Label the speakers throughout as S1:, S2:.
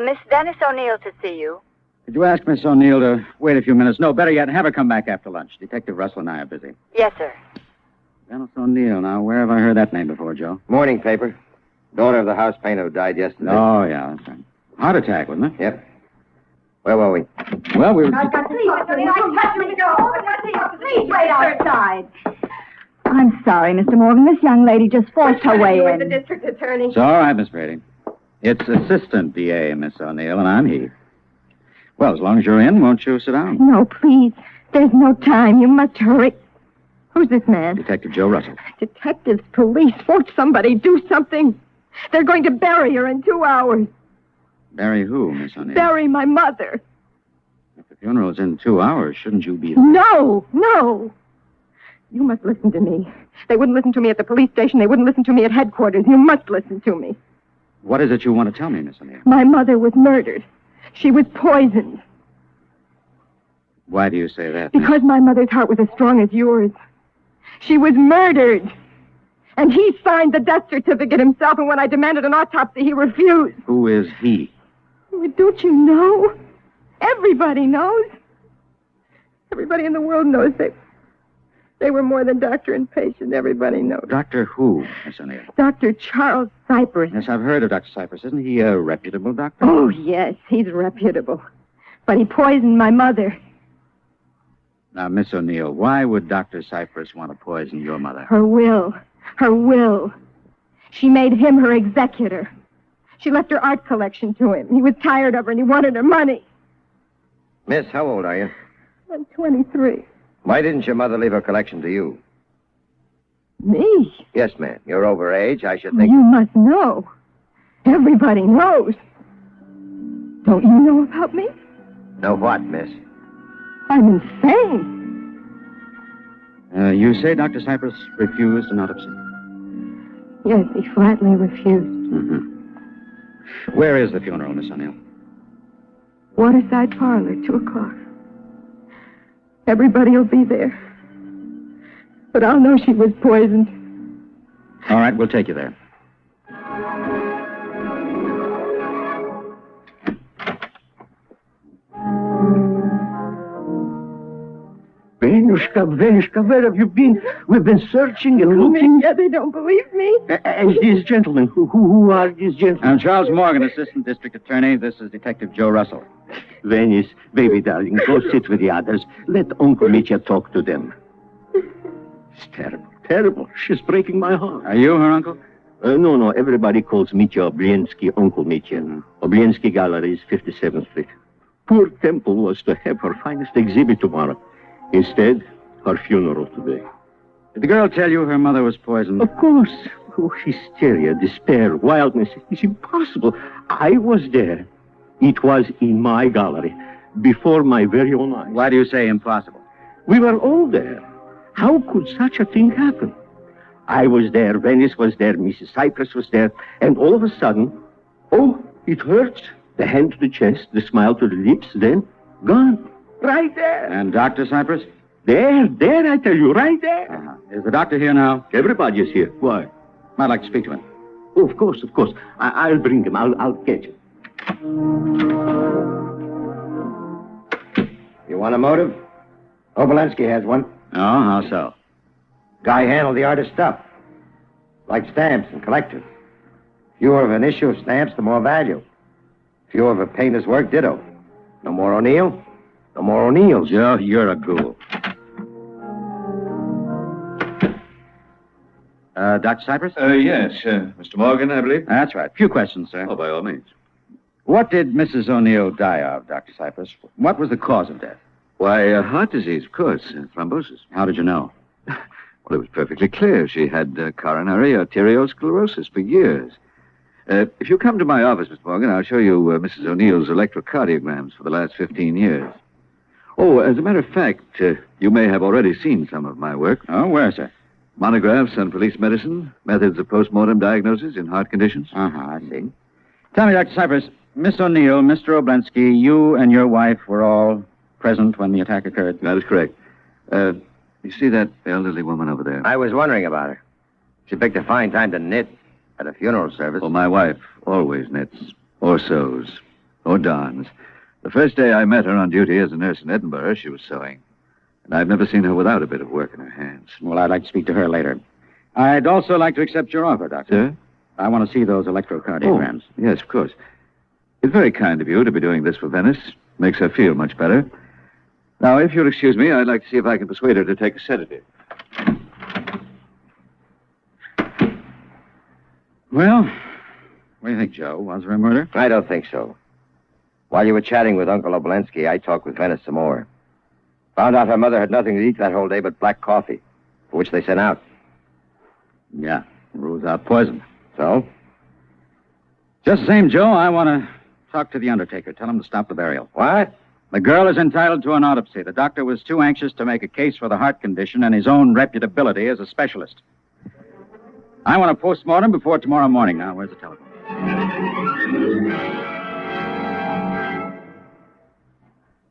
S1: Miss Dennis O'Neill to see you.
S2: Could you ask Miss O'Neill to wait a few minutes? No, better yet, have her come back after lunch. Detective Russell and I are busy.
S1: Yes, sir.
S2: Dennis O'Neill. Now, where have I heard that name before, Joe?
S3: Morning paper. Daughter of the house painter who died yesterday.
S2: Oh, yeah, that's right. Heart attack, wasn't it?
S3: Yep. Where were we?
S2: Well, we were...
S1: Please wait outside. I'm sorry, Mr. Morgan. This young lady just forced her way in.
S4: The district attorney.
S2: It's all right, Miss Brady. It's Assistant DA, Miss O'Neill, and I'm he. Well, as long as you're in, won't you sit down?
S1: No, please. There's no time. You must hurry. Who's this man?
S2: Detective Joe Russell.
S4: Detectives, police, won't somebody do something? They're going to bury her in 2 hours.
S2: Bury who, Miss O'Neill?
S4: Bury my mother.
S2: If the funeral's in 2 hours, shouldn't you be there?
S4: No. You must listen to me. They wouldn't listen to me at the police station. They wouldn't listen to me at headquarters. You must listen to me.
S2: What is it you want to tell me, Miss O'Neill?
S4: My mother was murdered. She was poisoned.
S2: Why do you say that?
S4: Because my mother's heart was as strong as yours. She was murdered. And he signed the death certificate himself, and when I demanded an autopsy, he refused.
S2: Who is he?
S4: Oh, don't you know? Everybody knows. Everybody in the world knows they were more than doctor and patient. Everybody knows.
S2: Doctor who, Miss O'Neill?
S4: Dr. Charles Cypress.
S2: Yes, I've heard of Dr. Cypress. Isn't he a reputable doctor?
S4: Oh, yes, he's reputable. But he poisoned my mother.
S2: Now, Miss O'Neill, why would Dr. Cypress want to poison your mother?
S4: Her will. She made him her executor. She left her art collection to him. He was tired of her and he wanted her money.
S3: Miss, how old are you?
S4: I'm 23.
S3: Why didn't your mother leave her collection to you?
S4: Me?
S3: Yes, ma'am. You're over age. I should think...
S4: You must know. Everybody knows. Don't you know about me?
S3: Know what, miss?
S4: I'm insane.
S2: You say Dr. Cypress refused an autopsy?
S4: Yes, he flatly refused.
S2: Mm-hmm. Where is the funeral, Miss O'Neill?
S4: Waterside Parlor, 2:00. Everybody will be there. But I'll know she was poisoned.
S2: All right, we'll take you there.
S5: Venushka, where have you been? We've been searching and looking.
S4: Yeah, they don't believe me.
S5: And these gentlemen, who are these gentlemen?
S2: I'm Charles Morgan, Assistant District Attorney. This is Detective Joe Russell.
S5: Venice, baby darling, go sit with the others. Let Uncle Mitya talk to them. It's terrible. She's breaking my heart.
S2: Are you her uncle?
S5: No. Everybody calls Mitya Obliensky Uncle Mitya. Obliensky Gallery is 57th Street. Poor Thimble was to have her finest exhibit tomorrow. Instead, her funeral today.
S2: Did the girl tell you her mother was poisoned?
S5: Of course. Oh, hysteria, despair, wildness. It's impossible. I was there. It was in my gallery, before my very own eyes.
S2: Why do you say impossible?
S5: We were all there. How could such a thing happen? I was there, Venice was there, Mrs. Cypress was there, and all of a sudden, it hurts. The hand to the chest, the smile to the lips, then gone. Right there.
S2: And Dr. Cypress?
S5: There, I tell you, right there.
S2: Uh-huh. Is the doctor here now?
S5: Everybody is here. Why?
S2: I'd like to speak to him.
S5: Oh, of course. I'll bring him. I'll catch him.
S3: You want a motive? Obolensky has one.
S2: Oh, how so?
S3: Guy handled the artist's stuff. Like stamps and collectors. Fewer of an issue of stamps, the more value. Fewer of a painter's work, ditto. No more O'Neill. No more O'Neills.
S2: Joe, you're a ghoul. Dr. Cypress?
S6: Yes. Mr. Morgan, I believe?
S2: That's right. Few questions, sir.
S6: Oh, by all means.
S2: What did Mrs. O'Neill die of, Dr. Cypress? What was the cause of death?
S6: Why, heart disease, of course. Thrombosis.
S2: How did you know?
S6: Well, it was perfectly clear. She had coronary arteriosclerosis for years. If you come to my office, Mr. Morgan, I'll show you Mrs. O'Neill's electrocardiograms for the last 15 years. Oh, as a matter of fact, you may have already seen some of my work.
S2: Oh, where, sir?
S6: Monographs on police medicine, methods of postmortem diagnosis in heart conditions.
S2: I see. Tell me, Dr. Cypress, Miss O'Neill, Mr. Oblensky, you and your wife were all present when the attack occurred?
S6: That is correct. You see that elderly woman over there?
S3: I was wondering about her. She picked a fine time to knit at a funeral service.
S6: Well, my wife always knits or sews. Oh, darns. The first day I met her on duty as a nurse in Edinburgh, she was sewing. And I've never seen her without a bit of work in her hands.
S2: Well, I'd like to speak to her later. I'd also like to accept your offer, Doctor.
S6: Sir?
S2: I want to see those electrocardiograms.
S6: Oh, yes, of course. It's very kind of you to be doing this for Venice. Makes her feel much better. Now, if you'll excuse me, I'd like to see if I can persuade her to take a sedative.
S2: Well, what do you think, Joe? Was there a murder?
S3: I don't think so. While you were chatting with Uncle Obolensky, I talked with Venice some more. Found out her mother had nothing to eat that whole day but black coffee, for which they sent out.
S2: Yeah, rules out poison.
S3: So?
S2: Just the same, Joe, I want to talk to the undertaker. Tell him to stop the burial.
S3: What?
S2: The girl is entitled to an autopsy. The doctor was too anxious to make a case for the heart condition and his own reputability as a specialist. I want a postmortem before tomorrow morning. Now, where's the telephone?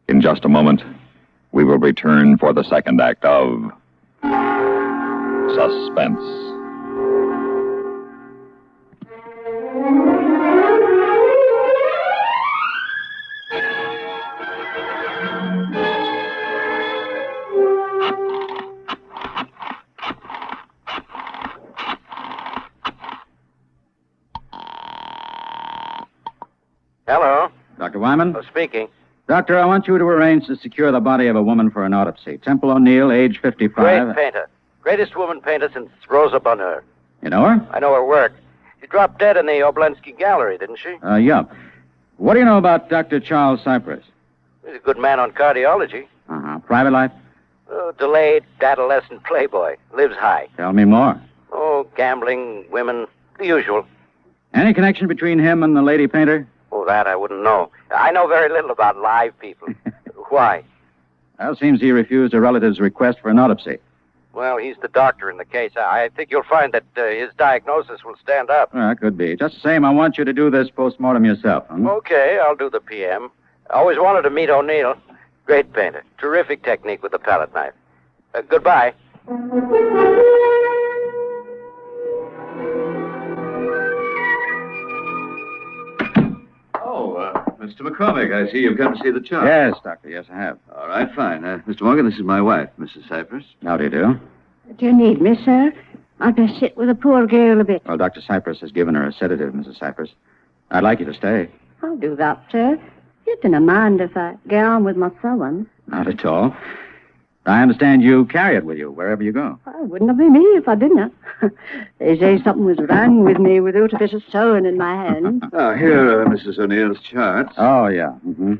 S7: In just a moment, we will return for the second act of Suspense.
S3: Hello.
S2: Dr. Wyman?
S3: Speaking.
S2: Doctor, I want you to arrange to secure the body of a woman for an autopsy. Temple O'Neill, age 55.
S8: Painter. Greatest woman painter since Rosa Bonheur.
S2: You know her?
S8: I know her work. She dropped dead in the Obolensky Gallery, didn't she?
S2: Yeah. What do you know about Dr. Charles Cypress?
S8: He's a good man on cardiology.
S2: Uh-huh. Private life?
S8: Delayed, adolescent playboy. Lives high.
S2: Tell me more.
S8: Oh, gambling, women, the usual.
S2: Any connection between him and the lady painter?
S8: Oh, that I wouldn't know. I know very little about live people. Why?
S2: Well, seems he refused a relative's request for an autopsy.
S8: Well, he's the doctor in the case. I think you'll find that his diagnosis will stand up.
S2: Could be. Just the same, I want you to do this postmortem yourself. Huh?
S8: Okay, I'll do the PM. I always wanted to meet O'Neill. Great painter. Terrific technique with the palette knife. Goodbye.
S6: Mr. McCormick, I see you've come to see the child.
S2: Yes, Doctor. Yes, I have.
S6: All right, fine. Mr. Morgan, this is my wife, Mrs. Cypress.
S2: How do you do?
S1: What do you need me, sir? I'll just sit with the poor girl a bit.
S2: Well, Dr. Cypress has given her a sedative, Mrs. Cypress. I'd like you to stay.
S1: I'll do that, sir. You didn't mind if I get on with my sewing.
S2: Not at all. I understand you carry it with you wherever you go.
S1: Well, it wouldn't have been me if I didn't. They say something was wrong with me without a bit of sewing in my hand.
S6: Here are Mrs. O'Neill's charts.
S2: Oh, yeah. Mm-hmm.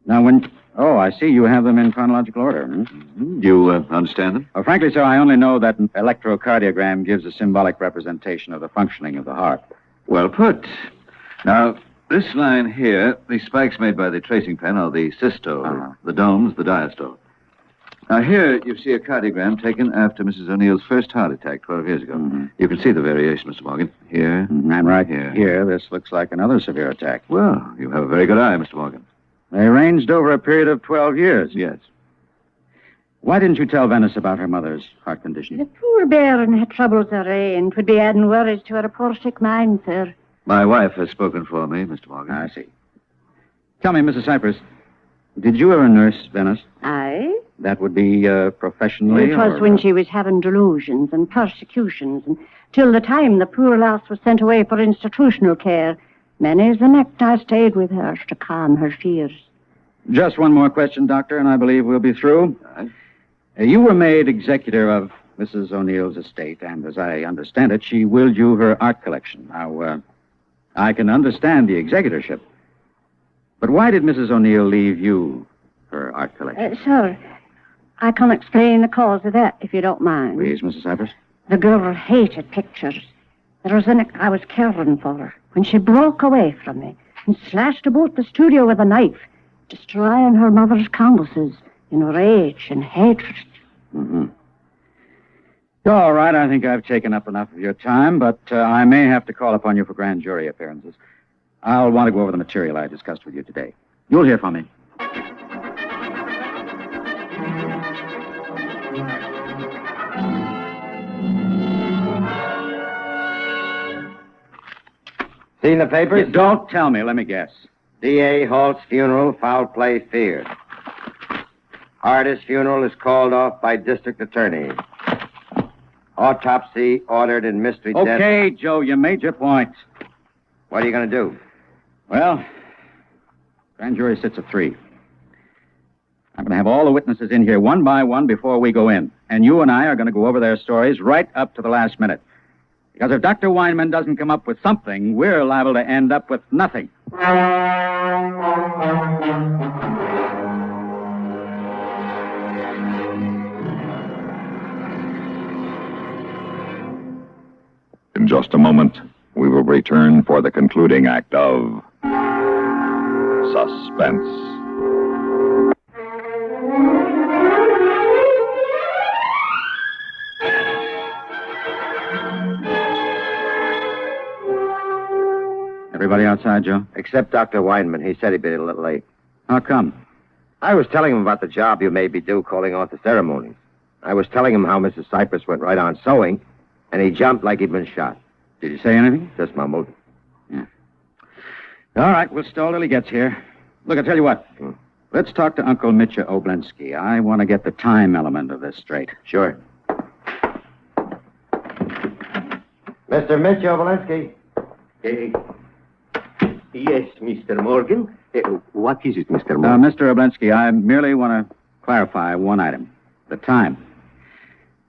S2: Now, I see you have them in chronological order. Hmm?
S6: You understand them?
S2: Well, frankly, sir, I only know that an electrocardiogram gives a symbolic representation of the functioning of the heart.
S6: Well put. Now, this line here, the spikes made by the tracing pen are the systole, the domes, the diastole. Now, here you see a cardiogram taken after Mrs. O'Neill's first heart attack 12 years ago.
S2: Mm-hmm.
S6: You can see the variation, Mr. Morgan. Here.
S2: And right here, this looks like another severe attack.
S6: Well, you have a very good eye, Mr. Morgan.
S2: They ranged over a period of 12 years.
S6: Yes.
S2: Why didn't you tell Venice about her mother's heart condition?
S1: The poor bairn had troubles therein. 'Twould be adding worries to her poor sick mind, sir.
S6: My wife has spoken for me, Mr. Morgan.
S2: I see. Tell me, Mrs. Cypress, did you ever nurse Venice?
S1: Aye.
S2: That would be professionally?
S1: It was
S2: or,
S1: when she was having delusions and persecutions, and till the time the poor lass was sent away for institutional care. Many's the night I stayed with her to calm her fears.
S2: Just one more question, Doctor, and I believe we'll be through.
S6: All right.
S2: You were made executor of Mrs. O'Neill's estate, and as I understand it, she willed you her art collection. Now, I can understand the executorship, but why did Mrs. O'Neill leave you her art collection?
S1: Sir, I can explain the cause of that, if you don't mind.
S2: Please, Mrs. Cypress.
S1: The girl hated pictures. There was a night I was caring for her when she broke away from me and slashed about the studio with a knife, destroying her mother's canvases in rage and hatred.
S2: Mm-hmm. All right, I think I've taken up enough of your time, but I may have to call upon you for grand jury appearances. I'll want to go over the material I discussed with you today. You'll hear from me.
S3: Seen the papers?
S2: Don't tell me. Let me guess.
S3: D.A. halts funeral, foul play feared. Artist funeral is called off by district attorney. Autopsy ordered in mystery death.
S2: Okay, Joe, you made your point.
S3: What are you going to do?
S2: Well, grand jury sits at 3. I'm going to have all the witnesses in here one by one before we go in. And you and I are going to go over their stories right up to the last minute. Because if Dr. Weinman doesn't come up with something, we're liable to end up with nothing.
S7: In just a moment, we will return for the concluding act of Suspense.
S2: Everybody outside, Joe?
S3: Except Dr. Weinman. He said he'd be a little late.
S2: How come?
S3: I was telling him about the job you made me do calling off the ceremonies. I was telling him how Mrs. Cypress went right on sewing, and he jumped like he'd been shot.
S2: Did you say anything?
S3: Just mumbled.
S2: Yeah. All right, we'll stall till he gets here. Look, I'll tell you what. Let's talk to Uncle Mitya Oblensky. I want to get the time element of this straight.
S3: Sure. Mr. Mitya Oblensky.
S5: Yes, Mr. Morgan. What is it, Mr. Morgan?
S2: Mr. Oblensky, I merely want to clarify one item. The time.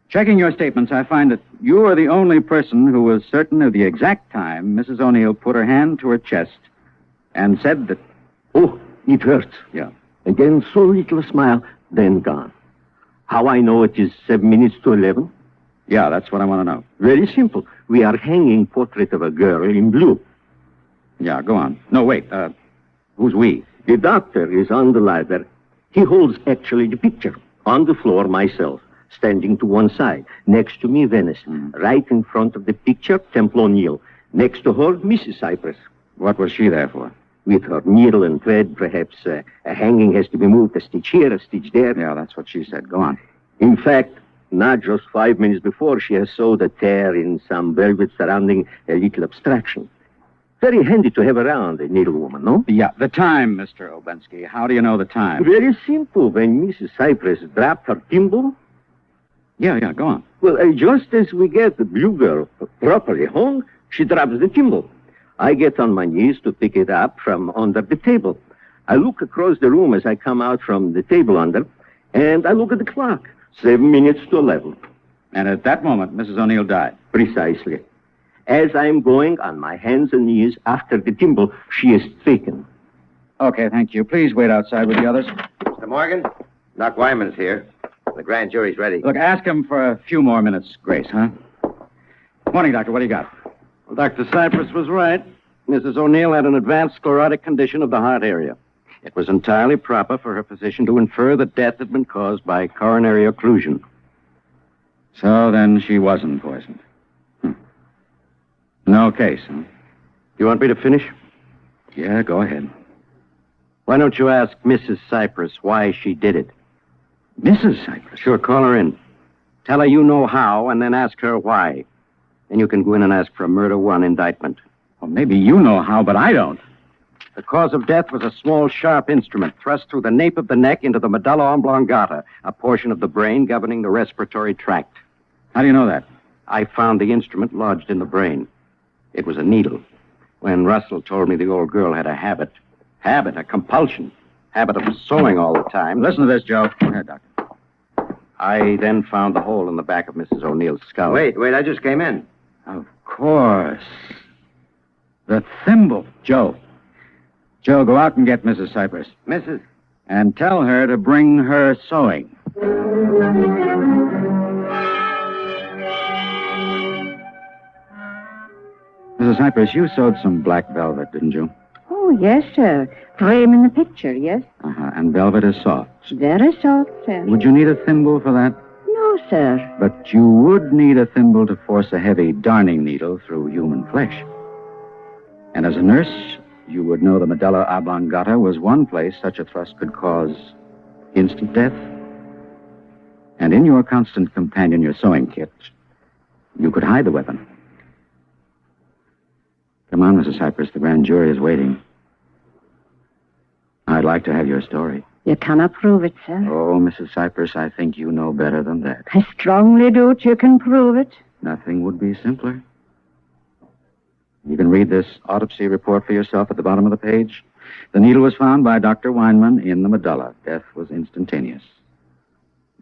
S2: Checking your statements, I find that you are the only person who was certain of the exact time Mrs. O'Neill put her hand to her chest and said that...
S5: Oh, it hurts.
S2: Yeah.
S5: Again, so little a smile, then gone. How I know it is 7 minutes to 11?
S2: Yeah, that's what I want to know.
S5: Very simple. We are hanging portrait of a girl in blue.
S2: Yeah, go on. No, wait. Who's we?
S5: The doctor is on the ladder. He holds actually the picture. On the floor, myself. Standing to one side. Next to me, Venice. Right in front of the picture, Temple O'Neill. Next to her, Mrs. Cypress.
S2: What was she there for?
S5: With her needle and thread, perhaps a hanging has to be moved, a stitch here, a stitch there.
S2: Yeah, that's what she said. Go on.
S5: In fact, not just 5 minutes before, she has sewed a tear in some velvet surrounding a little abstraction. Very handy to have around, a needlewoman, no?
S2: Yeah, the time, Mr. Oblensky. How do you know the time?
S5: Very simple. When Mrs. Cypress dropped her thimble...
S2: Yeah, go on.
S5: Well, just as we get the blue girl properly hung, she drops the thimble. I get on my knees to pick it up from under the table. I look across the room as I come out from the table under, and I look at the clock. 7 minutes to 11.
S2: And at that moment, Mrs. O'Neill died.
S5: Precisely. As I am going on my hands and knees after the thimble, she is taken.
S2: Okay, thank you. Please wait outside with the others.
S3: Mr. Morgan, Doc Wyman's here. The grand jury's ready.
S2: Look, ask him for a few more minutes grace, huh? Morning, Doctor. What do you got?
S9: Well, Dr. Cypress was right. Mrs. O'Neill had an advanced sclerotic condition of the heart area. It was entirely proper for her physician to infer that death had been caused by coronary occlusion.
S2: So then she wasn't poisoned. No case, huh?
S9: You want me to finish?
S2: Yeah, go ahead.
S9: Why don't you ask Mrs. Cypress why she did it?
S2: Mrs. Cypress?
S9: Sure, call her in. Tell her you know how, and then ask her why. Then you can go in and ask for a murder one indictment.
S2: Well, maybe you know how, but I don't.
S9: The cause of death was a small, sharp instrument thrust through the nape of the neck into the medulla oblongata, a portion of the brain governing the respiratory tract.
S2: How do you know that?
S9: I found the instrument lodged in the brain. It was a needle. When Russell told me the old girl had a habit, a compulsion, habit of sewing all the time.
S2: Listen to this, Joe. Go ahead, Doctor.
S9: I then found the hole in the back of Mrs. O'Neill's skull.
S3: Wait, I just came in.
S2: Of course. The thimble. Joe, go out and get Mrs. Cypress.
S3: Mrs.
S2: And tell her to bring her sewing. Mrs. Cypress, you sewed some black velvet, didn't you?
S1: Oh, yes, sir. Frame in the picture, yes?
S2: Uh-huh. And velvet is soft.
S1: Very soft, sir.
S2: Would you need a thimble for that?
S1: No, sir.
S2: But you would need a thimble to force a heavy darning needle through human flesh. And as a nurse, you would know the medulla oblongata was one place such a thrust could cause instant death. And in your constant companion, your sewing kit, you could hide the weapon. Come on, Mrs. Cypress. The grand jury is waiting. like to have your story.
S1: You cannot prove it, sir.
S2: Oh, Mrs. Cypress, I think you know better than that.
S1: I strongly doubt you can prove it.
S2: Nothing would be simpler. You can read this autopsy report for yourself at the bottom of the page. The needle was found by Dr. Weinman in the medulla. Death was instantaneous.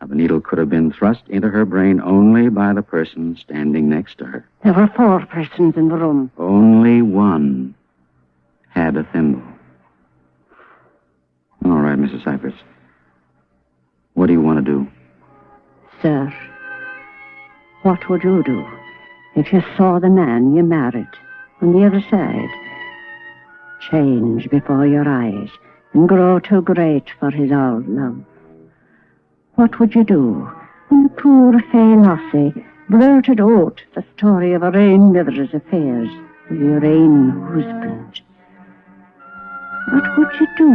S2: Now, the needle could have been thrust into her brain only by the person standing next to her.
S1: There were 4 persons in the room.
S2: Only one had a thimble. All right, Mrs. Cypress. What do you want to do?
S1: Sir, what would you do if you saw the man you married on the other side change before your eyes and grow too great for his old love? What would you do when the poor Fay Lassie blurted out the story of her own mother's affairs with your own husband? What would you do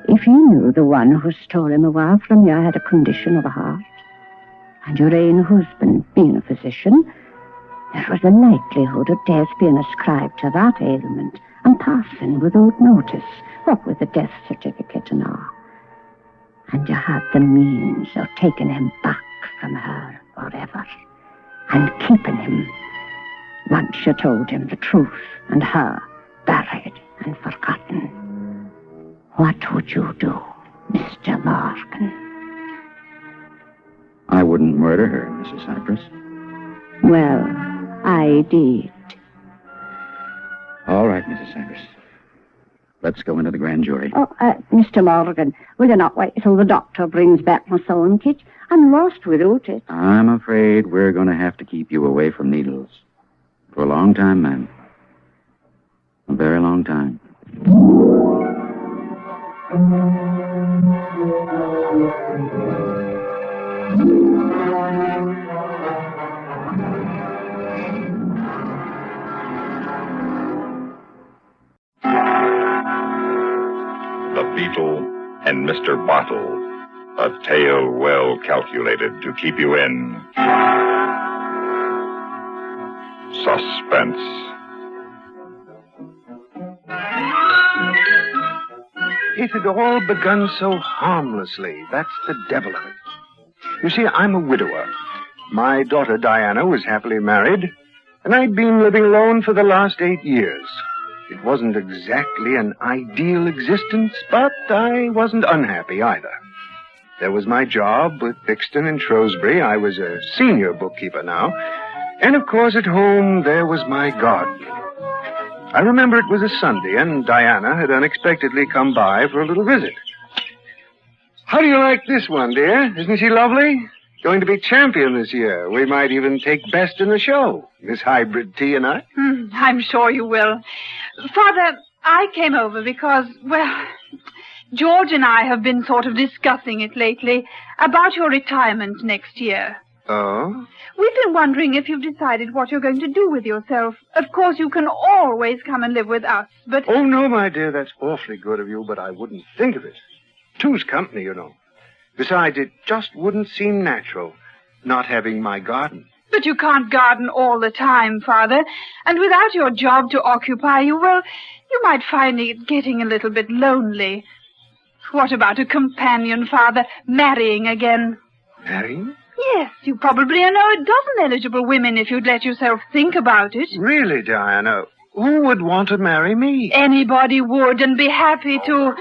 S1: if you knew the one who stole him away from you had a condition of the heart, and your own husband, being a physician, there was a likelihood of death being ascribed to that ailment and passing without notice, what with the death certificate and all? And you had the means of taking him back from her forever and keeping him once you told him the truth and her buried and forgotten. What would you do, Mr. Morgan?
S2: I wouldn't murder her, Mrs. Cypress.
S1: Well, I did.
S2: All right, Mrs. Cypress. Let's go into the grand jury.
S1: Oh, Mr. Morgan, will you not wait till the doctor brings back my sewing kit? I'm lost without it.
S2: I'm afraid we're going to have to keep you away from needles. For a long time, ma'am. A very long time.
S7: The Beetle and Mr. Bottle. A tale well calculated to keep you in suspense.
S10: It had all begun so harmlessly. That's the devil of it. You see, I'm a widower. My daughter Diana was happily married, and I'd been living alone for the last 8 years. It wasn't exactly an ideal existence, but I wasn't unhappy either. There was my job with Bixton and Shrewsbury. I was a senior bookkeeper now. And, of course, at home, there was my garden. I remember it was a Sunday, and Diana had unexpectedly come by for a little visit. How do you like this one, dear? Isn't she lovely? Going to be champion this year. We might even take best in the show, Miss Hybrid Tea and I.
S11: I'm sure you will. Father, I came over because, well, George and I have been sort of discussing it lately about your retirement next year.
S10: Oh?
S11: We've been wondering if you've decided what you're going to do with yourself. Of course, you can always come and live with us, but...
S10: Oh, no, my dear, that's awfully good of you, but I wouldn't think of it. Two's company, you know. Besides, it just wouldn't seem natural, not having my garden.
S11: But you can't garden all the time, Father. And without your job to occupy you, well, you might find it getting a little bit lonely. What about a companion, Father? Marrying again.
S10: Marrying?
S11: Yes, you probably know a dozen eligible women if you'd let yourself think about it.
S10: Really, Diana? Who would want to marry me?
S11: Anybody would and be happy to.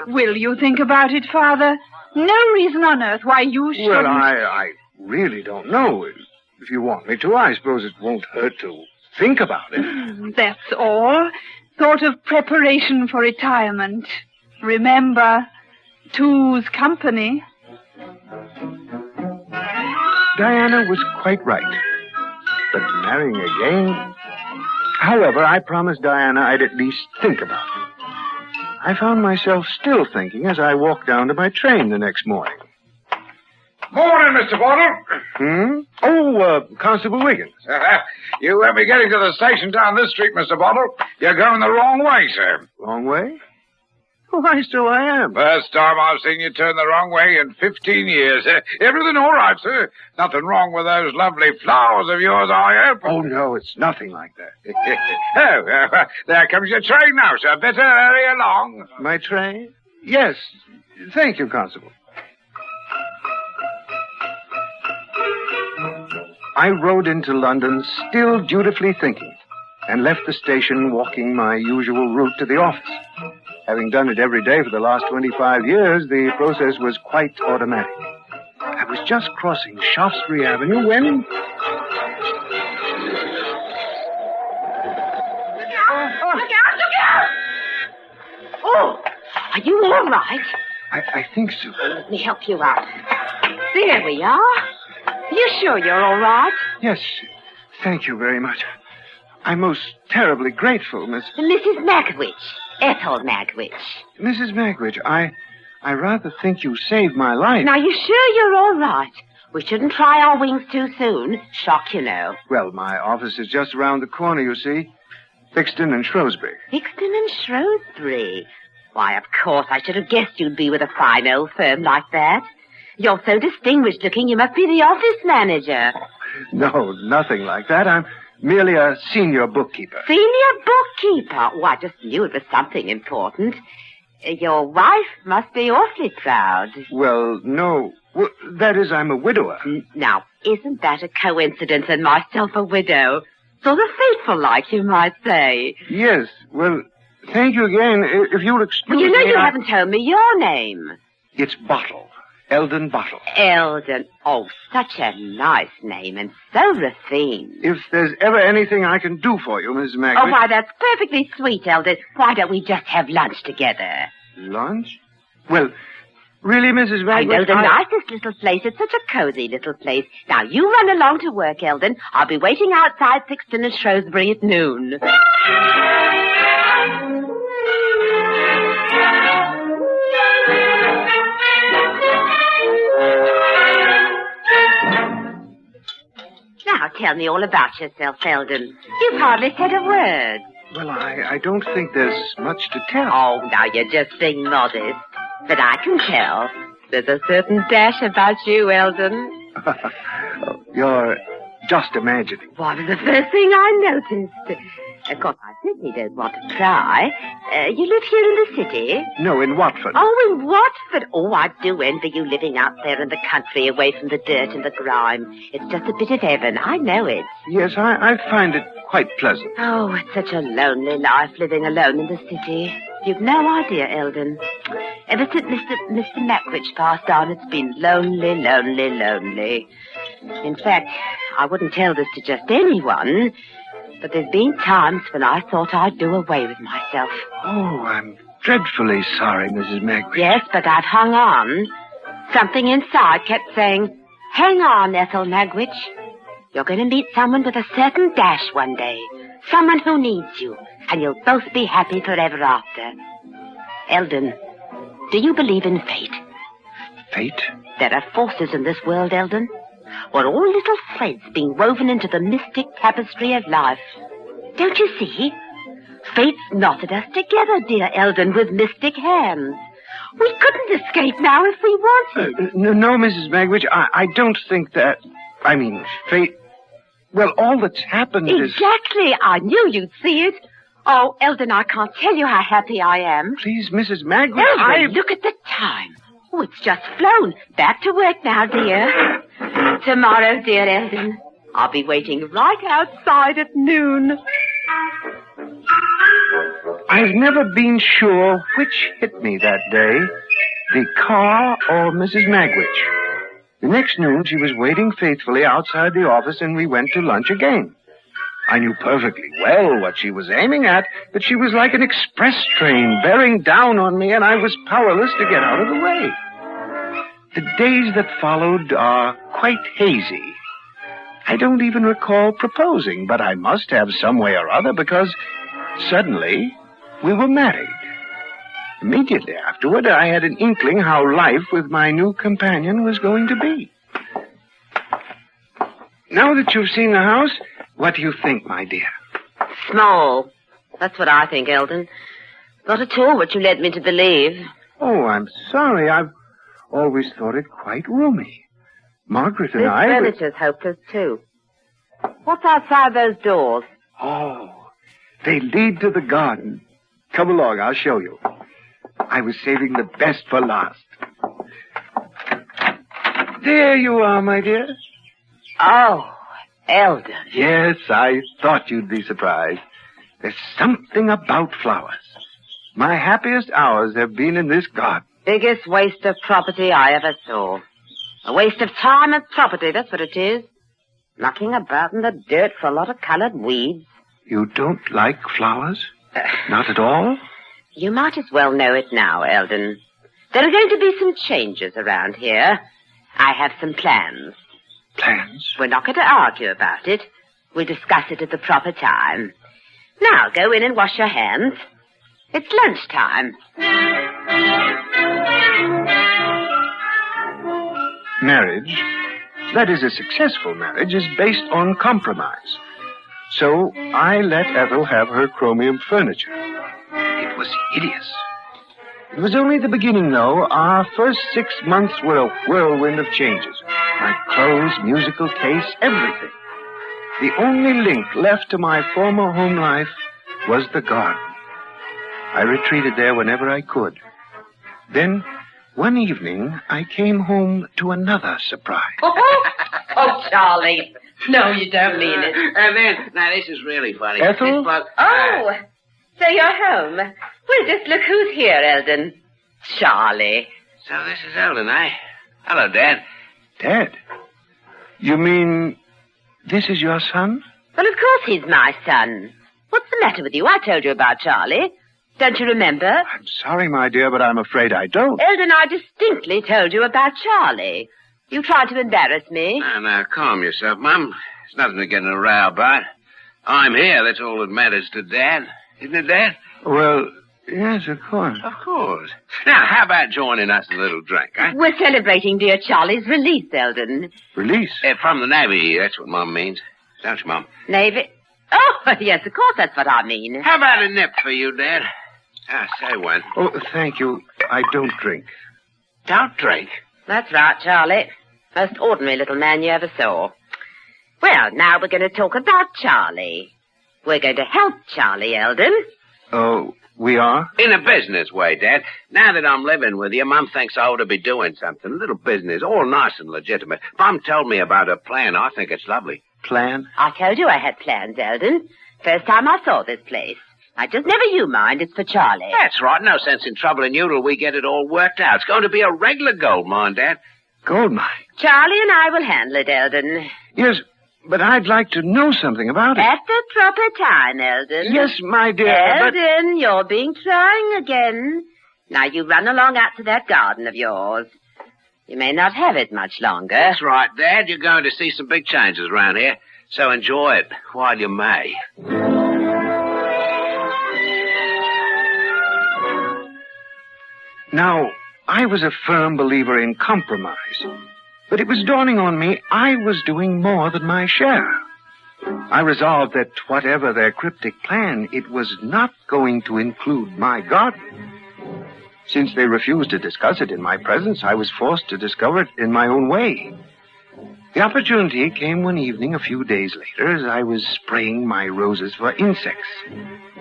S11: Will you think about it, Father? No reason on earth why you shouldn't.
S10: Well, I really don't know. If you want me to, I suppose it won't hurt to think about it.
S11: That's all. Sort of preparation for retirement. Remember, two's company.
S10: Diana was quite right. But marrying again... However, I promised Diana I'd at least think about it. I found myself still thinking as I walked down to my train the next morning.
S12: Morning, Mr. Bottle.
S10: Oh, Constable Wiggins.
S12: You won't be getting to the station down this street, Mr. Bottle. You're going the wrong way, sir.
S10: Wrong way? Why, so I am.
S12: First time I've seen you turn the wrong way in 15 years. Everything all right, sir? Nothing wrong with those lovely flowers of yours, I hope?
S10: Oh, no, it's nothing like that.
S12: There comes your train now, sir. Better hurry along.
S10: My train? Yes. Thank you, Constable. I rode into London, still dutifully thinking, and left the station walking my usual route to the office. Having done it every day for the last 25 years, the process was quite automatic. I was just crossing Shaftesbury Avenue when...
S11: Look out!
S13: Oh, are you all right?
S10: I think so.
S13: Let me help you out. There we are. Are you sure you're all right?
S10: Yes, thank you very much. I'm most terribly grateful, Miss...
S13: Mrs. Magwitch. Ethel Magwitch.
S10: Mrs. Magwitch, I rather think you saved my life.
S13: Now, you sure you're all right? We shouldn't try our wings too soon. Shock, you know.
S10: Well, my office is just around the corner, you see. Thixton and Shrewsbury.
S13: Thixton and Shrewsbury? Why, of course, I should have guessed you'd be with a fine old firm like that. You're so distinguished looking, you must be the office manager.
S10: No, nothing like that. I'm merely a senior bookkeeper.
S13: Senior bookkeeper? Oh, I just knew it was something important. Your wife must be awfully proud.
S10: Well, no. Well, that is, I'm a widower.
S13: Now, isn't that a coincidence and myself a widow? Sort of fateful-like, you might say.
S10: Yes, well, thank you again. If you'll excuse me...
S13: Well, you know you haven't told me your name.
S10: It's Bottle. Eldon Bottle.
S13: Eldon. Oh, such a nice name and so refined.
S10: If there's ever anything I can do for you, Mrs. Magwitch...
S13: Oh, why, that's perfectly sweet, Eldon. Why don't we just have lunch together?
S10: Lunch? Well, really, Mrs. Magwitch...
S13: I know the nicest little place. It's such a cozy little place. Now, you run along to work, Eldon. I'll be waiting outside Thixton and Shrewsbury at noon. Now, tell me all about yourself, Eldon. You've hardly said a word.
S10: Well, I don't think there's much to tell.
S13: Oh, now you're just being modest. But I can tell. There's a certain dash about you, Eldon.
S10: You're just imagining.
S13: What was the first thing I noticed? Of course, I certainly don't want to pry. You live here in the city?
S10: No, in Watford.
S13: Oh, in Watford. Oh, I do envy you living out there in the country, away from the dirt and the grime. It's just a bit of heaven. I know it.
S10: Yes, I find it quite pleasant.
S13: Oh, it's such a lonely life living alone in the city. You've no idea, Eldon. Ever since Mr. Magwitch passed on, it's been lonely, lonely, lonely. In fact, I wouldn't tell this to just anyone, but there's been times when I thought I'd do away with myself.
S10: Oh, I'm dreadfully sorry, Mrs. Magwitch.
S13: Yes, but I've hung on. Something inside kept saying, hang on, Ethel Magwitch. You're going to meet someone with a certain dash one day. Someone who needs you, and you'll both be happy forever after. Eldon, do you believe in fate?
S10: Fate?
S13: There are forces in this world, Eldon. We're all little threads being woven into the mystic tapestry of life. Don't you see? Fate's knotted us together, dear Eldon, with mystic hands. We couldn't escape now if we wanted.
S10: No, Mrs. Magwitch, I don't think that... I mean, fate... Well, all that's happened is...
S13: Exactly. I knew you'd see it. Oh, Eldon, I can't tell you how happy I am.
S10: Please, Mrs. Magwitch,
S13: Eldon, look at the time. Oh, it's just flown. Back to work now, dear. Tomorrow, dear Eldon, I'll be waiting right outside at noon.
S10: I've never been sure which hit me that day, the car or Mrs. Magwitch. The next noon, she was waiting faithfully outside the office, and we went to lunch again. I knew perfectly well what she was aiming at, but she was like an express train bearing down on me, and I was powerless to get out of the way. The days that followed are quite hazy. I don't even recall proposing, but I must have some way or other, because suddenly we were married. Immediately afterward, I had an inkling how life with my new companion was going to be. Now that you've seen the house, what do you think, my dear?
S13: Small. That's what I think, Eldon. Not at all what you led me to believe.
S10: Oh, I'm sorry. I've always thought it quite roomy. Margaret and
S13: This
S10: I...
S13: furniture's hopeless, too. What's outside those doors?
S10: Oh, they lead to the garden. Come along, I'll show you. I was saving the best for last. There you are, my dear.
S13: Oh, Eldon.
S10: Yes, I thought you'd be surprised. There's something about flowers. My happiest hours have been in this garden.
S13: Biggest waste of property I ever saw. A waste of time and property, that's what it is. Knocking about in the dirt for a lot of colored weeds.
S10: You don't like flowers? Not at all?
S13: You might as well know it now, Eldon. There are going to be some changes around here. I have some plans.
S10: Plans?
S13: We're not going to argue about it. We'll discuss it at the proper time. Now, go in and wash your hands. It's lunchtime.
S10: Marriage, that is a successful marriage, is based on compromise. So I let Ethel have her chromium furniture. It was hideous. It was only the beginning, though. Our first 6 months were a whirlwind of changes. My clothes, musical tastes, everything. The only link left to my former home life was the garden. I retreated there whenever I could. Then, one evening, I came home to another surprise.
S13: Oh, Charlie. No, you don't mean it.
S8: Now, this is really funny.
S10: Ethel?
S13: Oh, so you're home. Well, just look who's here, Eldon. Charlie.
S8: So this is Eldon, eh? Hello, Dad.
S10: Dad? You mean this is your son?
S13: Well, of course he's my son. What's the matter with you? I told you about Charlie. Don't you remember?
S10: I'm sorry, my dear, but I'm afraid I don't.
S13: Eldon, I distinctly told you about Charlie. You tried to embarrass me.
S8: Now, calm yourself, Mum. There's nothing to get in a row about. I'm here, that's all that matters to Dad. Isn't it, Dad?
S10: Well, yes, of course.
S8: Of course. Now, how about joining us in a little drink, eh?
S13: We're celebrating dear Charlie's release, Eldon.
S10: Release?
S8: From the Navy, that's what Mum means. Don't you, Mum?
S13: Navy? Oh, yes, of course, that's what I mean.
S8: How about a nip for you, Dad? Say when.
S10: Oh, thank you. I don't drink.
S8: Don't drink?
S13: That's right, Charlie. Most ordinary little man you ever saw. Well, now we're going to talk about Charlie. We're going to help Charlie, Eldon.
S10: Oh, we are?
S8: In a business way, Dad. Now that I'm living with you, Mum thinks I ought to be doing something. A little business, all nice and legitimate. Mum told me about her plan. I think it's lovely.
S10: Plan?
S13: I told you I had plans, Eldon. First time I saw this place. I just never you mind. It's for Charlie.
S8: That's right. No sense in troubling you till we get it all worked out. It's going to be a regular gold mine, Dad.
S10: Gold mine?
S13: Charlie and I will handle it, Eldon.
S10: Yes, but I'd like to know something about it.
S13: At the proper time, Eldon.
S10: Yes, my dear,
S13: Eldon, you're being trying again. Now, you run along out to that garden of yours. You may not have it much longer.
S8: That's right, Dad. You're going to see some big changes around here. So enjoy it while you may.
S10: Now, I was a firm believer in compromise. But it was dawning on me I was doing more than my share. I resolved that whatever their cryptic plan, it was not going to include my garden. Since they refused to discuss it in my presence, I was forced to discover it in my own way. The opportunity came one evening a few days later as I was spraying my roses for insects.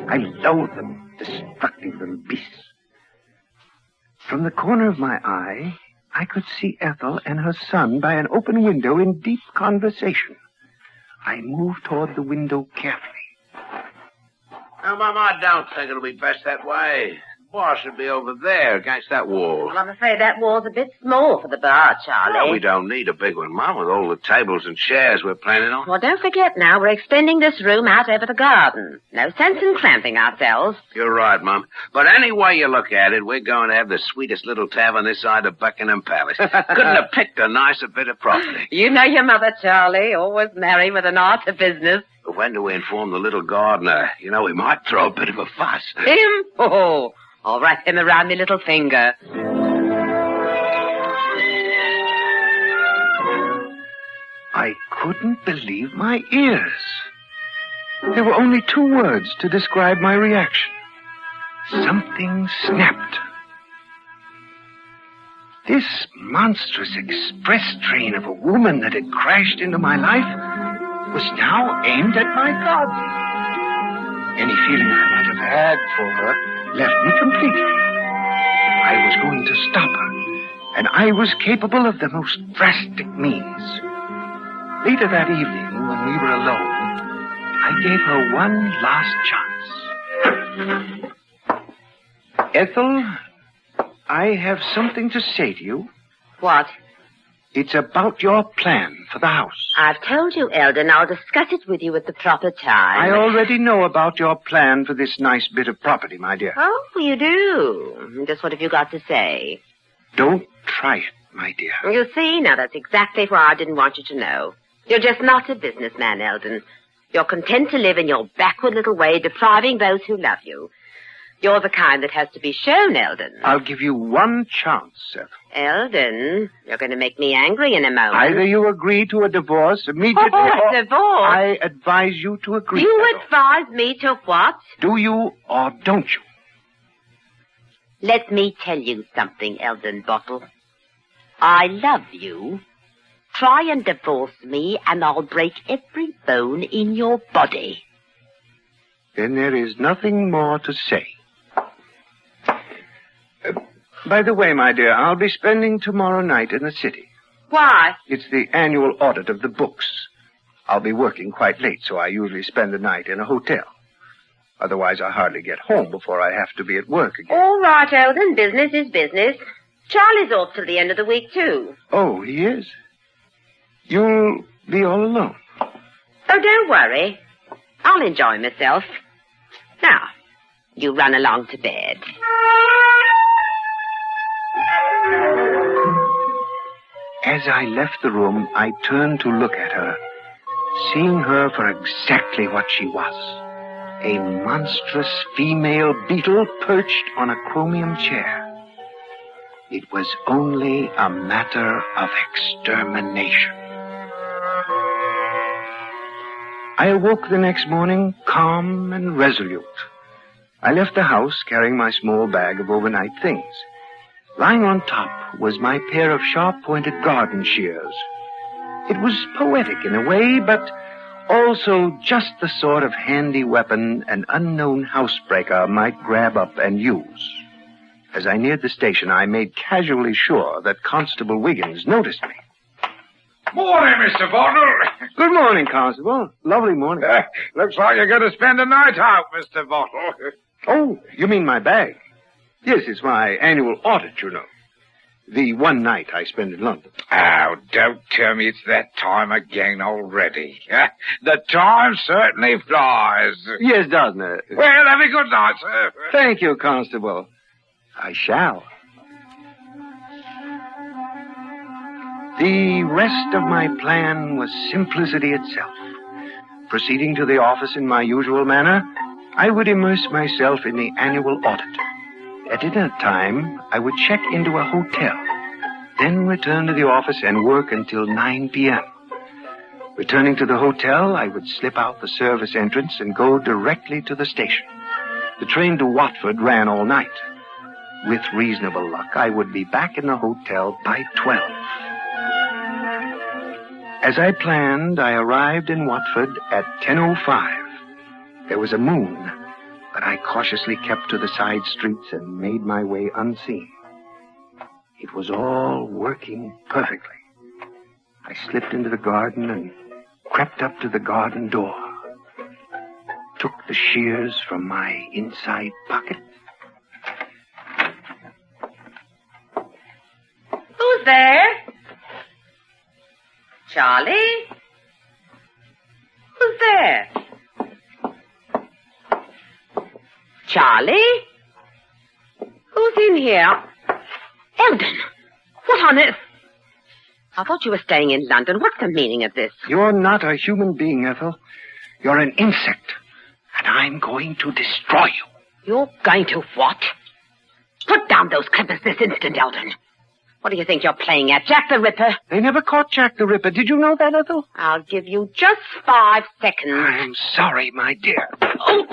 S10: I loathe them, destructive little beasts. From the corner of my eye, I could see Ethel and her son by an open window in deep conversation. I moved toward the window carefully.
S8: Now, Mum, I don't think it'll be best that way. The bar should be over there against that wall.
S13: Well, I'm afraid that wall's a bit small for the bar, Charlie.
S8: Well, we don't need a big one, Mum, with all the tables and chairs we're planning on.
S13: Well, don't forget now, we're extending this room out over the garden. No sense in cramping ourselves.
S8: You're right, Mum. But any way you look at it, we're going to have the sweetest little tavern this side of Buckingham Palace. Couldn't have picked a nicer bit of property.
S13: You know your mother, Charlie, always merry with an art of business.
S8: But when do we inform the little gardener? You know, he might throw a bit of a fuss.
S13: Him? Oh, I'll wrap him around my little finger.
S10: I couldn't believe my ears. There were only 2 words to describe my reaction. Something snapped. This monstrous express train of a woman that had crashed into my life was now aimed at my garden. Any feeling I might have had for her left me completely. I was going to stop her, and I was capable of the most drastic means. Later that evening, when we were alone, I gave her one last chance. Ethel, I have something to say to you.
S13: What?
S10: It's about your plan for the house.
S13: I've told you, Eldon. I'll discuss it with you at the proper time.
S10: I already know about your plan for this nice bit of property, my dear.
S13: Oh, you do? Just what have you got to say?
S10: Don't try it, my dear.
S13: You see, now that's exactly why I didn't want you to know. You're just not a businessman, Eldon. You're content to live in your backward little way, depriving those who love you. You're the kind that has to be shown, Eldon.
S10: I'll give you one chance, Ethel.
S13: Eldon, you're going to make me angry in a moment.
S10: Either you agree to a divorce immediately
S13: or... Divorce?
S10: I advise you to agree.
S13: You advise me to what?
S10: Do you or don't you?
S13: Let me tell you something, Eldon Bottle. I love you. Try and divorce me, and I'll break every bone in your body.
S10: Then there is nothing more to say. By the way, my dear, I'll be spending tomorrow night in the city.
S13: Why?
S10: It's the annual audit of the books. I'll be working quite late, so I usually spend the night in a hotel. Otherwise, I hardly get home before I have to be at work again.
S13: All right, Eldon. Business is business. Charlie's off till the end of the week, too.
S10: Oh, he is? You'll be all alone?
S13: Oh, don't worry. I'll enjoy myself. Now, you run along to bed.
S10: As I left the room, I turned to look at her, seeing her for exactly what she was. A monstrous female beetle perched on a chromium chair. It was only a matter of extermination. I awoke the next morning calm and resolute. I left the house carrying my small bag of overnight things. Lying on top was my pair of sharp-pointed garden shears. It was poetic in a way, but also just the sort of handy weapon an unknown housebreaker might grab up and use. As I neared the station, I made casually sure that Constable Wiggins noticed me.
S12: Morning, Mr. Bottle.
S10: Good morning, Constable. Lovely morning.
S12: Looks like you're going to spend the night out, Mr. Bottle.
S10: Oh, you mean my bag? Yes, it's my annual audit, you know. The one night I spend in London.
S12: Oh, don't tell me it's that time again already. The time certainly flies.
S10: Yes, doesn't it?
S12: Well, have a good night, sir.
S10: Thank you, Constable. I shall. The rest of my plan was simplicity itself. Proceeding to the office in my usual manner, I would immerse myself in the annual audit. At dinner time, I would check into a hotel, then return to the office and work until 9 p.m. Returning to the hotel, I would slip out the service entrance and go directly to the station. The train to Watford ran all night. With reasonable luck, I would be back in the hotel by 12. As I planned, I arrived in Watford at 10:05. There was a moon, but I cautiously kept to the side streets and made my way unseen. It was all working perfectly. I slipped into the garden and crept up to the garden door. Took the shears from my inside pocket.
S13: Who's there? Charlie? Who's there? Charlie? Who's in here? Eldon! What on earth? I thought you were staying in London. What's the meaning of this?
S10: You're not a human being, Ethel. You're an insect. And I'm going to destroy you.
S13: You're going to what? Put down those clippers this instant, Eldon. What do you think you're playing at, Jack the Ripper?
S10: They never caught Jack the Ripper. Did you know that, Ethel?
S13: I'll give you just 5 seconds.
S10: I'm sorry, my dear.
S13: Oh,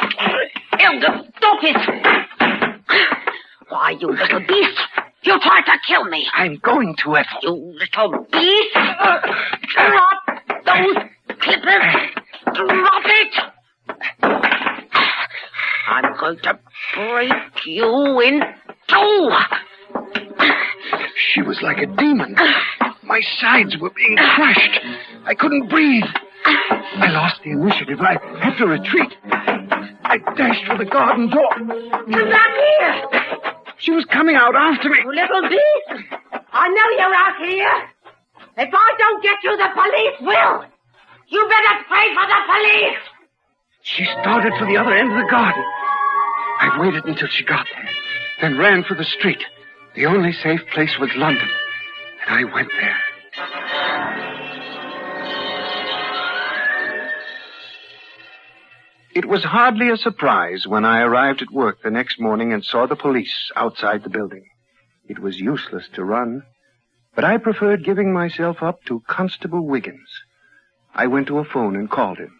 S13: Eldon, stop it. Why, you little beast. You tried to kill me.
S10: I'm going to, Ethel.
S13: You little beast. Drop those clippers. Drop it. I'm going to break you in 2.
S10: She was like a demon. My sides were being crushed. I couldn't breathe. I lost the initiative. I had to retreat. I dashed for the garden door.
S14: Come back here!
S10: She was coming out after me.
S14: You little beast! I know you're out here. If I don't get you, the police will. You better pray for the police.
S10: She started for the other end of the garden. I waited until she got there, then ran for the street. The only safe place was London, and I went there. It was hardly a surprise when I arrived at work the next morning and saw the police outside the building. It was useless to run, but I preferred giving myself up to Constable Wiggins. I went to a phone and called him.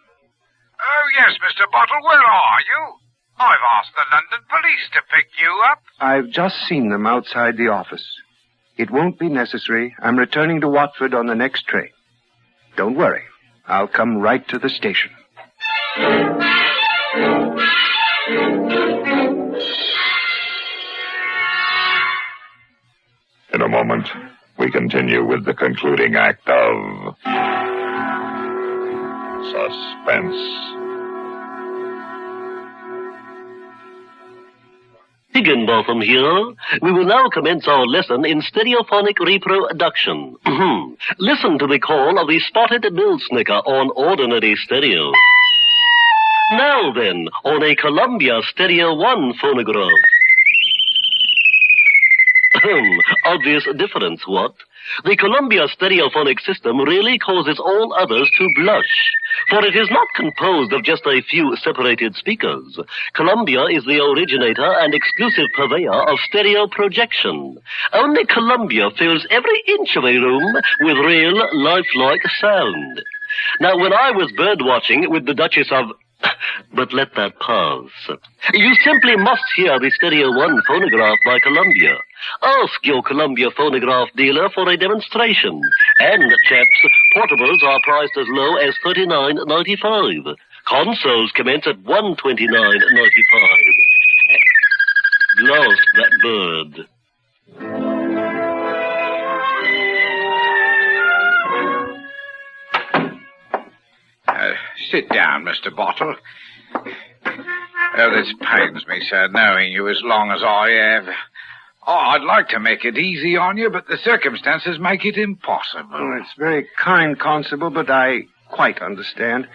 S12: Oh, yes, Mr. Bottle, where are you? I've asked the London police to pick you up.
S10: I've just seen them outside the office. It won't be necessary. I'm returning to Watford on the next train. Don't worry. I'll come right to the station.
S7: In a moment, we continue with the concluding act of Suspense.
S15: Higginbotham here. We will now commence our lesson in stereophonic reproduction. Listen to the call of the spotted millsnicker on ordinary stereo. Now then, on a Columbia Stereo 1 phonograph. Obvious difference, what? The Columbia stereophonic system really causes all others to blush, for it is not composed of just a few separated speakers. Columbia is the originator and exclusive purveyor of stereo projection. Only Columbia fills every inch of a room with real, lifelike sound. Now, when I was bird-watching with the Duchess of... But let that pass. You simply must hear the Stereo 1 phonograph by Columbia. Ask your Columbia phonograph dealer for a demonstration. And, chaps, portables are priced as low as $39.95. Consoles commence at $129.95. Lost that bird.
S12: Sit down, Mr. Bottle. Oh, this pains me, sir, knowing you as long as I have. Oh, I'd like to make it easy on you, but the circumstances make it impossible.
S10: Oh, it's very kind, Constable, but I quite understand.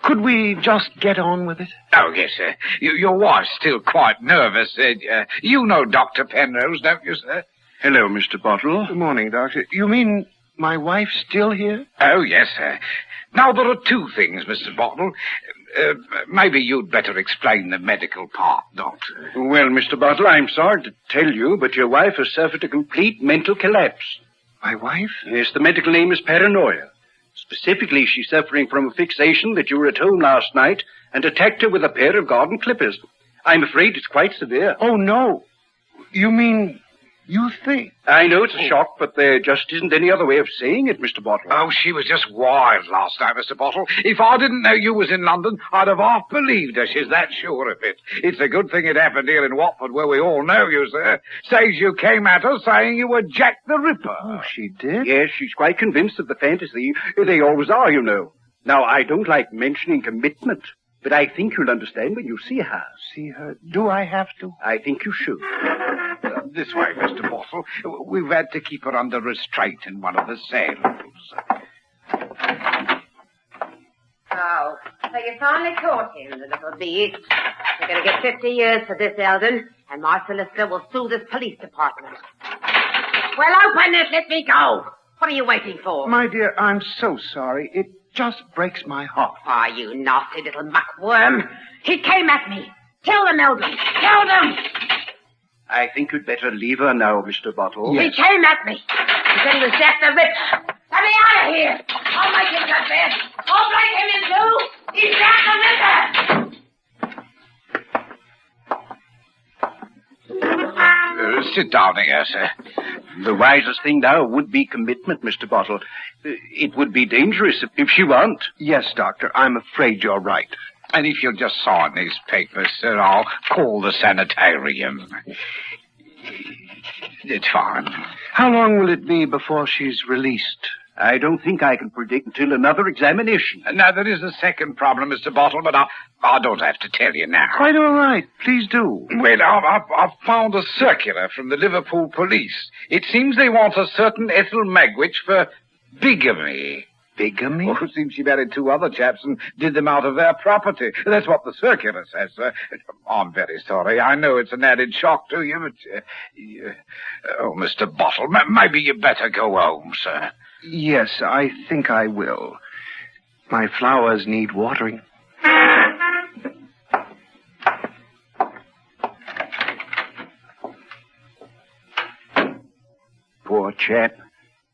S10: Could we just get on with it?
S12: Oh, yes, sir. Your wife's still quite nervous. You know Dr. Penrose, don't you, sir?
S10: Hello, Mr. Bottle. Good morning, Doctor. You mean my wife's still here?
S12: Oh, yes, sir. Now, there are two things, Mr. Bottle. Maybe you'd better explain the medical part, Doctor.
S5: Well, Mr. Bottle, I'm sorry to tell you, but your wife has suffered a complete mental collapse.
S10: My wife?
S5: Yes, the medical name is paranoia. Specifically, she's suffering from a fixation that you were at home last night and attacked her with a pair of garden clippers. I'm afraid it's quite severe.
S10: Oh, no. You mean... You think?
S5: I know it's a shock, but there just isn't any other way of saying it, Mr. Bottle.
S12: Oh, she was just wild last night, Mr. Bottle. If I didn't know you was in London, I'd have half believed her. She's that sure of it. It's a good thing it happened here in Watford, where we all know you, sir. Says you came at her saying you were Jack the Ripper.
S10: Oh, she did?
S5: Yes, she's quite convinced of the fantasy. They always are, you know. Now, I don't like mentioning commitment, but I think you'll understand when you see her.
S10: See her? Do I have to?
S5: I think you should.
S12: This way, Mr. Bottle. We've had to keep her under restraint in one of the cells.
S14: Oh, so you finally caught him, the little beast. You're going to get 50 years for this, Eldon, and my solicitor will sue this police department. Well, open it. Let me go. What are you waiting for?
S10: My dear, I'm so sorry. It just breaks my heart.
S14: Oh, you nasty little muckworm. He came at me. Tell them, Eldon. Tell them.
S5: I think you'd better leave her now, Mr. Bottle.
S14: Yes. He came at me. He said he was Jack the Ripper. Let me out of here. I'll make him confess. I'll break him in two. He's Jack the Ripper.
S12: Sit down here, sir.
S5: The wisest thing now would be commitment, Mr. Bottle. It would be dangerous if she won't.
S10: Yes, Doctor, I'm afraid you're right.
S12: And if you'll just sign these papers, sir, I'll call the sanitarium.
S10: It's fine. How long will it be before she's released?
S5: I don't think I can predict until another examination.
S12: Now, there is a second problem, Mr. Bottle, but I don't have to tell you now.
S10: Quite all right. Please do.
S12: Well, I've found a circular from the Liverpool police. It seems they want a certain Ethel Magwitch for bigamy.
S10: Bigamy?
S12: Oh, it seems she married 2 other chaps and did them out of their property. That's what the circular says, sir. I'm very sorry. I know it's an added shock to you, but... oh, Mr. Bottle, maybe you better go home, sir.
S10: Yes, I think I will. My flowers need watering. Poor chap.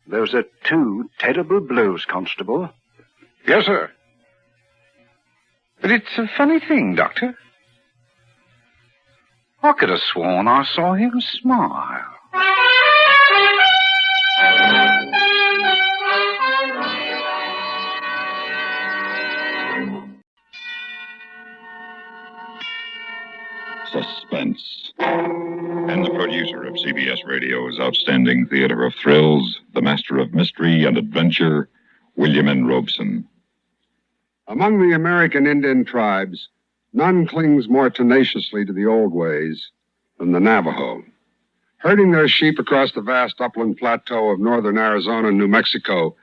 S10: Those are 2 terrible blows, Constable.
S12: Yes, sir. But it's a funny thing, Doctor. I could have sworn I saw him smile.
S7: Suspense. And the producer of CBS Radio's outstanding theater of thrills, the master of mystery and adventure, William N. Robeson.
S16: Among the American Indian tribes, none clings more tenaciously to the old ways than the Navajo. Herding their sheep across the vast upland plateau of northern Arizona and New Mexico,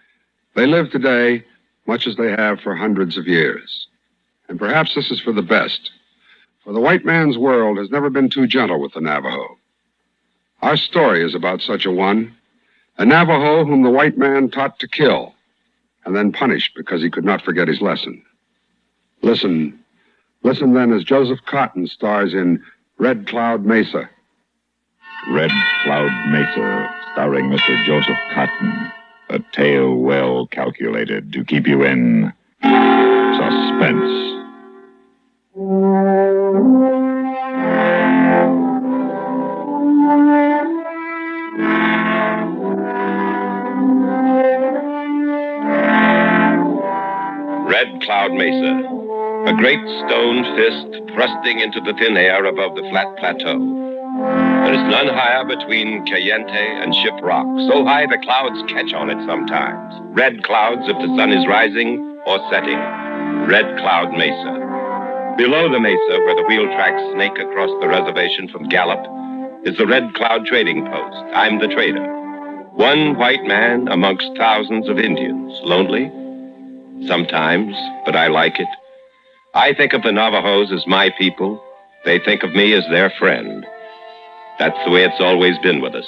S16: they live today much as they have for hundreds of years. And perhaps this is for the best. For the white man's world has never been too gentle with the Navajo. Our story is about such a one, a Navajo whom the white man taught to kill, and then punished because he could not forget his lesson. Listen then as Joseph Cotton stars in Red Cloud Mesa.
S7: Red Cloud Mesa, starring Mr. Joseph Cotton. A tale well calculated to keep you in suspense.
S17: Red Cloud Mesa, a great stone fist thrusting into the thin air above the flat plateau. There is none higher between Cayente and Ship Rock, so high the clouds catch on it sometimes. Red clouds if the sun is rising or setting. Red Cloud Mesa. Below the mesa, where the wheel tracks snake across the reservation from Gallup, is the Red Cloud Trading Post. I'm the trader. One white man amongst thousands of Indians. Lonely? Sometimes, but I like it. I think of the Navajos as my people. They think of me as their friend. That's the way it's always been with us.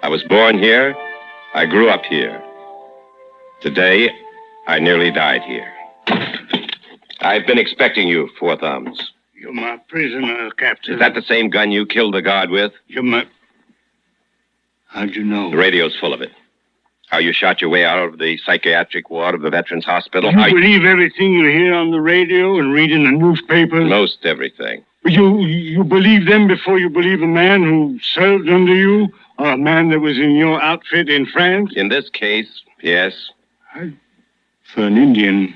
S17: I was born here. I grew up here. Today, I nearly died here. I've been expecting you, Four Thumbs.
S5: You're my prisoner, Captain.
S17: Is that the same gun you killed the guard with?
S5: You're my... How'd you know?
S17: The radio's full of it. How you shot your way out of the psychiatric ward of the Veterans Hospital.
S5: You believe everything you hear on the radio and read in the newspapers?
S17: Most everything.
S5: You believe them before you believe a man who served under you, or a man that was in your outfit in France?
S17: In this case, yes.
S5: For an Indian,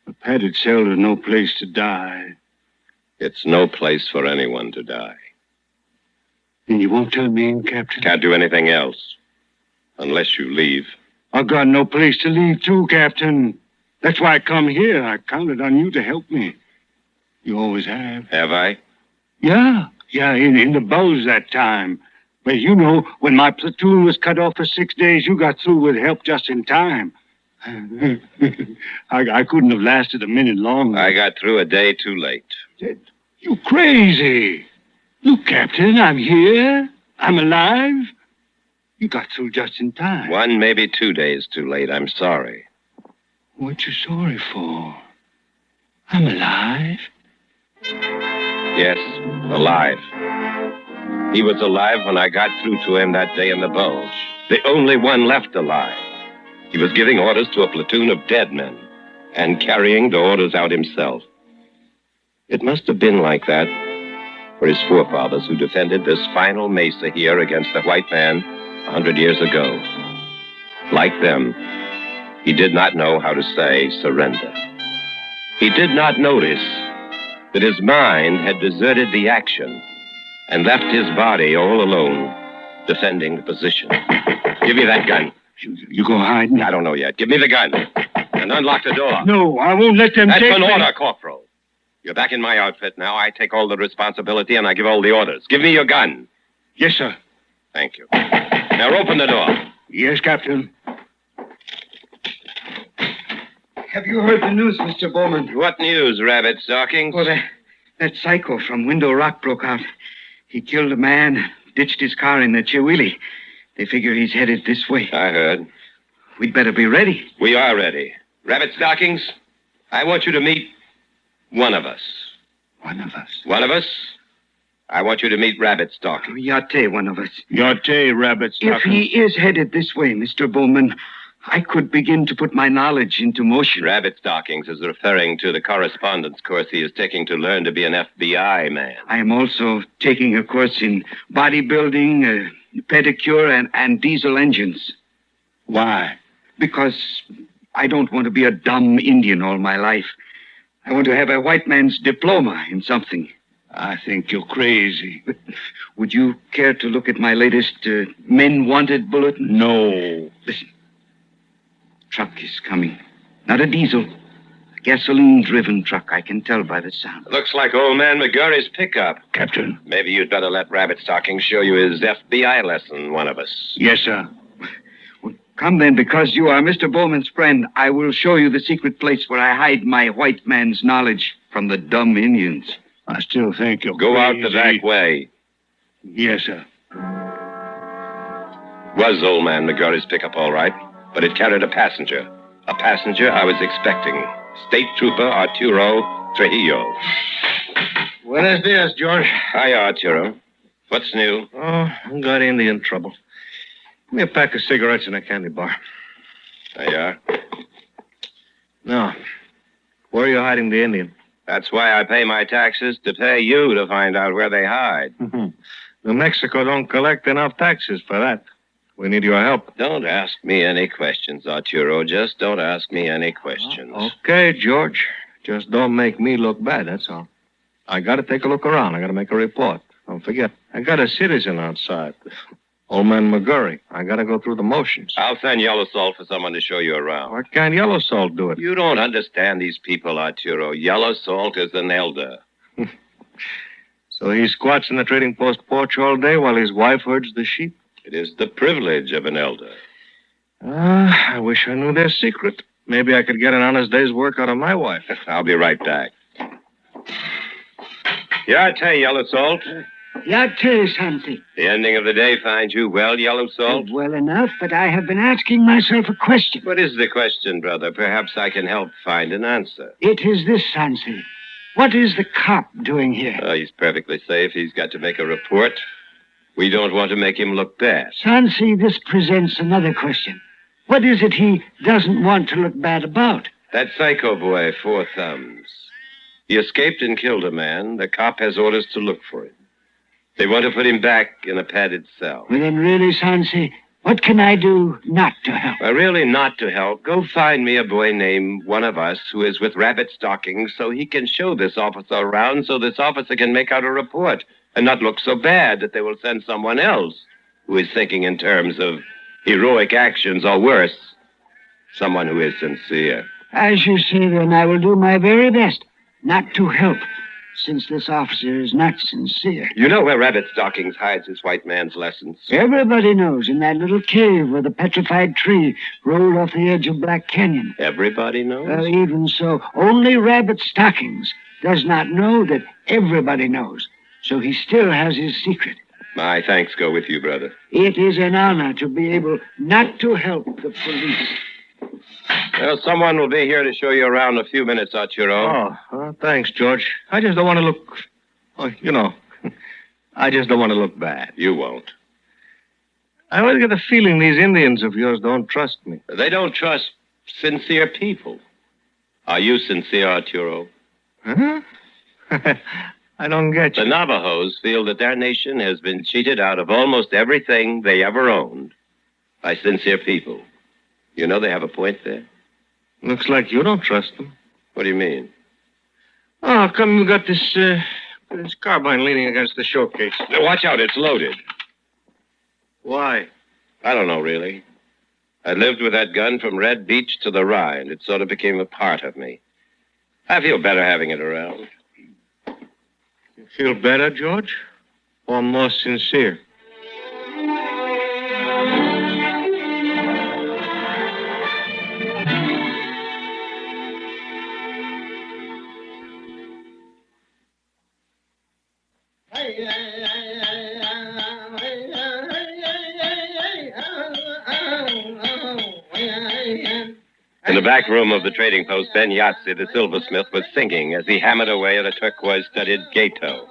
S5: a padded cell is no place to die.
S17: It's no place for anyone to die.
S5: And you won't tell me, Captain?
S17: Can't do anything else. Unless you leave.
S5: I've got no place to leave, too, Captain. That's why I come here. I counted on you to help me. You always have.
S17: Have I?
S5: Yeah, in the bows that time. But you know, when my platoon was cut off for 6 days, you got through with help just in time. I couldn't have lasted a minute longer.
S17: I got through a day too late.
S5: You crazy. Look, Captain, I'm here. I'm alive. You got through just in time.
S17: 1, maybe 2 days too late. I'm sorry.
S5: What you sorry for? I'm alive.
S17: Yes, alive. He was alive when I got through to him that day in the bulge. The only one left alive. He was giving orders to a platoon of dead men and carrying the orders out himself. It must have been like that for his forefathers who defended this final mesa here against the white man 100 years ago. Like them, he did not know how to say surrender. He did not notice that his mind had deserted the action and left his body all alone, defending the position. Give me that gun.
S5: You go hide me?
S17: I don't know yet. Give me the gun. And unlock the door.
S5: No, I won't let them
S17: That's
S5: take
S17: an
S5: me.
S17: order, Corporal. You're back in my outfit now. I take all the responsibility and I give all the orders. Give me your gun.
S5: Yes, sir.
S17: Thank you. Now open the door.
S5: Yes, Captain.
S18: Have you heard the news, Mr. Bowman?
S17: What news, Rabbit Stockings?
S18: Well, that psycho from Window Rock broke out. He killed a man, ditched his car in the Chihuili. They figure he's headed this way.
S17: I heard.
S18: We'd better be ready.
S17: We are ready. Rabbit Stockings, I want you to meet one of us.
S18: One of us?
S17: One of us? I want you to meet Rabbit Stockings.
S18: Yate, one of us.
S5: Yate, Rabbit Stockings.
S18: If he is headed this way, Mr. Bowman, I could begin to put my knowledge into motion.
S17: Rabbit Stockings is referring to the correspondence course he is taking to learn to be an FBI man.
S18: I am also taking a course in bodybuilding, pedicure, and diesel engines.
S5: Why?
S18: Because I don't want to be a dumb Indian all my life. I want to have a white man's diploma in something.
S5: I think you're crazy.
S18: But would you care to look at my latest Men Wanted bulletin?
S5: No.
S18: Listen. Truck is coming. Not a diesel. A gasoline-driven truck. I can tell by the sound.
S17: Looks like old man McGurry's pickup.
S5: Captain.
S17: Maybe you'd better let Rabbit Stockings show you his FBI lesson, one of us.
S5: Yes, sir.
S18: Well, come then, because you are Mr. Bowman's friend. I will show you the secret place where I hide my white man's knowledge from the dumb Indians.
S5: I still think you're
S17: Go
S5: crazy.
S17: out the back way.
S5: Yes, sir.
S17: Was old man McGurry's pickup all right? But it carried a passenger. A passenger I was expecting. State Trooper Arturo Trujillo.
S5: Buenos dias, George.
S17: Hi, Arturo. What's new?
S5: Oh, I got Indian trouble. Give me a pack of cigarettes and a candy bar.
S17: There you are.
S5: No. Where are you hiding the Indian?
S17: That's why I pay my taxes, to pay you to find out where they hide.
S5: New Mexico don't collect enough taxes for that. We need your help.
S17: Don't ask me any questions, Arturo. Just don't ask me any questions.
S5: Okay, George. Just don't make me look bad, that's all. I gotta take a look around. I gotta make a report. Don't forget, I got a citizen outside. Old man McGurry. I gotta go through the motions.
S17: I'll send Yellow Salt for someone to show you around.
S5: Why can't Yellow Salt do it?
S17: You don't understand these people, Arturo. Yellow Salt is an elder.
S5: So he squats in the trading post porch all day while his wife herds the sheep?
S17: It is the privilege of an elder.
S5: I wish I knew their secret. Maybe I could get an honest day's work out of my wife.
S17: I'll be right back. Yate, Yellow Salt.
S18: Yate, Santi.
S17: The ending of the day finds you well, Yellow Salt?
S18: Well enough, but I have been asking myself a question.
S17: What is the question, brother? Perhaps I can help find an answer.
S18: It is this, Santi. What is the cop doing here?
S17: Oh, he's perfectly safe. He's got to make a report. We don't want to make him look bad.
S18: Sansi, this presents another question. What is it he doesn't want to look bad about?
S17: That psycho boy, Four Thumbs. He escaped and killed a man. The cop has orders to look for him. They want to put him back in a padded cell.
S18: Well, then really, Sansi, what can I do not to help?
S17: Really not to help. Go find me a boy named One of Us who is with Rabbit Stockings so he can show this officer around so this officer can make out a report. And not look so bad that they will send someone else who is thinking in terms of heroic actions or worse, someone who is sincere.
S18: As you say, then, I will do my very best not to help, since this officer is not sincere.
S17: You know where Rabbit Stockings hides his white man's lessons?
S18: Everybody knows, in that little cave where the petrified tree rolled off the edge of Black Canyon.
S17: Everybody knows?
S18: Even so, only Rabbit Stockings does not know that everybody knows. So he still has his secret.
S17: My thanks go with you, brother.
S18: It is an honor to be able not to help the police.
S17: Well, someone will be here to show you around in a few minutes, Arturo.
S5: Thanks, George. I just don't want to look... I just don't want to look bad.
S17: You won't.
S5: I always get the feeling these Indians of yours don't trust me.
S17: They don't trust sincere people. Are you sincere, Arturo?
S5: Huh? I don't get you.
S17: The Navajos feel that their nation has been cheated out of almost everything they ever owned by sincere people. You know they have a point there?
S5: Looks like you don't trust them.
S17: What do you mean?
S5: Oh, how come you got this
S19: His carbine leaning against the showcase.
S17: Now, watch out, it's loaded.
S19: Why?
S17: I don't know, really. I lived with that gun from Red Beach to the Rye, and it sort of became a part of me. I feel better having it around.
S19: You feel better, George? Or more sincere?
S17: In the back room of the trading post, Ben Yahtzee, the silversmith, was singing as he hammered away at a turquoise-studded gateau.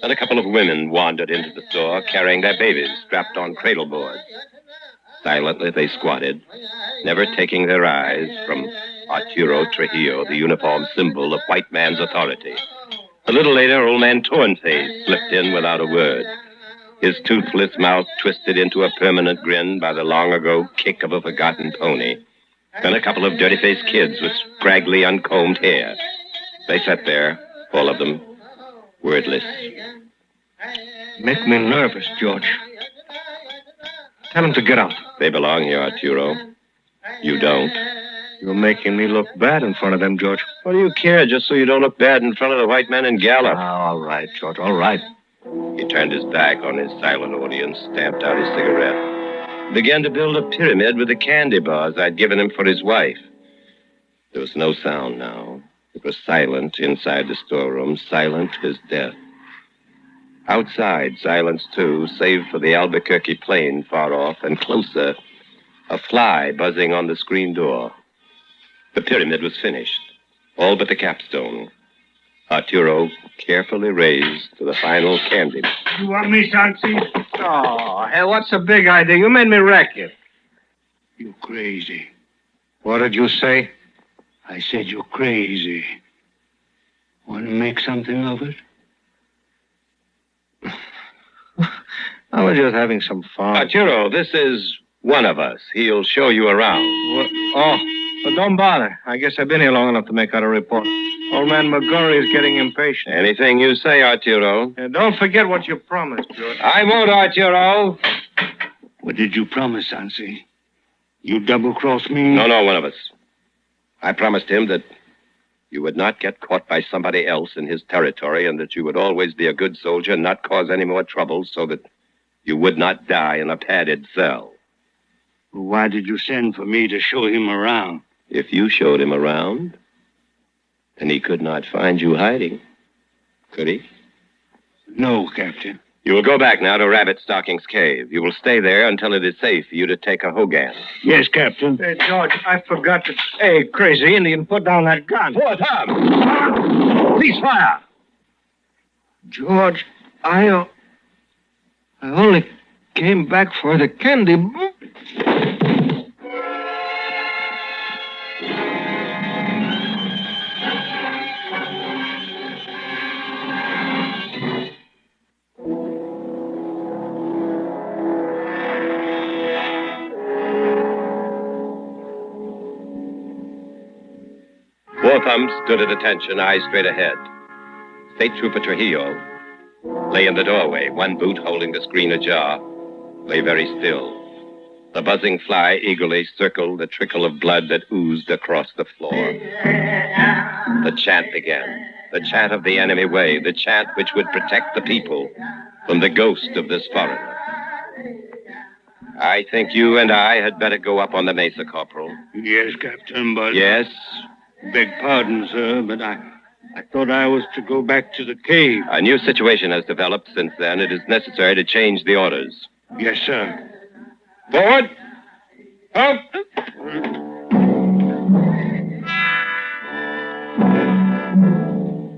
S17: And a couple of women wandered into the store, carrying their babies strapped on cradle boards. Silently they squatted, never taking their eyes from Arturo Trujillo, the uniform symbol of white man's authority. A little later, old man Tornface slipped in without a word, his toothless mouth twisted into a permanent grin by the long-ago kick of a forgotten pony. Then a couple of dirty-faced kids with scraggly, uncombed hair. They sat there, all of them, wordless.
S19: Make me nervous, George. Tell them to get out.
S17: They belong here, Arturo. You don't.
S19: You're making me look bad in front of them, George.
S17: What do you care, just so you don't look bad in front of the white men in Gallup?
S19: Oh, all right, George, all right.
S17: He turned his back on his silent audience, stamped out his cigarette, began to build a pyramid with the candy bars I'd given him for his wife. There was no sound now. It was silent inside the storeroom, silent as death. Outside, silence too, save for the Albuquerque plane far off, and closer, a fly buzzing on the screen door. The pyramid was finished, all but the capstone. Arturo carefully raised to the final candy.
S19: You want me, Sansi? Oh, hey, what's the big idea? You made me wreck it.
S18: You're crazy.
S19: What did you say?
S18: I said you're crazy. Want to make something of it?
S19: I was just having some fun.
S17: Arturo, this is one of us. He'll show you around.
S19: What? Oh, but don't bother. I guess I've been here long enough to make out a report. Old man McGurry is getting impatient.
S17: Anything you say, Arturo.
S19: And don't forget what you promised, George.
S17: I won't, Arturo.
S18: What did you promise, Sansi? You double-crossed me?
S17: No, one of us. I promised him that you would not get caught by somebody else in his territory, and that you would always be a good soldier and not cause any more trouble, so that you would not die in a padded cell.
S18: Well, why did you send for me to show him around?
S17: If you showed him around, then he could not find you hiding, could he?
S18: No, Captain.
S17: You will go back now to Rabbit Stocking's cave. You will stay there until it is safe for you to take a Hogan.
S18: Yes, Captain.
S19: Hey, George, I forgot to... Hey, crazy Indian, put down that gun.
S17: Poor Tom! Cease fire!
S19: George, I only came back for the candy.
S17: Four Thumbs stood at attention, eyes straight ahead. State Trooper Trujillo lay in the doorway, one boot holding the screen ajar, lay very still. The buzzing fly eagerly circled the trickle of blood that oozed across the floor. The chant began, the chant of the enemy wave, the chant which would protect the people from the ghost of this foreigner. I think you and I had better go up on the Mesa, Corporal.
S18: Yes, Captain, but...
S17: Yes?
S18: Beg pardon, sir, but I thought I was to go back to the cave.
S17: A new situation has developed since then. It is necessary to change the orders.
S18: Yes, sir.
S17: Forward! Up!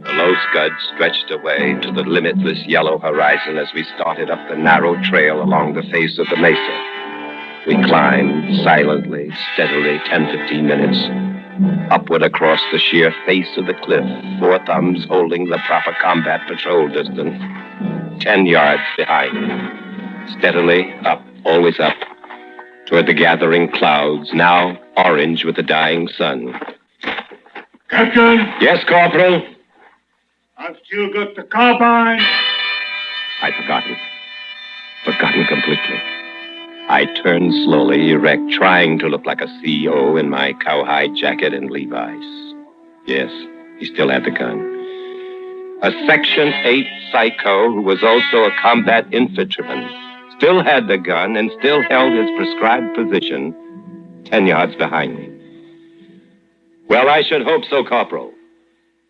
S17: The low scud stretched away to the limitless yellow horizon as we started up the narrow trail along the face of the mesa. We climbed silently, steadily, 10-15 minutes. Upward across the sheer face of the cliff, Four Thumbs holding the proper combat patrol distance, 10 yards behind. Steadily up, always up, toward the gathering clouds, now orange with the dying sun.
S18: Captain!
S17: Yes, Corporal?
S20: I've still got the carbine.
S17: I'd forgotten. Forgotten completely. I turned slowly, erect, trying to look like a CEO in my cowhide jacket and Levi's. Yes, he still had the gun. A Section 8 psycho who was also a combat infantryman still had the gun and still held his prescribed position 10 yards behind me. Well, I should hope so, Corporal.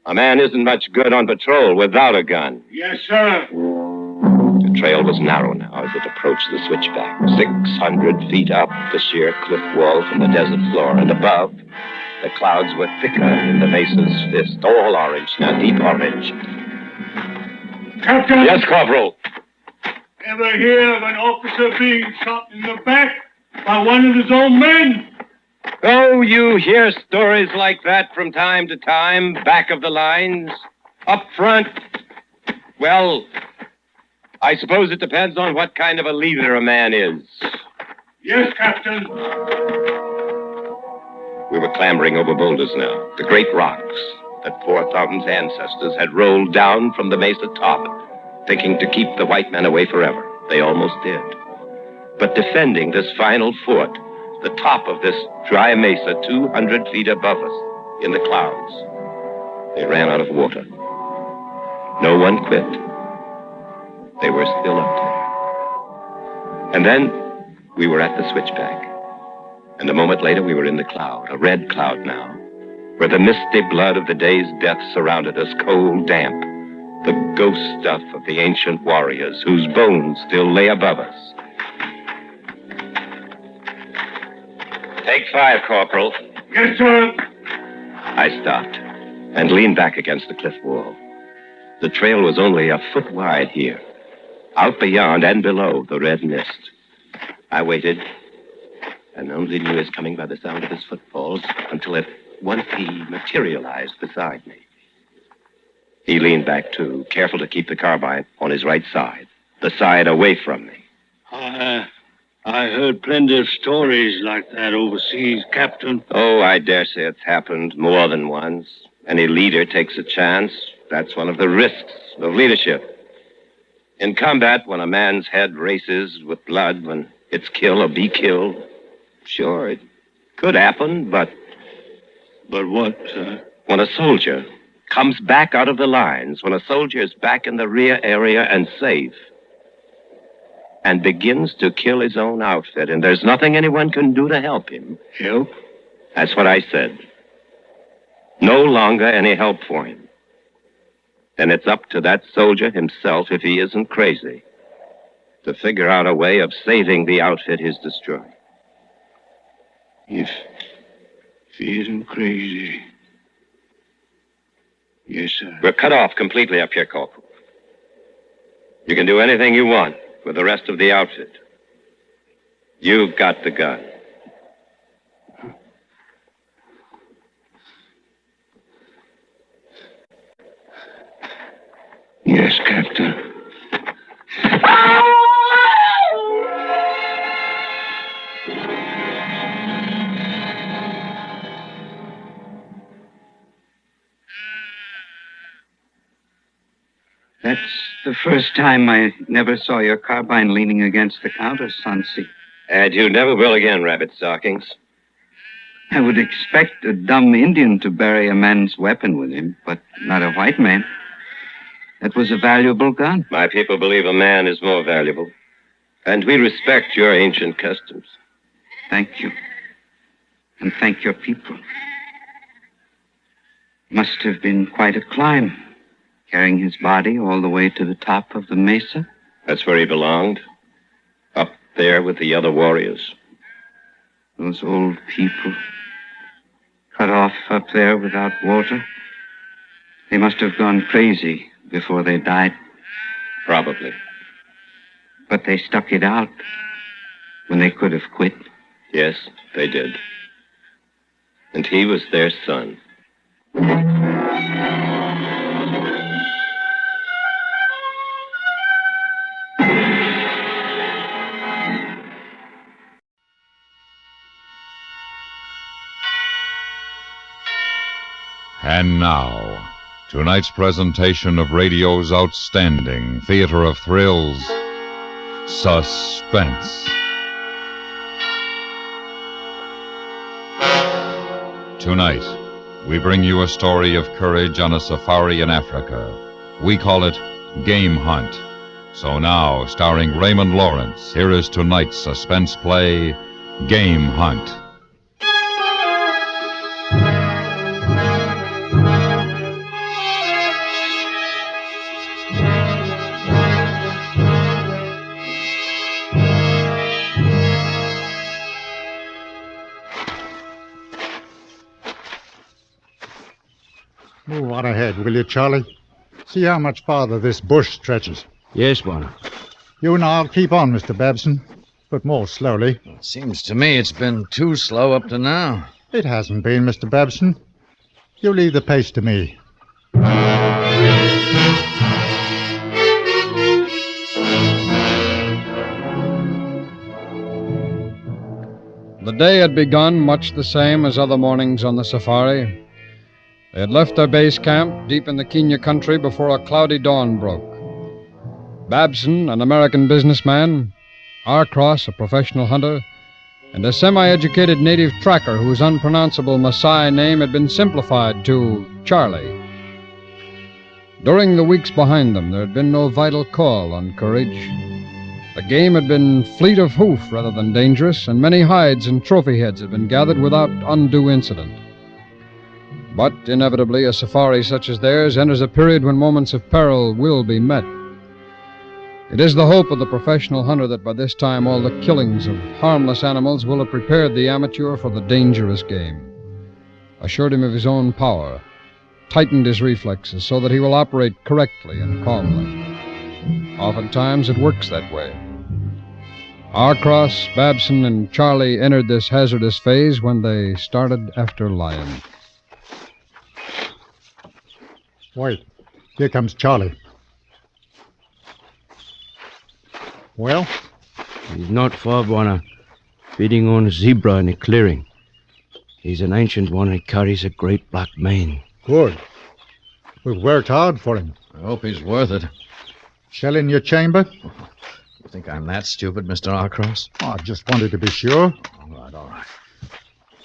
S17: A man isn't much good on patrol without a gun.
S20: Yes, sir.
S17: The trail was narrow now as it approached the switchback. 600 feet up the sheer cliff wall from the desert floor, and above, the clouds were thicker in the Mesa's fist, all orange now, deep orange.
S20: Captain!
S17: Yes, Corporal.
S20: Ever hear of an officer being shot in the back by one of his own men?
S17: Oh, you hear stories like that from time to time, back of the lines, up front. Well, I suppose it depends on what kind of a leader a man is.
S20: Yes, Captain.
S17: We were clambering over boulders now, the great rocks that 4,000 ancestors had rolled down from the Mesa top, thinking to keep the white men away forever. They almost did. But defending this final fort, the top of this dry mesa 200 feet above us, in the clouds, they ran out of water. No one quit. They were still up there. And then we were at the switchback. And a moment later, we were in the cloud, a red cloud now, where the misty blood of the day's death surrounded us, cold, damp, the ghost stuff of the ancient warriors whose bones still lay above us. Take 5, Corporal.
S20: Yes, sir.
S17: I stopped and leaned back against the cliff wall. The trail was only a foot wide here. Out beyond and below the red mist. I waited and only knew his coming by the sound of his footfalls until at once he materialized beside me. He leaned back, too, careful to keep the carbine on his right side, the side away from me.
S20: I heard plenty of stories like that overseas, Captain.
S17: Oh, I dare say it's happened more than once. Any leader takes a chance. That's one of the risks of leadership. In combat, when a man's head races with blood, when it's kill or be killed, sure, it could happen, but...
S20: But what, sir?
S17: When a soldier comes back out of the lines, when a soldier is back in the rear area and safe, and begins to kill his own outfit, and there's nothing anyone can do to help him.
S20: Help?
S17: That's what I said. No longer any help for him. Then it's up to that soldier himself, if he isn't crazy, to figure out a way of saving the outfit he's destroying.
S20: If he isn't crazy. Yes, sir.
S17: We're cut off completely up here, Corporal. You can do anything you want with the rest of the outfit. You've got the gun.
S20: Yes, Captain.
S18: That's the first time I never saw your carbine leaning against the counter, Sonsi.
S17: And you never will again, Rabbit Stockings.
S18: I would expect a dumb Indian to bury a man's weapon with him, but not a white man. That was a valuable gun.
S17: My people believe a man is more valuable. And we respect your ancient customs.
S18: Thank you. And thank your people. Must have been quite a climb, carrying his body all the way to the top of the mesa.
S17: That's where he belonged. Up there with the other warriors.
S18: Those old people, cut off up there without water. They must have gone crazy before they died.
S17: Probably.
S18: But they stuck it out when they could have quit.
S17: Yes, they did. And he was their son.
S21: And now, Tonight's presentation of radio's outstanding theater of thrills, Suspense. Tonight, we bring you a story of courage on a safari in Africa. We call it Game Hunt. So now, starring Raymond Lawrence, here is tonight's suspense play, Game Hunt.
S22: Move on ahead, will you, Charlie? See how much farther this bush stretches.
S9: Yes, Bonner.
S22: You and I'll keep on, Mr. Babson, but more slowly.
S2: Seems to me it's been too slow up to now.
S22: It hasn't been, Mr. Babson. You leave the pace to me.
S23: The day had begun much the same as other mornings on the safari. They had left their base camp deep in the Kenya country before a cloudy dawn broke. Babson, an American businessman, Arcross, a professional hunter, and a semi-educated native tracker whose unpronounceable Maasai name had been simplified to Charlie. During the weeks behind them, there had been no vital call on courage. The game had been fleet of hoof rather than dangerous, and many hides and trophy heads had been gathered without undue incident. But inevitably, a safari such as theirs enters a period when moments of peril will be met. It is the hope of the professional hunter that by this time all the killings of harmless animals will have prepared the amateur for the dangerous game, assured him of his own power, tightened his reflexes so that he will operate correctly and calmly. Oftentimes it works that way. Arcross, Babson, and Charlie entered this hazardous phase when they started after lion.
S22: Wait, here comes Charlie. Well?
S9: He's not far, Bonner. Feeding on a zebra in a clearing. He's an ancient one and carries a great black mane.
S22: Good. We've worked hard for him.
S2: I hope he's worth it.
S22: Shell in your chamber?
S2: You think I'm that stupid, Mr. Arcross?
S22: Oh, I just wanted to be sure.
S2: All right.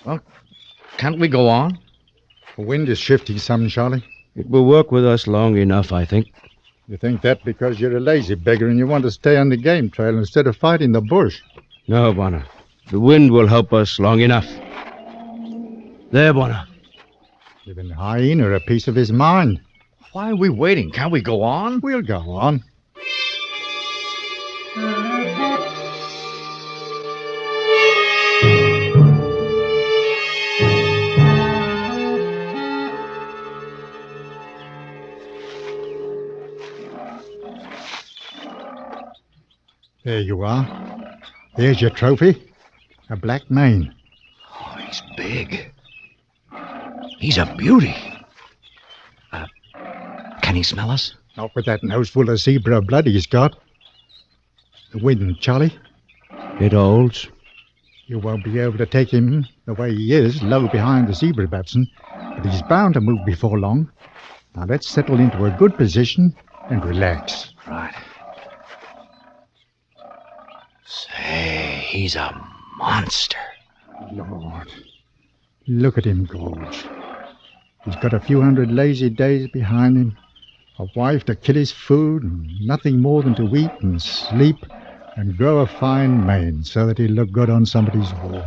S2: Well, can't we go on?
S22: The wind is shifting some, Charlie.
S9: It will work with us long enough, I think.
S22: You think that because you're a lazy beggar and you want to stay on the game trail instead of fighting the bush?
S9: No, Bonner. The wind will help us long enough. There, Bonner.
S22: Giving the hyena a piece of his mind.
S2: Why are we waiting? Can't we go on?
S22: We'll go on. There you are. There's your trophy. A black mane.
S2: Oh, he's big. He's a beauty. Can he smell us?
S22: Not with that nose full of zebra blood he's got. The wind, Charlie.
S9: It holds.
S22: You won't be able to take him the way he is, low behind the zebra, Babson. But he's bound to move before long. Now let's settle into a good position and relax.
S2: Right. Say, he's a monster.
S22: Lord, look at him, Gorge. He's got a few hundred lazy days behind him, a wife to kill his food, and nothing more than to eat and sleep and grow a fine mane so that he'll look good on somebody's wall.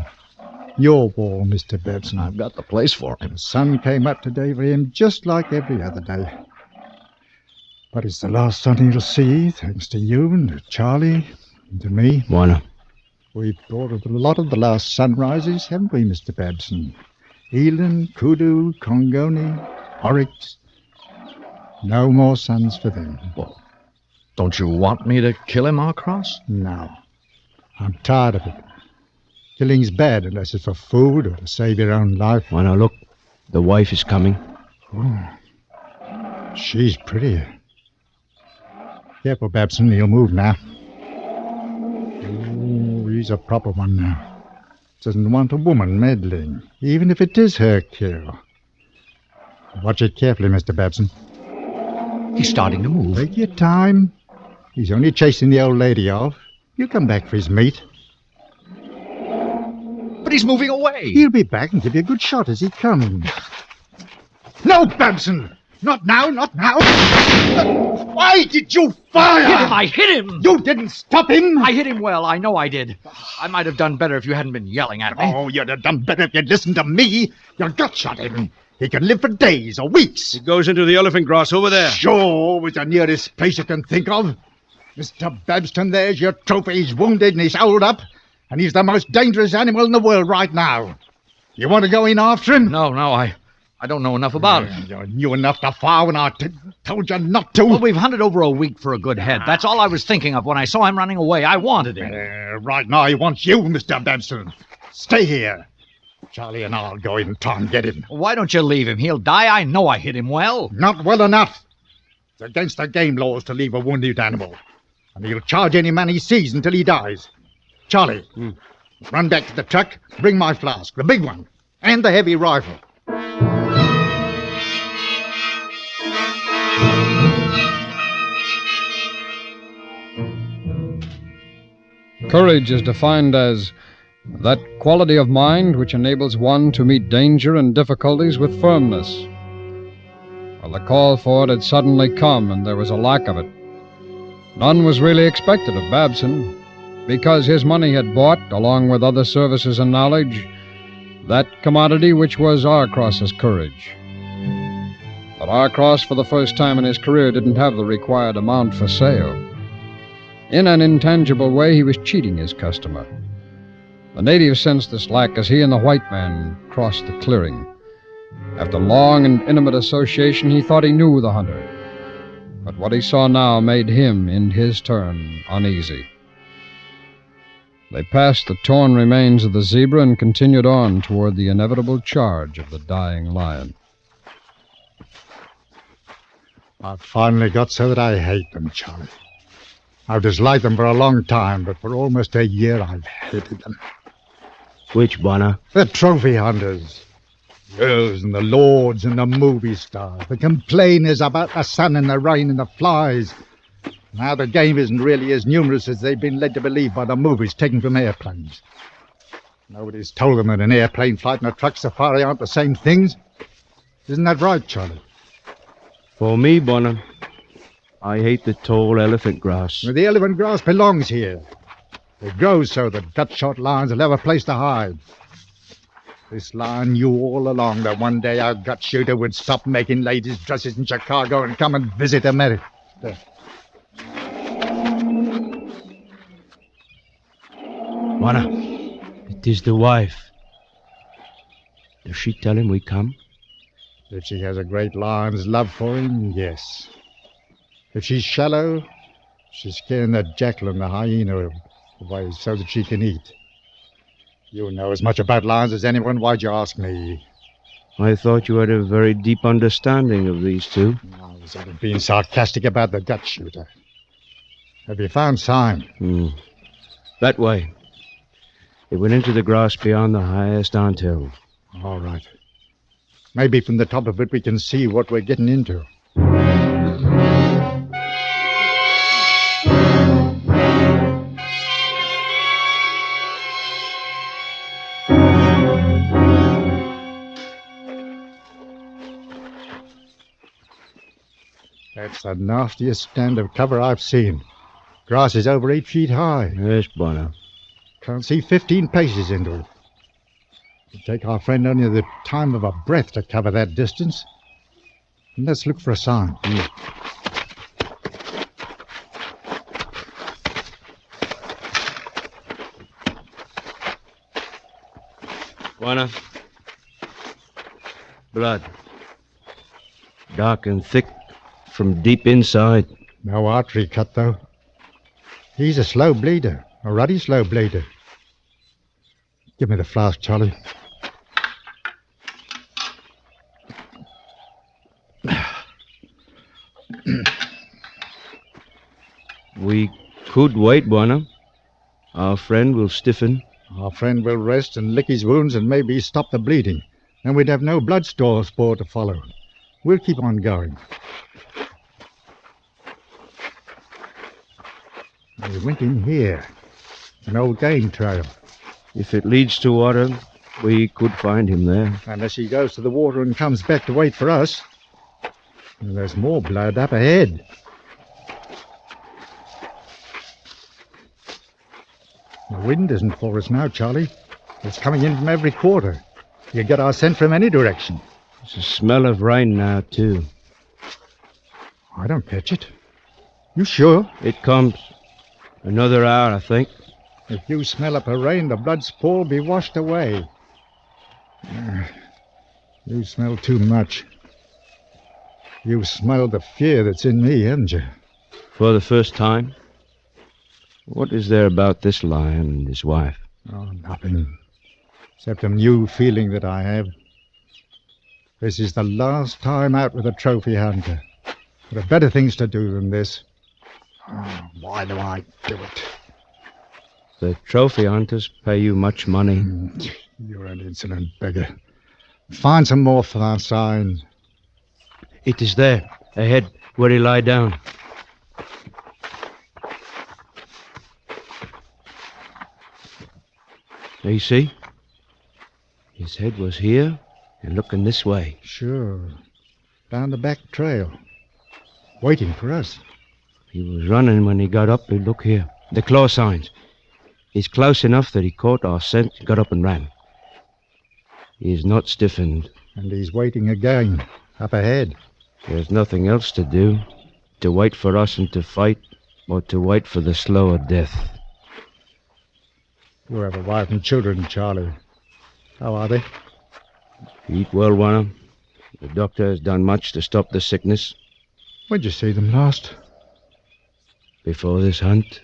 S22: Your wall, Mr. Babson.
S2: I've got the place for him.
S22: The sun came up today for him just like every other day. But it's the last sun he'll see, thanks to you and to Charlie and to me.
S9: Bonner.
S22: We've brought a lot of the last sunrises, haven't we, Mr. Babson? Eland, Kudu, Congoni, Oryx. No more suns for them.
S2: Well, don't you want me to kill him, Arcross?
S22: No. I'm tired of it. Killing's bad unless it's for food or to save your own life.
S9: Well, now look. The wife is coming.
S22: Oh, she's pretty. Careful, Babson. He'll move now. Oh, he's a proper one now. Doesn't want a woman meddling, even if it is her kill. Watch it carefully, Mr. Babson.
S3: He's starting to move.
S22: Take your time. He's only chasing the old lady off. He'll come back for his meat.
S3: But he's moving away.
S22: He'll be back and give you a good shot as he comes. No, Babson! Not now, not now! Why did you fire?
S3: I hit him!
S22: You didn't stop him!
S3: I hit him well, I know I did. I might have done better if you hadn't been yelling at me.
S22: Oh, you'd have done better if you'd listened to me. You gut shot him. He can live for days or weeks.
S4: He goes into the elephant grass over there.
S22: Sure, was the nearest place you can think of. Mr. Babston, there's your trophy. He's wounded and he's holed up. And he's the most dangerous animal in the world right now. You want to go in after him?
S3: No, I don't know enough about it.
S22: You knew enough to fire when I told you not to.
S3: Well, we've hunted over a week for a good head. That's all I was thinking of when I saw him running away. I wanted him.
S22: Right now, he wants you, Mr. Babston. Stay here. Charlie and I'll go in and try and get him.
S3: Why don't you leave him? He'll die. I know I hit him well.
S22: Not well enough. It's against the game laws to leave a wounded animal. And he'll charge any man he sees until he dies. Charlie, run back to the truck. Bring my flask, the big one, and the heavy rifle.
S23: Courage is defined as that quality of mind which enables one to meet danger and difficulties with firmness. Well, the call for it had suddenly come, and there was a lack of it. None was really expected of Babson, because his money had bought, along with other services and knowledge, that commodity which was Arcross's courage. But Arcross, for the first time in his career, didn't have the required amount for sale. In an intangible way, he was cheating his customer. The native sensed this lack as he and the white man crossed the clearing. After long and intimate association, he thought he knew the hunter. But what he saw now made him, in his turn, uneasy. They passed the torn remains of the zebra and continued on toward the inevitable charge of the dying lion.
S22: I've finally got so that I hate them, Charlie. I've disliked them for a long time, but for almost a year I've hated them.
S5: Which, Bonner?
S22: The trophy hunters. Girls and the lords and the movie stars. The complainers about the sun and the rain and the flies. Now the game isn't really as numerous as they've been led to believe by the movies taken from airplanes. Nobody's told them that an airplane flight and a truck safari aren't the same things. Isn't that right, Charlie?
S5: For me, Bonner, I hate the tall elephant grass.
S22: Well, the elephant grass belongs here. It grows so that gut-shot lions will have a place to hide. This lion knew all along that one day our gut shooter would stop making ladies' dresses in Chicago and come and visit America.
S5: Bonner, it is the wife. Does she tell him we come?
S22: If she has a great lion's love for him, yes. If she's shallow, she's scaring the jackal and the hyena away so that she can eat. You know as much about lions as anyone. Why'd you ask me?
S5: I thought you had a very deep understanding of these two.
S22: I was only being sarcastic about the gut shooter. Have you found sign?
S5: That way. It went into the grass beyond the highest anthill.
S22: All right. Maybe from the top of it we can see what we're getting into. That's the nastiest stand of cover I've seen. Grass is over 8 feet high.
S5: Yes, Bonner.
S22: Can't see 15 paces into it. It'd take our friend only the time of a breath to cover that distance. And let's look for a sign.
S5: Bonner. Blood. Dark and thick from deep inside.
S22: No artery cut, though. He's a slow bleeder. A ruddy slow bleeder. Give me the flask, Charlie.
S5: We could wait, Bonner. Our friend will stiffen.
S22: Our friend will rest and lick his wounds and maybe stop the bleeding. Then we'd have no blood spore to follow. We'll keep on going. He went in here. An old game trail.
S1: If it leads to water, we could find him there.
S22: Unless he goes to the water and comes back to wait for us. And there's more blood up ahead. The wind isn't for us now, Charlie. It's coming in from every quarter. You get our scent from any direction.
S1: There's a smell of rain now, too.
S22: I don't catch it. You sure?
S1: It comes. Another hour, I think.
S22: If you smell up a rain, the blood spool will be washed away. You smell too much. You've smelled the fear that's in me, haven't you?
S1: For the first time? What is there about this lion and his wife?
S22: Oh, nothing. Except a new feeling that I have. This is the last time out with a trophy hunter. There are better things to do than this. Oh, why do I do it?
S1: The trophy hunters pay you much money.
S22: You're an insolent beggar. Find some more for our sign.
S1: It is there, ahead, where he lie down. You see? His head was here and looking this way.
S22: Sure. Down the back trail. Waiting for us.
S1: He was running when he got up. Look here. The claw signs. He's close enough that he caught our scent, got up and ran. He is not stiffened.
S22: And he's waiting again, up ahead.
S1: There's nothing else to do. To wait for us and to fight, or to wait for the slower death.
S22: You have a wife and children, Charlie. How are they?
S1: Eat well, Warner. The doctor has done much to stop the sickness.
S22: When'd you see them last?
S1: Before this hunt.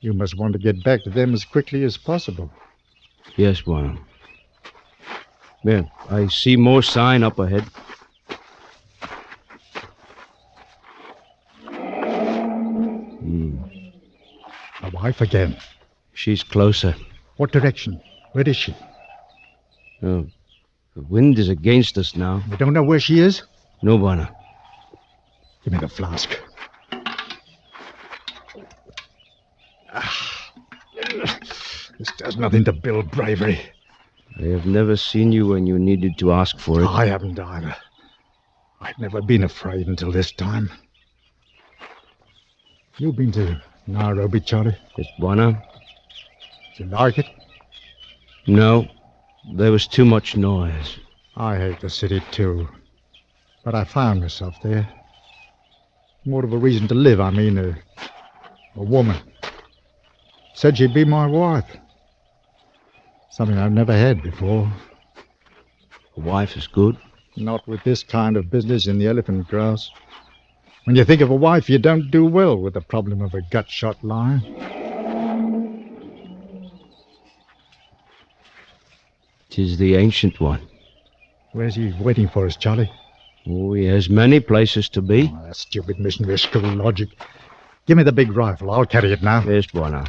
S22: You must want to get back to them as quickly as possible.
S1: Yes, Warner. There, I see more sign up ahead.
S22: A wife again.
S1: She's closer.
S22: What direction? Where is she?
S1: Oh, the wind is against us now.
S22: We don't know where she is?
S1: No, Warner.
S22: Give me the flask. This does nothing to build bravery.
S1: I have never seen you when you needed to ask for it.
S22: I haven't either. I've never been afraid until this time. You've been to Nairobi, Charlie?
S1: Yes, Warner.
S22: Did you like it?
S1: No. There was too much noise.
S22: I hate the city, too. But I found myself there. More of a reason to live, I mean, a woman. Said she'd be my wife. Something I've never had before.
S1: A wife is good?
S22: Not with this kind of business in the elephant grass. When you think of a wife, you don't do well with the problem of a gut-shot lion.
S1: Tis the ancient one.
S22: Where's he waiting for us, Charlie?
S1: Oh, he has many places to be.
S22: Oh, that stupid missionary school logic. Give me the big rifle. I'll carry it now.
S1: Yes, Warner.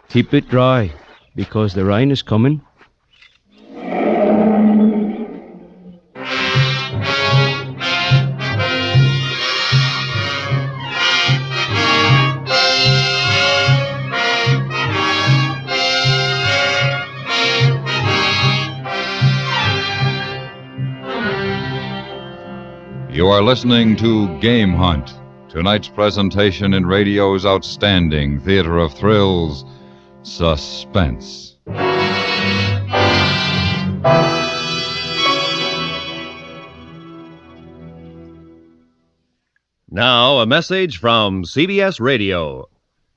S1: Keep it dry, because the rain is coming.
S21: You are listening to Game Hunt, tonight's presentation in radio's outstanding theater of thrills, Suspense.
S6: Now, a message from CBS Radio.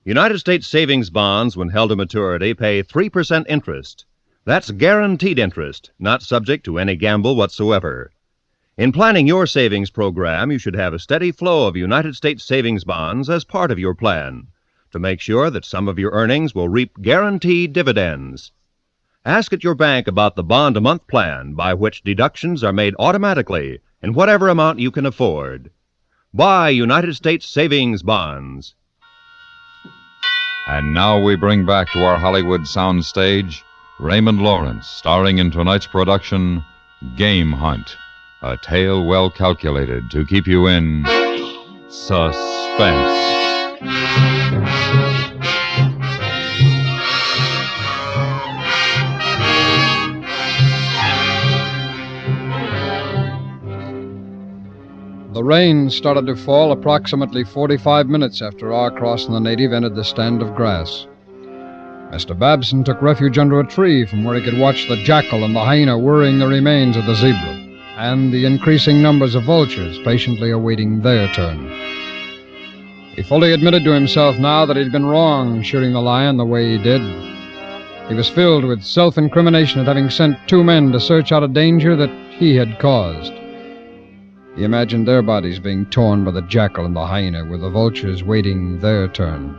S6: United States savings bonds, when held to maturity, pay 3% interest. That's guaranteed interest, not subject to any gamble whatsoever. In planning your savings program, you should have a steady flow of United States savings bonds as part of your plan to make sure that some of your earnings will reap guaranteed dividends. Ask at your bank about the bond-a-month plan by which deductions are made automatically in whatever amount you can afford. Buy United States savings bonds.
S21: And now we bring back to our Hollywood soundstage Raymond Lawrence, starring in tonight's production, Game Hunt. A tale well calculated to keep you in Suspense.
S23: The rain started to fall approximately 45 minutes after Arcross and the native entered the stand of grass. Mr. Babson took refuge under a tree from where he could watch the jackal and the hyena worrying the remains of the zebra, and the increasing numbers of vultures patiently awaiting their turn. He fully admitted to himself now that he'd been wrong shooting the lion the way he did. He was filled with self-incrimination at having sent 2 men to search out a danger that he had caused. He imagined their bodies being torn by the jackal and the hyena, with the vultures waiting their turn.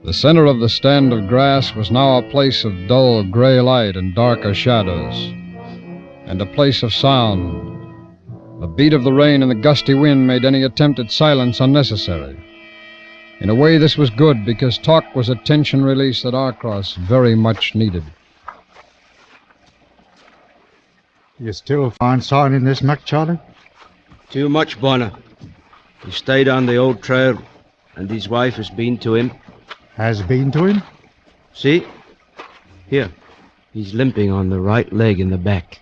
S23: The center of the stand of grass was now a place of dull gray light and darker shadows, and a place of sound. The beat of the rain and the gusty wind made any attempt at silence unnecessary. In a way, this was good, because talk was a tension release that Arcross very much needed.
S22: You still find sign in this muck, Charlie?
S1: Too much, Bonner. He stayed on the old trail, and his wife has been to him.
S22: Has been to him?
S1: See? Here. He's limping on the right leg in the back.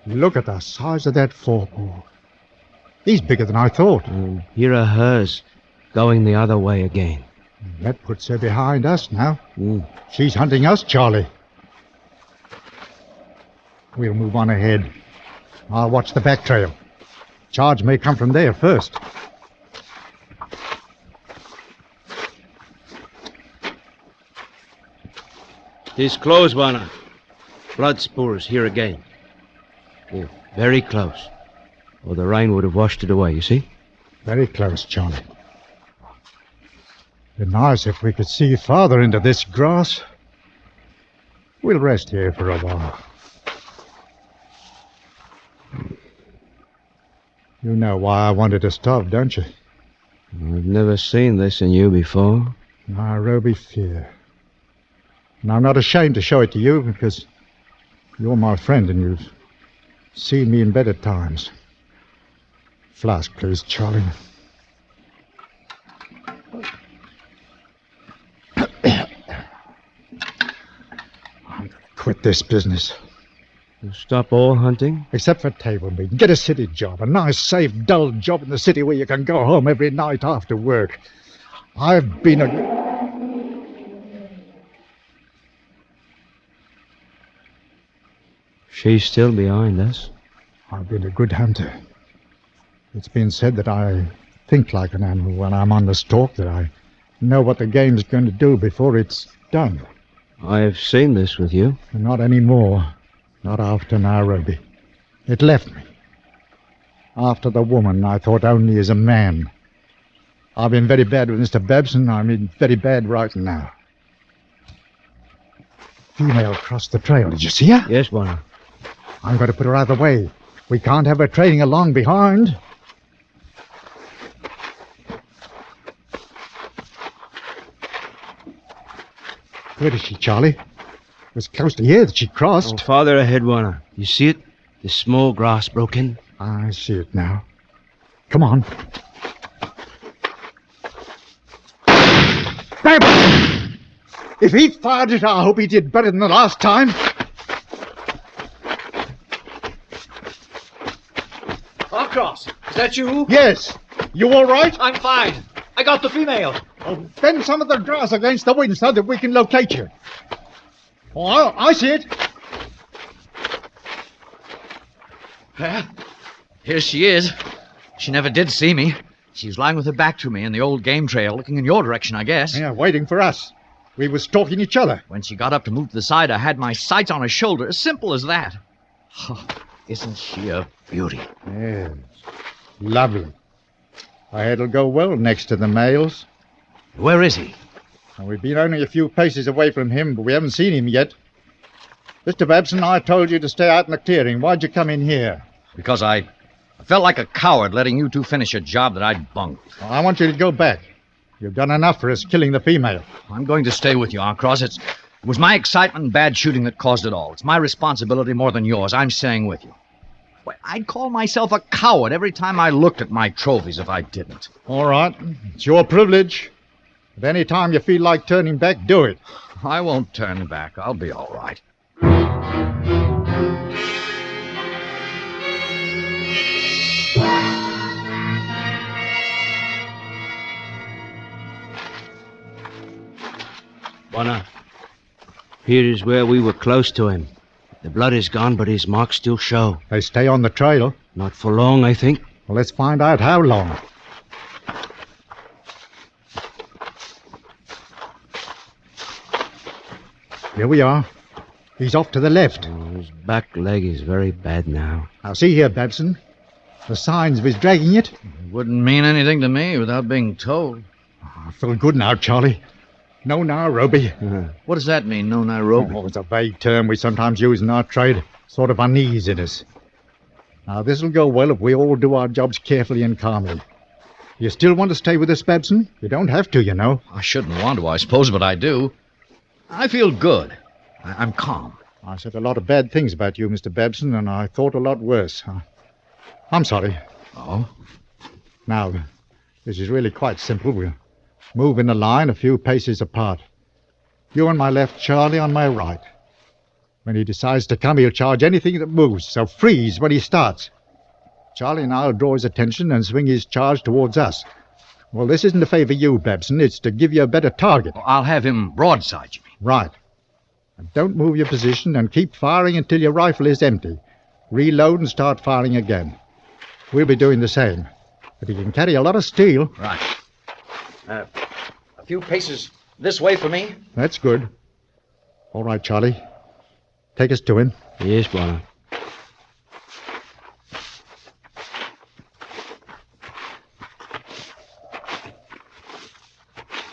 S22: Look at the size of that forepaw. He's bigger than I thought.
S1: Here are hers, going the other way again.
S22: That puts her behind us now. She's hunting us, Charlie. We'll move on ahead. I'll watch the back trail. Charge may come from there first.
S1: This close, Bonner. Blood spores here again. Here, very close. Or the rain would have washed it away, you see?
S22: Very close, Charlie. It'd be nice if we could see farther into this grass. We'll rest here for a while. You know why I wanted to stop, don't you?
S1: I've never seen this in you before.
S22: Nairobi fear. And I'm not ashamed to show it to you, because you're my friend and you've seen me in better times. Flask, please, Charlie. I'm going to quit this business.
S1: You stop all hunting?
S22: Except for table meeting. Get a city job. A nice, safe, dull job in the city where you can go home every night after work. I've been a...
S1: She's still behind us.
S22: I've been a good hunter. It's been said that I think like an animal when I'm on the stalk, that I know what the game's going to do before it's done.
S1: I've seen this with you.
S22: Not anymore. Not after Nairobi. It left me. After the woman, I thought only as a man. I've been very bad with Mr. Babson. I mean, very bad right now. Female crossed the trail. Did you see her?
S1: Yes, Bonner.
S22: I'm going to put her out of the way. We can't have her trailing along behind. Where is she, Charlie? It was close to here that she crossed.
S1: Oh, farther ahead, Warner. You see it? The small grass broken.
S22: I see it now. Come on. Bam! If he fired it, I hope he did better than the last time.
S3: Arcross, is that you?
S22: Yes. You all right?
S3: I'm fine. I got the female.
S22: Oh, bend some of the grass against the wind so that we can locate you. Oh, I see it.
S3: Here she is. She never did see me. She was lying with her back to me in the old game trail, looking in your direction, I guess.
S22: Yeah, waiting for us. We were stalking each other.
S3: When she got up to move to the side, I had my sights on her shoulder. As simple as that. Oh, isn't she a beauty?
S22: Yes. Lovely. It'll go well next to the males.
S3: Where is he?
S22: Well, we've been only a few paces away from him, but we haven't seen him yet. Mr. Babson, I told you to stay out in the clearing. Why'd you come in here?
S3: Because I felt like a coward letting you two finish a job that I'd bunked.
S22: Well, I want you to go back. You've done enough for us killing the female.
S3: I'm going to stay with you, Arcross. It was my excitement and bad shooting that caused it all. It's my responsibility more than yours. I'm staying with you. Why, I'd call myself a coward every time I looked at my trophies if I didn't.
S22: All right. It's your privilege. At any time you feel like turning back, do it.
S3: I won't turn back. I'll be all right.
S1: Bonner, here is where we were close to him. The blood is gone, but his marks still show.
S22: They stay on the trail.
S1: Not for long, I think.
S22: Well, let's find out how long. Here we are. He's off to the left.
S1: His back leg is very bad now.
S22: Now, see here, Babson. The signs of his dragging it.
S3: It wouldn't mean anything to me without being told.
S22: I feel good now, Charlie. No Nairobi.
S3: What does that mean, no Nairobi?
S22: Oh, it's a vague term we sometimes use in our trade. Sort of uneasiness. Now, this'll go well if we all do our jobs carefully and calmly. You still want to stay with us, Babson? You don't have to, you know.
S3: I shouldn't want to, I suppose, but I do. I feel good. I'm calm.
S22: I said a lot of bad things about you, Mr. Babson, and I thought a lot worse. I'm sorry.
S3: Oh?
S22: Now, this is really quite simple. We'll move in a line a few paces apart. You on my left, Charlie on my right. When he decides to come, he'll charge anything that moves, so freeze when he starts. Charlie and I'll draw his attention and swing his charge towards us. Well, this isn't to favor you, Babson. It's to give you a better target.
S3: Well, I'll have him broadside, you mean?
S22: Right. And don't move your position and keep firing until your rifle is empty. Reload and start firing again. We'll be doing the same. But he can carry a lot of steel.
S3: Right. A few paces this way for me.
S22: That's good. All right, Charlie. Take us to him.
S1: Yes, Bonner.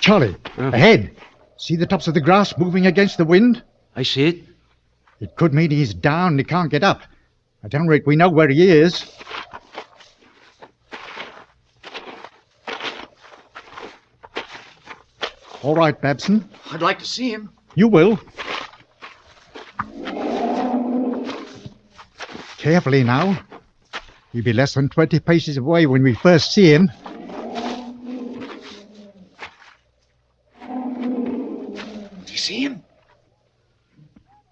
S22: Charlie, ahead. See the tops of the grass moving against the wind?
S1: I see it.
S22: It could mean he's down and he can't get up. At any rate, we know where he is. All right, Babson.
S3: I'd like to see him.
S22: You will. Carefully now. He'll be less than 20 paces away when we first see him.
S3: Do you see him?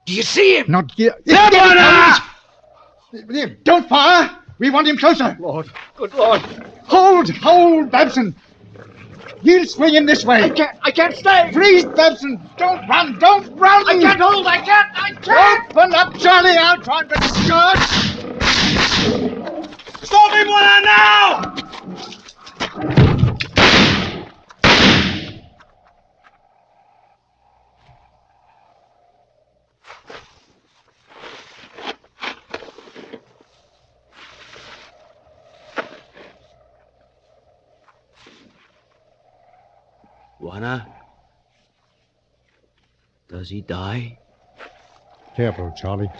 S3: Do you see him?
S22: Not yet.
S3: Bonner!
S22: Don't fire! We want him closer.
S3: Lord, good Lord.
S22: Hold, Babson. He'll swing him this way.
S3: I can't stay.
S22: Freeze, Babson. Don't run.
S3: I can't hold. I can't.
S22: Open up, Charlie. I'll try to discharge.
S20: Stop him, Bonner, now!
S1: Bonner? Does he die?
S22: Careful, Charlie.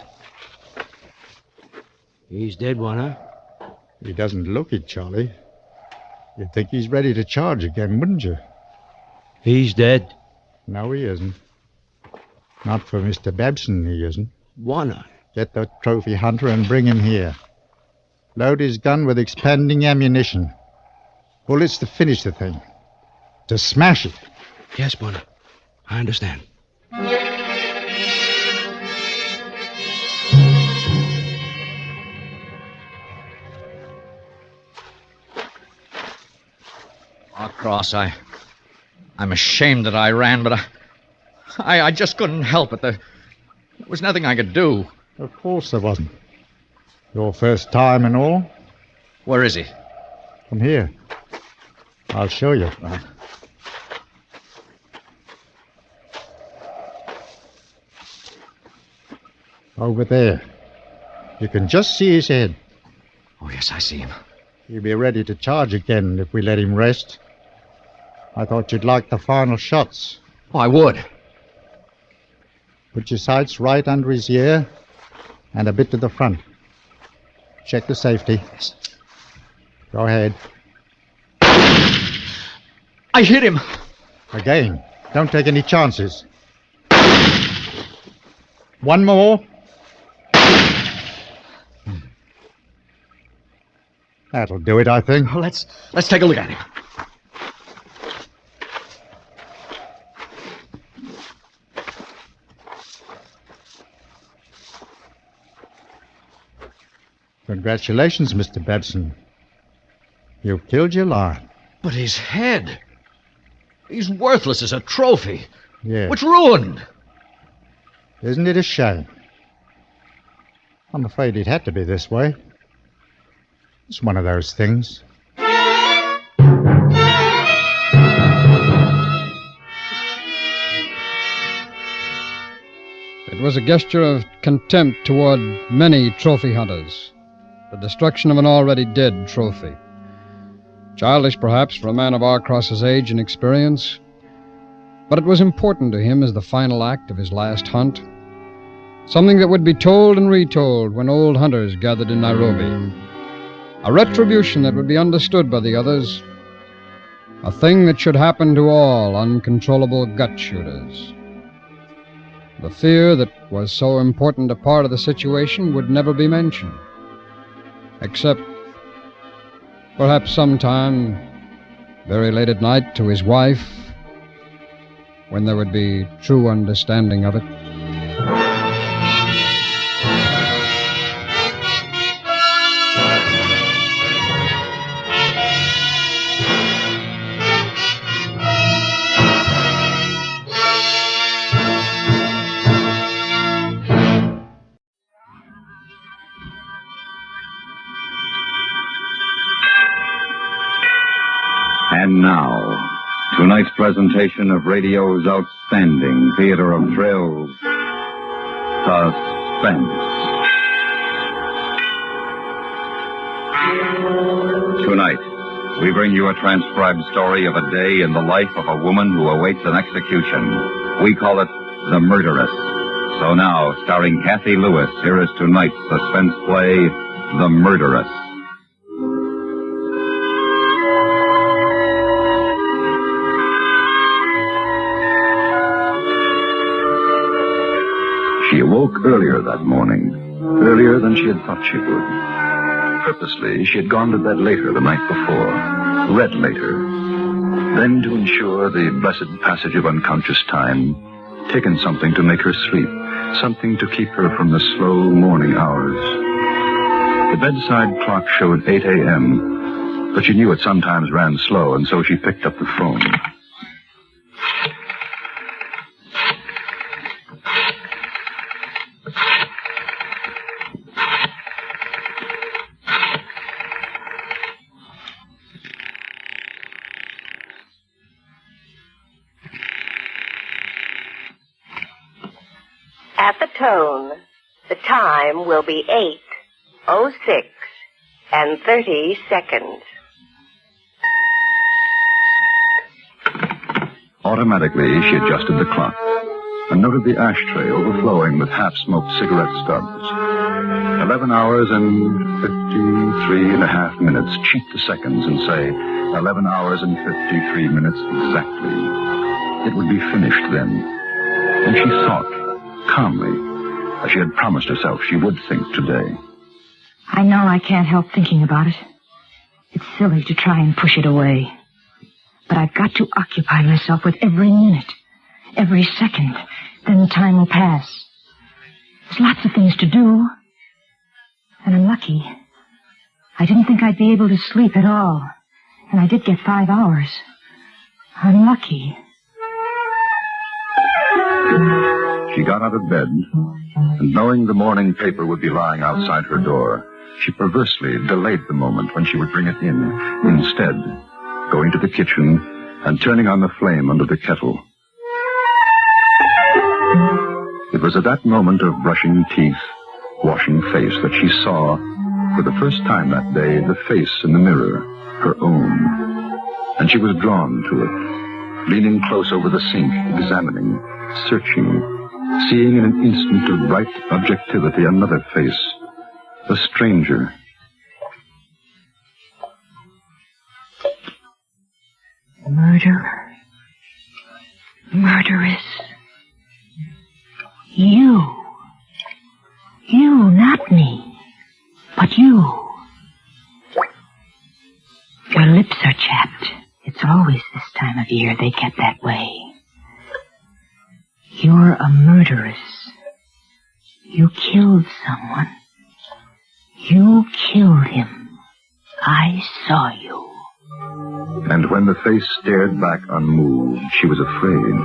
S1: He's dead, Bonner.
S22: He doesn't look it, Charlie. You'd think he's ready to charge again, wouldn't you?
S1: He's dead.
S22: No, he isn't. Not for Mr. Babson, he isn't.
S1: Bonner.
S22: Get the trophy hunter and bring him here. Load his gun with expanding ammunition. Bullets to finish the thing. To smash it.
S1: Yes, Bonner. I understand.
S3: Oh, Cross, I'm ashamed that I ran, but I just couldn't help it. There was nothing I could do.
S22: Of course there wasn't. Your first time and all.
S3: Where is he?
S22: Come here. I'll show you. Over there. You can just see his head.
S3: Oh, yes, I see him.
S22: He'll be ready to charge again if we let him rest. I thought you'd like the final shots.
S3: Oh, I would.
S22: Put your sights right under his ear and a bit to the front. Check the safety.
S3: Yes.
S22: Go ahead.
S3: I hit him.
S22: Again. Don't take any chances. One more. That'll do it, I think.
S3: Well, let's take a look at him.
S22: Congratulations, Mr. Benson. You've killed your lion.
S3: But his head. He's worthless as a trophy.
S22: Yeah.
S3: It's ruined.
S22: Isn't it a shame? I'm afraid it had to be this way. It's one of those things.
S23: It was a gesture of contempt toward many trophy hunters. The destruction of an already dead trophy. Childish, perhaps, for a man of Arcross's age and experience. But it was important to him as the final act of his last hunt. Something that would be told and retold when old hunters gathered in Nairobi. A retribution that would be understood by the others. A thing that should happen to all uncontrollable gut shooters. The fear that was so important a part of the situation would never be mentioned. Except, perhaps sometime, very late at night, to his wife, when there would be true understanding of it.
S2: And now, tonight's presentation of radio's outstanding theater of thrills, Suspense. Tonight, we bring you a transcribed story of a day in the life of a woman who awaits an execution. We call it The Murderess. So now, starring Kathy Lewis, here is tonight's suspense play, The Murderess. She awoke earlier that morning, earlier than she had thought she would. Purposely, she had gone to bed later the night before, read later. Then, to ensure the blessed passage of unconscious time, taken something to make her sleep, something to keep her from the slow morning hours. The bedside clock showed 8 a.m., but she knew it sometimes ran slow, and so she picked up the phone.
S8: At the tone, the time will be 8:06 and 30 seconds.
S2: Automatically, she adjusted the clock and noted the ashtray overflowing with half-smoked cigarette stubs. 11 hours and 53 and a half minutes. Cheat the seconds and say 11 hours and 53 minutes exactly. It would be finished then. And she thought, calmly, as she had promised herself she would think today.
S11: I know I can't help thinking about it. It's silly to try and push it away. But I've got to occupy myself with every minute, every second. Then the time will pass. There's lots of things to do. And I'm lucky. I didn't think I'd be able to sleep at all. And I did get 5 hours. I'm lucky.
S2: She got out of bed, and knowing the morning paper would be lying outside her door, she perversely delayed the moment when she would bring it in, instead going to the kitchen and turning on the flame under the kettle. It was at that moment of brushing teeth, washing face, that she saw, for the first time that day, the face in the mirror, her own. And she was drawn to it, leaning close over the sink, examining, searching, seeing in an instant of bright objectivity another face, a stranger.
S11: Murderer. Murderess. You. You, not me. But you. Your lips are chapped. It's always this time of year they get that way. You're a murderess. You killed someone. You killed him. I saw you.
S13: And when the face stared back unmoved, she was afraid,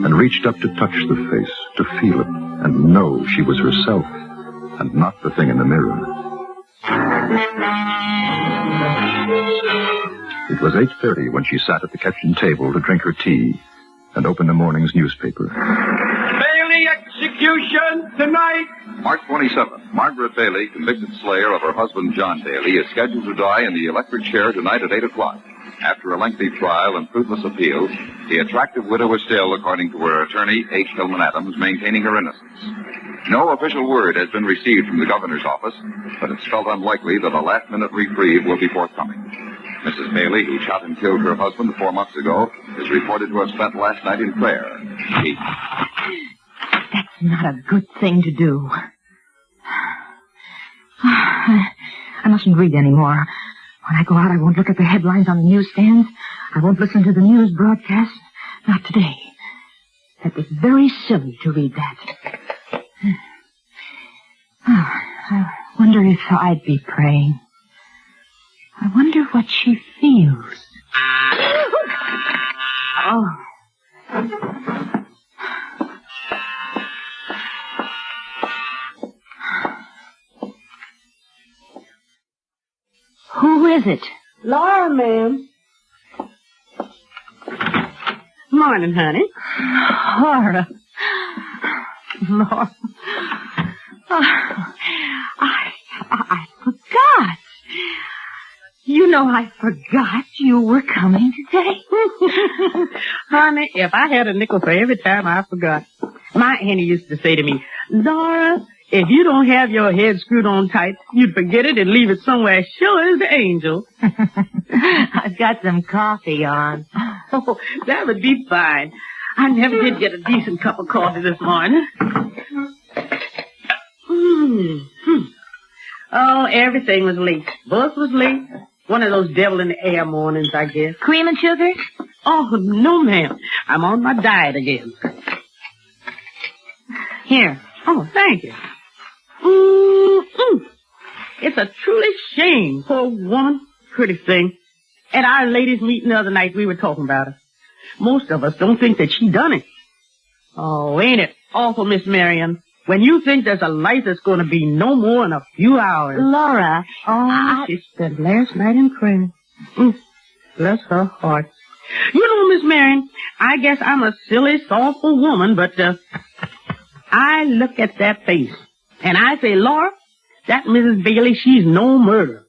S13: and reached up to touch the face, to feel it, and know she was herself, and not the thing in the mirror. It was 8:30 when she sat at the kitchen table to drink her tea and open the morning's newspaper.
S14: Bailey execution tonight.
S15: March 27th, Margaret Bailey, convicted slayer of her husband John Bailey, is scheduled to die in the electric chair tonight at 8 o'clock. After a lengthy trial and fruitless appeals, the attractive widow is still, according to her attorney, H. Hillman Adams, maintaining her innocence. No official word has been received from the governor's office, but it's felt unlikely that a last-minute reprieve will be forthcoming. Mrs. Bailey, who shot and killed her husband 4 months ago, is reported to have spent last night in prayer.
S11: That's not a good thing to do. I mustn't read anymore. When I go out, I won't look at the headlines on the newsstands. I won't listen to the news broadcast. Not today. That was very silly to read that. I wonder if I'd be praying. I wonder what she feels. Oh. Who is it?
S24: Laura, ma'am. Morning, honey.
S11: Laura. Laura. Oh, I forgot. You know I forgot you were coming today.
S24: Honey, if I had a nickel for every time I forgot. My auntie used to say to me, Laura, if you don't have your head screwed on tight, you'd forget it and leave it somewhere sure as the angel.
S11: I've got some coffee on.
S24: Oh, that would be fine. I never did get a decent cup of coffee this morning. Oh, everything was late. Bus was late. One of those devil-in-the-air mornings, I guess.
S11: Cream and sugar?
S24: Oh, no, ma'am. I'm on my diet again.
S11: Here.
S24: Oh, thank you. It's a truly shame, poor woman. Pretty thing. At our ladies' meeting the other night, we were talking about her. Most of us don't think that she done it. Oh, ain't it awful, Miss Marion? When you think there's a life that's going to be no more in a few hours.
S11: Laura.
S24: Oh, she spent last night in prayer. Bless her heart. You know, Miss Marion, I guess I'm a silly, softful woman, but I look at that face, and I say, Laura, that Mrs. Bailey, she's no murderer.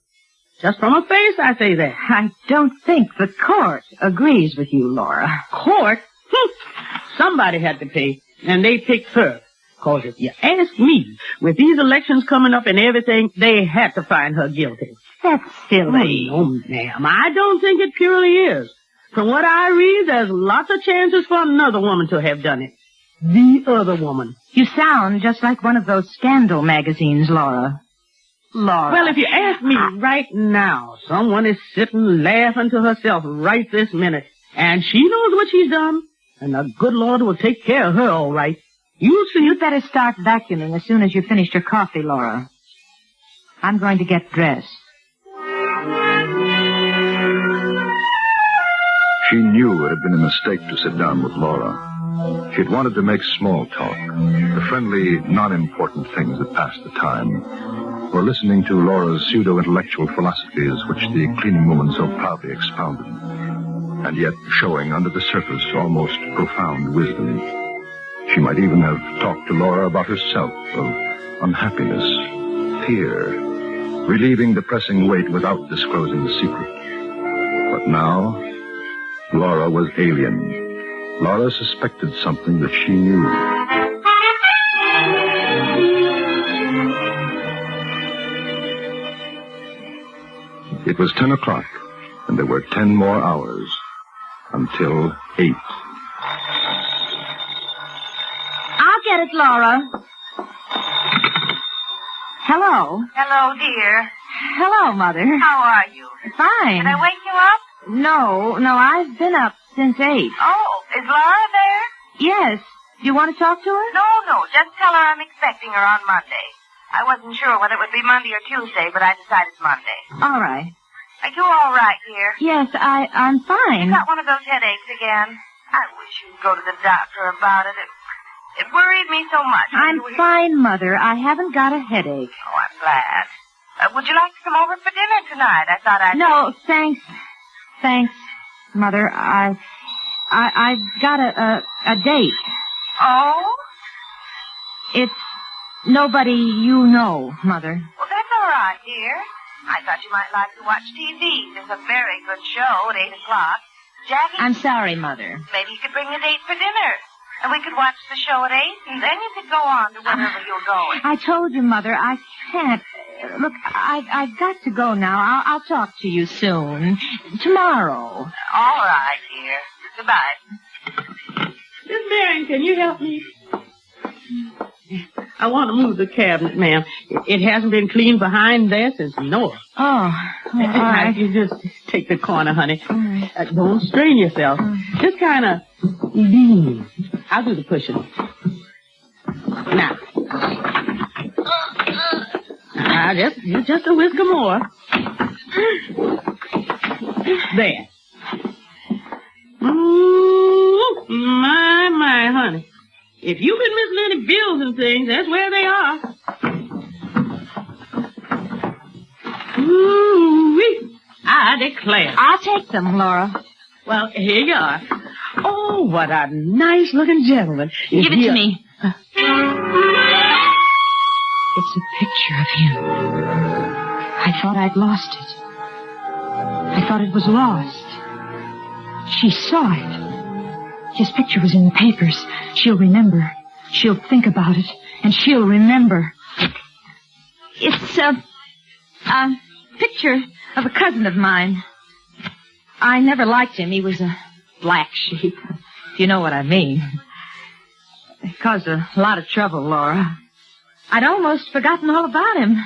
S24: Just from her face, I say that.
S11: I don't think the court agrees with you, Laura.
S24: Court? Somebody had to pay, and they picked her. Because if you ask me, with these elections coming up and everything, they had to find her guilty.
S11: That's silly.
S24: Oh, no, ma'am. I don't think it purely is. From what I read, there's lots of chances for another woman to have done it. The other woman.
S11: You sound just like one of those scandal magazines, Laura. Laura.
S24: Well, if you ask me right now, someone is sitting laughing to herself right this minute. And she knows what she's done. And the good Lord will take care of her all right. You see.
S11: You'd better start vacuuming as soon as you finished your coffee, Laura. I'm going to get dressed.
S13: She knew it had been a mistake to sit down with Laura. She had wanted to make small talk, the friendly, non-important things that passed the time, or listening to Laura's pseudo-intellectual philosophies which the cleaning woman so proudly expounded, and yet showing under the surface almost profound wisdom. She might even have talked to Laura about herself, of unhappiness, fear, relieving the pressing weight without disclosing the secret. But now, Laura was alien. Laura suspected something that she knew. It was 10 o'clock, and there were 10 more hours until 8.
S11: I'll get it, Laura. Hello.
S8: Hello, dear.
S11: Hello, Mother.
S8: How are you?
S11: Fine.
S8: Did I wake you up?
S11: No, I've been up since 8.
S8: Oh, is Laura there?
S11: Yes. Do you want to talk to her?
S8: No. Just tell her I'm expecting her on Monday. I wasn't sure whether it would be Monday or Tuesday, but I decided Monday.
S11: All right.
S8: Are you all right, dear?
S11: Yes, I'm fine.
S8: You got one of those headaches again? I wish you'd go to the doctor about it. It worried me so much.
S11: I'm fine, Mother. I haven't got a headache.
S8: Oh, I'm glad. Would you like to come over for dinner tonight? I thought I'd...
S11: No, thanks. Thanks, Mother. I've got a date.
S8: Oh?
S11: It's nobody you know, Mother.
S8: Well, that's all right, dear. I thought you might like to watch TV. There's a very good show at 8 o'clock. Jackie...
S11: I'm sorry, Mother.
S8: Maybe you could bring a date for dinner. And we could watch the show at 8, and then you could go on to wherever you're going.
S11: I told you, Mother, I can't. Look, I've got to go now. I'll talk to you soon. Tomorrow.
S8: All right, dear. Goodbye.
S24: Miss Marion, can you help me? I want to move the cabinet, ma'am. It hasn't been cleaned behind there since Noah.
S11: Oh, all right.
S24: You just take the corner, honey. Don't strain yourself. Just kind of lean. I'll do the pushing. Now. Just a whisker more. There. Ooh, my, honey. If you've been missing any bills and things, that's where they are. Ooh-wee. I declare.
S11: I'll take them, Laura.
S24: Well, here you are. Oh, what a nice-looking gentleman.
S11: Give it to me. It's a picture of him. I thought I'd lost it. I thought it was lost. She saw it. His picture was in the papers. She'll remember. She'll think about it, and she'll remember. It's a picture of a cousin of mine. I never liked him. He was a black sheep, if you know what I mean. It caused a lot of trouble, Laura. I'd almost forgotten all about him.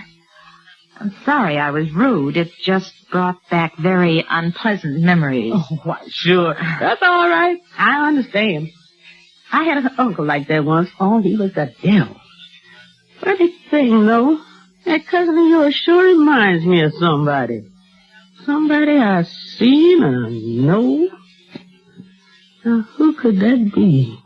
S11: I'm sorry I was rude. It just brought back very unpleasant memories.
S24: Oh, why, sure. That's all right. I understand. I had an uncle like that once. Oh, he was the devil. Funny thing, though. That cousin of yours sure reminds me of somebody. Somebody I've seen or know. Now, who could that be?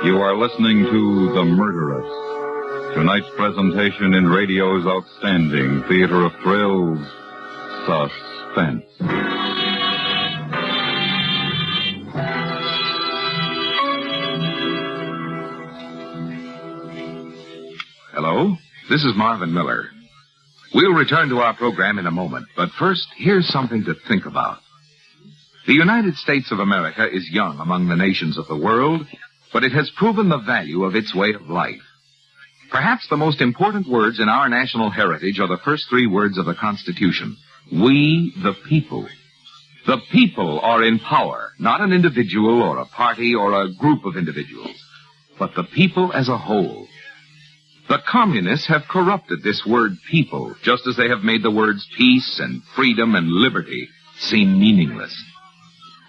S13: You are listening to The Murderess, tonight's presentation in radio's outstanding theater of thrills, Suspense.
S15: Hello, this is Marvin Miller. We'll return to our program in a moment, but first, here's something to think about. The United States of America is young among the nations of the world, but it has proven the value of its way of life. Perhaps the most important words in our national heritage are the first 3 words of the Constitution. We, the people. The people are in power, not an individual or a party or a group of individuals, but the people as a whole. The communists have corrupted this word people, just as they have made the words peace and freedom and liberty seem meaningless.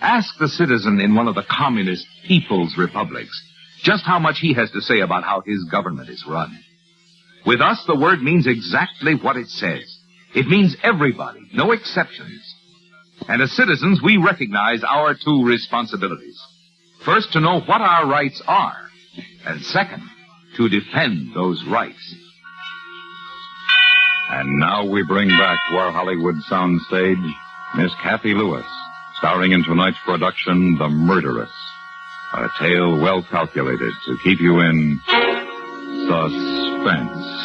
S15: Ask the citizen in one of the communist people's republics just how much he has to say about how his government is run. With us, the word means exactly what it says. It means everybody, no exceptions. And as citizens, we recognize our 2 responsibilities. First, to know what our rights are. And second, to defend those rights.
S13: And now we bring back to our Hollywood soundstage Miss Kathy Lewis, starring in tonight's production, The Murderess, a tale well calculated to keep you in suspense.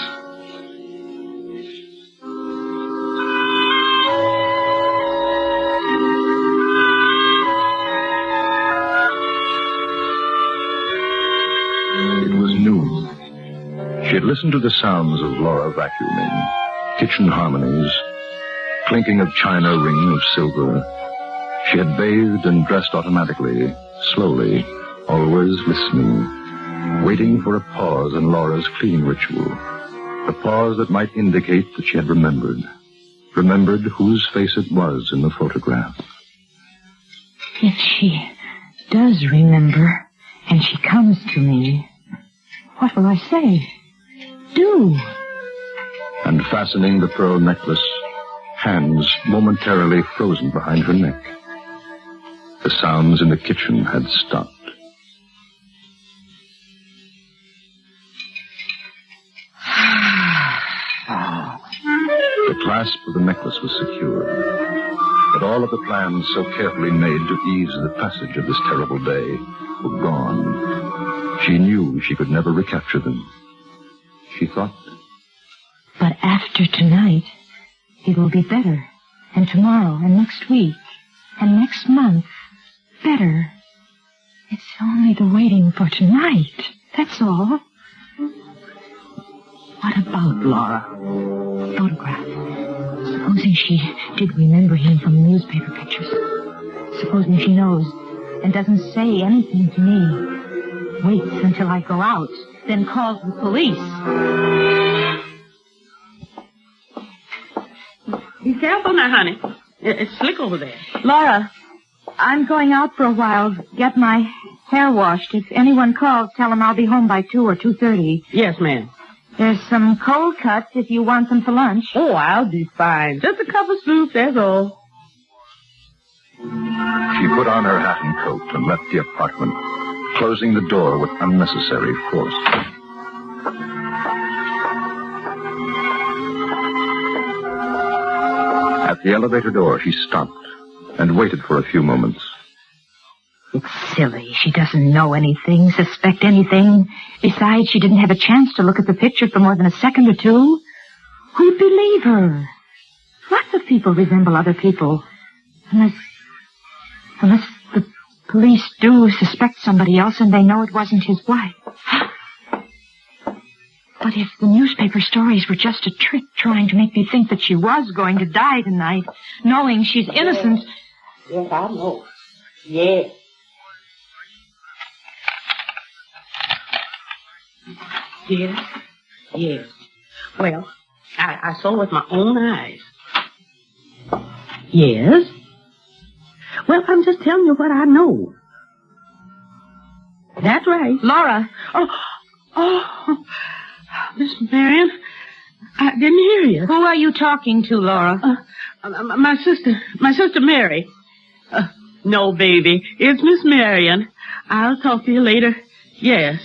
S15: It was noon. She had listened to the sounds of Laura vacuuming, kitchen harmonies,
S13: clinking of china, ring of silver. She had bathed and dressed automatically, slowly, always listening, waiting for a pause in Laura's cleaning ritual, a pause that might indicate that she had remembered whose face it was in the photograph.
S11: If she does remember, and she comes to me, what will I say? Do.
S13: And fastening the pearl necklace, hands momentarily frozen behind her neck. The sounds in the kitchen had stopped. The clasp of the necklace was secured, but all of the plans so carefully made to ease the passage of this terrible day were gone. She knew she could never recapture them. She thought.
S11: But after tonight, it will be better. And tomorrow, and next week, and next month, better. It's only the waiting for tonight. That's all. What about Laura? Photograph. Supposing she did remember him from newspaper pictures. Supposing she knows and doesn't say anything to me. Waits until I go out, then calls the police.
S24: Be careful now, honey. It's slick over there.
S11: Laura, I'm going out for a while, get my hair washed. If anyone calls, tell them I'll be home by 2 or 2:30.
S24: Yes, ma'am.
S11: There's some cold cuts if you want them for lunch.
S24: Oh, I'll be fine. Just a cup of soup, that's all.
S13: She put on her hat and coat and left the apartment, closing the door with unnecessary force. At the elevator door, she stopped and waited for a few moments.
S11: It's silly. She doesn't know anything, suspect anything. Besides, she didn't have a chance to look at the picture for more than a second or two. Who'd believe her? Lots of people resemble other people. Unless the police do suspect somebody else and they know it wasn't his wife. But if the newspaper stories were just a trick trying to make me think that she was going to die tonight, knowing she's innocent...
S24: Yes, I know. Yes. Yes. Yes. Well, I saw with my own eyes. Yes. Well, I'm just telling you what I know. That's right.
S11: Laura.
S24: Oh, Miss Marion, I didn't hear you.
S11: Who are you talking to, Laura?
S24: My sister Mary. No, baby, it's Miss Marion. I'll talk to you later. Yes.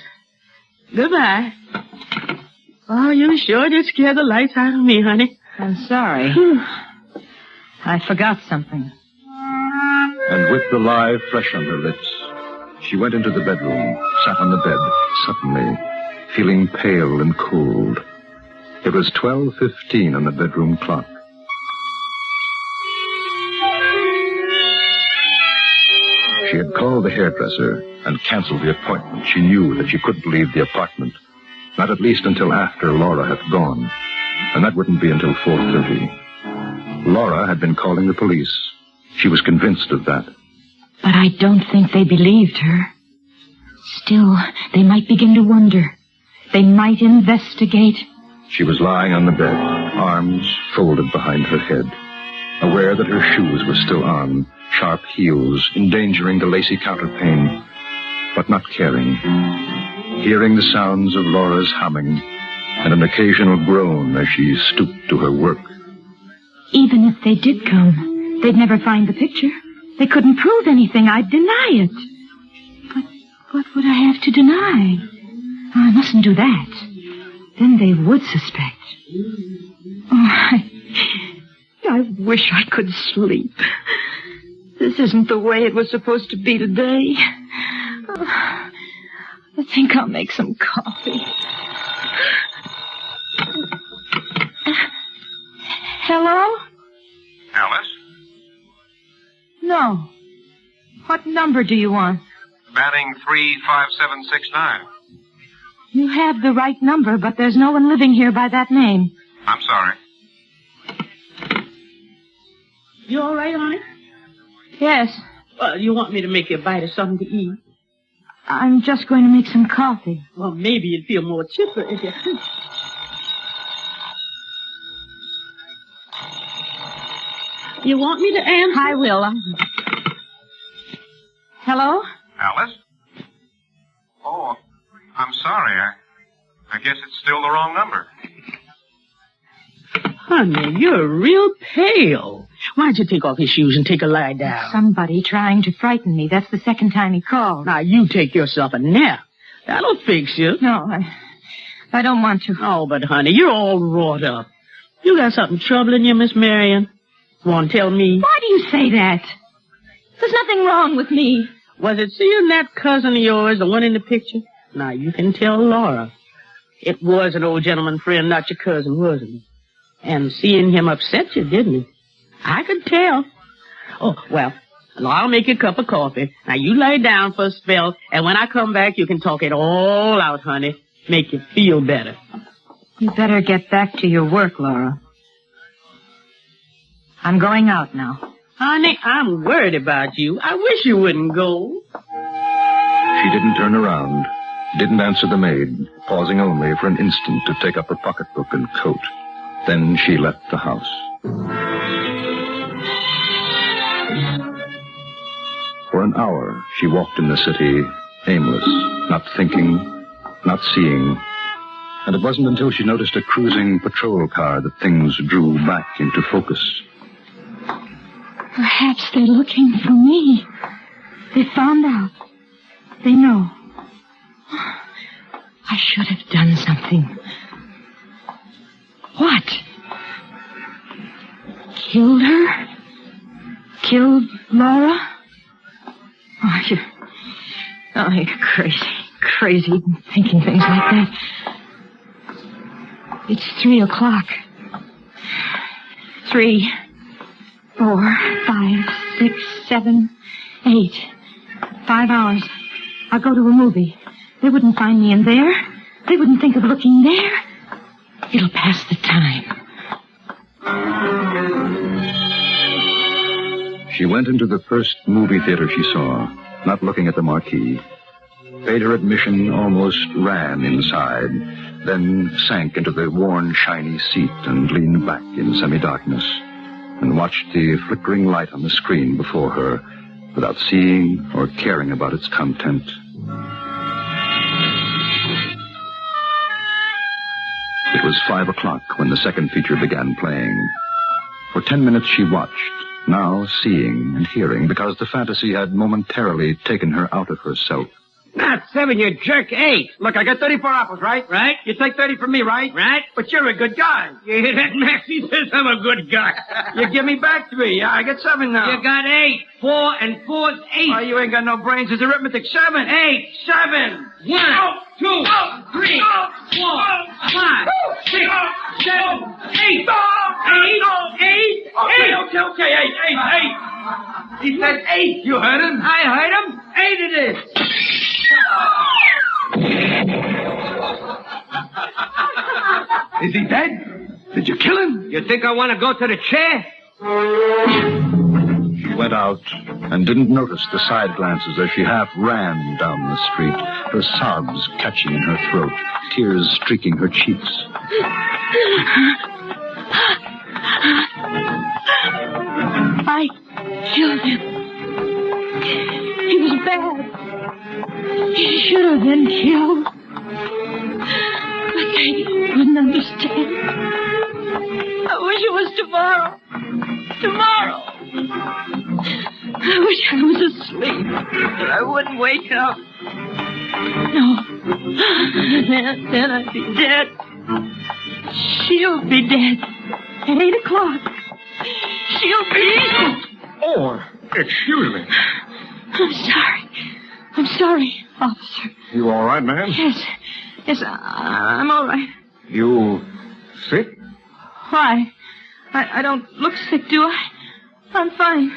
S24: Goodbye. Oh, you sure did scare the lights out of me, honey.
S11: I'm sorry. I forgot something.
S13: And with the lie fresh on her lips, she went into the bedroom, sat on the bed, suddenly, feeling pale and cold. It was 12:15 on the bedroom clock. She had called the hairdresser and canceled the appointment. She knew that she couldn't leave the apartment, not at least until after Laura had gone, and that wouldn't be until 4:30. Laura had been calling the police. She was convinced of that.
S11: But I don't think they believed her. Still, they might begin to wonder. They might investigate.
S13: She was lying on the bed, arms folded behind her head, aware that her shoes were still on, sharp heels endangering the lacy counterpane, but not caring. Hearing the sounds of Laura's humming and an occasional groan as she stooped to her work.
S11: Even if they did come, they'd never find the picture. They couldn't prove anything. I'd deny it. But what would I have to deny? I mustn't do that. Then they would suspect. Oh, I wish I could sleep. This isn't the way it was supposed to be today. Oh, I think I'll make some coffee. Hello?
S15: Alice?
S11: No. What number do you want?
S15: Banning 35769.
S11: You have the right number, but there's no one living here by that name.
S15: I'm sorry.
S24: You all right, honey?
S11: Yes.
S24: Well, you want me to make you a bite of something to eat?
S11: I'm just going to make some coffee.
S24: Well, maybe you'd feel more chipper if you... You want me to answer?
S11: I will. Hello?
S7: Alice? Oh, I'm sorry. I guess it's still the wrong number.
S24: Honey, you're real pale. Why don't you take off your shoes and take a lie down?
S11: Somebody trying to frighten me. That's the second time he called.
S24: Now, you take yourself a nap. That'll fix you.
S11: No, I don't want to.
S24: Oh, but honey, you're all wrought up. You got something troubling you, Miss Marion? Want to tell me?
S11: Why do you say that? There's nothing wrong with me.
S24: Was it seeing that cousin of yours, the one in the picture? Now, you can tell Laura. It was an old gentleman friend, not your cousin, wasn't it? And seeing him upset you, didn't he? I could tell. Oh, well, I'll make you a cup of coffee. Now, you lie down for a spell, and when I come back, you can talk it all out, honey. Make you feel better.
S11: You better get back to your work, Laura. I'm going out now.
S24: Honey, I'm worried about you. I wish you wouldn't go.
S13: She didn't turn around, didn't answer the maid, pausing only for an instant to take up her pocketbook and coat. Then she left the house. For an hour, she walked in the city, aimless, not thinking, not seeing. And it wasn't until she noticed a cruising patrol car that things drew back into focus.
S11: Perhaps they're looking for me. They found out. They know. I should have done something. What? Killed her? Killed Laura? Oh, you're crazy. Crazy thinking things like that. It's 3 o'clock. 3, 4, 5, 6, 7, 8. 5 hours. I'll go to a movie. They wouldn't find me in there. They wouldn't think of looking there. It'll pass the time.
S13: She went into the first movie theater she saw, not looking at the marquee. Paid her admission, almost ran inside, then sank into the worn, shiny seat and leaned back in semi-darkness and watched the flickering light on the screen before her without seeing or caring about its content. It was 5 o'clock when the second feature began playing. For 10 minutes she watched, now seeing and hearing, because the fantasy had momentarily taken her out of herself.
S14: Not 7, you jerk. 8. Look, I got 34 apples, right? Right. You take 30 from me, right? Right. But you're a good guy. You hear that, Max? He says I'm a good guy. You give me back 3. Yeah, I get 7 now. You got 8. 4 and 4's 8. Oh, you ain't got no brains. It's arithmetic. 7. 8. 7. 1, 2, 3, 4, 5, 6, 7, 8. 8. 8. Okay. 8. He said 8. You heard him? I heard him. 8 it is. Is he dead? Did you kill him? You think I want to go to the chair?
S13: She went out and didn't notice the side glances as she half ran down the street, her sobs catching in her throat, tears streaking her cheeks.
S11: I killed him. He was bad. He should have been killed. But they wouldn't understand. I wish it was tomorrow. Tomorrow. I wish I was asleep, that I wouldn't wake up. No. Then I'd be dead. She'll be dead at 8 o'clock. She'll be...
S7: Oh, excuse me.
S11: I'm sorry, officer.
S7: You all right, man?
S11: Yes, I'm all right.
S7: You sick?
S11: Why? I don't look sick, do I? I'm fine.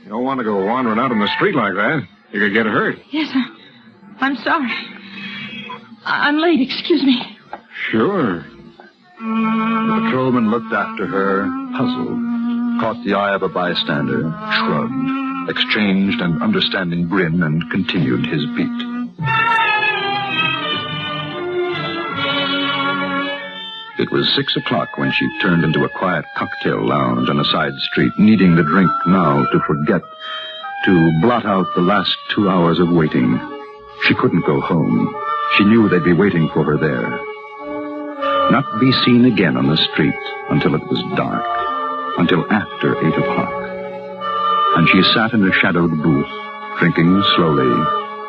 S7: You don't want to go wandering out in the street like that. You could get hurt.
S11: Yes, I'm sorry. I'm late, excuse me.
S7: Sure.
S13: The patrolman looked after her, puzzled, caught the eye of a bystander, shrugged, exchanged an understanding grin, and continued his beat. It was 6 o'clock when she turned into a quiet cocktail lounge on a side street, needing the drink now to forget, to blot out the last 2 hours of waiting. She couldn't go home. She knew they'd be waiting for her there. Not be seen again on the street until it was dark, until after 8 o'clock. And she sat in a shadowed booth, drinking slowly,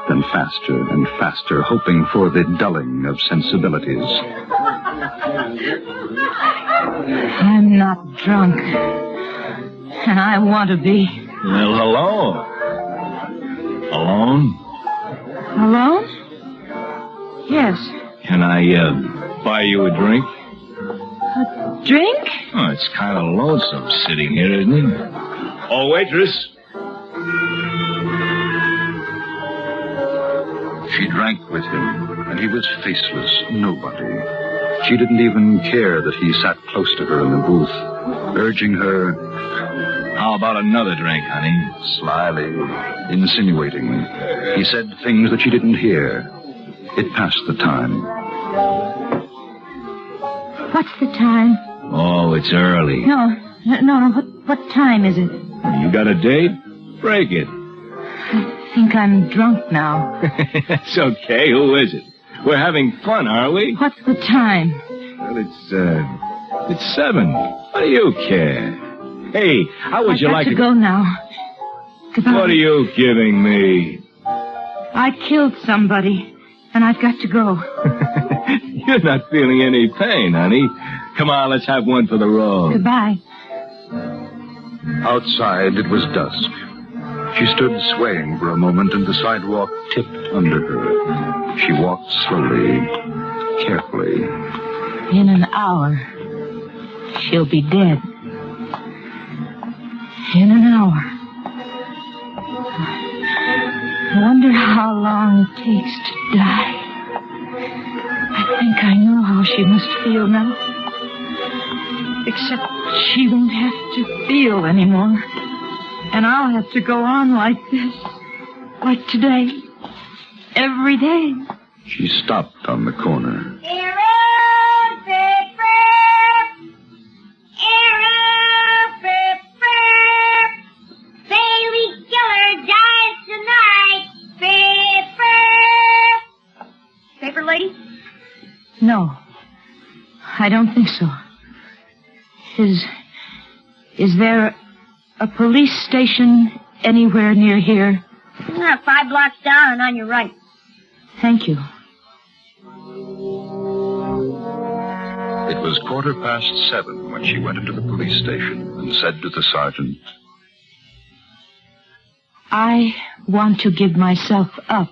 S13: then faster and faster, hoping for the dulling of sensibilities.
S11: I'm not drunk. And I want to be.
S10: Well, hello. Alone?
S11: Alone? Yes.
S10: Can I, buy you a drink?
S11: A drink?
S10: Oh, it's kind of lonesome sitting here, isn't it? Oh, waitress.
S13: She drank with him, and he was faceless, nobody. She didn't even care that he sat close to her in the booth, urging her.
S10: How about another drink, honey?
S13: Slyly, insinuating. He said things that she didn't hear. It passed the time.
S11: What's the time?
S10: Oh, it's early.
S11: No. What time is it?
S10: You got a date? Break it.
S11: I think I'm drunk now.
S10: It's okay. Who is it? We're having fun, are we?
S11: What's the time?
S10: Well, it's 7. What do you care? Hey, how would you like
S11: to go now? Goodbye.
S10: What are you giving me?
S11: I killed somebody, and I've got to go.
S10: You're not feeling any pain, honey. Come on, let's have one for the road.
S11: Goodbye.
S13: Outside, it was dusk. She stood swaying for a moment, and the sidewalk tipped under her. She walked slowly, carefully.
S11: In an hour, she'll be dead. In an hour. I wonder how long it takes to die. I think I know how she must feel now. Except she won't have to feel anymore. And I'll have to go on like this. Like today. Every day.
S13: She stopped on the corner.
S8: Paper lady?
S11: No. I don't think so. Is there a police station anywhere near here?
S8: 5 blocks down and on your right.
S11: Thank you.
S13: It was 7:15 when she went into the police station and said to the sergeant,
S11: I want to give myself up.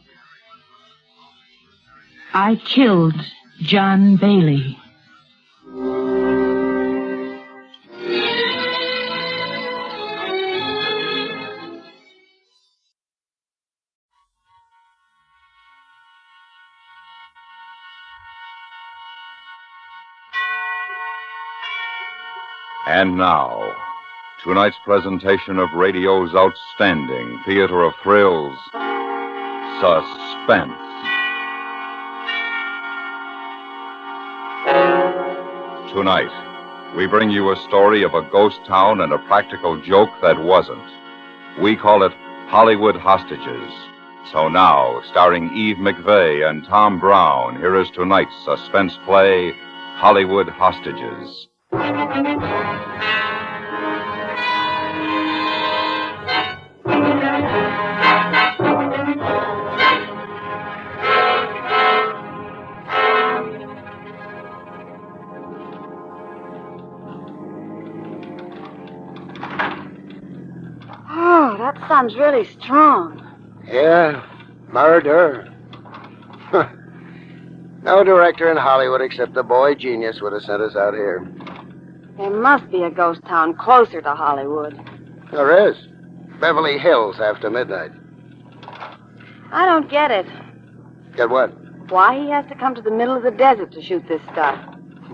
S11: I killed John Bailey.
S21: And now, tonight's presentation of radio's outstanding theater of thrills, Suspense. Tonight, we bring you a story of a ghost town and a practical joke that wasn't. We call it Hollywood Hostages. So now, starring Eve McVeigh and Tom Brown, here is tonight's suspense play, Hollywood Hostages.
S8: Oh, that sounds really strong.
S12: Yeah, murder. No director in Hollywood except the boy genius would have sent us out here.
S8: There must be a ghost town closer to Hollywood.
S12: There is. Beverly Hills after midnight.
S8: I don't get it.
S12: Get what?
S8: Why he has to come to the middle of the desert to shoot this stuff.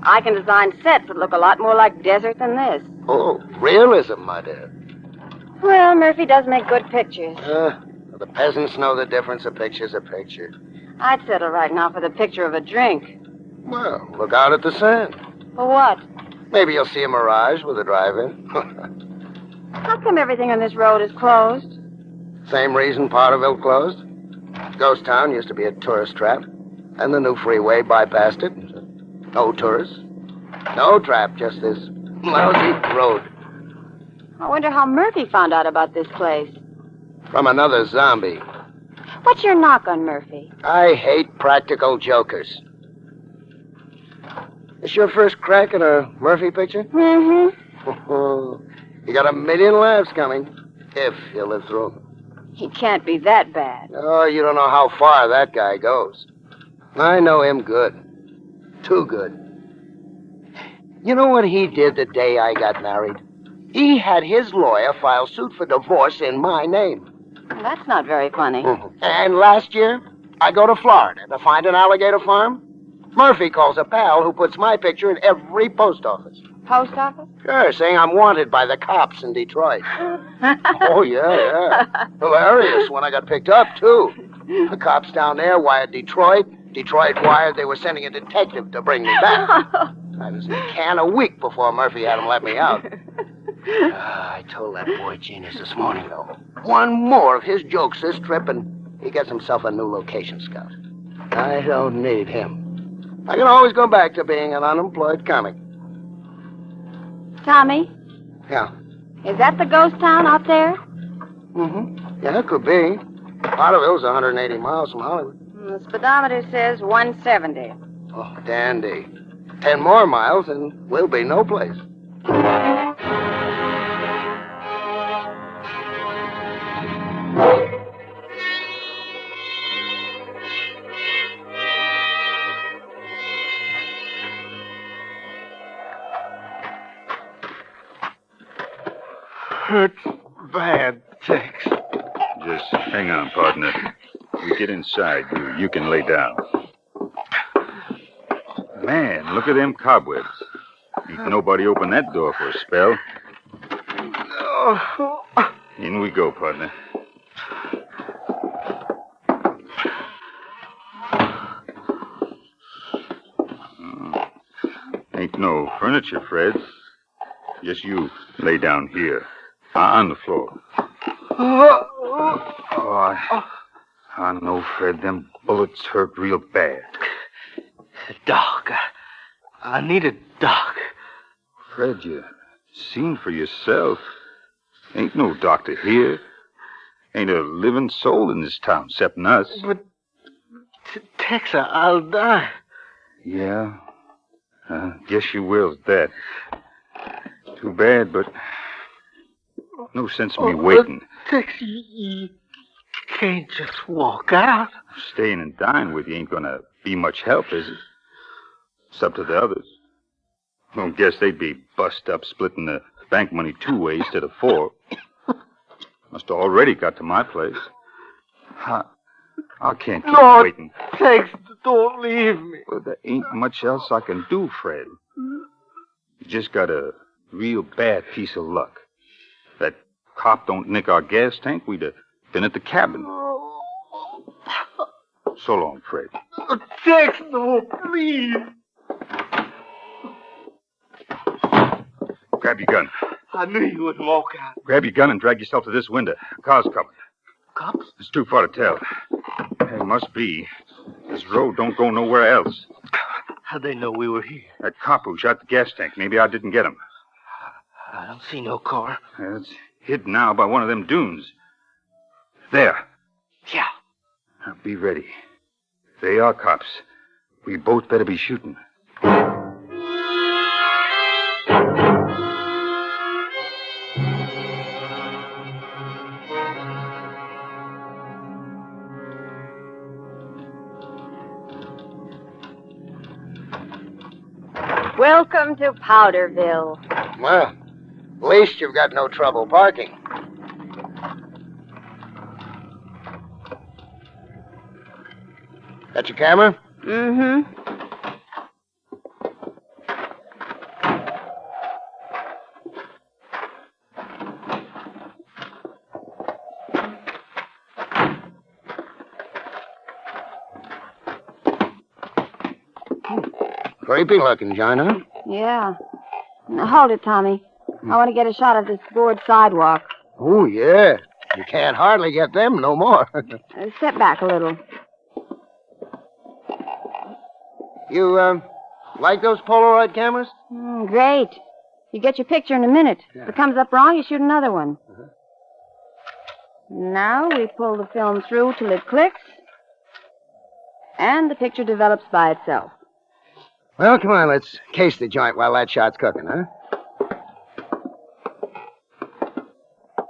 S8: I can design sets that look a lot more like desert than this.
S12: Oh, realism, my dear.
S16: Well, Murphy does make good pictures.
S12: The peasants know the difference. A picture's a picture.
S16: I'd settle right now for the picture of a drink.
S12: Well, look out at the sand.
S16: For what?
S12: Maybe you'll see a mirage with a drive-in.
S16: How come everything on this road is closed?
S12: Same reason Potterville closed. Ghost Town used to be a tourist trap, and the new freeway bypassed it. No tourists. No trap, just this lousy road.
S16: I wonder how Murphy found out about this place.
S12: From another zombie.
S16: What's your knock on Murphy?
S12: I hate practical jokers. This your first crack at a Murphy picture?
S16: Mm-hmm.
S12: You got 1 million laughs coming, if you live through them.
S16: He can't be that bad.
S12: Oh, you don't know how far that guy goes. I know him good. Too good. You know what he did the day I got married? He had his lawyer file suit for divorce in my name.
S16: Well, that's not very funny.
S12: And last year, I go to Florida to find an alligator farm. Murphy calls a pal who puts my picture in every post office.
S16: Post office?
S12: Sure, saying I'm wanted by the cops in Detroit. Oh, yeah. Hilarious when I got picked up, too. The cops down there wired Detroit. Detroit wired they were sending a detective to bring me back. I was in a can a week before Murphy had him let me out. I told that boy Genius this morning, though. One more of his jokes this trip, and he gets himself a new location scout. I don't need him. I can always go back to being an unemployed comic.
S16: Tommy?
S12: Yeah.
S16: Is that the ghost town out there?
S12: Mm-hmm. Yeah, it could be. Potterville's 180 miles from Hollywood.
S16: The speedometer says 170.
S12: Oh, dandy. 10 more miles and we'll be no place.
S5: Hurts bad, Tex.
S10: Just hang on, partner. We get inside, you can lay down. Man, look at them cobwebs. Ain't nobody opened that door for a spell. In we go, partner. Ain't no furniture, Fred. Just you lay down here. On the floor. Oh, I know, Fred. Them bullets hurt real bad.
S5: Doc, I need a doc.
S10: Fred, you seen for yourself. Ain't no doctor here. Ain't a living soul in this town except us.
S5: But, Tex, I'll die.
S10: Yeah. Guess you will, at that. Too bad, but no sense in me waiting.
S5: Tex, you can't just walk out.
S10: Staying and dying with you ain't gonna be much help, is it? It's up to the others. Don't guess they'd be bust up splitting the bank money 2 ways instead of 4. Must have already got to my place. I can't keep waiting.
S5: Tex, don't leave me.
S10: Well, there ain't much else I can do, Fred. You just got a real bad piece of luck. That cop don't nick our gas tank, we'd have been at the cabin. So long, Fred.
S5: Tex, no, please.
S10: Grab your gun.
S5: I knew you would walk out.
S10: Grab your gun and drag yourself to this window. The car's covered.
S5: Cops?
S10: It's too far to tell. It must be. This road don't go nowhere else.
S5: How'd they know we were here?
S10: That cop who shot the gas tank. Maybe I didn't get him.
S5: I don't see no car.
S10: It's hidden now by one of them dunes. There.
S5: Yeah.
S10: Now be ready. They are cops. We both better be shooting.
S16: Welcome to Powderville.
S12: Well, at least you've got no trouble parking. Got your camera?
S16: Mm-hmm.
S12: Creepy looking, John, huh?
S16: Yeah. Now, hold it, Tommy. I want to get a shot of this board sidewalk.
S12: Oh, yeah. You can't hardly get them no more.
S16: Step back a little.
S12: You, like those Polaroid cameras?
S16: Great. You get your picture in a minute. If it comes up wrong, you shoot another one. Now we pull the film through till it clicks, and the picture develops by itself.
S12: Well, come on, let's case the joint while that shot's cooking, huh?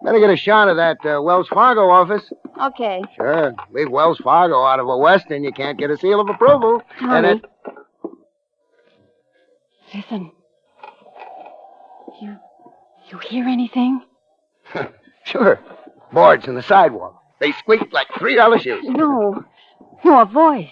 S12: Better get a shot of that Wells Fargo office.
S16: Okay.
S12: Sure. Leave Wells Fargo out of a Western, you can't get a seal of approval.
S16: Tommy. Listen. You hear anything?
S12: Sure. Boards in the sidewalk. They squeak like $3 shoes.
S16: No, a voice.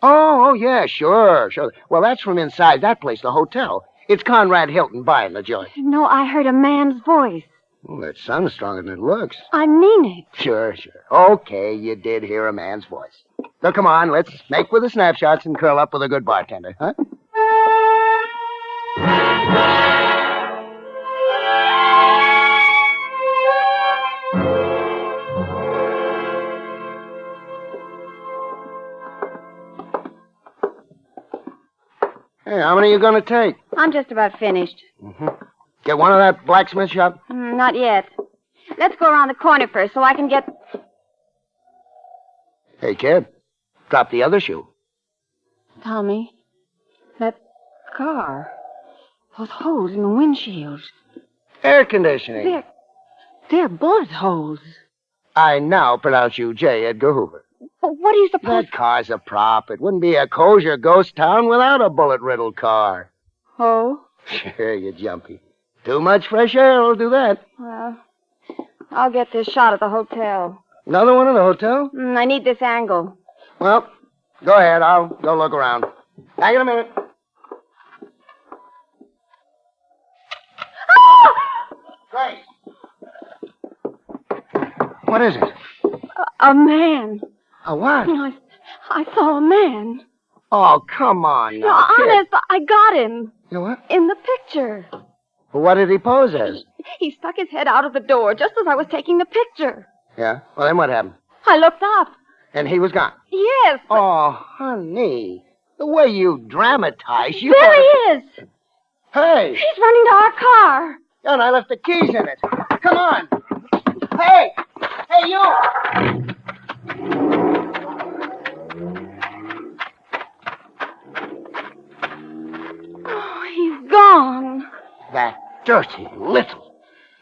S12: Oh, yeah, sure. Well, that's from inside that place, the hotel. It's Conrad Hilton buying the joint.
S16: No, I heard a man's voice.
S12: Well, that sounds stronger than it looks.
S16: I mean it.
S12: Sure. Okay, you did hear a man's voice. So come on, let's make with the snapshots and curl up with a good bartender, huh? Hey, how many are you going to take?
S16: I'm just about finished.
S12: Get one of that blacksmith shop?
S16: Not yet. Let's go around the corner first so I can get...
S12: Hey, kid, drop the other shoe.
S16: Tommy, that car. Those holes in the windshield.
S12: Air conditioning.
S16: They're bullet holes.
S12: I now pronounce you J. Edgar Hoover.
S16: What do you suppose?
S12: That car's a prop. It wouldn't be a kosher ghost town without a bullet-riddled car.
S16: Oh?
S12: Sure, you jumpy. Too much fresh air will do that.
S16: Well, I'll get this shot at the hotel.
S12: Another one at the hotel?
S16: I need this angle.
S12: Well, go ahead. I'll go look around. Back in a minute. Grace. What is it?
S16: A man.
S12: A what?
S16: I saw a man.
S12: Oh, come on now.
S16: No, honest, I got him.
S12: You what?
S16: In the picture.
S12: Well, what did he pose as?
S16: He stuck his head out of the door just as I was taking the picture.
S12: Yeah? Well, then what happened?
S16: I looked up.
S12: And he was gone?
S16: Yes. But...
S12: Oh, honey. The way you dramatize, you...
S16: There he is.
S12: Hey.
S16: He's running to our car.
S12: And I left the keys in it. Come on. Hey. Hey, you.
S16: Oh, he's gone.
S12: That dirty little,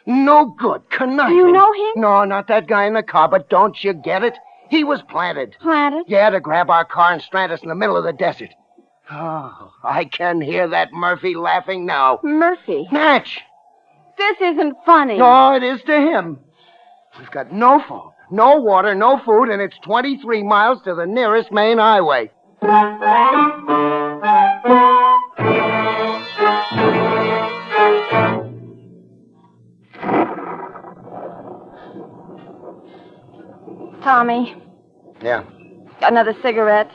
S12: no good conniving.
S16: You know him?
S12: No, not that guy in the car, but don't you get it? He was planted.
S16: Planted?
S12: Yeah, to grab our car and strand us in the middle of the desert. Oh, I can hear that Murphy laughing now.
S16: Murphy?
S12: Natch.
S16: This isn't funny.
S12: No, it is to him. We've got no phone, no water, no food, and it's 23 miles to the nearest main highway.
S16: Tommy.
S12: Yeah.
S16: Got another cigarette?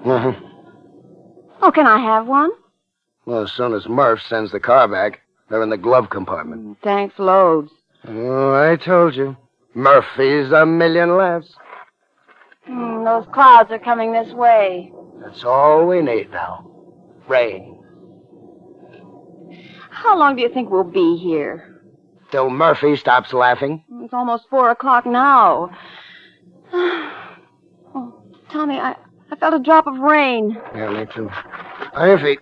S12: Mm-hmm.
S16: Oh, can I have one?
S12: Well, as soon as Murph sends the car back, they're in the glove compartment.
S16: Thanks loads.
S12: Oh, I told you. Murphy's a million laughs.
S16: Those clouds are coming this way.
S12: That's all we need now. Rain.
S16: How long do you think we'll be here?
S12: Till Murphy stops laughing.
S16: It's almost 4 o'clock now. Oh, Tommy, I felt a drop of rain.
S12: Yeah, me too. On your feet.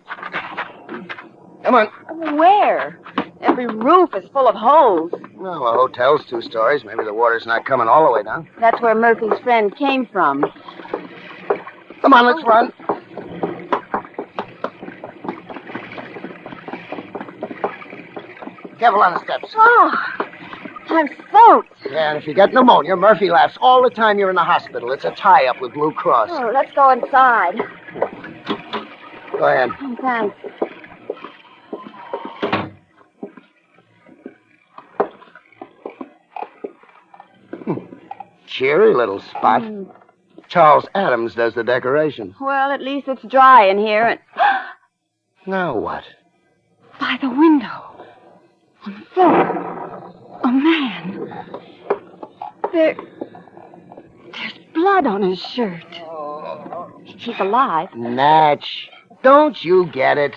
S12: Come on.
S16: Where? Every roof is full of holes.
S12: Well, the hotel's 2 stories. Maybe the water's not coming all the way down.
S16: That's where Murphy's friend came from.
S12: Come on, let's run. Careful on the steps.
S16: Oh, I'm soaked.
S12: Yeah, and if you get pneumonia, Murphy laughs all the time you're in the hospital. It's a tie-up with Blue Cross.
S16: Oh, let's go inside.
S12: Go ahead.
S16: Thanks.
S12: Cheery little spot. Charles Adams does the decoration.
S16: Well, at least it's dry in here. And
S12: Now what?
S16: By the window. On the floor. A man. There's blood on his shirt. He's alive.
S12: Natch, don't you get it?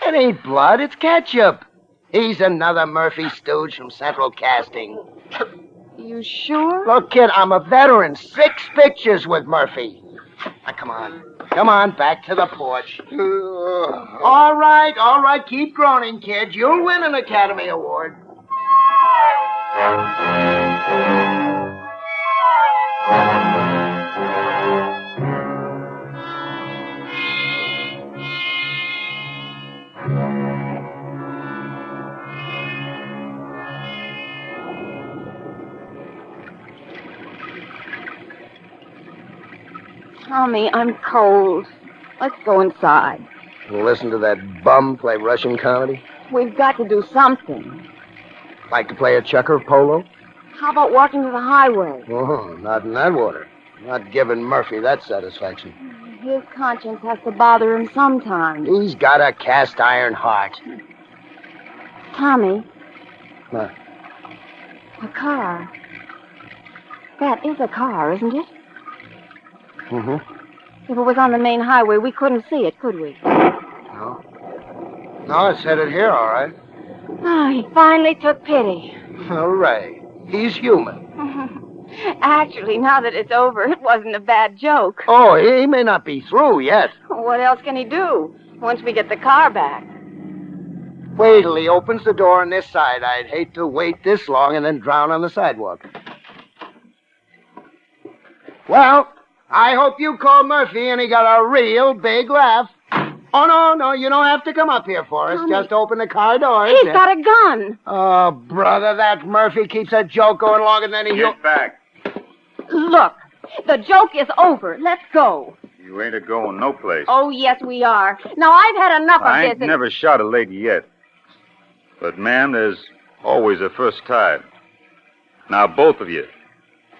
S12: It ain't blood, it's ketchup. He's another Murphy stooge from Central Casting.
S16: You sure?
S12: Look, kid, I'm a veteran. 6 pictures with Murphy. Now, come on. Come on, back to the porch. All right. Keep groaning, kid. You'll win an Academy Award.
S16: Tommy, I'm cold. Let's go inside.
S12: Listen to that bum play Russian comedy?
S16: We've got to do something.
S12: Like to play a checker polo?
S16: How about walking to the highway?
S12: Oh, not in that water. Not giving Murphy that satisfaction.
S16: His conscience has to bother him sometimes.
S12: He's got a cast iron heart.
S16: Tommy.
S12: What?
S16: A car. That is a car, isn't it?
S12: Mm-hmm.
S16: If it was on the main highway, we couldn't see it, could we?
S12: No. No, it's headed here, all right.
S16: Oh, he finally took pity.
S12: Hooray. He's human.
S16: Actually, now that it's over, it wasn't a bad joke.
S12: Oh, he may not be through yet.
S16: What else can he do once we get the car back?
S12: Wait till he opens the door on this side. I'd hate to wait this long and then drown on the sidewalk. Well, I hope you called Murphy and he got a real big laugh. Oh, no, you don't have to come up here for us.
S16: Tommy,
S12: just open the car doors.
S16: He's got a gun.
S12: Oh, brother, that Murphy keeps a joke going longer than he...
S10: Get back.
S16: Look, the joke is over. Let's go.
S10: You ain't a-going no place.
S16: Oh, yes, we are. Now, I've had enough of
S10: I
S16: this.
S10: ain't never shot a lady yet. But, ma'am, there's always a first time. Now, both of you,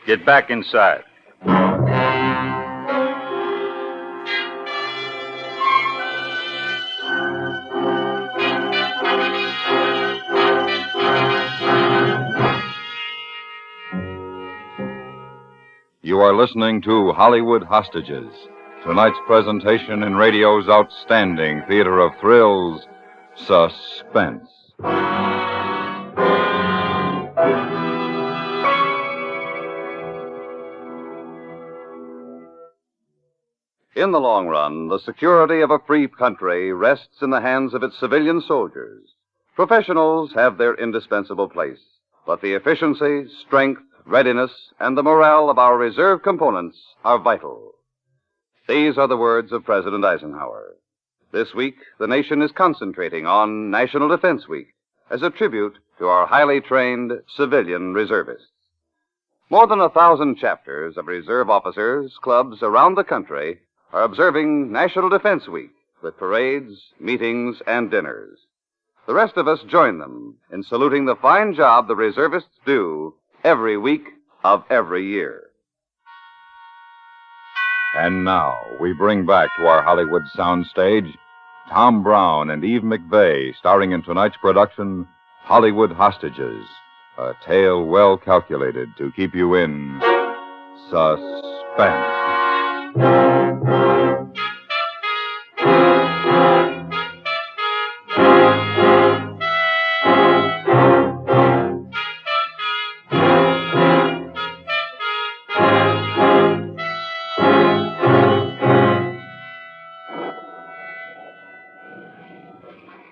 S10: get back inside.
S21: You are listening to Hollywood Hostages, tonight's presentation in radio's outstanding theater of thrills, Suspense. In the long run, the security of a free country rests in the hands of its civilian soldiers. Professionals have their indispensable place, but the efficiency, strength, readiness, and the morale of our reserve components are vital. These are the words of President Eisenhower. This week, the nation is concentrating on National Defense Week as a tribute to our highly trained civilian reservists. More than 1,000 chapters of reserve officers, clubs around the country are observing National Defense Week with parades, meetings, and dinners. The rest of us join them in saluting the fine job the reservists do every week of every year. And now we bring back to our Hollywood soundstage Tom Brown and Eve McVeigh starring in tonight's production, Hollywood Hostages, a tale well calculated to keep you in suspense.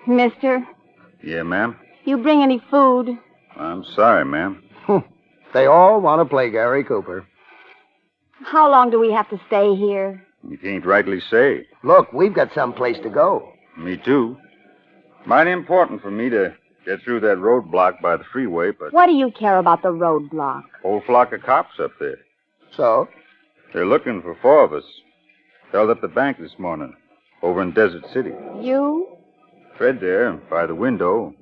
S16: Mister,
S10: Yeah, ma'am?
S16: you bring any food?
S10: I'm sorry, ma'am.
S12: They all want to play Gary Cooper.
S16: How long do we have to stay here?
S10: You can't rightly say.
S12: Look, we've got someplace to go.
S10: Me too. Mighty important for me to get through that roadblock by the freeway, but
S16: What do you care about the roadblock?
S10: whole flock of cops up there.
S12: So?
S10: They're looking for 4 of us. Held up the bank this morning, over in Desert City.
S16: You?
S10: Fred there, by the window.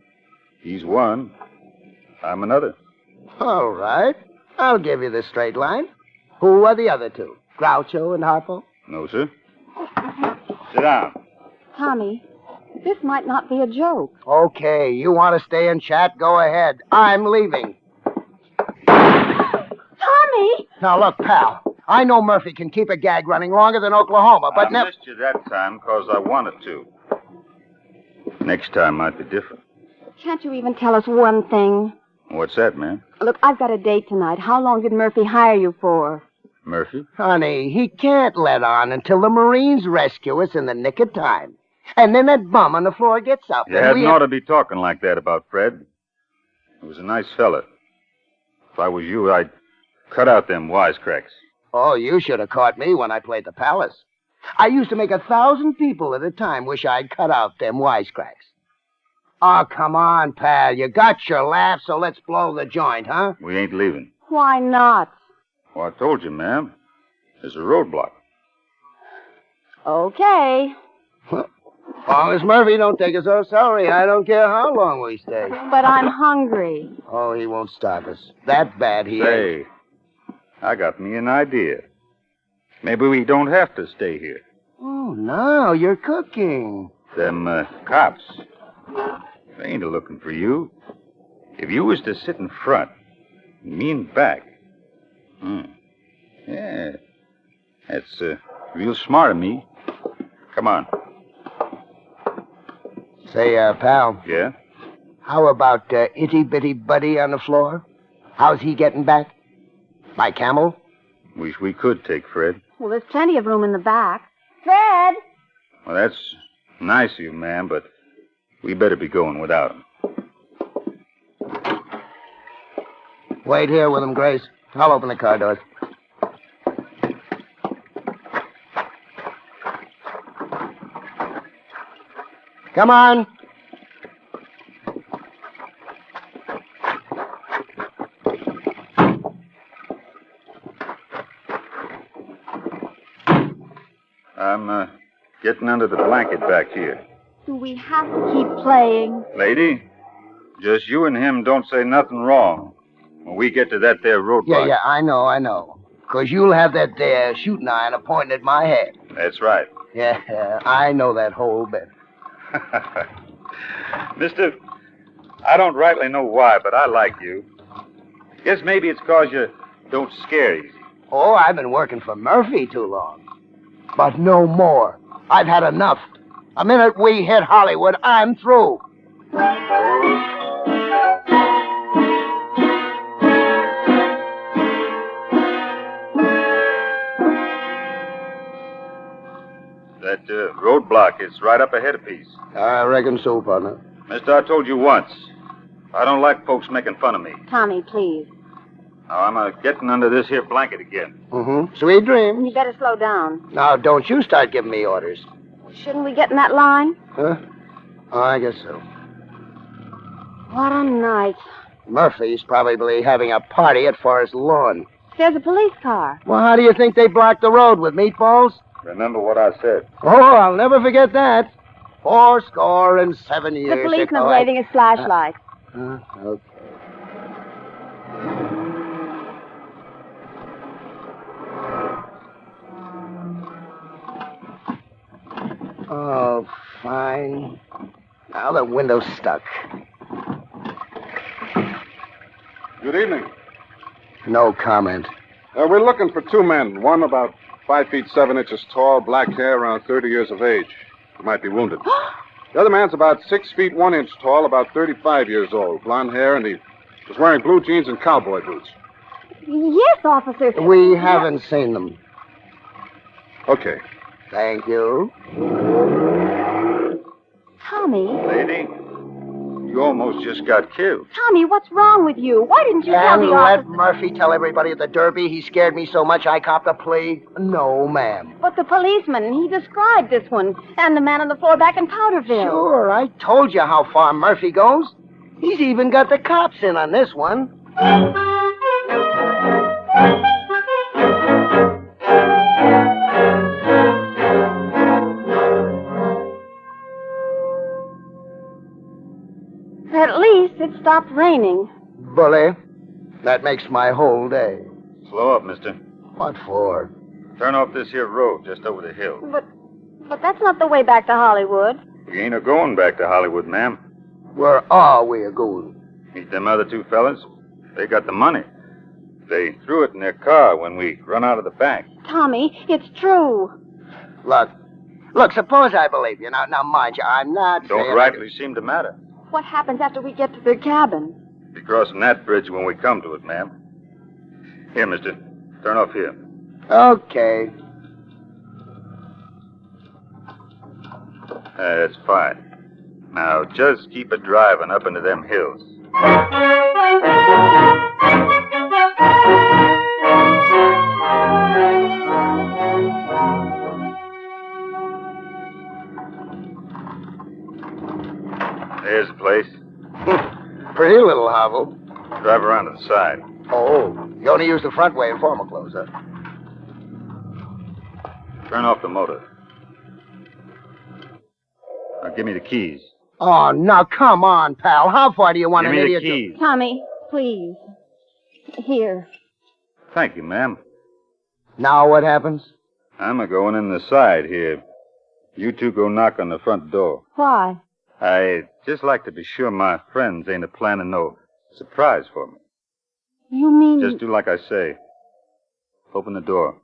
S10: He's one. I'm another.
S12: All right. I'll give you the straight line. Who are the other 2? Groucho and Harpo?
S10: No, sir. Sit down.
S16: Tommy, This might not be a joke.
S12: Okay, you want to stay and chat? Go ahead. I'm leaving.
S16: Tommy!
S12: Now, look, pal. I know Murphy can keep a gag running longer than Oklahoma, but
S15: I
S12: never...
S15: missed you that time because I wanted to. Next time might be different.
S16: Can't you even tell us one thing?
S15: What's that, man?
S16: Look, I've got a date tonight. How long did Murphy hire you for?
S15: Murphy?
S12: Honey, he can't let on until the Marines rescue us in the nick of time. And then that bum on the floor gets up.
S15: You hadn't ought to be talking like that about Fred. He was a nice fella. If I was you, I'd cut out them wisecracks.
S12: Oh, you should have caught me when I played the Palace. I used to make 1,000 people at a time wish I'd cut out them wisecracks. Oh, come on, pal. You got your laugh, so let's blow the joint, huh?
S15: We ain't leaving.
S16: Why not?
S15: Well, I told you, ma'am. There's a roadblock.
S16: Okay.
S12: As long as Murphy don't take us so sorry, I don't care how long we stay.
S16: But I'm hungry.
S12: Oh, he won't stop us. That bad he ain't.
S15: Say, I got me an idea. Maybe we don't have to stay here.
S12: Oh, now you're cooking.
S15: Them cops, they ain't looking for you. If you was to sit in front, and me in back. Yeah, that's real smart of me. Come on.
S12: Say, pal.
S15: Yeah?
S12: How about Itty Bitty Buddy on the floor? How's he getting back? My camel?
S15: Wish we could take Fred.
S16: Well, there's plenty of room in the back. Fred!
S15: Well, that's nice of you, ma'am, but we better be going without him.
S12: Wait here with him, Grace. I'll open the car doors. Come on.
S15: I'm getting under the blanket back here.
S16: Do we have to keep playing?
S15: Lady, just you and him don't say nothing wrong when we get to that there roadblock.
S12: Yeah, I know. Because you'll have that there shooting iron pointing at my head.
S15: That's right.
S12: Yeah, I know that whole bit.
S15: Mister, I don't rightly know why, but I like you. Guess maybe it's because you don't scare easy.
S12: Oh, I've been working for Murphy too long. But no more. I've had enough. The minute we hit Hollywood, I'm through.
S15: That roadblock is right up ahead a piece.
S12: I reckon so, partner.
S15: Mister, I told you once. I don't like folks making fun of me.
S16: Tommy, please.
S15: Now, I'm getting under this here blanket again.
S12: Mm-hmm. Sweet dreams.
S16: You better slow down.
S12: Now, don't you start giving me orders.
S16: Shouldn't we get in that line?
S12: Huh? Oh, I guess so.
S16: What a night.
S12: Murphy's probably having a party at Forest Lawn.
S16: There's a police car.
S12: Well, how do you think they blocked the road, with meatballs?
S15: Remember what I said.
S12: Oh, I'll never forget that. 77 years.
S16: The policeman's
S12: ago,
S16: waving his flashlight.
S12: Okay. Oh, fine. Now the window's stuck.
S9: Good evening.
S12: No comment.
S9: We're looking for two men. One about 5 feet 7 inches tall, black hair, around 30 years of age. He might be wounded. The other man's about 6 feet 1 inch tall, about 35 years old, blonde hair, and he was wearing blue jeans and cowboy boots.
S16: Yes, officer.
S12: We haven't seen them.
S9: Okay.
S12: Thank you.
S16: Tommy.
S15: Lady, you almost just got killed.
S16: Tommy, what's wrong with you? Why didn't you tell
S12: And
S16: the
S12: let
S16: officer?
S12: Murphy tell everybody at the Derby he scared me so much I copped a plea? No, ma'am.
S16: But the policeman, he described this one, and the man on the floor back in Powderville.
S12: Sure, I told you how far Murphy goes. He's even got the cops in on this one.
S16: At least it stopped raining.
S12: Bully, that makes my whole day.
S15: Slow up, mister.
S12: What for?
S15: Turn off this here road just over the hill.
S16: But that's not the way back to Hollywood.
S10: We ain't a-going back to Hollywood, ma'am.
S12: Where are we a-going?
S10: Meet them other two fellas. They got the money. They threw it in their car when we run out of the bank.
S16: Tommy, it's true.
S12: Look, suppose I believe you. Now, mind you, I'm not
S10: Don't
S12: saying...
S10: rightly seem to matter.
S16: What happens after we get to the cabin?
S10: Be crossing that bridge when we come to it, ma'am. Here, mister. Turn off here.
S12: Okay.
S10: That's fine. Now, just keep it driving up into them hills. There's the place.
S12: Pretty little hovel.
S10: Drive around to the side.
S12: Oh, you only use the front way in formal clothes, huh?
S10: Turn off the motor. Now, give me the keys.
S12: Oh, now, come on, pal. How far do you want
S10: Give
S12: an
S10: me the
S12: idiot
S10: keys.
S16: Tommy, please. Here.
S10: Thank you, ma'am.
S12: Now what happens?
S10: I'm a-going in the side here. You two go knock on the front door.
S16: Why?
S10: I'd just like to be sure my friends ain't a-planning no surprise for me.
S16: You mean...
S10: Just do like I say. Open the door.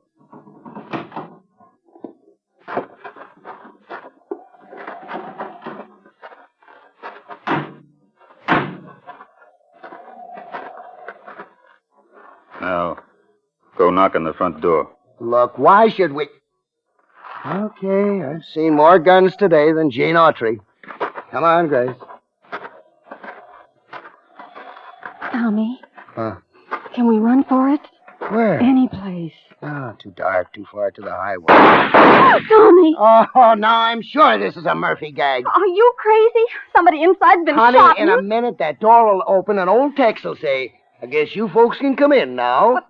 S10: Now, go knock on the front door.
S12: Look, why should we... Okay, I've seen more guns today than Gene Autry. Come on, Grace.
S16: Tommy,
S12: Huh?
S16: can we run for it?
S12: Where?
S16: Any place.
S12: Ah, too dark, too far to the highway.
S16: Tommy!
S12: Oh, now I'm sure this is a Murphy gag.
S16: Are you crazy? Somebody inside's been
S12: Honey,
S16: shot.
S12: in a minute that door will open and old Tex will say, I guess you folks can come in now.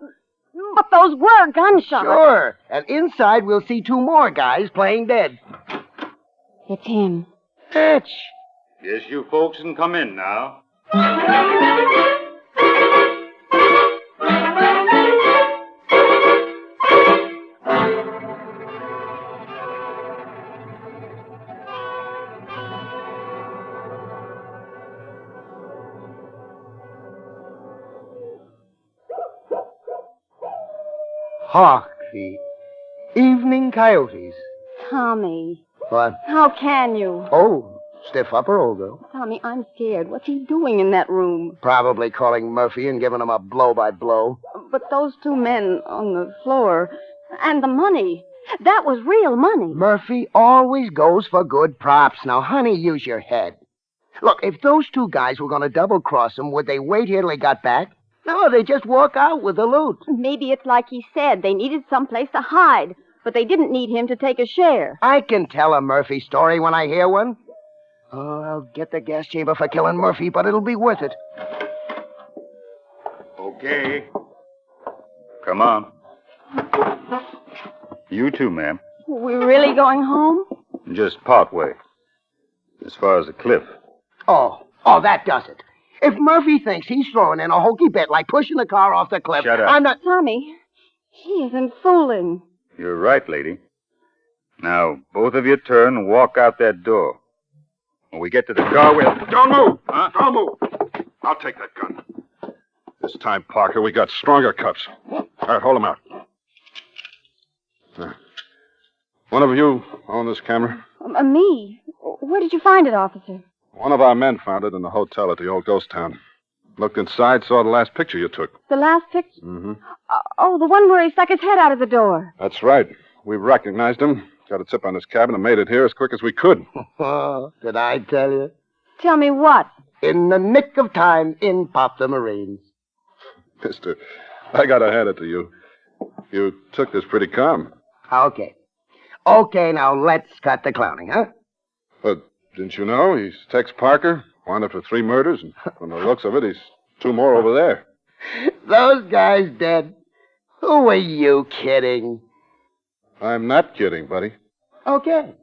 S16: But those were gunshots.
S12: Sure. And inside we'll see two more guys playing dead.
S16: It's him.
S12: Hitch.
S10: Guess you folks can come in now.
S12: Hark, the evening coyotes.
S16: Tommy,
S12: What?
S16: how can you?
S12: Oh, stiff upper, old girl.
S16: Tommy, I'm scared. What's he doing in that room?
S12: Probably calling Murphy and giving him a blow-by-blow.
S16: But those two men on the floor and the money, that was real money.
S12: Murphy always goes for good props. Now, honey, use your head. Look, if those two guys were going to double-cross him, would they wait here till he got back? No, they just walk out with the loot.
S16: Maybe it's like he said. They needed someplace to hide, but they didn't need him to take a share.
S12: I can tell a Murphy story when I hear one. Oh, I'll get the gas chamber for killing Murphy, but it'll be worth it.
S10: Okay. Come on. You too, ma'am.
S16: We're really going home?
S10: Just part way. As far as the cliff.
S12: Oh, that does it. If Murphy thinks he's throwing in a hokey bit like pushing the car off the cliff,
S10: Shut up.
S12: I'm not...
S16: Tommy, he isn't fooling.
S10: You're right, lady. Now, both of you turn and walk out that door. When we get to the car, we'll...
S9: Don't move!
S10: Huh?
S9: Don't move! I'll take that gun. This time, Parker, we got stronger cuffs. All right, hold him out. One of you own this camera?
S16: Me? Where did you find it, officer?
S9: One of our men found it in the hotel at the old ghost town. Looked inside, saw the last picture you took.
S16: The last picture?
S9: Mm-hmm.
S16: Oh, the one where he stuck his head out of the door.
S9: That's right. We recognized him, got a tip on his cabin, and made it here as quick as we could.
S12: Oh, did I tell you?
S16: Tell me what?
S12: In the nick of time, in popped the Marines.
S9: Mister, I gotta hand it to you. You took this pretty calm.
S12: Okay. Okay, now let's cut the clowning, huh?
S9: But didn't you know? He's Tex Parker, wanted for 3 murders, and from the looks of it, he's 2 more over there.
S12: Those guys dead. Who are you kidding?
S9: I'm not kidding, buddy.
S12: Okay.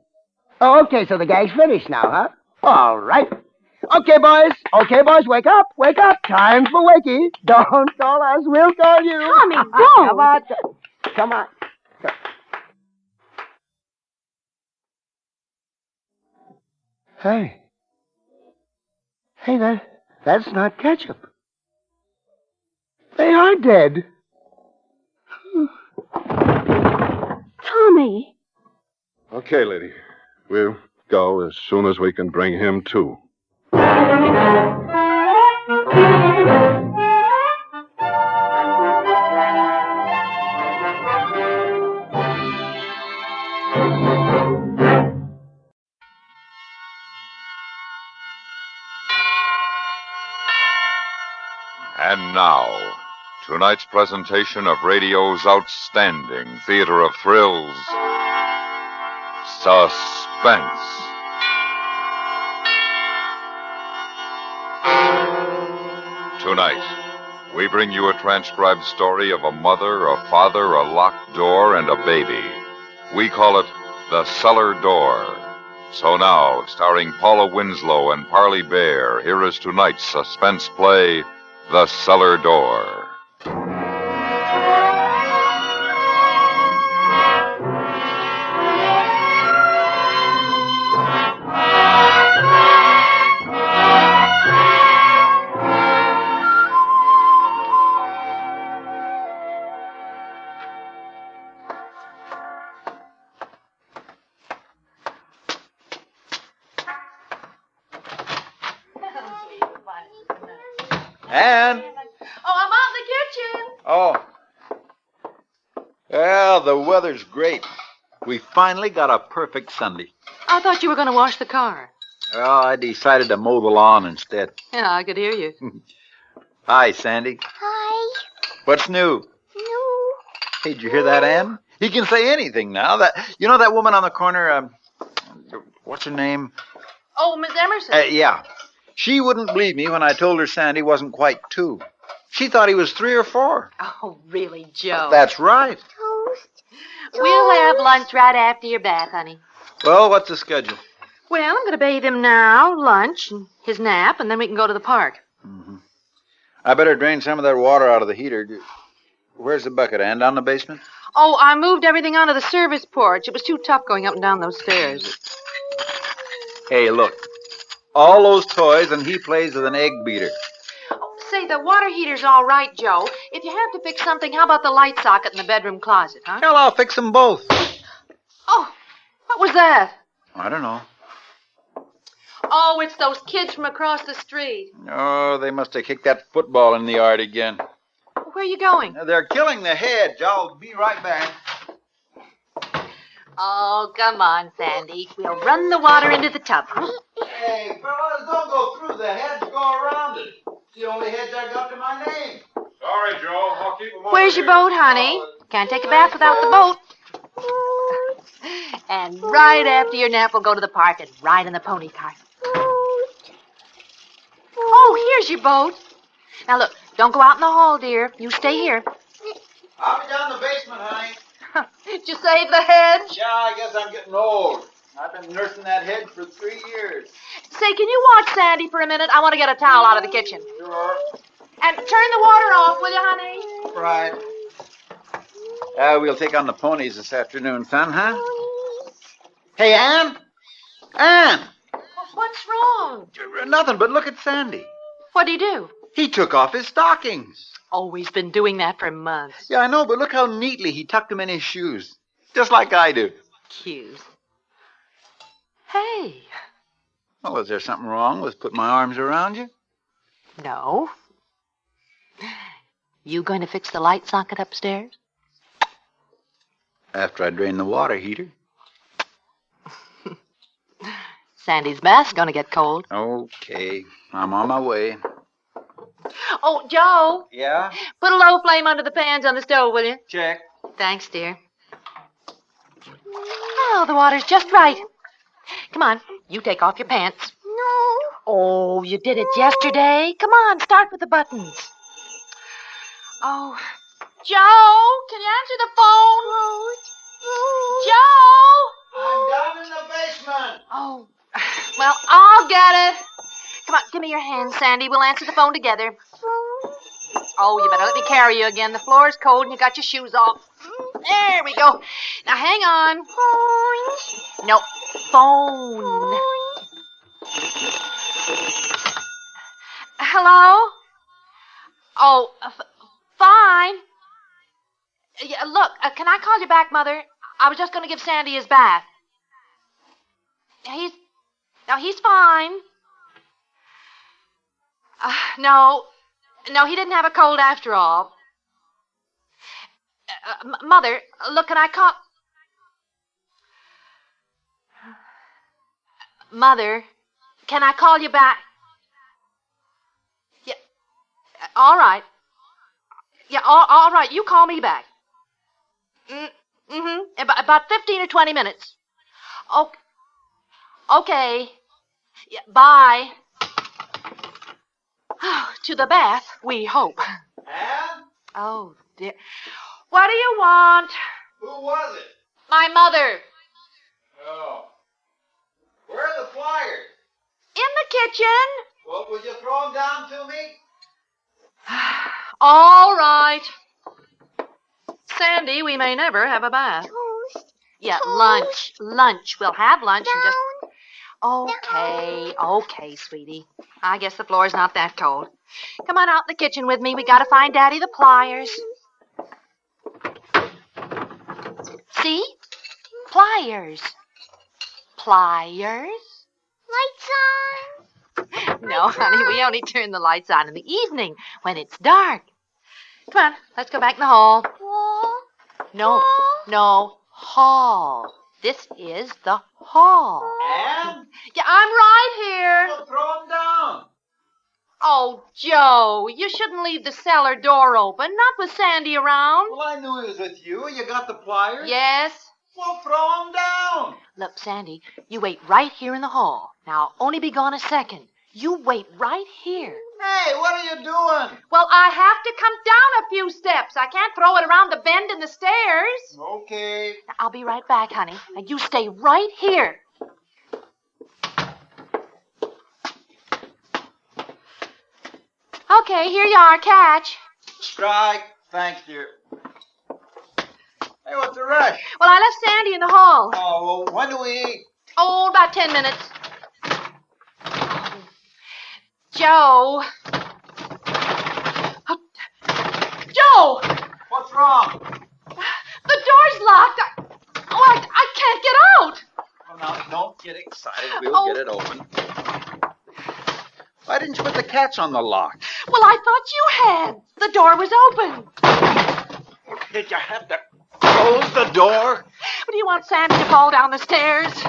S12: Okay, so the gag's finished now, huh? All right. Okay, boys, wake up. Time for wakey. Don't call us, we'll call you.
S16: Tommy, don't.
S12: Come on. Hey. Hey, that's not ketchup. They are dead.
S16: Tommy.
S9: Okay, lady. We'll go as soon as we can bring him to.
S21: And now, tonight's presentation of radio's outstanding theater of thrills, Suspense. Tonight, we bring you a transcribed story of a mother, a father, a locked door, and a baby. We call it The Cellar Door. So now, starring Paula Winslow and Parley Bear, here is tonight's suspense play, The Cellar Door.
S4: Ann?
S17: Oh, I'm out in the kitchen.
S4: Oh. Well, the weather's great. We finally got a perfect Sunday.
S17: I thought you were going to wash the car.
S4: Well, I decided to mow the lawn instead.
S17: Yeah, I could hear you.
S4: Hi, Sandy.
S18: Hi.
S4: What's new?
S18: No.
S4: Hey, did you hear that, Ann? He can say anything now. That woman on the corner, what's her name?
S17: Oh, Miss Emerson.
S4: Yeah. She wouldn't believe me when I told her Sandy wasn't quite 2. She thought he was 3 or 4.
S17: Oh, really, Joe?
S4: That's right.
S17: We'll have lunch right after your bath, honey.
S4: Well, what's the schedule?
S17: Well, I'm going to bathe him now, lunch, and his nap, and then we can go to the park.
S4: I better drain some of that water out of the heater. Where's the bucket, Ann? Down the basement?
S17: Oh, I moved everything onto the service porch. It was too tough going up and down those stairs.
S4: Hey, look. All those toys, and he plays with an egg beater.
S17: Say, the water heater's all right, Joe. If you have to fix something, how about the light socket in the bedroom closet, huh?
S4: Hell, I'll fix them both.
S17: Oh, what was that?
S4: I don't know.
S17: Oh, it's those kids from across the street.
S4: Oh, they must have kicked that football in the yard again.
S17: Where are you going?
S4: They're killing the hedge. I'll be right back.
S17: Oh, come on, Sandy. We'll run the water into the tub.
S4: Hey, fellas, don't go through the hedge. Go around it. It's the only hedge I got to my name.
S7: Sorry, Joe. I'll keep them over
S17: Where's your
S7: here.
S17: boat, honey? Can't take a bath without the boat. And right after your nap, we'll go to the park and ride in the pony cart. Oh, here's your boat. Now, look, don't go out in the hall, dear. You stay here.
S4: I'll be down in the basement, honey.
S17: Did you save the hedge?
S4: Yeah, I guess I'm getting old. I've been nursing that hedge for 3 years.
S17: Say, can you watch Sandy for a minute? I want to get a towel out of the kitchen.
S4: Sure.
S17: And turn the water off, will you, honey?
S4: Right. We'll take on the ponies this afternoon, son, huh? Hey, Ann? Ann!
S17: What's wrong?
S4: Nothing, but look at Sandy.
S17: What'd he do?
S4: He took off his stockings.
S17: Oh, he's been doing that for months.
S4: Yeah, I know, but look how neatly he tucked them in his shoes. Just like I do.
S17: Cute. Hey.
S4: Well, is there something wrong with putting my arms around you?
S17: No. You going to fix the light socket upstairs?
S4: After I drain the water heater.
S17: Sandy's bath's going to get cold.
S4: Okay, I'm on my way.
S17: Oh, Joe.
S4: Yeah?
S17: Put a low flame under the pans on the stove, will you?
S4: Check.
S17: Thanks, dear. Oh, the water's just right. Come on, you take off your pants.
S18: No.
S17: Oh, you did it yesterday. Come on, start with the buttons. Oh, Joe, can you answer the phone? Joe!
S4: I'm down in the basement.
S17: Oh, well, I'll get it. Come on, give me your hand, Sandy. We'll answer the phone together. Oh, you better let me carry you again. The floor's cold and you got your shoes off. There we go. Now, hang on. No, phone. Hello? Oh, fine. Yeah, look, can I call you back, Mother? I was just going to give Sandy his bath. He's fine. No, he didn't have a cold after all. Mother, look, can I call... Mother, can I call you back? Yeah, all right. Yeah, all right, you call me back. About 15 or 20 minutes. Okay. Yeah, bye. To the bath, we hope.
S4: Anne?
S17: Oh, dear. What do you want?
S4: Who was it?
S17: My mother.
S4: Oh. Where are the flyers?
S17: In the kitchen.
S4: Well, will you throw them down to me?
S17: All right. Sandy, we may never have a bath.
S6: Toast.
S17: Yeah,
S6: Toast.
S17: lunch. We'll have lunch
S6: Down.
S17: and just... Okay, sweetie. I guess the floor's not that cold. Come on out in the kitchen with me. We gotta find Daddy the pliers. See? Pliers. Pliers?
S6: Lights on.
S17: No, honey, we only turn the lights on in the evening when it's dark. Come on, let's go back in the hall.
S6: Wall.
S17: No, hall. This is the hall.
S4: Anne?
S17: Yeah, I'm right here.
S4: Well, throw them down.
S17: Oh, Joe, you shouldn't leave the cellar door open, not with Sandy around.
S4: Well, I knew he was with you. You got the pliers?
S17: Yes.
S4: Well, throw them down.
S17: Look, Sandy, you wait right here in the hall. Now, I'll only be gone a second. You wait right here.
S4: Hey, what are you doing?
S17: Well, I have to come down a few steps. I can't throw it around the bend in the stairs.
S4: Okay.
S17: Now, I'll be right back, honey. And you stay right here. Okay, here you are. Catch.
S4: Strike. Thanks, dear. Hey, what's the rush?
S17: Well, I left Sandy in the hall.
S4: Oh, well, when do we eat?
S17: Oh, about 10 minutes. Joe. Joe!
S4: What's wrong?
S17: The door's locked. I can't get out.
S4: Oh, now, don't get excited. We'll get it open. Why didn't you put the catch on the lock?
S17: Well, I thought you had. The door was open.
S4: Did you have to close the door?
S17: But do you want Sandy to fall down the stairs?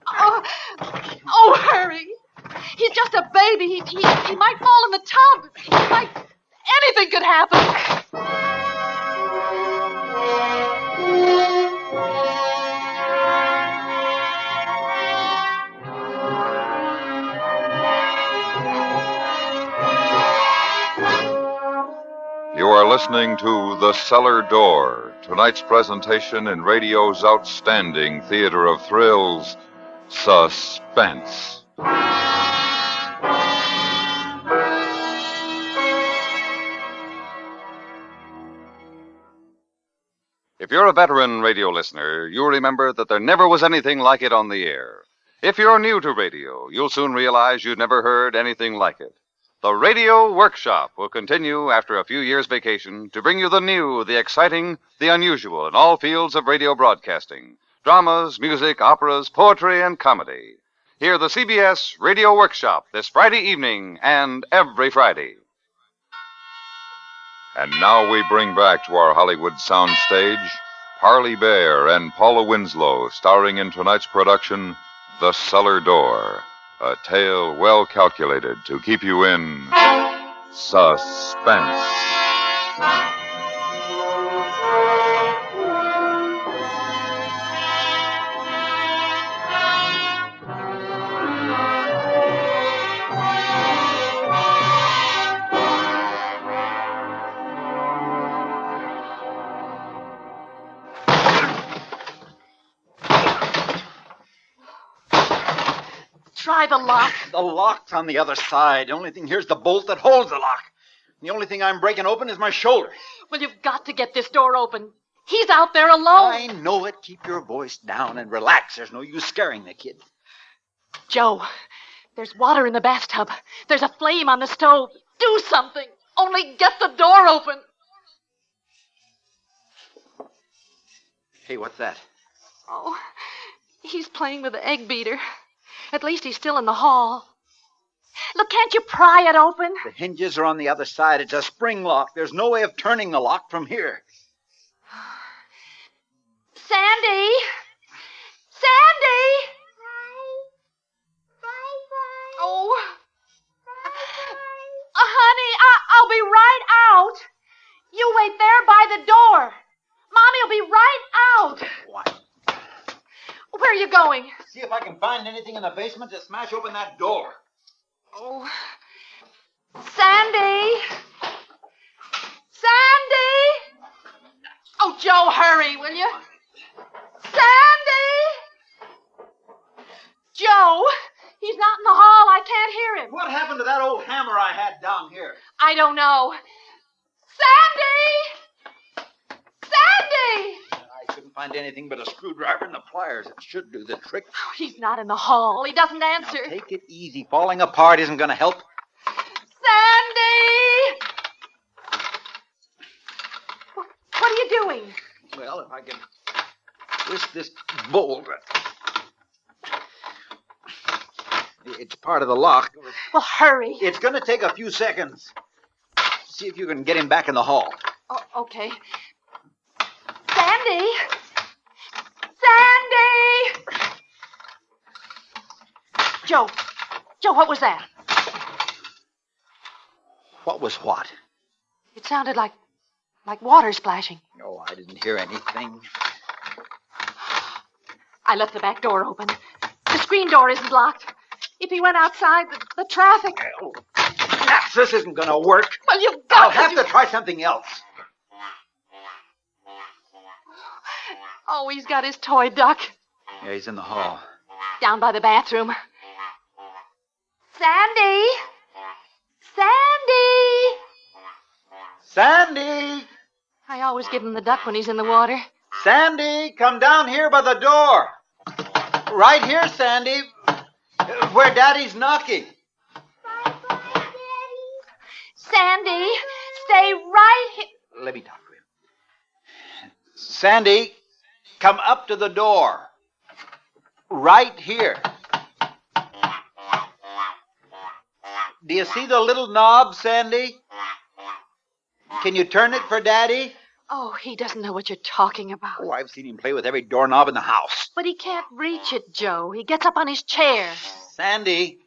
S17: Oh, hurry. He's just a baby. He might fall in the tub. He might... Anything could happen.
S21: You are listening to The Cellar Door, tonight's presentation in radio's outstanding theater of thrills, Suspense. If you're a veteran radio listener, you'll remember that there never was anything like it on the air. If you're new to radio, you'll soon realize you've never heard anything like it. The Radio Workshop will continue after a few years' vacation to bring you the new, the exciting, the unusual in all fields of radio broadcasting. Dramas, music, operas, poetry, and comedy. Hear the CBS Radio Workshop this Friday evening and every Friday. And now we bring back to our Hollywood soundstage Harley Bear and Paula Winslow, starring in tonight's production, The Cellar Door, a tale well calculated to keep you in suspense.
S17: Try the lock.
S4: The lock's on the other side. The only thing here's the bolt that holds the lock. The only thing I'm breaking open is my shoulder.
S17: Well, you've got to get this door open. He's out there alone.
S4: I know it. Keep your voice down and relax. There's no use scaring the kid.
S17: Joe, There's water in the bathtub. There's a flame on the stove. Do something. Only get the door open.
S4: Hey, what's that?
S17: Oh, he's playing with the egg beater. At least he's still in the hall. Look, can't you pry it open?
S4: The hinges are on the other side. It's a spring lock. There's no way of turning the lock from here.
S17: Sandy! Sandy! Oh. Honey, I'll be right out. You wait there by the door. Mommy'll be right out.
S4: What?
S17: Where are you going?
S4: See if I can find anything in the basement to smash open that door.
S17: Oh. Sandy! Sandy! Oh, Joe, hurry, will you? Sandy! Joe, he's not in the hall. I can't hear him.
S4: What happened to that old hammer I had down here?
S17: I don't know. Sandy! Sandy!
S4: I couldn't find anything but a screwdriver and the pliers. It should do the trick.
S17: Oh, he's not in the hall. He doesn't answer.
S4: Now, take it easy. Falling apart isn't going to help.
S17: Sandy! What are you doing?
S4: Well, if I can twist this bolt. It's part of the lock.
S17: Well, hurry.
S4: It's going to take a few seconds. See if you can get him back in the hall.
S17: Oh, okay. Sandy! Sandy! Joe, what was that?
S4: What was what?
S17: It sounded like water splashing.
S4: Oh, I didn't hear anything.
S17: I left the back door open. The screen door isn't locked. If he went outside, the traffic...
S4: Oh, this isn't going to work.
S17: Well, you've got
S4: I'll have to try something else.
S17: Oh, he's got his toy duck.
S4: Yeah, he's in the hall.
S17: Down by the bathroom. Sandy! Sandy!
S4: Sandy!
S17: I always give him the duck when he's in the water.
S4: Sandy, come down here by the door. Right here, Sandy. Where Daddy's knocking.
S17: Sandy, stay right here.
S4: Let me talk to him. Sandy, come up to the door. Right here. Do you see the little knob, Sandy? Can you turn it for Daddy?
S17: Oh, he doesn't know what you're talking about.
S4: Oh, I've seen him play with every doorknob in the house.
S17: But he can't reach it, Joe. He gets up on his chair.
S4: Sandy,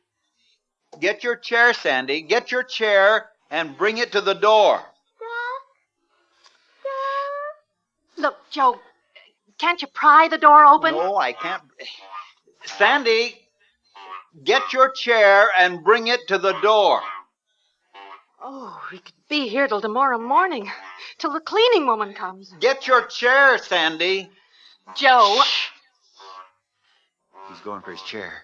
S4: get your chair, Sandy. Get your chair and bring it to the door.
S17: Look, Joe, can't you pry the door open?
S4: No, I can't. Sandy, get your chair and bring it to the door.
S17: Oh, we could be here till tomorrow morning, till the cleaning woman comes.
S4: Get your chair, Sandy.
S17: Joe.
S4: Shh. He's going for his chair.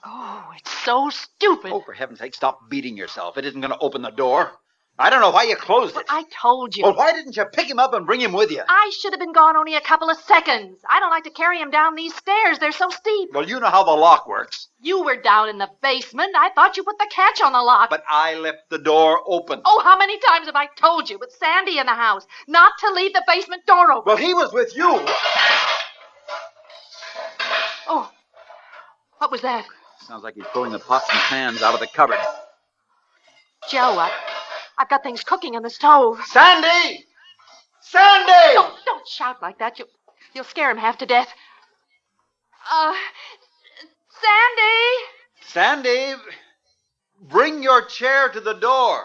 S17: Oh, it's so stupid.
S4: Oh, for heaven's sake, stop beating yourself. It isn't going to open the door. I don't know why you closed it.
S17: I told you.
S4: Well, why didn't you pick him up and bring him with you?
S17: I should have been gone only a couple of seconds. I don't like to carry him down these stairs. They're so steep.
S4: Well, you know how the lock works.
S17: You were down in the basement. I thought you put the catch on the lock.
S4: But I left the door open.
S17: Oh, how many times have I told you, with Sandy in the house, not to leave the basement door open?
S4: Well, he was with you.
S17: Oh, what was that?
S4: Sounds like he's pulling the pots and pans out of the cupboard.
S17: Joe, I've got things cooking on the stove.
S4: Sandy! Sandy!
S17: Don't shout like that. You'll scare him half to death. Sandy!
S4: Sandy, bring your chair to the door.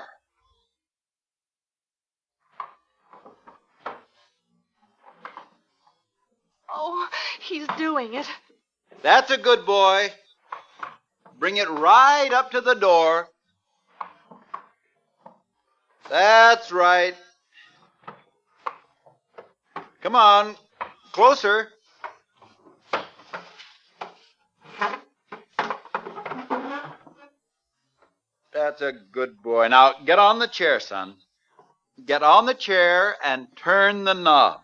S17: Oh, he's doing it.
S4: That's a good boy. Bring it right up to the door. That's right. Come on, closer. That's a good boy. Now, get on the chair, son. Get on the chair and turn the knob.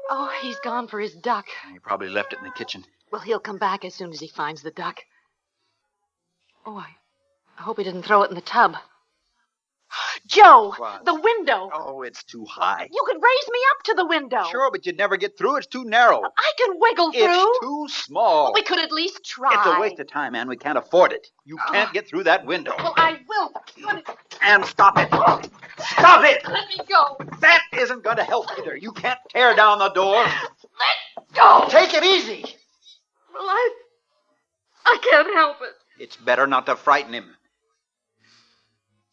S17: Oh, he's gone for his duck.
S4: He probably left it in the kitchen.
S17: Well, he'll come back as soon as he finds the duck. Oh, I hope he didn't throw it in the tub. Joe,
S4: What?
S17: the window.
S4: Oh, it's too high.
S17: You could raise me up to the window.
S4: Sure, but you'd never get through. It's too narrow.
S17: I can wiggle through.
S4: It's too small.
S17: Well, we could at least try.
S4: It's a waste of time, Ann. We can't afford it. You can't get through that window.
S17: Well, I will.
S4: Ann, stop it. Stop it.
S17: Let me go.
S4: That isn't going to help either. You can't tear down the door.
S17: Let go.
S4: Take it easy.
S17: Well, I can't help it.
S4: It's better not to frighten him.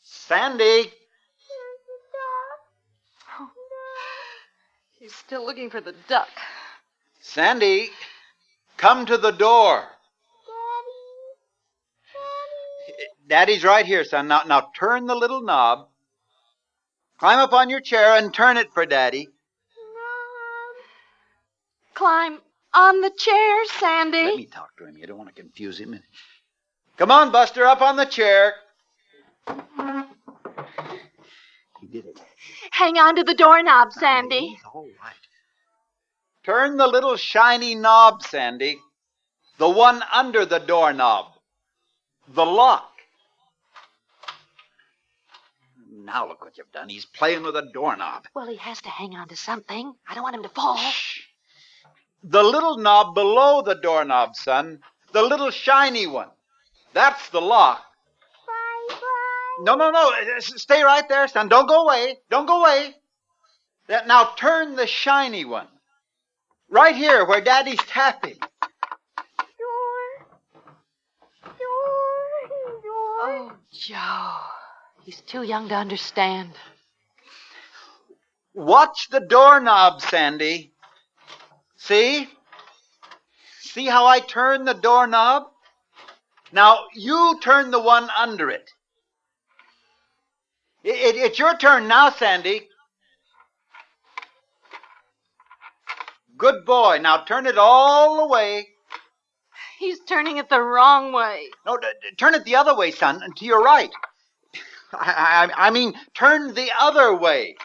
S4: Sandy.
S17: Oh, he's still looking for the duck.
S4: Sandy, come to the door. Daddy's right here, son. Now turn the little knob. Climb up on your chair and turn it for Daddy.
S17: Climb on the chair, Sandy.
S4: Let me talk to him. You don't want to confuse him. Come on, Buster, up on the chair. He did it.
S17: Hang on to the doorknob, Sandy.
S4: He's all right. Turn the little shiny knob, Sandy. The one under the doorknob. The lock. Now look what you've done. He's playing with a doorknob.
S17: Well, he has to hang on to something. I don't want him to fall.
S4: Shh. The little knob below the doorknob, son. The little shiny one. That's the lock. No. Stay right there, son. Don't go away. Don't go away. Now turn the shiny one. Right here where Daddy's tapping.
S17: Oh, Joe. He's too young to understand.
S4: Watch the doorknob, Sandy. See? See how I turn the doorknob? Now, you turn the one under it. It's your turn now, Sandy. Good boy. Now turn it all the way.
S17: He's turning it the wrong way.
S4: No, turn it the other way, son, and to your right. I mean, turn the other way.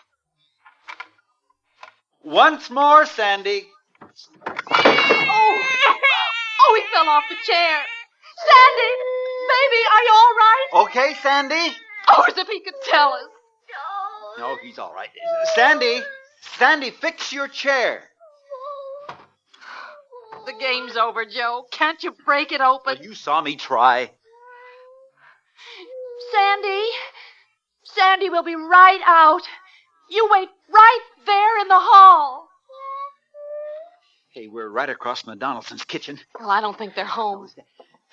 S4: Once more, Sandy.
S17: Oh, he fell off the chair. Sandy, baby, are you all right?
S4: Okay, Sandy?
S17: Oh, as if he could tell us.
S4: No, he's all right. Sandy, fix your chair.
S17: The game's over, Joe. Can't you break it open?
S4: Well, you saw me try.
S17: Sandy will be right out. You wait right there in the hall.
S4: Hey, we're right across from the Donaldson's kitchen.
S17: Well, I don't think they're home.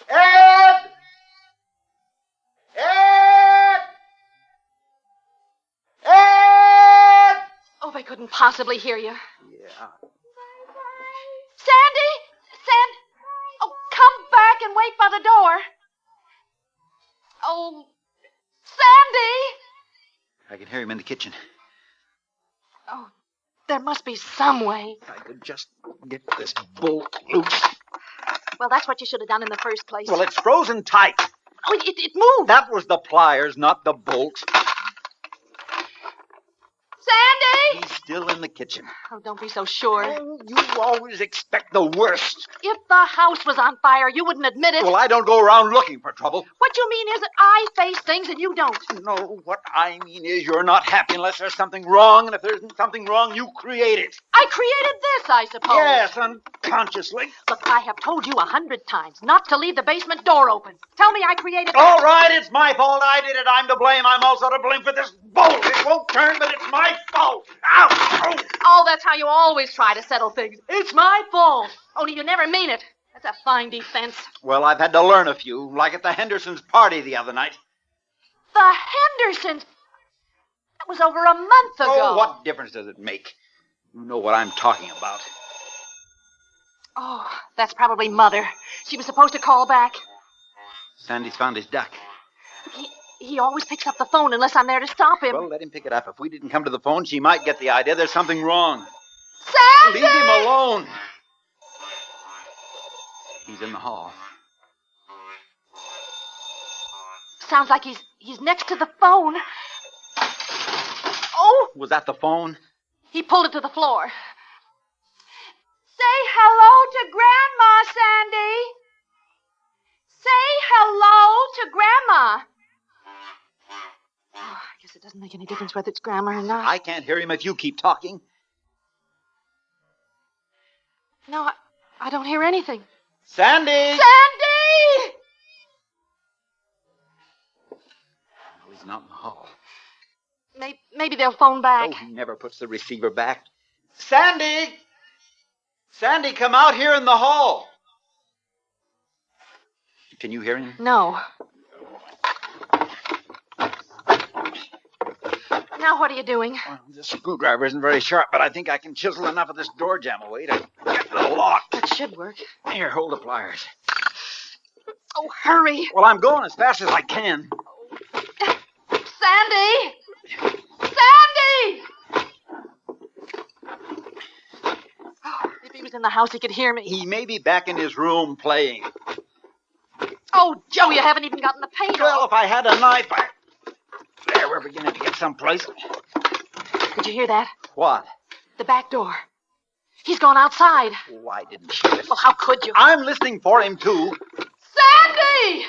S4: Ed! Ed! Ed!
S17: Oh, they couldn't possibly hear you.
S4: Yeah.
S17: Sandy! Oh, come back and wait by the door. Oh, Sandy!
S4: I can hear him in the kitchen.
S17: Oh, there must be some way.
S4: If I could just get this bolt loose.
S17: Well, that's what you should have done in the first place.
S4: Well, it's frozen tight.
S17: Oh, it moved.
S4: That was the pliers, not the bolt.
S17: Sandy!
S4: He's still in the kitchen.
S17: Oh, don't be so sure.
S4: Oh, you always expect the worst.
S17: If the house was on fire, you wouldn't admit it.
S4: Well, I don't go around looking for trouble.
S17: What you mean is that I face things and you don't.
S4: No, what I mean is you're not happy unless there's something wrong, and if there isn't something wrong, you create it.
S17: I created this, I suppose.
S4: Yes, unconsciously.
S17: Look, I have told you 100 times not to leave the basement door open. Tell me I created
S4: All right, it's my fault. I did it. I'm to blame. I'm also to blame for this bolt. It won't turn, but it's my fault. Ow! Ow!
S17: Oh, that's how you always try to settle things. It's my fault. Only you never mean it. That's a fine defense.
S4: Well, I've had to learn a few, like at the Hendersons' party the other night.
S17: The Hendersons? That was over a month ago.
S4: Oh, what difference does it make? You know what I'm talking about.
S17: Oh, that's probably Mother. She was supposed to call back.
S4: Sandy's found his duck.
S17: He always picks up the phone unless I'm there to stop him.
S4: Well, let him pick it up. If we didn't come to the phone, she might get the idea there's something wrong.
S17: Sandy!
S4: Leave him alone. He's in the hall.
S17: Sounds like he's next to the phone. Oh!
S4: Was that the phone?
S17: He pulled it to the floor. Say hello to Grandma, Sandy. Say hello to Grandma. Oh, I guess it doesn't make any difference whether it's Grandma or not.
S4: I can't hear him if you keep talking.
S17: No, I don't hear anything.
S4: Sandy!
S17: Sandy!
S4: Oh, he's not in the hall.
S17: Maybe they'll phone back.
S4: Oh, he never puts the receiver back. Sandy! Sandy, come out here in the hall. Can you hear him?
S17: No. Now what are you doing?
S4: Well, this screwdriver isn't very sharp, but I think I can chisel enough of this door jamb away to get to the lock.
S17: That should work.
S4: Here, hold the pliers.
S17: Oh, hurry.
S4: Well, I'm going as fast as I can.
S17: Sandy! Sandy! Oh, if he was in the house, he could hear me.
S4: He may be back in his room playing.
S17: Oh, Joe, you haven't even gotten the paint
S4: Well,
S17: off.
S4: if I had a knife, There, we're beginning to get someplace.
S17: Did you hear that?
S4: What?
S17: The back door. He's gone outside.
S4: Why didn't she listen?
S17: Well, how could you?
S4: I'm listening for him, too.
S17: Sandy!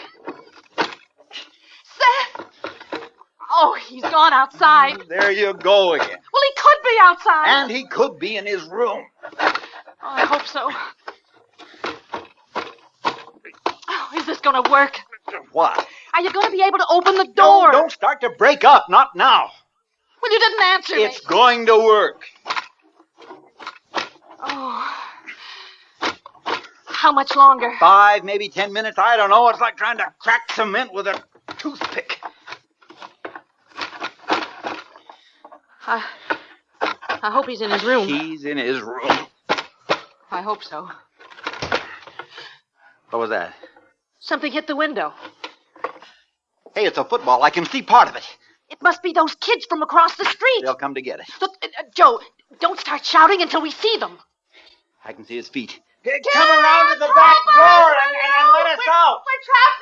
S17: Oh, he's gone outside.
S4: There you go again.
S17: Well, he could be outside.
S4: And he could be in his room.
S17: Oh, I hope so. Oh, is this going to work?
S4: What?
S17: Are you going to be able to open the door?
S4: Don't start to break up. Not now.
S17: Well, you didn't answer me.
S4: It's going to work.
S17: Oh. How much longer?
S4: 5, maybe 10 minutes. I don't know. It's like trying to crack cement with a toothpick.
S17: I hope he's in his room.
S4: He's in his room.
S17: I hope so.
S4: What was that?
S17: Something hit the window.
S4: Hey, it's a football. I can see part of it.
S17: It must be those kids from across the street.
S4: They'll come to get it.
S17: Look, Joe, don't start shouting until we see them.
S4: I can see his feet. Come around to the back door and let us out.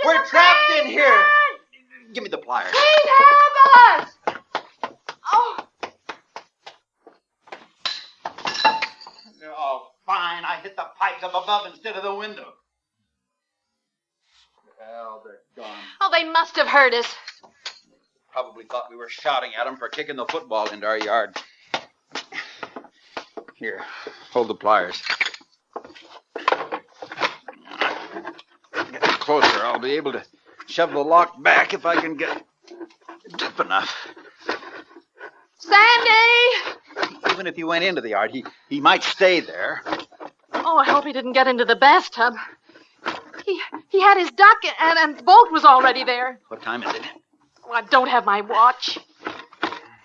S17: We're trapped
S4: in here. Give me the pliers.
S17: Please help us! Oh.
S4: Oh, fine. I hit the pipes up above instead of the window. Well, they're gone.
S17: Oh, they must have heard us.
S4: Probably thought we were shouting at them for kicking the football into our yard. Here, hold the pliers. Get closer. I'll be able to shove the lock back if I can get deep enough.
S17: Sandy!
S4: Even if he went into the yard, he might stay there.
S17: Oh, I hope he didn't get into the bathtub. He had his duck and the boat was already there.
S4: What time is it?
S17: Well, I don't have my watch.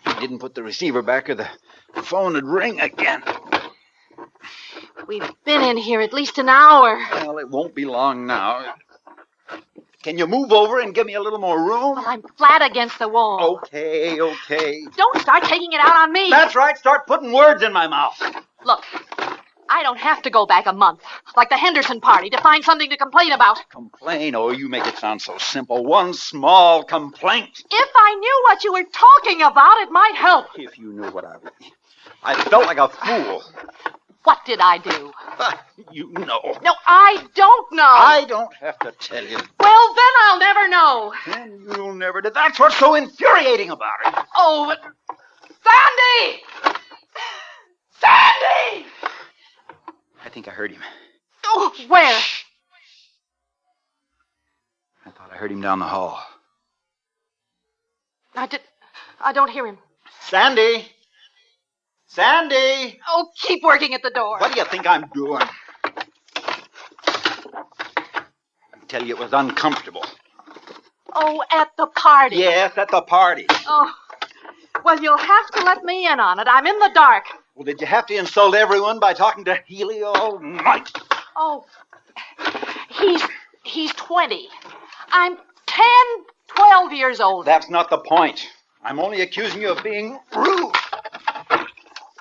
S4: He didn't put the receiver back or the phone would ring again.
S17: We've been in here at least an hour.
S4: Well, it won't be long now. Can you move over and give me a little more room?
S17: Well, I'm flat against the wall.
S4: Okay.
S17: Don't start taking it out on me.
S4: That's right. Start putting words in my mouth.
S17: Look, I don't have to go back a month, like the Henderson party, to find something to complain about.
S4: Complain? Oh, you make it sound so simple. One small complaint.
S17: If I knew what you were talking about, it might help.
S4: If you knew what I felt like a fool.
S17: What did I do?
S4: You know.
S17: No, I don't know.
S4: I don't have to tell you.
S17: Well, then I'll never know.
S4: Then you'll never do. That's what's so infuriating about it.
S17: Oh, but... Sandy! Sandy!
S4: I think I heard him.
S17: Oh, where?
S4: I thought I heard him down the hall.
S17: I don't hear him.
S4: Sandy! Sandy!
S17: Oh, keep working at the door.
S4: What do you think I'm doing? I tell you, it was uncomfortable.
S17: Oh, at the party.
S4: Yes, at the party.
S17: Oh, well, you'll have to let me in on it. I'm in the dark.
S4: Well, did you have to insult everyone by talking to Healy all night?
S17: Oh, he's 20. I'm 10, 12 years old.
S4: That's not the point. I'm only accusing you of being rude.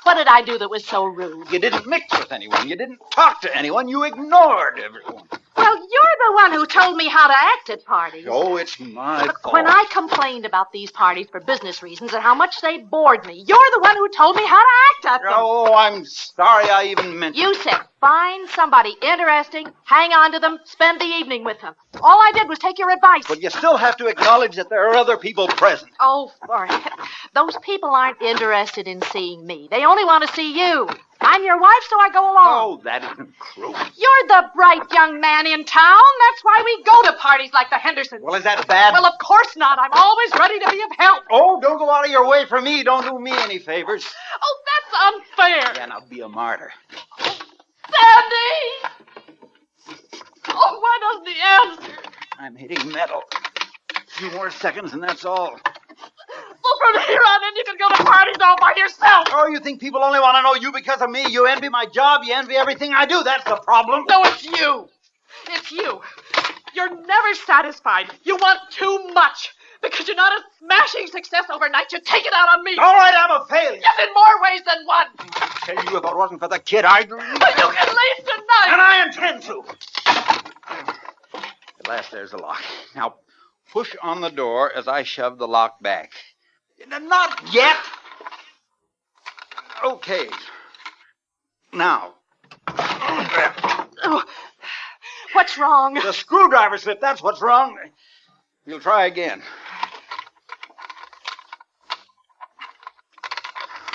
S17: What did I do that was so rude?
S4: You didn't mix with anyone. You didn't talk to anyone. You ignored everyone.
S17: Well, Well, you're the one who told me how to act at parties.
S4: Oh, it's my fault.
S17: When I complained about these parties for business reasons and how much they bored me, you're the one who told me how to act at them.
S4: Oh, I'm sorry I even mentioned
S17: You said find somebody interesting, hang on to them, spend the evening with them. All I did was take your advice.
S4: But you still have to acknowledge that there are other people present.
S17: Oh, those people aren't interested in seeing me. They only want to see you. I'm your wife, so I go along.
S4: Oh, that isn't true.
S17: You're the bright young man in town. That's why we go to parties like the Hendersons.
S4: Well, is that bad?
S17: Well, of course not. I'm always ready to be of help.
S4: Oh, don't go out of your way for me. Don't do me any favors.
S17: Oh, that's unfair.
S4: Then I'll be a martyr.
S17: Sandy! Oh, why doesn't he answer?
S4: I'm hitting metal. A few more seconds and that's all.
S17: Well, from here on in, you can go to parties all by yourself.
S4: Oh, you think people only want to know you because of me? You envy my job. You envy everything I do. That's the problem.
S17: No, it's you. It's you. You're never satisfied. You want too much. Because you're not a smashing success overnight, you take it out on me.
S4: All right, I'm a failure.
S17: Yes, in more ways than one.
S4: I tell you, if it wasn't for the kid, I'd...
S17: But you can leave tonight.
S4: And I intend to. At last, there's the lock. Now, push on the door as I shove the lock back. Not yet. Okay. Now.
S17: Oh, what's wrong?
S4: The screwdriver slipped. That's what's wrong. We'll try again.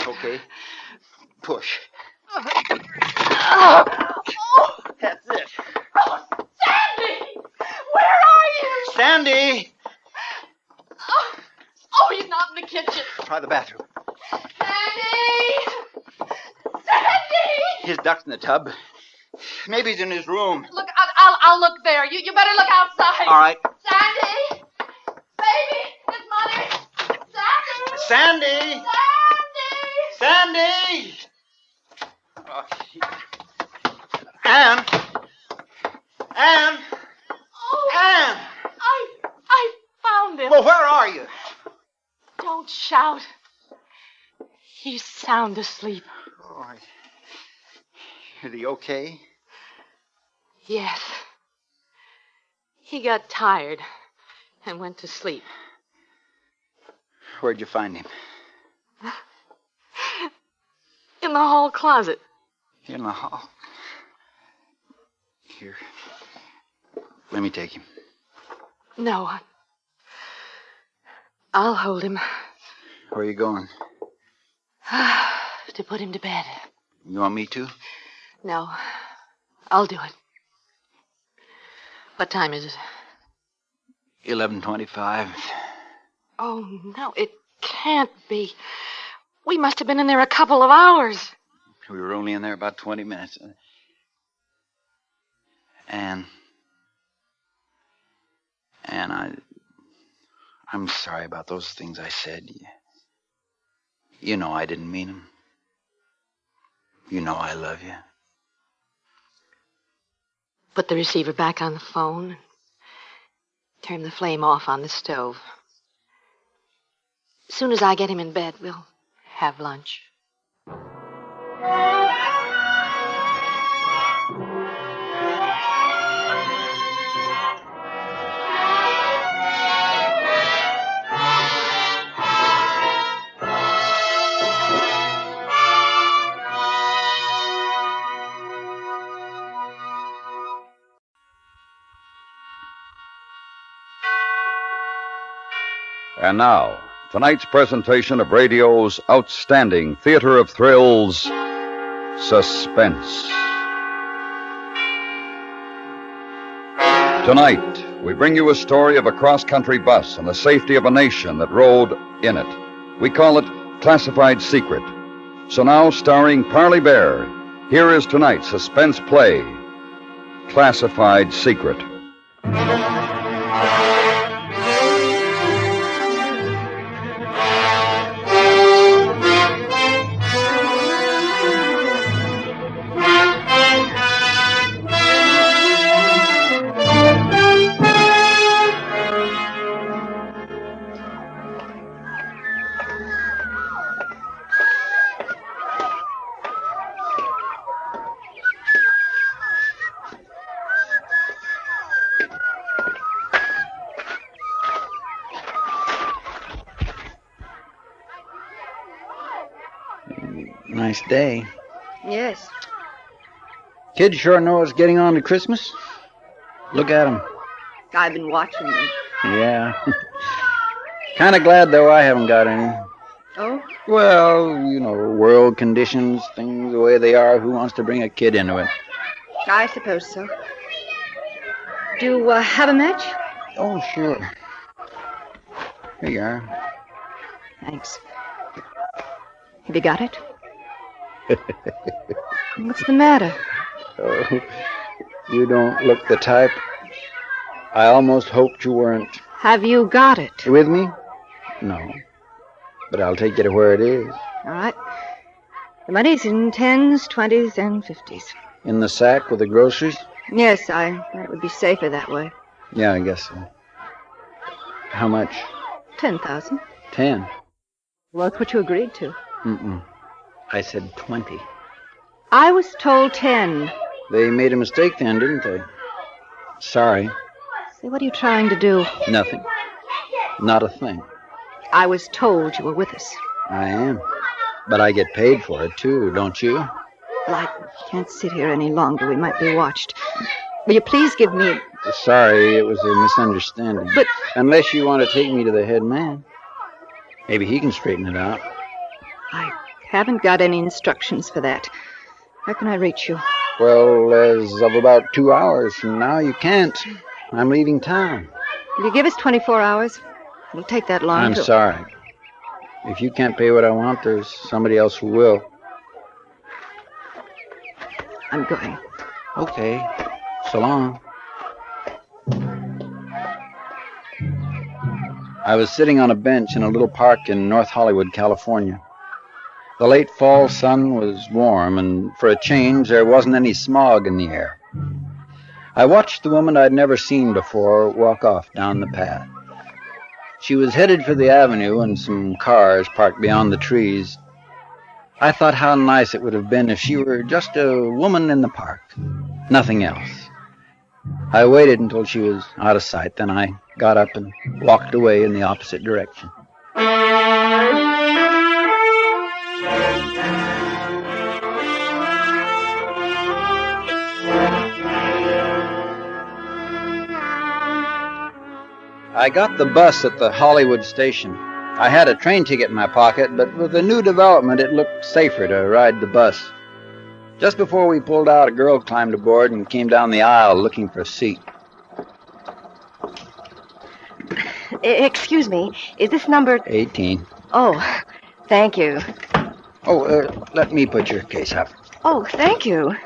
S4: Okay. Push. That's it.
S17: Oh, Sandy! Where are you?
S4: Sandy!
S17: Oh, he's not in the kitchen.
S4: Try the bathroom.
S17: Sandy! Sandy!
S4: His duck's in the tub. Maybe he's in his room.
S17: Look, I'll look there. You better look outside.
S4: All right.
S17: Sandy! Baby! It's Mother! Sandy!
S4: Sandy!
S17: Sandy!
S4: Sandy! Anne! Anne!
S17: Oh,
S4: Anne!
S17: I found him.
S4: Well, where are you?
S17: Don't shout. He's sound asleep.
S4: Oh, is he okay?
S17: Yes. He got tired and went to sleep.
S4: Where'd you find him?
S17: In the hall closet.
S4: In the hall. Here. Let me take him.
S17: No. I'll hold him.
S4: Where are you going?
S17: To put him to bed.
S4: You want me to?
S17: No. I'll do it. What time is it?
S4: 11:25.
S17: Oh, no, it can't be. We must have been in there a couple of hours.
S4: We were only in there about 20 minutes. Anne, I'm sorry about those things I said. You know I didn't mean them. You know I love you.
S17: Put the receiver back on the phone. Turn the flame off on the stove. As soon as I get him in bed, we'll have lunch.
S21: And now, tonight's presentation of radio's outstanding theater of thrills, Suspense. Tonight, we bring you a story of a cross-country bus and the safety of a nation that rode in it. We call it Classified Secret. So now, starring Parley Bear, here is tonight's suspense play, Classified Secret.
S1: nice day.
S16: Yes.
S1: Kids sure know it's getting on to Christmas. Look at them.
S16: I've been watching them.
S1: Yeah. Kind of glad, though, I haven't got any.
S16: Oh?
S1: Well, you know, world conditions, things the way they are. Who wants to bring a kid into it?
S16: I suppose so. Do you have a match?
S1: Oh, sure. Here you are.
S16: Thanks. Have you got it? What's the matter?
S1: Oh, you don't look the type. I almost hoped you weren't.
S16: Have you got it?
S1: With me? No. But I'll take you to where it is.
S16: All right. The money's in 10s, 20s, and 50s.
S1: In the sack with the groceries?
S16: Yes, I thought it would be safer that way.
S1: Yeah, I guess so. How much?
S16: 10,000.
S1: 10.
S16: Well, that's what you agreed to.
S1: Mm-mm. I said 20.
S16: I was told 10.
S1: They made a mistake then, didn't they? Sorry.
S16: Say, what are you trying to do?
S1: Nothing. Not a thing.
S16: I was told you were with us.
S1: I am. But I get paid for it, too, don't you?
S16: Well, I can't sit here any longer. We might be watched. Will you please give me...
S1: Sorry, it was a misunderstanding.
S16: But...
S1: Unless you want to take me to the head man. Maybe he can straighten it out.
S16: I haven't got any instructions for that. How can I reach you?
S1: Well, as of about 2 hours from now, you can't. I'm leaving town.
S16: Will you give us 24 hours? It'll take that long.
S1: I'm sorry. If you can't pay what I want, there's somebody else who will.
S16: I'm going.
S1: Okay. So long. I was sitting on a bench in a little park in North Hollywood, California. The late fall sun was warm, and for a change, there wasn't any smog in the air. I watched the woman I'd never seen before walk off down the path. She was headed for the avenue and some cars parked beyond the trees. I thought how nice it would have been if she were just a woman in the park, nothing else. I waited until she was out of sight, then I got up and walked away in the opposite direction. I got the bus at the Hollywood station. I had a train ticket in my pocket, but with the new development, it looked safer to ride the bus. Just before we pulled out, a girl climbed aboard and came down the aisle looking for a seat.
S8: Excuse me, is this number...
S1: 18.
S8: Oh, thank you.
S1: Oh, let me put your case up.
S8: Oh, thank you.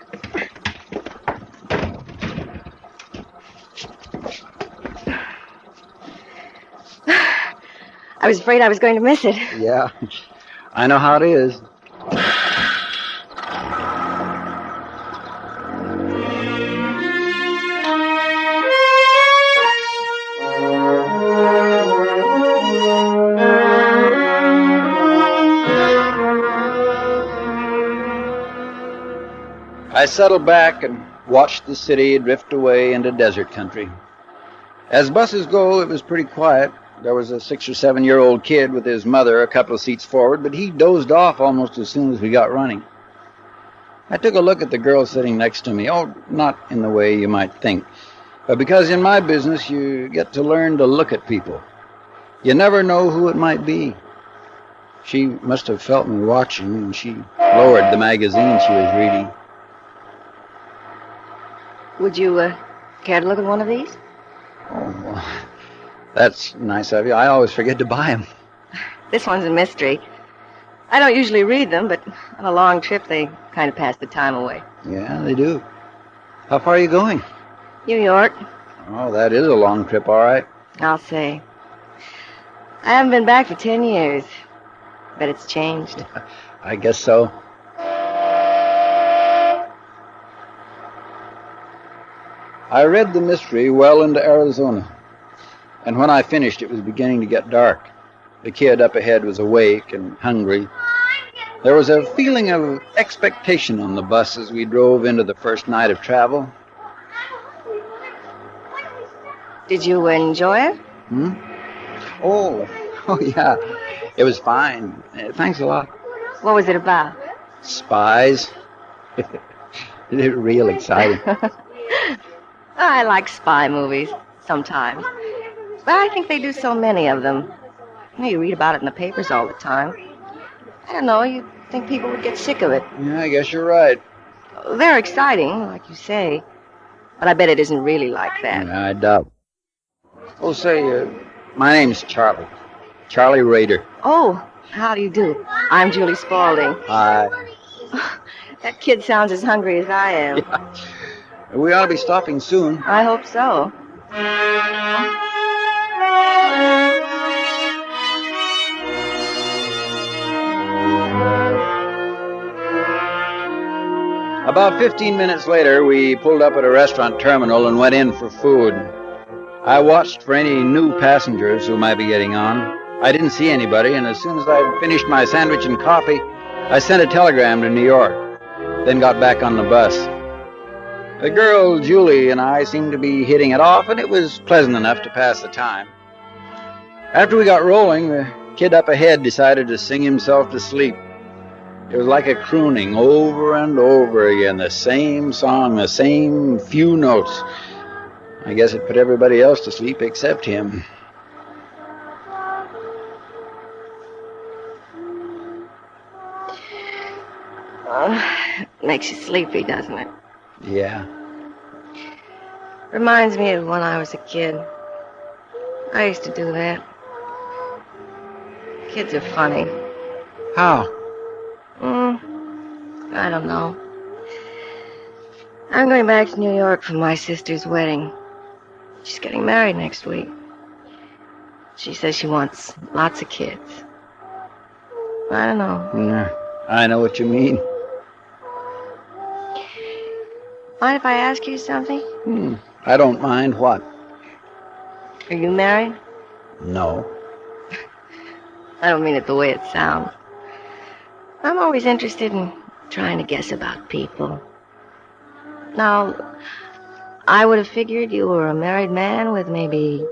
S8: I was afraid I was going to miss it.
S1: Yeah, I know how it is. I settled back and watched the city drift away into desert country. As buses go, it was pretty quiet. There was a 6 or 7 year old kid with his mother a couple of seats forward, but he dozed off almost as soon as we got running. I took a look at the girl sitting next to me. Oh, not in the way you might think, but because in my business you get to learn to look at people. You never know who it might be. She must have felt me watching, and she lowered the magazine she was reading.
S8: Would you care to look at one of these?
S1: Oh, well, that's nice of you. I always forget to buy them.
S8: This one's a mystery. I don't usually read them, but on a long trip, they kind of pass the time away.
S1: Yeah, they do. How far are you going?
S8: New York.
S1: Oh, that is a long trip, all right.
S8: I'll say. I haven't been back for 10 years. Bet it's changed.
S1: I guess so. I read the mystery well into Arizona, and when I finished, it was beginning to get dark. The kid up ahead was awake and hungry. There was a feeling of expectation on the bus as we drove into the first night of travel.
S8: Did you enjoy it?
S1: Oh, yeah. It was fine. Thanks a lot.
S8: What was it about?
S1: Spies. They're real exciting.
S8: I like spy movies sometimes. But I think they do so many of them. You read about it in the papers all the time. I don't know, you'd think people would get sick of it.
S1: Yeah, I guess you're right.
S8: They're exciting, like you say. But I bet it isn't really like that.
S1: Yeah, I doubt. Oh, say, my name's Charlie. Charlie Rader.
S8: Oh, how do you do? I'm Julie Spaulding.
S1: Hi.
S8: That kid sounds as hungry as I am.
S1: Yeah. We ought to be stopping soon.
S8: I hope so.
S1: About 15 minutes later, we pulled up at a restaurant terminal and went in for food. I watched for any new passengers who might be getting on. I didn't see anybody, and as soon as I'd finished my sandwich and coffee, I sent a telegram to New York, then got back on the bus. The girl, Julie, and I seemed to be hitting it off, and it was pleasant enough to pass the time. After we got rolling, the kid up ahead decided to sing himself to sleep. It was like a crooning over and over again, the same song, the same few notes. I guess it put everybody else to sleep except him.
S8: Makes you sleepy, doesn't it?
S1: Yeah.
S8: Reminds me of when I was a kid. I used to do that. Kids are funny.
S1: How?
S8: I don't know. I'm going back to New York for my sister's wedding. She's getting married next week. She says she wants lots of kids. I don't know.
S1: I know what you mean.
S8: Mind if I ask you something?
S1: I don't mind what.
S8: Are you married?
S1: No.
S8: I don't mean it the way it sounds. I'm always interested in trying to guess about people. Now, I would have figured you were a married man with maybe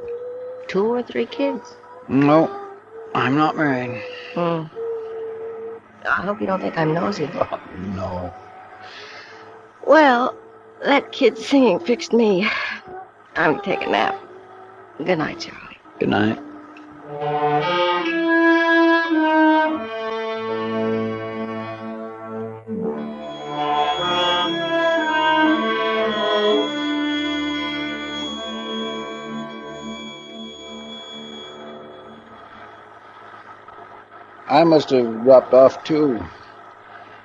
S8: 2 or 3 kids.
S1: No, I'm not married.
S8: I hope you don't think I'm nosy.
S1: Oh, no.
S8: Well, that kid singing fixed me. I'm going to take a nap. Good night, Charlie.
S1: Good night. I must have dropped off, too.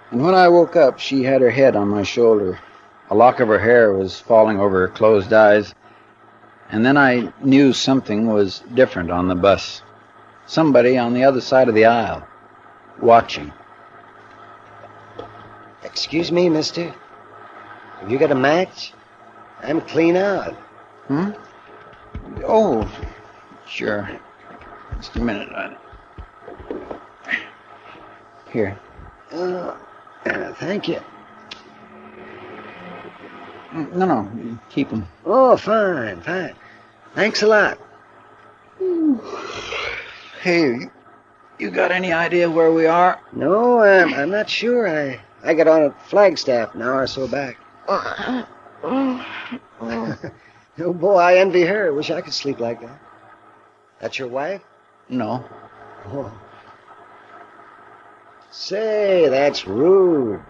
S1: And when I woke up, she had her head on my shoulder. A lock of her hair was falling over her closed eyes. And then I knew something was different on the bus. Somebody on the other side of the aisle, watching.
S3: Excuse me, mister. Have you got a match? I'm clean out.
S1: Oh, sure. Just a minute. Here.
S3: Thank you.
S1: No, keep them.
S3: Oh, fine. Thanks a lot.
S1: Hey, you got any idea where we are?
S3: No, I'm not sure. I got on at Flagstaff an hour or so back. Oh, boy, I envy her. Wish I could sleep like that. That's your wife?
S1: No.
S3: Oh. Say, that's rude.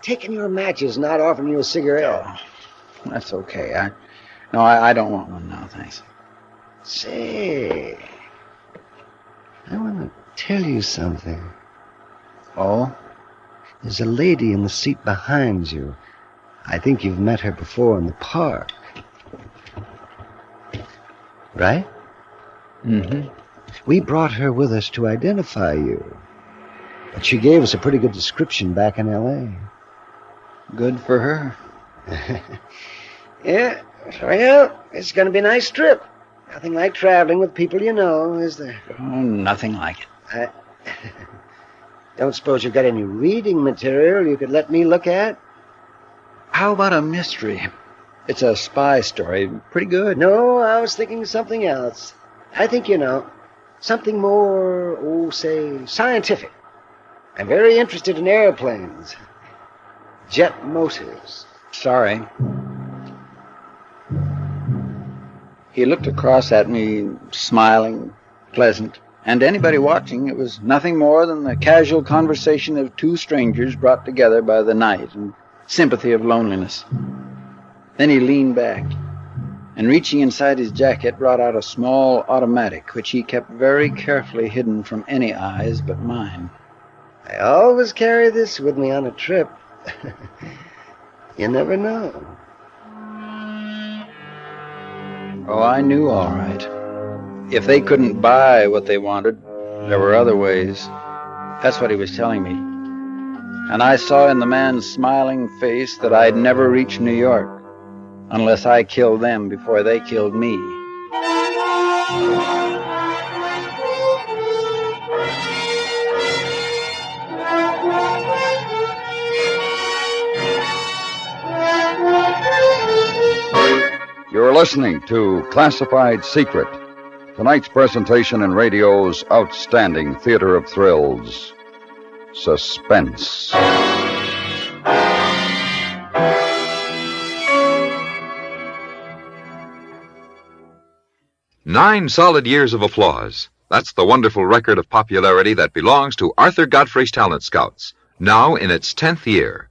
S3: Taking your matches, not offering you a cigarette.
S1: Oh, that's okay. I don't want one now, thanks.
S3: Say, I want to tell you something.
S1: Oh?
S3: There's a lady in the seat behind you. I think you've met her before in the park. Right? We brought her with us to identify you. But she gave us a pretty good description back in L.A.
S1: Good for her.
S3: Yeah, well, it's going to be a nice trip. Nothing like traveling with people you know, is there?
S1: Oh, nothing like it.
S3: Don't suppose you've got any reading material you could let me look at?
S1: How about a mystery? It's a spy story. Pretty good.
S3: No, I was thinking something else. I think, something more, say, scientific. I'm very interested in airplanes. Jet motors.
S1: Sorry. He looked across at me, smiling, pleasant. And to anybody watching, it was nothing more than the casual conversation of two strangers brought together by the night and sympathy of loneliness. Then he leaned back, and reaching inside his jacket, brought out a small automatic, which he kept very carefully hidden from any eyes but mine.
S3: I always carry this with me on a trip. You never know.
S1: Oh, I knew all right. If they couldn't buy what they wanted, there were other ways. That's what he was telling me. And I saw in the man's smiling face that I'd never reach New York unless I killed them before they killed me.
S21: You're listening to Classified Secret, tonight's presentation in radio's outstanding theater of thrills, Suspense.
S18: Nine solid years of applause. That's the wonderful record of popularity that belongs to Arthur Godfrey's Talent Scouts, now in its 10th year.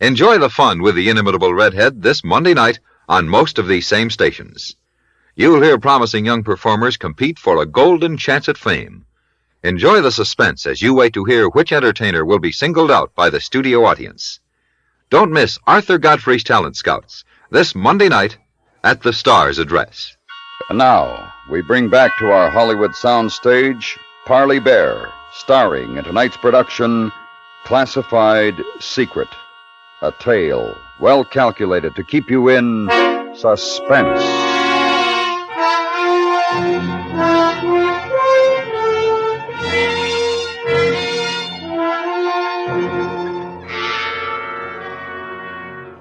S18: Enjoy the fun with the inimitable redhead this Monday night on most of these same stations. You'll hear promising young performers compete for a golden chance at fame. Enjoy the suspense as you wait to hear which entertainer will be singled out by the studio audience. Don't miss Arthur Godfrey's Talent Scouts this Monday night at the Star's Address.
S21: And now, we bring back to our Hollywood soundstage Parley Bear, starring in tonight's production, Classified Secret, a tale well calculated to keep you in suspense.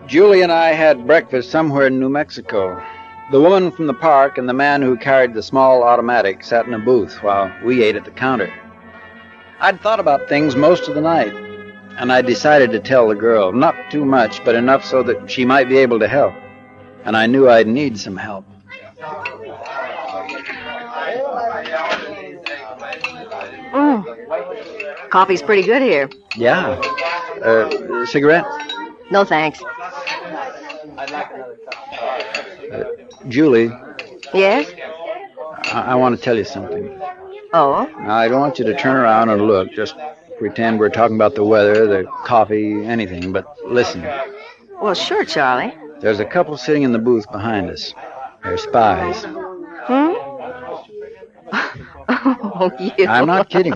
S1: Julie and I had breakfast somewhere in New Mexico. The woman from the park and the man who carried the small automatic sat in a booth while we ate at the counter. I'd thought about things most of the night, and I decided to tell the girl, not too much, but enough so that she might be able to help. And I knew I'd need some help.
S8: Coffee's pretty good here.
S1: Yeah. Cigarette?
S8: No, thanks.
S1: Julie.
S8: Yes?
S1: I want to tell you something.
S8: Oh?
S1: Now, I don't want you to turn around and look. Just pretend we're talking about the weather, the coffee, anything. But listen.
S8: Well, sure, Charlie.
S1: There's a couple sitting in the booth behind us. They're spies.
S8: Oh, you.
S1: I'm not kidding.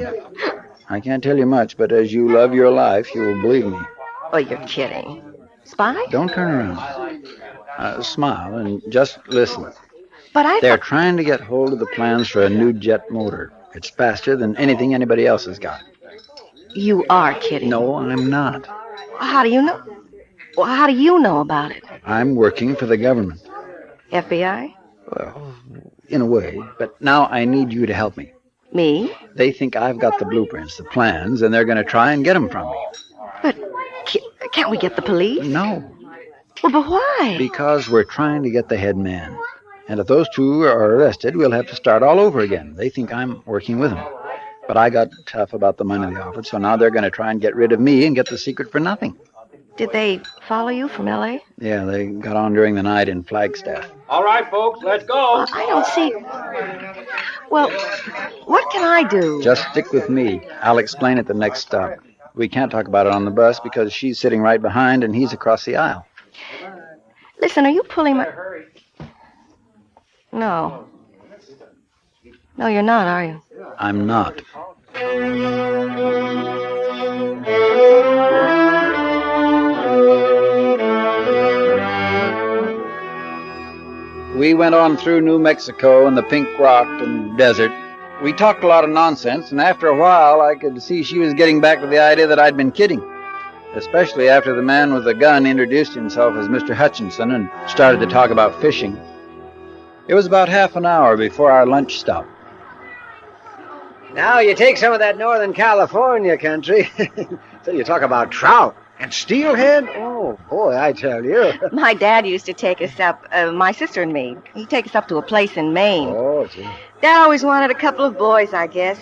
S1: I can't tell you much, but as you love your life, you will believe me.
S8: Oh, you're kidding. Spy?
S1: Don't turn around. Smile and just listen.
S8: But
S1: They're trying to get hold of the plans for a new jet motor. It's faster than anything anybody else has got.
S8: You are kidding.
S1: No, I'm not.
S8: How do you know? Well, how do you know about it?
S1: I'm working for the government.
S8: FBI?
S1: Well, in a way. But now I need you to help me.
S8: Me?
S1: They think I've got the blueprints, the plans, and they're going to try and get them from me.
S8: But can't we get the police?
S1: No.
S8: Well, but why?
S1: Because we're trying to get the head man. And if those two are arrested, we'll have to start all over again. They think I'm working with them. But I got tough about the money they offered, so now they're going to try and get rid of me and get the secret for nothing.
S8: Did they follow you from L.A.?
S1: Yeah, they got on during the night in Flagstaff.
S14: All right, folks, let's go.
S8: Well, I don't see... Well, what can I do?
S1: Just stick with me. I'll explain at the next stop. We can't talk about it on the bus because she's sitting right behind and he's across the aisle.
S8: Listen, are you pulling my... No. No, you're not, are you?
S1: I'm not. We went on through New Mexico and the pink rock and desert. We talked a lot of nonsense, and after a while I could see she was getting back to the idea that I'd been kidding, especially after the man with the gun introduced himself as Mr. Hutchinson and started to talk about fishing. It was about half an hour before our lunch stop.
S3: Now you take some of that Northern California country. So you talk about trout and steelhead. Oh, boy, I tell you.
S8: My dad used to take us up, my sister and me. He'd take us up to a place in Maine.
S3: Oh, gee.
S8: Dad always wanted a couple of boys, I guess.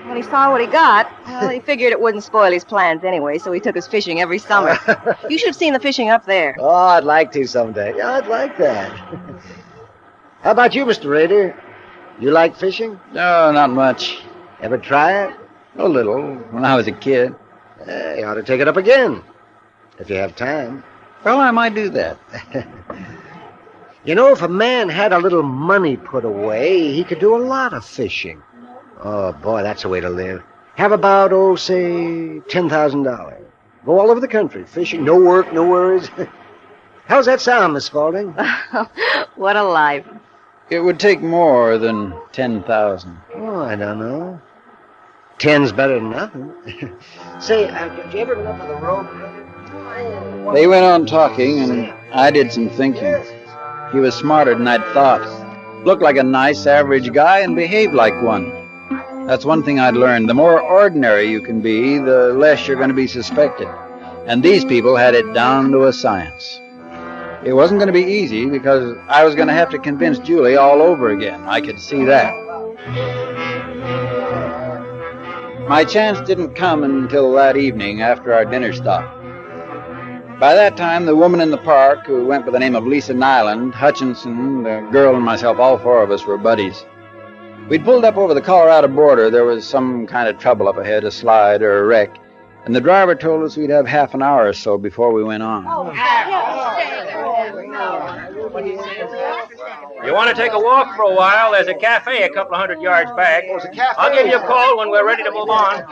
S8: When he saw what he got, well, he figured it wouldn't spoil his plans anyway, so he took us fishing every summer. You should have seen the fishing up there.
S3: Oh, I'd like to someday. Yeah, I'd like that. How about you, Mr. Rader? You like fishing?
S1: No, not much.
S3: Ever try it?
S1: A little, when I was a kid.
S3: You ought to take it up again, if you have time.
S1: Well, I might do that.
S3: You know, if a man had a little money put away, he could do a lot of fishing. Oh, boy, that's the way to live. Have about, say, $10,000. Go all over the country, fishing, no work, no worries. How's that sound, Miss Spaulding?
S8: What a life.
S1: It would take more than 10,000.
S3: Oh, I don't know. 10's better than nothing. Say, did you ever been up to the road?
S1: They went on talking, and I did some thinking. He was smarter than I'd thought. Looked like a nice, average guy and behaved like one. That's one thing I'd learned. The more ordinary you can be, the less you're going to be suspected. And these people had it down to a science. It wasn't going to be easy because I was going to have to convince Julie all over again. I could see that. My chance didn't come until that evening after our dinner stop. By that time, the woman in the park, who went by the name of Lisa Nyland, Hutchinson, the girl, and myself, all four of us were buddies. We'd pulled up over the Colorado border. There was some kind of trouble up ahead, a slide or a wreck, and the driver told us we'd have half an hour or so before we went on.
S14: You want to take a walk for a while? There's a cafe a couple of 100 yards back. I'll give you a call when we're ready to move on.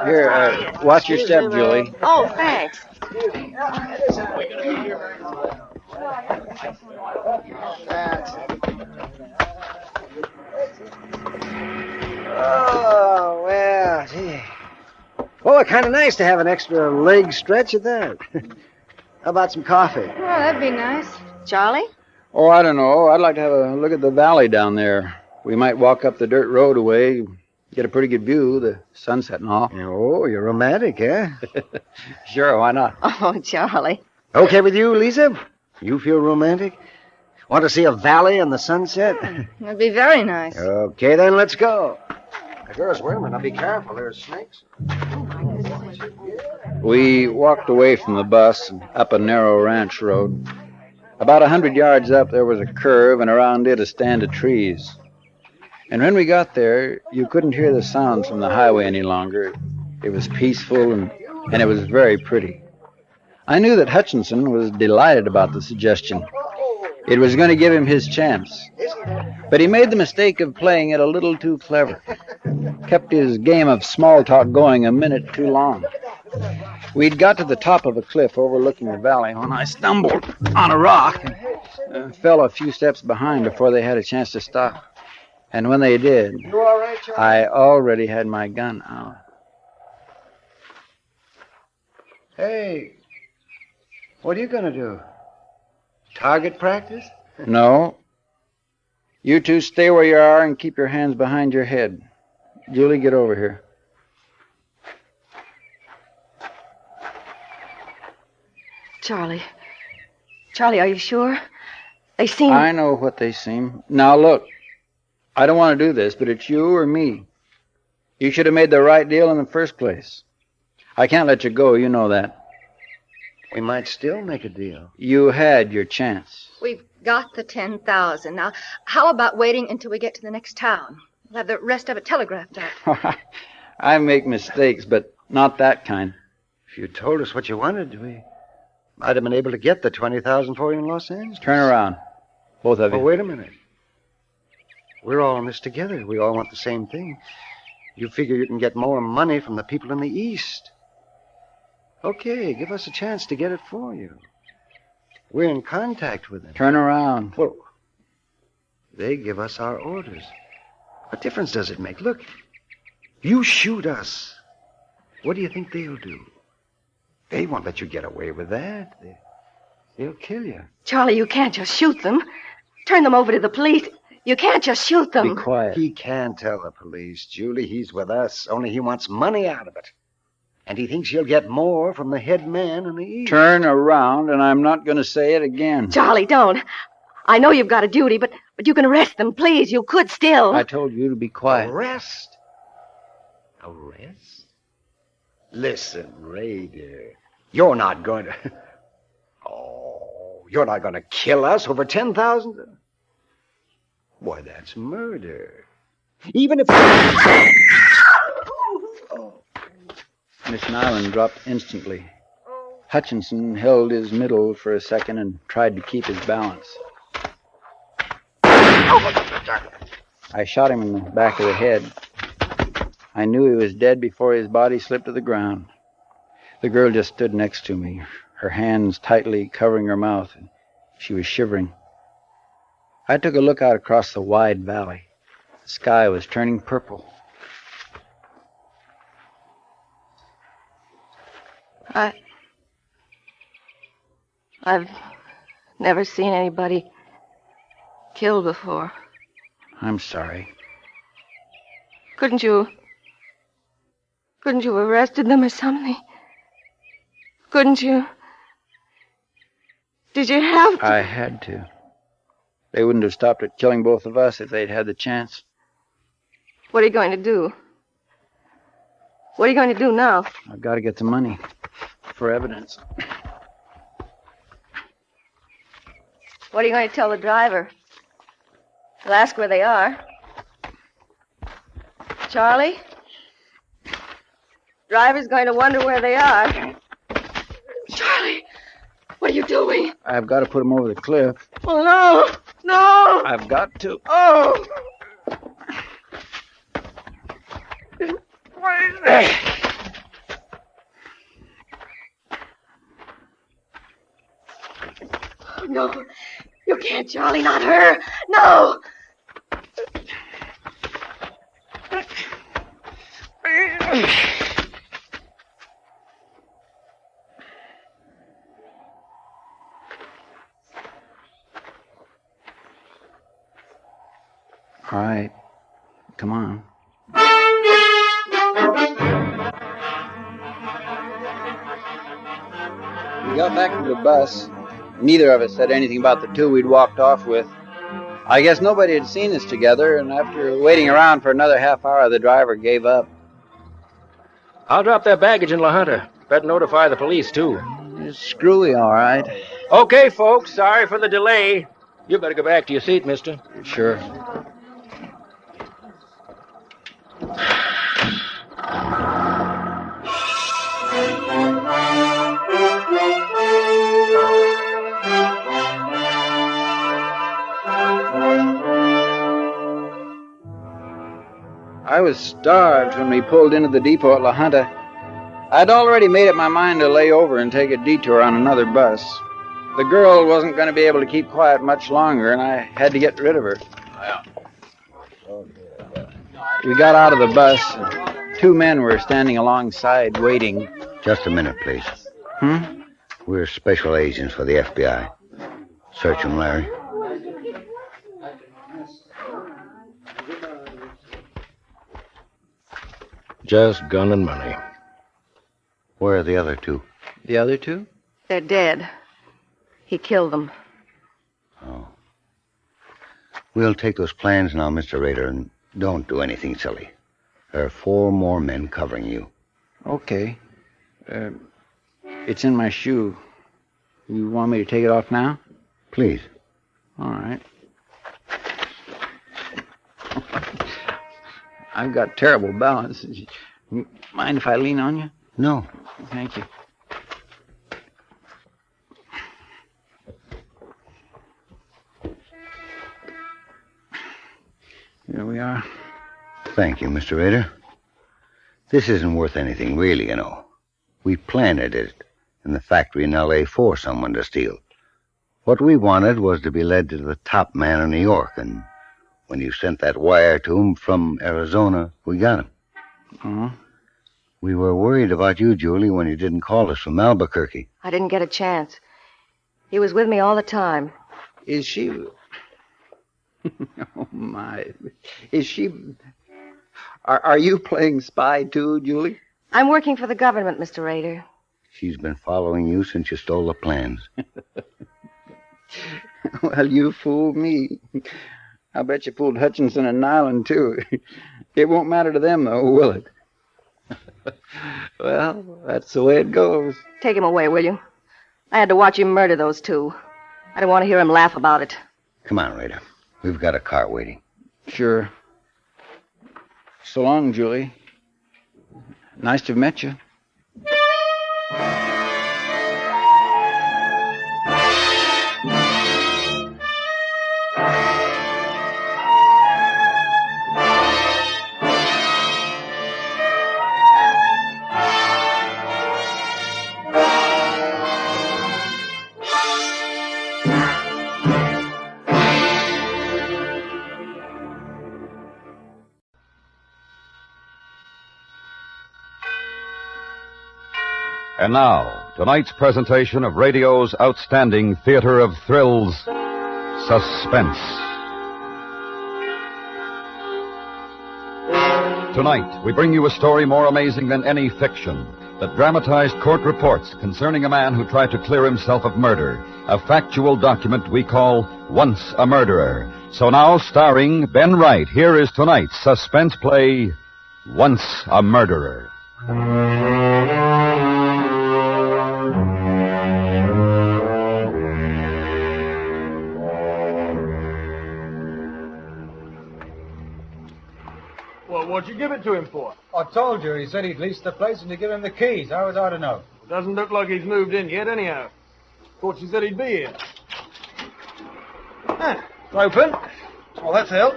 S1: Here, watch your step, Julie.
S8: Oh, thanks.
S3: Oh, well, gee. Well, kind of nice to have an extra leg stretch at that. How about some coffee?
S6: Oh, that'd be nice.
S8: Charlie?
S1: Oh, I don't know. I'd like to have a look at the valley down there. We might walk up the dirt road away, get a pretty good view, the sunset and all.
S3: Oh, you're romantic, eh?
S1: Sure, why not?
S8: Oh, Charlie.
S3: Okay with you, Lisa? You feel romantic? Want to see a valley and the sunset?
S6: That'd be very nice.
S3: Okay, then let's go. Girls, wait a minute. Now be careful. There's snakes.
S1: We walked away from the bus and up a narrow ranch road. About 100 yards up, there was a curve, and around it a stand of trees. And when we got there, you couldn't hear the sounds from the highway any longer. It was peaceful, and it was very pretty. I knew that Hutchinson was delighted about the suggestion. It was going to give him his chance. But he made the mistake of playing it a little too clever. Kept his game of small talk going a minute too long. We'd got to the top of a cliff overlooking the valley when I stumbled on a rock and fell a few steps behind before they had a chance to stop. And when they did, I already had my gun out.
S3: Hey, what are you going to do? Target practice?
S1: No. You two stay where you are and keep your hands behind your head. Julie, get over here.
S8: Charlie, are you sure? They seem...
S1: I know what they seem. Now, look, I don't want to do this, but it's you or me. You should have made the right deal in the first place. I can't let you go, you know that.
S3: We might still make a deal.
S1: You had your chance.
S6: We've got the 10,000. Now, how about waiting until we get to the next town? We'll have the rest of it telegraphed out.
S1: I make mistakes, but not that kind.
S3: If you told us what you wanted, we might have been able to get the 20,000 for you in Los Angeles.
S1: Turn around, both of you.
S3: Oh, wait a minute. We're all in this together. We all want the same thing. You figure you can get more money from the people in the East. Okay, give us a chance to get it for you. We're in contact with them.
S1: Turn around.
S3: Well, they give us our orders. What difference does it make? Look, you shoot us. What do you think they'll do? They won't let you get away with that. They'll kill you.
S8: Charlie, you can't just shoot them. Turn them over to the police. You can't just shoot them.
S1: Be quiet.
S3: He can't tell the police, Julie. He's with us. Only he wants money out of it. And he thinks he'll get more from the head man in the east.
S1: Turn around, and I'm not going to say it again.
S8: Charlie, don't. I know you've got a duty, but you can arrest them, please. You could still.
S1: I told you to be quiet.
S3: Arrest? Arrest? Listen, Ray, dear. You're not going to... Oh, you're not going to kill us over 10,000? Boy, that's murder. Even if...
S1: Miss Nyland dropped instantly. Hutchinson held his middle for a second and tried to keep his balance. I shot him in the back of the head. I knew he was dead before his body slipped to the ground. The girl just stood next to me, her hands tightly covering her mouth. She was shivering. I took a look out across the wide valley. The sky was turning purple.
S8: I've never seen anybody killed before.
S1: I'm sorry.
S8: Couldn't you have arrested them or something? Couldn't you? Did you have to?
S1: I had to. They wouldn't have stopped at killing both of us if they'd had the chance.
S8: What are you going to do? What are you going to do now?
S1: I've got to get the money for evidence.
S8: What are you going to tell the driver? He'll ask where they are. Charlie? Driver's going to wonder where they are. Charlie! What are you doing?
S1: I've got to put them over the cliff.
S8: Oh, no! No!
S1: I've got to.
S8: Oh! No, you can't, Charlie, not her. No!
S1: All right. Come on. We got back to the bus. Neither of us said anything about the two we'd walked off with. I guess nobody had seen us together, and after waiting around for another half hour, the driver gave up.
S19: I'll drop that baggage in La Junta. Better notify the police, too.
S1: It's screwy, all right.
S19: Okay, folks. Sorry for the delay. You better go back to your seat, mister.
S1: Sure. I was starved when we pulled into the depot at La Junta. I'd already made up my mind to lay over and take a detour on another bus. The girl wasn't going to be able to keep quiet much longer, and I had to get rid of her. We got out of the bus, and two men were standing alongside, waiting.
S20: Just a minute, please.
S1: Hmm?
S20: We're special agents for the FBI. Search him, Larry.
S19: Just gun and money.
S20: Where are the other two?
S1: The other two?
S8: They're dead. He killed them.
S20: Oh. We'll take those plans now, Mr. Rader, and don't do anything silly. There are 4 more men covering you.
S1: Okay. It's in my shoe. You want me to take it off now?
S20: Please.
S1: All right. I've got terrible balance. Mind if I lean on you?
S20: No.
S1: Thank you. Here we are.
S20: Thank you, Mr. Rader. This isn't worth anything, really, you know. We planted it in the factory in L.A. for someone to steal. What we wanted was to be led to the top man in New York, and when you sent that wire to him from Arizona, we got him.
S1: Uh-huh.
S20: We were worried about you, Julie, when you didn't call us from Albuquerque.
S8: I didn't get a chance. He was with me all the time.
S1: Is she... Oh, my. Is she... Are you playing spy, too, Julie?
S8: I'm working for the government, Mr. Rader.
S20: She's been following you since you stole the plans.
S1: Well, you fooled me. I bet you fooled Hutchinson and Nyland, too. It won't matter to them, though, will it? Well, that's the way it goes.
S8: Take him away, will you? I had to watch him murder those two. I don't want to hear him laugh about it.
S20: Come on, Raider. We've got a car waiting.
S1: Sure. So long, Julie. Nice to have met you.
S2: And now, tonight's presentation of radio's outstanding theater of thrills, Suspense. Tonight, we bring you a story more amazing than any fiction. The dramatized court reports concerning a man who tried to clear himself of murder. A factual document we call Once a Murderer. So now, starring Ben Wright, here is tonight's suspense play, Once a Murderer.
S22: Well, what'd you give it to him for?
S23: I told you. He said he'd lease the place and to give him the keys. How was I to know?
S22: Doesn't look like he's moved in yet, anyhow. Thought you said he'd be here. Ah, it's open. Well, that's help.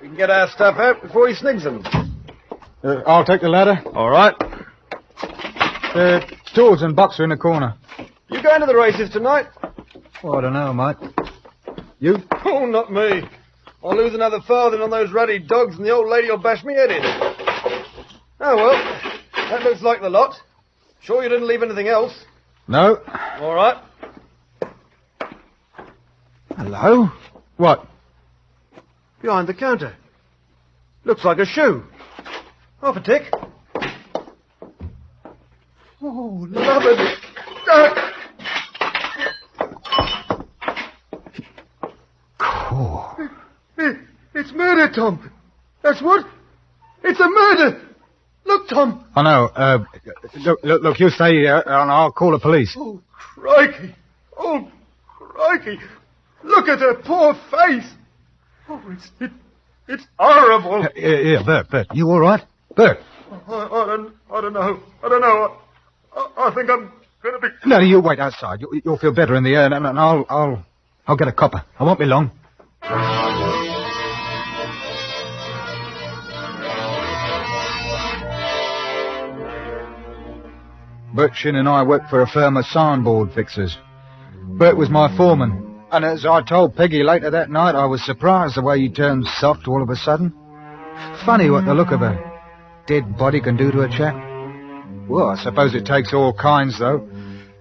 S22: We can get our stuff out before he snigs them.
S23: I'll take the ladder.
S22: All right.
S23: Tools and box are in the corner.
S22: You going to the races tonight?
S23: Oh, I don't know, mate. You?
S22: Oh, not me. I'll lose another farthing on those ruddy dogs and the old lady will bash me head in. Oh, well, that looks like the lot. Sure you didn't leave anything else?
S23: No.
S22: All right.
S23: Hello? What?
S22: Behind the counter. Looks like a shoe. Half a tick. Oh, love it. It's murder, Tom. That's what? It's a murder. Look, Tom.
S23: I know. Look, you stay here and I'll call the police.
S22: Oh, crikey. Oh, crikey. Look at her poor face. Oh, it's horrible.
S23: Yeah, Bert, you all right? Bert.
S22: I don't know. I think I'm going to be...
S23: No, you wait outside. You'll feel better in the air, and I'll get a copper. I won't be long. Bert Shin and I worked for a firm of signboard fixers. Bert was my foreman, and as I told Peggy later that night, I was surprised the way he turned soft all of a sudden. Funny what the look of a dead body can do to a chap. Well, I suppose it takes all kinds, though.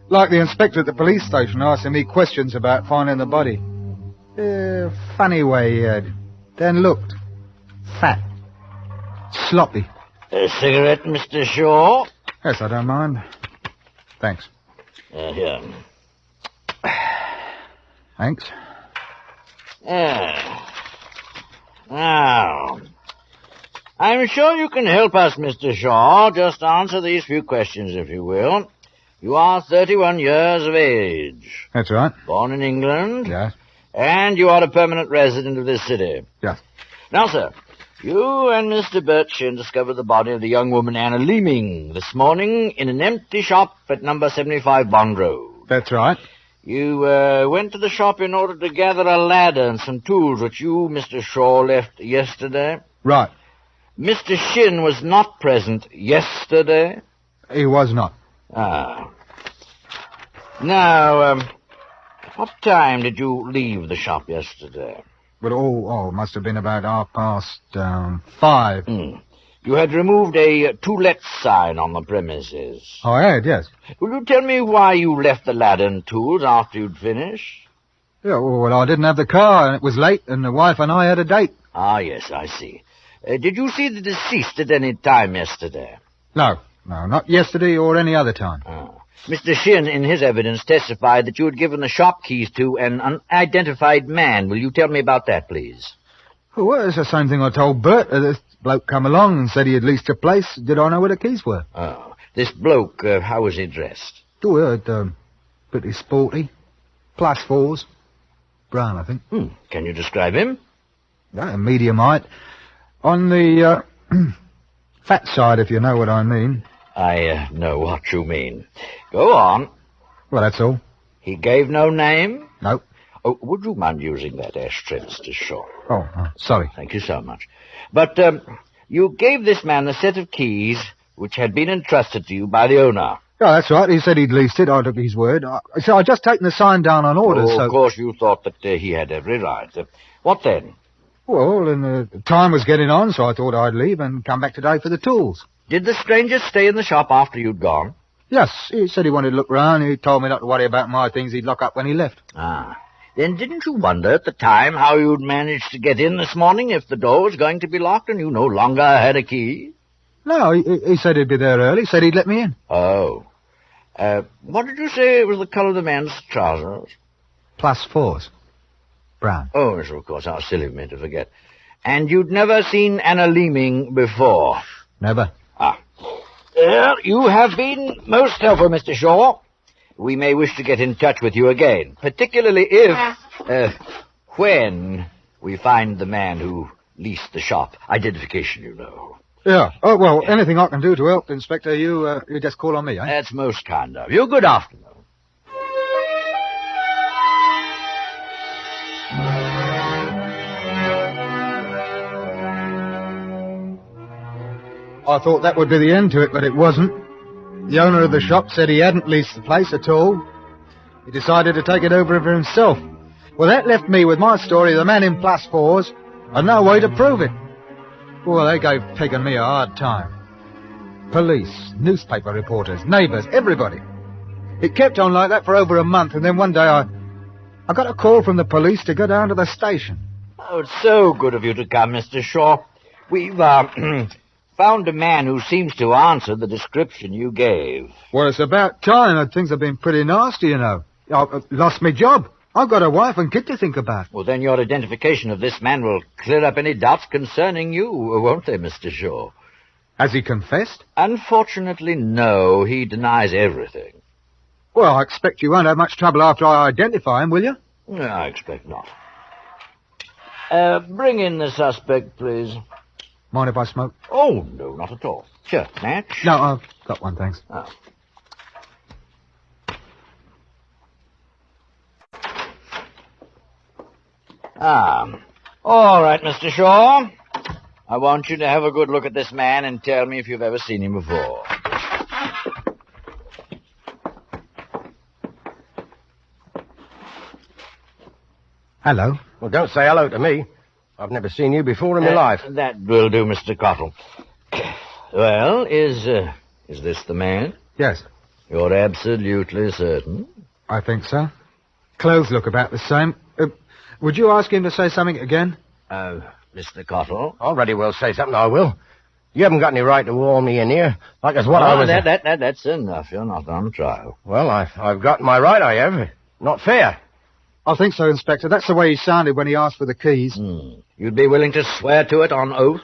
S23: Like the inspector at the police station asking me questions about finding the body. Funny way he had. Then looked. Fat. Sloppy.
S24: A cigarette, Mr. Shaw?
S23: Yes, I don't mind. Thanks.
S24: Here.
S23: Thanks.
S24: Now, I'm sure you can help us, Mr. Shaw. Just answer these few questions, if you will. You are 31 years of age.
S23: That's right.
S24: Born in England.
S23: Yes.
S24: And you are a permanent resident of this city.
S23: Yes.
S24: Now, sir, you and Mr. Birchin discovered the body of the young woman Anna Leeming this morning in an empty shop at number 75 Bond Road.
S23: That's right.
S24: You went to the shop in order to gather a ladder and some tools which you, Mr. Shaw, left yesterday.
S23: Right.
S24: Mr. Shin was not present yesterday.
S23: He was not.
S24: Ah. Now, what time did you leave the shop yesterday?
S23: Well, it must have been about 5:30.
S24: You had removed a to let sign on the premises.
S23: Oh, I had, yes.
S24: Will you tell me why you left the ladder and tools after you'd finished?
S23: Yeah, well, I didn't have the car, and it was late, and the wife and I had a date.
S24: Ah, yes, I see. Did you see the deceased at any time yesterday?
S23: No, not yesterday or any other time.
S24: Mr. Shin, in his evidence, testified that you had given the shop keys to an unidentified man. Will you tell me about that, please?
S23: Well, it's the same thing I told Bert. This bloke come along and said he had leased a place. Did I know where the keys were?
S24: Oh, this bloke, how was he dressed?
S23: Pretty sporty. +4s. Brown, I think.
S24: Can you describe him?
S23: Medium height. On the fat side, if you know what I mean.
S24: I know what you mean. Go on.
S23: Well, that's all.
S24: He gave no name?
S23: No.
S24: Oh, would you mind using that ashtray, Mr. Shaw?
S23: Oh, sorry.
S24: Thank you so much. But you gave this man a set of keys which had been entrusted to you by the owner.
S23: Yeah, that's right. He said he'd leased it. I took his word. So I'd just taken the sign down on order, so...
S24: Of course you thought that he had every right. What then?
S23: Well, and the time was getting on, so I thought I'd leave and come back today for the tools.
S24: Did the stranger stay in the shop after you'd gone?
S23: Yes, he said he wanted to look round. He told me not to worry about my things. He'd lock up when he left.
S24: Then didn't you wonder at the time how you'd managed to get in this morning if the door was going to be locked and you no longer had a key?
S23: No, he said he'd be there early. He said he'd let me in.
S24: Oh. What did you say was the colour of the man's trousers?
S23: +4s. Brown.
S24: Oh, yes, of course. How silly of me to forget. And you'd never seen Anna Leeming before?
S23: Never.
S24: Well, you have been most helpful, Mr. Shaw. We may wish to get in touch with you again, particularly if, when we find the man who leased the shop. Identification, you know.
S23: Yeah. Oh, well, anything I can do to help, Inspector, you just call on me, eh?
S24: That's most kind of you. Good afternoon.
S23: I thought that would be the end to it, but it wasn't. The owner of the shop said he hadn't leased the place at all. He decided to take it over for himself. Well, that left me with my story, the man in +4s, and no way to prove it. Well, they gave Peg and me a hard time. Police, newspaper reporters, neighbours, everybody. It kept on like that for over a month, and then one day I got a call from the police to go down to the station.
S24: Oh, it's so good of you to come, Mr. Shaw. We've, found a man who seems to answer the description you gave.
S23: Well, it's about time. Things have been pretty nasty, you know. I lost my job. I've got a wife and kid to think about.
S24: Well, then your identification of this man will clear up any doubts concerning you, won't they, Mr. Shaw?
S23: Has he confessed?
S24: Unfortunately, no. He denies everything.
S23: Well, I expect you won't have much trouble after I identify him, will you?
S24: No, I expect not. Bring in the suspect, please.
S23: Mind if I smoke?
S24: Oh, no, not at all. Sure, match?
S23: No, I've got one, thanks.
S24: Oh. All right, Mr. Shaw. I want you to have a good look at this man and tell me if you've ever seen him before.
S23: Hello.
S5: Well, don't say hello to me. I've never seen you before in my life.
S24: That will do, Mr. Cottle. Well, is this the man?
S23: Yes.
S24: You're absolutely certain?
S23: I think so. Clothes look about the same. Would you ask him to say something again?
S24: Mr. Cottle?
S5: Already will say something, I will. You haven't got any right to warn me in here, like as what I was...
S24: That's enough. You're not on trial.
S5: Well, I've got my right, I have. Not fair.
S23: I think so, Inspector. That's the way he sounded when he asked for the keys.
S24: You'd be willing to swear to it on oath?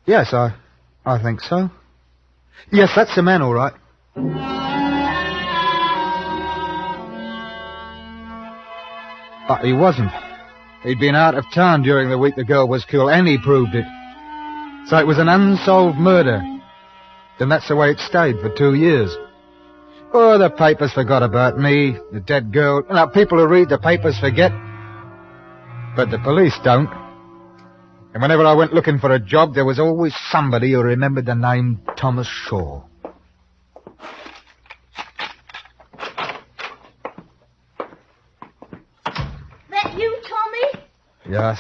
S23: Yes, I think so. Yes, that's the man, all right. But he wasn't. He'd been out of town during the week the girl was killed, and he proved it. So it was an unsolved murder. And that's the way it stayed for 2 years. Oh, the papers forgot about me, the dead girl. Now, people who read the papers forget. But the police don't. And whenever I went looking for a job, there was always somebody who remembered the name Thomas Shaw.
S11: That you, Tommy?
S23: Yes.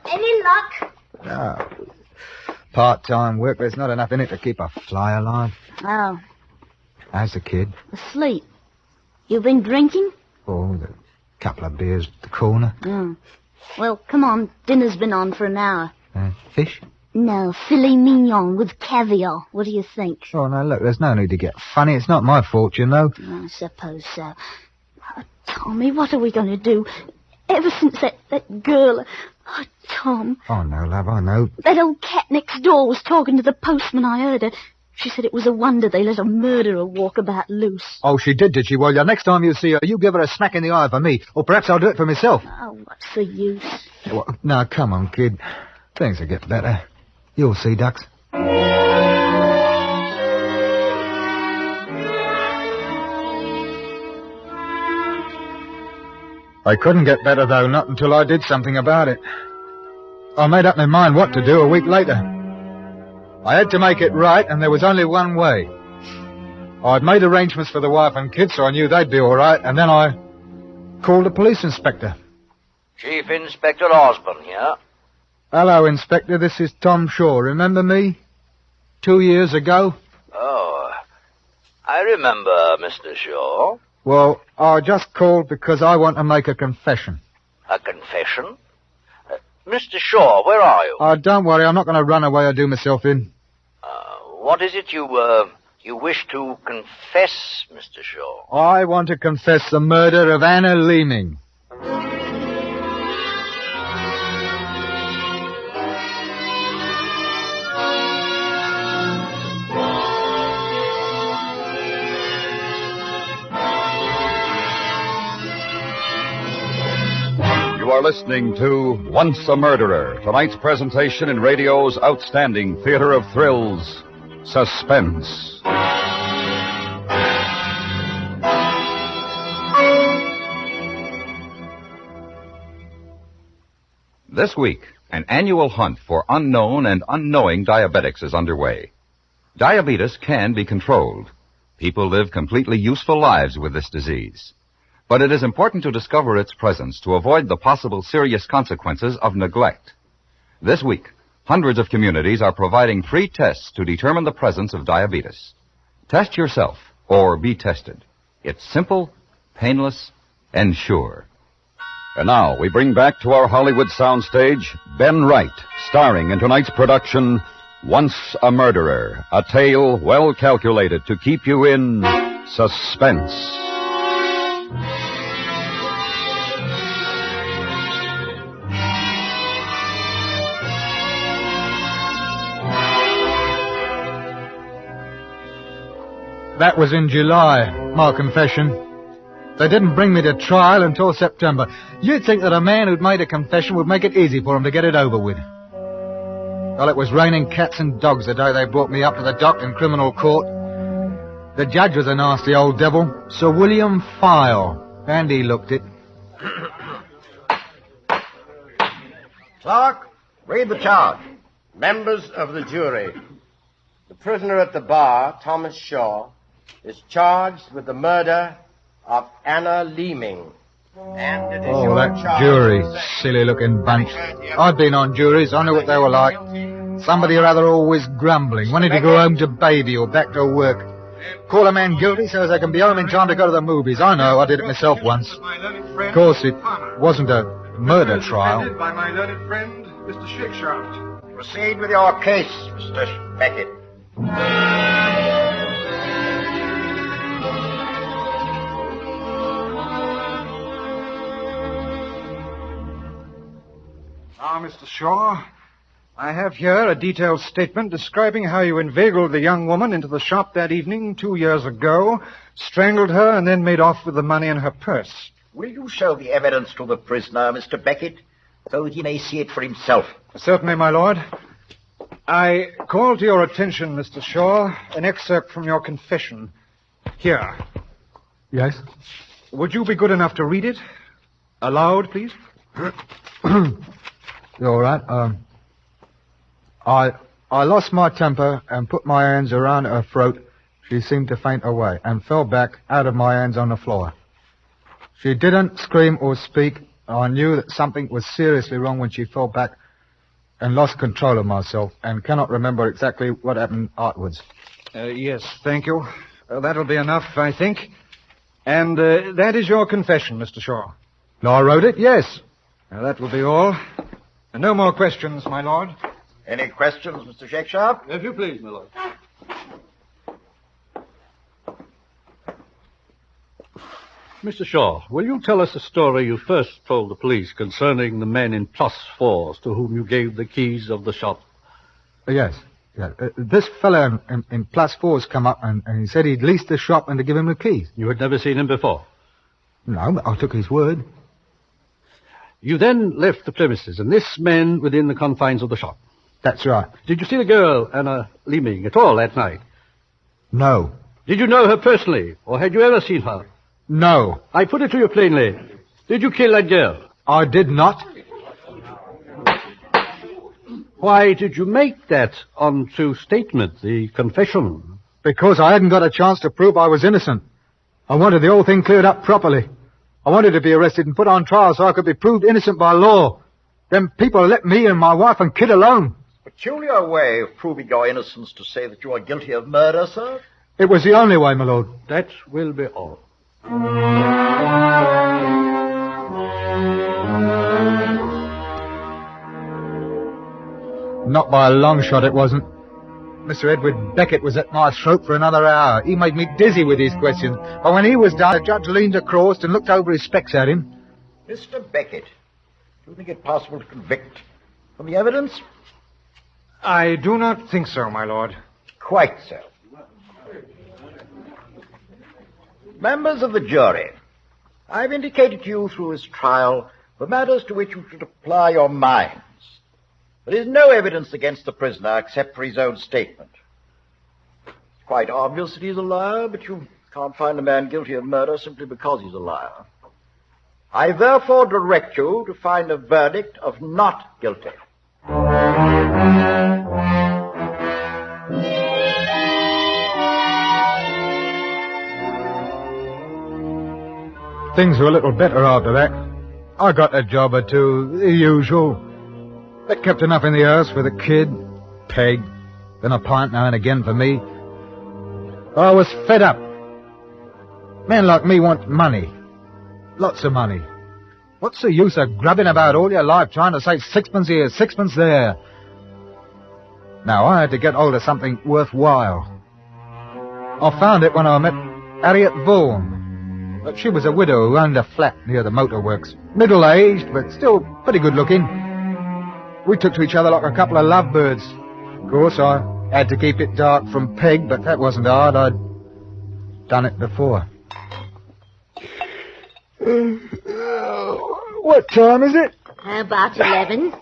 S11: Any luck?
S23: No. Part-time work, there's not enough in it to keep a fly alive.
S11: Oh,
S23: How's the kid?
S11: asleep. You been drinking?
S23: Oh, Couple of beers at the corner.
S11: Mm. Well, come on. Dinner's been on for an hour.
S23: Fish?
S11: No, filet mignon with caviar. What do you think?
S23: Oh, no, look, there's no need to get funny. It's not my fault, you know.
S11: I suppose so. Oh, Tommy, what are we going to do? Ever since that girl... Oh, Tom.
S23: Oh, no, love, I know.
S11: That old cat next door was talking to the postman. I heard her. She said it was a wonder they let a murderer walk about loose.
S23: Oh, she did she? Well, next time you see her, you give her a smack in the eye for me. Or perhaps I'll do it for myself.
S11: Oh, what's the use?
S23: Well, now, come on, kid. Things will get better. You'll see, Ducks. I couldn't get better, though, not until I did something about it. I made up my mind what to do a week later. I had to make it right, and there was only one way. I'd made arrangements for the wife and kids, so I knew they'd be all right, and then I called the police inspector.
S24: Chief Inspector Osborne here.
S23: Hello, Inspector. This is Tom Shaw. Remember me? 2 years ago?
S24: Oh, I remember, Mr. Shaw.
S23: Well, I just called because I want to make a confession.
S24: A confession? Mr. Shaw, where are you?
S23: Don't worry. I'm not going to run away or do myself in.
S24: What is it you wish to confess, Mr. Shaw?
S23: I want to confess the murder of Anna Leeming.
S2: You are listening to Once a Murderer, tonight's presentation in radio's outstanding theater of thrills, Suspense. This week, an annual hunt for unknown and unknowing diabetics is underway. Diabetes can be controlled. People live completely useful lives with this disease. But it is important to discover its presence to avoid the possible serious consequences of neglect. This week, hundreds of communities are providing free tests to determine the presence of diabetes. Test yourself or be tested. It's simple, painless, and sure. And now we bring back to our Hollywood soundstage Ben Wright, starring in tonight's production, Once a Murderer, a tale well calculated to keep you in suspense.
S23: That was in July, my confession. They didn't bring me to trial until September. You'd think that a man who'd made a confession would make it easy for him to get it over with. Well, it was raining cats and dogs the day they brought me up to the dock in criminal court. The judge was a nasty old devil, Sir William File, and he looked it.
S5: Clark, read the charge. Members of the jury. The prisoner at the bar, Thomas Shaw, is charged with the murder of Anna Leeming. And it is
S23: Oh,
S5: your
S23: that
S5: charge.
S23: jury, silly-looking bunch. I've been on juries. I knew what they were like. Somebody or other always grumbling, wanting to go home to baby or back to work. Call a man guilty so as they can be home in time to go to the movies. I know, I did it myself once. Of course, it wasn't a murder trial.
S22: By my learned friend, Mr. Shakeshaft.
S5: Proceed with your case, Mr. Beckett.
S23: Now, Mr. Shaw, I have here a detailed statement describing how you inveigled the young woman into the shop that evening 2 years ago, strangled her, and then made off with the money in her purse.
S10: Will you show the evidence to the prisoner, Mr. Beckett, so that he may see it for himself?
S23: Certainly, my lord. I call to your attention, Mr. Shaw, an excerpt from your confession. Here. Yes? Would you be good enough to read it? Aloud, please. You all right? I lost my temper and put my hands around her throat. She seemed to faint away and fell back out of my hands on the floor. She didn't scream or speak. I knew that something was seriously wrong when she fell back and lost control of myself and cannot remember exactly what happened afterwards. Yes, thank you. That'll be enough, I think. And that is your confession, Mr. Shaw. No, I wrote it, yes. Now, that will be all. And no more questions, my lord.
S10: Any questions, Mr. Shakespeare?
S9: If you please, my lord. Mr. Shaw, will you tell us the story you first told the police concerning the men in +4s to whom you gave the keys of the shop?
S23: Yes. Yeah. This fella in +4's come up and he said he'd leased the shop and to give him the keys.
S9: You had never seen him before?
S23: No, but I took his word.
S9: You then left the premises, and this man within the confines of the shop?
S23: That's right.
S9: Did you see the girl, Anna Leeming, at all that night?
S23: No.
S9: Did you know her personally, or had you ever seen her?
S23: No.
S9: I put it to you plainly. Did you kill that girl?
S23: I did not.
S9: Why did you make that untrue statement, the confession?
S23: Because I hadn't got a chance to prove I was innocent. I wanted the whole thing cleared up properly. I wanted to be arrested and put on trial so I could be proved innocent by law. Them people let me and my wife and kid alone.
S10: Peculiar way of proving your innocence to say that you are guilty of murder, sir.
S23: It was the only way, my lord.
S9: That will be all.
S23: Not by a long shot it wasn't. Mr. Edward Beckett was at my throat for another hour. He made me dizzy with his questions. But when he was done, the judge leaned across and looked over his specs at him.
S10: Mr. Beckett, do you think it possible to convict from the evidence?
S23: I do not think so, my lord.
S10: Quite so. Members of the jury, I've indicated to you through this trial the matters to which you should apply your minds. There is no evidence against the prisoner except for his own statement. It's quite obvious that he's a liar, but you can't find a man guilty of murder simply because he's a liar. I therefore direct you to find a verdict of not guilty.
S23: Things were a little better after that. I got a job or two, the usual. That kept enough in the house for the kid, Peg, then a pint now and again for me. I was fed up. Men like me want money. Lots of money. What's the use of grubbing about all your life trying to save sixpence here, sixpence there? Now, I had to get hold of something worthwhile. I found it when I met Harriet Vaughan. But she was a widow who owned a flat near the motorworks. Middle-aged, but still pretty good-looking. We took to each other like a couple of lovebirds. Of course, I had to keep it dark from Peg, but that wasn't hard. I'd done it before. What time is it?
S11: About 11.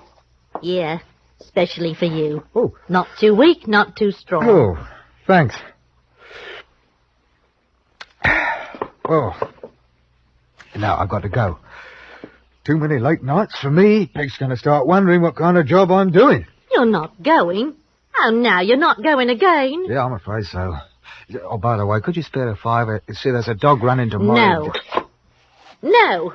S11: Yeah, especially for you.
S23: Oh.
S11: Not too weak, not too strong.
S23: Oh, thanks. Oh. Now I've got to go. Too many late nights for me. Peg's going to start wondering what kind of job I'm doing.
S11: You're not going. Oh, now you're not going again.
S23: Yeah, I'm afraid so. Oh, by the way, could you spare a fiver? You see, there's a dog running tomorrow.
S11: No.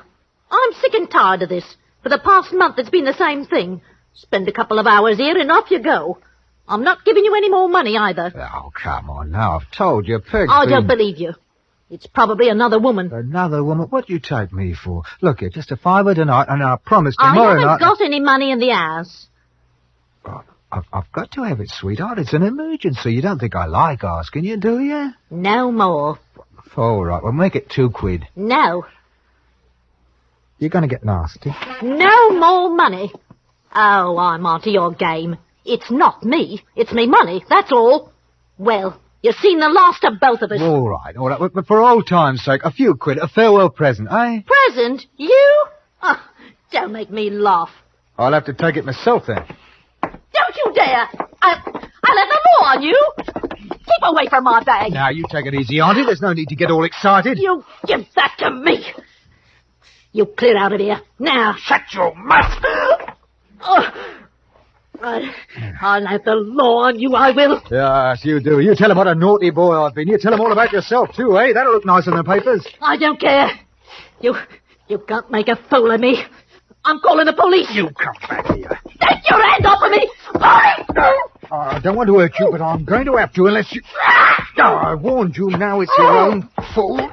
S11: I'm sick and tired of this. For the past month, it's been the same thing. Spend a couple of hours here and off you go. I'm not giving you any more money either.
S23: Oh, come on now. I've told you, Peg's
S11: I don't believe you. It's probably another woman.
S23: Another woman? What do you take me for? Look here, just a fiver tonight, and I promise tomorrow night...
S11: I haven't got any money in the house.
S23: Oh, I've got to have it, sweetheart. It's an emergency. You don't think I like asking you, do you?
S11: No more.
S23: All right, well, make it £2.
S11: No.
S23: You're going to get nasty.
S11: No more money. Oh, I'm onto your game. It's not me. It's me money, that's all. Well... You've seen the last of both of us.
S23: All right. But for old time's sake, a few quid, a farewell present, eh?
S11: Present? You? Oh, don't make me laugh.
S23: I'll have to take it myself, then.
S11: Don't you dare! I'll have the law on you! Keep away from my bag!
S23: Now, you take it easy, Auntie. There's no need to get all excited.
S11: You give that to me! You clear out of here, now!
S23: Shut your mouth!
S11: I'll have the law on you, I will.
S23: Yes, you do. You tell him what a naughty boy I've been. You tell him all about yourself, too, eh? That'll look nice in the papers.
S11: I don't care. You can't make a fool of me. I'm calling the police.
S23: You come back here.
S11: Take your hand off of me! Police!
S23: I don't want to hurt you, but I'm going to have to unless you... I warned you. Now it's your own fault.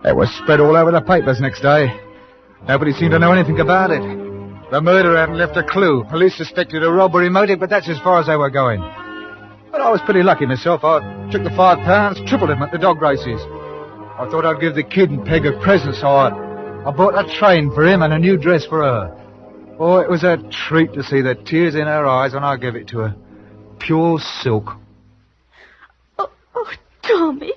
S23: It was spread all over the papers next day. Nobody seemed to know anything about it. The murderer hadn't left a clue. Police suspected a robbery motive, but that's as far as they were going. But I was pretty lucky myself. I took the £5, tripled him at the dog races. I thought I'd give the kid and Peg a present, so I bought a train for him and a new dress for her. Oh, it was a treat to see the tears in her eyes when I gave it to her. Pure silk.
S11: Oh, Tommy.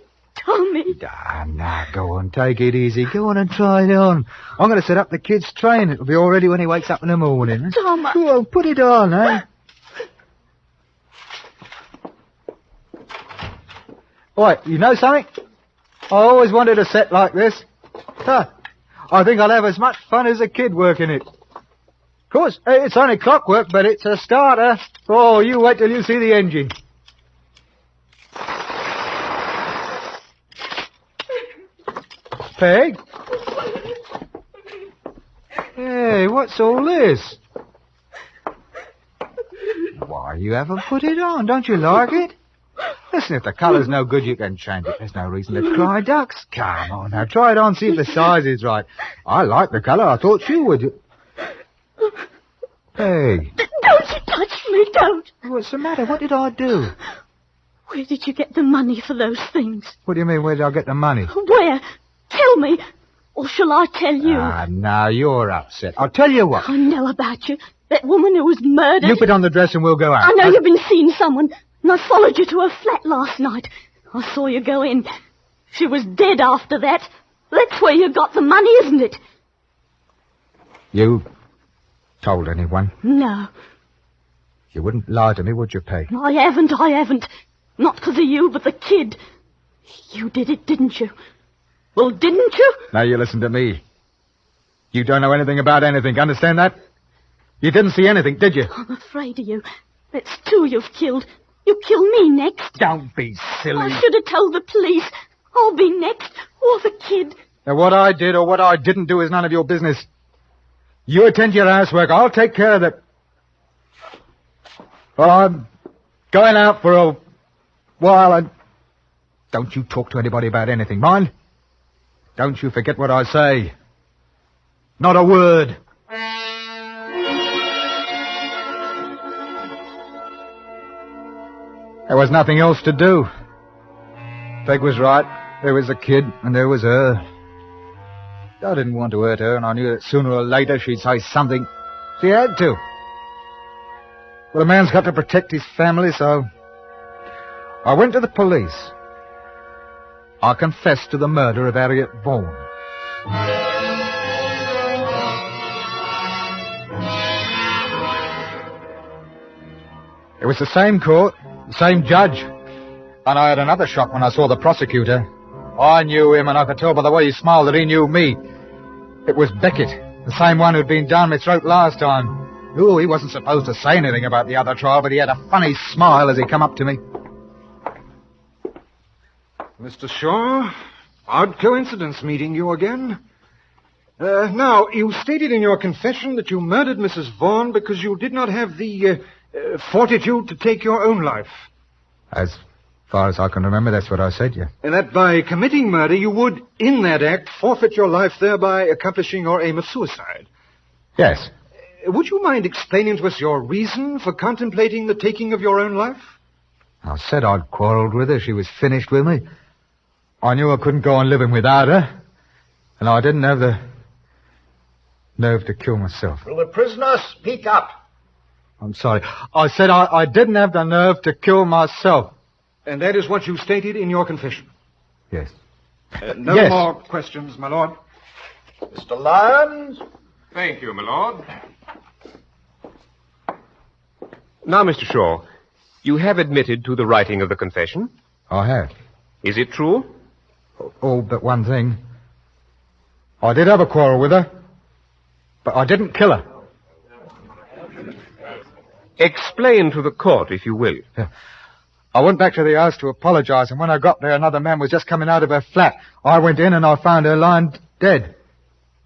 S23: Now, go on, take it easy. Go on and try it on. I'm going to set up the kid's train. It'll be all ready when he wakes up in the morning.
S11: Tom,
S23: Go on, put it on, eh? Right, you know something? I always wanted a set like this. Huh. I think I'll have as much fun as a kid working it. Of course, it's only clockwork, but it's a starter. Oh, you wait till you see the engine. Peg? Hey, what's all this? Why, you haven't put it on. Don't you like it? Listen, if the colour's no good, you can change it. There's no reason to cry ducks. Come on now, try it on, see if the size is right. I like the colour. I thought you would. Hey.
S11: Don't you touch me, don't.
S23: What's the matter? What did I do?
S11: Where did you get the money for those things?
S23: What do you mean, where did I get the money?
S11: Where? Tell me. Or shall I tell you?
S23: Now you're upset. I'll tell you what.
S11: I know about you. That woman who was murdered.
S23: You put on the dress and we'll go out.
S11: I know you've been seeing someone, and I followed you to her flat last night. I saw you go in. She was dead after that. That's where you got the money, isn't it?
S23: You told anyone?
S11: No.
S23: You wouldn't lie to me, would you, Peg?
S11: I haven't. Not because of you, but the kid. You did it, didn't you? Well, didn't you?
S23: Now you listen to me. You don't know anything about anything, understand that? You didn't see anything, did you?
S11: I'm afraid of you. That's two you've killed. You kill me next.
S23: Don't be silly.
S11: I should have told the police. I'll be next. Or the kid.
S23: Now, what I did or what I didn't do is none of your business. You attend to your housework. I'll take care of it. Well, I'm going out for a while and... Don't you talk to anybody about anything, mind? Don't you forget what I say. Not a word. There was nothing else to do. Peg was right. There was the kid, and there was her. I didn't want to hurt her, and I knew that sooner or later she'd say something. She had to. Well, a man's got to protect his family, so... I went to the police. I confessed to the murder of Harriet Vaughan. It was the same court, the same judge. And I had another shock when I saw the prosecutor. I knew him, and I could tell by the way he smiled that he knew me. It was Beckett, the same one who'd been down my throat last time. Oh, he wasn't supposed to say anything about the other trial, but he had a funny smile as he come up to me.
S7: Mr. Shaw, odd coincidence meeting you again. Now, you stated in your confession that you murdered Mrs. Vaughan because you did not have the fortitude to take your own life.
S23: As far as I can remember, that's what I said, yeah.
S7: And that by committing murder, you would, in that act, forfeit your life, thereby accomplishing your aim of suicide.
S23: Yes.
S7: Would you mind explaining to us your reason for contemplating the taking of your own life?
S23: I said I'd quarrelled with her. She was finished with me. I knew I couldn't go on living without her. And I didn't have the nerve to kill myself.
S10: Will the prisoner speak up?
S23: I'm sorry. I said I didn't have the nerve to kill myself.
S7: And that is what you stated in your confession?
S23: Yes.
S7: No
S23: Yes.
S7: more questions, my lord.
S10: Mr. Lyons?
S12: Thank you, my lord. Now, Mr. Shaw, you have admitted to the writing of the confession?
S23: I have.
S12: Is it true?
S23: All but one thing. I did have a quarrel with her, but I didn't kill her.
S12: Explain to the court, if you will.
S23: Yeah. I went back to the house to apologize, and when I got there, another man was just coming out of her flat. I went in and I found her lying dead.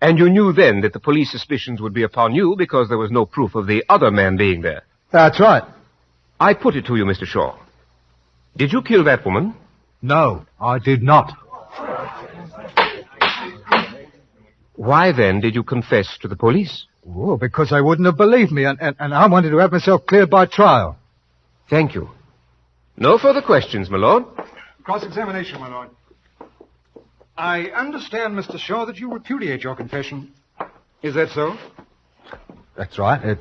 S12: And you knew then that the police suspicions would be upon you because there was no proof of the other man being there?
S23: That's right.
S12: I put it to you, Mr. Shaw. Did you kill that woman?
S23: No, I did not.
S12: Why, then, did you confess to the police?
S23: Oh, because they wouldn't have believed me, and I wanted to have myself cleared by trial.
S12: Thank you. No further questions, my lord.
S7: Cross-examination, my lord. I understand, Mr. Shaw, that you repudiate your confession. Is that so?
S23: That's right.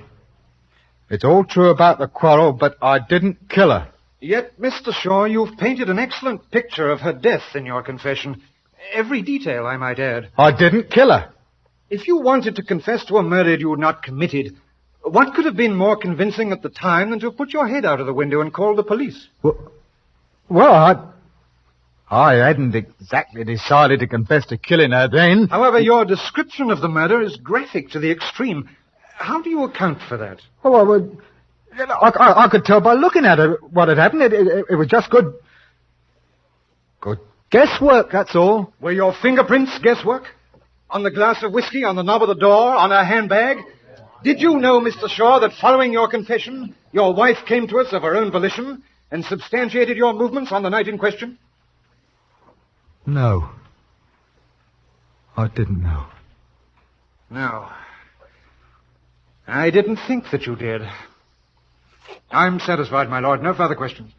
S23: It's all true about the quarrel, but I didn't kill her.
S7: Yet, Mr. Shaw, you've painted an excellent picture of her death in your confession. Every detail, I might add.
S23: I didn't kill her.
S7: If you wanted to confess to a murder you had not committed, what could have been more convincing at the time than to have put your head out of the window and called the police?
S23: Well, I hadn't exactly decided to confess to killing her then.
S7: However, your description of the murder is graphic to the extreme. How do you account for that?
S23: Oh, I could tell by looking at her what had happened. It was just good guesswork, that's all.
S7: Were your fingerprints guesswork? On the glass of whiskey, on the knob of the door, on her handbag? Did you know, Mr. Shaw, that following your confession, your wife came to us of her own volition and substantiated your movements on the night in question?
S23: No. I didn't know.
S7: No. I didn't think that you did. I'm satisfied, my lord. No further questions.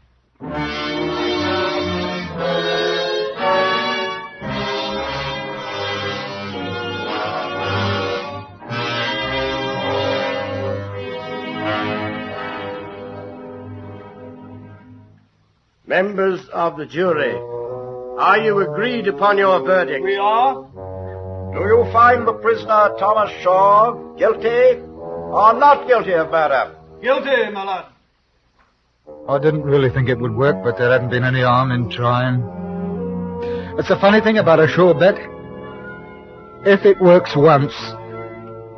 S5: Members of the jury, are you agreed upon your verdict?
S10: We are. Do you find the prisoner Thomas Shaw guilty or not guilty of murder?
S22: Guilty, my lord.
S23: I didn't really think it would work, but there hadn't been any harm in trying. It's the funny thing about a sure bet. If it works once,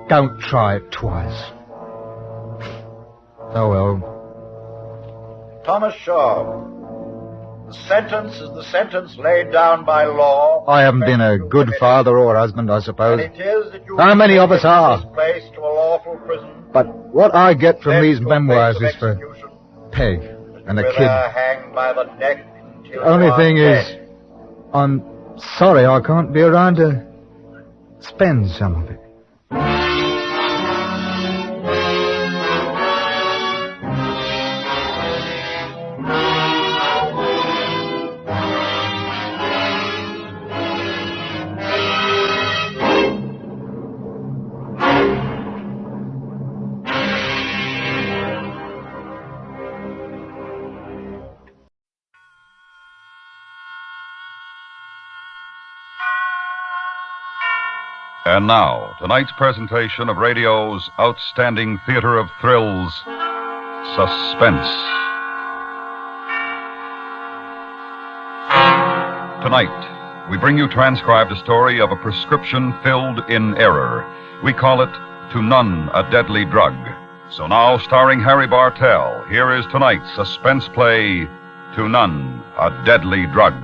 S23: don't try it twice. Oh, well.
S10: Thomas Shaw, the sentence is the sentence laid down by law.
S23: I haven't been a good father or husband, I suppose.
S10: And it is that you
S23: How many of us are?
S10: this place to a lawful prison.
S23: But what I get from these memoirs is for Peg and a kid.
S10: Hanged by the neck
S23: The only thing is, I'm sorry I can't be around to spend some of it.
S21: And now, tonight's presentation of radio's outstanding theater of thrills, Suspense. Tonight, we bring you transcribed a story of a prescription filled in error. We call it To None a Deadly Drug. So now, starring Harry Bartell, here is tonight's suspense play, To None a Deadly Drug.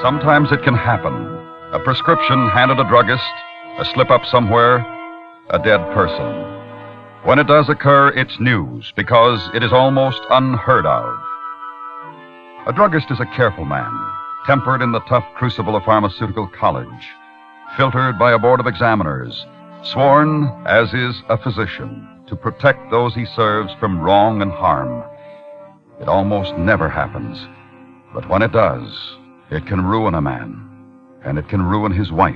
S21: Sometimes it can happen. A prescription handed a druggist, a slip-up somewhere, a dead person. When it does occur, it's news, because it is almost unheard of. A druggist is a careful man, tempered in the tough crucible of pharmaceutical college, filtered by a board of examiners, sworn, as is a physician, to protect those he serves from wrong and harm. It almost never happens, but when it does, it can ruin a man, and it can ruin his wife.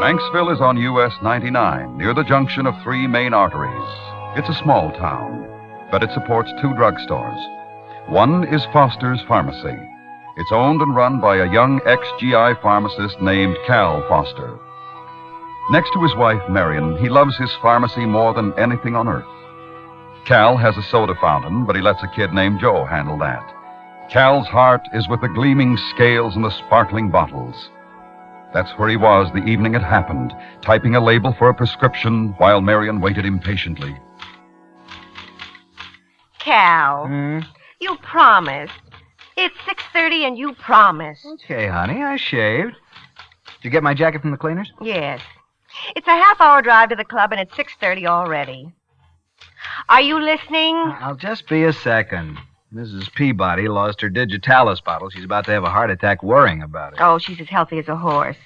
S21: Manxville is on US 99, near the junction of three main arteries. It's a small town, but it supports two drugstores. One is Foster's Pharmacy. It's owned and run by a young ex-GI pharmacist named Cal Foster. Next to his wife, Marion, he loves his pharmacy more than anything on earth. Cal has a soda fountain, but he lets a kid named Joe handle that. Cal's heart is with the gleaming scales and the sparkling bottles. That's where he was the evening it happened, typing a label for a prescription while Marion waited impatiently.
S4: Cal, you promised. It's 6:30 and you promised.
S13: Okay, honey, I shaved. Did you get my jacket from the cleaners?
S4: Yes. It's a half-hour drive to the club and it's 6:30 already. Are you listening?
S13: I'll just be a second. Mrs. Peabody lost her digitalis bottle. She's about to have a heart attack worrying about it.
S4: Oh, she's as healthy as a horse.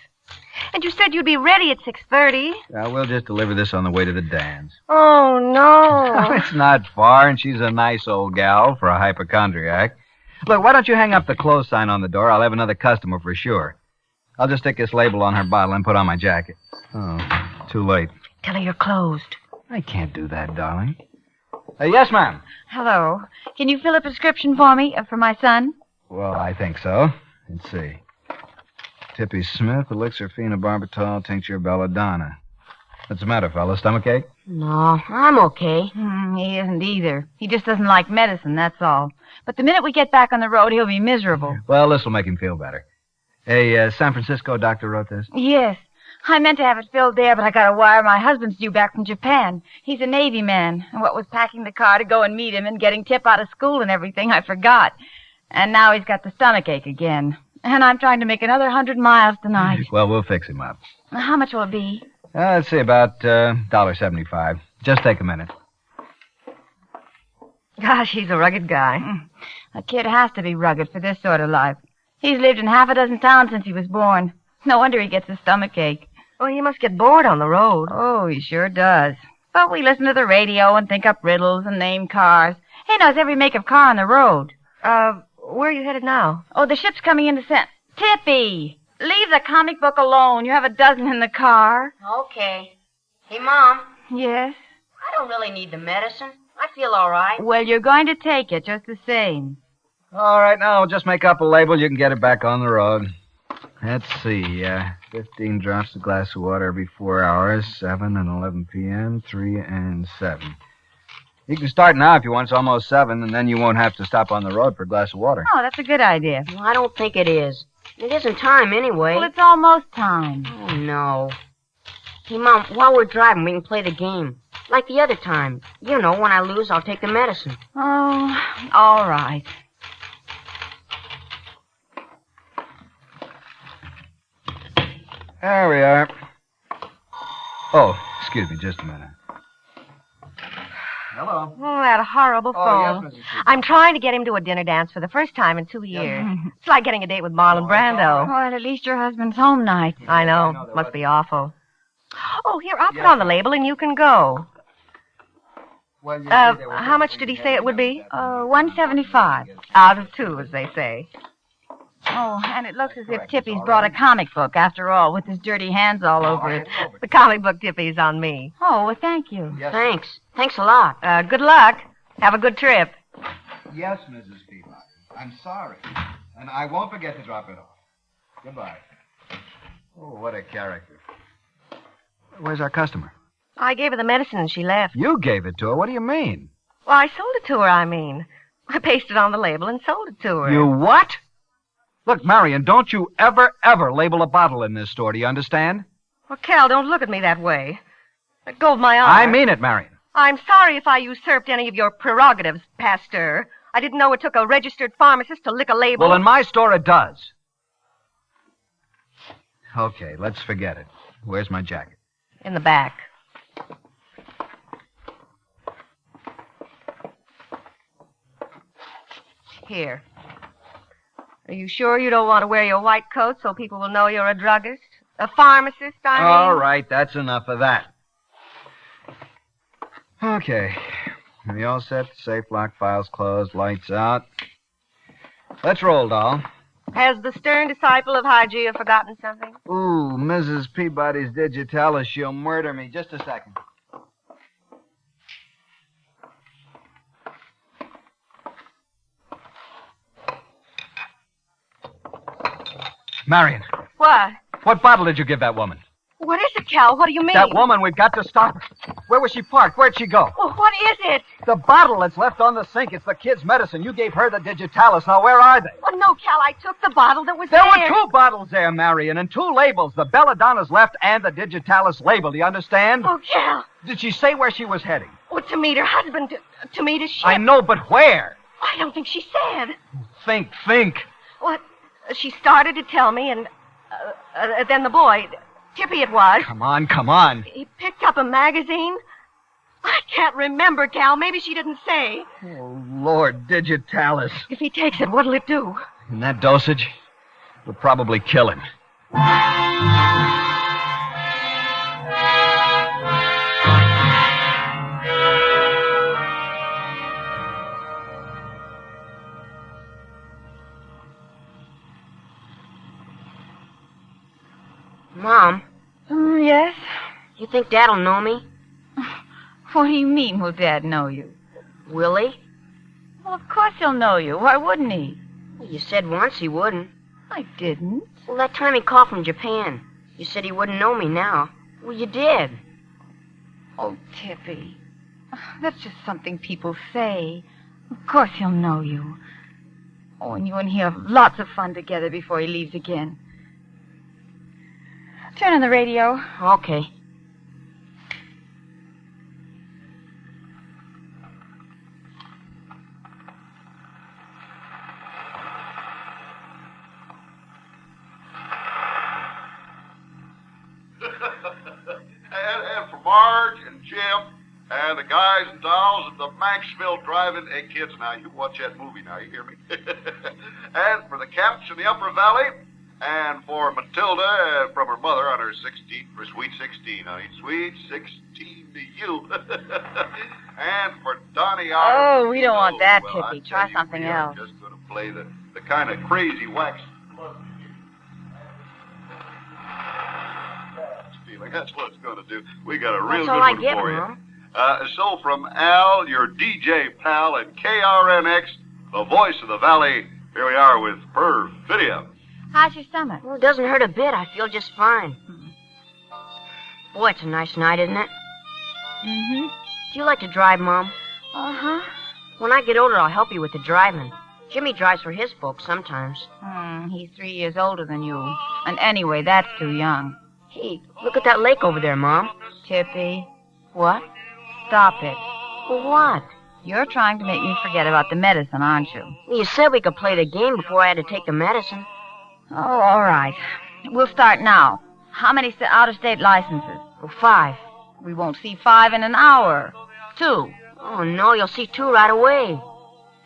S4: And you said you'd be ready at 6:30.
S13: We'll just deliver this on the way to the dance.
S4: Oh, no.
S13: It's not far, and she's a nice old gal for a hypochondriac. Look, why don't you hang up the close sign on the door? I'll have another customer for sure. I'll just stick this label on her bottle and put on my jacket. Oh, too late.
S4: Tell her you're closed.
S13: I can't do that, darling. Yes, ma'am.
S15: Hello. Can you fill a prescription for me, for my son?
S13: Well, I think so. Let's see. Tippy Smith, elixir phenobarbital, tincture belladonna. What's the matter, fella? Stomachache?
S15: No, I'm okay. He isn't either. He just doesn't like medicine, that's all. But the minute we get back on the road, he'll be miserable.
S13: Well, this will make him feel better. Hey, San Francisco doctor wrote this?
S15: Yes. I meant to have it filled there, but I got a wire. My husband's due back from Japan. He's a Navy man. And what was packing the car to go and meet him and getting Tip out of school and everything, I forgot. And now he's got the stomachache again. And I'm trying to make another 100 miles tonight.
S13: Well, we'll fix him up.
S15: How much will it be?
S13: Let's see, about $1.75. Just take a minute.
S15: Gosh, he's a rugged guy. A kid has to be rugged for this sort of life. He's lived in half a dozen towns since he was born. No wonder he gets a stomachache.
S4: Well, he must get bored on the road.
S15: Oh, he sure does. But we listen to the radio and think up riddles and name cars. He knows every make of car on the road.
S4: Where are you headed now?
S15: Oh, the ship's coming into Tippy! Leave the comic book alone. You have a dozen in the car.
S8: Okay. Hey, Mom.
S15: Yes?
S8: I don't really need the medicine. I feel all right.
S15: Well, you're going to take it just the same.
S13: All right, now we'll just make up a label. You can get it back on the road. Let's see. 15 drops of glass of water every 4 hours, 7 and 11 p.m., 3 and 7. You can start now if you want. It's almost 7, and then you won't have to stop on the road for a glass of water.
S15: Oh, that's a good idea.
S8: Well, I don't think it is. It isn't time anyway.
S15: Well, it's almost time.
S8: Oh, no. Hey, Mom, while we're driving, we can play the game. Like the other time. You know, when I lose, I'll take the medicine.
S15: Oh, all right.
S13: There we are. Oh, excuse me, just a minute. Hello.
S4: Oh, that horrible phone.
S13: Yes, Mrs.
S4: I'm trying to get him to a dinner dance for the first time in 2 years. It's like getting a date with Marlon Brando.
S15: Well, at least your husband's home night.
S4: I know. Must be awful. Oh, here, I'll put on the label and you can go.
S13: Well,
S4: how much did he say it would be?
S15: $1.75.
S4: Out of 2, as they say.
S15: Oh, and it looks as if Tippy's brought a comic book, after all, with his dirty hands all over it.
S4: The comic book Tippy's on me.
S15: Oh, well, thank you.
S13: Yes,
S8: thanks. Thanks a lot.
S4: Good luck. Have a good trip.
S13: Yes, Mrs. Peabody. I'm sorry. And I won't forget to drop it off. Goodbye. Oh, what a character. Where's our customer?
S4: I gave her the medicine and she left.
S13: You gave it to her? What do you mean?
S4: Well, I sold it to her, I mean. I pasted on the label and sold it to her.
S13: You what? Look, Marion, don't you ever label a bottle in this store. Do you understand?
S4: Well, Cal, don't look at me that way. Let go of my arm.
S13: I mean it, Marion.
S4: I'm sorry if I usurped any of your prerogatives, Pasteur. I didn't know it took a registered pharmacist to lick a label.
S13: Well, in my store, it does. Okay, let's forget it. Where's my jacket?
S4: In the back. Here. Are you sure you don't want to wear your white coat so people will know you're a druggist? A pharmacist, I mean?
S13: All right, that's enough of that. Okay. Are you all set? Safe lock, files closed, lights out. Let's roll, doll.
S4: Has the stern disciple of Hygeia forgotten something?
S13: Ooh, Mrs. Peabody's digitalis. She'll murder me. Just a second. Marion,
S4: What?
S13: what bottle did you give that woman?
S4: What is it, Cal? What do you mean?
S13: That woman, we've got to stop her. Where was she parked? Where'd she go?
S4: Well, what is it?
S13: The bottle that's left on the sink. It's the kid's medicine. You gave her the digitalis. Now, where are they?
S4: Oh, no, Cal, I took the bottle that was
S13: There
S4: there.
S13: were 2 bottles there, Marion, and 2 labels. The belladonna's left and the digitalis label. Do you understand?
S4: Oh, Cal.
S13: Did she say where she was heading?
S4: Oh, to meet her husband, to meet his ship.
S13: I know, but where?
S4: I don't think she said.
S13: Think.
S4: What? She started to tell me, and then the boy, Tippy it was.
S13: Come on.
S4: He picked up a magazine. I can't remember, Cal. Maybe she didn't say.
S13: Oh, Lord, did you tell us?
S4: If he takes it, what'll it do?
S13: In that dosage, it'll probably kill him.
S8: Mom.
S15: Yes?
S8: You think Dad'll know me?
S15: What do you mean, will Dad know you?
S8: Will he?
S15: Well, of course he'll know you. Why wouldn't he?
S8: Well, you said once he wouldn't.
S15: I didn't.
S8: Well, that time he called from Japan. You said he wouldn't know me now. Well, you did.
S15: Oh, Tippy. That's just something people say. Of course he'll know you. Oh, and you and he have lots of fun together before he leaves again. Turn on the radio.
S8: Okay.
S14: and for Marge and Jim and the guys and dolls at the Maxville Drive-In. Hey, kids, now, you watch that movie now, you hear me? And for the Caps in the Upper Valley, and for Matilda from her mother on her 16th, her sweet 16, honey. Sweet 16 to you. And for Donnie
S15: Oh, we don't want that, Tippy. Try something else.
S14: I'm just going to play the kind of crazy wax feeling. That's what it's going to do. We got a real
S8: That's all
S14: good
S8: I
S14: one
S8: get,
S14: for you.
S8: Mom.
S14: So from Al, your DJ pal, and KRNX, the voice of the valley, here we are with Perfidia.
S15: How's your stomach?
S8: Well, it doesn't hurt a bit. I feel just fine. Boy, it's a nice night, isn't it?
S15: Mm-hmm.
S8: Do you like to drive, Mom?
S15: Uh-huh.
S8: When I get older, I'll help you with the driving. Jimmy drives for his folks sometimes.
S15: He's 3 years older than you. And anyway, that's too young.
S8: Hey, look at that lake over there, Mom.
S15: Tippy.
S8: What?
S15: Stop it.
S8: Well, what?
S15: You're trying to make me forget about the medicine, aren't you?
S8: You said we could play the game before I had to take the medicine.
S15: Oh, all right. We'll start now. How many out-of-state licenses?
S8: Well, 5.
S15: We won't see 5 in an hour. 2.
S8: Oh, no, you'll see 2 right away.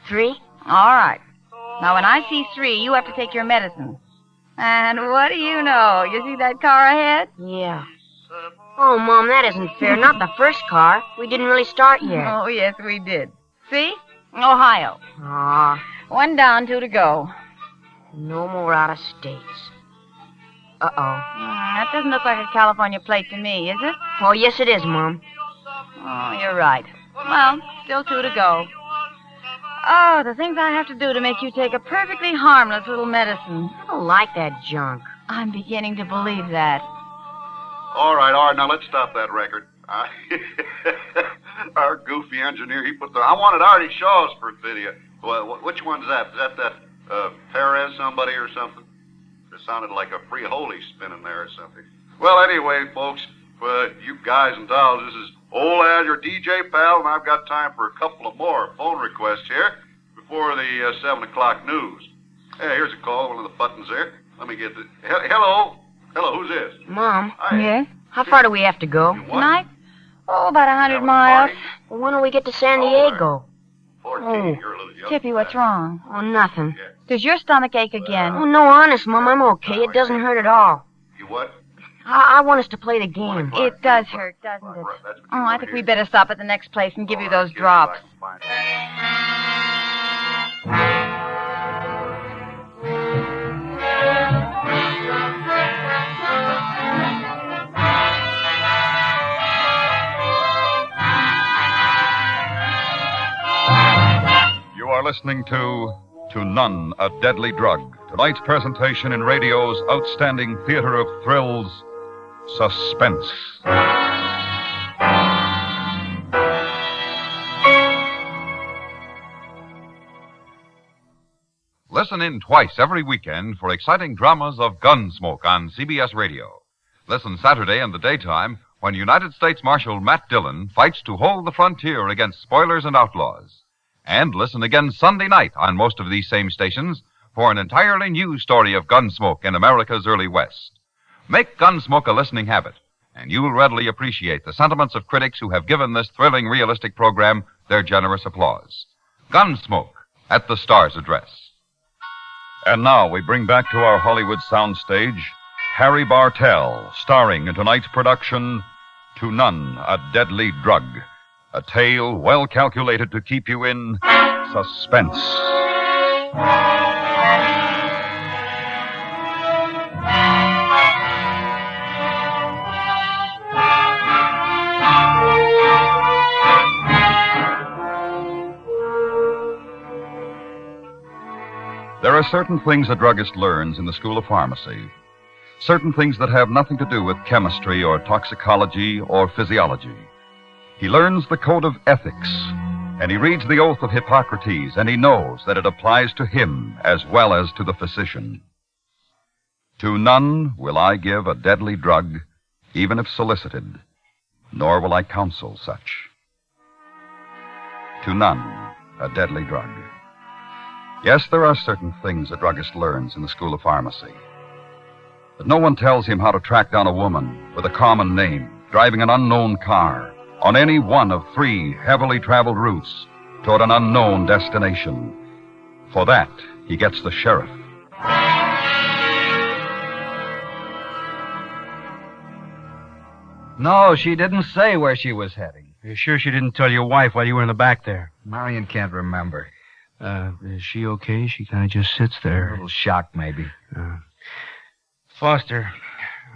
S8: 3?
S15: All right. Now, when I see 3, you have to take your medicine. And what do you know? You see that car ahead?
S8: Yeah. Oh, Mom, that isn't fair. Not the first car. We didn't really start yet.
S15: Oh, yes, we did. See? Ohio.
S8: Ah.
S15: 1 down, 2 to go.
S8: No more out-of-states. Uh-oh.
S15: That doesn't look like a California plate to me, is it?
S8: Oh, yes, it is, Mom.
S15: Oh, you're right. Well, still 2 to go. Oh, the things I have to do to make you take a perfectly harmless little medicine.
S8: I don't like that junk.
S15: I'm beginning to believe that.
S14: All right, now let's stop that record. Our goofy engineer, he put I wanted Artie Shaw's Perfidia. Well, which one's that? Is that Perez somebody or something? It sounded like a free holy spinning there or something. Well, anyway, folks, you guys and dolls, this is old Al, your DJ pal, and I've got time for a couple of more phone requests here before the 7 o'clock news. Hey, here's a call, one of the buttons there. Let me get the... Hello? Hello, who's this?
S8: Mom.
S15: Yes?
S8: How far do we have to go?
S15: Tonight? Oh, about 100 miles.
S8: Well, when do we get to San Diego?
S14: 14. You're a little young.
S15: Tippy, what's wrong?
S8: Oh, nothing.
S15: Does your stomach ache again?
S8: Oh, no, honest, Mom, I'm okay. It doesn't hurt at all.
S14: You what?
S8: I want us to play the game.
S15: It does hurt, doesn't it? Oh, I think we better stop at the next place and give you those drops.
S2: You are listening to None, a Deadly Drug. Tonight's presentation in radio's outstanding theater of thrills, Suspense. Listen in twice every weekend for exciting dramas of Gunsmoke on CBS Radio. Listen Saturday in the daytime
S21: when United States Marshal Matt Dillon fights to hold the frontier against spoilers and outlaws. And listen again Sunday night on most of these same stations for an entirely new story of Gunsmoke in America's early West. Make Gunsmoke a listening habit, and you'll readily appreciate the sentiments of critics who have given this thrilling, realistic program their generous applause. Gunsmoke, at the Star's address. And now we bring back to our Hollywood soundstage Harry Bartell, starring in tonight's production, To None, a Deadly Drug. A tale well calculated to keep you in suspense. There are certain things a druggist learns in the School of Pharmacy. Certain things that have nothing to do with chemistry or toxicology or physiology. He learns the code of ethics, and he reads the oath of Hippocrates, and he knows that it applies to him as well as to the physician. To none will I give a deadly drug, even if solicited, nor will I counsel such. To none a deadly drug. Yes, there are certain things a druggist learns in the School of Pharmacy. But no one tells him how to track down a woman with a common name, driving an unknown car, on any one of 3 heavily traveled routes toward an unknown destination. For that, he gets the sheriff.
S13: No, she didn't say where she was heading.
S6: You sure she didn't tell your wife while you were in the back there?
S13: Marion can't remember.
S6: Is she okay? She kind of just sits there.
S13: A little shocked, maybe.
S6: Foster,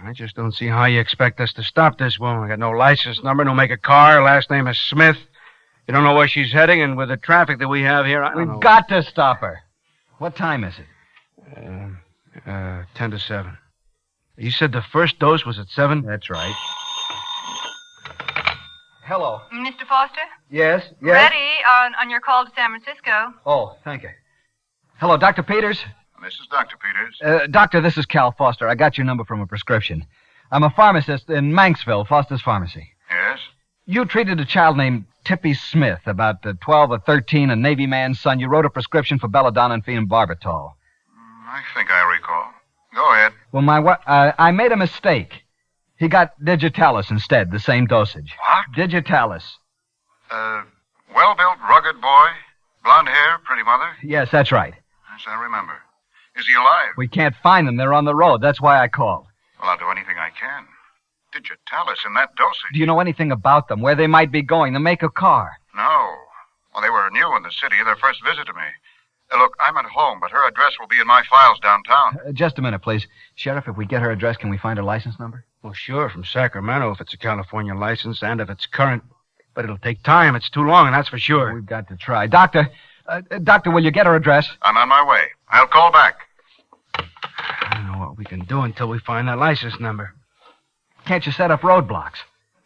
S6: I just don't see how you expect us to stop this woman. I got no license number, no make of car, last name is Smith. You don't know where she's heading, and with the traffic that we have here, I don't know.
S13: We've got to stop her. What time is it?
S6: 10 to 7. You said the first dose was at 7?
S13: That's right. Hello.
S15: Mr. Foster?
S13: Yes?
S15: Ready on your call to San Francisco.
S13: Oh, thank you. Hello, Dr. Peters?
S14: This is Dr. Peters.
S13: Doctor, this is Cal Foster. I got your number from a prescription. I'm a pharmacist in Manxville, Foster's Pharmacy.
S14: Yes?
S13: You treated a child named Tippy Smith, about 12 or 13, a Navy man's son. You wrote a prescription for belladonna and phenobarbital.
S14: I think I recall. Go ahead.
S13: Well, I made a mistake. He got digitalis instead, the same dosage.
S14: What?
S13: Digitalis.
S14: Well-built, rugged boy. Blonde hair, pretty mother.
S13: Yes, that's right.
S14: Yes, I remember. Is he alive?
S13: We can't find them. They're on the road. That's why I called.
S14: Well, I'll do anything I can. Digitalis in that dosage.
S13: Do you know anything about them? Where they might be going? The make of car?
S14: No. Well, they were new in the city. Their first visit to me. Look, I'm at home, but her address will be in my files downtown.
S13: Just a minute, please. Sheriff, if we get her address, can we find her license number?
S6: Well, sure, from Sacramento if it's a California license and if it's current. But it'll take time. It's too long, and that's for sure.
S13: We've got to try. Doctor, will you get her address?
S14: I'm on my way. I'll call back.
S6: I don't know what we can do until we find that license number.
S13: Can't you set up roadblocks?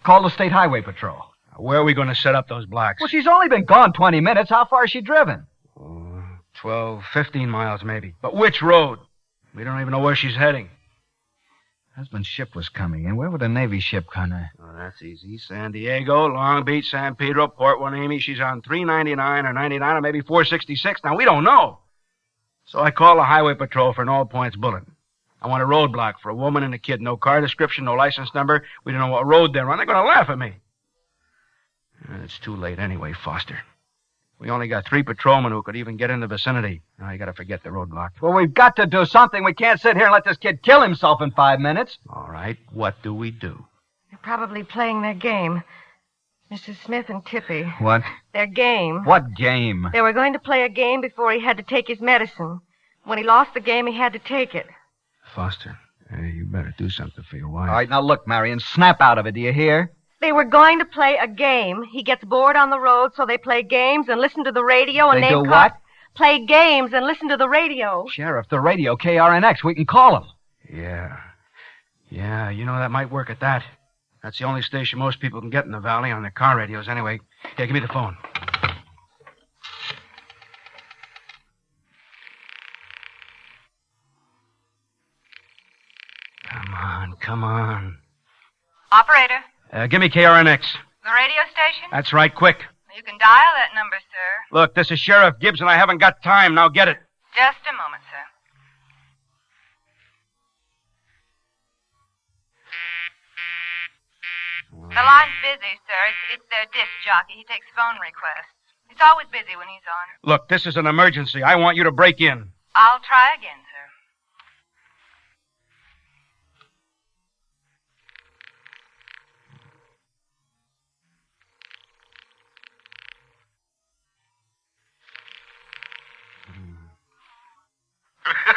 S13: Call the State Highway Patrol.
S6: Where are we going to set up those blocks?
S13: Well, she's only been gone 20 minutes. How far has she driven?
S6: 12, 15 miles maybe. But which road? We don't even know where she's heading.
S13: Husband's ship was coming in. Where would a Navy ship kind of...
S6: Oh, that's easy. San Diego, Long Beach, San Pedro, Port Hueneme. She's on 399 or 99 or maybe 466. Now, we don't know. So I call the Highway Patrol for an all-points bulletin. I want a roadblock for a woman and a kid. No car description, no license number. We don't know what road they're on. They're going to laugh at me. It's too late anyway, Foster. We only got 3 patrolmen who could even get in the vicinity. Now, you got to forget the roadblock.
S13: Well, we've got to do something. We can't sit here and let this kid kill himself in 5 minutes.
S6: All right, what do we do?
S4: They're probably playing their game. Mrs. Smith and Tippy.
S13: What?
S4: Their game.
S13: What game?
S4: They were going to play a game before he had to take his medicine. When he lost the game, he had to take it.
S6: Foster, you better do something for your wife.
S13: All right, now look, Marion, snap out of it, do you hear?
S4: They were going to play a game. He gets bored on the road, so they play games and listen to the radio and
S13: They
S4: name
S13: do what?
S4: Play games and listen to the radio.
S13: Sheriff, the radio, KRNX. We can call him.
S6: Yeah, you know, that might work at that. That's the only station most people can get in the valley on their car radios anyway. Here, give me the phone. Come on.
S15: Operator.
S6: Give me KRNX.
S15: The radio station?
S6: That's right, quick.
S15: You can dial that number, sir.
S6: Look, this is Sheriff Gibbs, and I haven't got time. Now get it.
S15: Just a moment, sir. The line's busy, sir. It's their disc jockey. He takes phone requests. He's always busy when he's on.
S6: Look, this is an emergency. I want you to break in.
S15: I'll try again, sir.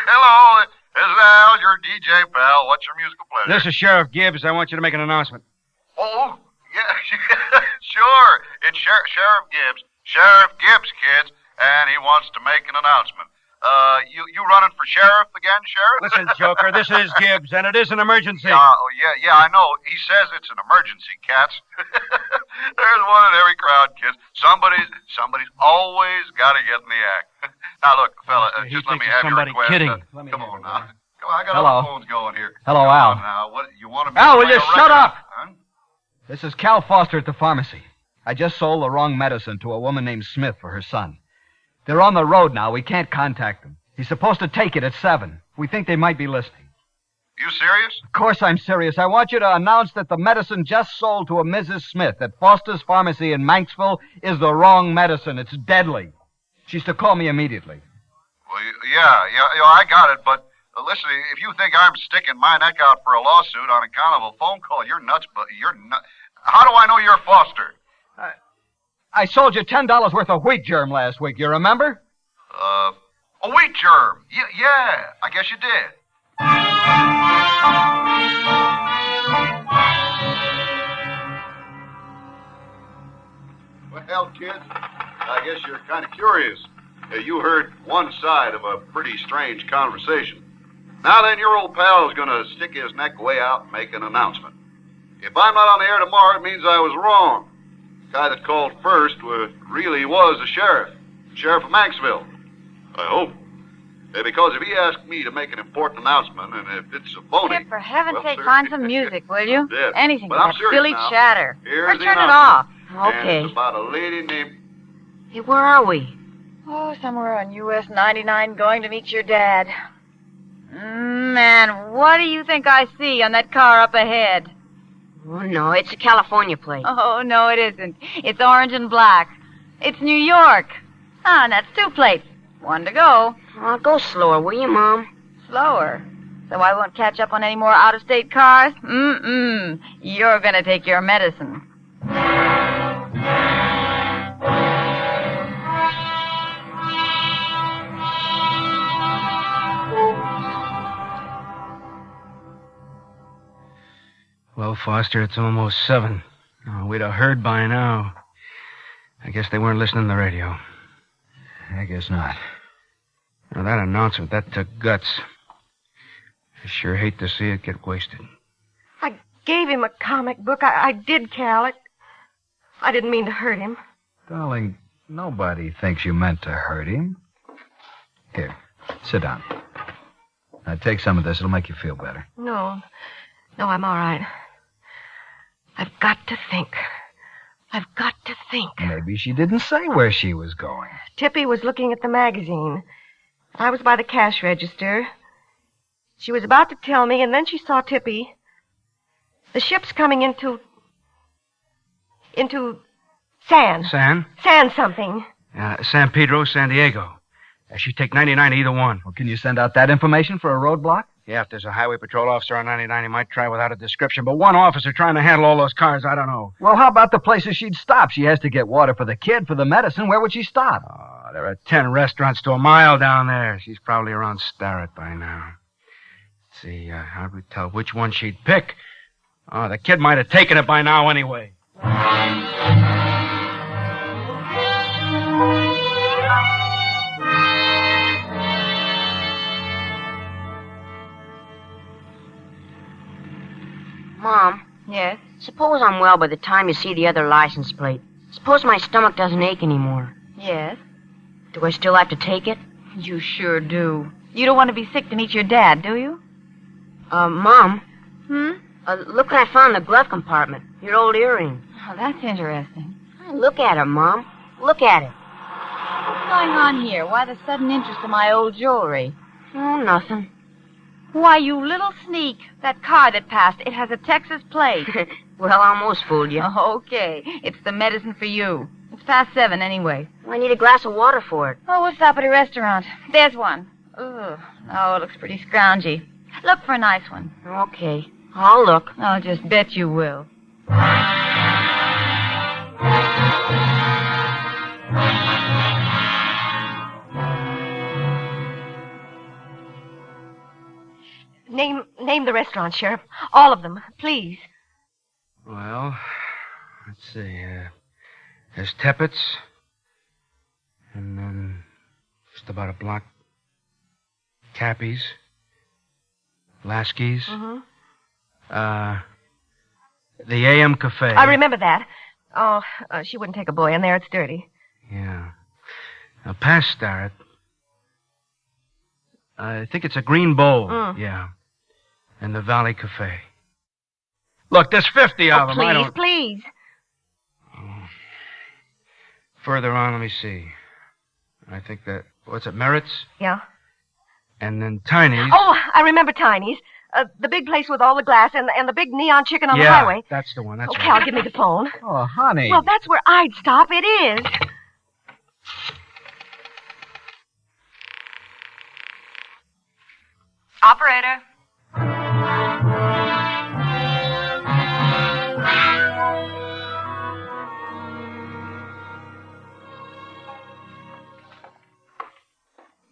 S14: Hello, this is Al, your DJ pal. What's your musical pleasure?
S6: This is Sheriff Gibbs. I want you to make an announcement.
S14: Oh, yeah, sure. It's Sheriff Gibbs. Sheriff Gibbs, kids, and he wants to make an announcement. You running for sheriff again, Sheriff?
S6: Listen, Joker, this is Gibbs, and it is an emergency.
S14: Yeah, I know. He says it's an emergency, cats. There's one in every crowd, kids. Somebody's always got to get in the act. Now, look, fella, just let me have your request.
S6: Kidding.
S14: Come on now. Come on, I got
S13: Hello.
S14: other phones going here.
S13: Hello,
S14: Come
S13: Al.
S14: on now, what you want to?
S13: Al, will you shut up?
S14: Huh?
S13: This is Cal Foster at the pharmacy. I just sold the wrong medicine to a woman named Smith for her son. They're on the road now. We can't contact them. He's supposed to take it at 7. We think they might be listening.
S14: You serious?
S13: Of course I'm serious. I want you to announce that the medicine just sold to a Mrs. Smith at Foster's Pharmacy in Manxville is the wrong medicine. It's deadly. She's to call me immediately.
S14: Well, yeah, I got it, but listen, if you think I'm sticking my neck out for a lawsuit on account of a phone call, you're nuts, but you're nuts. How do I know you're Foster?
S13: I sold you $10 worth of wheat germ last week. You remember?
S14: A wheat germ. Yeah, I guess you did. Well, kids, I guess you're kind of curious. You heard one side of a pretty strange conversation. Now then, your old pal is going to stick his neck way out and make an announcement. If I'm not on the air tomorrow, it means I was wrong. The guy that called first really was the sheriff of Manxville. I hope. Because if he asked me to make an important announcement, and if it's a phony...
S15: Skip, for heaven's sake,
S14: sir,
S15: find some music, will you?
S14: Yeah.
S15: Anything
S14: But
S15: but
S14: I'm
S15: that
S14: serious
S15: silly
S14: now.
S15: chatter.
S14: Here's
S15: Or
S14: the
S15: turn it off.
S14: announcement.
S15: Okay.
S14: And it's about a lady named...
S15: Hey, where are we? Oh, somewhere on US 99 going to meet your dad. Man, what do you think I see on that car up ahead?
S8: Oh, no, it's a California plate.
S15: Oh, no, it isn't. It's orange and black. It's New York. Ah, and that's 2 plates. 1 to go.
S8: Oh, go slower, will you, Mom?
S15: Slower. So I won't catch up on any more out-of-state cars? You're going to take your medicine.
S6: Well, Foster, it's almost 7. Oh, we'd have heard by now. I guess they weren't listening to the radio.
S13: I guess not.
S6: Now, that announcement, that took guts. I sure hate to see it get wasted.
S4: I gave him a comic book. I did, Cal. I didn't mean to hurt him.
S13: Darling, nobody thinks you meant to hurt him. Here, sit down. Now, take some of this. It'll make you feel better.
S4: No, I'm all right. I've got to think.
S13: Maybe she didn't say where she was going.
S4: Tippy was looking at the magazine. I was by the cash register. She was about to tell me, and then she saw Tippy. The ship's coming into San.
S6: San?
S4: San something.
S6: San Pedro, San Diego. She'd take 99 either one.
S13: Well, can you send out that information for a roadblock?
S6: Yeah, if there's a highway patrol officer on 99, he might try without a description. But one officer trying to handle all those cars, I don't know.
S13: Well, how about the places she'd stop? She has to get water for the kid, for the medicine. Where would she stop?
S6: Oh, there are 10 restaurants to a mile down there. She's probably around Starrett by now. Let's see, how'd we tell which one she'd pick? Oh, the kid might have taken it by now anyway.
S8: Mom?
S15: Yes?
S8: Suppose I'm well by the time you see the other license plate. Suppose my stomach doesn't ache anymore.
S15: Yes?
S8: Do I still have to take it?
S15: You sure do. You don't want to be sick to meet your dad, do you?
S8: Mom?
S3: Look what I found in the glove compartment. Your old earring.
S15: Oh, that's interesting.
S3: Look at it, Mom. Look at it.
S15: What's going on here? Why the sudden interest in my old jewelry?
S3: Oh, nothing.
S15: Why, you little sneak. That car that passed, it has a Texas plate.
S3: Well, I almost fooled you.
S15: Okay. It's the medicine for you. It's past 7 anyway.
S3: Well, I need a glass of water for it.
S15: Oh, we'll stop at a restaurant. There's one. Ugh. Oh, it looks pretty scroungy. Look for a nice one.
S3: Okay. I'll look.
S15: I'll just bet you will.
S4: Name the restaurant, Sheriff. All of them, please.
S6: Well, let's see. There's Teppett's. And then just about a block, Cappy's. Lasky's.
S4: Mm-hmm.
S6: The AM Cafe.
S4: I remember that. Oh, she wouldn't take a boy in there. It's dirty.
S6: Yeah. Now, past Starrett. I think it's a Green Bowl.
S4: Mm.
S6: Yeah. And the Valley Cafe. Look, there's 50 of them. I don't...
S4: Please.
S6: Further on, let me see. I think that... What's it, Merritt's?
S4: Yeah.
S6: And then Tiny's.
S4: Oh, I remember Tiny's. The big place with all the glass and the big neon chicken on the highway.
S6: That's the one. That's
S4: okay,
S6: right.
S4: I'll give me the phone.
S13: Oh, honey.
S4: Well, that's where I'd stop. It is.
S15: Operator.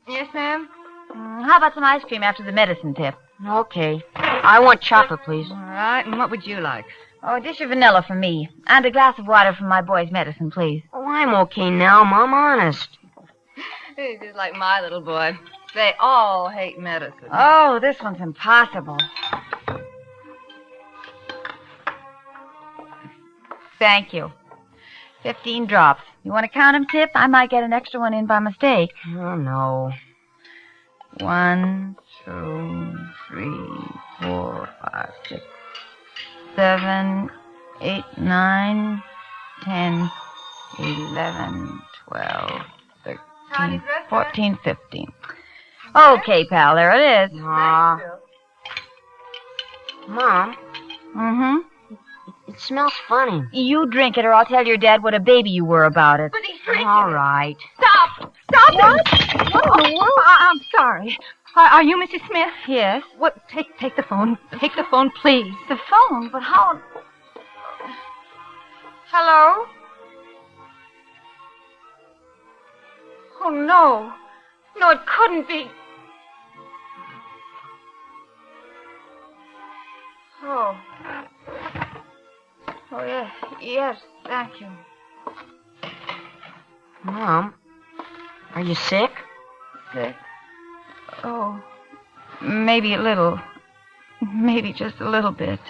S15: Yes, ma'am? How about some ice cream after the medicine tip?
S3: Okay. I want chocolate, please.
S15: All right, and what would you like? Oh, a dish of vanilla for me. And a glass of water for my boy's medicine, please.
S3: Oh, I'm okay now, Mom, honest.
S15: He's just like my little boy. They all hate medicine. Oh, this one's impossible. Thank you. 15 drops. You want to count them, Tip? I might get an extra one in by mistake.
S3: Oh, no.
S15: 1, 2, 3, 4, 5, 6, 7, 8, 9, 10, 11, 12, 13, 14, 15. Okay, pal, there it is.
S3: Mom.
S15: Mm-hmm.
S3: It smells funny.
S15: You drink it or I'll tell your dad what a baby you were about it.
S4: But he's drinking.
S3: All right.
S4: Stop! Stop it! What in the world? I'm sorry. Are you Mrs. Smith?
S15: Yes.
S4: What? Take the phone. Take the phone, please.
S15: The phone? But how... Hello? Oh, no. No, it couldn't be. Oh. Oh, yes. Yes, thank you.
S3: Mom, are you sick?
S15: Sick? Oh, maybe a little. Maybe just a little bit.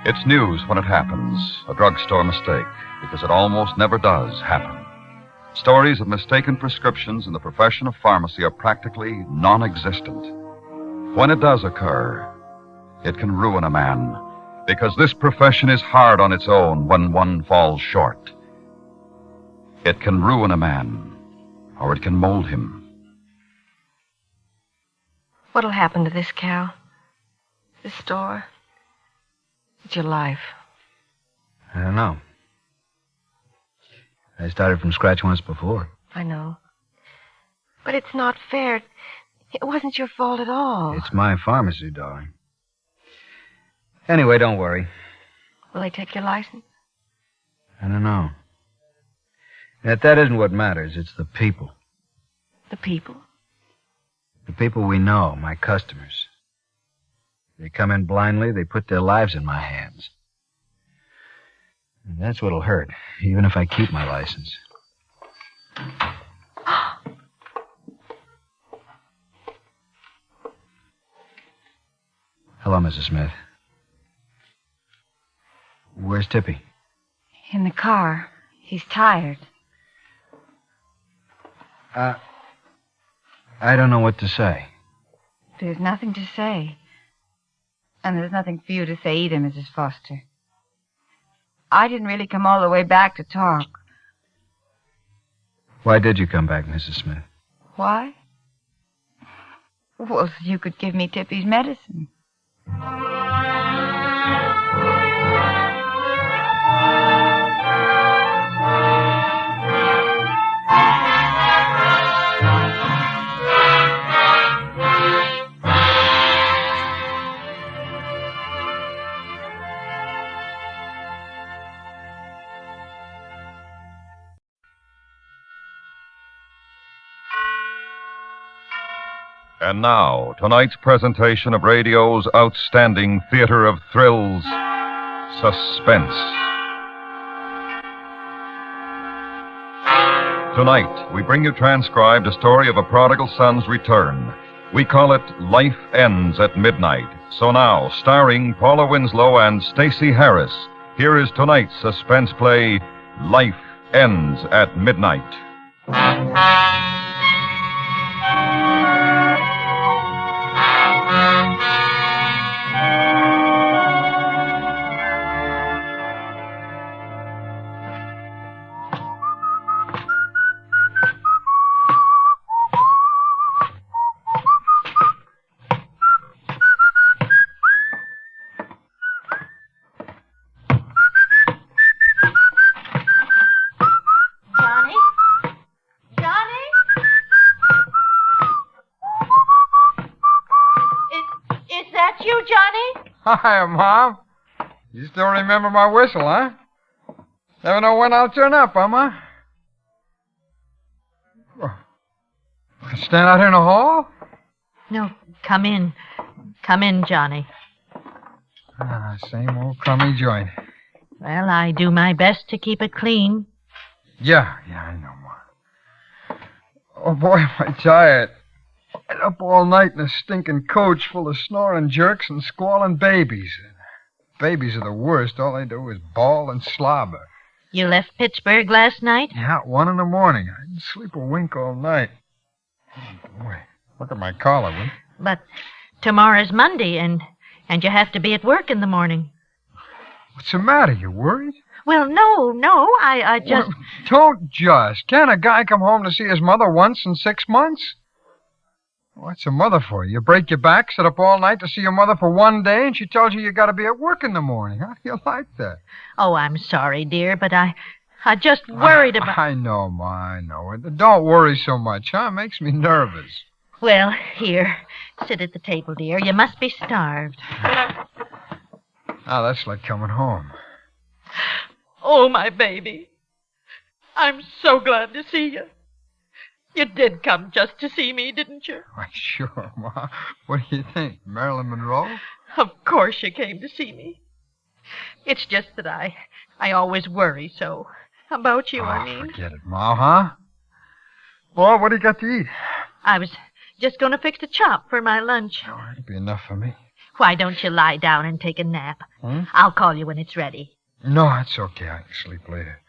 S2: It's news when it happens, a drugstore mistake, because it almost never does happen. Stories of mistaken prescriptions in the profession of pharmacy are practically non-existent. When it does occur, it can ruin a man, because this profession is hard on its own when one falls short. It can ruin a man, or it can mold him.
S4: What'll happen to this, Cal? This store? It's your life.
S6: I don't know. I started from scratch once before.
S4: I know. But it's not fair. It wasn't your fault at all.
S6: It's my pharmacy, darling. Anyway, don't worry.
S4: Will they take your license?
S6: I don't know. Yet that isn't what matters. It's the people.
S4: The people?
S6: The people we know, my customers. They come in blindly, they put their lives in my hands. And that's what'll hurt, even if I keep my license. Hello, Mrs. Smith. Where's Tippy?
S15: In the car. He's tired.
S13: I don't know what to say.
S15: There's nothing to say. And there's nothing for you to say either, Mrs. Foster. I didn't really come all the way back to talk.
S13: Why did you come back, Mrs. Smith?
S15: Why? Well, so you could give me Tippy's medicine.
S2: And now, tonight's presentation of radio's outstanding theater of thrills, Suspense. Tonight, we bring you transcribed a story of a prodigal son's return. We call it Life Ends at Midnight. So now, starring Paula Winslow and Stacey Harris, here is tonight's suspense play, Life Ends at Midnight.
S23: Hi, Mom. You still remember my whistle, huh? Never know when I'll turn up, huh, Ma? Stand out here in the hall?
S11: No, come in. Come in, Johnny.
S23: Same old crummy joint.
S11: Well, I do my best to keep it clean.
S23: Yeah, I know, Ma. Oh, boy, am I tired. I'd up all night in a stinking coach full of snoring jerks and squalling babies. Babies are the worst. All they do is bawl and slobber.
S11: You left Pittsburgh last night?
S23: Yeah, 1 a.m. I didn't sleep a wink all night. Oh, boy, look at my collar, will you?
S11: But tomorrow's Monday, and you have to be at work in the morning.
S23: What's the matter? You worried?
S11: Well, no, I just...
S23: Well, don't just. Can't a guy come home to see his mother once in 6 months? What's a mother for? You break your back, sit up all night to see your mother for 1 day, and she tells you got to be at work in the morning. How do you like that?
S11: Oh, I'm sorry, dear, but I just worried about...
S23: I know, Ma, I know. Don't worry so much, huh? It makes me nervous.
S11: Well, here, sit at the table, dear. You must be starved.
S23: Now, that's like coming home.
S11: Oh, my baby. I'm so glad to see you. You did come just to see me, didn't you?
S23: Why, sure, Ma. What do you think? Marilyn Monroe?
S11: Of course you came to see me. It's just that I always worry so. About you, I mean.
S23: Forget it, Ma, huh? Well, what do you got to eat?
S11: I was just going to fix a chop for my lunch.
S23: Oh, that'd be enough for me.
S11: Why don't you lie down and take a nap? I'll call you when it's ready.
S23: No, it's okay. I can sleep later.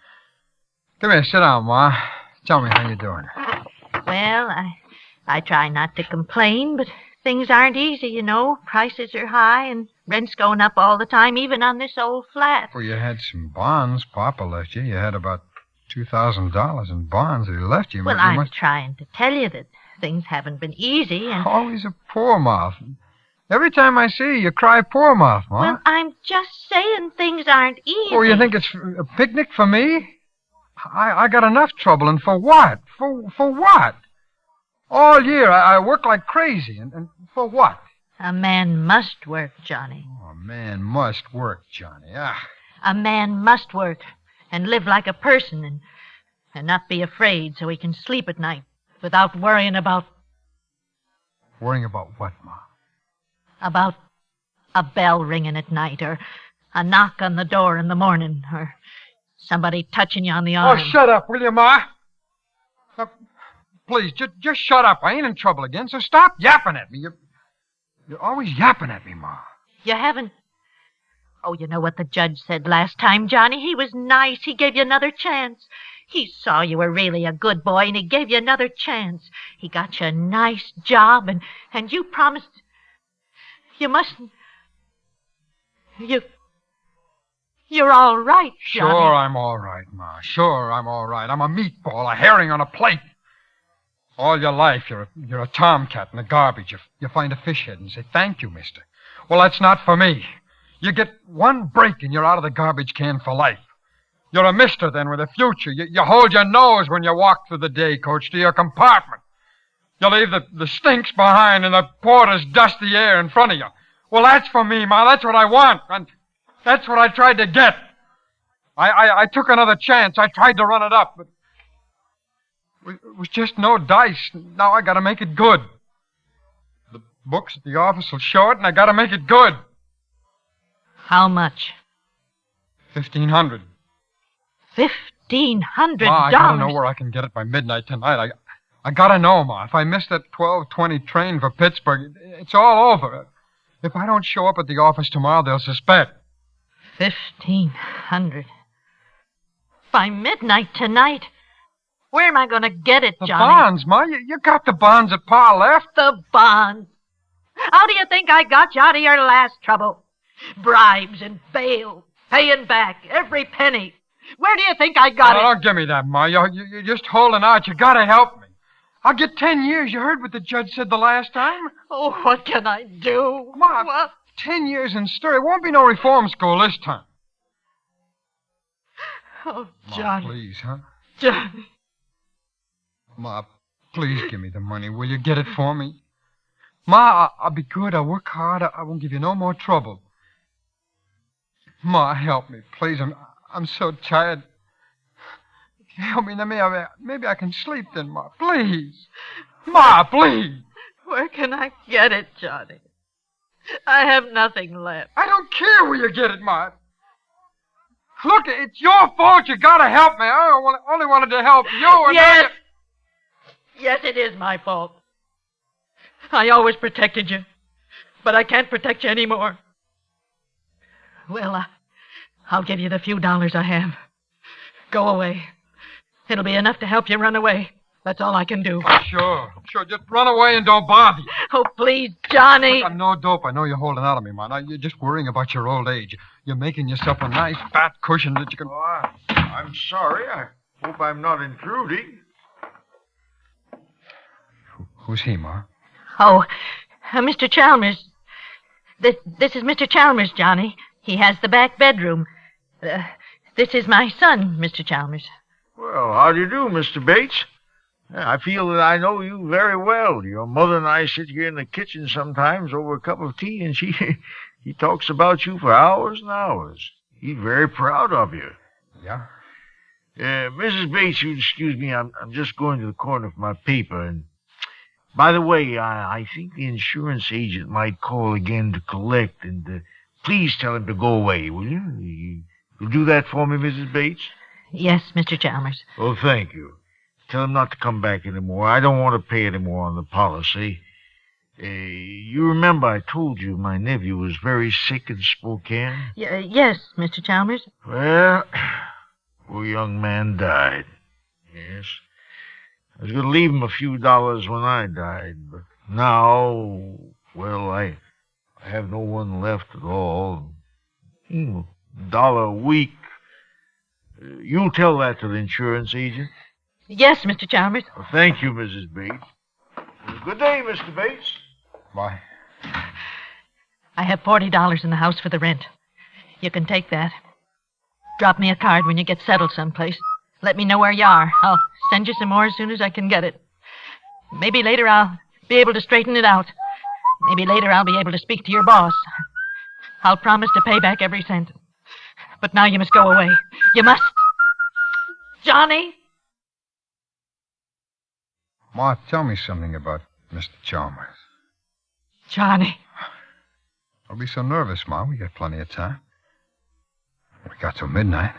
S23: Come here, sit down, Ma. Tell me how you're doing.
S11: Well, I try not to complain, but things aren't easy, you know. Prices are high, and rent's going up all the time, even on this old flat.
S23: Well, you had some bonds Papa left you. You had about $2,000 in bonds that he left you.
S11: Well, I'm trying to tell you that things haven't been easy, and...
S23: Always a poor mouth. Every time I see you cry poor mouth, Ma.
S11: Well, I'm just saying things aren't easy.
S23: Oh, you think it's a picnic for me? I got enough trouble, and for what? For what? All year I work like crazy, and for what?
S11: A man must work, Johnny.
S23: Oh, a man must work, Johnny.
S11: A man must work and live like a person and not be afraid so he can sleep at night without worrying about...
S23: Worrying about what, Ma?
S11: About a bell ringing at night, or a knock on the door in the morning, or somebody touching you on the arm.
S23: Oh, shut up, will you, Ma? Please, just shut up. I ain't in trouble again, so stop yapping at me. You're always yapping at me, Ma.
S11: You haven't... Oh, you know what the judge said last time, Johnny? He was nice. He gave you another chance. He saw you were really a good boy, and he gave you another chance. He got you a nice job, and you promised... You mustn't... You're all right, Johnny.
S23: Sure, I'm all right, Ma. Sure, I'm all right. I'm a meatball, a herring on a plate. All your life, you're a tomcat in the garbage. You find a fish head and say, thank you, mister. Well, that's not for me. You get one break and you're out of the garbage can for life. You're a mister then with a future. You hold your nose when you walk through the day coach to your compartment. You leave the stinks behind and the porters dust the air in front of you. Well, that's for me, Ma. That's what I want. And that's what I tried to get. I took another chance. I tried to run it up, but it was just no dice. Now I gotta make it good. The books at the office will show it, and I gotta make it good.
S11: How much?
S23: $1,500.
S11: $1,500?
S23: Ma, I gotta know where I can get it by midnight tonight. I gotta know, Ma. If I miss that 12:20 train for Pittsburgh, it's all over. If I don't show up at the office tomorrow, they'll suspect.
S11: $1,500. By midnight tonight? Where am I going to get it, Johnny?
S23: The bonds, Ma. You got the bonds that Pa left.
S11: The bonds? How do you think I got you out of your last trouble? Bribes and bail, paying back every penny. Where do you think I got it?
S23: Don't give me that, Ma. You're just holding out. You gotta help me. I'll get 10 years. You heard what the judge said the last time?
S11: Oh, what can I do?
S23: Ma,
S11: what?
S23: 10 years in stir. It won't be no reform school this time.
S11: Oh, Johnny.
S23: Ma, please, huh?
S11: Johnny.
S23: Ma, please give me the money. Will you get it for me? Ma, I'll be good. I'll work hard. I won't give you no more trouble. Ma, help me, please. I'm so tired. Help me. Maybe I can sleep then, Ma. Please. Ma, please.
S11: Where can I get it, Johnny? I have nothing left.
S23: I don't care where you get it, Ma. Look, it's your fault. You gotta help me. I only wanted to help you. And
S11: yes. Yes, it is my fault. I always protected you, but I can't protect you anymore. Well, I'll give you the few dollars I have. Go away. It'll be enough to help you run away. That's all I can do.
S23: Sure. Just run away and don't bother.
S11: Oh, please, Johnny.
S23: Look, I'm no dope. I know you're holding out on me, Ma. Now, you're just worrying about your old age. You're making yourself a nice fat cushion that you can...
S16: Oh, I'm sorry. I hope I'm not intruding.
S23: Who's he, Ma?
S11: Oh, Mr. Chalmers. This is Mr. Chalmers, Johnny. He has the back bedroom. This is my son, Mr. Chalmers.
S16: Well, how do you do, Mr. Bates? I feel that I know you very well. Your mother and I sit here in the kitchen sometimes over a cup of tea, and she talks about you for hours and hours. He's very proud of you.
S23: Yeah?
S16: Mrs. Bates, you excuse me, I'm just going to the corner for my paper, and by the way, I think the insurance agent might call again to collect, and please tell him to go away, will you? You'll do that for me, Mrs. Bates?
S11: Yes, Mr. Chalmers.
S16: Oh, thank you. Tell him not to come back anymore. I don't want to pay anymore on the policy. You remember I told you my nephew was very sick in Spokane?
S11: Yes, Mr. Chalmers.
S16: Well, poor young man died. Yes. I was going to leave him a few dollars when I died, but now, well, I have no one left at all. $1 a week. You'll tell that to the insurance agent?
S11: Yes, Mr. Chalmers.
S16: Well, thank you, Mrs. Bates. Good day, Mr. Bates.
S23: Bye.
S11: I have $40 in the house for the rent. You can take that. Drop me a card when you get settled someplace. Let me know where you are. I'll send you some more as soon as I can get it. Maybe later I'll be able to straighten it out. Maybe later I'll be able to speak to your boss. I'll promise to pay back every cent. But now you must go away. You must. Johnny?
S23: Ma, tell me something about Mr. Chalmers.
S11: Johnny.
S23: Don't be so nervous, Ma. We got plenty of time. We got till midnight.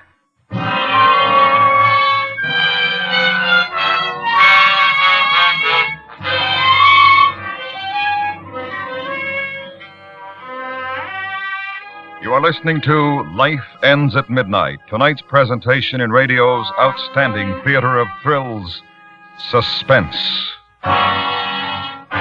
S14: You
S2: You're listening to Life Ends at Midnight, tonight's presentation in radio's outstanding theater of thrills, Suspense. Have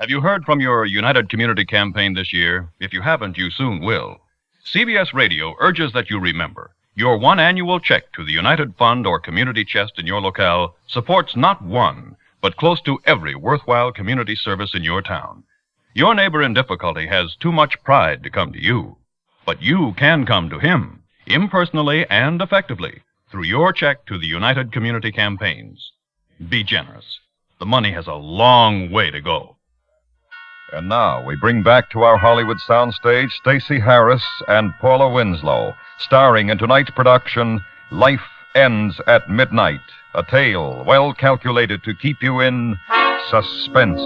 S2: you heard from your United Community campaign this year? If you haven't, you soon will. CBS Radio urges that you remember your one annual check to the United Fund or Community Chest in your locale supports not one, but close to every worthwhile community service in your town. Your neighbor in difficulty has too much pride to come to you, but you can come to him, impersonally and effectively, through your check to the United Community campaigns. Be generous. The money has a long way to go. And now we bring back to our Hollywood soundstage Stacey Harris and Paula Winslow, starring in tonight's production, Life Ends at Midnight, a tale well calculated to keep you in suspense.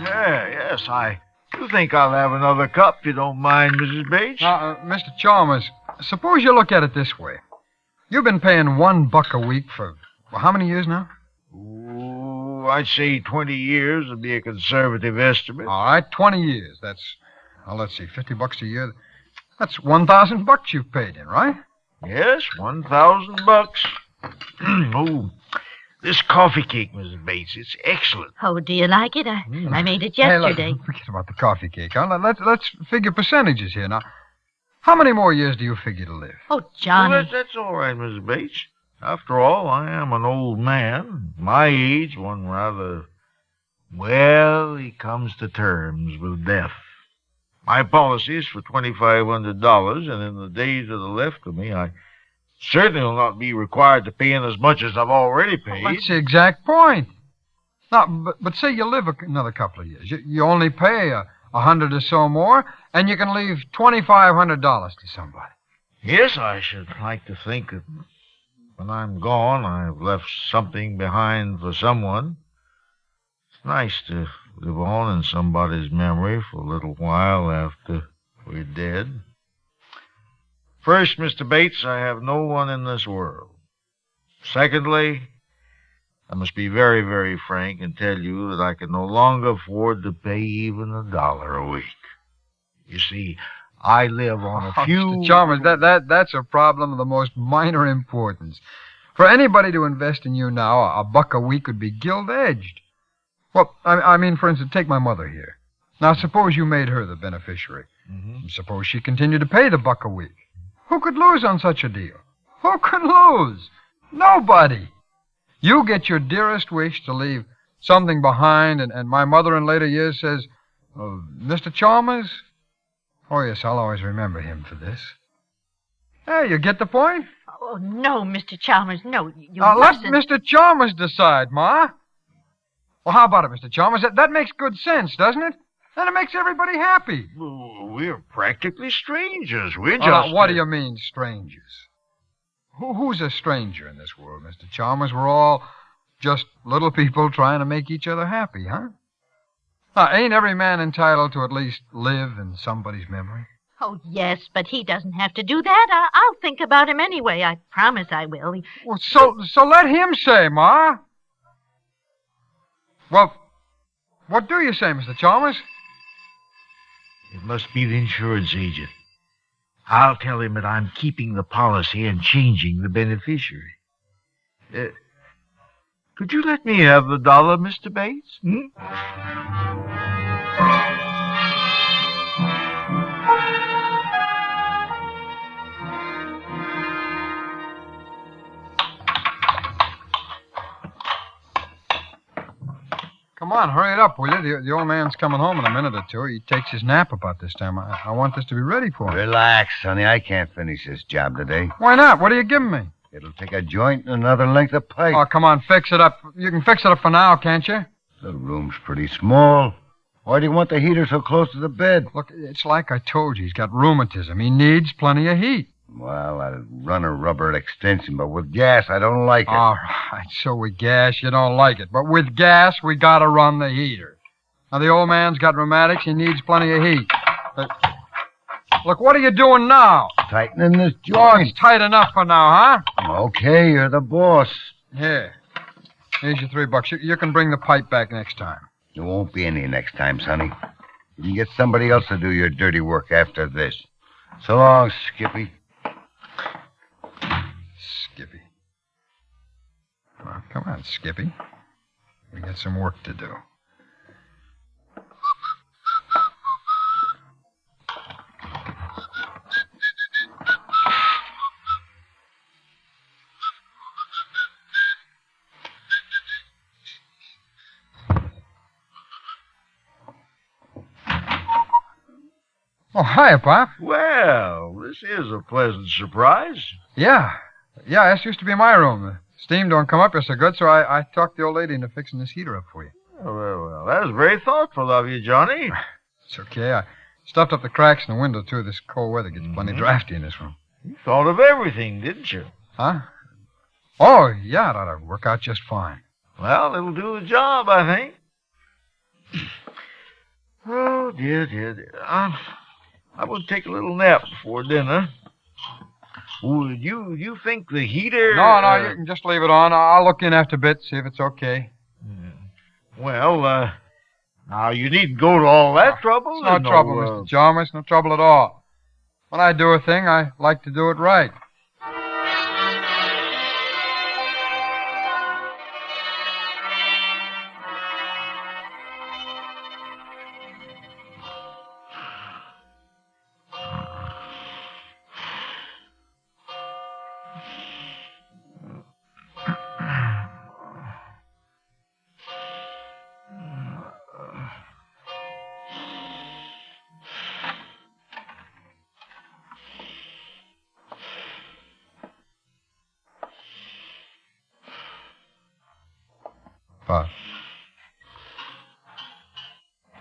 S16: Yes, I do think I'll have another cup, if you don't mind, Mrs. Bates.
S23: Mr. Chalmers, suppose you look at it this way. You've been paying $1 a week for, how many years now?
S16: Ooh, I'd say 20 years would be a conservative estimate.
S23: All right, 20 years. That's, let's see, $50 a year. That's $1,000 you've paid in, right?
S16: Yes, $1,000. Oh, this coffee cake, Mrs. Bates, it's excellent.
S11: Oh, do you like it? I made it yesterday.
S23: Hey, look, forget about the coffee cake. Huh? Let's figure percentages here. Now, how many more years do you figure to live?
S11: Oh, Johnny.
S16: Well, that's all right, Mrs. Bates. After all, I am an old man. My age, one rather... Well, he comes to terms with death. My policy is for $2,500, and in the days that are left of me, I certainly will not be required to pay in as much as I've already paid.
S23: Well, that's the exact point. Now, but say you live another couple of years. You only pay $100 or so more, and you can leave $2,500 to somebody.
S16: Yes, I should like to think that when I'm gone, I've left something behind for someone. It's nice to live on in somebody's memory for a little while after we're dead. First, Mr. Bates, I have no one in this world. Secondly, I must be very, very frank and tell you that I can no longer afford to pay even $1 a week. You see, I live on a few...
S23: Mr. Chalmers, that's a problem of the most minor importance. For anybody to invest in you now, $1 a week would be gilt-edged. Well, I mean, for instance, take my mother here. Now, suppose you made her the beneficiary. Mm-hmm. Suppose she continued to pay the $1 a week. Who could lose on such a deal? Who could lose? Nobody. You get your dearest wish to leave something behind, and my mother in later years says, Mr. Chalmers? Oh, yes, I'll always remember him for this. Hey, you get the point?
S11: Oh, no, Mr. Chalmers, no. You
S23: let
S11: mustn't.
S23: Mr. Chalmers decide, Ma. Well, how about it, Mr. Chalmers? That makes good sense, doesn't it? Then it makes everybody happy.
S16: We're practically strangers. We're just...
S23: What do you mean, strangers? Who's a stranger in this world, Mr. Chalmers? We're all just little people trying to make each other happy, huh? Now, ain't every man entitled to at least live in somebody's memory?
S11: Oh, yes, but he doesn't have to do that. I'll think about him anyway. I promise I will.
S23: Well, so let him say, Ma. Well, what do you say, Mr. Chalmers?
S16: It must be the insurance agent. I'll tell him that I'm keeping the policy and changing the beneficiary. Could you let me have the $1, Mr. Bates?
S23: Come on, hurry it up, will you? The old man's coming home in a minute or two. He takes his nap about this time. I want this to be ready for him.
S17: Relax, sonny. I can't finish this job today.
S23: Why not? What are you giving me?
S17: It'll take a joint and another length of pipe.
S23: Oh, come on, fix it up. You can fix it up for now, can't you?
S17: The room's pretty small. Why do you want the heater so close to the bed?
S23: Look, it's like I told you. He's got rheumatism. He needs plenty of heat.
S17: Well, I'd run a rubber extension, but with gas, I don't like it.
S23: All right, so with gas, you don't like it. But with gas, we gotta run the heater. Now, the old man's got rheumatics. He needs plenty of heat. But, look, what are you doing now?
S17: Tightening this
S23: Oh,
S17: joint.
S23: it's tight enough for now, huh?
S17: Okay, you're the boss.
S23: Here. Here's your $3. You can bring the pipe back next time.
S17: There won't be any next time, Sonny. You can get somebody else to do your dirty work after this. So long, Skippy.
S23: Skippy. Well, come on, Skippy. We got some work to do. Oh, hiya, Pop.
S16: Well, this is a pleasant surprise.
S23: Yeah, this used to be my room. The steam don't come up here so good, so I talked the old lady into fixing this heater up for you.
S16: Well, that was very thoughtful of you, Johnny.
S23: It's okay. I stuffed up the cracks in the window, too. This cold weather gets plenty drafty in this room.
S16: You thought of everything, didn't you?
S23: Huh? Oh, yeah, it ought to work out just fine.
S16: Well, it'll do the job, I think. Oh, dear. I will take a little nap before dinner. Would you think the heater...
S23: No, you can just leave it on. I'll look in after a bit, see if it's okay.
S16: Well, now you needn't go to all that trouble.
S23: It's no trouble, Mr. Chalmers. No trouble at all. When I do a thing, I like to do it right.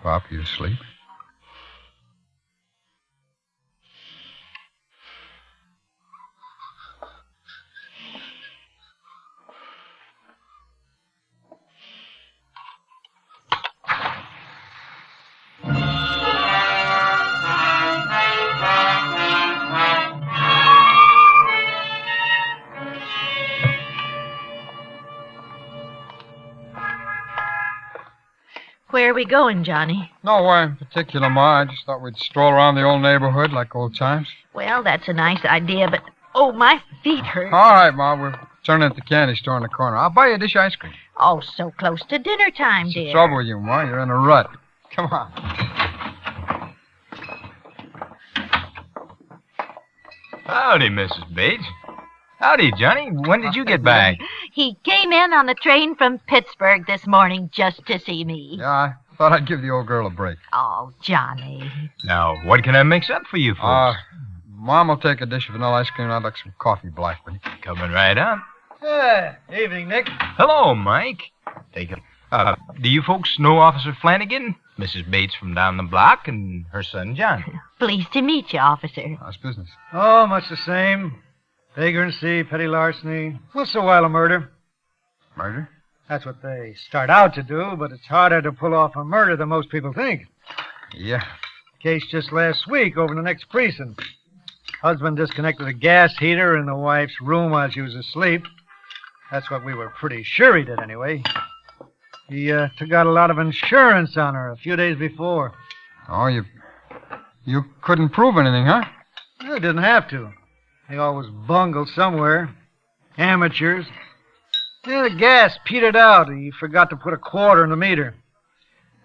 S23: Pop, you asleep?
S11: Where are we going, Johnny?
S23: Nowhere in particular, Ma. I just thought we'd stroll around the old neighborhood like old times.
S11: Well, that's a nice idea, but... Oh, my feet hurt.
S23: All right, Ma. We're turning at the candy store in the corner. I'll buy you a dish of ice cream.
S11: Oh, so close to dinner time,
S23: What's
S11: dear.
S23: the trouble with you, Ma? You're in a rut. Come on.
S1: Howdy, Mrs. Bates. Howdy, Johnny. When did you get back?
S11: He came in on the train from Pittsburgh this morning just to see me.
S23: Yeah, I thought I'd give the old girl a break.
S11: Oh, Johnny.
S1: Now, what can I mix up for you folks?
S23: Mom will take a dish of vanilla ice cream, and I'd like some coffee black with you.
S1: Coming right up.
S18: Evening, Nick.
S1: Hello, Mike. Take it. Do you folks know Officer Flanagan? Mrs. Bates from down the block and her son, John.
S11: Pleased to meet you, officer.
S23: How's business?
S18: Oh, much the same. Vagrancy, petty larceny, once in a while a murder.
S23: Murder?
S18: That's what they start out to do, but it's harder to pull off a murder than most people think.
S23: Yeah.
S18: Case just last week over in the next precinct. Husband disconnected a gas heater in the wife's room while she was asleep. That's what we were pretty sure he did anyway. He took out a lot of insurance on her a few days before.
S23: Oh, you couldn't prove anything, huh?
S18: Well, didn't have to. They always bungled somewhere. Amateurs. Yeah, the gas petered out. He forgot to put a quarter in the meter.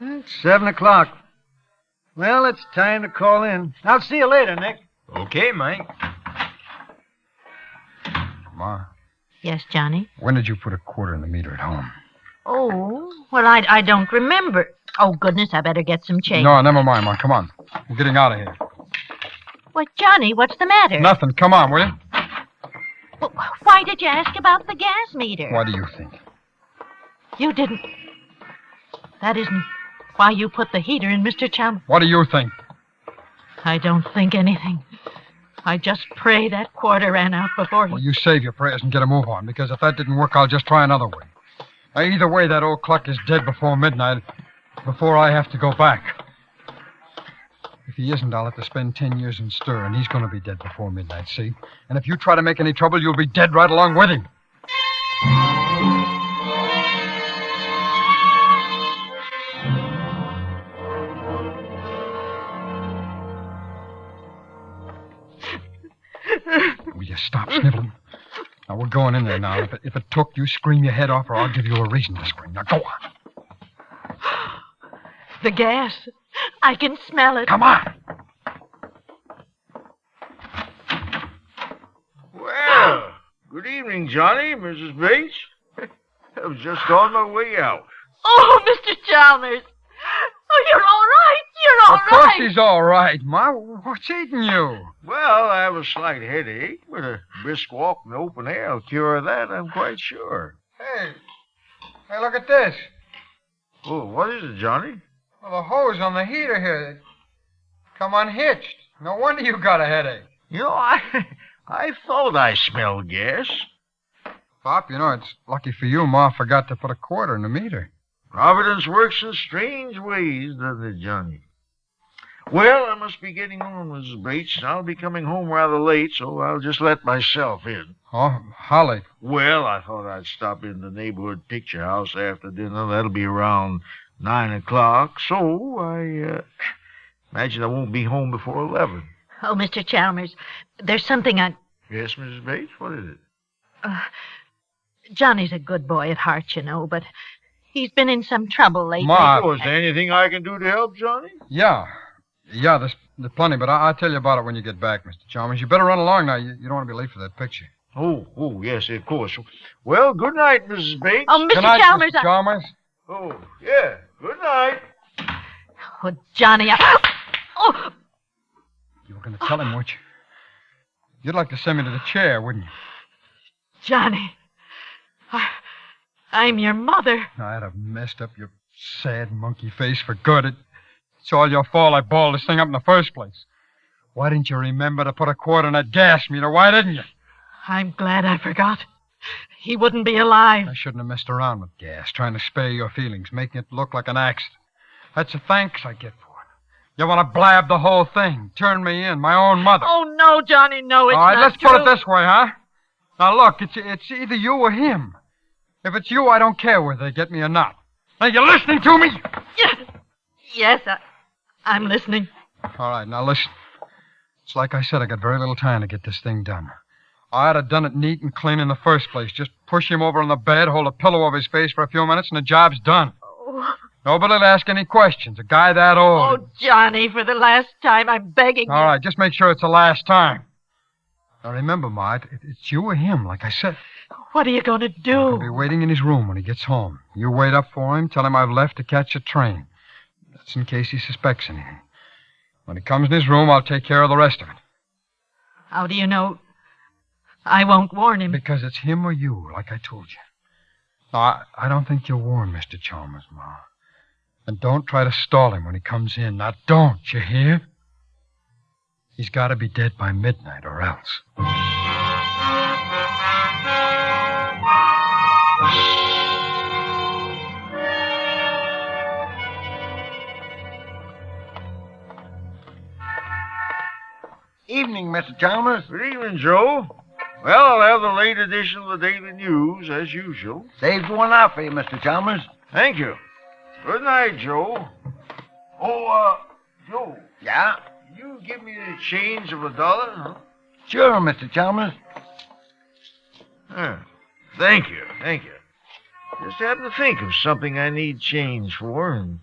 S18: It's 7 o'clock. Well, it's time to call in. I'll see you later, Nick.
S1: Okay, Mike.
S23: Ma,
S11: Yes, Johnny?
S23: when did you put a quarter in the meter at home?
S11: Oh, well, I don't remember. Oh, goodness, I better get some change.
S23: No, never mind, Ma. Come on. We're getting out of here.
S11: Well, Johnny, what's the matter?
S23: Nothing. Come on, will you?
S11: Well, why did you ask about the gas meter?
S23: What do you think?
S11: You didn't. That isn't why you put the heater in, Mr. Chalmers.
S23: What do you think?
S11: I don't think anything. I just pray that quarter ran out before he...
S9: Well, you save your prayers and get a move on, because if that didn't work, I'll just try another way. Now, either way, that old cluck is dead before midnight, before I have to go back. If he isn't, I'll have to spend 10 years in stir, and he's going to be dead before midnight, see? And if you try to make any trouble, you'll be dead right along with him. Will you stop sniveling? Now, we're going in there now. If it took, you scream your head off, or I'll give you a reason to scream. Now, go on.
S11: The gas. I can smell it.
S9: Come on.
S16: Well, good evening, Johnny, Mrs. Bates. I was just on my way out.
S11: Oh, Mr. Chalmers. Oh, you're all right. You're all right.
S9: Of course he's all right, Ma. What's eating you?
S16: Well, I have a slight headache, but a brisk walk in the open air will cure that, I'm quite sure.
S9: Hey, look at this.
S16: Oh, what is it, Johnny?
S9: Well, the hose on the heater here, they come unhitched. No wonder you got a headache.
S16: You know, I thought I smelled gas.
S9: Pop, you know, it's lucky for you Ma forgot to put a quarter in the meter.
S16: Providence works in strange ways, doesn't it, Johnny? Well, I must be getting on, Mrs. Bates, and I'll be coming home rather late, so I'll just let myself in.
S9: Oh, how late?
S16: Well, I thought I'd stop in the neighborhood picture house after dinner. That'll be around 9 o'clock, so I imagine I won't be home before 11.
S11: Oh, Mr. Chalmers, there's something I...
S16: Yes, Mrs. Bates, what is it?
S11: Johnny's a good boy at heart, you know, but he's been in some trouble lately.
S9: Ma...
S16: Oh, is there anything I can do to help, Johnny?
S9: Yeah, there's plenty, but I'll tell you about it when you get back, Mr. Chalmers. You better run along now. You don't want to be late for that picture.
S16: Oh, yes, of course. Well, good night, Mrs. Bates.
S11: Oh, Mr.
S9: Good night,
S11: Chalmers,
S9: Mr. Chalmers.
S16: Oh, yeah, good night.
S11: Oh, Johnny, Oh!
S9: You were going to tell him, weren't you? You'd like to send me to the chair, wouldn't you?
S11: Johnny, I'm your mother.
S9: I'd have messed up your sad monkey face for good. It's all your fault I balled this thing up in the first place. Why didn't you remember to put a quarter in that gas meter? Why didn't you?
S11: I'm glad I forgot. He wouldn't be alive.
S9: I shouldn't have messed around with gas, trying to spare your feelings, making it look like an accident. That's the thanks I get for it. You want to blab the whole thing, turn me in, my own mother.
S11: Oh, no, Johnny, no, it's
S9: all right,
S11: not
S9: let's
S11: true.
S9: put it this way, huh? Now, look, it's either you or him. If it's you, I don't care whether they get me or not. Now, you listening to me?
S11: Yes, I'm listening.
S9: All right, now listen. It's like I said, I got very little time to get this thing done. I'd have done it neat and clean in the first place. Just push him over on the bed, hold a pillow over his face for a few minutes, and the job's done.
S11: Oh.
S9: Nobody'll ask any questions. A guy that old.
S11: Oh, Johnny, for the last time, I'm begging
S9: All right, just make sure it's the last time. Now, remember, Ma, it's you or him, like I said.
S11: What are you going to do?
S9: He'll be waiting in his room when he gets home. You wait up for him, tell him I've left to catch a train. That's in case he suspects anything. When he comes in his room, I'll take care of the rest of it.
S11: How do you know I won't warn him?
S9: Because it's him or you, like I told you. No, I don't think you'll warn Mr. Chalmers, Ma. And don't try to stall him when he comes in. Now, don't, you hear? He's got to be dead by midnight or else.
S10: Evening, Mr. Chalmers.
S16: Good evening, Joe. Well, I'll have the late edition of the Daily News, as usual.
S10: Saved one out for you, Mr. Chalmers.
S16: Thank you. Good night, Joe. Oh, Joe.
S10: Yeah?
S16: You give me the change of $1, huh?
S10: Sure, Mr. Chalmers.
S16: Thank you. Just happened to think of something I need change for, and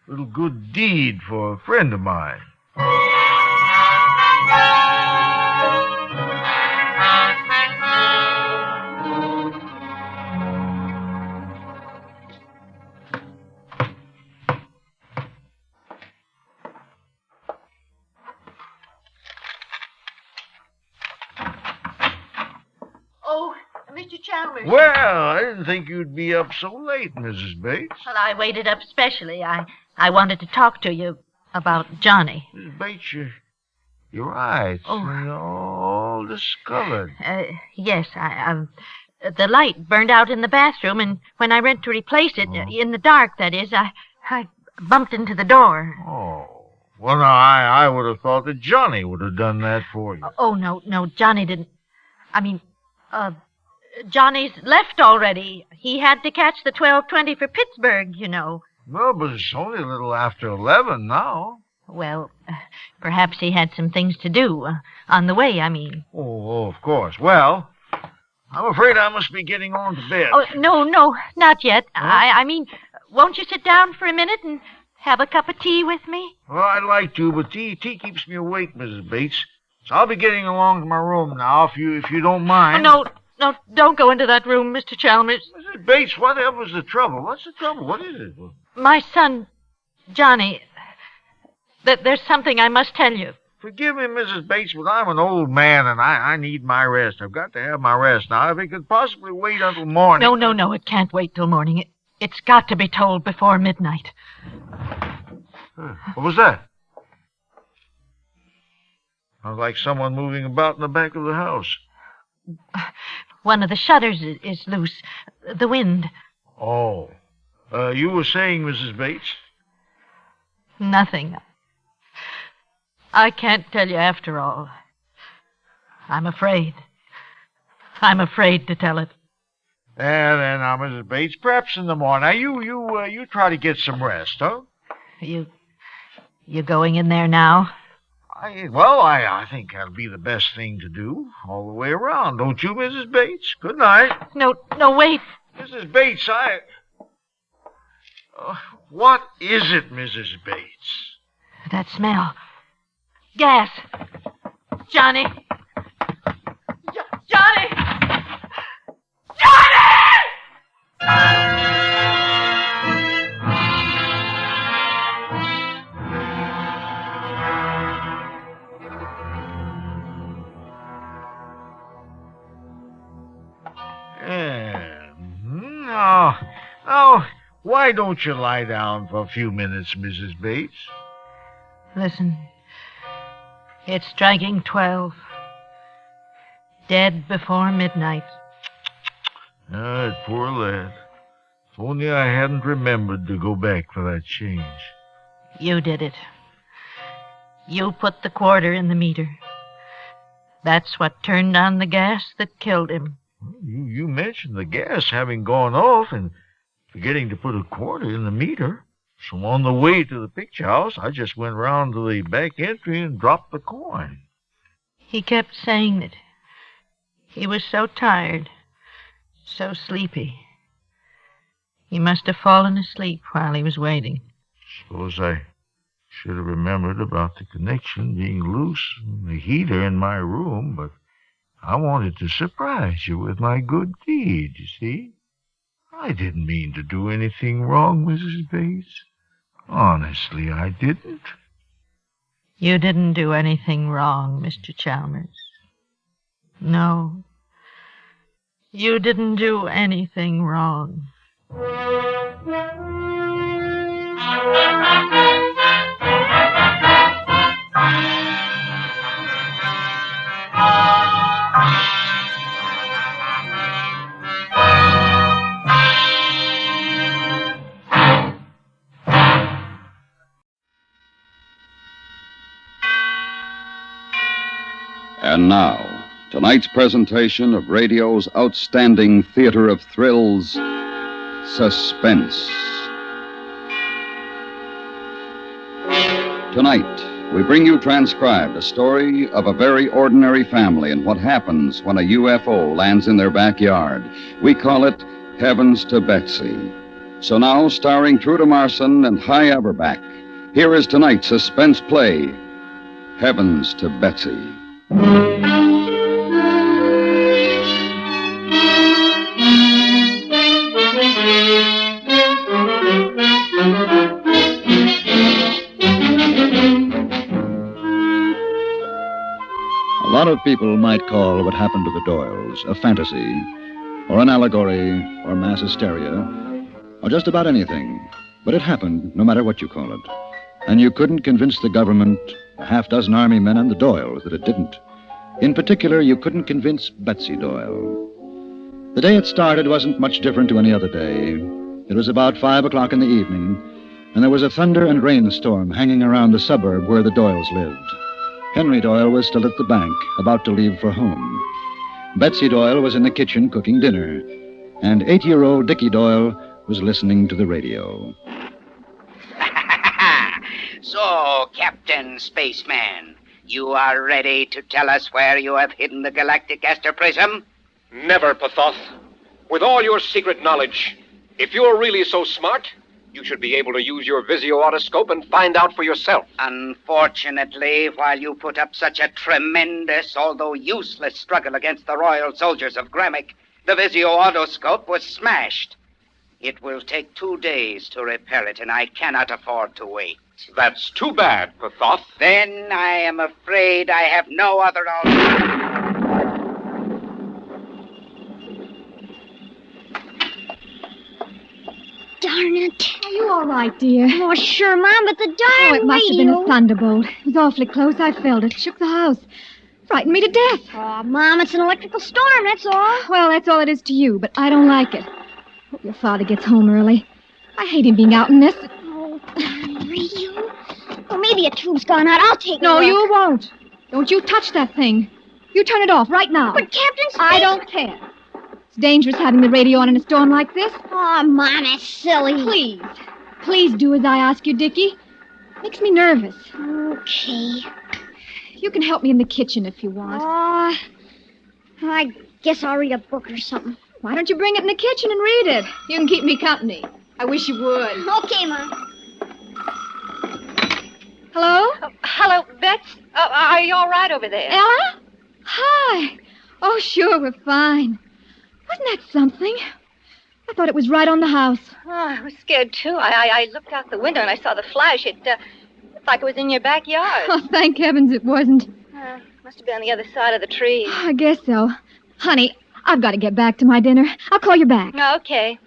S16: a little good deed for a friend of mine.
S11: Oh, Mr. Chalmers.
S16: Well, I didn't think you'd be up so late, Mrs. Bates.
S11: Well, I waited up specially. I wanted to talk to you about Johnny.
S16: Mrs. Bates, Your eyes.
S11: Oh.
S16: They're all discolored.
S11: Yes, the light burned out in the bathroom, and when I went to replace it, in the dark, that is, I bumped into the door.
S16: Oh. Well, now, I would have thought that Johnny would have done that for you.
S11: Oh, no, Johnny didn't. I mean, Johnny's left already. He had to catch the 12:20 for Pittsburgh, you know.
S16: No, but it's only a little after 11 now.
S11: Well, perhaps he had some things to do. On the way, I mean.
S16: Oh, of course. Well, I'm afraid I must be getting on to bed.
S11: Oh, no, not yet. Huh? I mean, won't you sit down for a minute and have a cup of tea with me?
S16: Well, I'd like to, but tea keeps me awake, Mrs. Bates. So I'll be getting along to my room now, if you don't mind.
S11: Oh, no, don't go into that room, Mr. Chalmers.
S16: Mrs. Bates, whatever's the trouble? What's the trouble? What is it?
S11: My son, Johnny, there's something I must tell you.
S16: Forgive me, Mrs. Bates, but I'm an old man, and I need my rest. I've got to have my rest now. If it could possibly wait until morning...
S11: No, it can't wait till morning. It's got to be told before midnight.
S16: What was that? Sounds like someone moving about in the back of the house.
S11: One of the shutters is loose. The wind.
S16: Oh. You were saying, Mrs. Bates?
S11: Nothing. I can't tell you after all. I'm afraid. I'm afraid to tell it.
S16: There, now, Mrs. Bates, perhaps in the morning. Now, you try to get some rest, huh?
S11: You going in there now?
S16: I think that'll be the best thing to do all the way around. Don't you, Mrs. Bates? Good night.
S11: No, wait.
S16: Mrs. Bates, what is it, Mrs. Bates?
S11: That smell. Gas. Johnny! Johnny!
S16: Now, why don't you lie down for a few minutes, Mrs. Bates?
S11: Listen. It's striking 12. Dead before midnight.
S16: Poor lad. If only I hadn't remembered to go back for that change.
S11: You did it. You put the quarter in the meter. That's what turned on the gas that killed him.
S16: You mentioned the gas having gone off and forgetting to put a quarter in the meter. So on the way to the picture house, I just went round to the back entry and dropped the coin.
S11: He kept saying it. He was so tired, so sleepy. He must have fallen asleep while he was waiting.
S16: Suppose I should have remembered about the connection being loose and the heater in my room, but I wanted to surprise you with my good deed, you see. I didn't mean to do anything wrong, Mrs. Bates. Honestly, I didn't.
S11: You didn't do anything wrong, Mr. Chalmers. No. You didn't do anything wrong.
S21: And now, tonight's presentation of radio's outstanding theater of thrills, Suspense. Tonight, we bring you transcribed a story of a very ordinary family and what happens when a UFO lands in their backyard. We call it Heavens to Betsy. So now, starring Trude Marson and Hy Averback, here is tonight's suspense play, Heavens to Betsy.
S23: A lot of people might call what happened to the Doyles a fantasy, or an allegory, or mass hysteria, or just about anything. But it happened, no matter what you call it.
S12: And you couldn't convince the government, a half-dozen army men, and the Doyles that it didn't. In particular, you couldn't convince Betsy Doyle. The day it started wasn't much different to any other day. It was about 5 o'clock in the evening, and there was a thunder and rainstorm hanging around the suburb where the Doyles lived. Henry Doyle was still at the bank, about to leave for home. Betsy Doyle was in the kitchen cooking dinner, and 8-year-old Dickie Doyle was listening to the radio.
S19: So, Captain Spaceman, you are ready to tell us where you have hidden the galactic astroprism?
S20: Never, Pathoth. With all your secret knowledge, if you're really so smart, you should be able to use your visio-autoscope and find out for yourself.
S19: Unfortunately, while you put up such a tremendous, although useless, struggle against the royal soldiers of Gramick, the visio-autoscope was smashed. It will take 2 days to repair it, and I cannot afford to wait.
S20: That's too bad, Pathoth.
S19: Then I am afraid I have no other alternative.
S24: Darn it.
S25: Are you all right, dear?
S24: Oh, sure, Mom, but the darn
S25: it must have been a thunderbolt. It was awfully close. I felt it. Shook the house. Frightened me to death.
S24: Oh, Mom, it's an electrical storm, that's all.
S25: Well, that's all it is to you, but I don't like it. Hope your father gets home early. I hate him being out in this.
S24: Oh, darn radio. Oh, maybe a tube's gone out. I'll take it.
S25: No, you won't. Don't you touch that thing. You turn it off right now.
S24: But Captain Space...
S25: I don't care. It's dangerous having the radio on in a storm like this.
S24: Oh, Mom, that's silly.
S25: Please. Please do as I ask you, Dickie. Makes me nervous.
S24: Okay.
S25: You can help me in the kitchen if you want.
S24: I guess I'll read a book or something.
S25: Why don't you bring it in the kitchen and read it? You can keep me company. I wish you would.
S24: Okay, Mom.
S25: Hello?
S11: Hello, Bets. Are you all right over there?
S25: Ella? Hi. Oh, sure, we're fine. Wasn't that something? I thought it was right on the house.
S11: Oh, I was scared, too. I looked out the window and I saw the flash. It looked like it was in your backyard.
S25: Oh, thank heavens it wasn't.
S11: Must have been on the other side of the trees.
S25: I guess so. Honey, I've got to get back to my dinner. I'll call you back.
S11: Okay.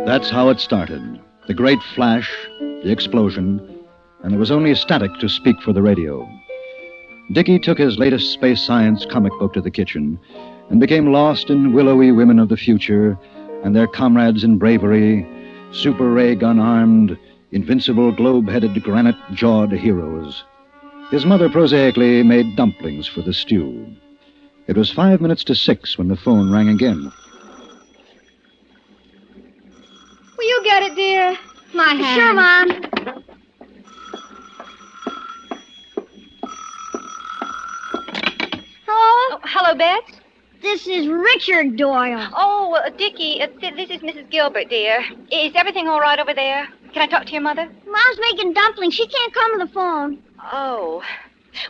S12: That's how it started. The great flash, the explosion, and there was only static to speak for the radio. Dickie took his latest space science comic book to the kitchen and became lost in willowy women of the future and their comrades in bravery, super ray gun-armed, invincible globe-headed granite-jawed heroes. His mother prosaically made dumplings for the stew. It was 5 minutes to 6 when the phone rang again.
S25: Will you get it, dear? My hand.
S24: Sure, Mom. Hello?
S11: Oh, hello, Bets.
S24: This is Richard Doyle.
S11: Oh, Dickie, this is Mrs. Gilbert, dear. Is everything all right over there? Can I talk to your mother?
S24: Mom's making dumplings. She can't come to the phone.
S11: Oh.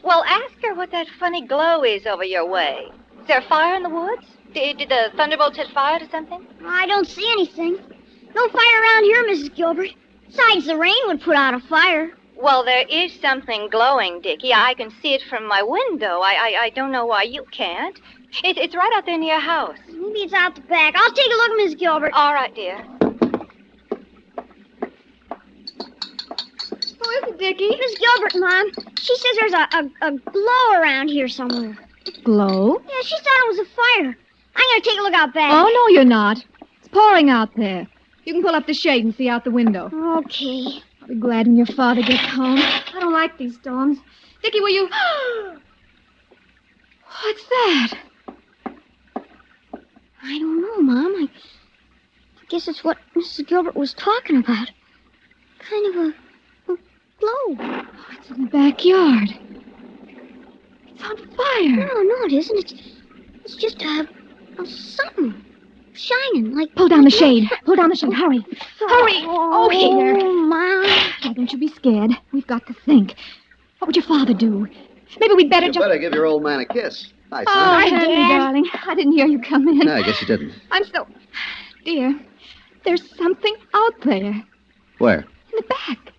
S11: Well, ask her what that funny glow is over your way. Is there a fire in the woods? Did the thunderbolt set fire to something?
S24: I don't see anything. No fire around here, Mrs. Gilbert. Besides, the rain would put out a fire.
S11: Well, there is something glowing, Dickie. I can see it from my window. I don't know why you can't. It's right out there near your house.
S24: Maybe it's out the back. I'll take a look, Miss Gilbert.
S11: All right, dear.
S25: Who is it, Dickie?
S24: Miss Gilbert, Mom. She says there's a glow around here somewhere.
S25: Glow?
S24: Yeah, she thought it was a fire. I'm going to take a look out back.
S25: Oh, no, you're not. It's pouring out there. You can pull up the shade and see out the window.
S24: Okay.
S25: I'll be glad when your father gets home. I don't like these storms. Dickie, will you... What's that?
S24: I don't know, Mom. I guess it's what Mrs. Gilbert was talking about. Kind of a glow.
S25: Oh, it's in the backyard. It's on fire.
S24: No, it isn't. It's just something shining like...
S25: Pull down the shade. Pull down the shade. Hurry. Hurry.
S24: Oh,
S25: here.
S24: Mom.
S25: Now, don't you be scared. We've got to think. What would your father do? Maybe we'd better
S26: You better give your old man a kiss. Hi, son.
S25: Oh, Henry, darling. I didn't hear you come in.
S26: No, I guess you didn't.
S25: I'm so... Dear, there's something out there.
S26: Where?
S25: In the back.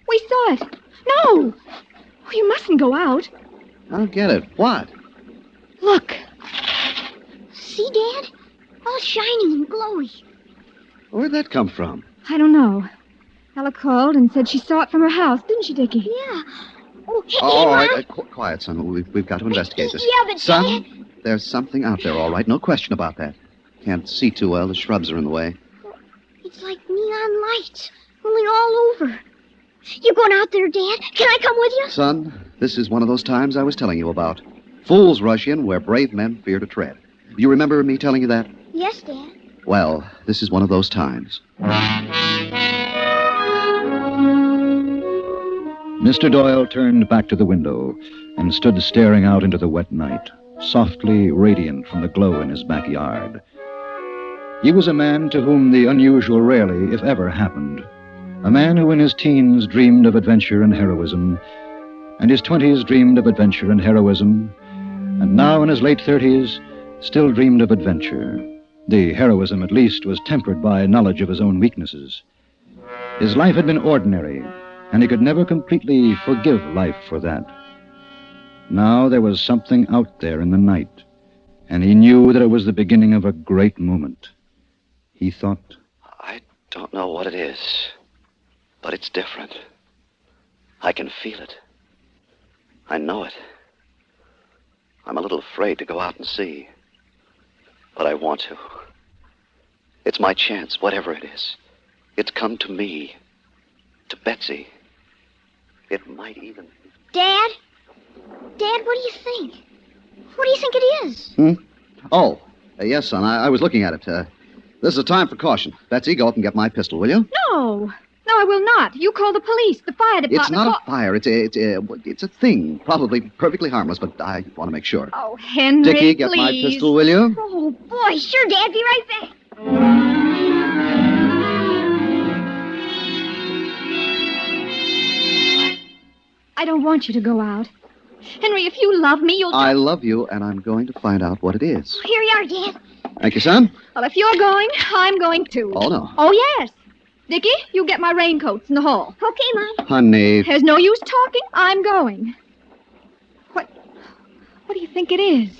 S25: We saw it. No! Oh, you mustn't go out.
S26: I don't get it. What?
S25: Look.
S24: See, Dad? All shining and glowy.
S26: Where'd that come from?
S25: I don't know. Ella called and said she saw it from her house, didn't she, Dickie?
S24: Yeah. Oh, hey,
S26: All
S24: Mom.
S26: right. Quiet, son. We've got to investigate this.
S24: Yeah, but
S26: Son,
S24: Dad...
S26: there's something out there, all right. No question about that. Can't see too well. The shrubs are in the way.
S24: It's like neon lights, only all over. You going out there, Dad? Can I come with you?
S26: Son, this is one of those times I was telling you about. Fools rush in where brave men fear to tread. You remember me telling you that?
S24: Yes, Dad.
S26: Well, this is one of those times.
S12: Mr. Doyle turned back to the window and stood staring out into the wet night, softly radiant from the glow in his backyard. He was a man to whom the unusual rarely, if ever, happened. A man who in his teens dreamed of adventure and heroism, and his 20s dreamed of adventure and heroism, and now in his late 30s still dreamed of adventure. The heroism, at least, was tempered by knowledge of his own weaknesses. His life had been ordinary, and he could never completely forgive life for that. Now there was something out there in the night, and he knew that it was the beginning of a great moment. He thought,
S3: I don't know what it is, but it's different. I can feel it. I know it. I'm a little afraid to go out and see, but I want to. It's my chance, whatever it is. It's come to me, to Betsy. It might even...
S24: Dad? Dad, what do you think? What do you think it is?
S26: Oh, yes, son, I was looking at it. This is a time for caution. Betsy, go up and get my pistol, will you?
S25: No. No, I will not. You call the police, the fire department.
S26: It's not a fire. It's a thing. Probably perfectly harmless, but I want to make sure.
S25: Oh, Henry,
S26: Dickie, get
S25: please.
S26: my pistol, will you?
S24: Oh, boy, sure, Dad. Be right back.
S25: I don't want you to go out. Henry, if you love me, you'll...
S26: I love you, and I'm going to find out what it is.
S24: Here you are, Dad.
S26: Thank you, son.
S25: Well, if you're going, I'm going too.
S26: Oh, no.
S25: Oh, yes. Dickie, you get my raincoats in the hall.
S24: Okay, Mom.
S26: Honey.
S25: There's no use talking. I'm going. What do you think it is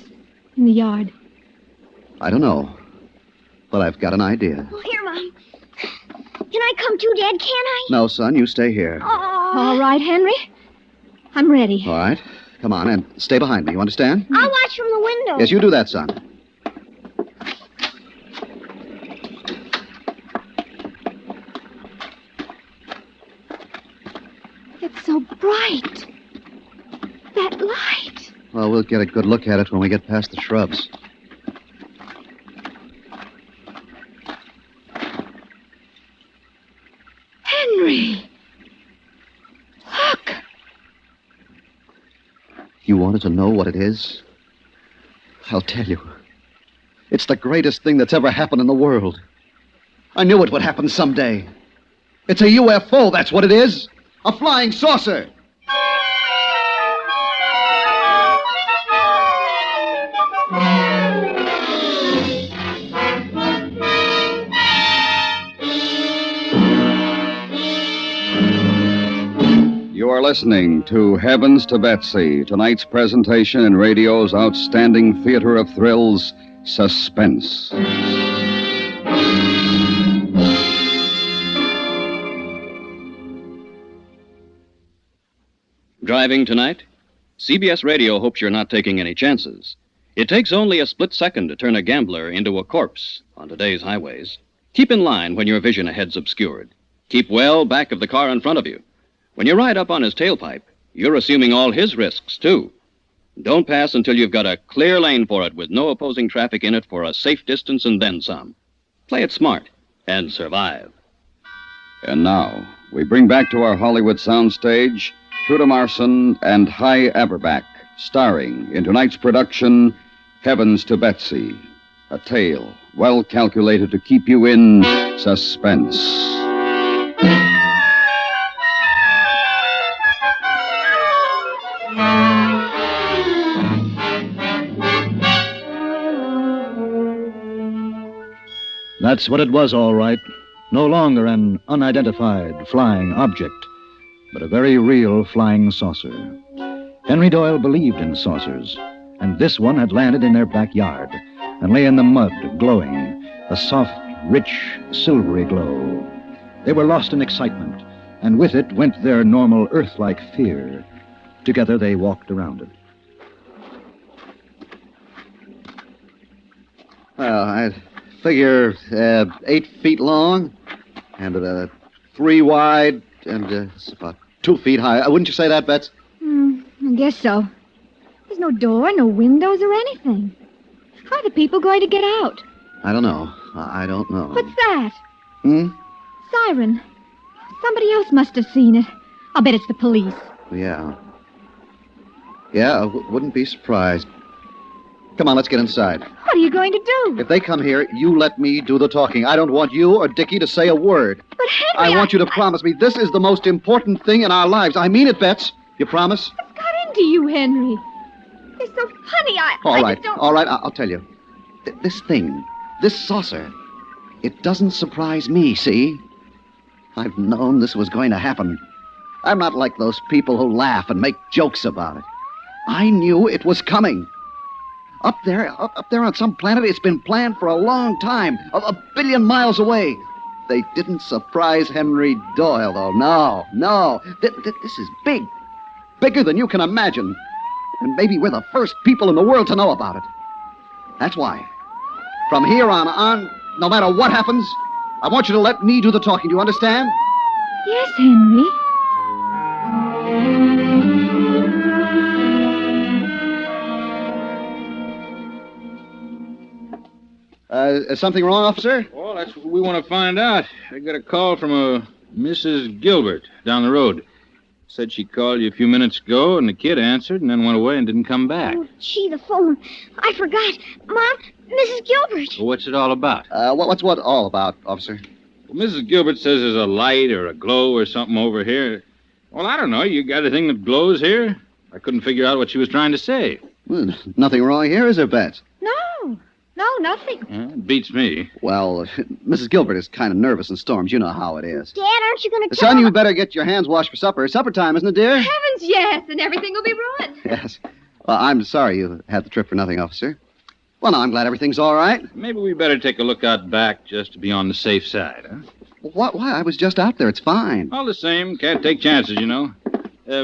S25: in the yard?
S26: I don't know, but I've got an idea.
S24: Oh, here, Mom. Can I come too, Dad? Can I?
S26: No, son, you stay here.
S24: Oh.
S25: All right, Henry. I'm ready.
S26: All right. Come on, and stay behind me, you understand?
S24: I'll watch from the window.
S26: Yes, you do that, son.
S25: It's so bright. That light.
S26: Well, we'll get a good look at it when we get past the shrubs.
S25: Henry! Look!
S26: You wanted to know what it is? I'll tell you. It's the greatest thing that's ever happened in the world. I knew it would happen someday. It's a UFO, that's what it is. A flying saucer.
S2: You are listening to Heavens to Betsy, tonight's presentation in radio's outstanding theater of thrills, Suspense.
S4: Driving tonight? CBS Radio hopes you're not taking any chances. It takes only a split second to turn a gambler into a corpse on today's highways. Keep in line when your vision ahead's obscured. Keep well back of the car in front of you. When you ride up on his tailpipe, you're assuming all his risks, too. Don't pass until you've got a clear lane for it with no opposing traffic in it for a safe distance and then some. Play it smart and survive.
S2: And now, we bring back to our Hollywood soundstage Truda Marson and Hy Averback, starring in tonight's production, Heavens to Betsy, a tale well calculated to keep you in suspense.
S12: That's what it was, all right. No longer an unidentified flying object, but a very real flying saucer. Henry Doyle believed in saucers, and this one had landed in their backyard and lay in the mud, glowing, a soft rich, silvery glow. They were lost in excitement, and with it went their normal Earth-like fear. Together they walked around it.
S26: Well, I figure 8 feet long and 3 wide and it's about 2 feet high. Wouldn't you say that, Bets?
S25: I guess so. There's no door, no windows or anything. How are the people going to get out?
S26: I don't know. I don't know.
S25: What's that? Siren. Somebody else must have seen it. I'll bet it's the police.
S26: Yeah. Yeah, I wouldn't be surprised. Come on, let's get inside.
S25: What are you going to do?
S26: If they come here, you let me do the talking. I don't want you or Dickie to say a word.
S25: But Henry,
S26: I want you to promise me this is the most important thing in our lives. I mean it, Bets. You promise?
S25: What's got into you, Henry? You're so funny.
S26: All right,
S25: just don't...
S26: all right, I'll tell you. This thing, this saucer, it doesn't surprise me, see? I've known this was going to happen. I'm not like those people who laugh and make jokes about it. I knew it was coming. Up there on some planet, it's been planned for a long time, a billion miles away. They didn't surprise Henry Doyle, though. No. This is big. Bigger than you can imagine. And maybe we're the first people in the world to know about it. That's why. From here on, no matter what happens, I want you to let me do the talking. Do you understand?
S25: Yes, Henry.
S26: Is something wrong, officer?
S5: Well, that's what we want to find out. I got a call from a Mrs. Gilbert down the road. Said she called you a few minutes ago, and the kid answered and then went away and didn't come back.
S24: Oh, gee, the phone. I forgot. Mom, Mrs. Gilbert.
S5: Well, what's it all about?
S26: What's what all about, officer?
S5: Well, Mrs. Gilbert says there's a light or a glow or something over here. Well, I don't know. You got a thing that glows here? I couldn't figure out what she was trying to say.
S26: Well, nothing wrong here, is there, Bets?
S25: No, nothing.
S5: It beats me.
S26: Well, Mrs. Gilbert is kind of nervous in storms. You know how it is.
S24: Dad, aren't you going to
S26: Son, you better get your hands washed for supper. Supper time, isn't it, dear?
S25: Heavens, yes, and everything will be ruined.
S26: Yes. Well, I'm sorry you had the trip for nothing, officer. Well, now, I'm glad everything's all right.
S5: Maybe we better take a look out back just to be on the safe side, huh?
S26: Why? I was just out there. It's fine.
S5: All the same, can't take chances, you know.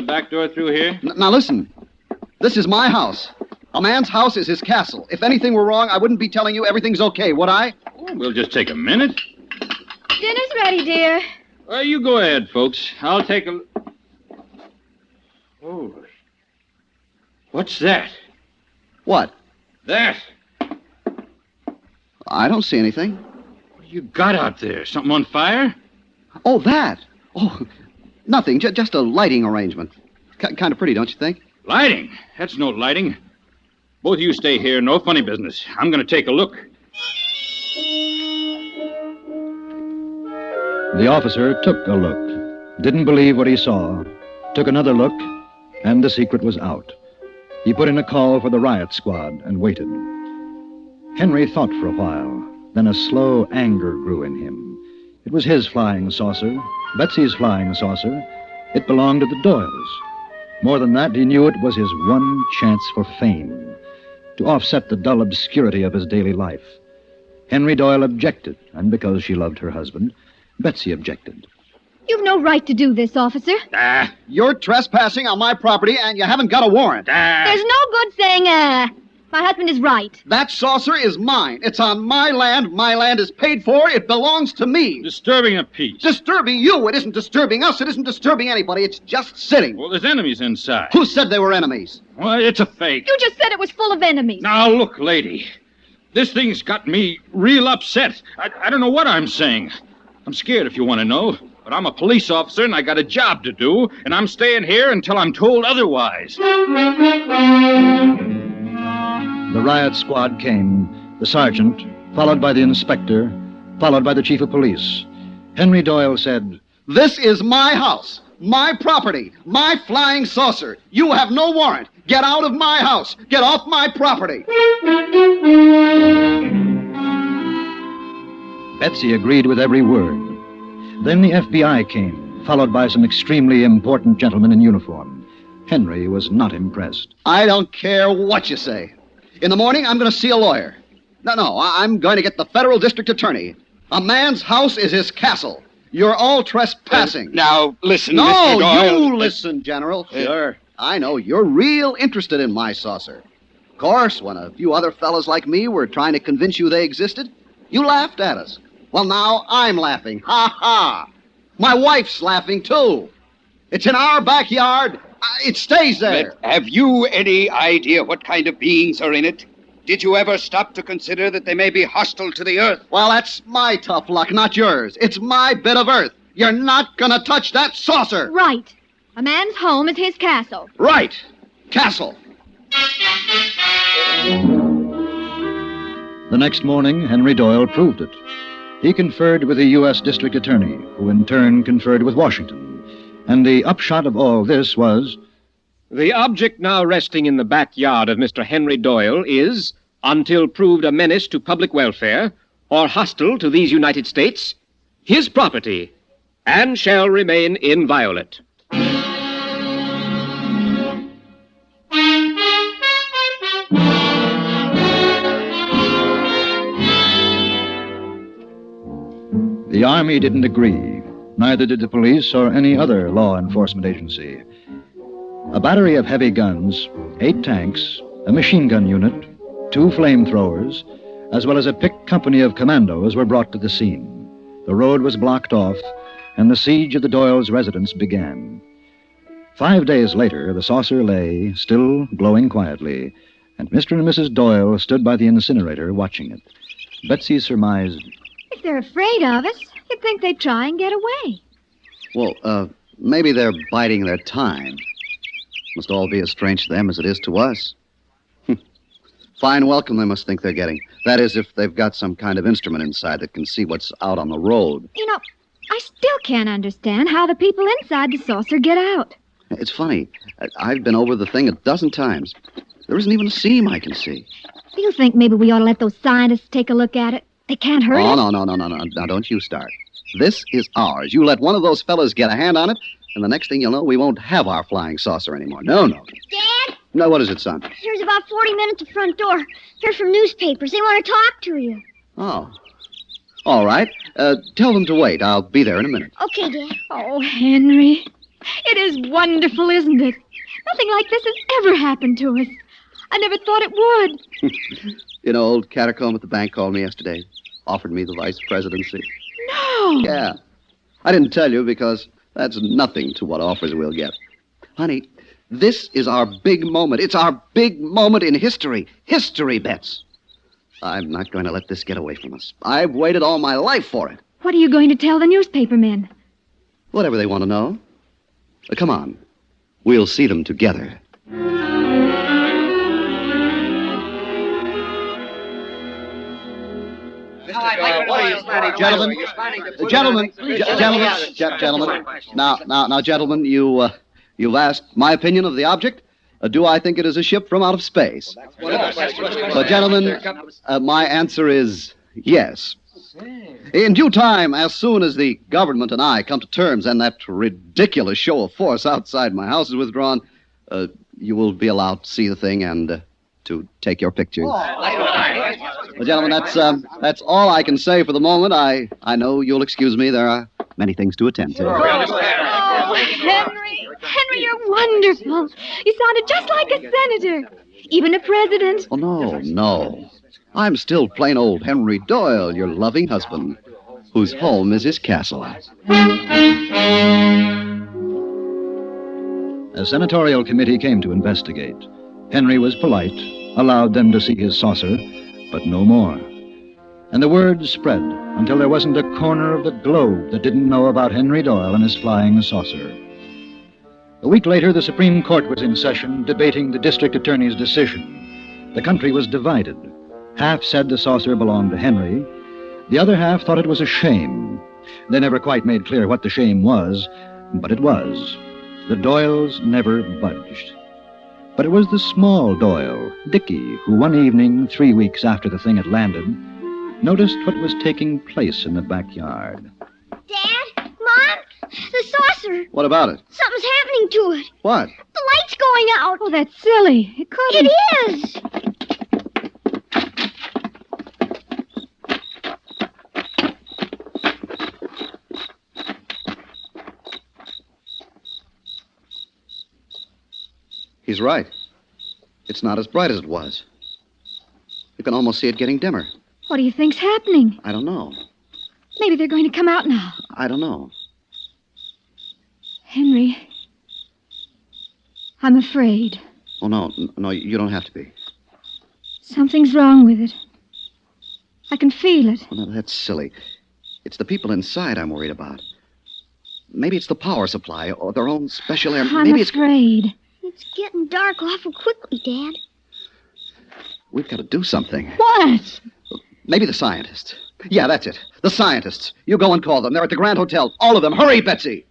S5: Back door through here?
S26: Now, listen. This is my house. A man's house is his castle. If anything were wrong, I wouldn't be telling you everything's okay, would I?
S5: Oh, we'll just take a minute.
S25: Dinner's ready, dear.
S5: You go ahead, folks. I'll take a... Oh. What's that?
S26: What?
S5: That.
S26: I don't see anything.
S5: What you got out there? Something on fire?
S26: Oh, that. Oh, nothing. Just a lighting arrangement. Kind of pretty, don't you think?
S5: Lighting? That's no lighting. Both of you stay here. No funny business. I'm going to take a look.
S12: The officer took a look, didn't believe what he saw, took another look, and the secret was out. He put in a call for the riot squad and waited. Henry thought for a while. Then a slow anger grew in him. It was his flying saucer, Betsy's flying saucer. It belonged to the Doyles. More than that, he knew it was his one chance for fame, to offset the dull obscurity of his daily life. Henry Doyle objected, and because she loved her husband, Betsy objected.
S25: You've no right to do this, officer.
S26: You're trespassing on my property, and you haven't got a warrant.
S25: There's no good saying, My husband is right.
S26: That saucer is mine. It's on my land. My land is paid for. It belongs to me.
S5: Disturbing the peace.
S26: Disturbing you. It isn't disturbing us. It isn't disturbing anybody. It's just sitting.
S5: Well, there's enemies inside.
S26: Who said they were enemies?
S5: Well, it's a fake.
S25: You just said it was full of enemies.
S5: Now, look, lady. This thing's got me real upset. I don't know what I'm saying. I'm scared, if you want to know. But I'm a police officer, and I got a job to do, and I'm staying here until I'm told otherwise.
S12: The riot squad came, the sergeant, followed by the inspector, followed by the chief of police. Henry Doyle said,
S26: "This is my house, my property, my flying saucer. You have no warrant. Get out of my house. Get off my property."
S12: Betsy agreed with every word. Then the FBI came, followed by some extremely important gentlemen in uniform. Henry was not impressed.
S26: I don't care what you say. In the morning, I'm going to see a lawyer. No, I'm going to get the federal district attorney. A man's house is his castle. You're all trespassing. Now, listen, no, Mr. Doyle. You listen, General. Sure. I know you're real interested in my saucer. Of course, when a few other fellas like me were trying to convince you they existed, you laughed at us. Well, now I'm laughing. Ha ha. My wife's laughing, too. It's in our backyard. It stays there.
S6: But have you any idea what kind of beings are in it? Did you ever stop to consider that they may be hostile to the earth?
S26: Well, that's my tough luck, not yours. It's my bit of earth. You're not gonna touch that saucer.
S25: Right. A man's home is his castle.
S26: Right. Castle.
S12: The next morning, Henry Doyle proved it. He conferred with the U.S. District Attorney, who in turn conferred with Washington. And the upshot of all this was...
S20: The object now resting in the backyard of Mr. Henry Doyle is, until proved a menace to public welfare or hostile to these United States, his property, and shall remain inviolate.
S12: The Army didn't agree. Neither did the police or any other law enforcement agency. A battery of heavy guns, 8 tanks, a machine gun unit, 2 flamethrowers, as well as a picked company of commandos were brought to the scene. The road was blocked off, and the siege of the Doyles' residence began. 5 days later, the saucer lay, still glowing quietly, and Mr. and Mrs. Doyle stood by the incinerator watching it. Betsy surmised...
S25: If they're afraid of us, you'd think they'd try and get away.
S26: Well, maybe they're biding their time. Must all be as strange to them as it is to us. Fine welcome they must think they're getting. That is, if they've got some kind of instrument inside that can see what's out on the road.
S25: You know, I still can't understand how the people inside the saucer get out.
S26: It's funny. I've been over the thing 12 times. There isn't even a seam I can see.
S25: Do you think maybe we ought to let those scientists take a look at it? They can't hurt us.
S26: No. Now, don't you start. This is ours. You let one of those fellas get a hand on it, and the next thing you'll know, we won't have our flying saucer anymore. No.
S24: Dad?
S26: No, what is it, son?
S24: Here's about 40 men at the front door. Here from newspapers. They want to talk to you.
S26: Oh. All right. Tell them to wait. I'll be there in a minute.
S24: Okay, Dad.
S25: Oh, Henry. It is wonderful, isn't it? Nothing like this has ever happened to us. I never thought it would.
S26: You know, old Catacomb at the bank called me yesterday. Offered me the vice presidency.
S25: No.
S26: Yeah. I didn't tell you because that's nothing to what offers we'll get. Honey, this is our big moment. It's our big moment in history. History, Bets. I'm not going to let this get away from us. I've waited all my life for it.
S25: What are you going to tell the newspaper men?
S26: Whatever they want to know. Come on. We'll see them together. Gentlemen. Now, gentlemen, you've asked my opinion of the object. Do I think it is a ship from out of space? But, gentlemen, my answer is yes. In due time, as soon as the government and I come to terms and that ridiculous show of force outside my house is withdrawn, you will be allowed to see the thing and to take your pictures. Well, gentlemen, that's all I can say for the moment. I know you'll excuse me. There are many things to attend to.
S25: Oh, Henry, you're wonderful. You sounded just like a senator, even a president.
S26: Oh, no. I'm still plain old Henry Doyle, your loving husband, whose home is his castle.
S12: A senatorial committee came to investigate. Henry was polite, allowed them to see his saucer, but no more. And the word spread until there wasn't a corner of the globe that didn't know about Henry Doyle and his flying saucer. A week later, the Supreme Court was in session debating the district attorney's decision. The country was divided. Half said the saucer belonged to Henry. The other half thought it was a shame. They never quite made clear what the shame was, but it was. The Doyles never budged. But it was the small Doyle, Dickie, who one evening, 3 weeks after the thing had landed, noticed what was taking place in the backyard.
S24: Dad? Mom? The saucer.
S26: What about it?
S24: Something's happening to it.
S26: What?
S24: The light's going out.
S25: Oh, that's silly. It couldn't.
S24: It is.
S26: He's right. It's not as bright as it was. You can almost see it getting dimmer.
S25: What do you think's happening?
S26: I don't know.
S25: Maybe they're going to come out now.
S26: I don't know.
S25: Henry, I'm afraid.
S26: Oh, no, you don't have to be.
S25: Something's wrong with it. I can feel it.
S26: Oh, no, that's silly. It's the people inside I'm worried about. Maybe it's the power supply or their own special air.
S25: I'm afraid.
S24: It's getting dark awful quickly, Dad.
S26: We've got to do something.
S25: What?
S26: Maybe the scientists. Yeah, that's it. The scientists. You go and call them. They're at the Grand Hotel. All of them. Hurry, Betsy.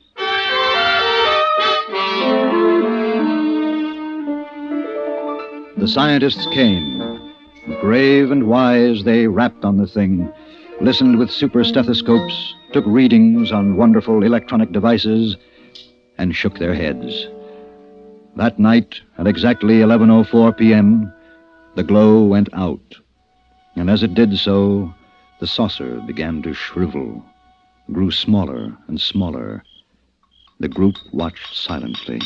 S12: The scientists came. Grave and wise, they rapped on the thing, listened with super stethoscopes, took readings on wonderful electronic devices, and shook their heads. That night, at exactly 11:04 p.m., the glow went out. And as it did so, the saucer began to shrivel, grew smaller and smaller. The group watched silently.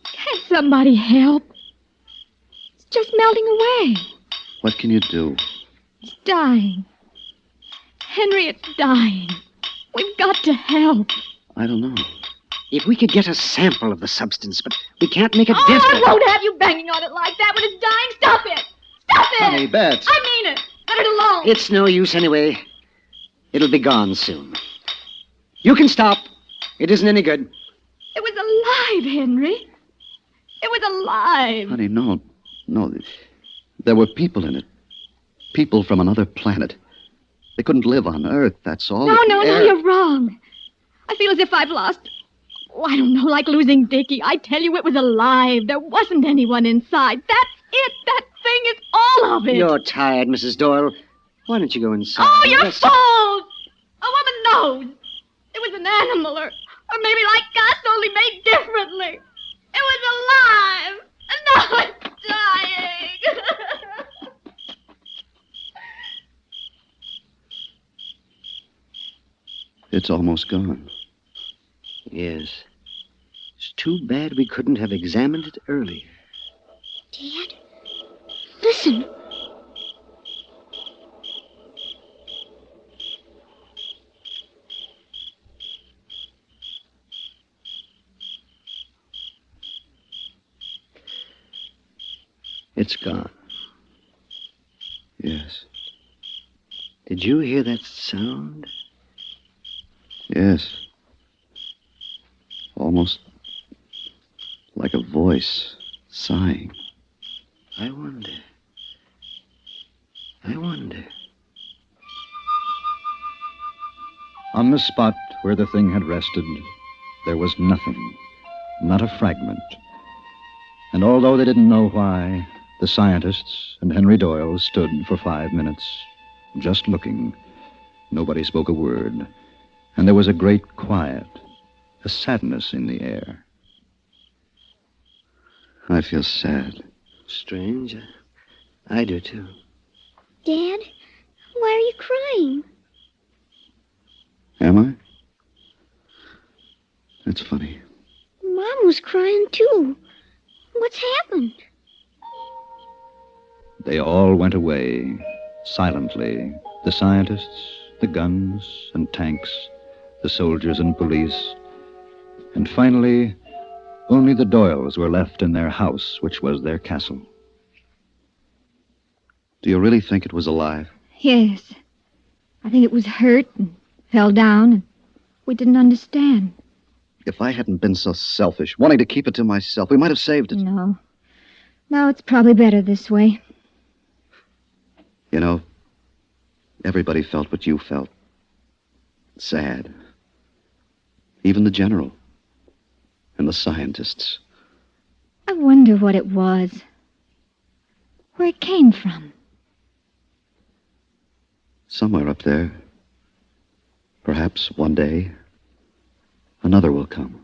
S25: Can somebody help? It's just melting away.
S26: What can you do?
S25: It's dying. Henry, it's dying. We've got to help.
S26: I don't know.
S7: If we could get a sample of the substance, but we can't make a
S25: Oh,
S7: definite...
S25: I won't have you banging on it like that when it's dying. Stop it! Stop it!
S26: Honey, Bets.
S25: I mean it. Let it alone.
S7: It's no use anyway. It'll be gone soon. You can stop. It isn't any good.
S25: It was alive, Henry. It was alive.
S26: Honey, no. There were people in it. People from another planet. They couldn't live on Earth, that's all.
S25: No, you're wrong. I feel as if I've lost... Oh, I don't know, like losing Dickie. I tell you, it was alive. There wasn't anyone inside. That's it. That thing is all of it.
S7: You're tired, Mrs. Doyle. Why don't you go inside?
S25: Oh, you're
S7: Rest-
S25: fools! A woman knows. It was an animal, or maybe like us, only made differently. It was alive, and now it's dying.
S26: It's almost gone.
S7: Yes. It's too bad we couldn't have examined it earlier.
S24: Dad, listen.
S26: It's gone. Yes.
S7: Did you hear that sound?
S26: Yes. Almost like a voice sighing.
S7: I wonder.
S12: On the spot where the thing had rested, there was nothing, not a fragment. And although they didn't know why, the scientists and Henry Doyle stood for 5 minutes, just looking. Nobody spoke a word, and there was a great quiet, a sadness in the air.
S26: I feel sad.
S7: Strange. I do, too.
S24: Dad, why are you crying?
S26: Am I? That's funny.
S24: Mom was crying, too. What's happened?
S12: They all went away, silently. The scientists, the guns and tanks, the soldiers and police. And finally, only the Doyles were left in their house, which was their castle.
S26: Do you really think it was alive?
S25: Yes. I think it was hurt and fell down, and we didn't understand.
S26: If I hadn't been so selfish, wanting to keep it to myself, we might have saved it.
S25: No. No, it's probably better this way.
S26: You know, everybody felt what you felt. Sad. Even the general. And the scientists.
S25: I wonder what it was. Where it came from.
S26: Somewhere up there. Perhaps one day, another will come.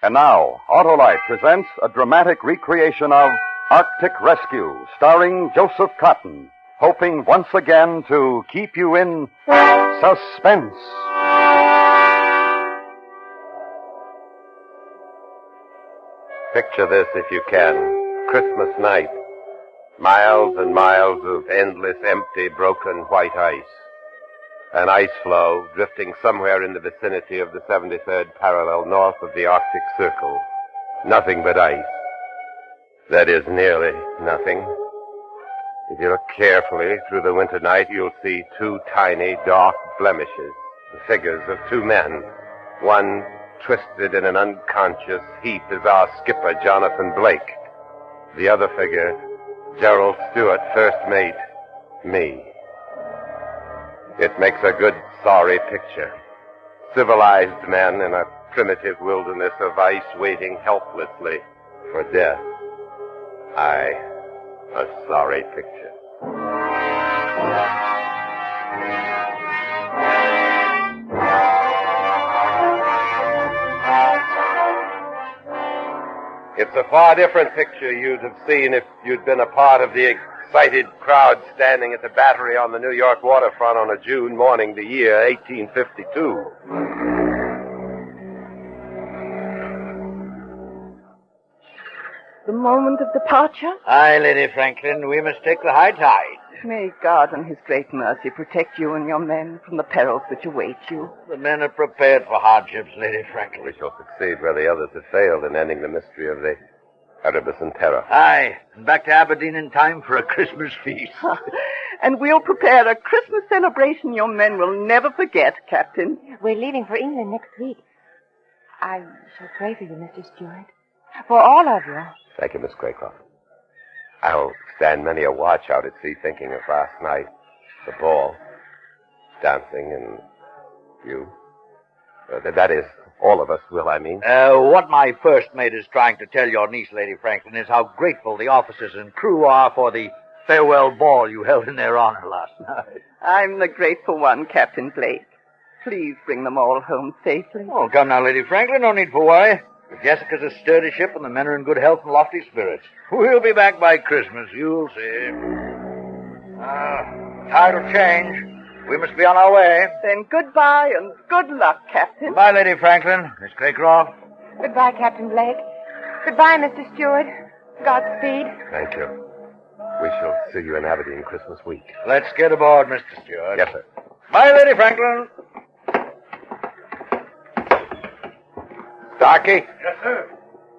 S2: And now, Autolite presents a dramatic recreation of Arctic Rescue, starring Joseph Cotton, hoping once again to keep you in suspense.
S8: Picture this if you can. Christmas night. Miles and miles of endless, empty, broken white ice. An ice floe drifting somewhere in the vicinity of the 73rd parallel north of the Arctic Circle. Nothing but ice. That is, nearly nothing. If you look carefully through the winter night, you'll see two tiny, dark blemishes, the figures of two men. One twisted in an unconscious heap is our skipper, Jonathan Blake. The other figure, Gerald Stewart, first mate, me. It makes a good, sorry picture. Civilized men in a primitive wilderness of ice waiting helplessly for death. Aye, a sorry picture. It's a far different picture you'd have seen if you'd been a part of the excited crowd standing at the battery on the New York waterfront on a June morning, the year 1852.
S13: The moment of departure?
S10: Aye, Lady Franklin, we must take the high tide.
S13: May God in his great mercy protect you and your men from the perils which await you.
S10: The men are prepared for hardships, Lady Franklin.
S8: We shall succeed where the others have failed in ending the mystery of the Erebus and Terror.
S10: Aye, and back to Aberdeen in time for a Christmas feast.
S13: And we'll prepare a Christmas celebration your men will never forget, Captain.
S14: We're leaving for England next week. I shall pray for you, Mr. Stewart. For all of you.
S8: Thank you, Miss Craycroft. I'll stand many a watch out at sea thinking of last night. The ball, dancing, and you. That is, all of us will, I mean.
S10: What my first mate is trying to tell your niece, Lady Franklin, is how grateful the officers and crew are for the farewell ball you held in their honor last night.
S13: I'm the grateful one, Captain Blake. Please bring them all home safely.
S10: Oh, come now, Lady Franklin, no need for worry. Jessica's a sturdy ship, and the men are in good health and lofty spirits. We'll be back by Christmas, you'll see. Tide will change. We must be on our way.
S13: Then goodbye and good luck, Captain.
S10: Goodbye, Lady Franklin. Miss Craycroft.
S14: Goodbye, Captain Blake. Goodbye, Mr. Stewart. Godspeed.
S8: Thank you. We shall see you in Aberdeen Christmas week.
S10: Let's get aboard, Mr. Stewart.
S8: Yes, sir.
S10: Bye, Lady Franklin.
S8: Starkey?
S10: Yes, sir.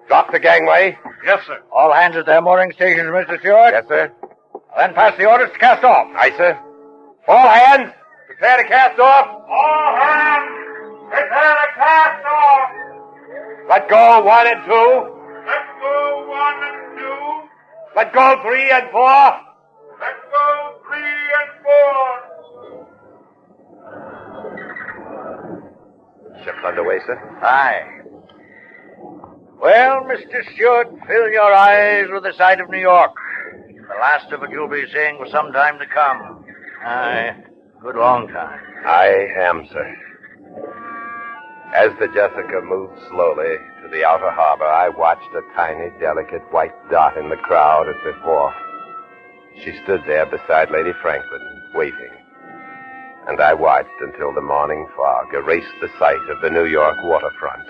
S8: Drop the gangway.
S10: Yes, sir. All hands at their mooring stations, Mr. Stewart.
S8: Yes, sir.
S10: Then pass the orders to cast off.
S8: Aye, sir. All hands, prepare to cast off.
S15: All hands, prepare to cast off.
S8: Let go 1 and 2.
S15: Let go 1 and 2.
S8: Let go 3 and 4.
S15: Let go 3 and 4.
S8: Ship's underway, sir.
S10: Aye. Well, Mr. Stewart, fill your eyes with the sight of New York. The last of it you'll be seeing for some time to come. Aye, good long time.
S8: I am, sir. As the Jessica moved slowly to the outer harbor, I watched a tiny, delicate white dot in the crowd at the wharf. She stood there beside Lady Franklin, waiting. And I watched until the morning fog erased the sight of the New York waterfront.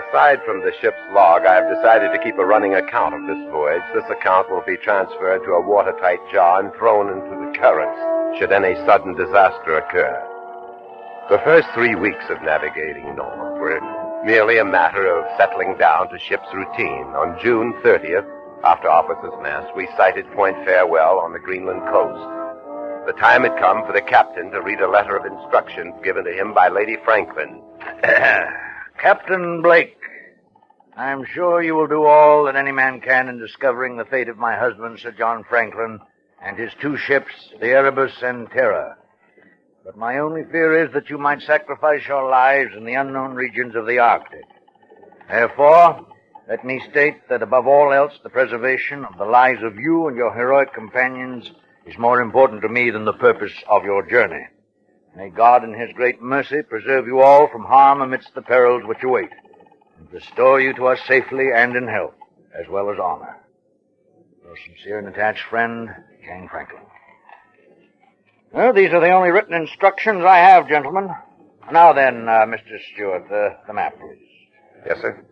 S8: Aside from the ship's log, I have decided to keep a running account of this voyage. This account will be transferred to a watertight jar and thrown into the currents should any sudden disaster occur. The first 3 weeks of navigating north were merely a matter of settling down to ship's routine. On June 30th, after officers' mess, we sighted Point Farewell on the Greenland coast. The time had come for the captain to read a letter of instructions given to him by Lady Franklin.
S10: Captain Blake, I'm sure you will do all that any man can in discovering the fate of my husband, Sir John Franklin, and his 2 ships, the Erebus and Terror. But my only fear is that you might sacrifice your lives in the unknown regions of the Arctic. Therefore, Let me state that above all else, the preservation of the lives of you and your heroic companions is more important to me than the purpose of your journey. May God in his great mercy preserve you all from harm amidst the perils which await, and restore you to us safely and in health, as well as honor. Your sincere and attached friend, Jane Franklin. Well, these are the only written instructions I have, gentlemen. Now then, Mr. Stewart, the map, please.
S8: Yes, sir.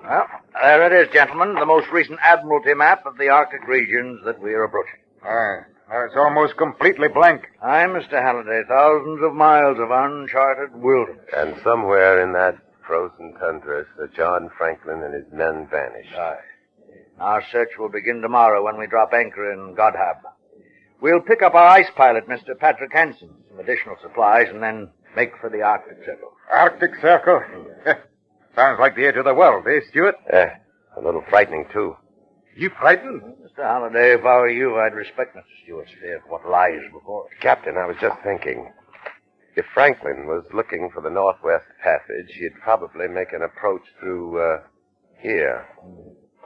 S10: Well, there it is, gentlemen, the most recent Admiralty map of the Arctic regions that we are approaching.
S23: It's almost completely blank.
S10: Aye, Mr. Halliday, thousands of miles of uncharted wilderness.
S8: And somewhere in that frozen tundra, Sir John Franklin and his men vanished.
S10: Aye. Our search will begin tomorrow when we drop anchor in Godhab. We'll pick up our ice pilot, Mr. Patrick Hansen, some additional supplies, and then make for the Arctic Circle.
S23: Arctic Circle? Sounds like the edge of the world, eh, Stewart?
S8: A little frightening, too.
S23: You frightened?
S10: Mr. Halliday, if I were you, I'd respect Mr. Stewart's fear for what lies before us.
S8: Captain, I was just thinking. If Franklin was looking for the Northwest Passage, he'd probably make an approach through, here,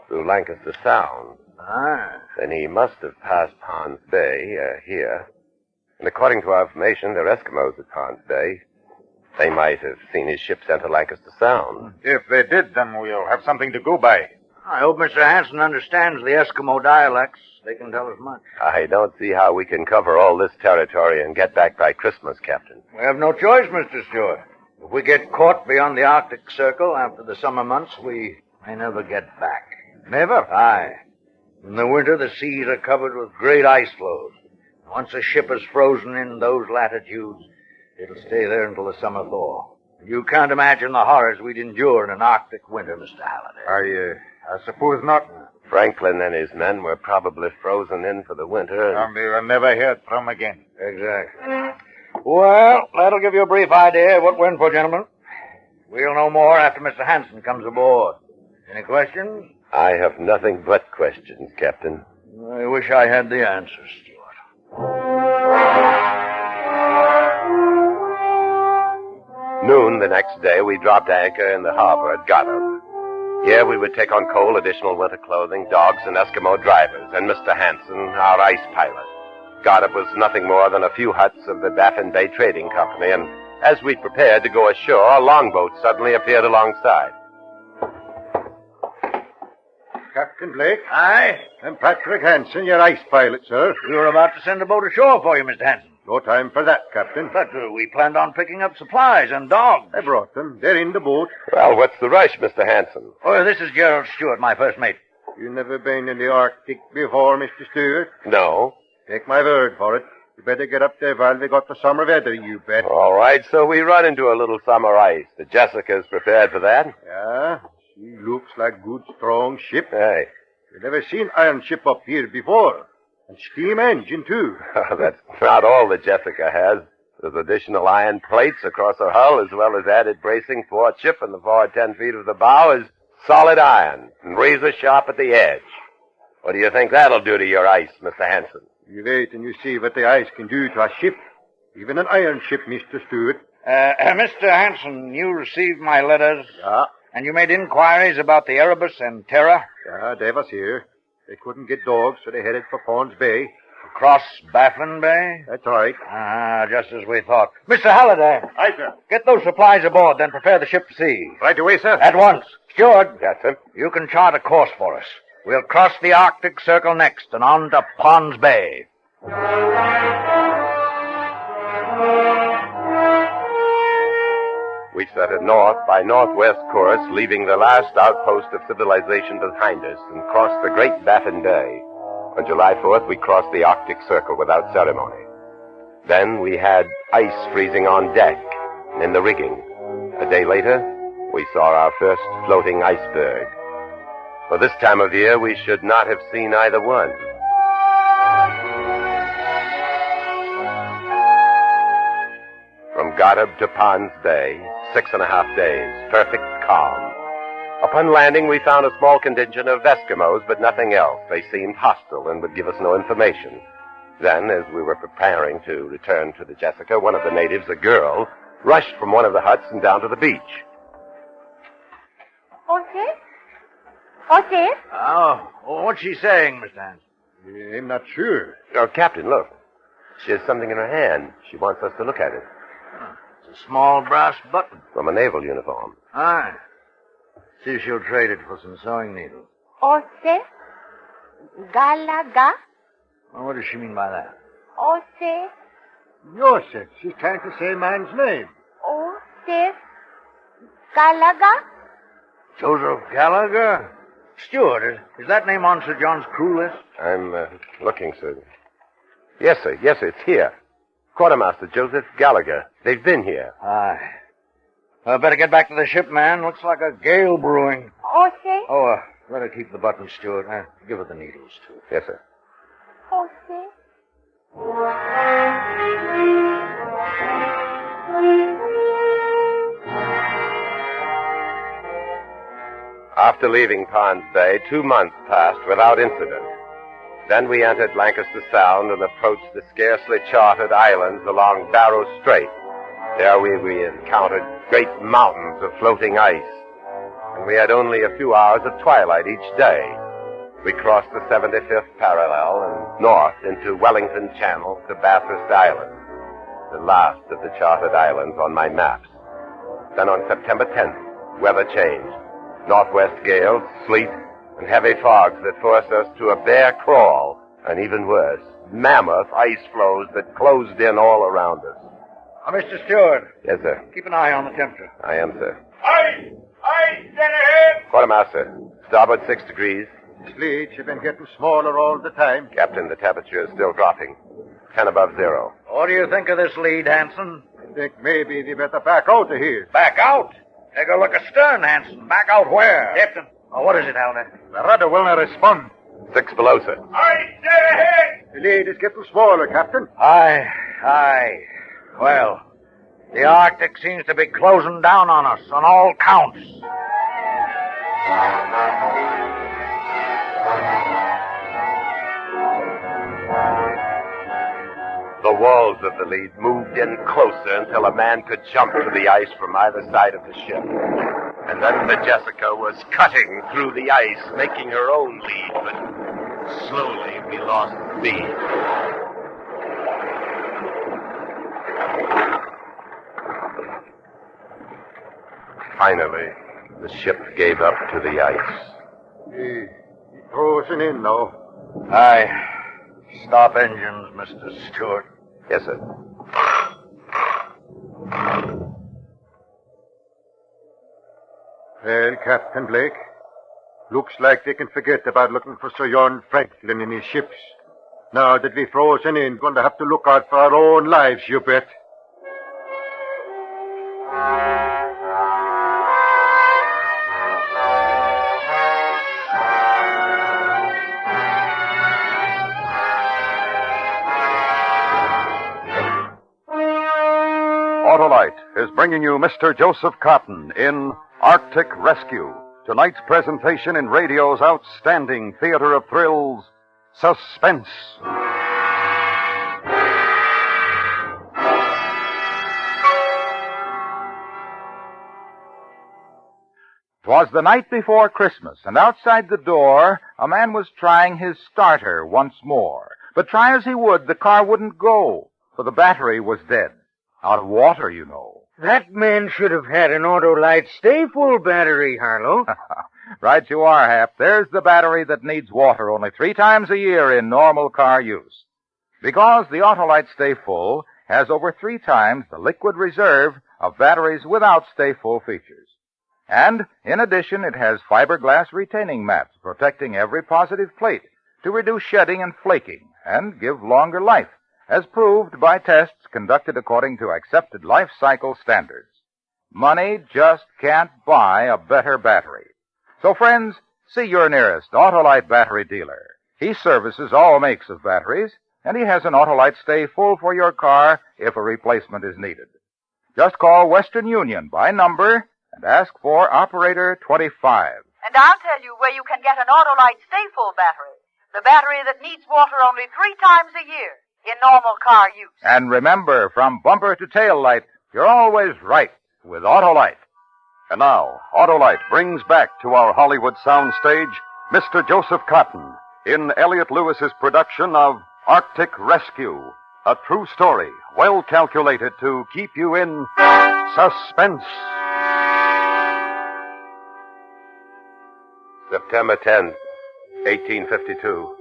S8: through Lancaster Sound.
S10: Ah.
S8: Then he must have passed Ponds Bay, here. And according to our information, they're Eskimos at Ponds Bay. They might have seen his ships enter Lancaster Sound.
S23: If they did, then we'll have something to go by.
S10: I hope Mr. Hansen understands the Eskimo dialects. They can tell us much.
S8: I don't see how we can cover all this territory and get back by Christmas, Captain.
S10: We have no choice, Mr. Stewart. If we get caught beyond the Arctic Circle after the summer months, we may never get back.
S23: Never?
S10: Aye. In the winter, the seas are covered with great ice floes. Once a ship is frozen in those latitudes, it'll stay there until the summer thaw. You can't imagine the horrors we'd endure in an Arctic winter, Mr. Halliday.
S23: I suppose not.
S8: Franklin and his men were probably frozen in for the winter.
S23: And they were never heard from again.
S10: Exactly. Well, that'll give you a brief idea of what we're in for, gentlemen. We'll know more after Mr. Hansen comes aboard. Any questions?
S8: I have nothing but questions, Captain.
S10: I wish I had the answers, Stewart.
S8: Noon the next day, we dropped anchor in the harbor at Godhab. Here we would take on coal, additional winter clothing, dogs, and Eskimo drivers, and Mr. Hansen, our ice pilot. Godhab was nothing more than a few huts of the Baffin Bay Trading Company, and as we prepared to go ashore, a longboat suddenly appeared alongside.
S23: Captain Blake?
S10: Aye?
S23: I'm Patrick Hansen, your ice pilot, sir.
S10: We were about to send a boat ashore for you, Mr. Hansen.
S23: No time for that, Captain.
S10: But we planned on picking up supplies and dogs.
S23: I brought them. They're in the boat.
S8: Well, what's the rush, Mr. Hansen?
S10: Oh, this is Gerald Stewart, my first mate.
S23: You never been in the Arctic before, Mr. Stewart?
S8: No.
S23: Take my word for it. You better get up there while they got the summer weather, you bet.
S8: All right, so we run into a little summer ice. The Jessica's prepared for that?
S23: Yeah, she looks like good, strong ship.
S8: Hey.
S23: You never seen iron ship up here before. And steam engine, too.
S8: That's not all the Jessica has. There's additional iron plates across her hull, as well as added bracing forward-ship, and the forward 10 feet of the bow is solid iron and razor sharp at the edge. What do you think that'll do to your ice, Mr. Hansen?
S23: You wait and you see what the ice can do to a ship. Even an iron ship, Mr. Stewart.
S10: Mr. Hansen, you received my letters.
S23: Yeah.
S10: And you made inquiries about the Erebus and Terra?
S23: Yeah, they was here. They couldn't get dogs, so they headed for Ponds Bay.
S10: Across Baffin Bay?
S23: That's right.
S10: Just as we thought. Mr. Halliday.
S23: Aye, sir.
S10: Get those supplies aboard, then prepare the ship to sea.
S23: Right away, sir.
S10: At once. Steward.
S8: Yes, sir.
S10: You can chart a course for us. We'll cross the Arctic Circle next and on to Ponds Bay.
S8: We set a north by northwest course, leaving the last outpost of civilization behind us, and crossed the great Baffin Bay. On July 4th, we crossed the Arctic Circle without ceremony. Then we had ice freezing on deck and in the rigging. A day later, we saw our first floating iceberg. For this time of year, we should not have seen either one. From Godhab to Ponds Bay, 6.5 days, perfect calm. Upon landing, we found a small contingent of Eskimos, but nothing else. They seemed hostile and would give us no information. Then, as we were preparing to return to the Jessica, one of the natives, a girl, rushed from one of the huts and down to the beach.
S24: What's this?
S10: Oh, what's she saying, Mr. Hanson?
S8: I'm not sure. Oh, Captain, look. She has something in her hand. She wants us to look at it.
S10: It's a small brass button.
S8: From a naval uniform.
S10: Aye. See if she'll trade it for some sewing needles.
S24: Ose? Galaga?
S10: Well, what does she mean by that?
S24: Ose?
S1: Joseph. She's trying to say man's name.
S24: Ose? Galaga?
S10: Joseph Gallagher? Steward, is that name on Sir John's crew list?
S8: I'm looking, sir. Yes, sir. Yes, sir. It's here. Quartermaster Joseph Gallagher. They've been here.
S10: Aye. Well, better get back to the ship, man. Looks like a gale brewing.
S24: Ose?
S10: Oh, let her keep the button, Steward. Give her the needles, too.
S8: Yes, sir.
S24: Ose?
S8: After leaving Pond's Bay, 2 months passed without incident. Then we entered Lancaster Sound and approached the scarcely charted islands along Barrow Strait. There we encountered great mountains of floating ice, and we had only a few hours of twilight each day. We crossed the 75th parallel and north into Wellington Channel to Bathurst Island, the last of the charted islands on my maps. Then on September 10th, weather changed. Northwest gales, sleet, and heavy fogs that forced us to a bare crawl, and even worse, mammoth ice floes that closed in all around us.
S10: Mr. Steward.
S8: Yes, sir.
S10: Keep an eye on the temperature.
S8: I am, sir.
S15: Ice! Ice! Dead ahead!
S8: Quartermaster, starboard 6 degrees.
S1: Sleet, she's been getting smaller all the time.
S8: Captain, the temperature is still dropping. 10 above zero.
S10: What do you think of this lead, Hanson?
S1: I think maybe they better back out of here.
S10: Back out? Take a look astern, Hanson. Back out where? Captain. Oh, what is it, Halder?
S1: The rudder will not respond.
S8: 6 below, sir.
S15: Ice! Dead ahead!
S1: The lead is getting smaller, Captain.
S10: Aye. Well, the Arctic seems to be closing down on us on all counts.
S8: The walls of the lead moved in closer until a man could jump to the ice from either side of the ship. And then the Jessica was cutting through the ice, making her own lead, but slowly we lost speed. Finally, the ship gave up to the ice.
S1: He's frozen in now.
S10: Aye. Stop engines, Mr. Stewart.
S8: Yes, sir.
S1: Well, Captain Blake, looks like they can forget about looking for Sir John Franklin in his ships. Now that we're frozen in, going to have to look out for our own lives, you bet.
S2: Autolite is bringing you Mr. Joseph Cotton in Arctic Rescue, tonight's presentation in radio's outstanding theater of thrills, Suspense. 'Twas the night before Christmas, and outside the door, a man was trying his starter once more. But try as he would, the car wouldn't go, for the battery was dead. Out of water, you know.
S9: That man should have had an Autolite stay-full battery, Harlow.
S2: Right you are, Hap. There's the battery that needs water only 3 times a year in normal car use. Because the Autolite Stay Full has over 3 times the liquid reserve of batteries without Stay Full features. And, in addition, it has fiberglass retaining mats protecting every positive plate to reduce shedding and flaking and give longer life, as proved by tests conducted according to accepted life cycle standards. Money just can't buy a better battery. So, friends, see your nearest Autolite battery dealer. He services all makes of batteries, and he has an Autolite Stay Full for your car if a replacement is needed. Just call Western Union by number and ask for Operator 25.
S16: And I'll tell you where you can get an Autolite Stay Full battery. The battery that needs water only 3 times a year in normal car use.
S2: And remember, from bumper to tail light, you're always right with Autolite. And now, Autolite brings back to our Hollywood soundstage Mr. Joseph Cotton in Elliot Lewis's production of Arctic Rescue, a true story well calculated to keep you in suspense.
S8: September 10th, 1852.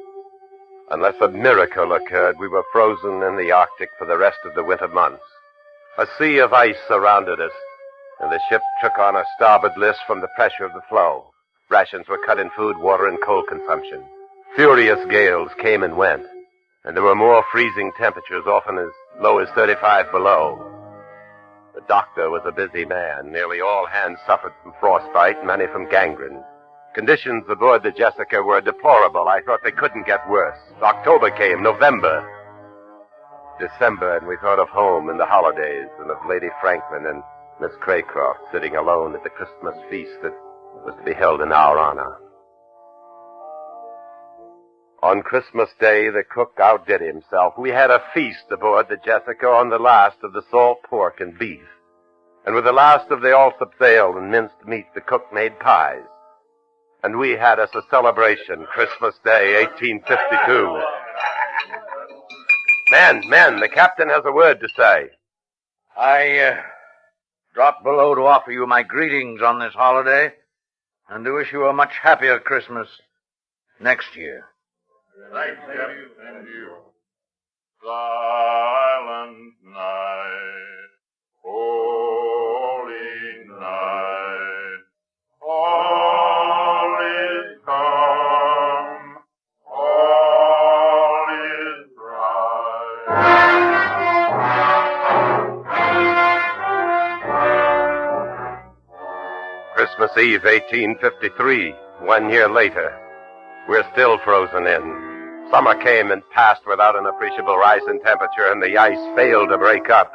S8: Unless a miracle occurred, we were frozen in the Arctic for the rest of the winter months. A sea of ice surrounded us, and the ship took on a starboard list from the pressure of the floe. Rations were cut in food, water, and coal consumption. Furious gales came and went, and there were more freezing temperatures, often as low as 35 below. The doctor was a busy man. Nearly all hands suffered from frostbite, many from gangrene. Conditions aboard the Jessica were deplorable. I thought they couldn't get worse. October came, November, December, and we thought of home and the holidays and of Lady Franklin and Miss Craycroft sitting alone at the Christmas feast that was to be held in our honor. On Christmas Day, the cook outdid himself. We had a feast aboard the Jessica on the last of the salt pork and beef. And with the last of the Allsup's ale and minced meat, the cook made pies. And we had us a celebration, Christmas Day, 1852. Men, the captain has a word to say.
S9: I dropped below to offer you my greetings on this holiday and to wish you a much happier Christmas next year.
S15: Thank you. And you. Silent night, holy night, all is calm, all is
S8: Christmas Eve, 1853, 1 year later. We're still frozen in. Summer came and passed without an appreciable rise in temperature, and the ice failed to break up.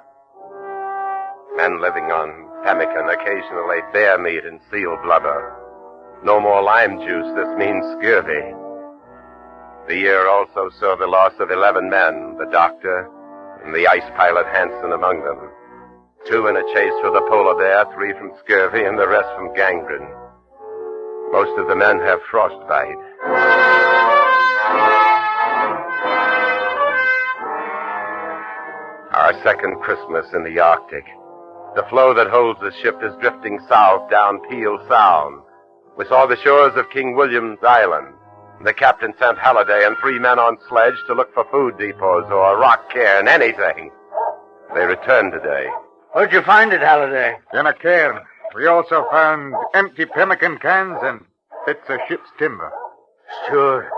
S8: Men living on pemmican, occasionally bear meat and seal blubber. No more lime juice. This means scurvy. The year also saw the loss of 11 men, the doctor and the ice pilot Hansen among them. 2 in a chase for the polar bear, 3 from scurvy, and the rest from gangrene. Most of the men have frostbite. Our second Christmas in the Arctic. The floe that holds the ship is drifting south down Peel Sound. We saw the shores of King William's Island. The captain sent Halliday and 3 men on sledge to look for food depots or rock cairn, anything. They returned today.
S9: Where'd you find it, Halliday?
S1: In a cairn. We also found empty pemmican cans and bits of ship's timber.
S9: Steward,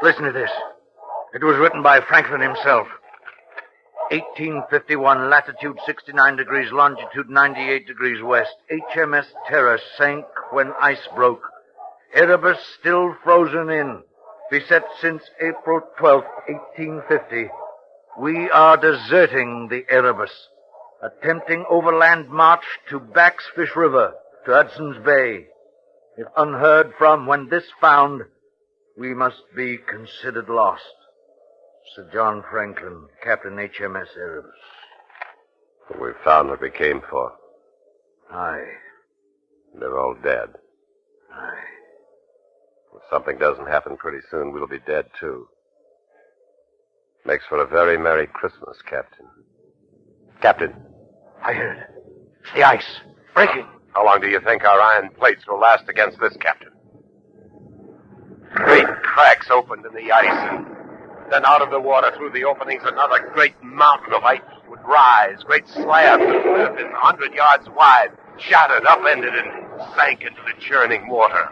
S9: listen to this. It was written by Franklin himself. 1851, latitude 69 degrees, longitude 98 degrees west. HMS Terror sank when ice broke. Erebus still frozen in. Beset since April 12th, 1850. We are deserting the Erebus. Attempting overland march to Backseat River, to Hudson's Bay. If unheard from when this found, we must be considered lost. Sir John Franklin, Captain HMS Erebus.
S8: We found what we came for.
S9: Aye.
S8: They're all dead.
S9: Aye.
S8: If something doesn't happen pretty soon, we'll be dead, too. Makes for a very Merry Christmas, Captain. Captain.
S9: I heard it. It's the ice. Breaking.
S8: How long do you think our iron plates will last against this, Captain? Great cracks opened in the ice, and then out of the water through the openings another great mountain of ice would rise. Great slabs that would have been 100 yards wide, shattered, upended, and sank into the churning water.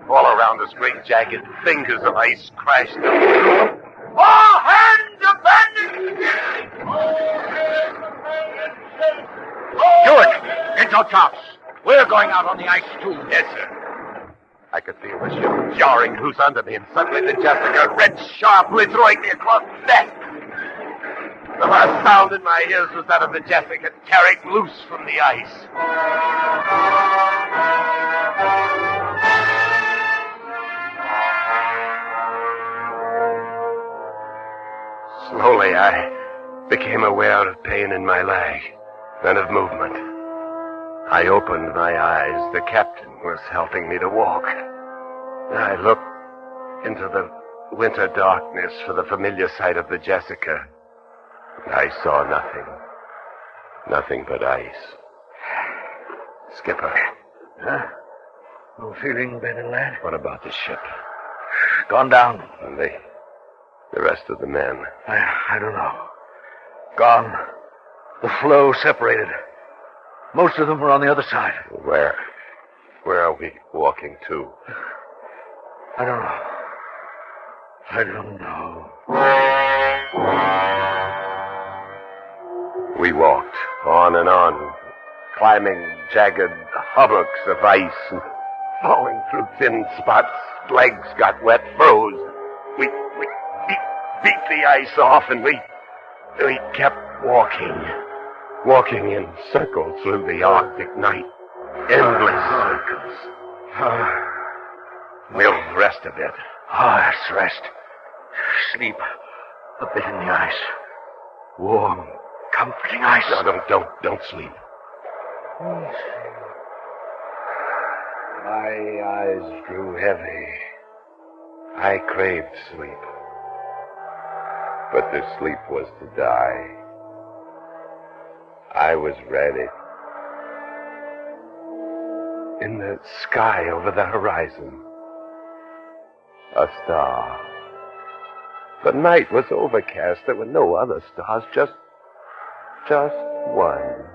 S8: All around us, great jagged fingers of ice crashed down.
S15: All hands abandon!
S10: Stewart, get your chops. We're going out on the ice, too.
S8: Yes, sir. I could feel the ship jarring loose under me, and suddenly the Jessica read sharply, throwing me across the deck. The last sound in my ears was that of the Jessica tearing loose from the ice. Slowly, I became aware of pain in my leg, then of movement. I opened my eyes. The captain was helping me to walk. I looked into the winter darkness for the familiar sight of the Jessica. I saw nothing. Nothing but ice. Skipper.
S9: Huh? No feeling better, lad?
S8: What about the ship?
S9: Gone down.
S8: And the rest of the men?
S9: I don't know. Gone. The floe separated. Most of them were on the other side.
S8: Where are we walking to?
S9: I don't know. I don't know.
S8: We walked on and on, climbing jagged hummocks of ice and falling through thin spots. Legs got wet, froze. We beat the ice off, and we kept walking in circles through the Arctic night. Endless circles. We'll rest a bit.
S9: Let's rest. Sleep a bit in the ice. Warm, comforting ice.
S8: No, don't sleep. My eyes grew heavy. I craved sleep. But the sleep was to die. I was ready. In the sky over the horizon, a star. The night was overcast. There were no other stars, just one.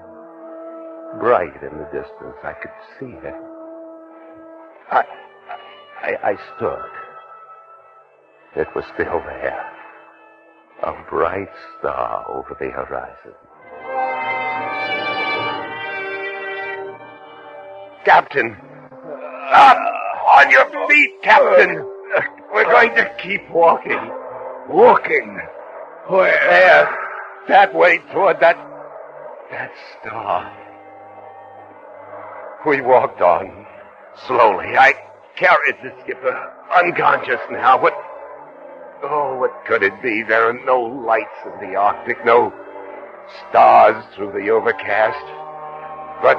S8: Bright in the distance. I could see it. I stood. It was still there. A bright star over the horizon. Captain! Up! On your feet, Captain! We're going to keep walking. Walking? Where? There. That way toward that star. We walked on slowly. I carried the skipper, unconscious now. What could it be? There are no lights in the Arctic, no stars through the overcast. But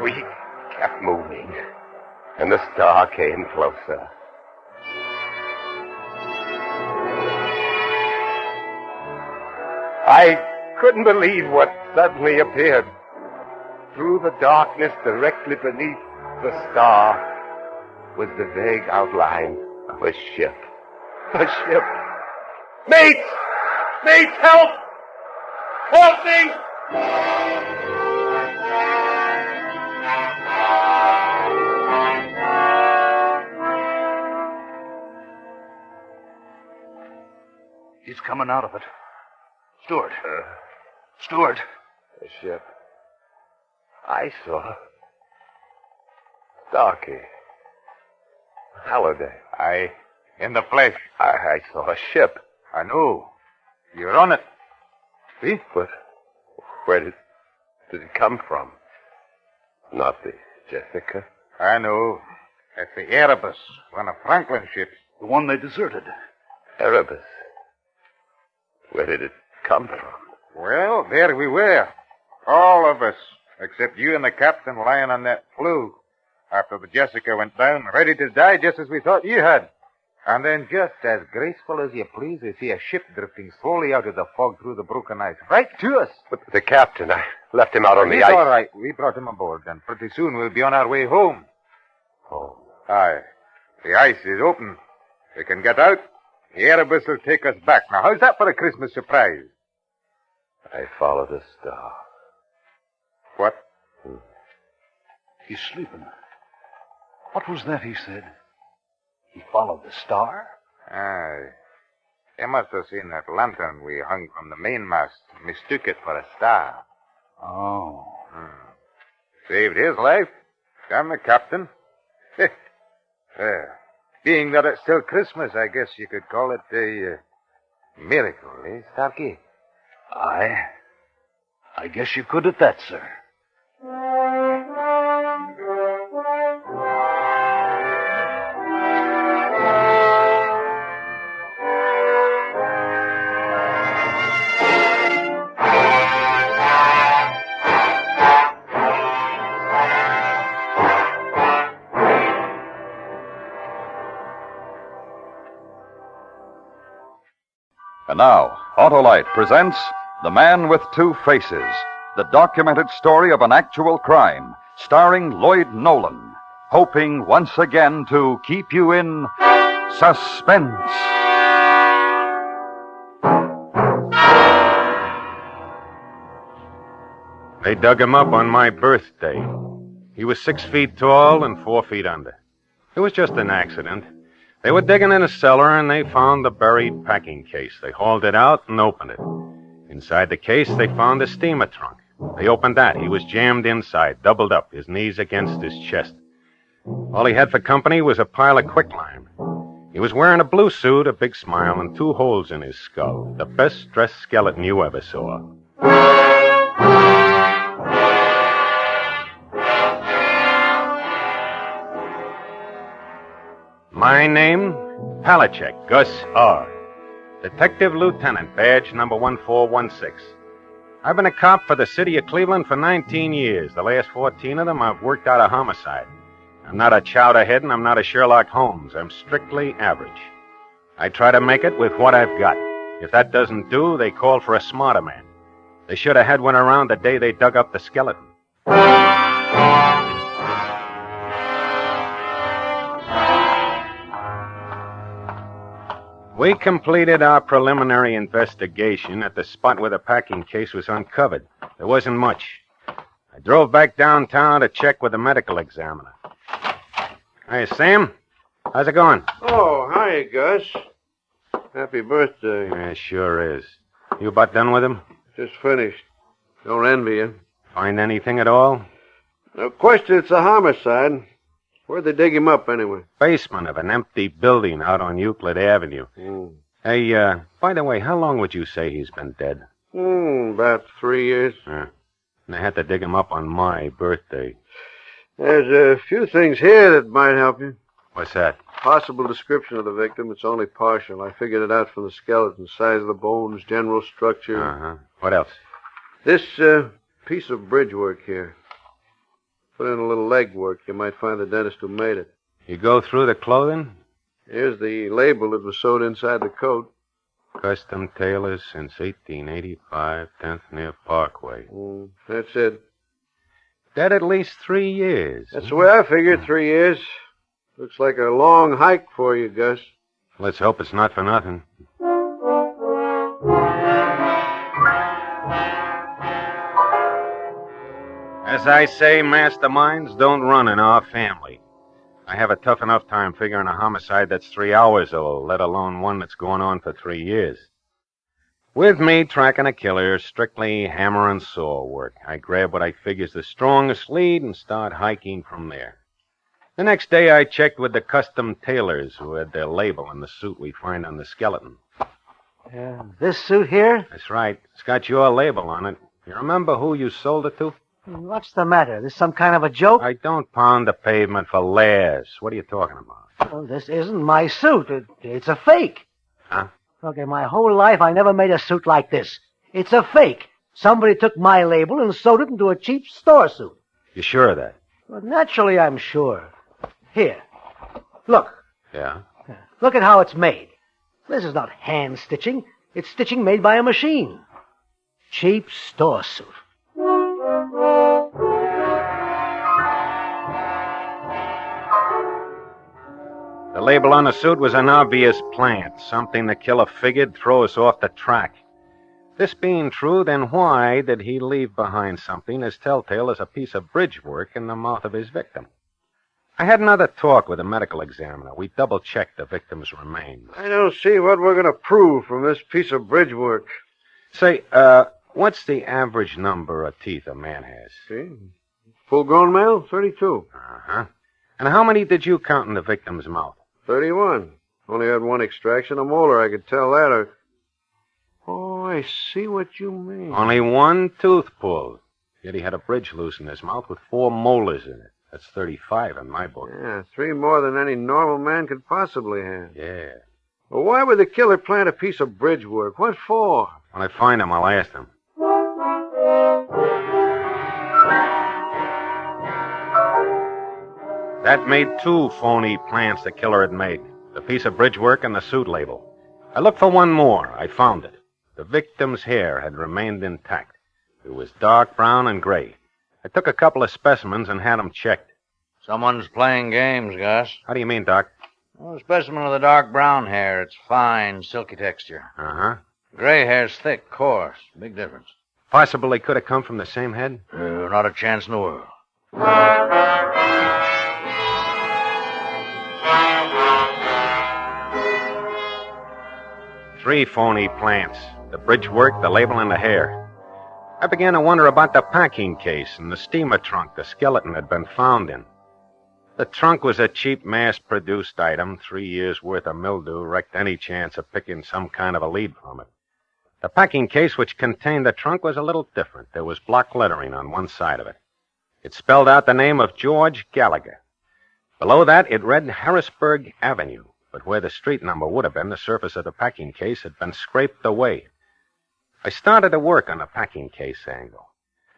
S8: we kept moving, and the star came closer. I couldn't believe what suddenly appeared. Through the darkness directly beneath the star was the vague outline of a ship. A ship. Mates! Mates, help! Help me!
S9: He's coming out of it. Steward. Steward.
S8: The ship. I saw Starkey. Halliday.
S1: In the flesh.
S8: I saw a ship.
S1: I know. You're on it. See?
S8: But where did it come from? Not the Jessica?
S1: I know. It's the Erebus, one of Franklin's ships.
S9: The one they deserted.
S8: Erebus? Where did it come from?
S1: Well, there we were. All of us, except you and the captain lying on that flue. After the Jessica went down, ready to die just as we thought you had. And then just as graceful as you please, we see a ship drifting slowly out of the fog through the broken ice, right to us.
S8: But the captain, I left him out on the
S1: He's
S8: ice.
S1: all right. We brought him aboard, and pretty soon we'll be on our way home.
S8: Home?
S1: Aye. The ice is open. We can get out. The Erebus will take us back. Now, how's that for a Christmas surprise?
S8: I followed a star.
S1: What?
S9: He's sleeping. What was that he said? He followed the star?
S1: Aye. He must have seen that lantern we hung from the mainmast and mistook it for a star.
S9: Oh.
S1: Saved his life. Damn the captain. There. Being that it's still Christmas, I guess you could call it a miracle, eh, Starkey?
S9: Aye. I guess you could at that, sir.
S2: And now, Autolite presents The Man with Two Faces, the documented story of an actual crime, starring Lloyd Nolan, hoping once again to keep you in suspense.
S11: They dug him up on my birthday. He was 6 feet tall and 4 feet under. It was just an accident. They were digging in a cellar, and they found the buried packing case. They hauled it out and opened it. Inside the case, they found a steamer trunk. They opened that. He was jammed inside, doubled up, his knees against his chest. All he had for company was a pile of quicklime. He was wearing a blue suit, a big smile, and 2 holes in his skull. The best-dressed skeleton you ever saw. My name, Palachek, Gus R. Detective Lieutenant, badge number 1416. I've been a cop for the city of Cleveland for 19 years. The last 14 of them, I've worked out a homicide. I'm not a chowderhead, and I'm not a Sherlock Holmes. I'm strictly average. I try to make it with what I've got. If that doesn't do, they call for a smarter man. They should have had one around the day they dug up the skeleton. We completed our preliminary investigation at the spot where the packing case was uncovered. There wasn't much. I drove back downtown to check with the medical examiner. Hey, Sam. How's it going?
S17: Oh, hi, Gus. Happy birthday.
S11: Yeah, sure is. You about done with him?
S17: Just finished. Don't envy you.
S11: Find anything at all?
S17: No question it's a homicide. Where'd they dig him up, anyway?
S11: Basement of an empty building out on Euclid Avenue. Hey, by the way, how long would you say he's been dead?
S17: About 3 years.
S11: And they had to dig him up on my birthday.
S17: There's a few things here that might help you.
S11: What's that?
S17: Possible description of the victim. It's only partial. I figured it out from the skeleton, size of the bones, general structure.
S11: Uh-huh. What else?
S17: This piece of bridge work here. Put in a little leg work. You might find the dentist who made it.
S11: You go through the clothing?
S17: Here's the label that was sewed inside the coat.
S11: Custom tailors since 1885, 10th near Parkway.
S17: That's it.
S11: Dead at least 3 years.
S17: That's the way I figured, 3 years. Looks like a long hike for you, Gus.
S11: Let's hope it's not for nothing. As I say, masterminds don't run in our family. I have a tough enough time figuring a homicide that's 3 hours old, let alone one that's going on for 3 years. With me, tracking a killer, strictly hammer and saw work. I grab what I figure's the strongest lead and start hiking from there. The next day, I checked with the custom tailors who had their label on the suit we find on the skeleton.
S7: This suit here?
S11: That's right. It's got your label on it. You remember who you sold it to?
S7: What's the matter? This some kind of a joke?
S11: I don't pound the pavement for laughs. What are you talking about?
S7: Well, this isn't my suit. It's a fake.
S11: Huh?
S7: Look, in my whole life, I never made a suit like this. It's a fake. Somebody took my label and sewed it into a cheap store suit.
S11: You sure of that?
S7: Well, naturally, I'm sure. Here. Look.
S11: Yeah?
S7: Look at how it's made. This is not hand stitching. It's stitching made by a machine. Cheap store suit.
S11: The label on the suit was an obvious plant, something the killer figured throw us off the track. This being true, then why did he leave behind something as telltale as a piece of bridge work in the mouth of his victim? I had another talk with the medical examiner. We double-checked the victim's remains.
S17: I don't see what we're going to prove from this piece of bridge work.
S11: Say, what's the average number of teeth a man has?
S17: See? Full-grown male, 32.
S11: Uh-huh. And how many did you count in the victim's mouth?
S17: 31. Only had one extraction, a molar, I could tell that. Oh, I see what you mean.
S11: Only one tooth pulled. Yet he had a bridge loose in his mouth with 4 molars in it. That's 35 in my book.
S17: Yeah, 3 more than any normal man could possibly have.
S11: Yeah.
S17: Well, why would the killer plant a piece of bridge work? What for?
S11: When I find him, I'll ask him. That made 2 phony plants the killer had made. The piece of bridge work and the suit label. I looked for one more. I found it. The victim's hair had remained intact. It was dark brown and gray. I took a couple of specimens and had them checked.
S9: Someone's playing games, Gus.
S11: How do you mean, Doc?
S9: Well, a specimen of the dark brown hair. It's fine, silky texture.
S11: Uh-huh.
S9: Gray hair's thick, coarse. Big difference.
S11: Possible they could have come from the same head?
S9: Not a chance in the world.
S11: 3 phony plants. The bridge work, the label, and the hair. I began to wonder about the packing case and the steamer trunk the skeleton had been found in. The trunk was a cheap, mass-produced item. 3 years' worth of mildew wrecked any chance of picking some kind of a lead from it. The packing case which contained the trunk was a little different. There was block lettering on one side of it. It spelled out the name of George Gallagher. Below that, it read Harrisburg Avenue, but where the street number would have been, the surface of the packing case had been scraped away. I started to work on the packing case angle.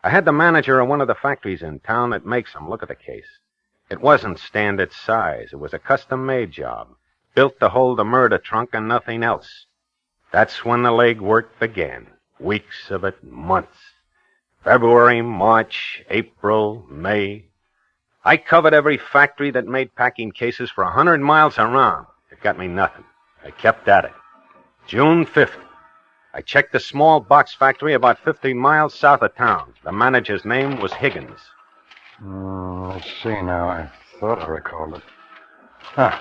S11: I had the manager of one of the factories in town that makes them look at the case. It wasn't standard size. It was a custom-made job, built to hold the murder trunk and nothing else. That's when the legwork began. Weeks of it, months. February, March, April, May. I covered every factory that made packing cases for 100 miles around. It got me nothing. I kept at it. June 5th. I checked a small box factory about 50 miles south of town. The manager's name was Higgins.
S3: Let's see now. I thought I recalled it. Oh,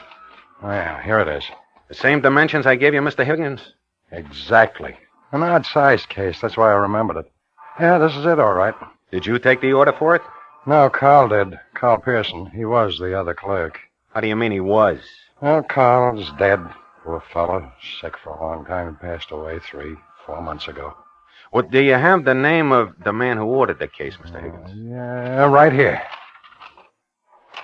S3: yeah, here it is.
S11: The same dimensions I gave you, Mr. Higgins?
S3: Exactly. An odd-sized case. That's why I remembered it. Yeah, this is it, all right.
S11: Did you take the order for it?
S3: No, Carl did. Carl Pearson. He was the other clerk.
S11: How do you mean he was?
S3: Well, Carl is dead. Poor fellow. Sick for a long time. He passed away 3-4 months ago.
S11: Well, do you have the name of the man who ordered the case, Mr. Higgins?
S3: Yeah, right here.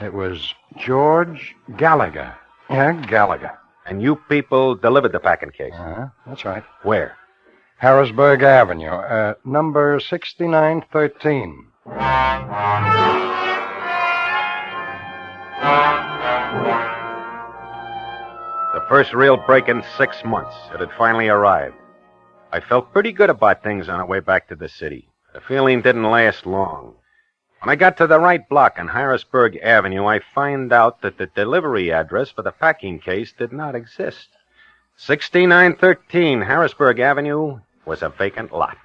S3: It was George Gallagher. Yeah, Gallagher.
S11: And you people delivered the packing case?
S3: Uh-huh, that's right.
S11: Where?
S3: Harrisburg Avenue, number 6913.
S11: The first real break in 6 months. It had finally arrived. I felt pretty good about things on our way back to the city. The feeling didn't last long. When I got to the right block on Harrisburg Avenue, I found out that the delivery address for the packing case did not exist. 6913 Harrisburg Avenue was a vacant lot.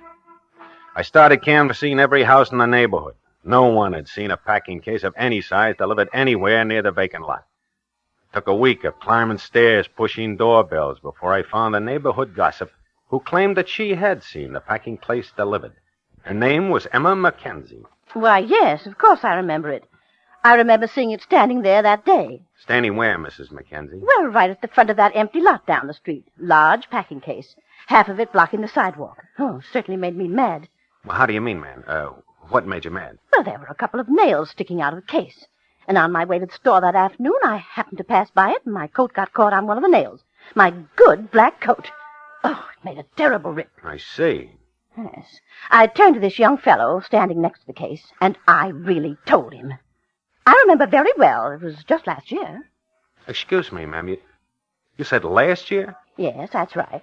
S11: I started canvassing every house in the neighborhood. No one had seen a packing case of any size delivered anywhere near the vacant lot. It took a week of climbing stairs, pushing doorbells, before I found a neighborhood gossip who claimed that she had seen the packing case delivered. Her name was Emma Mackenzie.
S4: Why, yes, of course I remember it. I remember seeing it standing there that day.
S11: Standing where, Mrs. Mackenzie?
S4: Well, right at the front of that empty lot down the street. Large packing case. Half of it blocking the sidewalk. Oh, certainly made me mad.
S11: Well, how do you mean, man? What made you mad?
S4: Well, there were a couple of nails sticking out of the case. And on my way to the store that afternoon, I happened to pass by it, and my coat got caught on one of the nails. My good black coat. Oh, it made a terrible rip.
S11: I see.
S4: Yes. I turned to this young fellow standing next to the case, and I really told him. I remember very well. It was just last year.
S11: Excuse me, ma'am. You said last year?
S4: Yes, that's right.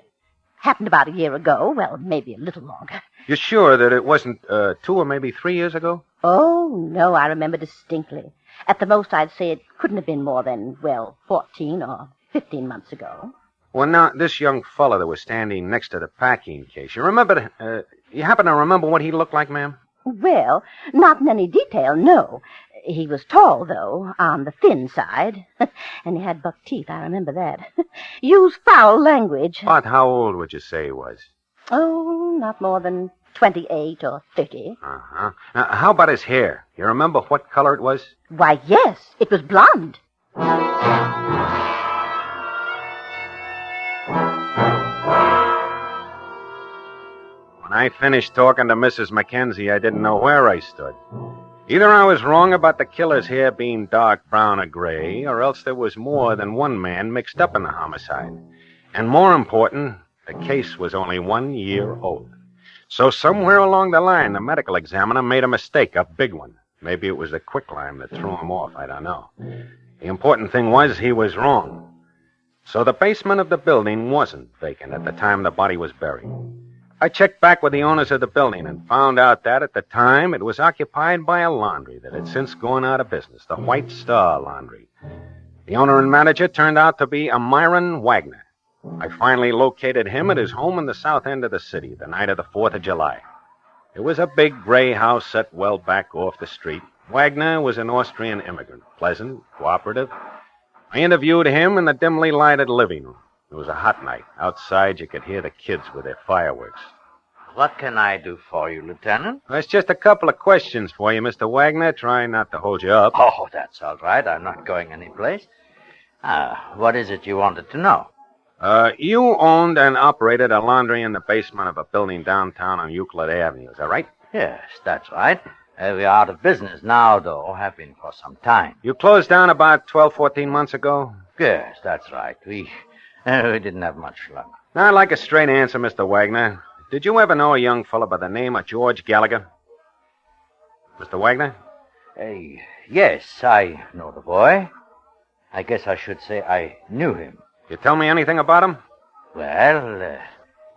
S4: Happened about a year ago. Well, maybe a little longer.
S11: You're sure that it wasn't 2 or maybe 3 years ago?
S4: Oh, no, I remember distinctly. At the most, I'd say it couldn't have been more than, 14 or 15 months ago.
S11: Well, now, this young fellow that was standing next to the packing case, you happen to remember what he looked like, ma'am?
S4: Well, not in any detail, no. He was tall, though, on the thin side. And he had buck teeth, I remember that. Used foul language.
S11: About how old would you say he was?
S4: Oh, not more than 28 or 30.
S11: Uh-huh. Now, how about his hair? You remember what color it was?
S4: Why, yes, it was blonde.
S11: When I finished talking to Mrs. Mackenzie, I didn't know where I stood. Either I was wrong about the killer's hair being dark brown or gray, or else there was more than one man mixed up in the homicide. And more important, the case was only 1 year old. So somewhere along the line, the medical examiner made a mistake, a big one. Maybe it was the quicklime that threw him off, I don't know. The important thing was he was wrong. So the basement of the building wasn't vacant at the time the body was buried. I checked back with the owners of the building and found out that at the time it was occupied by a laundry that had since gone out of business, the White Star Laundry. The owner and manager turned out to be a Myron Wagner. I finally located him at his home in the south end of the city the night of the 4th of July. It was a big gray house set well back off the street. Wagner was an Austrian immigrant, pleasant, cooperative. I interviewed him in the dimly lighted living room. It was a hot night. Outside, you could hear the kids with their fireworks.
S9: What can I do for you, Lieutenant?
S11: There's just a couple of questions for you, Mr. Wagner. Try not to hold you up.
S9: Oh, that's all right. I'm not going anyplace. What is it you wanted to know?
S11: You owned and operated a laundry in the basement of a building downtown on Euclid Avenue. Is that right?
S9: Yes, that's right. We're out of business now, though. Have been for some time.
S11: You closed down about 12, 14 months ago?
S9: Yes, that's right. We didn't have much luck.
S11: Now, I'd like a straight answer, Mr. Wagner. Did you ever know a young fellow by the name of George Gallagher? Mr. Wagner?
S9: Yes, I know the boy. I guess I should say I knew him.
S11: You tell me anything about him?
S9: Well,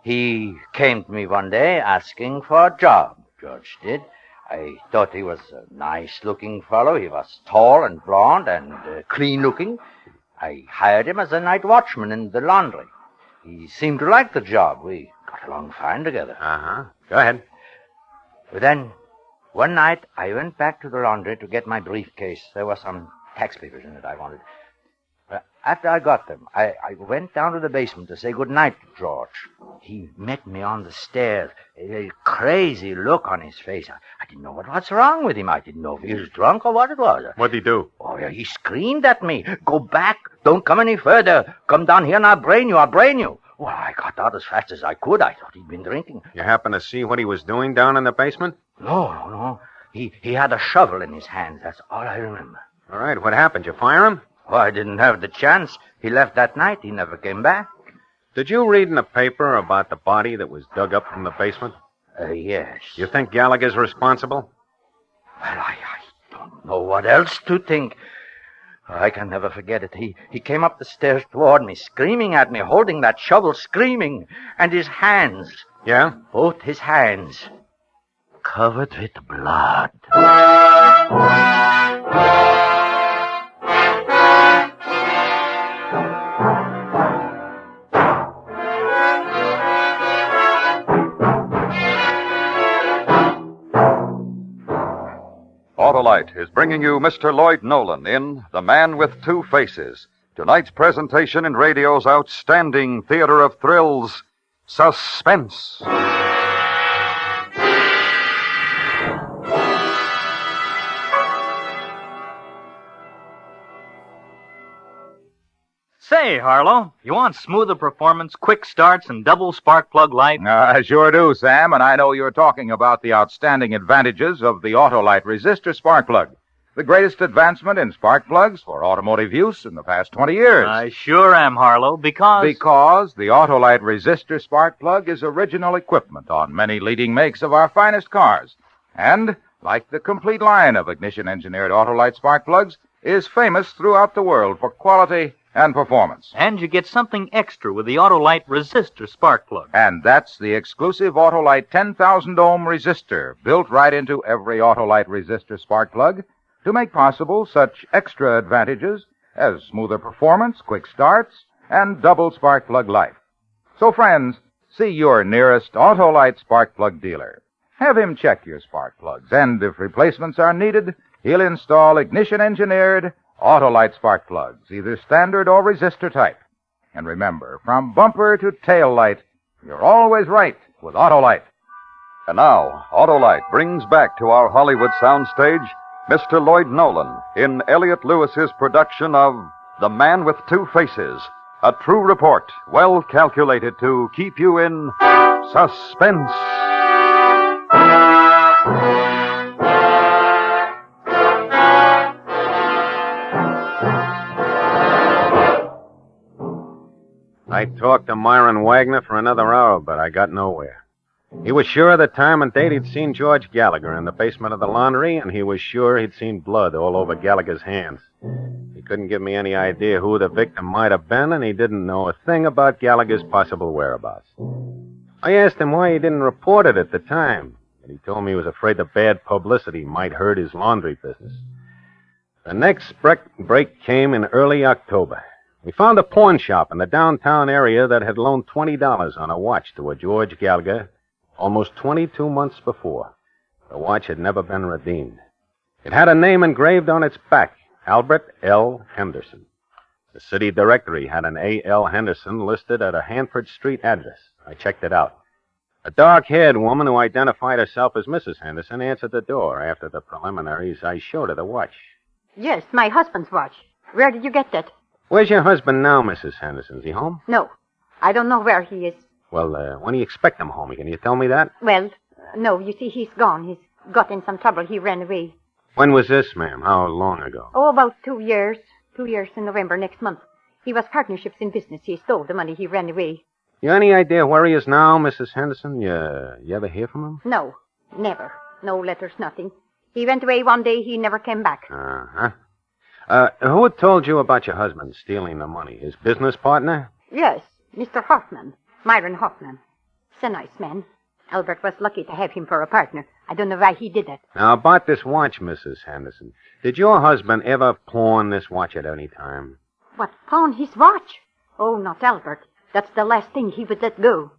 S9: he came to me one day asking for a job, George did. I thought he was a nice-looking fellow. He was tall and blond and clean-looking. I hired him as a night watchman in the laundry. He seemed to like the job. We got along fine together.
S11: Uh-huh. Go ahead.
S9: But then, one night, I went back to the laundry to get my briefcase. There were some tax papers in it I wanted. After I got them, I went down to the basement to say goodnight to George. He met me on the stairs, a crazy look on his face. I didn't know what's wrong with him. I didn't know if he was drunk or what it was.
S11: What'd he do?
S9: Oh, yeah, he screamed at me. Go back. Don't come any further. Come down here and I'll brain you. I'll brain you. Well, I got out as fast as I could. I thought he'd been drinking.
S11: You happen to see what he was doing down in the basement?
S9: No. He had a shovel in his hand. That's all I remember.
S11: All right, what happened? You fire him?
S9: Oh, I didn't have the chance. He left that night. He never came back.
S11: Did you read in the paper about the body that was dug up from the basement?
S9: Yes.
S11: You think Gallagher's responsible?
S9: Well, I don't know what else to think. I can never forget it. He came up the stairs toward me, screaming at me, holding that shovel, screaming. And his hands.
S11: Yeah?
S9: Both his hands. Covered with blood.
S2: Autolite is bringing you Mr. Lloyd Nolan in The Man with Two Faces, tonight's presentation in radio's outstanding theater of thrills, Suspense.
S5: Say, Harlow, you want smoother performance, quick starts, and double spark plug light?
S6: I sure do, Sam, and I know you're talking about the outstanding advantages of the Autolite resistor spark plug, the greatest advancement in spark plugs for automotive use in the past 20 years.
S5: I sure am, Harlow, because
S6: the Autolite resistor spark plug is original equipment on many leading makes of our finest cars, and, like the complete line of ignition-engineered Autolite spark plugs, is famous throughout the world for quality and performance.
S5: And you get something extra with the Autolite resistor spark plug.
S6: And that's the exclusive Autolite 10,000 ohm resistor, built right into every Autolite resistor spark plug to make possible such extra advantages as smoother performance, quick starts, and double spark plug life. So, friends, see your nearest Autolite spark plug dealer. Have him check your spark plugs, and if replacements are needed, he'll install ignition-engineered Autolite spark plugs, either standard or resistor type. And remember, from bumper to tail light, you're always right with Autolite.
S2: And now, Autolite brings back to our Hollywood soundstage Mr. Lloyd Nolan in Elliot Lewis's production of The Man with Two Faces, a true report well calculated to keep you in suspense.
S11: I talked to Myron Wagner for another hour, but I got nowhere. He was sure of the time and date he'd seen George Gallagher in the basement of the laundry, and he was sure he'd seen blood all over Gallagher's hands. He couldn't give me any idea who the victim might have been, and he didn't know a thing about Gallagher's possible whereabouts. I asked him why he didn't report it at the time, but he told me he was afraid the bad publicity might hurt his laundry business. The next break came in early October. We found a pawn shop in the downtown area that had loaned $20 on a watch to a George Gallagher almost 22 months before. The watch had never been redeemed. It had a name engraved on its back, Albert L. Henderson. The city directory had an A.L. Henderson listed at a Hanford Street address. I checked it out. A dark-haired woman who identified herself as Mrs. Henderson answered the door. After the preliminaries, I showed her the watch.
S24: Yes, my husband's watch. Where did you get that?
S11: Where's your husband now, Mrs. Henderson? Is he home?
S24: No. I don't know where he is.
S11: Well, when do you expect him home? Can you tell me that?
S24: Well, no, you see, he's gone. He's got in some trouble. He ran away.
S11: When was this, ma'am? How long ago?
S24: Oh, about 2 years. 2 years in November next month. He was partnerships in business. He stole the money. He ran away.
S11: You any idea where he is now, Mrs. Henderson? You ever hear from him?
S24: No, never. No letters, nothing. He went away one day. He never came back.
S11: Uh-huh. Who had told you about your husband stealing the money? His business partner?
S24: Yes, Mr. Hoffman. Myron Hoffman. He's a nice man. Albert was lucky to have him for a partner. I don't know why he did it.
S11: Now, about this watch, Mrs. Henderson. Did your husband ever pawn this watch at any time?
S24: What, pawn his watch? Oh, not Albert. That's the last thing he would let go.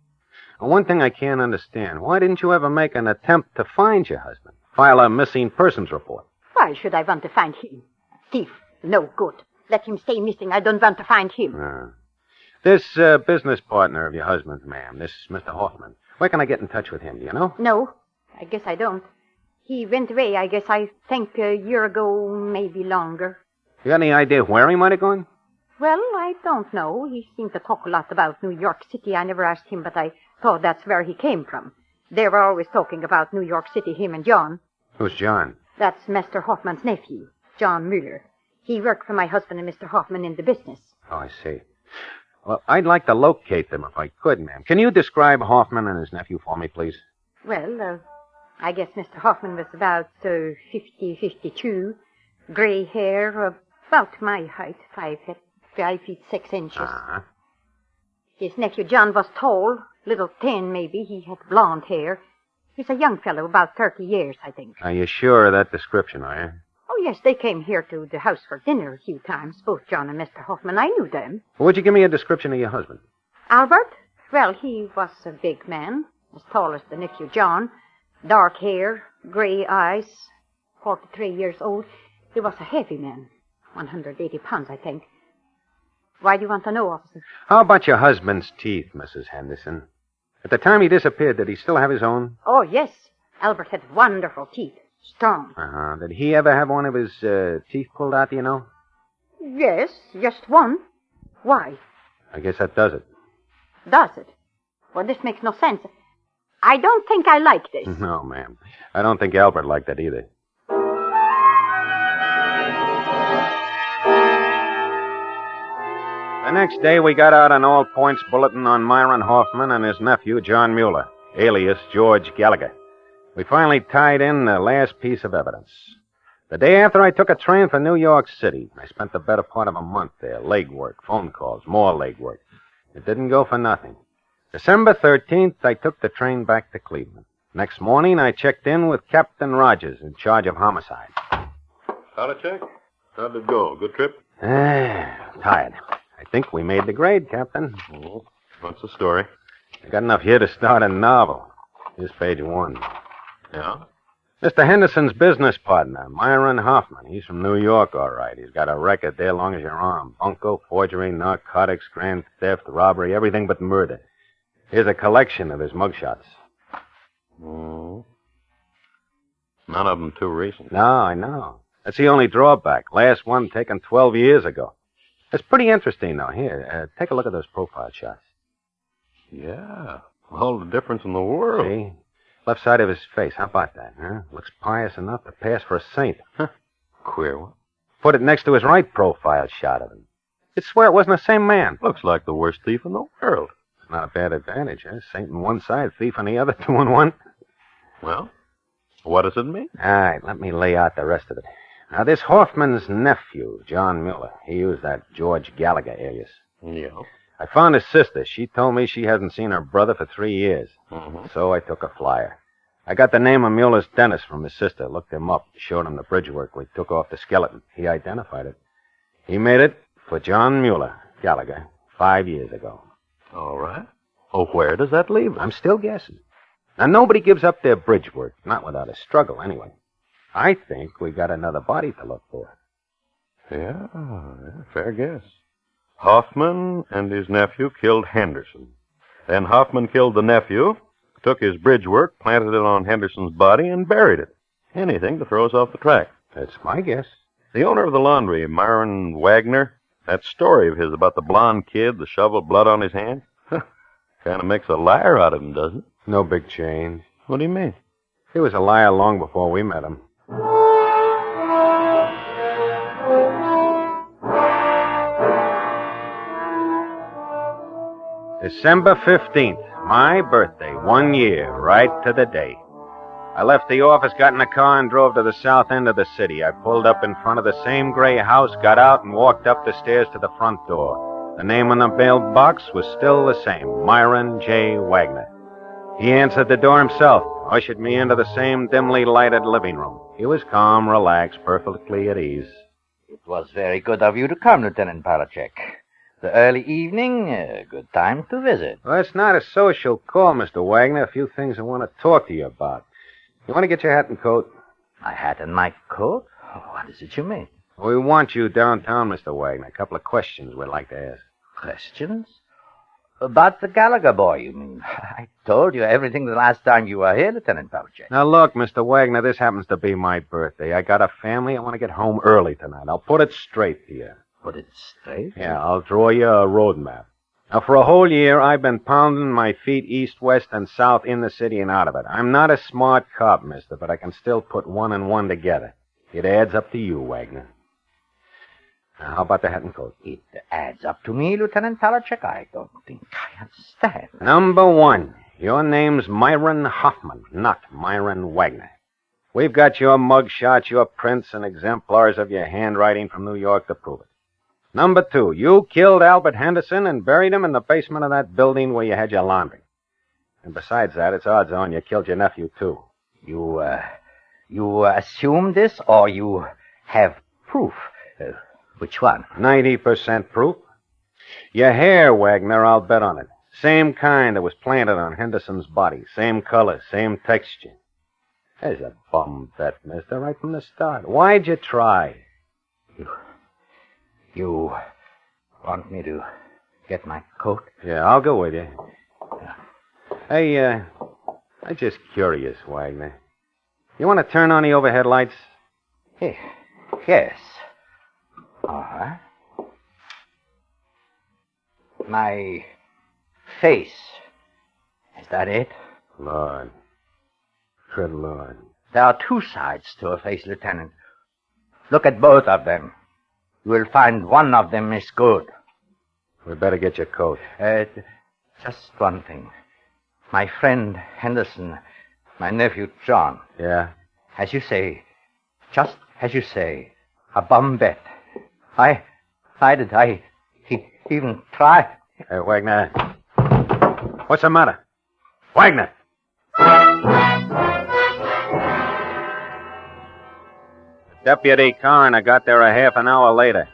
S11: One thing I can't understand. Why didn't you ever make an attempt to find your husband? File a missing persons report?
S24: Why should I want to find him? A thief. No good. Let him stay missing. I don't want to find him.
S11: This business partner of your husband's, ma'am, this Mr. Hoffman, where can I get in touch with him, do you know?
S24: No, I guess I don't. He went away, I guess, I think a year ago, maybe longer.
S11: You got any idea where he might have gone?
S24: Well, I don't know. He seemed to talk a lot about New York City. I never asked him, but I thought that's where he came from. They were always talking about New York City, him and John.
S11: Who's John?
S24: That's Mr. Hoffman's nephew, John Mueller. He worked for my husband and Mr. Hoffman in the business.
S11: Oh, I see. Well, I'd like to locate them if I could, ma'am. Can you describe Hoffman and his nephew for me, please?
S24: Well, I guess Mr. Hoffman was about 50, 52, gray hair, about my height, 5 feet 6 inches.
S11: Uh-huh.
S24: His nephew John was tall, little thin maybe. He had blonde hair. He's a young fellow, about 30 years, I think.
S11: Are you sure of that description, are you?
S24: Oh, yes, they came here to the house for dinner a few times, both John and Mr. Hoffman. I knew them.
S11: Would you give me a description of your husband?
S24: Albert? Well, he was a big man, as tall as the nephew John. Dark hair, gray eyes, 43 years old. He was a heavy man, 180 pounds, I think. Why do you want to know, officer?
S11: How about your husband's teeth, Mrs. Henderson? At the time he disappeared, did he still have his own?
S24: Oh, yes. Albert had wonderful teeth. Strong.
S11: Uh-huh. Did he ever have one of his teeth pulled out, do you know?
S24: Yes, just one. Why?
S11: I guess that does it.
S24: Does it? Well, this makes no sense. I don't think I like this.
S11: No, ma'am. I don't think Albert liked that either. The next day, we got out an all-points bulletin on Myron Hoffman and his nephew, John Mueller, alias George Gallagher. We finally tied in the last piece of evidence. The day after, I took a train for New York City. I spent the better part of a month there. Legwork, phone calls, more legwork. It didn't go for nothing. December 13th, I took the train back to Cleveland. Next morning, I checked in with Captain Rogers, in charge of homicide.
S17: How'd check? How'd it go? Good trip?
S11: Tired. I think we made the grade, Captain.
S17: Oh, what's the story?
S11: I got enough here to start a novel. Here's page 1.
S17: Yeah?
S11: Mr. Henderson's business partner, Myron Hoffman. He's from New York, all right. He's got a record there long as your arm. Bunco, forgery, narcotics, grand theft, robbery, everything but murder. Here's a collection of his mugshots.
S17: Oh. None of them too recent.
S11: No, I know. That's the only drawback. Last one taken 12 years ago. It's pretty interesting, though. Here, take a look at those profile shots.
S17: Yeah. All the difference in the world.
S11: See? Left side of his face. How about that, huh? Looks pious enough to pass for a saint.
S17: Huh. Queer one.
S11: Put it next to his right profile shot of him. You'd swear it wasn't the same man.
S17: Looks like the worst thief in the world.
S11: It's not a bad advantage, huh? Saint on one side, thief on the other, 2 on 1.
S17: Well, what does it mean?
S11: All right, let me lay out the rest of it. Now, this Hoffman's nephew, John Mueller, he used that George Gallagher alias.
S12: Yeah.
S11: I found his sister. She told me she hasn't seen her brother for 3 years.
S12: Mm-hmm.
S11: So I took a flyer. I got the name of Mueller's dentist from his sister, looked him up, showed him the bridge work we took off the skeleton. He identified it. He made it for John Mueller, Gallagher, 5 years ago.
S12: All right. Oh, where does that leave us?
S11: I'm still guessing. Now, nobody gives up their bridge work, not without a struggle, anyway. I think we got another body to look for.
S12: Yeah, fair guess. Hoffman and his nephew killed Henderson. Then Hoffman killed the nephew, took his bridge work, planted it on Henderson's body, and buried it. Anything to throw us off the track.
S11: That's my guess.
S12: The owner of the laundry, Myron Wagner, that story of his about the blonde kid, the shovel, blood on his hand, kind of makes a liar out of him, doesn't it?
S11: No big change.
S12: What do you mean?
S11: He was a liar long before we met him. December 15th, my birthday, 1 year, right to the day. I left the office, got in a car, and drove to the south end of the city. I pulled up in front of the same gray house, got out, and walked up the stairs to the front door. The name on the mailbox was still the same, Myron J. Wagner. He answered the door himself, ushered me into the same dimly lighted living room. He was calm, relaxed, perfectly at ease.
S9: It was very good of you to come, Lieutenant Palachek. The early evening, a good time to visit.
S11: Well, it's not a social call, Mr. Wagner. A few things I want to talk to you about. You want to get your hat and coat?
S9: My hat and my coat? What is it you mean?
S11: We want you downtown, Mr. Wagner. A couple of questions we'd like to ask.
S9: Questions? About the Gallagher boy, you mean? I told you everything the last time you were here, Lieutenant Palachek.
S11: Now, look, Mr. Wagner, this happens to be my birthday. I got a family. I want to get home early tonight. I'll put it straight to you.
S9: Put it straight?
S11: Yeah, I'll draw you a road map. Now, for a whole year, I've been pounding my feet east, west, and south in the city and out of it. I'm not a smart cop, mister, but I can still put one and one together. It adds up to you, Wagner. Now, how about the hat and coat?
S9: It adds up to me, Lieutenant Palachek. I don't think I understand.
S11: Number one, your name's Myron Hoffman, not Myron Wagner. We've got your mug shots, your prints, and exemplars of your handwriting from New York to prove it. Number two, you killed Albert Henderson and buried him in the basement of that building where you had your laundry. And besides that, it's odds on you killed your nephew, too.
S9: You assume this, or you have proof? Which one?
S11: 90% proof. Your hair, Wagner, I'll bet on it. Same kind that was planted on Henderson's body. Same color, same texture. There's a bum bet, mister, right from the start. Why'd you try?
S9: You want me to get my coat?
S11: Yeah, I'll go with you. Hey, I'm just curious, Wagner. You want to turn on the overhead lights?
S9: Yes. All right. My face. Is that it?
S11: Lord. Good Lord.
S9: There are two sides to a face, Lieutenant. Look at both of them. You will find one of them is good.
S11: We better get your coat.
S9: Just one thing. My friend Henderson, my nephew John.
S11: Yeah?
S9: As you say, just as you say, a bum bet. I even try.
S11: Hey, Wagner. What's the matter? Wagner! Deputy coroner got there a half an hour later.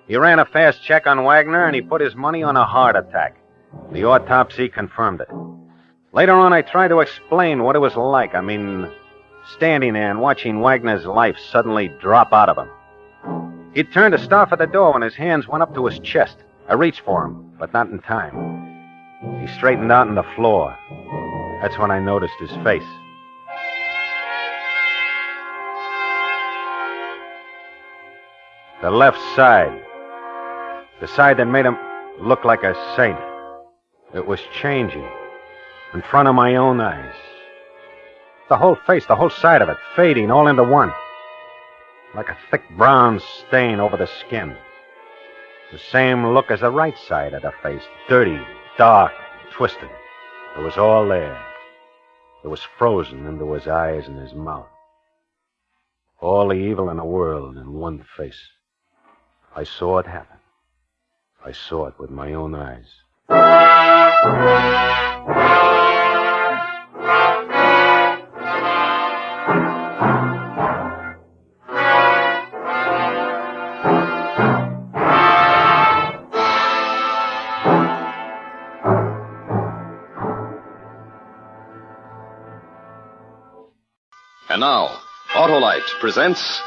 S11: He ran a fast check on Wagner, and he put his money on a heart attack. The autopsy confirmed it. Later on, I tried to explain what it was like. I mean, standing there and watching Wagner's life suddenly drop out of him. He turned to start for the door when his hands went up to his chest. I reached for him, but not in time. He straightened out on the floor. That's when I noticed his face. The left side. The side that made him look like a saint. It was changing. In front of my own eyes. The whole face, the whole side of it, fading all into one. Like a thick brown stain over the skin. The same look as the right side of the face. Dirty, dark, twisted. It was all there. It was frozen into his eyes and his mouth. All the evil in the world in one face. I saw it happen. I saw it with my own eyes.
S2: And now, Autolite presents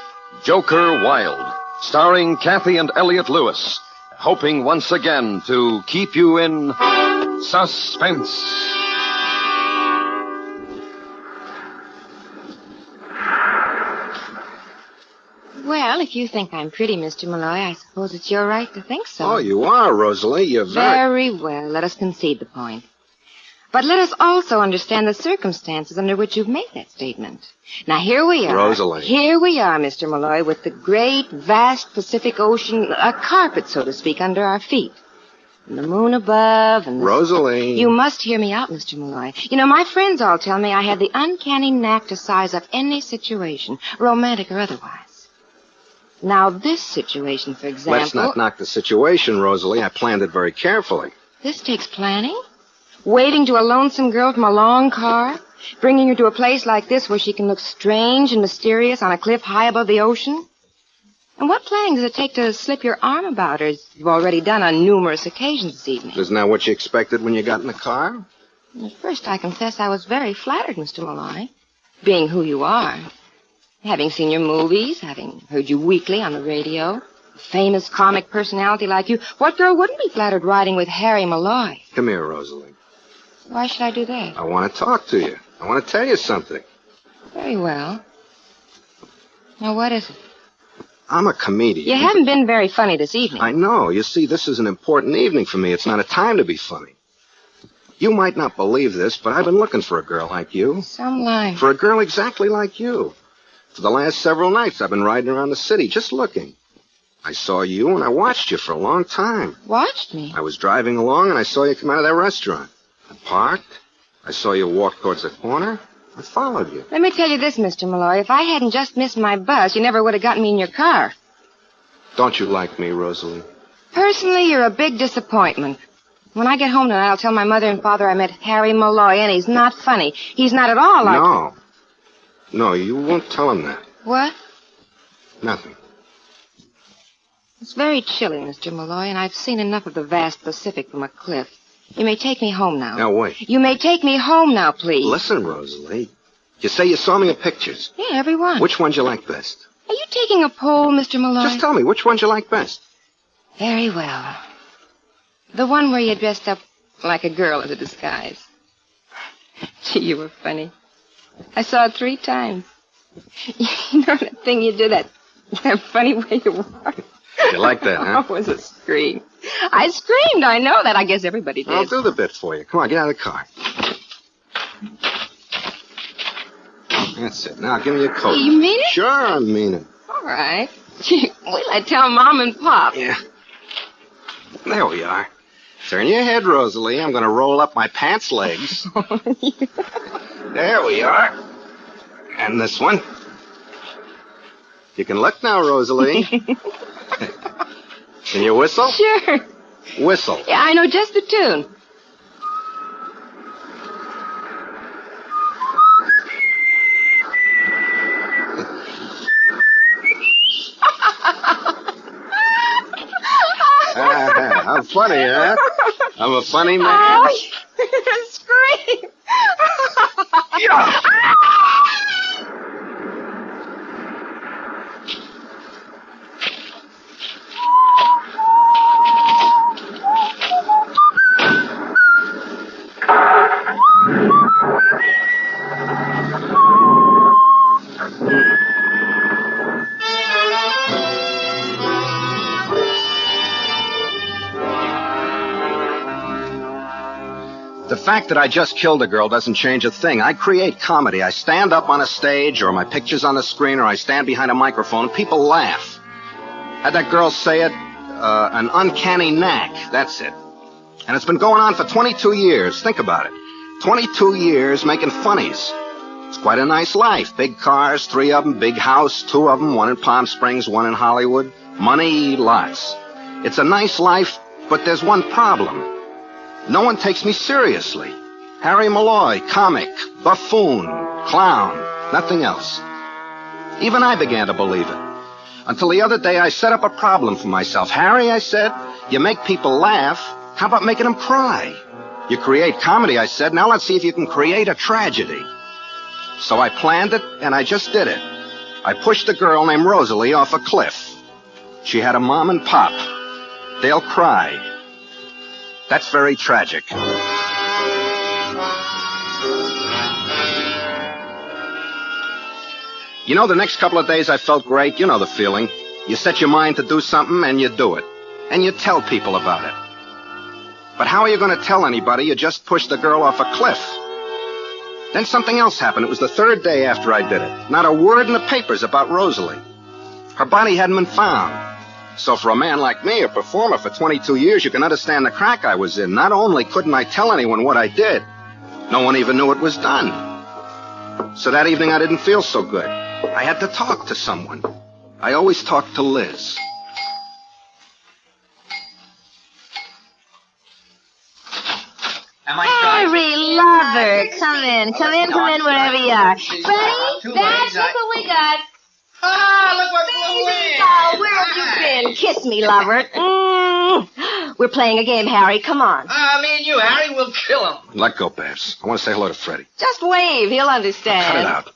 S2: Joker Wild, starring Kathy and Elliot Lewis, hoping once again to keep you in suspense.
S14: Well, if you think I'm pretty, Mr. Malloy, I suppose it's your right to think so.
S18: Oh, you are, Rosalie. You're
S14: Very well. Let us concede the point. But let us also understand the circumstances under which you've made that statement. Now, here we are.
S18: Rosalie.
S14: Here we are, Mr. Malloy, with the great, vast Pacific Ocean, a carpet, so to speak, under our feet. And the moon above, and
S18: Rosalie.
S14: You must hear me out, Mr. Malloy. You know, my friends all tell me I had the uncanny knack to size up any situation, romantic or otherwise. Now, this situation, for example...
S18: Let's not knock the situation, Rosalie. I planned it very carefully.
S14: This takes planning? Waiting to a lonesome girl from a long car? Bringing her to a place like this where she can look strange and mysterious on a cliff high above the ocean? And what planning does it take to slip your arm about her, as you've already done on numerous occasions this evening?
S18: Isn't that what you expected when you got in the car?
S14: At first, I confess I was very flattered, Mr. Malloy, being who you are. Having seen your movies, having heard you weekly on the radio, a famous comic personality like you, what girl wouldn't be flattered riding with Harry Malloy?
S18: Come here, Rosalie.
S14: Why should I do that?
S18: I want to talk to you. I want to tell you something.
S14: Very well. Now, what is it?
S18: I'm a comedian.
S14: You haven't been very funny this evening.
S18: I know. You see, this is an important evening for me. It's not a time to be funny. You might not believe this, but I've been looking for a girl like you.
S14: Some line.
S18: For a girl exactly like you. For the last several nights, I've been riding around the city just looking. I saw you, and I watched you for a long time.
S14: Watched me?
S18: I was driving along, and I saw you come out of that restaurant. I parked. I saw you walk towards the corner. I followed you.
S14: Let me tell you this, Mr. Malloy. If I hadn't just missed my bus, you never would have gotten me in your car.
S18: Don't you like me, Rosalie?
S14: Personally, you're a big disappointment. When I get home tonight, I'll tell my mother and father I met Harry Malloy, and he's not funny. He's not at all like...
S18: No. No, you won't tell him that.
S14: What?
S18: Nothing.
S14: It's very chilly, Mr. Malloy, and I've seen enough of the vast Pacific from a cliff. You may take me home now.
S18: Now, wait.
S14: You may take me home now, please.
S18: Listen, Rosalie. You say you saw me in pictures.
S14: Yeah, every one.
S18: Which ones you like best?
S14: Are you taking a poll, Mr. Malloy?
S18: Just tell me, which ones you like best?
S14: Very well. The one where you dressed up like a girl as a disguise. Gee, you were funny. I saw it 3 times. You know that thing you do, that funny way you walk?
S18: You like that, huh?
S14: Oh, it was a scream. I screamed, I know that. I guess everybody did.
S18: I'll do the bit for you. Come on, get out of the car. That's it. Now, give me your coat.
S14: You mean it?
S18: Sure, I mean it.
S14: All right. Gee, wait till I tell Mom and Pop.
S18: Yeah. There we are. Turn your head, Rosalie. I'm going to roll up my pants legs. There we are. And this one. You can look now, Rosalie. Can you whistle?
S14: Sure.
S18: Whistle.
S14: Yeah, I know just the tune.
S18: I'm funny, huh? I'm a funny man.
S14: Oh, scream!
S18: Yeah. The fact that I just killed a girl doesn't change a thing. I create comedy. I stand up on a stage, or my picture's on the screen, or I stand behind a microphone, and people laugh. Had that girl say it? An uncanny knack. That's it. And it's been going on for 22 years. Think about it. 22 years making funnies. It's quite a nice life. Big cars, 3 of them, big house, 2 of them, 1 in Palm Springs, 1 in Hollywood. Money, lots. It's a nice life, but there's one problem. No one takes me seriously. Harry Malloy, comic, buffoon, clown, nothing else. Even I began to believe it. Until the other day, I set up a problem for myself. Harry, I said, you make people laugh. How about making them cry? You create comedy, I said. Now let's see if you can create a tragedy. So I planned it, and I just did it. I pushed a girl named Rosalie off a cliff. She had a mom and pop. They'll cry. That's very tragic. You know, the next couple of days I felt great. You know the feeling. You set your mind to do something, and you do it. And you tell people about it. But how are you going to tell anybody you just pushed the girl off a cliff? Then something else happened. It was the 3rd day after I did it. Not a word in the papers about Rosalie. Her body hadn't been found. So for a man like me, a performer for 22 years, you can understand the crack I was in. Not only couldn't I tell anyone what I did, no one even knew it was done. So that evening I didn't feel so good. I had to talk to someone. I always talk to Liz.
S14: Harry, lover, come in wherever you are. Freddie, Dad, look what we got.
S15: Look what flew in.
S14: Oh, where have you been? Kiss me, lover. We're playing a game, Harry. Come on.
S15: Me and you, Harry, we'll kill him.
S18: Let go, Babs. I want to say hello to Freddie.
S14: Just wave. He'll understand.
S18: Cut it out.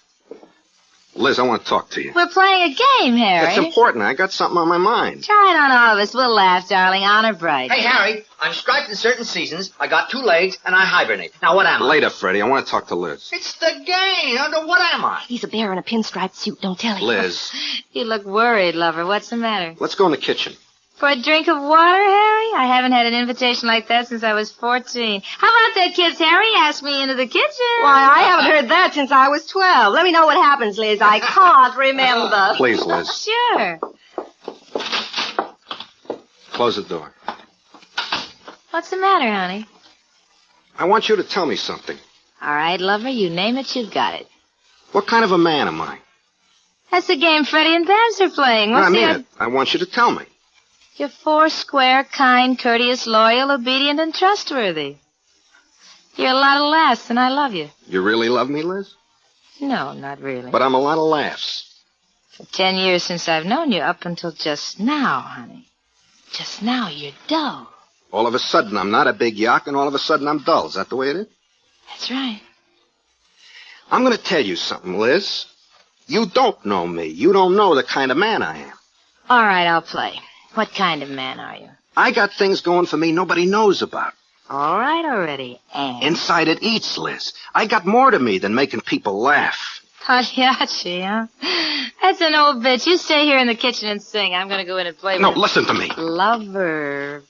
S18: Liz, I want to talk to you.
S14: We're playing a game, Harry.
S18: It's important. I got something on my mind.
S14: Try it on all of us. We'll laugh, darling. Honor bright.
S7: Hey, Harry, I'm striped in certain seasons. I got 2 legs, and I hibernate. Now, what am I?
S18: Later, Freddie. I want to talk to Liz.
S7: It's the game. Under what am I?
S14: He's a bear in a pinstripe suit. Don't tell him.
S18: Liz.
S14: You look worried, lover. What's the matter?
S18: Let's go in the kitchen.
S14: For a drink of water, Harry? I haven't had an invitation like that since I was 14. How about that kid's Harry asked me into the kitchen? Why, I haven't heard that since I was 12. Let me know what happens, Liz. I can't remember.
S18: Please, Liz.
S14: Sure.
S18: Close the door.
S14: What's the matter, honey?
S18: I want you to tell me something.
S14: All right, lover, you name it, you've got it.
S18: What kind of a man am I?
S14: That's the game Freddie and Babs are playing.
S18: I mean it. I want you to tell me.
S14: You're 4 square, kind, courteous, loyal, obedient, and trustworthy. You're a lot of laughs, and I love you.
S18: You really love me, Liz?
S14: No, not really.
S18: But I'm a lot of laughs.
S14: For 10 years since I've known you, up until just now, honey. Just now, you're dull.
S18: All of a sudden, I'm not a big yak, and all of a sudden, I'm dull. Is that the way it is?
S14: That's right.
S18: I'm going to tell you something, Liz. You don't know me. You don't know the kind of man I am.
S14: All right, I'll play. What kind of man are you?
S18: I got things going for me nobody knows about.
S14: All right already, and?
S18: Inside it eats, Liz. I got more to me than making people laugh.
S14: Pagliacci, huh? That's an old bitch. You stay here in the kitchen and sing. I'm going to go in and play with...
S18: No, listen to me.
S14: Lover.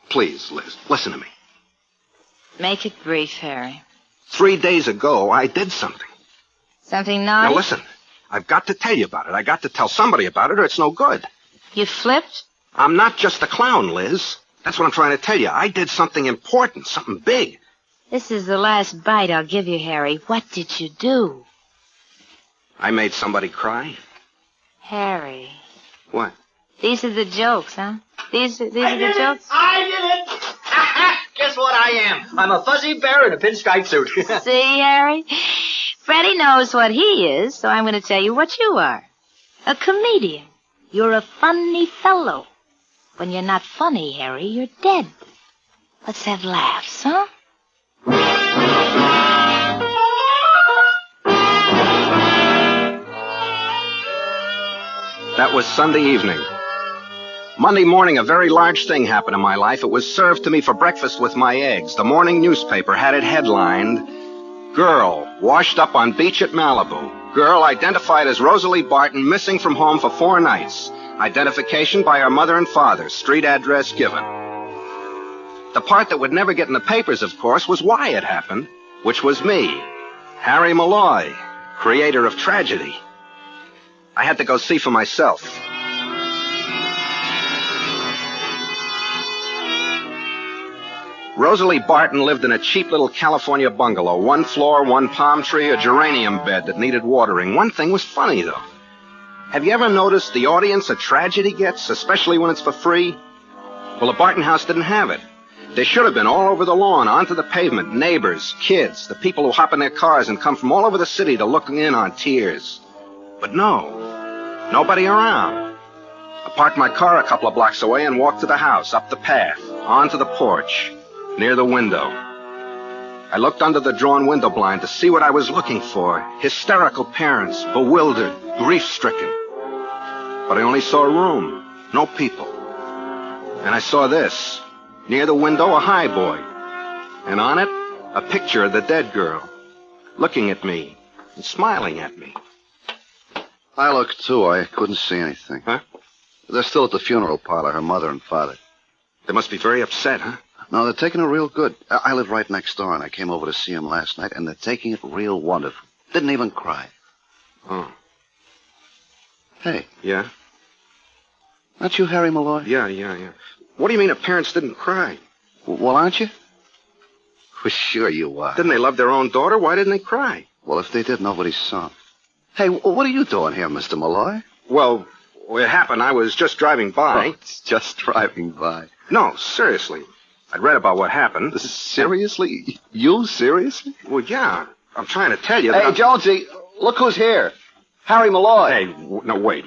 S18: Please, Liz, listen to me.
S14: Make it brief, Harry.
S18: 3 days ago, I did something.
S14: Something naughty?
S18: Now, listen. I've got to tell you about it. I got to tell somebody about it, or it's no good.
S14: You flipped?
S18: I'm not just a clown, Liz. That's what I'm trying to tell you. I did something important, something big.
S14: This is the last bite I'll give you, Harry. What did you do?
S18: I made somebody cry.
S14: Harry.
S18: What?
S14: These are the jokes, huh? These are the jokes?
S7: I did it! Guess what I am? I'm a fuzzy bear in a pinstripe suit.
S14: See, Harry? Freddie knows what he is, so I'm going to tell you what you are. A comedian. You're a funny fellow. When you're not funny, Harry, you're dead. Let's have laughs, huh?
S18: That was Sunday evening. Monday morning, a very large thing happened in my life. It was served to me for breakfast with my eggs. The morning newspaper had it headlined, "Girl washed up on beach at Malibu. Girl identified as Rosalie Barton, missing from home for 4 nights. Identification by her mother and father. Street address given." The part that would never get in the papers, of course, was why it happened, which was me, Harry Malloy, creator of tragedy. I had to go see for myself. Rosalie Barton lived in a cheap little California bungalow. 1 floor, 1 palm tree, a geranium bed that needed watering. One thing was funny, though. Have you ever noticed the audience a tragedy gets, especially when it's for free? Well, the Barton house didn't have it. They should have been all over the lawn, onto the pavement, neighbors, kids, the people who hop in their cars and come from all over the city to look in on tears. But no, nobody around. I parked my car a couple of blocks away and walked to the house, up the path, onto the porch, near the window. I looked under the drawn window blind to see what I was looking for. Hysterical parents, bewildered, grief-stricken. But I only saw a room, no people. And I saw this. Near the window, a high boy. And on it, a picture of the dead girl, looking at me and smiling at me.
S19: I looked, too. I couldn't see anything.
S18: Huh?
S19: They're still at the funeral parlor, her mother and father.
S18: They must be very upset, huh?
S19: No, they're taking it real good. I live right next door, and I came over to see them last night, and they're taking it real wonderful. Didn't even cry.
S18: Oh.
S19: Hey.
S18: Yeah?
S19: Aren't you Harry Malloy?
S18: Yeah. What do you mean the parents didn't cry?
S19: Well, aren't you? Well, sure you are.
S18: Didn't they love their own daughter? Why didn't they cry?
S19: Well, if they did, nobody saw. Hey, what are you doing here, Mr. Malloy?
S18: Well, it happened. I was just driving by.
S19: Oh, it's just driving by.
S18: No, seriously. I'd read about what happened.
S19: Seriously? You seriously?
S18: Well, yeah. I'm trying to tell you
S19: Hey,
S18: that
S19: Jonesy, look who's here. Harry Malloy.
S18: Hey, no, wait.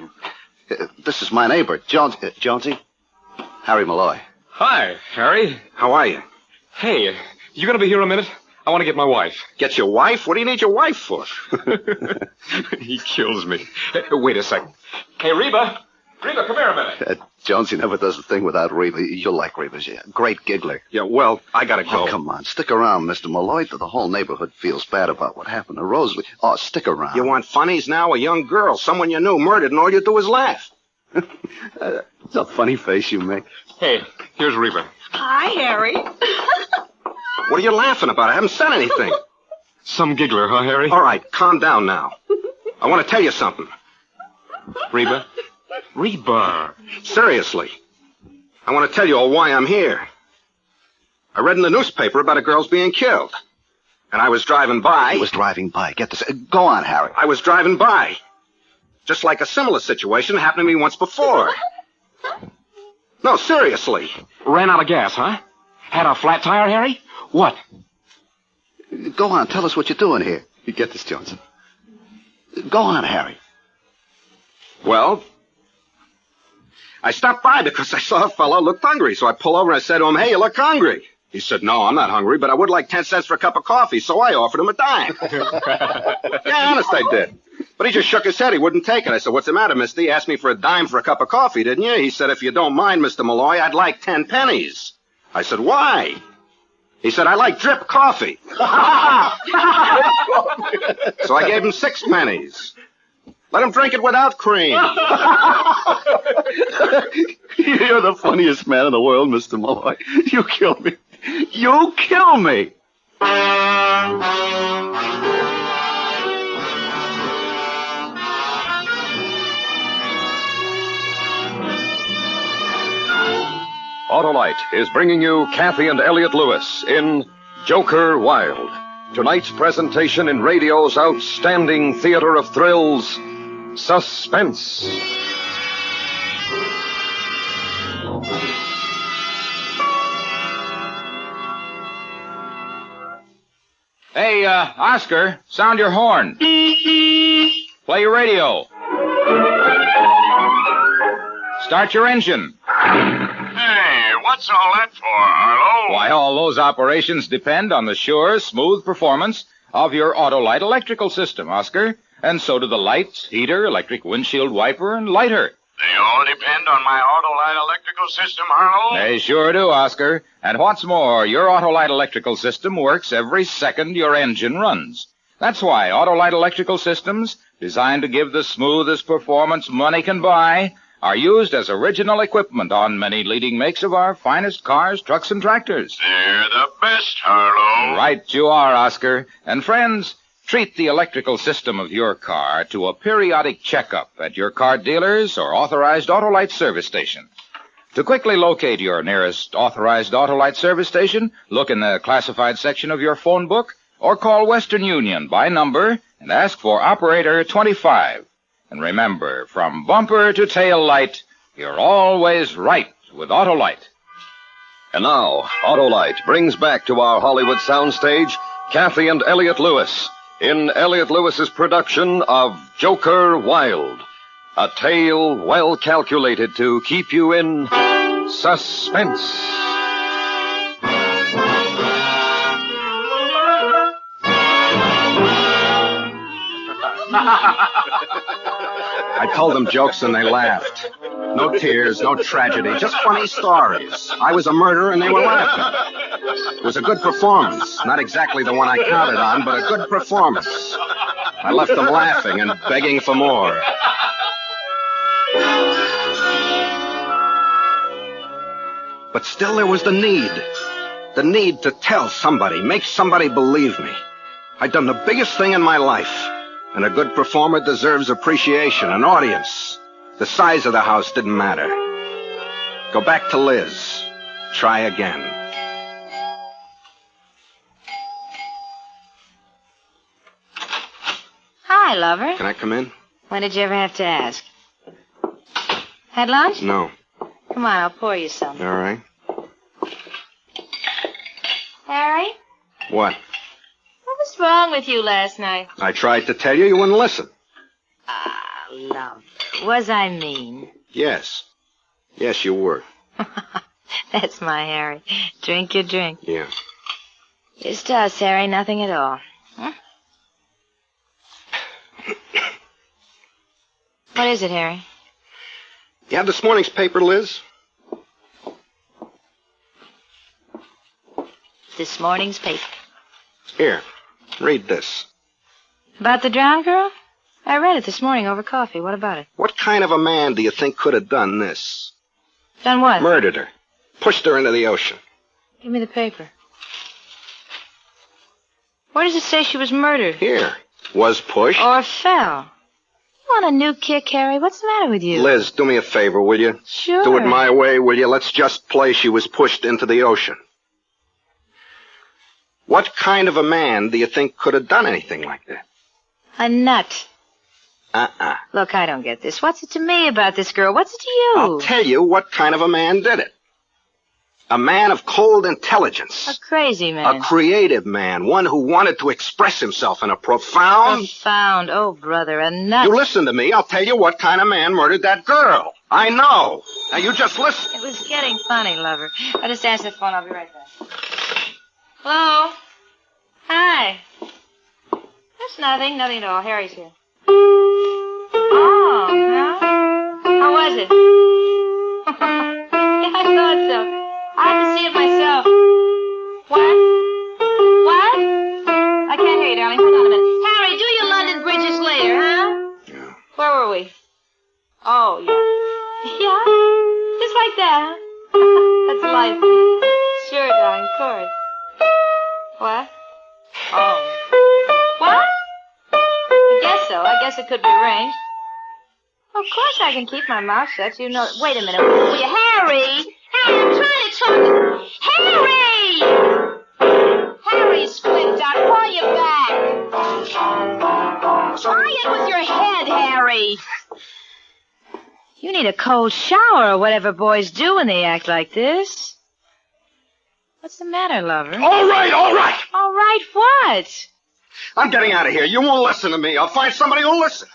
S19: This is my neighbor, Jonesy. Harry Malloy.
S20: Hi, Harry.
S18: How are you?
S20: Hey, you gonna be here a minute? I want to get my wife.
S18: Get your wife? What do you need your wife for?
S20: He kills me. Hey, wait a second. Hey, Reba. Reba, come here a minute.
S19: Jonesy never does a thing without Reba. You'll like Reba. She's a great giggler.
S18: Yeah, well, I gotta go.
S19: Oh, come on. Stick around, Mr. Malloy. The whole neighborhood feels bad about what happened to Rosalie. Oh, stick around.
S18: You want funnies now? A young girl, someone you knew, murdered, and all you do is laugh.
S19: It's a funny face you make.
S20: Hey, here's Reba.
S13: Hi, Harry.
S18: What are you laughing about? I haven't said anything.
S20: Some giggler, huh, Harry?
S18: All right, calm down now. I want to tell you something.
S20: Reba? Reba.
S18: Seriously. I want to tell you all why I'm here. I read in the newspaper about a girl's being killed. And I was driving by.
S19: He was driving by. Get this. Go on, Harry.
S18: I was driving by. Just like a similar situation happened to me once before. No, seriously.
S20: Ran out of gas, huh? Had a flat tire, Harry? What?
S19: Go on. Tell us what you're doing here. You get this, Johnson. Go on, Harry.
S18: Well, I stopped by because I saw a fellow looked hungry. So I pulled over and I said to him, hey, you look hungry. He said, no, I'm not hungry, but I would like 10 cents for a cup of coffee. So I offered him a dime. Yeah, honest, I did. But he just shook his head. He wouldn't take it. I said, what's the matter, mister? You asked me for a dime for a cup of coffee, didn't you? He said, if you don't mind, Mr. Malloy, I'd like 10 pennies. I said, why? He said, I like drip coffee. So I gave him 6 pennies. Let him drink it without cream.
S19: You're the funniest man in the world, Mr. Malloy. You kill me. You kill me.
S2: Autolite is bringing you Kathy and Elliot Lewis in Joker Wild. Tonight's presentation in radio's outstanding theater of thrills, Suspense.
S6: Hey, Oscar, sound your horn. Play your radio. Start your engine.
S15: Hey, what's all that for, Harlow?
S6: Why, all those operations depend on the sure, smooth performance of your Autolite electrical system, Oscar. And so do the lights, heater, electric windshield wiper, and lighter.
S15: They all depend on my Autolite electrical system, Harlow?
S6: They sure do, Oscar. And what's more, your Autolite electrical system works every second your engine runs. That's why Autolite electrical systems, designed to give the smoothest performance money can buy, are used as original equipment on many leading makes of our finest cars, trucks, and tractors.
S15: They're the best, Harlow.
S6: Right you are, Oscar. And friends, treat the electrical system of your car to a periodic checkup at your car dealers or authorized Autolite service station. To quickly locate your nearest authorized Autolite service station, look in the classified section of your phone book or call Western Union by number and ask for Operator 25. And remember, from bumper to tail light, you're always right with Autolite.
S2: And now, Autolite brings back to our Hollywood soundstage Kathy and Elliot Lewis in Elliot Lewis's production of Joker Wild, a tale well calculated to keep you in suspense.
S18: I told them jokes and they laughed. No tears, no tragedy, just funny stories. I was a murderer and they were laughing. It was a good performance. Not exactly the one I counted on, but a good performance. I left them laughing and begging for more. But still there was the need to tell somebody, make somebody believe me. I'd done the biggest thing in my life, and a good performer deserves appreciation, an audience. The size of the house didn't matter. Go back to Liz. Try again.
S14: Hi, lover.
S18: Can I come in?
S14: When did you ever have to ask? Had lunch?
S18: No.
S14: Come on, I'll pour you some.
S18: All right.
S14: Harry?
S18: What?
S14: What was wrong with you last night?
S18: I tried to tell you, you wouldn't listen.
S14: Lover. Was I mean?
S18: Yes. Yes, you were.
S14: That's my Harry. Drink your drink.
S18: Yeah.
S14: Just us, Harry, nothing at all. Huh? What is it, Harry?
S18: You have this morning's paper, Liz?
S14: This morning's paper.
S18: Here, read this.
S14: About the drowned girl? I read it this morning over coffee. What about it?
S18: What kind of a man do you think could have done this?
S14: Done what?
S18: Murdered her. Pushed her into the ocean.
S14: Give me the paper. Where does it say she was murdered?
S18: Here. Was pushed.
S14: Or fell. You want a new kick, Harry? What's the matter with you?
S18: Liz, do me a favor, will you?
S14: Sure.
S18: Do it my way, will you? Let's just play she was pushed into the ocean. What kind of a man do you think could have done anything like that?
S14: A nut.
S18: Uh-uh.
S14: Look, I don't get this. What's it to me about this girl? What's it to you?
S18: I'll tell you what kind of a man did it. A man of cold intelligence.
S14: A crazy man.
S18: A creative man. One who wanted to express himself in a profound...
S14: Profound. Oh, brother, a nut.
S18: You listen to me. I'll tell you what kind of man murdered that girl. I know. Now, you just listen.
S14: It was getting funny, lover. I just answered the phone. I'll be right back. Hello? Hi. That's nothing. Nothing at all. Harry's here. Oh, huh? How was it? Yeah, I thought so. I have to see it myself. What? What? I can't hear you, darling. Hold on a minute. Harry, do your London bridges later, huh?
S18: Yeah.
S14: Where were we? Oh, yeah. Yeah? Just like that, huh? That's life. Sure, darling, of course. What? Oh. What? I guess so. I guess it could be arranged. Of course I can keep my mouth shut. You know... Wait a minute. Will you... Harry! Harry, I'm trying to talk... Harry! Harry, splint out. Call you back. Try it with your head, Harry. You need a cold shower or whatever boys do when they act like this. What's the matter, lover?
S18: All right, all right.
S14: All right, what?
S18: I'm getting out of here. You won't listen to me. I'll find somebody who'll listen.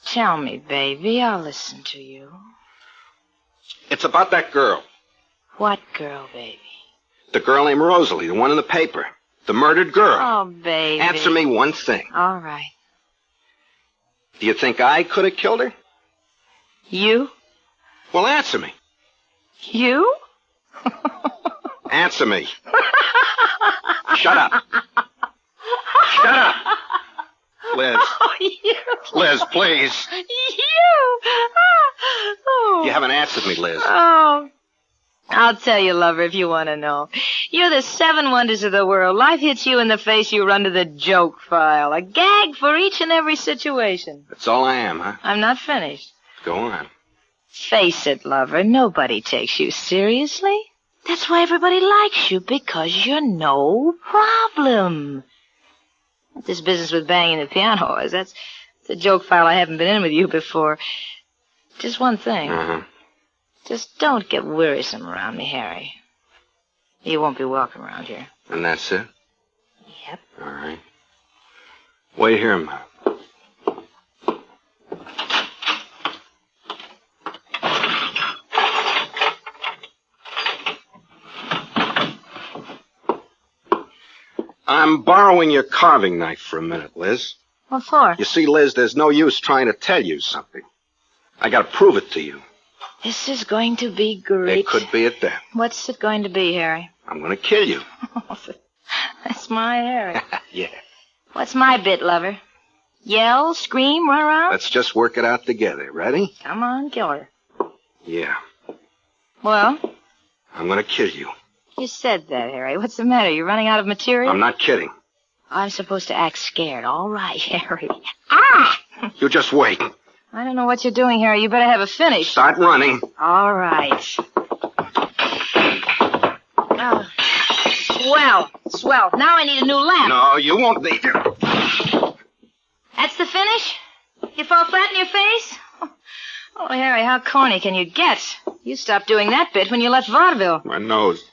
S14: Tell me, baby. I'll listen to you.
S18: It's about that girl.
S14: What girl, baby?
S18: The girl named Rosalie, the one in the paper. The murdered girl.
S14: Oh, baby.
S18: Answer me one thing.
S14: All right.
S18: Do you think I could have killed her?
S14: You?
S18: Well, answer me.
S14: You?
S18: Answer me. Shut up. Shut up. Liz.
S14: Oh, you.
S18: Liz, please.
S14: You. Oh.
S18: You haven't answered me, Liz.
S14: Oh. I'll tell you, lover, if you want to know. You're the 7 wonders of the world. Life hits you in the face, you run to the joke file. A gag for each and every situation.
S18: That's all I am, huh?
S14: I'm not finished.
S18: Go on.
S16: Face it, lover, nobody takes you seriously. That's why everybody likes you, because you're no problem. This business with banging the piano is, that's a joke file I haven't been in with you before. Just one thing. Just don't get wearisome around me, Harry. You won't be welcome around here.
S20: And that's it?
S16: Yep.
S20: All right. Wait here a minute. I'm borrowing your carving knife for a minute, Liz.
S16: What for?
S20: You see, Liz, there's no use trying to tell you something. I gotta prove it to you.
S16: This is going to be great.
S20: It could be at that.
S16: What's it going to be, Harry?
S20: I'm gonna kill you.
S16: That's my Harry.
S20: Yeah.
S16: What's my bit, lover? Yell, scream, run around?
S20: Let's just work it out together. Ready?
S16: Come on, kill her.
S20: Yeah.
S16: Well?
S20: I'm gonna kill you.
S16: You said that, Harry. What's the matter? You running out of material?
S20: I'm not kidding.
S16: I'm supposed to act scared. All right, Harry. Ah!
S20: You just wait.
S16: I don't know what you're doing, Harry. You better have a finish.
S20: Start running.
S16: All right. Oh. Swell. Now I need a new lamp.
S20: No, you won't need it.
S16: That's the finish? You fall flat in your face? Oh, Harry, how corny can you get? You stopped doing that bit when you left vaudeville.
S20: My nose.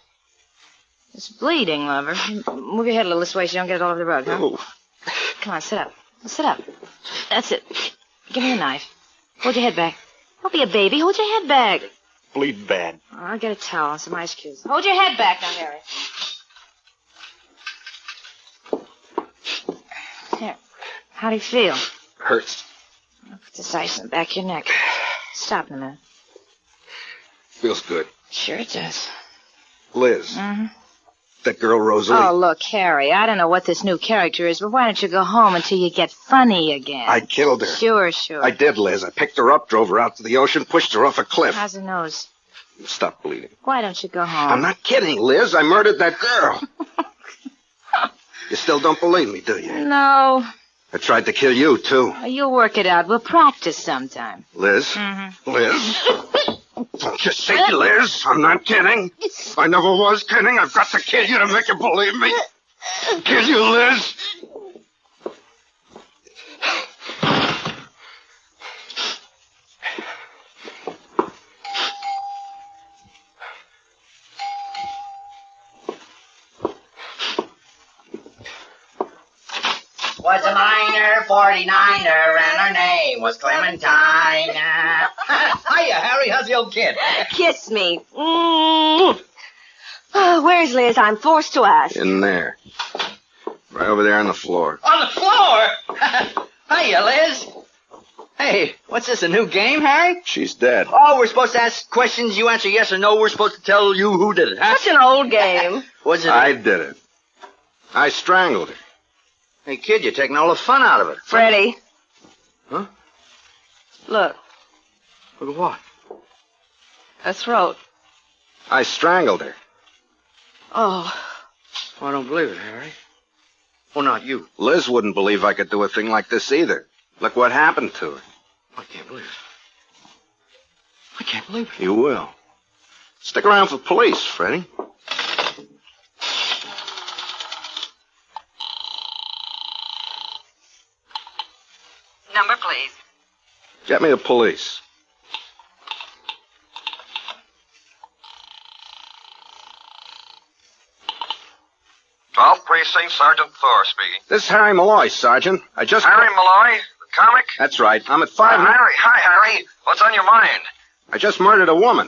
S16: It's bleeding, lover. Move your head a little this way so you don't get it all over the rug, huh?
S20: Oh.
S16: Come on, sit up. Sit up. That's it. Give me the knife. Hold your head back. Don't be a baby. Hold your head back.
S20: Bleed bad.
S16: Oh, I'll get a towel and some ice cubes. Hold your head back now, Harry. Here. How do you feel?
S20: Hurts.
S16: I'll put this ice in the back of your neck. Stop in a minute.
S20: Feels good.
S16: Sure it does.
S20: Liz.
S16: Mm-hmm.
S20: That girl Rosalie.
S16: Oh, look, Harry, I don't know what this new character is, but why don't you go home until you get funny again?
S20: I killed her.
S16: Sure.
S20: I did, Liz. I picked her up, drove her out to the ocean, pushed her off a cliff.
S16: How's her nose?
S20: Stop bleeding.
S16: Why don't you go home?
S20: I'm not kidding, Liz. I murdered that girl. You still don't believe me, do you?
S16: No.
S20: I tried to kill you, too.
S16: You'll work it out. We'll practice sometime.
S20: Liz?
S16: Mm-hmm.
S20: Liz? Don't you see, Liz? I'm not kidding. I never was kidding. I've got to kill you to make you believe me. Kill you, Liz.
S21: Was a minor, 49er, and her name was Clementine. Hiya, Harry. How's the old kid?
S16: Kiss me. Oh, where's Liz? I'm forced to ask.
S20: In there. Right over there on the floor.
S21: On the floor? Hiya, Liz. Hey, what's this, a new game, Harry?
S20: She's dead.
S21: Oh, we're supposed to ask questions, you answer yes or no. We're supposed to tell you who did it, huh?
S16: Such an old game.
S21: Was it?
S20: I did it. I strangled her.
S21: Hey, kid, you're taking all the fun out of it.
S16: Freddie.
S21: Huh?
S16: Look.
S21: Look at what?
S16: Her throat.
S20: I strangled her.
S16: Oh.
S21: I don't believe it, Harry. Well, not you.
S20: Liz wouldn't believe I could do a thing like this either. Look what happened to her.
S21: I can't believe it. I can't believe it.
S20: You will. Stick around for police, Freddie.
S16: Number, please.
S20: Get me the police.
S18: 12th Precinct, Sergeant Thor speaking.
S20: This is Harry Malloy, Sergeant. I just...
S18: Harry Malloy, the comic?
S20: That's right. I'm at 5...
S18: Harry. Hi, Harry. What's on your mind?
S20: I just murdered a woman.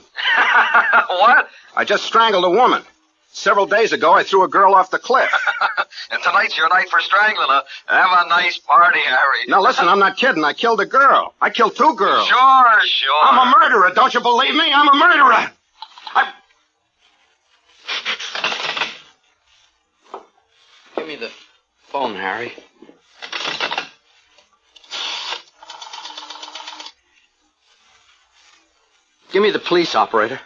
S18: What?
S20: I just strangled a woman. Several days ago, I threw a girl off the cliff.
S18: And tonight's your night for strangling, huh? Have a nice party, Harry.
S20: Now, listen, I'm not kidding. I killed a girl. I killed 2 girls.
S18: Sure.
S20: I'm a murderer. Don't you believe me? I'm a murderer.
S21: Give me the phone, Harry. Give me the police, operator.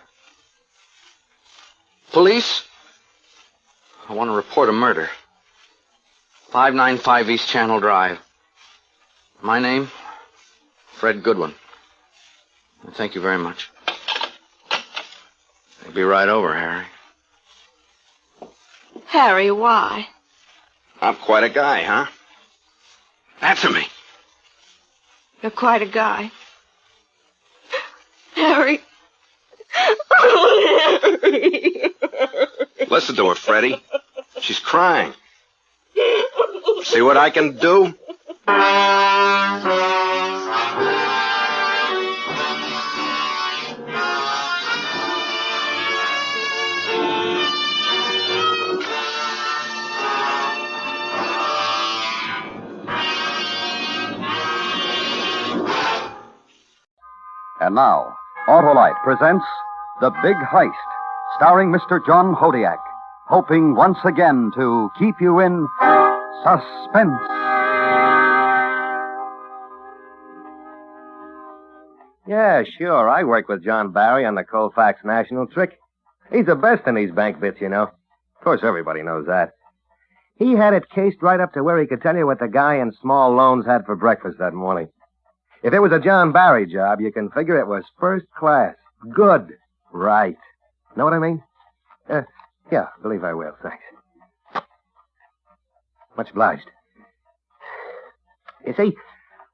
S21: Police? I want to report a murder. 595 East Channel Drive. My name? Fred Goodwin.
S18: Thank you very much. I'll be right over, Harry.
S14: Harry, why?
S18: I'm quite a guy, huh? Answer me.
S14: You're quite a guy. Harry.
S18: Listen to her, Freddie. She's crying. See what I can do?
S2: And now, Autolite presents The Big Heist, starring Mr. John Hodiak, hoping once again to keep you in suspense.
S8: Yeah, sure. I work with John Barry on the Colfax National Trick. He's the best in these bank bits, you know. Of course, everybody knows that. He had it cased right up to where he could tell you what the guy in small loans had for breakfast that morning. If it was a John Barry job, you can figure it was first class. Good. Right. Know what I mean? Yeah, believe I will. Thanks. Much obliged. You see,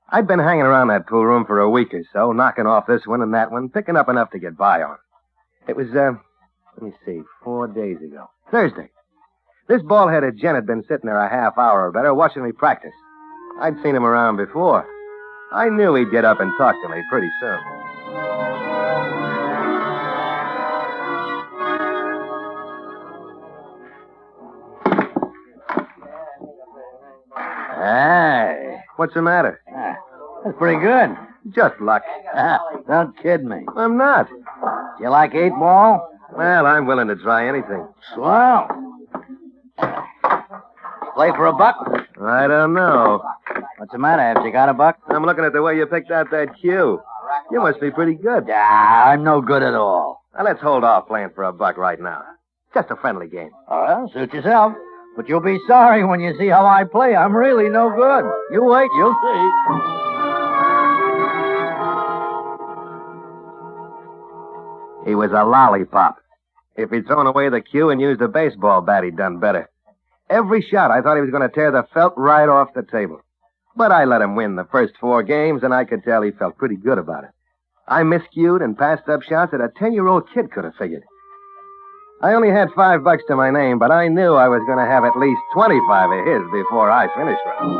S8: I'd been hanging around that pool room for a week or so, knocking off this one and that one, picking up enough to get by on. It was, let me see, 4 days ago. Thursday. This bald-headed gent had been sitting there a half hour or better watching me practice. I'd seen him around before. I knew he'd get up and talk to me pretty soon.
S10: Hey.
S8: What's the matter?
S10: That's pretty good.
S8: Just luck.
S10: Don't kid me.
S8: I'm not.
S10: You like 8-ball?
S8: Well, I'm willing to try anything.
S10: Swell. Play for a buck?
S8: I don't know.
S10: What's the matter? Have you got a buck?
S8: I'm looking at the way you picked out that cue. You must be pretty good.
S10: I'm no good at all.
S8: Now, let's hold off playing for a buck right now. Just a friendly game.
S10: Well, suit yourself. But you'll be sorry when you see how I play. I'm really no good. You wait, you'll see.
S8: He was a lollipop. If he'd thrown away the cue and used a baseball bat, he'd done better. Every shot, I thought he was going to tear the felt right off the table. But I let him win the first 4 games, and I could tell he felt pretty good about it. I miscued and passed up shots that a 10-year-old kid could have figured. I only had $5 to my name, but I knew I was going to have at least 25 of his before I finished with him.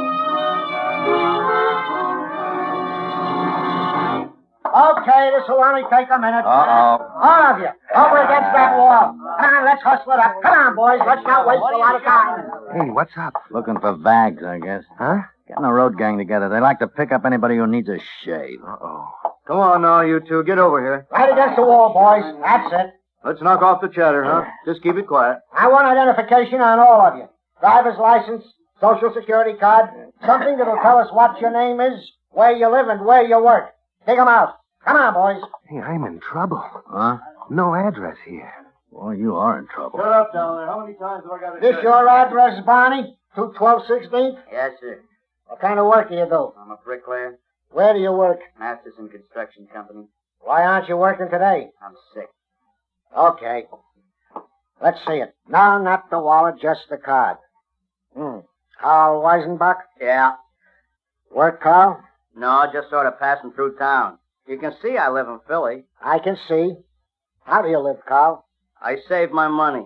S7: Okay, this will only take a minute.
S8: Uh-oh.
S7: All of you, over against that wall. Come on, let's hustle it up. Come on, boys, let's not waste a lot of time.
S8: Hey, what's up?
S10: Looking for bags, I guess.
S8: Huh?
S10: Getting a road gang together. They like to pick up anybody who needs a shave.
S8: Uh-oh.
S17: Come on now, you two. Get over here.
S7: Right against the wall, boys. That's it.
S17: Let's knock off the chatter, huh? Just keep it quiet.
S7: I want identification on all of you. Driver's license, social security card, something that'll tell us what your name is, where you live, and where you work. Take 'em out. Come on, boys.
S8: Hey, I'm in trouble.
S10: Huh?
S8: No address here.
S10: Well, you are in trouble.
S17: Shut up down there. How many times have I got to
S7: This
S17: tell
S7: your
S17: you?
S7: address, Barney? 212 16th?
S21: Yes, sir.
S7: What kind of work do you do?
S21: I'm a bricklayer.
S7: Where do you work?
S21: Masterson Construction Company.
S7: Why aren't you working today?
S21: I'm sick.
S7: Okay. Let's see it. No, not the wallet, just the card. Carl Weisenbach?
S21: Yeah.
S7: Work, Carl?
S21: No, just sort of passing through town. You can see I live in Philly.
S7: I can see. How do you live, Carl?
S21: I save my money.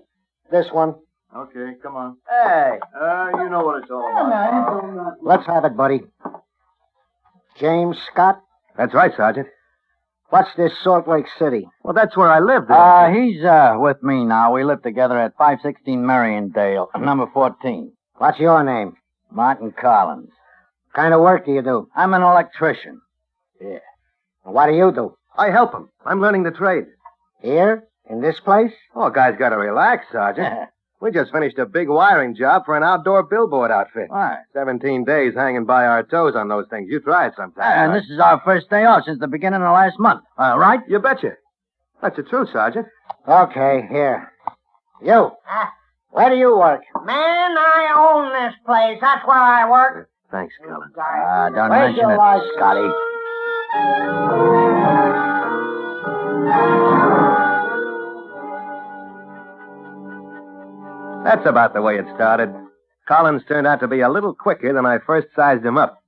S7: This one.
S17: Okay, come on.
S21: Hey.
S17: You know what it's all about.
S7: Let's have it, buddy. James Scott?
S8: That's right, Sergeant.
S7: What's this Salt Lake City?
S8: Well, that's where I live.
S10: He's with me now. We live together at 516 Mariondale, number 14.
S7: What's your name?
S10: Martin Collins.
S7: What kind of work do you do?
S10: I'm an electrician.
S7: Yeah. What do you do?
S8: I help him. I'm learning the trade.
S7: Here? In this place?
S8: Oh, guys got to relax, Sergeant. We just finished a big wiring job for an outdoor billboard outfit.
S10: Why?
S8: 17 days hanging by our toes on those things. You try it sometime.
S10: And this is our first day off since the beginning of last month. Right?
S8: You betcha. That's the truth, Sergeant.
S7: Okay, here. You. Where do you work?
S21: Man, I own this place. That's where I work.
S8: Thanks, Collins.
S10: Don't
S7: Where's
S10: mention
S7: your
S10: it,
S7: license?
S10: Scotty.
S8: That's about the way it started. Collins turned out to be a little quicker than I first sized him up.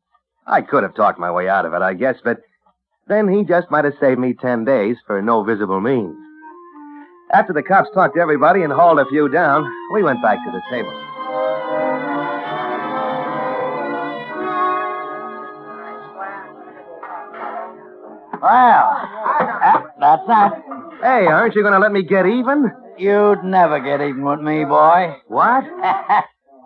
S8: I could have talked my way out of it, I guess, but then he just might have saved me 10 days for no visible means. After the cops talked to everybody and hauled a few down, we went back to the table.
S10: Well, that's that.
S8: Hey, aren't you going to let me get even?
S10: You'd never get even with me, boy.
S8: What?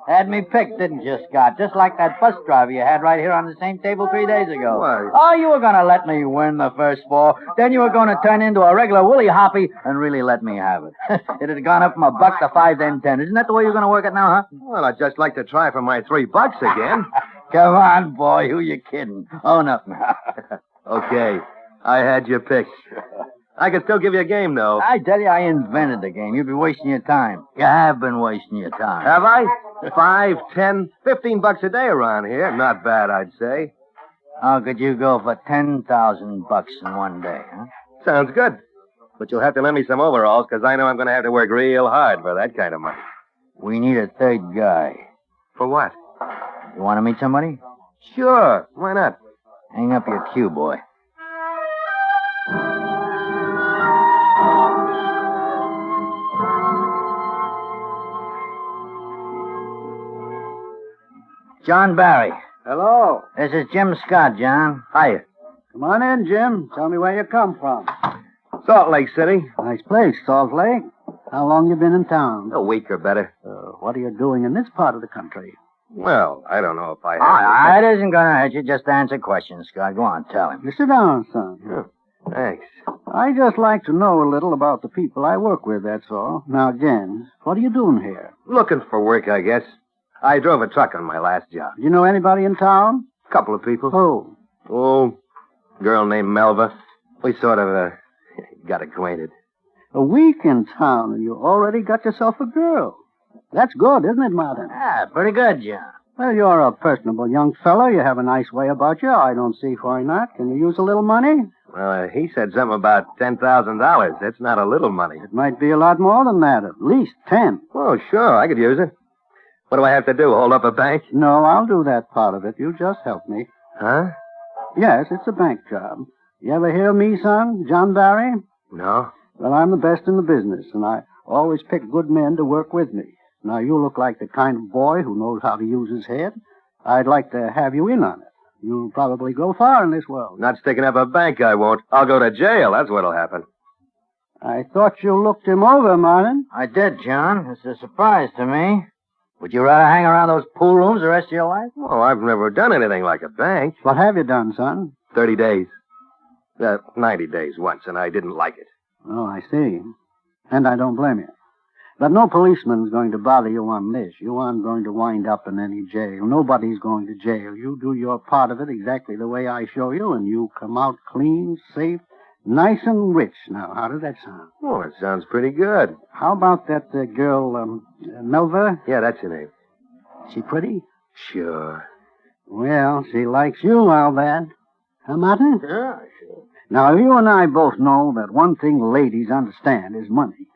S10: Had me picked, didn't you, Scott? Just like that bus driver you had right here on the same table 3 days ago.
S8: Why?
S10: Oh, you were going to let me win the first 4. Then you were going to turn into a regular Willie Hoppy and really let me have it. It had gone up from $1 to 5, then 10. Isn't that the way you're going to work it now, huh?
S8: Well, I'd just like to try for my $3 again.
S10: Come on, boy. Who you kidding? Oh, nothing.
S8: Okay. I had you picked. I can still give you a game, though.
S10: I tell you, I invented the game. You'd be wasting your time. You have been wasting your time.
S8: Have I? 5, 10, $15 a day around here. Not bad, I'd say.
S10: How could you go for $10,000 in one day, huh?
S8: Sounds good. But you'll have to lend me some overalls, because I know I'm going to have to work real hard for that kind of money.
S10: We need a third guy.
S8: For what?
S10: You want to meet somebody?
S8: Sure. Why not?
S10: Hang up your cue, boy. John Barry.
S7: Hello.
S10: This is Jim Scott, John.
S8: Hiya.
S7: Come on in, Jim. Tell me where you come from.
S8: Salt Lake City.
S7: Nice place, Salt Lake. How long you been in town?
S8: A week or better.
S7: What are you doing in this part of the country?
S8: Well, I don't know if I have...
S10: It isn't going to hurt you. Just answer questions, Scott. Go on, tell him.
S7: You sit down, son.
S8: Yeah. Thanks.
S7: I just like to know a little about the people I work with, that's all. Now, again, what are you doing here?
S8: Looking for work, I guess. I drove a truck on my last job.
S7: You know anybody in town?
S8: Couple of people.
S7: Who?
S8: Oh, girl named Melva. We sort of, got acquainted.
S7: A week in town, and you already got yourself a girl. That's good, isn't it, Martin?
S10: Ah, pretty good, John.
S7: Well, you're a personable young fellow. You have a nice way about you. I don't see why not. Can you use a little money?
S8: Well, he said something about $10,000. That's not a little money.
S7: It might be a lot more than that. At least 10.
S8: Oh, sure. I could use it. What do I have to do, hold up a bank?
S7: No, I'll do that part of it. You just help me.
S8: Huh?
S7: Yes, it's a bank job. You ever hear of me, son? John Barry?
S8: No.
S7: Well, I'm the best in the business, and I always pick good men to work with me. Now, you look like the kind of boy who knows how to use his head. I'd like to have you in on it. You'll probably go far in this world.
S8: Not sticking up a bank, I won't. I'll go to jail. That's what'll happen.
S7: I thought you looked him over, Martin.
S10: I did, John. It's a surprise to me. Would you rather hang around those pool rooms the rest of your life?
S8: Oh, I've never done anything like a bank.
S7: What have you done, son?
S8: 30 days. 90 days once, and I didn't like it.
S7: Oh, I see. And I don't blame you. But no policeman's going to bother you on this. You aren't going to wind up in any jail. Nobody's going to jail. You do your part of it exactly the way I show you, and you come out clean, safe, nice and rich. Now, how does that sound?
S8: Oh, it sounds pretty good.
S7: How about that girl, Melva?
S8: Yeah, that's her name.
S7: She pretty?
S8: Sure.
S7: Well, she likes you, I'll bet. Huh, Martin?
S10: Yeah, sure.
S7: Now, you and I both know that one thing ladies understand is money.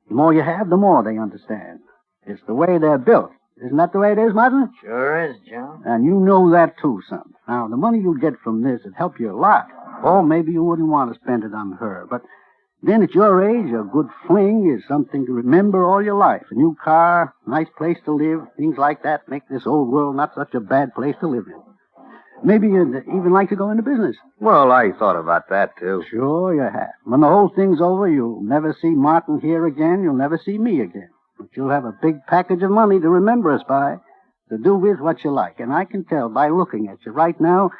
S7: The more you have, the more they understand. It's the way they're built. Isn't that the way it is, Martin?
S10: Sure is, John.
S7: And you know that, too, son. Now, the money you get from this would help you a lot. Or maybe you wouldn't want to spend it on her. But then at your age, a good fling is something to remember all your life. A new car, nice place to live, things like that make this old world not such a bad place to live in. Maybe you'd even like to go into business.
S8: Well, I thought about that, too.
S7: Sure you have. When the whole thing's over, you'll never see Martin here again. You'll never see me again. But you'll have a big package of money to remember us by, to do with what you like. And I can tell by looking at you right now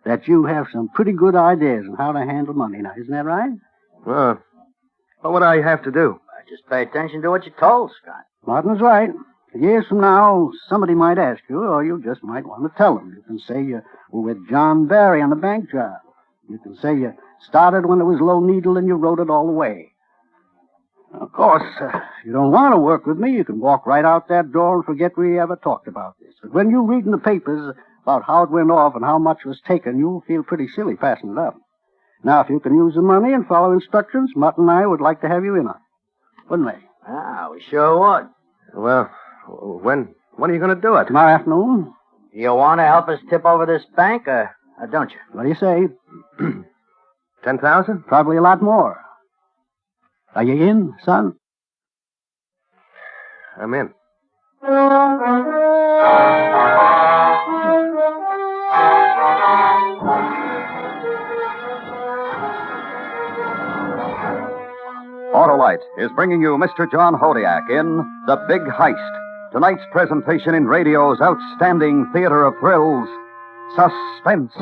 S7: that you have some pretty good ideas on how to handle money. Now, isn't that right?
S8: What would I have to do?
S10: Just pay attention to what you're told, Scott.
S7: Martin's right. Years from now, somebody might ask you, or you just might want to tell them. You can say you were with John Barry on the bank job. You can say you started when it was low needle and you rode it all the way. Of course, if you don't want to work with me, you can walk right out that door and forget we ever talked about this. But when you read in the papers about how it went off and how much was taken, you'll feel pretty silly passing it up. Now, if you can use the money and follow instructions, Martin and I would like to have you in on it. Wouldn't we?
S10: Ah, we sure would.
S8: Well, When are you going to do it?
S7: Tomorrow afternoon.
S10: You want to help us tip over this bank, or don't you?
S7: What do you say?
S8: 10,000?
S7: Probably a lot more. Are you in, son?
S8: I'm in.
S2: Autolite is bringing you Mr. John Hodiak in The Big Heist. Tonight's presentation in radio's outstanding theater of thrills, Suspense.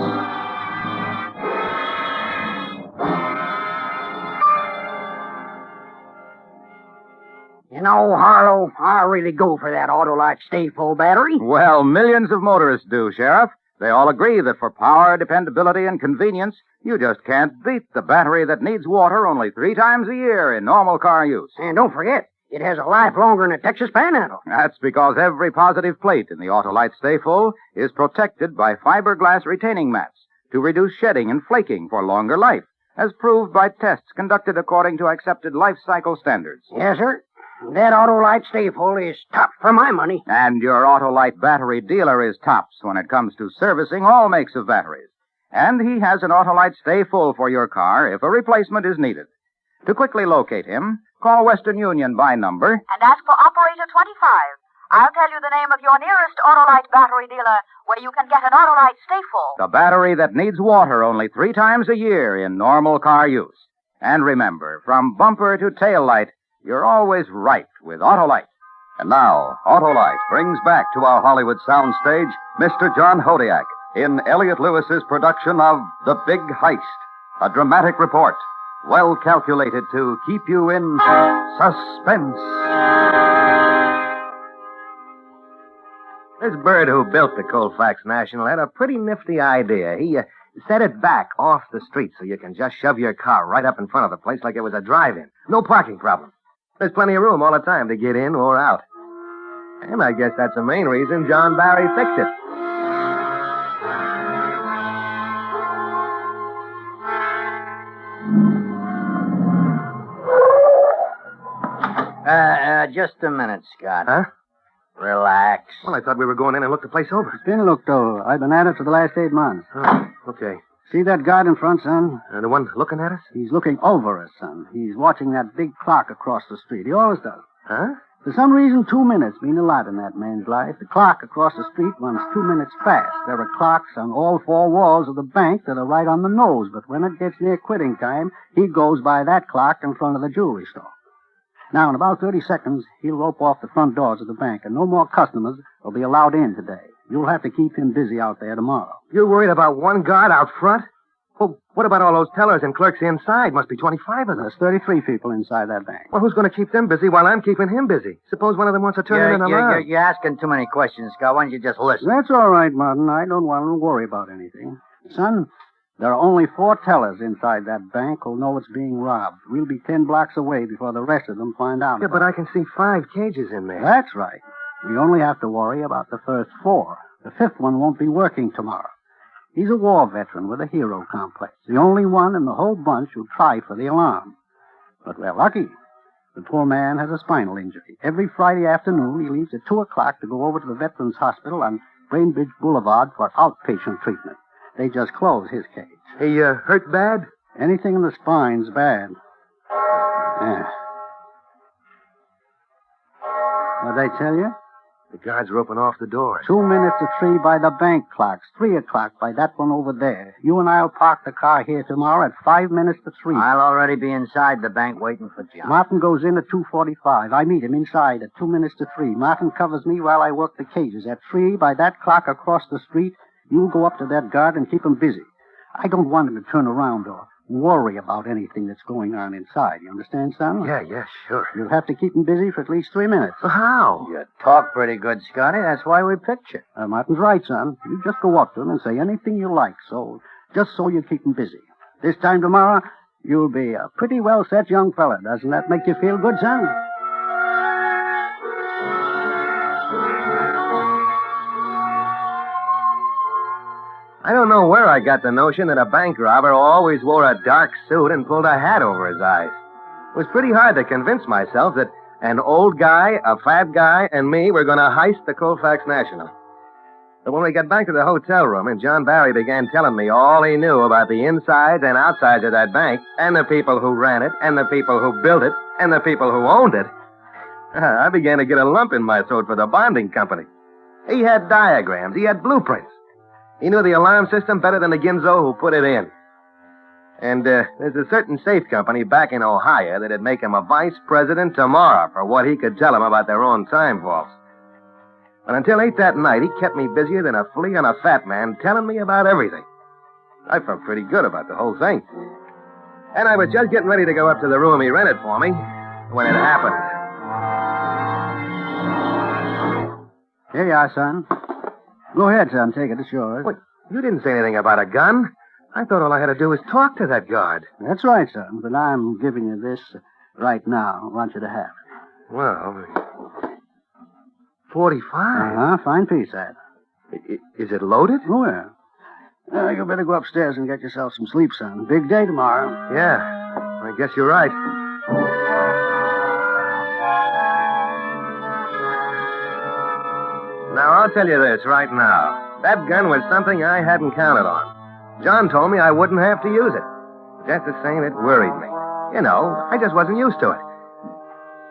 S7: You know, Harlow, I really go for that Autolite Stay Full battery.
S6: Well, millions of motorists do, Sheriff. They all agree that for power, dependability, and convenience, you just can't beat the battery that needs water only 3 times a year in normal car use.
S7: And don't forget, it has a life longer than a Texas Panhandle.
S6: That's because every positive plate in the Autolite Stay Full is protected by fiberglass retaining mats to reduce shedding and flaking for longer life, as proved by tests conducted according to accepted life cycle standards.
S7: Yes, sir. That Autolite Stay Full is top for my money.
S6: And your Autolite battery dealer is tops when it comes to servicing all makes of batteries. And he has an Autolite Stay Full for your car if a replacement is needed. To quickly locate him, call Western Union by number.
S1: And ask for Operator 25. I'll tell you the name of your nearest Autolite battery dealer where you can get an Autolite Stay Full.
S6: The battery that needs water only 3 times a year in normal car use. And remember, from bumper to tail light, you're always right with Autolite.
S2: And now, Autolite brings back to our Hollywood soundstage Mr. John Hodiak in Elliot Lewis's production of The Big Heist, a dramatic report well calculated to keep you in suspense.
S8: This bird who built the Colfax National had a pretty nifty idea. He set it back off the street so you can just shove your car right up in front of the place like it was a drive-in. No parking problem. There's plenty of room all the time to get in or out. And I guess that's the main reason John Barry fixed it.
S10: Just a minute, Scott.
S8: Huh?
S10: Relax.
S8: Well, I thought we were going in and look the place over.
S7: It's been looked over. I've been at it for the last 8 months.
S8: Oh, okay.
S7: See that guard in front, son?
S8: The one looking at us?
S7: He's looking over us, son. He's watching that big clock across the street. He always does.
S8: Huh?
S7: For some reason, 2 minutes mean a lot in that man's life. The clock across the street runs 2 minutes fast. There are clocks on all 4 walls of the bank that are right on the nose, but when it gets near quitting time, he goes by that clock in front of the jewelry store. Now, in about 30 seconds, he'll rope off the front doors of the bank, and no more customers will be allowed in today. You'll have to keep him busy out there tomorrow.
S8: You're worried about one guard out front? Well, what about all those tellers and clerks inside? Must be 25 of them.
S7: There's 33 people inside that bank.
S8: Well, who's going to keep them busy while I'm keeping him busy? Suppose one of them wants to turn in an alarm.
S10: You're asking too many questions, Scott. Why don't you just listen?
S7: That's all right, Martin. I don't want to worry about anything. Son, there are only 4 tellers inside that bank who'll know it's being robbed. We'll be 10 blocks away before the rest of them find out.
S8: Yeah, but I can see 5 cages in there.
S7: That's right. We only have to worry about the first 4. The 5th one won't be working tomorrow. He's a war veteran with a hero complex. The only one in the whole bunch who'll try for the alarm. But we're lucky. The poor man has a spinal injury. Every Friday afternoon, he leaves at 2 o'clock to go over to the Veterans Hospital on Bainbridge Boulevard for outpatient treatment. They just closed his cage.
S8: He hurt bad?
S7: Anything in the spine's bad. Yeah. What'd I tell you?
S8: The guards are open off the doors.
S7: 2 minutes to 3 by the bank clocks. 3 o'clock by that one over there. You and I'll park the car here tomorrow at 5 minutes to 3.
S10: I'll already be inside the bank waiting for John.
S7: Martin goes in at 2:45. I meet him inside at 2 minutes to 3. Martin covers me while I work the cages. At 3, by that clock across the street, you'll go up to that guard and keep him busy. I don't want him to turn around or worry about anything that's going on inside. You understand, son?
S8: Yeah, sure.
S7: You'll have to keep him busy for at least 3 minutes.
S8: How?
S10: You talk pretty good, Scotty. That's why we picked you.
S7: Martin's right, son. You just go up to him and say anything you like, just so you keep him busy. This time tomorrow, you'll be a pretty well-set young fella. Doesn't that make you feel good, son?
S8: I don't know where I got the notion that a bank robber always wore a dark suit and pulled a hat over his eyes. It was pretty hard to convince myself that An old guy, a fat guy, and me were going to heist the Colfax National. But when we got back to the hotel room and John Barry began telling me all he knew about the insides and outsides of that bank, and the people who ran it, and the people who built it, and the people who owned it, I began to get a lump in my throat for the bonding company. He had diagrams. He had blueprints. He knew the alarm system better than the Ginzo who put it in. And there's a certain safe company back in Ohio that'd make him a vice president tomorrow for what he could tell him about their own time vaults. But until 8 that night, he kept me busier than a flea on a fat man, telling me about everything. I felt pretty good about the whole thing. And I was just getting ready to go up to the room he rented for me when it happened.
S7: Here you are, son. Go ahead, son. Take it. It's yours.
S8: Wait, you didn't say anything about a gun. I thought all I had to do was talk to that guard.
S7: That's right, son. But I'm giving you this right now. I want you to have it.
S8: Well, 45.
S7: Uh-huh. Fine piece, that.
S8: Is it loaded?
S7: Oh, yeah. You better go upstairs and get yourself some sleep, son. Big day tomorrow.
S8: Yeah, I guess you're right. Now, I'll tell you this right now. That gun was something I hadn't counted on. John told me I wouldn't have to use it. Just the same, it worried me. You know, I just wasn't used to it.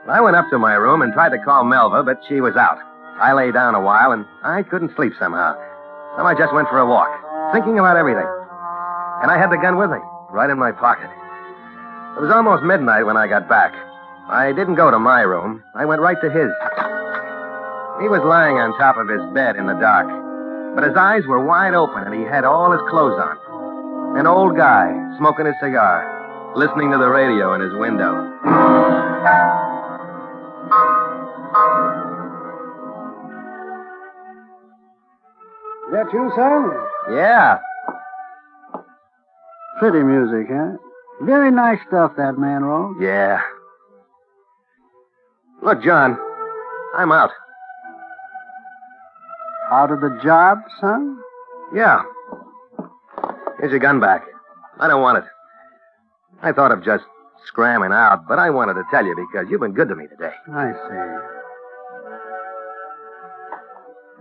S8: I went up to my room and tried to call Melva, but she was out. I lay down a while, and I couldn't sleep somehow. So I just went for a walk, thinking about everything. And I had the gun with me, right in my pocket. It was almost midnight when I got back. I didn't go to my room. I went right to his. He was lying on top of his bed in the dark. But his eyes were wide open, and he had all his clothes on. An old guy, smoking his cigar, listening to the radio in his window.
S7: Is that you, son?
S8: Yeah.
S7: Pretty music, huh? Very nice stuff that man wrote.
S8: Yeah. Look, John, I'm out.
S7: Out of the job, son?
S8: Yeah. Here's your gun back. I don't want it. I thought of just scramming out, but I wanted to tell you because you've been good to me today.
S7: I see.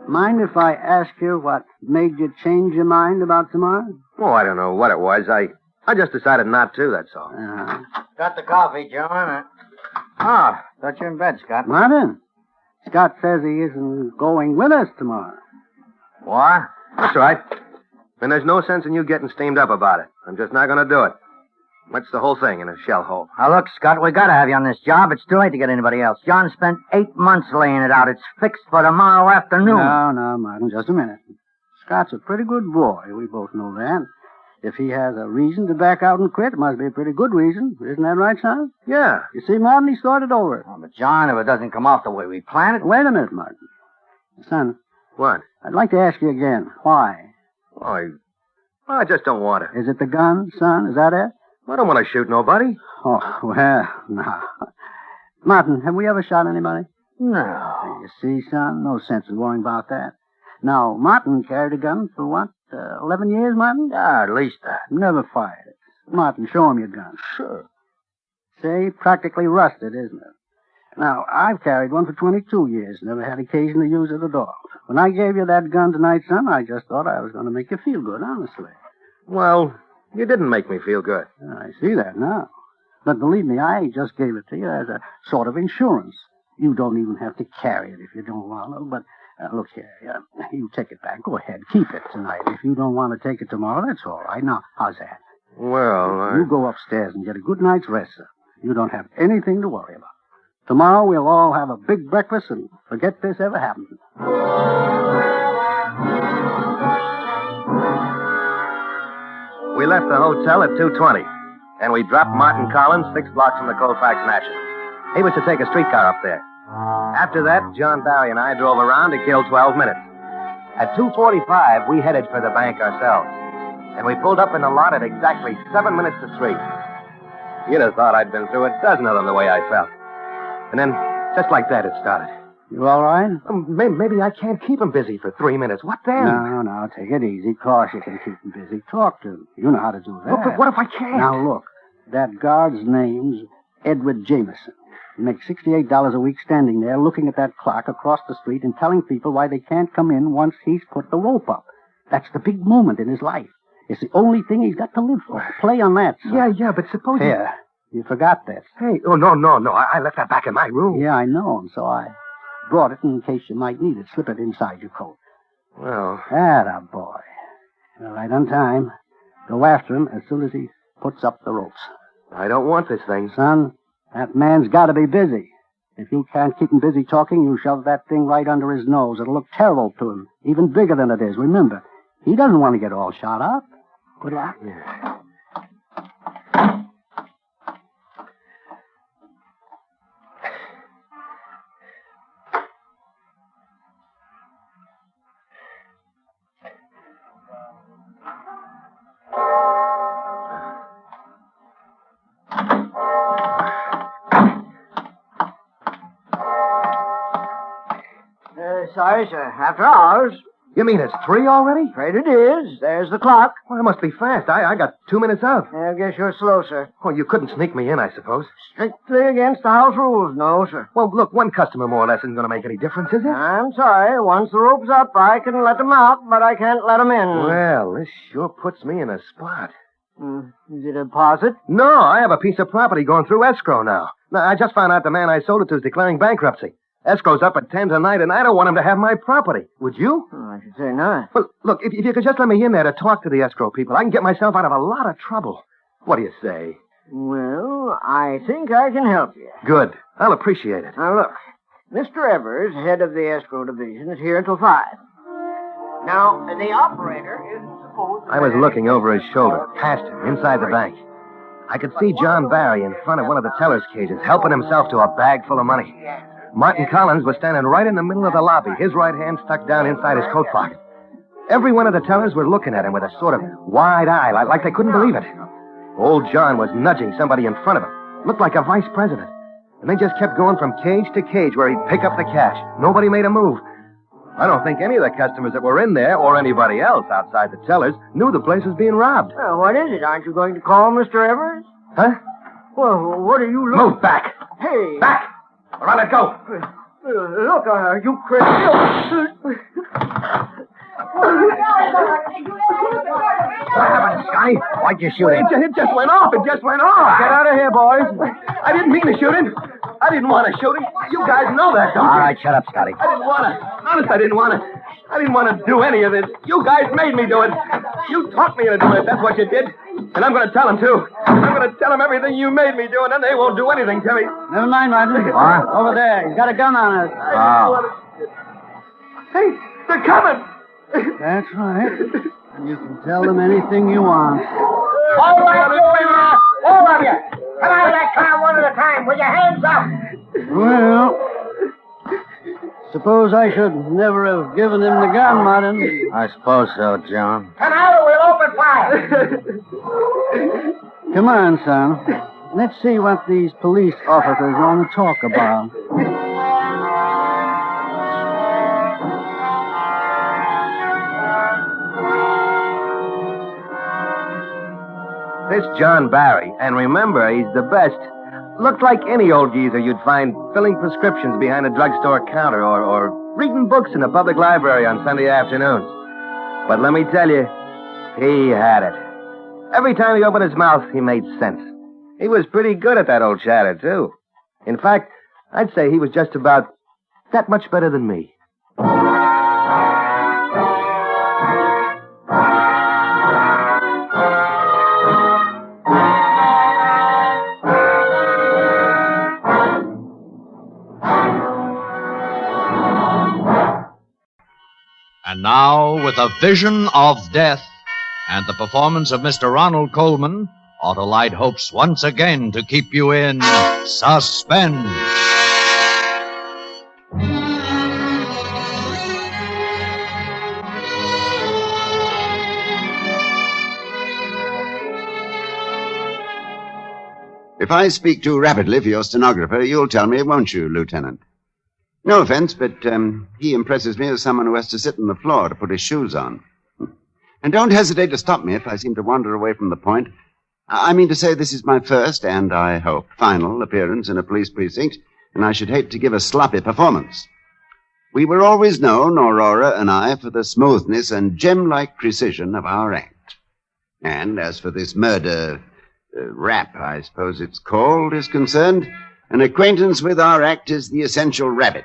S7: Mind if I ask you what made you change your mind about tomorrow?
S8: Oh, I don't know what it was. I just decided not to, that's all.
S10: Got the coffee, John. Thought you're in bed, Scott.
S7: Martin, Scott says he isn't going with us tomorrow.
S8: What? That's right. And there's no sense in you getting steamed up about it. I'm just not going to do it. That's the whole thing in a shell hole.
S10: Now, look, Scott, we gotta have you on this job. It's too late to get anybody else. John spent 8 months laying it out. It's fixed for tomorrow afternoon.
S7: No, Martin, just a minute. Scott's a pretty good boy. We both know that. If he has a reason to back out and quit, it must be a pretty good reason. Isn't that right, son?
S8: Yeah.
S7: You see, Martin, he's thought it over.
S10: Oh, but, John, if it doesn't come off the way we planned it...
S7: Wait a minute, Martin. Son.
S8: What?
S7: I'd like to ask you again. Why?
S8: I just don't want it.
S7: Is it the gun, son? Is that it?
S8: I don't want to shoot nobody.
S7: Oh, well, no. Martin, have we ever shot anybody?
S10: No.
S7: You see, son, no sense in worrying about that. Now, Martin carried a gun for what, 11 years, Martin?
S10: Yeah, at least that.
S7: Never fired it. Martin, show him your gun.
S10: Sure.
S7: See, practically rusted, isn't it? Now, I've carried one for 22 years, never had occasion to use it at all. When I gave you that gun tonight, son, I just thought I was going to make you feel good, honestly.
S8: Well, you didn't make me feel good.
S7: I see that now. But believe me, I just gave it to you as a sort of insurance. You don't even have to carry it if you don't want to, but look here, you take it back. Go ahead, keep it tonight. If you don't want to take it tomorrow, that's all right. Now, how's that?
S8: Well,
S7: You go upstairs and get a good night's rest, son. You don't have anything to worry about. Tomorrow we'll all have a big breakfast and forget this ever happened.
S8: We left the hotel at 2:20, and we dropped Martin Collins 6 blocks from the Colfax National. He was to take a streetcar up there. After that, John Barry and I drove around to kill 12 minutes. At 2:45, we headed for the bank ourselves, and we pulled up in the lot at exactly 7 minutes to 3. You'd have thought I'd been through a dozen of them the way I felt. And then, just like that, it started.
S7: You all right?
S8: Maybe I can't keep him busy for 3 minutes. What then?
S7: No, take it easy. Of course you can keep him busy. Talk to him. You know how to do that.
S8: But what if I can't?
S7: Now, look, that guard's name's Edward Jameson. He makes $68 a week standing there looking at that clock across the street and telling people why they can't come in once he's put the rope up. That's the big moment in his life. It's the only thing he's got to live for. Play on that, son.
S8: Yeah, but suppose...
S7: Here, you forgot that.
S8: Hey, oh, no. I left that back in my room.
S7: Yeah, I know, and so I brought it in case you might need it. Slip it inside your coat.
S8: Well...
S7: Atta boy. All right, on time. Go after him as soon as he puts up the ropes.
S8: I don't want this thing.
S7: Son, that man's got to be busy. If you can't keep him busy talking, you shove that thing right under his nose. It'll look terrible to him, even bigger than it is. Remember, he doesn't want to get all shot up. Good luck.
S8: Yeah.
S10: Sorry, sir. After hours.
S8: You mean it's 3 already?
S10: Afraid it is. There's the clock.
S8: Well, it must be fast. I got 2 minutes out.
S10: I guess you're slow, sir.
S8: Oh, you couldn't sneak me in, I suppose.
S10: Strictly against the house rules, no, sir.
S8: Well, look, one customer more or less isn't going to make any difference, is it?
S10: I'm sorry. Once the rope's up, I can let them out, but I can't let them in.
S8: Well, this sure puts me in a spot.
S10: Is it a deposit?
S8: No, I have a piece of property going through escrow now. I just found out the man I sold it to is declaring bankruptcy. Escrow's up at 10 tonight, and I don't want him to have my property. Would you?
S10: I should say not.
S8: Well, look, if you could just let me in there to talk to the escrow people, I can get myself out of a lot of trouble. What do you say?
S10: Well, I think I can help you.
S8: Good. I'll appreciate it.
S10: Now, look. Mr. Evers, head of the escrow division, is here until 5. Now, the operator isn't supposed to...
S8: I was looking over his shoulder, past him, inside the bank. I could see John Barry in front of one of the teller's cages, helping himself to a bag full of money. Martin Collins was standing right in the middle of the lobby, his right hand stuck down inside his coat pocket. Every one of the tellers was looking at him with a sort of wide eye, like they couldn't believe it. Old John was nudging somebody in front of him. Looked like a vice president. And they just kept going from cage to cage where he'd pick up the cash. Nobody made a move. I don't think any of the customers that were in there, or anybody else outside the tellers, knew the place was being robbed.
S10: Well, what is it? Aren't you going to call Mr. Evers?
S8: Huh?
S10: Well, what are you looking...
S8: Move back!
S10: Hey!
S8: Back! Or I'll let go!
S10: Look, you crazy...
S8: What happened, Scotty? Why'd you shoot him? It just went off. It just went off.
S10: Get out of here, boys.
S8: I didn't mean to shoot him. I didn't want to shoot him. You guys know that, don't you?
S10: All right, shut up, Scotty.
S8: I didn't want to. Honest, I didn't want to. I didn't want to do any of this. You guys made me do it. You taught me to do it. That's what you did. And I'm going to tell them, too. I'm going to tell them everything you made me do, and then they won't do anything to me.
S10: Never mind, Martin. Over there. He's got a gun on us.
S8: Hey, they're coming.
S7: That's right. You can tell them anything you want.
S21: All right, you, all of you. Come out of that car one at a time with your hands up.
S7: Well, suppose I should never have given him the gun, Martin.
S10: I suppose so, John.
S21: Come out or we'll open fire.
S7: Come on, son. Let's see what these police officers want to talk about.
S8: This John Barry, and remember, he's the best, looked like any old geezer you'd find filling prescriptions behind a drugstore counter or reading books in a public library on Sunday afternoons. But let me tell you, he had it. Every time he opened his mouth, he made sense. He was pretty good at that old chatter, too. In fact, I'd say he was just about that much better than me.
S3: And now, with a vision of death and the performance of Mr. Ronald Coleman, Autolite hopes once again to keep you in suspense.
S4: If I speak too rapidly for your stenographer, you'll tell me, won't you, Lieutenant? No offense, but he impresses me as someone who has to sit on the floor to put his shoes on. And don't hesitate to stop me if I seem to wander away from the point. I mean to say this is my first and, I hope, final appearance in a police precinct, and I should hate to give a sloppy performance. We were always known, Aurora and I, for the smoothness and gem-like precision of our act. And as for this murder rap, I suppose it's called, is concerned, an acquaintance with our act is the essential rabbit.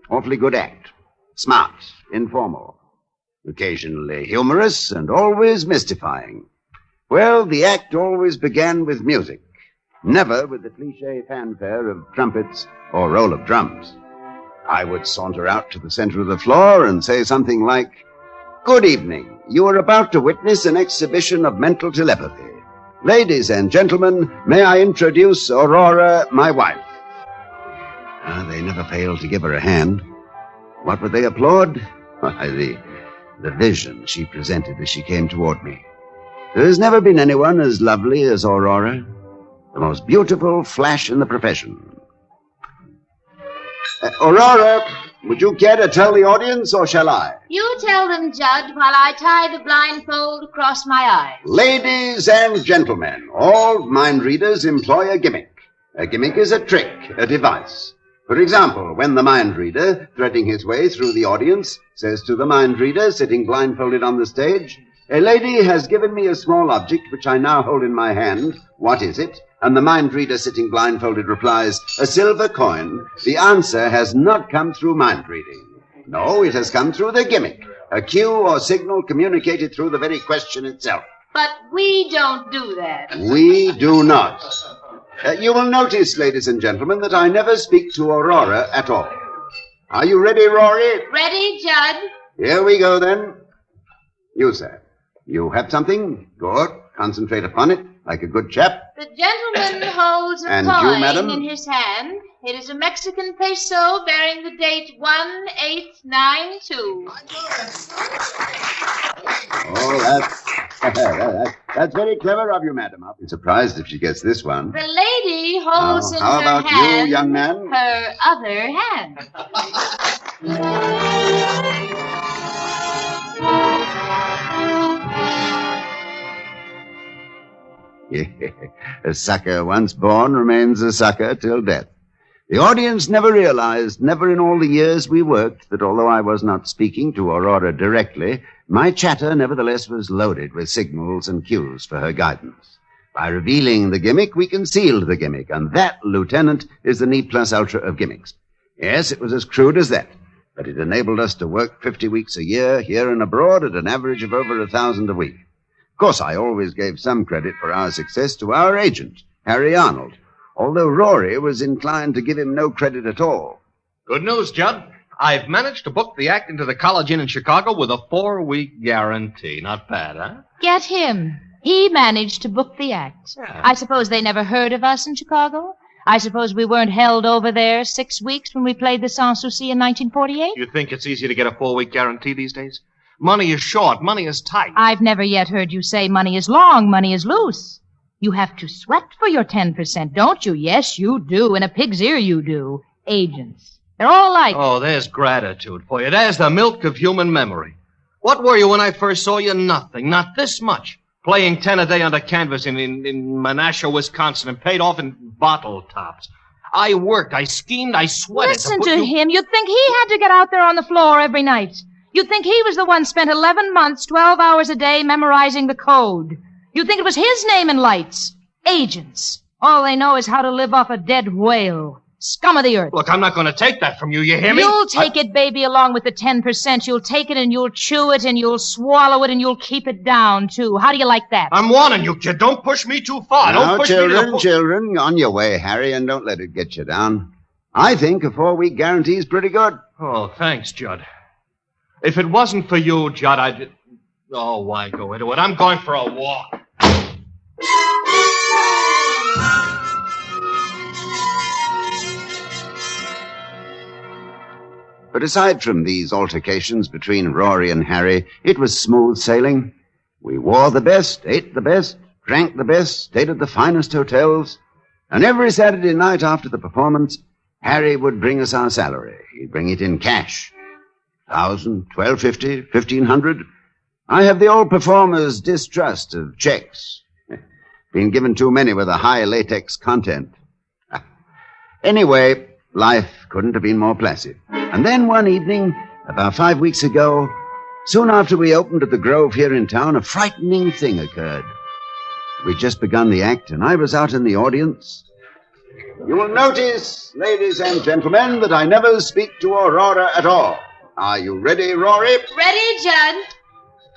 S4: Awfully good act. Smart, informal, occasionally humorous, and always mystifying. Well, the act always began with music, never with the cliché fanfare of trumpets or roll of drums. I would saunter out to the center of the floor and say something like, "Good evening. You are about to witness an exhibition of mental telepathy. Ladies and gentlemen, may I introduce Aurora, my wife." They never failed to give her a hand. What would they applaud? Why, the vision she presented as she came toward me. There has never been anyone as lovely as Aurora, the most beautiful flash in the profession. Aurora, would you care to tell the audience, or shall I?
S5: You tell them, Judd, while I tie the blindfold across my eyes.
S4: Ladies and gentlemen, all mind readers employ a gimmick. A gimmick is a trick, a device. For example, when the mind reader, threading his way through the audience, says to the mind reader sitting blindfolded on the stage, "A lady has given me a small object which I now hold in my hand. What is it?" And the mind reader sitting blindfolded replies, "A silver coin." The answer has not come through mind reading. No, it has come through the gimmick, a cue or signal communicated through the very question itself.
S5: But we don't do that.
S4: We do not. You will notice, ladies and gentlemen, that I never speak to Aurora at all. Are you ready, Rory?
S5: Ready, Judd?
S4: Here we go, then. You, sir. You have something? Good. Concentrate upon it, like a good chap.
S5: The gentleman holds a
S4: And you,
S5: coin
S4: madam?
S5: in his hand. It is a Mexican peso bearing the date 1892.
S4: Oh, that's very clever of you, madam. I'll be surprised if she gets this one.
S5: The lady holds in
S4: How
S5: her
S4: about
S5: hand
S4: you, young man?
S5: her other hand.
S4: A sucker once born remains a sucker till death. The audience never realized, never in all the years we worked, that although I was not speaking to Aurora directly, my chatter nevertheless was loaded with signals and cues for her guidance. By revealing the gimmick, we concealed the gimmick, and that, Lieutenant, is the ne plus ultra of gimmicks. Yes, it was as crude as that, but it enabled us to work 50 weeks a year, here and abroad, at an average of over 1,000 a week. Of course, I always gave some credit for our success to our agent, Harry Arnold, although Rory was inclined to give him no credit at all.
S22: Good news, Judd. I've managed to book the act into the College Inn in Chicago with a 4-week guarantee. Not bad, huh?
S5: Get him. He managed to book the act.
S22: Yeah.
S5: I suppose they never heard of us in Chicago? I suppose we weren't held over there 6 weeks when we played the Sanssouci in 1948?
S22: You think it's easy to get a 4-week guarantee these days? Money is short. Money is tight.
S5: I've never yet heard you say money is long, money is loose. You have to sweat for your 10%, don't you? Yes, you do. In a pig's ear, you do. Agents. They're all like...
S22: Oh, there's gratitude for you. There's the milk of human memory. What were you when I first saw you? Nothing. Not this much. Playing 10 a day under canvas in Menasha, Wisconsin, and paid off in bottle tops. I worked, I schemed, I sweated.
S5: Listen to him. You'd think he had to get out there on the floor every night. You'd think he was the one spent 11 months, 12 hours a day memorizing the code. You'd think it was his name in lights. Agents. All they know is how to live off a dead whale. Scum of the earth.
S22: Look, I'm not going to take that from you, you hear me?
S5: You'll take it, baby, along with the 10%. You'll take it and you'll chew it and you'll swallow it and you'll keep it down, too. How do you like that?
S22: I'm warning you, kid. Don't push me too far.
S4: Now,
S22: Don't push
S4: children,
S22: me
S4: children, on your way, Harry, and don't let it get you down. I think a 4-week guarantee is pretty good.
S22: Oh, thanks, Judd. If it wasn't for you, Judd, I'd... Oh, why go into it? I'm going for a walk.
S4: But aside from these altercations between Rory and Harry, it was smooth sailing. We wore the best, ate the best, drank the best, stayed at the finest hotels. And every Saturday night after the performance, Harry would bring us our salary. He'd bring it in cash. 1,000, 1,250, 1,500. I have the old performer's distrust of checks. Been given too many with a high latex content. Anyway, life couldn't have been more placid. And then one evening, about 5 weeks ago, soon after we opened at the Grove here in town, a frightening thing occurred. We'd just begun the act, and I was out in the audience. You will notice, ladies and gentlemen, that I never speak to Aurora at all. Are you ready, Rory?
S5: Ready, Judd.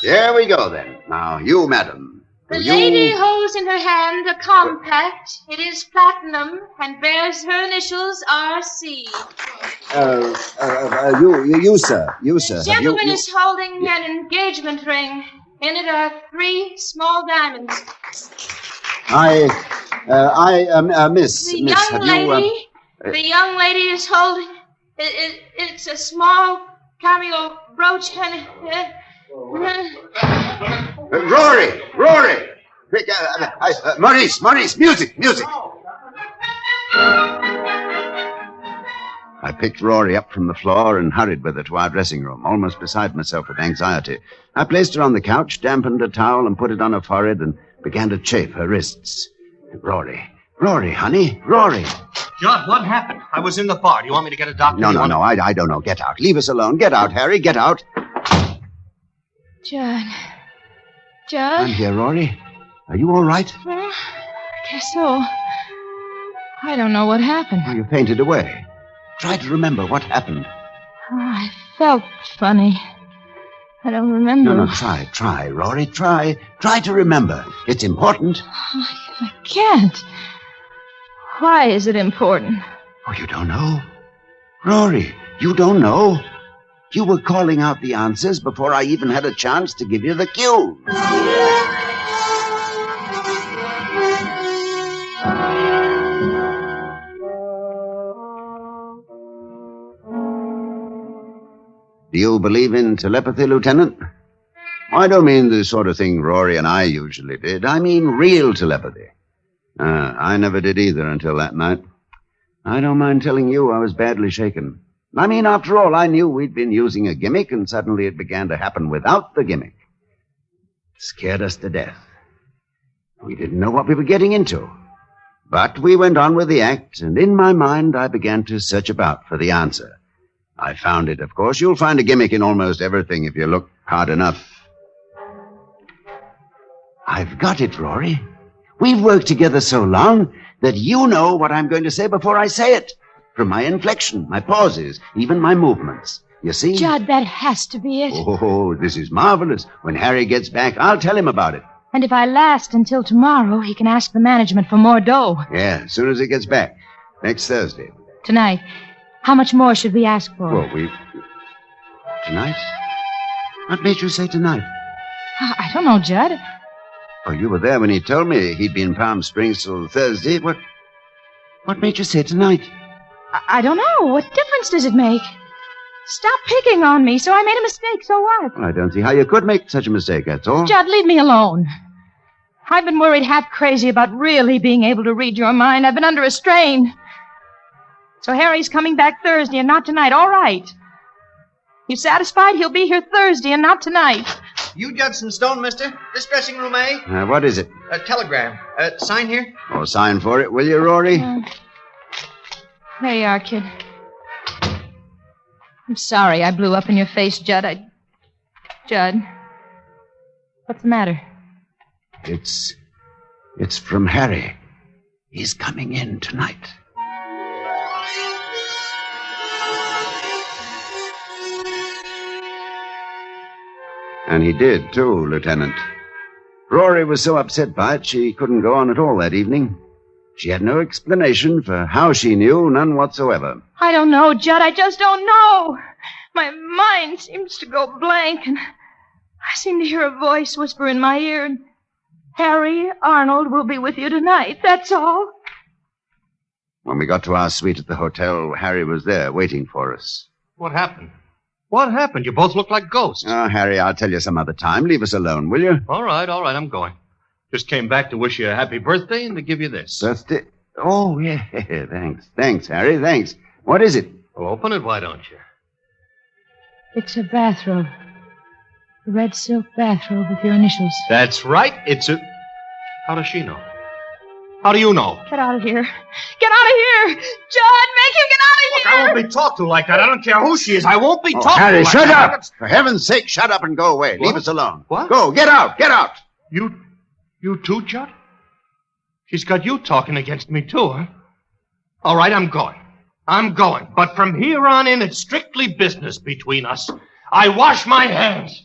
S4: Here we go, then. Now, you, madam.
S5: The lady holds in her hand a compact. It is platinum and bears her initials R.C.
S4: You, sir. You, sir.
S5: The gentleman is holding an engagement ring. In it are 3 small diamonds.
S4: Miss.
S5: The
S4: miss,
S5: young
S4: have
S5: lady,
S4: you,
S5: the young lady is holding. It's a small cameo brooch and.
S4: Rory! Quick, Maurice, music! I picked Rory up from the floor and hurried with her to our dressing room, almost beside myself with anxiety. I placed her on the couch, dampened a towel, and put it on her forehead and began to chafe her wrists. Rory, honey, Rory.
S22: John, what happened? I was in the bar. Do you want me to get a doctor?
S4: No, I don't know. Get out. Leave us alone. Get out, Harry, get out.
S5: Judd.
S4: I'm here, Rory. Are you all right?
S5: Well, I guess so. I don't know what happened.
S4: Oh, you fainted away. Try to remember what happened.
S5: Oh, I felt funny. I don't remember.
S4: No, try, Rory, try. Try to remember. It's important.
S5: I can't. Why is it important?
S4: Oh, you don't know? Rory, you don't know? You were calling out the answers before I even had a chance to give you the cue. Do you believe in telepathy, Lieutenant? I don't mean the sort of thing Rory and I usually did. I mean real telepathy. I never did either until that night. I don't mind telling you I was badly shaken. I mean, after all, I knew we'd been using a gimmick, and suddenly it began to happen without the gimmick. It scared us to death. We didn't know what we were getting into. But we went on with the act, and in my mind, I began to search about for the answer. I found it, of course. You'll find a gimmick in almost everything if you look hard enough. I've got it, Rory. We've worked together so long that you know what I'm going to say before I say it. From my inflection, my pauses, even my movements. You see?
S5: Judd, that has to be it.
S4: Oh, this is marvelous. When Harry gets back, I'll tell him about it.
S5: And if I last until tomorrow, he can ask the management for more dough.
S4: Yeah, as soon as he gets back. Next Thursday.
S5: Tonight. How much more should we ask for?
S4: Well, Tonight? What made you say tonight?
S5: I don't know, Judd.
S4: Oh, you were there when he told me he'd be in Palm Springs till Thursday. What made you say tonight?
S5: I don't know. What difference does it make? Stop picking on me. So I made a mistake. So what?
S4: Well, I don't see how you could make such a mistake, that's all.
S5: Judd, leave me alone. I've been worried half crazy about really being able to read your mind. I've been under a strain. So Harry's coming back Thursday and not tonight. All right. You satisfied? He'll be here Thursday and not tonight.
S22: You Judson Stone, mister? This dressing room, eh?
S4: What is it?
S22: A telegram. Sign here?
S4: Oh, sign for it, will you, Rory?
S5: There you are, kid. I'm sorry I blew up in your face, Judd. Judd. What's the matter?
S4: It's from Harry. He's coming in tonight. And he did, too, Lieutenant. Rory was so upset by it, she couldn't go on at all that evening. She had no explanation for how she knew, none whatsoever.
S5: I don't know, Judd. I just don't know. My mind seems to go blank, and I seem to hear a voice whisper in my ear, Harry Arnold will be with you tonight, that's all.
S4: When we got to our suite at the hotel, Harry was there waiting for us.
S22: What happened? What happened? You both look like ghosts.
S4: Oh, Harry, I'll tell you some other time. Leave us alone, will you?
S22: All right, I'm going. Just came back to wish you a happy birthday and to give you this.
S4: Birthday? Oh, yeah, thanks. Thanks, Harry, thanks. What is it?
S22: Well, open it, why don't you?
S5: It's a bathrobe. A red silk bathrobe with your initials.
S22: That's right. It's a... How does she know? How do you know?
S5: Get out of here. Get out of here. Judd, make him get out of
S22: Look,
S5: here.
S22: I won't be talked to like that. I don't care who she is. I won't be talked
S4: Harry,
S22: to like
S4: shut
S22: that.
S4: up! For heaven's sake, shut up and go away.
S22: What?
S4: Leave us alone.
S22: What?
S4: Go, get out, get out!
S22: You too, Judd? She's got you talking against me, too, huh? All right, I'm going. But from here on in, it's strictly business between us. I wash my hands.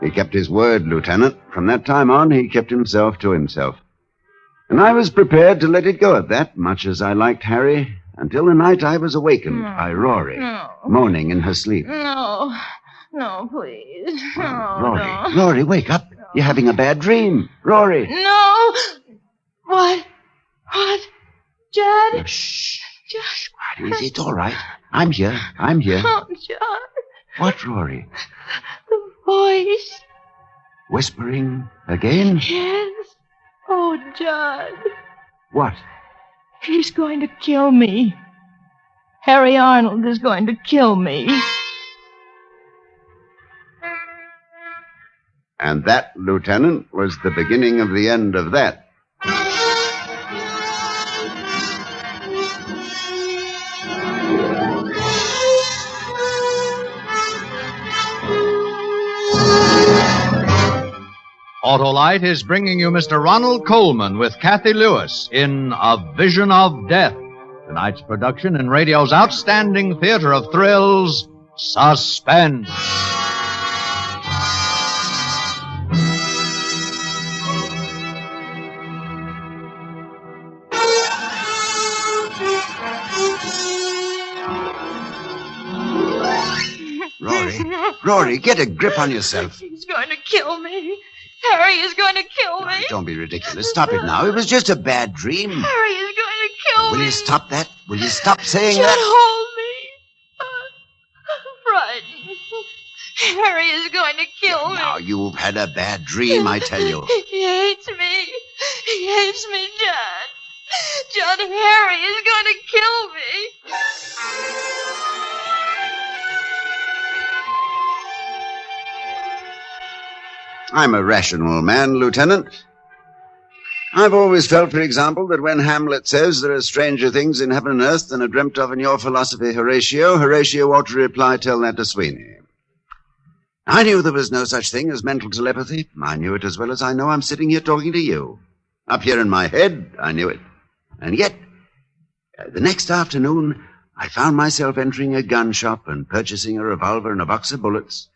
S4: He kept his word, Lieutenant. From that time on, he kept himself to himself. And I was prepared to let it go at that, much as I liked Harry, until the night I was awakened by Rory, moaning in her sleep.
S5: No. No, please. No,
S4: Rory,
S5: no.
S4: Rory, wake up. You're having a bad dream. Rory.
S5: No. What? Judd?
S4: Shh.
S5: Judd.
S4: It's all right. I'm here.
S5: Oh, Judd.
S4: What, Rory?
S5: The voice.
S4: Whispering again?
S5: Yes. Oh, Judd.
S4: What?
S5: He's going to kill me. Harry Arnold is going to kill me.
S4: And that, Lieutenant, was the beginning of the end of that.
S3: Autolite is bringing you Mr. Ronald Coleman with Kathy Lewis in A Vision of Death, tonight's production in radio's outstanding theater of thrills, Suspense.
S4: Rory, get a grip on yourself.
S5: He's going to kill me. Harry is going to kill me.
S4: Don't be ridiculous. Stop it now. It was just a bad dream.
S5: Harry is going to kill me.
S4: Will you stop that? Will you stop saying
S5: Judd,
S4: that?
S5: hold me. I'm frightened. Harry is going to kill me.
S4: Now, you've had a bad dream, I tell you.
S5: He hates me. He hates me, Judd. Judd, Harry is going to kill me.
S4: I'm a rational man, Lieutenant. I've always felt, for example, that when Hamlet says there are stranger things in heaven and earth than are dreamt of in your philosophy, Horatio ought to reply, tell that to Sweeney. I knew there was no such thing as mental telepathy. I knew it as well as I know I'm sitting here talking to you. Up here in my head, I knew it. And yet, the next afternoon, I found myself entering a gun shop and purchasing a revolver and a box of bullets,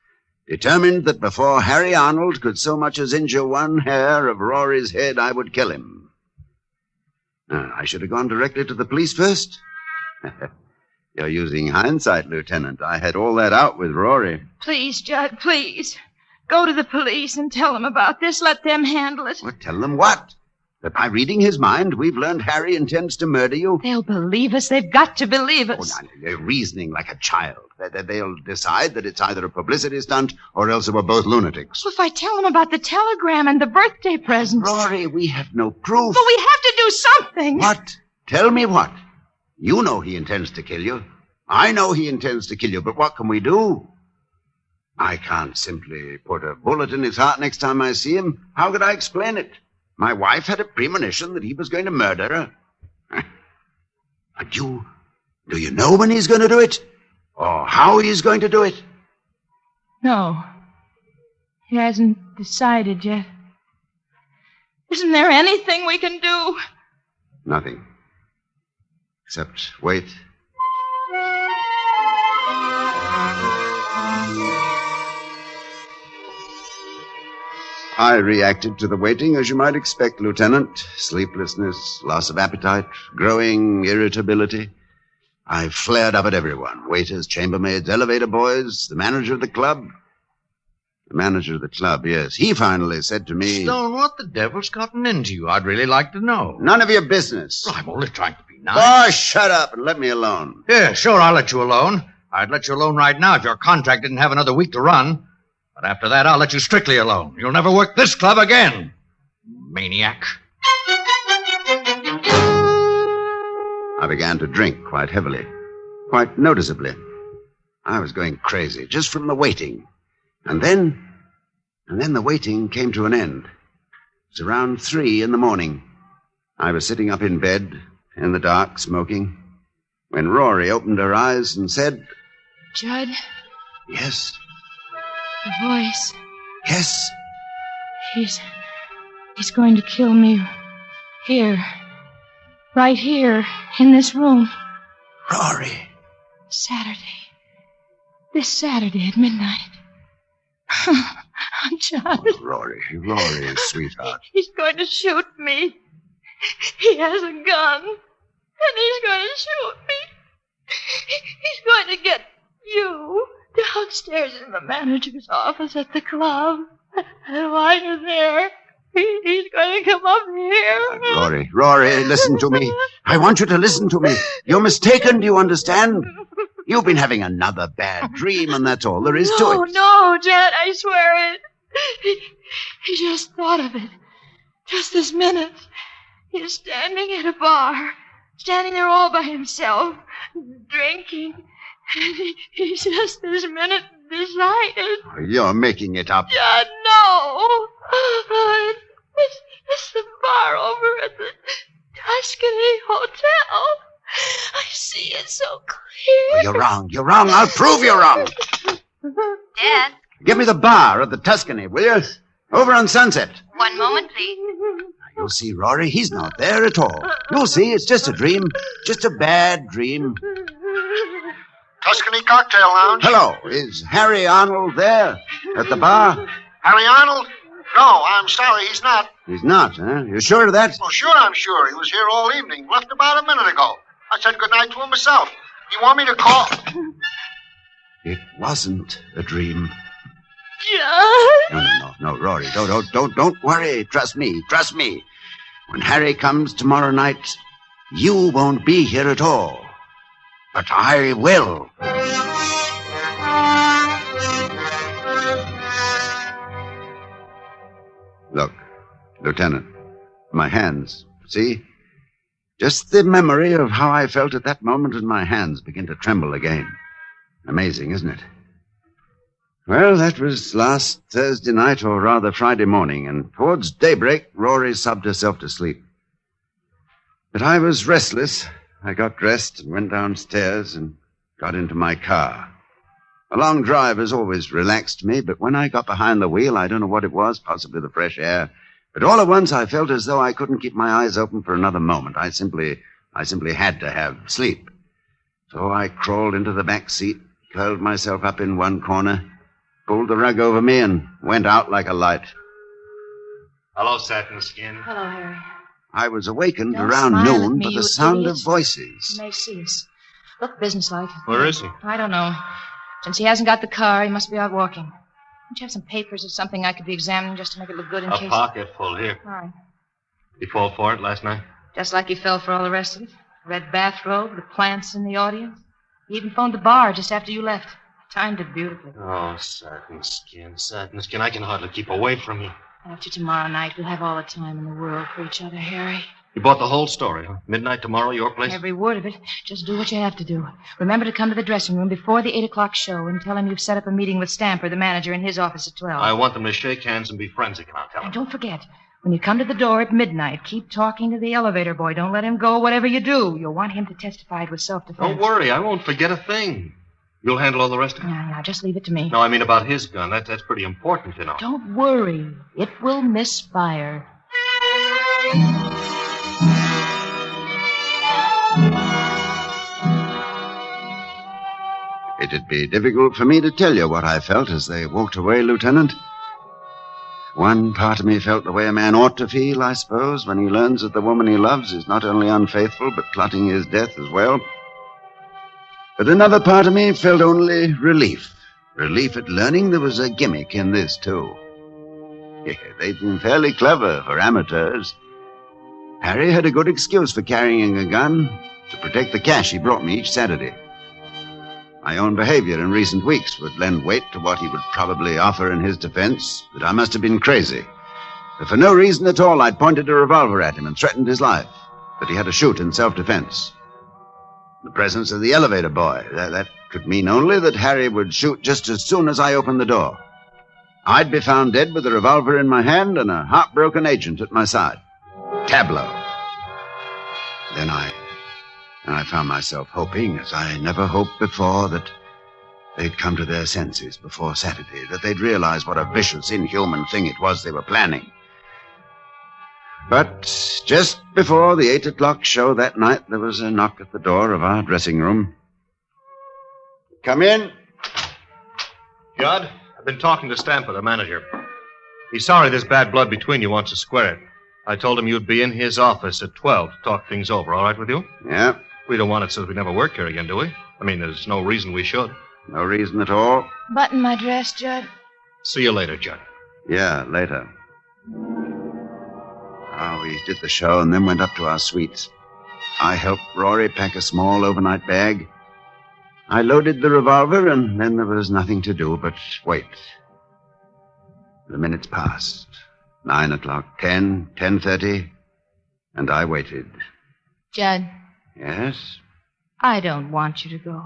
S4: determined that before Harry Arnold could so much as injure one hair of Rory's head, I would kill him. I should have gone directly to the police first. You're using hindsight, Lieutenant. I had all that out with Rory.
S5: Please, Judd, please. Go to the police and tell them about this. Let them handle it.
S4: Well, tell them what? That by reading his mind, we've learned Harry intends to murder you?
S5: They'll believe us. They've got to believe us.
S4: Oh, no, they're reasoning like a child. They'll decide that it's either a publicity stunt or else that we're both lunatics.
S5: Well, if I tell them about the telegram and the birthday presents...
S4: Rory, we have no proof.
S5: But we have to do something.
S4: What? Tell me what? You know he intends to kill you. I know he intends to kill you, but what can we do? I can't simply put a bullet in his heart next time I see him. How could I explain it? My wife had a premonition that he was going to murder her. And do you know when he's going to do it? Or how he's going to do it?
S5: No. He hasn't decided yet. Isn't there anything we can do?
S4: Nothing. Except wait. I reacted to the waiting as you might expect, Lieutenant. Sleeplessness, loss of appetite, growing irritability. I flared up at everyone. Waiters, chambermaids, elevator boys, the manager of the club. The manager of the club, yes. He finally said to me...
S3: Stone, what the devil's gotten into you? I'd really like to know.
S4: None of your business.
S3: Well, I'm only trying to be nice.
S4: Oh, shut up and let me alone.
S3: Yeah, sure, I'll let you alone. I'd let you alone right now if your contract didn't have another week to run. But after that, I'll let you strictly alone. You'll never work this club again. Maniac.
S4: I began to drink quite heavily, quite noticeably. I was going crazy just from the waiting. And then the waiting came to an end. It was around 3 in the morning. I was sitting up in bed, in the dark, smoking, when Rory opened her eyes and said,
S5: Judd?
S4: Yes?
S5: The voice.
S4: Yes?
S5: He's going to kill me. Here. Right here, in this room.
S4: Rory.
S5: Saturday. This Saturday at midnight. Judd.
S4: Oh, Rory, sweetheart.
S5: He's going to shoot me. He has a gun. And he's going to shoot me. He's going to get you downstairs in the manager's office at the club. And while you're there, he's going to come up here.
S4: Rory, listen to me. I want you to listen to me. You're mistaken, do you understand? You've been having another bad dream, and that's all there is to it.
S5: No, Judd, I swear it. He just thought of it. Just this minute. He's standing at a bar. Standing there all by himself. Drinking. And he just this minute decided.
S4: You're making it up.
S5: Judd, no. It's the bar over at the Tuscany Hotel. I see it so clear.
S4: You're wrong. I'll prove you're wrong.
S1: Dad?
S4: Give me the bar at the Tuscany, will you? Over on Sunset.
S1: One moment, please.
S4: You'll see, Rory, he's not there at all. You'll see, it's just a dream. Just a bad dream.
S20: Tuscany Cocktail Lounge.
S4: Hello, is Harry Arnold there at the bar?
S20: Harry Arnold? No, I'm sorry, he's not.
S4: He's not, huh? You sure of that?
S20: Oh, sure, I'm sure. He was here all evening. Left about a minute ago. I said goodnight to him myself. You want me to call?
S4: It wasn't a dream.
S5: John.
S4: No, Rory, don't worry. Trust me. When Harry comes tomorrow night, you won't be here at all. But I will. Look, Lieutenant, my hands, see? Just the memory of how I felt at that moment, and my hands begin to tremble again. Amazing, isn't it? Well, that was last Thursday night, or rather Friday morning, and towards daybreak, Rory sobbed herself to sleep. But I was restless. I got dressed and went downstairs and got into my car. A long drive has always relaxed me, but when I got behind the wheel, I don't know what it was, possibly the fresh air, but all at once I felt as though I couldn't keep my eyes open for another moment. I simply had to have sleep. So I crawled into the back seat, curled myself up in one corner, pulled the rug over me, and went out like a light.
S22: Hello, Satin Skin.
S5: Hello, Harry.
S4: I was awakened
S5: Don't
S4: around
S5: smile at
S4: noon
S5: me,
S4: by
S5: you
S4: the sound
S5: idiot.
S4: of voices.
S5: You may see us. Look businesslike.
S22: Where is he?
S5: I don't know. Since he hasn't got the car, he must be out walking. Don't you have some papers or something I could be examining just to make it look good in
S22: A
S5: case?
S22: pocket full here.
S5: All right.
S22: He fall for it last night?
S5: Just like he fell for all the rest of it. Red bathrobe, the plants in the audience. He even phoned the bar just after you left. Timed it beautifully.
S22: Oh, Satin Skin. I can hardly keep away from you.
S5: After tomorrow night, we'll have all the time in the world for each other, Harry.
S22: You bought the whole story, huh? Midnight tomorrow, your place?
S5: Every word of it. Just do what you have to do. Remember to come to the dressing room before the 8 o'clock show and tell him you've set up a meeting with Stamper, the manager, in his office at 12.
S22: I want them to shake hands and be friends again, I'll tell them.
S5: And don't forget, when you come to the door at midnight, keep talking to the elevator boy. Don't let him go, whatever you do. You'll want him to testify it was self-defense.
S22: Don't worry, I won't forget a thing. You'll handle all the rest of it?
S5: Now, just leave it to me.
S22: No, I mean about his gun. That's pretty important, you know.
S5: Don't worry. It will misfire.
S4: It'd be difficult for me to tell you what I felt as they walked away, Lieutenant. One part of me felt the way a man ought to feel, I suppose, when he learns that the woman he loves is not only unfaithful, but plotting his death as well. But another part of me felt only relief. Relief at learning there was a gimmick in this, too. Yeah, they'd been fairly clever for amateurs. Harry had a good excuse for carrying a gun to protect the cash he brought me each Saturday. My own behavior in recent weeks would lend weight to what he would probably offer in his defense, that I must have been crazy. But for no reason at all, I'd pointed a revolver at him and threatened his life, that he had to shoot in self-defense. The presence of the elevator boy, that could mean only that Harry would shoot just as soon as I opened the door. I'd be found dead with a revolver in my hand and a heartbroken agent at my side. Tableau. Then I found myself hoping, as I never hoped before, that they'd come to their senses before Saturday, that they'd realize what a vicious, inhuman thing it was they were planning. But just before the 8 o'clock show that night, there was a knock at the door of our dressing room. Come in.
S22: Judd, I've been talking to Stamper, the manager. He's sorry there's bad blood between you, wants to square it. I told him you'd be in his office at 12 to talk things over. All right with you?
S4: Yeah.
S22: We don't want it so we never work here again, do we? I mean, there's no reason we should.
S4: No reason at all.
S5: Button my dress, Judd.
S22: See you later, Judd.
S4: Yeah, later. We did the show and then went up to our suites. I helped Rory pack a small overnight bag. I loaded the revolver, and then there was nothing to do but wait. The minutes passed. 9 o'clock, 10, 10:30, and I waited.
S5: Judd,
S4: Yes?
S5: I don't want you to go.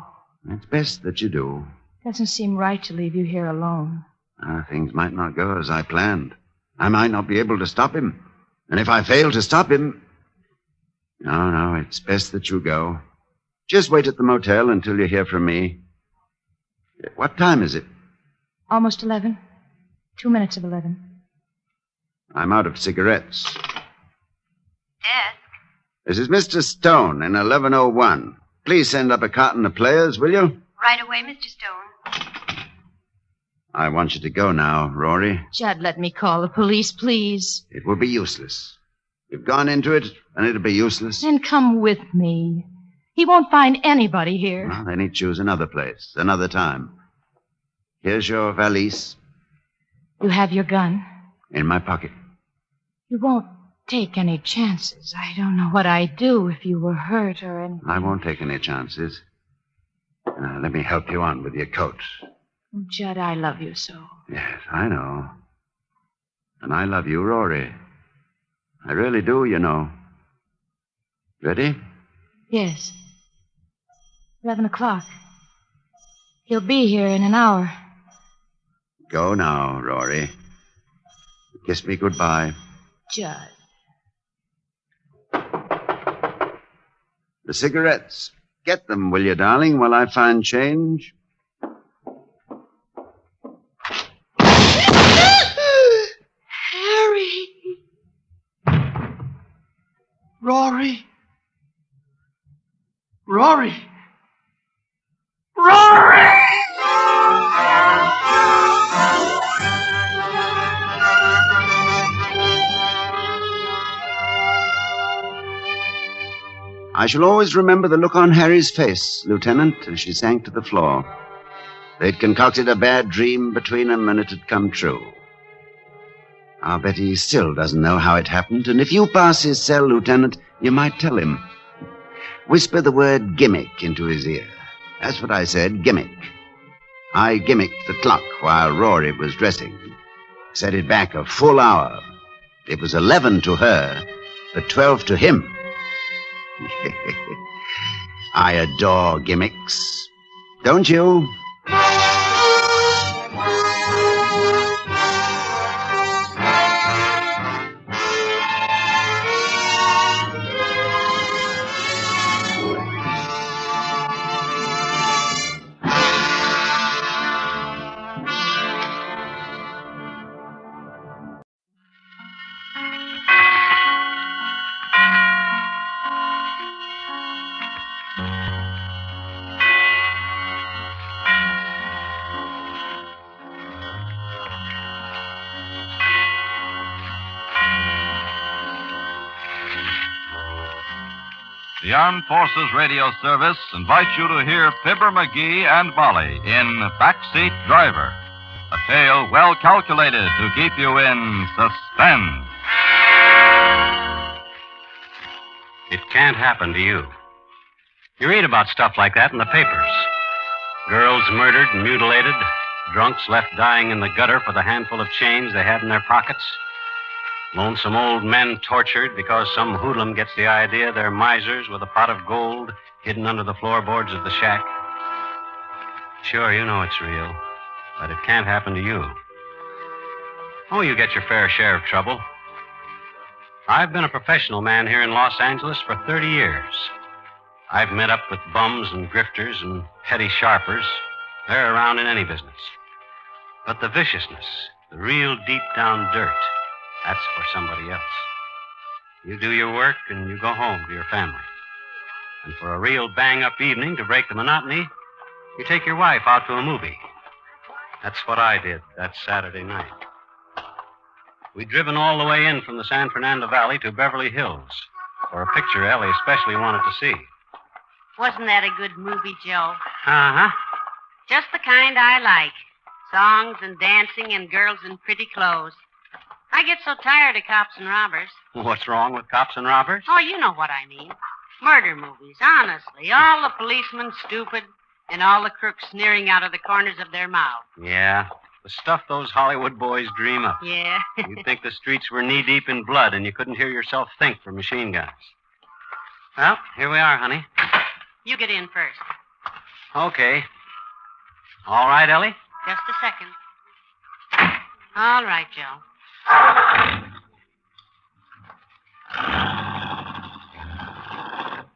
S4: It's best that you do.
S5: Doesn't seem right to leave you here alone.
S4: Things might not go as I planned. I might not be able to stop him. And if I fail to stop him... No, it's best that you go. Just wait at the motel until you hear from me. What time is it?
S5: Almost 11. 2 minutes of 11.
S4: I'm out of cigarettes.
S1: Desk.
S4: This is Mr. Stone in 1101. Please send up a carton of Players, will you?
S1: Right away, Mr. Stone.
S4: I want you to go now, Rory.
S5: Judd, let me call the police, please.
S4: It will be useless. You've gone into it, and it'll be useless.
S5: Then come with me. He won't find anybody here.
S4: Well, then he'd choose another place, another time. Here's your valise.
S5: You have your gun?
S4: In my pocket.
S5: You won't take any chances. I don't know what I'd do if you were hurt or anything.
S4: I won't take any chances. Let me help you on with your coat.
S5: Oh, Judd, I love you so.
S4: Yes, I know. And I love you, Rory. I really do, you know. Ready?
S5: Yes. 11 o'clock. He'll be here in an hour.
S4: Go now, Rory. Kiss me goodbye.
S5: Judd.
S4: The cigarettes. Get them, will you, darling, while I find change?
S22: Harry! Rory! Rory! Rory!
S4: I shall always remember the look on Harry's face, Lieutenant, as she sank to the floor. They'd concocted a bad dream between them, and it had come true. I'll bet he still doesn't know how it happened, and if you pass his cell, Lieutenant, you might tell him. Whisper the word gimmick into his ear. That's what I said, gimmick. I gimmicked the clock while Rory was dressing. Set it back a full hour. It was 11 to her, but 12 to him. I adore gimmicks. Don't you?
S9: The Armed Forces Radio Service invites you to hear Fibber McGee and Molly in Backseat Driver, a tale well calculated to keep you in suspense.
S12: It can't happen to you. You read about stuff like that in the papers. Girls murdered and mutilated, drunks left dying in the gutter for the handful of change they had in their pockets, lonesome old men tortured because some hoodlum gets the idea they're misers with a pot of gold hidden under the floorboards of the shack. Sure, you know it's real, but it can't happen to you. Oh, you get your fair share of trouble. I've been a professional man here in Los Angeles for 30 years. I've met up with bums and grifters and petty sharpers. They're around in any business. But the viciousness, the real deep down dirt, that's for somebody else. You do your work and you go home to your family. And for a real bang-up evening to break the monotony, you take your wife out to a movie. That's what I did that Saturday night. We'd driven all the way in from the San Fernando Valley to Beverly Hills for a picture Ellie especially wanted to see.
S11: Wasn't that a good movie, Joe?
S12: Uh-huh.
S11: Just the kind I like. Songs and dancing and girls in pretty clothes. I get so tired of cops and robbers.
S12: What's wrong with cops and robbers?
S11: Oh, you know what I mean. Murder movies, honestly. All the policemen stupid and all the crooks sneering out of the corners of their mouths.
S12: Yeah, the stuff those Hollywood boys dream up.
S11: Yeah.
S12: You'd think the streets were knee-deep in blood and you couldn't hear yourself think for machine guns. Well, here we are, honey.
S11: You get in first.
S12: Okay. All right, Ellie?
S11: Just a second. All right, Joe.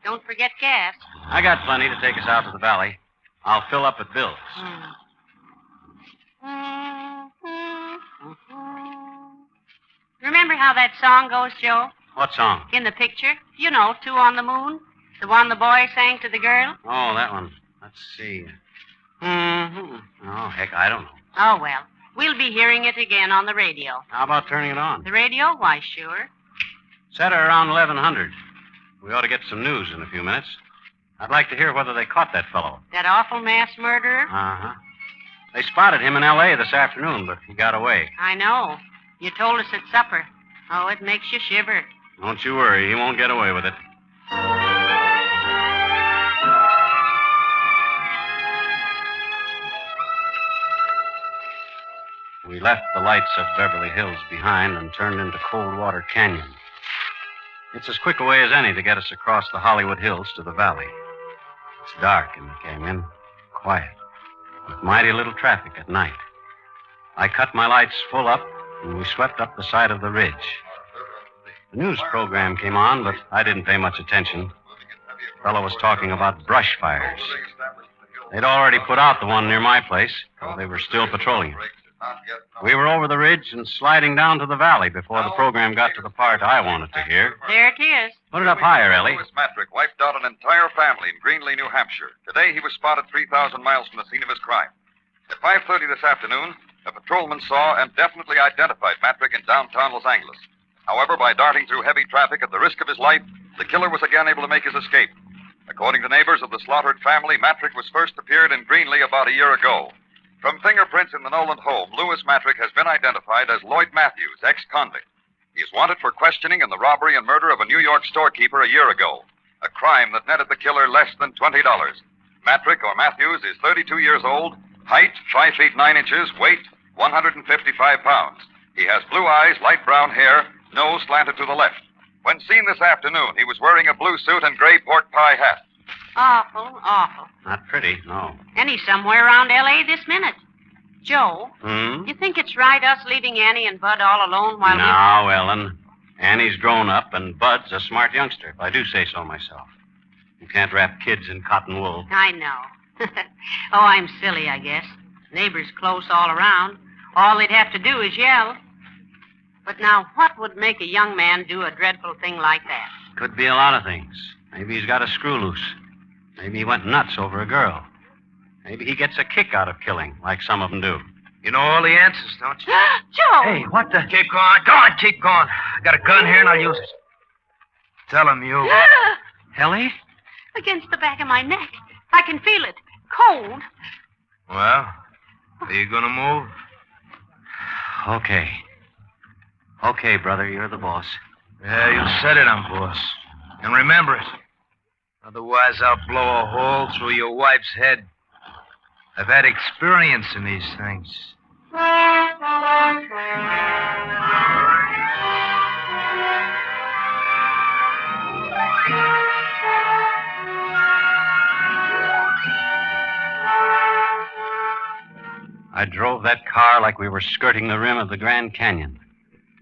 S11: Don't forget gas.
S12: I got plenty to take us out to the valley. I'll fill up at Bill's.
S11: Remember how that song goes, Joe?
S12: What song?
S11: In the picture. You know, Two on the Moon. The one the boy sang to the girl.
S12: Oh, that one. Let's see. Oh, heck, I don't know.
S11: Oh, well. We'll be hearing it again on the radio.
S12: How about turning it on?
S11: The radio? Why, sure.
S12: Set her around 1100. We ought to get some news in a few minutes. I'd like to hear whether they caught that fellow.
S11: That awful mass murderer?
S12: Uh-huh. They spotted him in L.A. this afternoon, but he got away.
S11: I know. You told us at supper. Oh, it makes you shiver.
S12: Don't you worry. He won't get away with it. We left the lights of Beverly Hills behind and turned into Coldwater Canyon. It's as quick a way as any to get us across the Hollywood Hills to the valley. It's dark in the canyon, quiet, with mighty little traffic at night. I cut my lights full up, and we swept up the side of the ridge. The news program came on, but I didn't pay much attention. The fellow was talking about brush fires. They'd already put out the one near my place, so they were still patrolling it. We were over the ridge and sliding down to the valley before the program got to the part I wanted to hear.
S11: There it is.
S12: Put it up higher, Ellie.
S13: Lewis Matrick wiped out an entire family in Greenlee, New Hampshire. Today, he was spotted 3,000 miles from the scene of his crime. At 5:30 this afternoon, a patrolman saw and definitely identified Matrick in downtown Los Angeles. However, by darting through heavy traffic at the risk of his life, the killer was again able to make his escape. According to neighbors of the slaughtered family, Matrick was first appeared in Greenlee about a year ago. From fingerprints in the Noland home, Lewis Matrick has been identified as Lloyd Matthews, ex-convict. He is wanted for questioning in the robbery and murder of a New York storekeeper a year ago, a crime that netted the killer less than $20. Matrick, or Matthews, is 32 years old, height 5 feet 9 inches, weight 155 pounds. He has blue eyes, light brown hair, nose slanted to the left. When seen this afternoon, he was wearing a blue suit and gray pork pie hat.
S11: Awful, awful.
S12: Not pretty, no.
S11: And he's somewhere around L.A. this minute. Joe, you think it's right us leaving Annie and Bud all alone while
S12: Now, Ellen, Annie's grown up and Bud's a smart youngster, if I do say so myself. You can't wrap kids in cotton wool.
S11: I know. Oh, I'm silly, I guess. Neighbors close all around. All they'd have to do is yell. But now, what would make a young man do a dreadful thing like that?
S12: Could be a lot of things. Maybe he's got a screw loose. Maybe he went nuts over a girl. Maybe he gets a kick out of killing, like some of them do.
S23: You know all the answers, don't you?
S11: Joe!
S23: Hey, what the? Keep going. Go on, keep going. I got a gun here and I'll use it. Tell him you.
S12: Ellie?
S11: Against the back of my neck. I can feel it. Cold.
S23: Well, are you going to move?
S12: Okay. Okay, brother, you're the boss.
S23: Yeah, you said it, I'm boss. And remember it. Otherwise, I'll blow a hole through your wife's head. I've had experience in these things.
S12: I drove that car like we were skirting the rim of the Grand Canyon,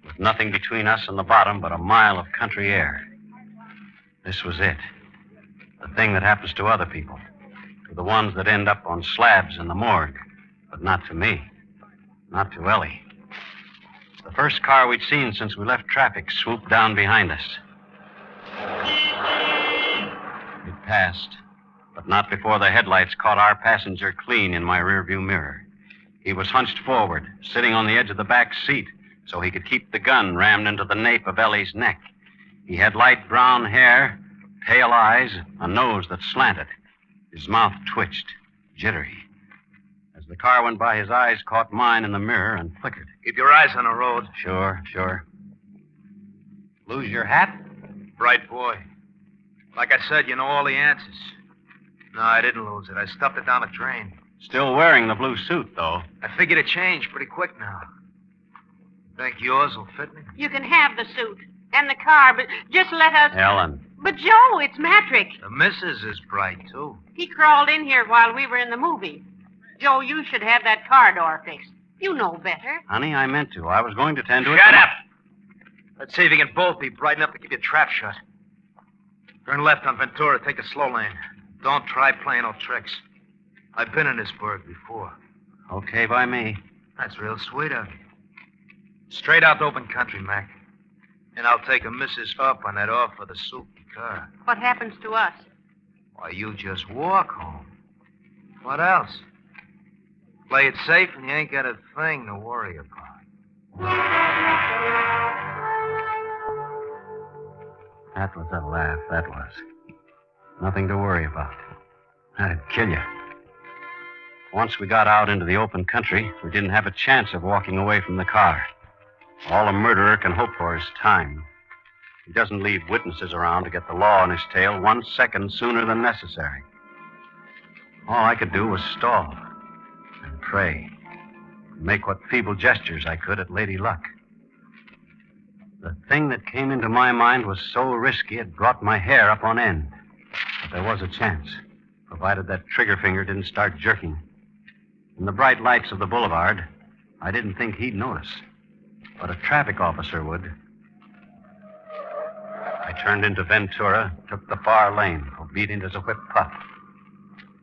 S12: with nothing between us and the bottom but a mile of country air. This was it. The thing that happens to other people, to the ones that end up on slabs in the morgue, but not to me, not to Ellie. The first car we'd seen since we left traffic swooped down behind us. It passed, but not before the headlights caught our passenger clean in my rearview mirror. He was hunched forward, sitting on the edge of the back seat, so he could keep the gun rammed into the nape of Ellie's neck. He had light brown hair, pale eyes, a nose that slanted. His mouth twitched, jittery. As the car went by, his eyes caught mine in the mirror and flickered.
S23: Keep your eyes on the road.
S12: Sure. Lose your hat?
S23: Bright boy. Like I said, you know all the answers. No, I didn't lose it. I stuffed it down the drain.
S12: Still wearing the blue suit, though.
S23: I figured it changed pretty quick now. Think yours will fit me?
S11: You can have the suit and the car, but just let us...
S12: Ellen.
S11: But, Joe, it's Matrick.
S23: The missus is bright, too.
S11: He crawled in here while we were in the movie. Joe, you should have that car door fixed. You know better.
S12: Honey, I meant to. I was going to tend to it.
S23: Shut up! Let's see if you can both be bright enough to keep your trap shut. Turn left on Ventura. Take the slow lane. Don't try playing no tricks. I've been in this burg before.
S12: Okay by me.
S23: That's real sweet of you. Straight out to open country, Mac. And I'll take a missus up on that off of the soupy car.
S11: What happens to us?
S23: Why, you just walk home. What else? Play it safe and you ain't got a thing to worry about.
S12: That was a laugh, that was. Nothing to worry about. That'd kill you. Once we got out into the open country, we didn't have a chance of walking away from the car. All a murderer can hope for is time. He doesn't leave witnesses around to get the law on his tail 1 second sooner than necessary. All I could do was stall and pray, and make what feeble gestures I could at Lady Luck. The thing that came into my mind was so risky it brought my hair up on end. But there was a chance, provided that trigger finger didn't start jerking. In the bright lights of the boulevard, I didn't think he'd notice, but a traffic officer would. I turned into Ventura, took the far lane, obedient as a whip pup.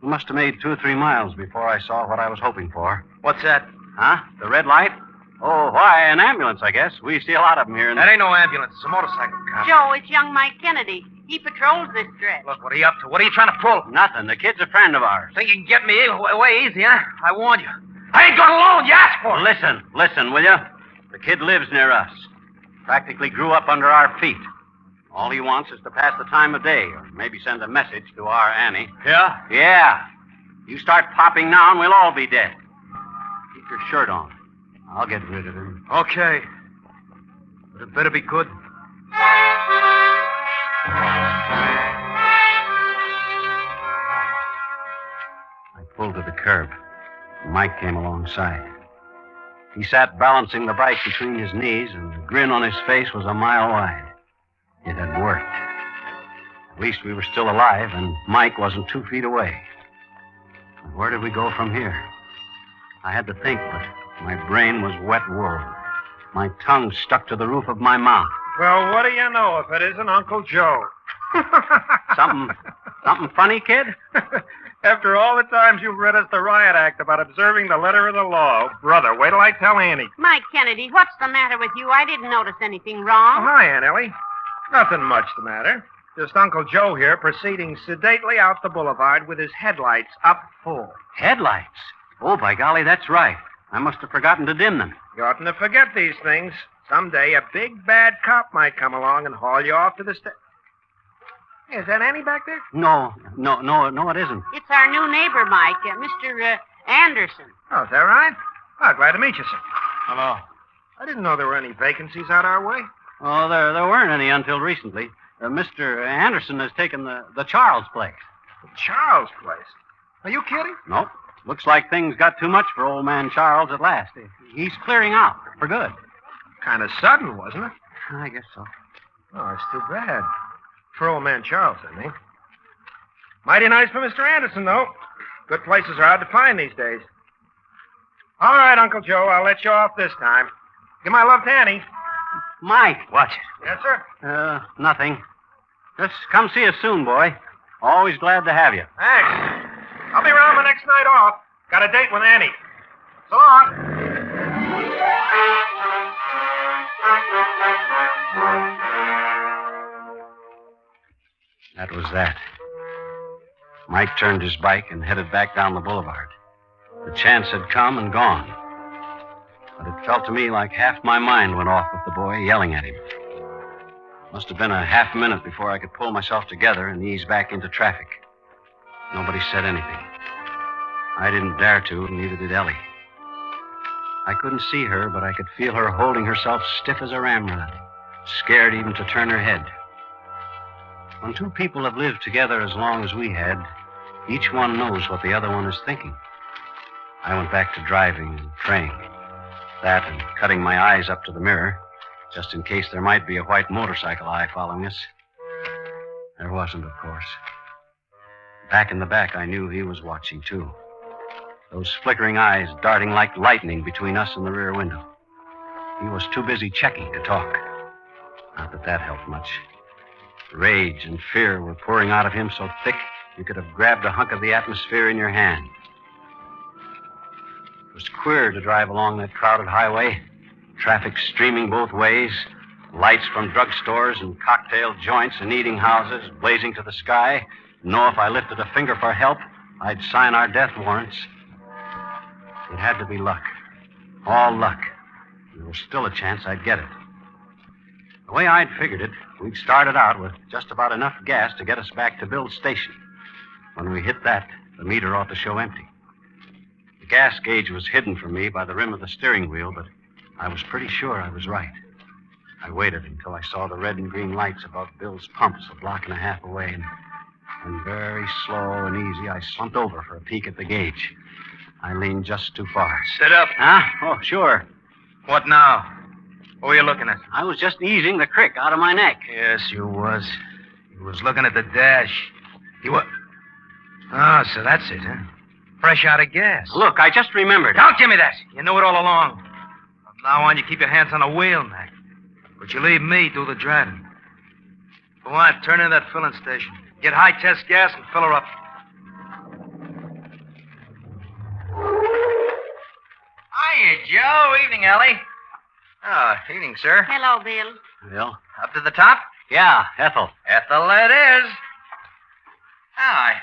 S12: We must have made 2 or 3 miles before I saw what I was hoping for.
S23: What's that?
S12: Huh? The red light? Oh, why, an ambulance, I guess. We see a lot of them here.
S23: That ain't no ambulance. It's a motorcycle cop.
S11: Joe, it's young Mike Kennedy. He patrols this stretch.
S23: Look, what are you up to? What are you trying to pull?
S12: Nothing. The kid's a friend of ours.
S23: Think you can get me away easy, huh? I warned you. I ain't going alone. You asked for it.
S12: Listen, will you? The kid lives near us. Practically grew up under our feet. All he wants is to pass the time of day, or maybe send a message to our Annie.
S23: Yeah?
S12: Yeah. You start popping now and we'll all be dead. Keep your shirt on. I'll get rid of him.
S23: Okay. But it better be good.
S12: I pulled to the curb. Mike came alongside. He sat balancing the bike between his knees, and the grin on his face was a mile wide. It had worked. At least we were still alive, and Mike wasn't 2 feet away. But where did we go from here? I had to think, but my brain was wet wool. My tongue stuck to the roof of my mouth.
S15: Well, what do you know if it isn't Uncle Joe?
S12: Something funny, kid?
S15: After all the times you've read us the riot act about observing the letter of the law, brother, wait till I tell Annie.
S11: Mike Kennedy, what's the matter with you? I didn't notice anything wrong.
S15: Oh, hi, Aunt Ellie. Nothing much the matter. Just Uncle Joe here proceeding sedately out the boulevard with his headlights up full.
S12: Headlights? Oh, by golly, that's right. I must have forgotten to dim them.
S15: You oughtn't to forget these things. Someday a big bad cop might come along and haul you off to the Hey, is that Annie back there?
S12: No, it isn't.
S11: It's our new neighbor, Mike, Mr. Anderson.
S15: Oh, is that right? Oh, glad to meet you, sir. Hello. I didn't know there were any vacancies out our way.
S12: Oh, there weren't any until recently. Mr. Anderson has taken the Charles place.
S15: The Charles place? Are you kidding?
S12: Nope. Looks like things got too much for old man Charles at last. He's clearing out for good.
S15: Kind of sudden, wasn't it?
S12: I guess so.
S15: Oh, it's too bad. For old man Charles, I mean. Mighty nice for Mr. Anderson, though. Good places are hard to find these days. All right, Uncle Joe, I'll let you off this time. Give my love to Annie.
S12: Mike. What?
S15: Yes, sir?
S12: Nothing. Just come see us soon, boy. Always glad to have you.
S15: Thanks. I'll be around my next night off. Got a date with Annie. So long.
S12: That was that. Mike turned his bike and headed back down the boulevard. The chance had come and gone. But it felt to me like half my mind went off with the boy yelling at him. Must have been a half minute before I could pull myself together and ease back into traffic. Nobody said anything. I didn't dare to, and neither did Ellie. I couldn't see her, but I could feel her holding herself stiff as a ramrod, scared even to turn her head. When two people have lived together as long as we had, each one knows what the other one is thinking. I went back to driving and praying. That and cutting my eyes up to the mirror, just in case there might be a white motorcycle eye following us. There wasn't, of course. Back in the back, I knew he was watching, too. Those flickering eyes darting like lightning between us and the rear window. He was too busy checking to talk. Not that that helped much. Rage and fear were pouring out of him so thick you could have grabbed a hunk of the atmosphere in your hand. It was queer to drive along that crowded highway, traffic streaming both ways, lights from drugstores and cocktail joints and eating houses blazing to the sky. Know if I lifted a finger for help, I'd sign our death warrants. It had to be luck. All luck. There was still a chance I'd get it. The way I'd figured it, we'd started out with just about enough gas to get us back to Bill's station. When we hit that, the meter ought to show empty. The gas gauge was hidden from me by the rim of the steering wheel, but I was pretty sure I was right. I waited until I saw the red and green lights above Bill's pumps a block and a half away, and very slow and easy, I slumped over for a peek at the gauge. I leaned just too far.
S23: Sit up.
S12: Huh? Oh, sure.
S23: What now? What were you looking at?
S12: I was just easing the crick out of my neck.
S23: Yes, you was. You was looking at the dash. You were... Oh, so that's it, huh? Fresh out of gas.
S12: Look, I just remembered.
S23: Don't give me that. You knew it all along. From now on, you keep your hands on the wheel, Mac. But you leave me do the driving. Go on, turn in that filling station. Get high-test gas and fill her up.
S10: Hiya, Joe. Evening, Ellie. Oh, evening, sir.
S11: Hello, Bill.
S12: Bill?
S10: Up to the top?
S12: Yeah, Ethel.
S10: Ethel it is. Oh, I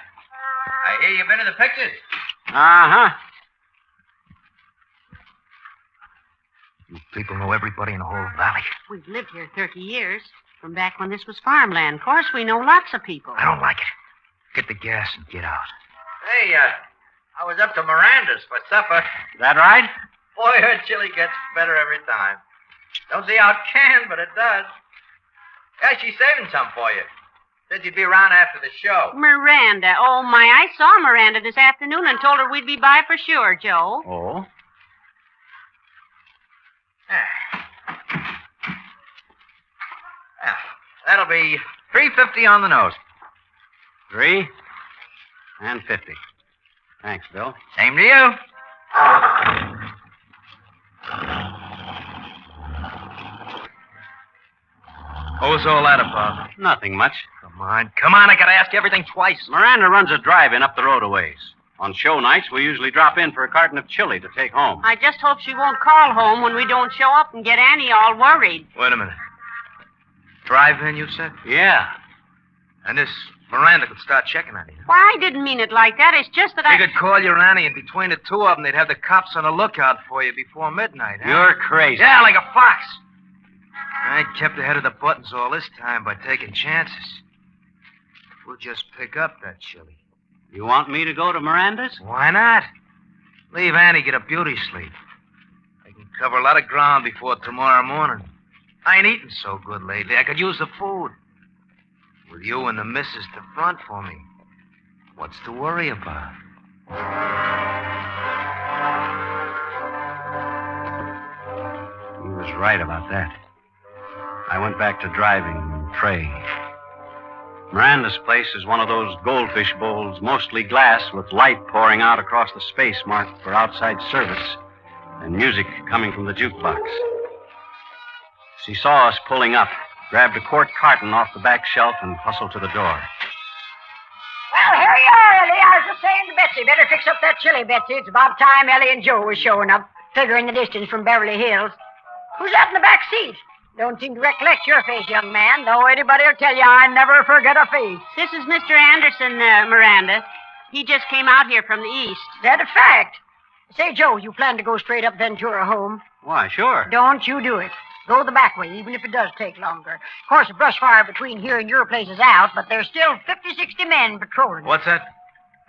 S10: hear you've been to the pictures.
S12: Uh-huh.
S23: You people know everybody in the whole valley.
S11: We've lived here 30 years. From back when this was farmland. Of course, we know lots of people.
S23: I don't like it. Get the gas and get out.
S10: Hey, I was up to Miranda's for supper.
S12: That right?
S10: Boy, her chili gets better every time. Don't see how it can, but it does. Yeah, she's saving some for you. Said you'd be around after the show.
S11: Miranda. Oh, my. I saw Miranda this afternoon and told her we'd be by for sure, Joe.
S12: Oh?
S10: Yeah, that'll be $3.50 on the nose.
S12: 3 and 50. Thanks, Bill.
S10: Same to you.
S23: What was all that about?
S12: Nothing much.
S23: Come on, I gotta ask you everything twice.
S12: Miranda runs a drive-in up the road a ways. On show nights, we usually drop in for a carton of chili to take home.
S11: I just hope she won't call home when we don't show up and get Annie all worried.
S23: Wait a minute. Drive-in, you said?
S12: Yeah.
S23: And this Miranda could start checking on you.
S11: Why, I didn't mean it like that. It's just that
S23: They could call your Annie, and between the two of them, they'd have the cops on the lookout for you before midnight, huh?
S12: You're crazy.
S23: Yeah, like a fox. I ain't kept ahead of the buttons all this time by taking chances. We'll just pick up that chili.
S12: You want me to go to Miranda's?
S23: Why not? Leave Annie get a beauty sleep. I can cover a lot of ground before tomorrow morning. I ain't eaten so good lately. I could use the food. With you and the missus to front for me, what's to worry about?
S12: He was right about that. I went back to driving and praying. Miranda's place is one of those goldfish bowls, mostly glass, with light pouring out across the space marked for outside service. and music coming from the jukebox. She saw us pulling up, grabbed a quart carton off the back shelf, and hustled to the door.
S21: Well, here you are, Ellie. I was just saying to Betsy, better fix up that chili, Betsy. It's about time Ellie and Joe was showing up, figuring the distance from Beverly Hills. Who's that in the back seat? Don't seem to recollect your face, young man, though anybody will tell you I never forget a face.
S11: This is Mr. Anderson, Miranda. He just came out here from the east.
S21: That a fact? Say, Joe, you plan to go straight up Ventura home?
S12: Why, sure.
S21: Don't you do it. Go the back way, even if it does take longer. Of course, the brush fire between here and your place is out, but there's still 50, 60 men patrolling.
S23: What's that?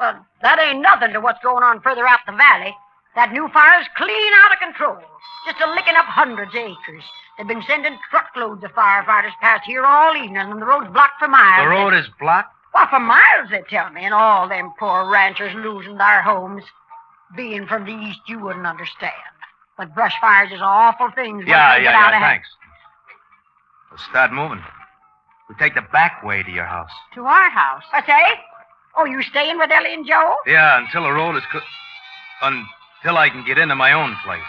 S21: Well, that ain't nothing to what's going on further out the valley. That new fire's clean out of control. Just licking up hundreds of acres. They've been sending truckloads of firefighters past here all evening, and the road's blocked for miles.
S23: The road is blocked?
S21: Well, for miles, they tell me, and all them poor ranchers losing their homes. Being from the east, you wouldn't understand. But brush fires is awful things.
S23: Yeah, thanks. We'll start moving. We take the back way to your house.
S21: To our house? I say? Oh, you staying with Ellie and Joe?
S23: Yeah, until the road is until I can get into my own place.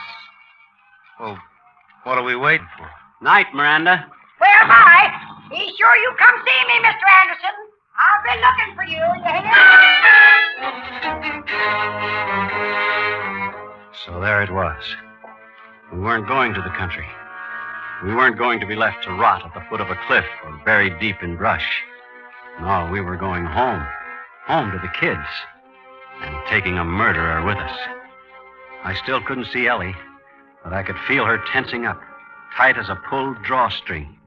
S23: Well, what are we waiting for?
S12: Night, Miranda.
S21: Well, bye. Be sure you come see me, Mr. Anderson. I'll be looking for you, you hear?
S12: So there it was. We weren't going to the country. We weren't going to be left to rot at the foot of a cliff or buried deep in brush. No, we were going home. Home to the kids. And taking a murderer with us. I still couldn't see Ellie, but I could feel her tensing up, tight as a pulled drawstring.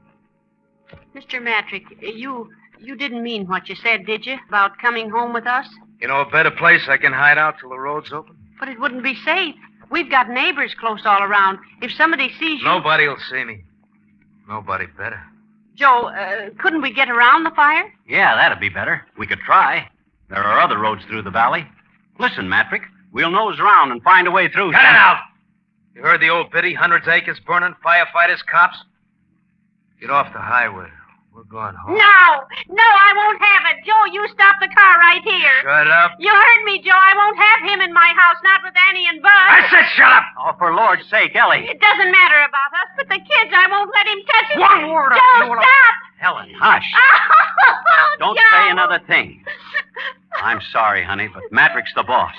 S11: Mr. Matrick, you didn't mean what you said, did you, about coming home with us?
S23: You know a better place I can hide out till the road's open?
S11: But it wouldn't be safe. We've got neighbors close all around. If somebody sees you...
S23: Nobody will see me. Nobody better.
S11: Joe, couldn't we get around the fire?
S12: Yeah, that'd be better. We could try. There are other roads through the valley. Listen, Matrick, we'll nose around and find a way through.
S23: Cut it out! You heard the old biddy? Hundreds of acres burning, firefighters, cops? Get off the highway. We're going home.
S11: No, I won't have it. Joe, you stop the car right here.
S23: Shut up.
S11: You heard me, Joe. I won't have him in my house, not with Annie and Bud.
S23: I said shut up!
S12: Oh, for Lord's sake, Ellie.
S11: It doesn't matter about us, but the kids, I won't let him touch it.
S23: One word.
S11: Joe, stop!
S12: Helen, hush. Don't
S11: Joe.
S12: say another thing. I'm sorry, honey, but Matrick's the boss.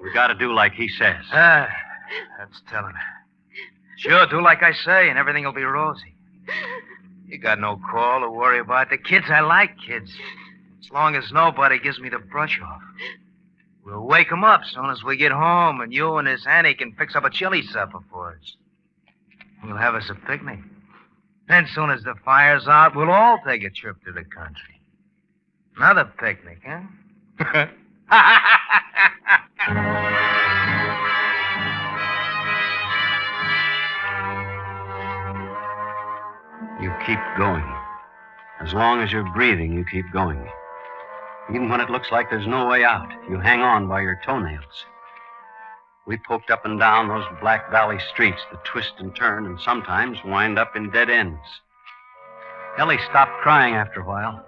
S12: We got to do like he says.
S23: That's telling. Sure, do like I say, and everything will be rosy. You got no call to worry about. The kids, I like kids. As long as nobody gives me the brush off. We'll wake 'em up as soon as we get home, and you and this Annie can fix up a chili supper for us. We'll have us a picnic. Then, as soon as the fire's out, we'll all take a trip to the country. Another picnic, huh?
S12: You keep going. As long as you're breathing, you keep going. Even when it looks like there's no way out, you hang on by your toenails. We poked up and down those Black Valley streets that twist and turn and sometimes wind up in dead ends. Ellie stopped crying after a while.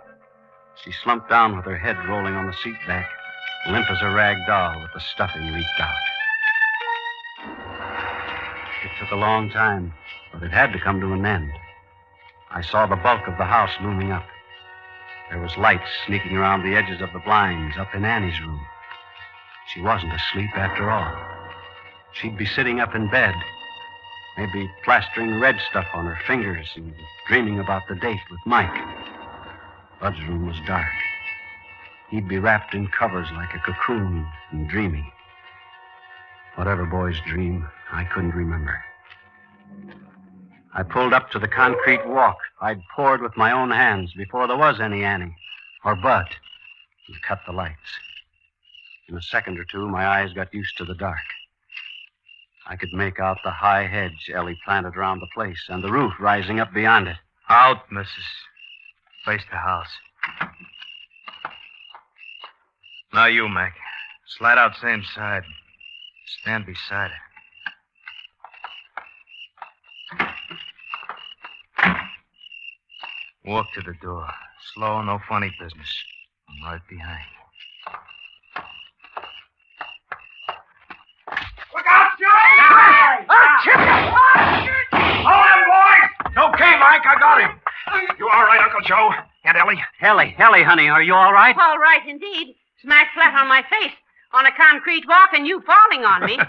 S12: She slumped down with her head rolling on the seat back, limp as a rag doll with the stuffing leaked out. It took a long time, but it had to come to an end. I saw the bulk of the house looming up. There was light sneaking around the edges of the blinds up in Annie's room. She wasn't asleep after all. She'd be sitting up in bed, maybe plastering red stuff on her fingers and dreaming about the date with Mike. Bud's room was dark. He'd be wrapped in covers like a cocoon and dreaming. Whatever boys dream, I couldn't remember. I pulled up to the concrete walk I'd poured with my own hands before there was any Annie or Bud, and cut the lights. In a second or two, my eyes got used to the dark. I could make out the high hedge Ellie planted around the place and the roof rising up beyond it.
S23: Out, missus. Face the house. Now you, Mac. Slide out same side. Stand beside her. Walk to the door. Slow, no funny business. I'm right behind you.
S21: Look out, Joe!
S15: I'll chip you! Hold him, boys! Okay, Mike, I got him. You all right, Uncle Joe? And Ellie?
S12: Ellie, honey, are you all right?
S11: All right, indeed. Smacked flat on my face on a concrete walk and you falling on me.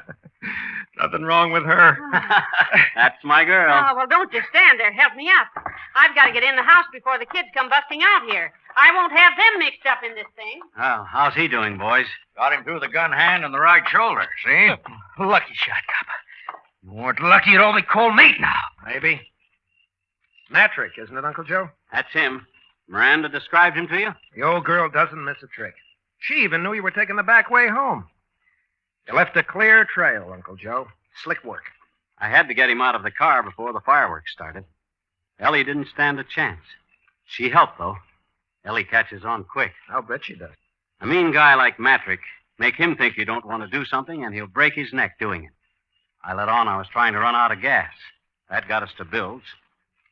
S15: Nothing wrong with her.
S12: That's my girl.
S11: Oh, well, don't just stand there. Help me up. I've got to get in the house before the kids come busting out here. I won't have them mixed up in this thing.
S12: Well, how's he doing, boys?
S23: Got him through the gun hand and the right shoulder, see?
S15: Lucky shot, Cop. You weren't lucky, you'd only cold meat now. Maybe. Matrick, isn't it, Uncle Joe?
S12: That's him. Miranda described him to you?
S15: The old girl doesn't miss a trick. She even knew you were taking the back way home. You left a clear trail, Uncle Joe. Slick work.
S12: I had to get him out of the car before the fireworks started. Ellie didn't stand a chance. She helped, though. Ellie catches on quick.
S15: I'll bet she does.
S12: A mean guy like Matrick, make him think you don't want to do something, and he'll break his neck doing it. I let on I was trying to run out of gas. That got us to Bill's.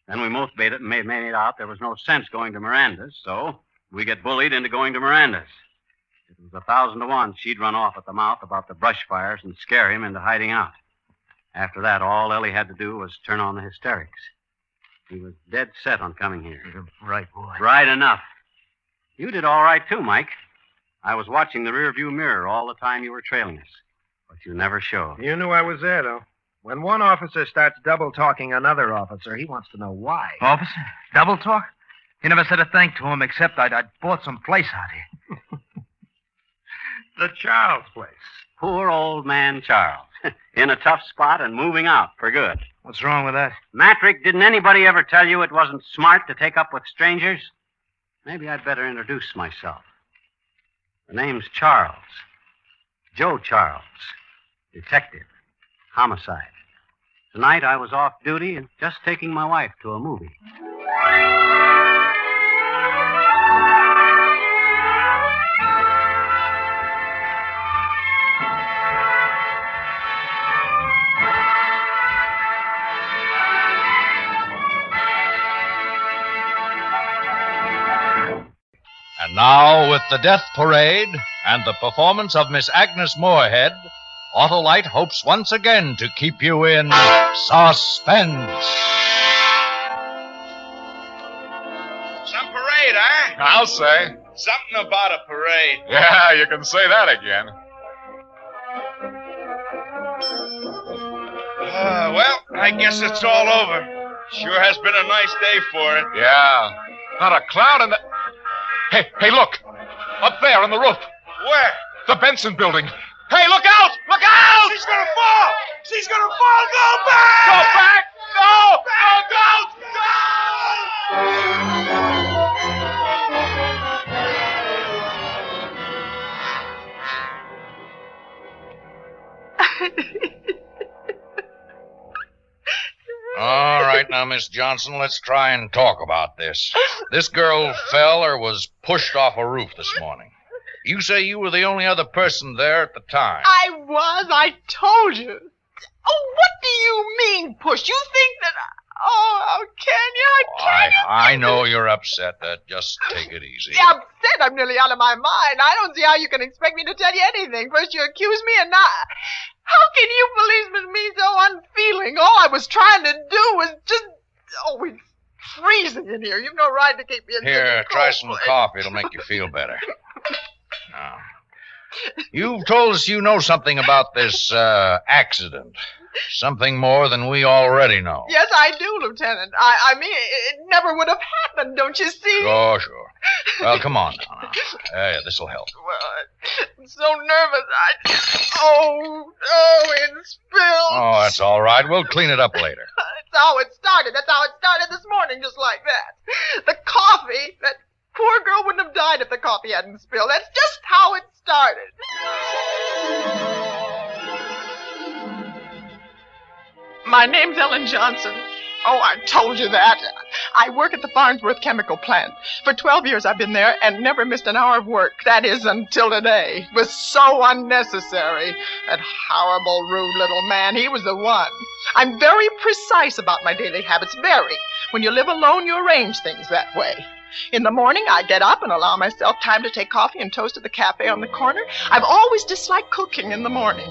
S12: Then we both made out there was no sense going to Miranda's, so we get bullied into going to Miranda's. It was 1,000 to 1 she'd run off at the mouth about the brush fires and scare him into hiding out. After that, all Ellie had to do was turn on the hysterics. He was dead set on coming here.
S15: Right, boy.
S12: Right enough. You did all right, too, Mike. I was watching the rearview mirror all the time you were trailing us. But you never showed.
S15: You knew I was there, though. When one officer starts double-talking another officer, he wants to know why.
S23: Officer? Double talk? You never said a thing to him except I'd bought some place out here.
S15: The Charles place.
S12: Poor old man Charles. In a tough spot and moving out for good.
S23: What's wrong with that?
S12: Matrick, didn't anybody ever tell you it wasn't smart to take up with strangers? Maybe I'd better introduce myself. The name's Charles. Joe Charles. Detective. Homicide. Tonight I was off duty and just taking my wife to a movie.
S3: And now, with the Death Parade and the performance of Miss Agnes Moorehead, Autolite hopes once again to keep you in suspense.
S14: Some parade, eh?
S16: I'll say.
S14: Something about a parade.
S16: Yeah, you can say that again.
S14: Well, I guess it's all over. Sure has been a nice day for it.
S16: Yeah. Not a cloud in the... Hey, look. Up there on the roof.
S14: Where?
S16: The Benson building. Hey, look out! Look out!
S14: She's gonna fall! She's gonna fall! Go back!
S16: Go back! No!
S3: All right, now, Miss Johnson, let's try and talk about this. This girl fell or was pushed off a roof this morning. You say you were the only other person there at the time.
S19: I was. I told you. Oh, what do you mean, push? You think that... Oh, can you?
S3: I know you're upset. Just take it easy.
S19: Yeah, upset? I'm nearly out of my mind. I don't see how you can expect me to tell you anything. First you accuse me and now... How can you policemen be so unfeeling? All I was trying to do was just... Oh, it's freezing in here. You've no right to keep me in
S3: Here, try some coffee. It'll make you feel better. Now, you've told us you know something about this accident. Something more than we already know.
S19: Yes, I do, Lieutenant. I mean, it never would have happened, don't you see?
S3: Sure. Well, come on now. Yeah, this'll help.
S19: Well, I'm so nervous. Oh, it spilled.
S3: Oh, that's all right. We'll clean it up later.
S19: That's how it started. That's how it started this morning, just like that. The coffee, that poor girl wouldn't have died if the coffee hadn't spilled. That's just how it started. My name's Ellen Johnson. Oh, I told you that. I work at the Farnsworth Chemical Plant. For 12 years I've been there and never missed an hour of work. That is, until today. It was so unnecessary. That horrible, rude little man, he was the one. I'm very precise about my daily habits, very. When you live alone, you arrange things that way. In the morning, I get up and allow myself time to take coffee and toast at the cafe on the corner. I've always disliked cooking in the morning.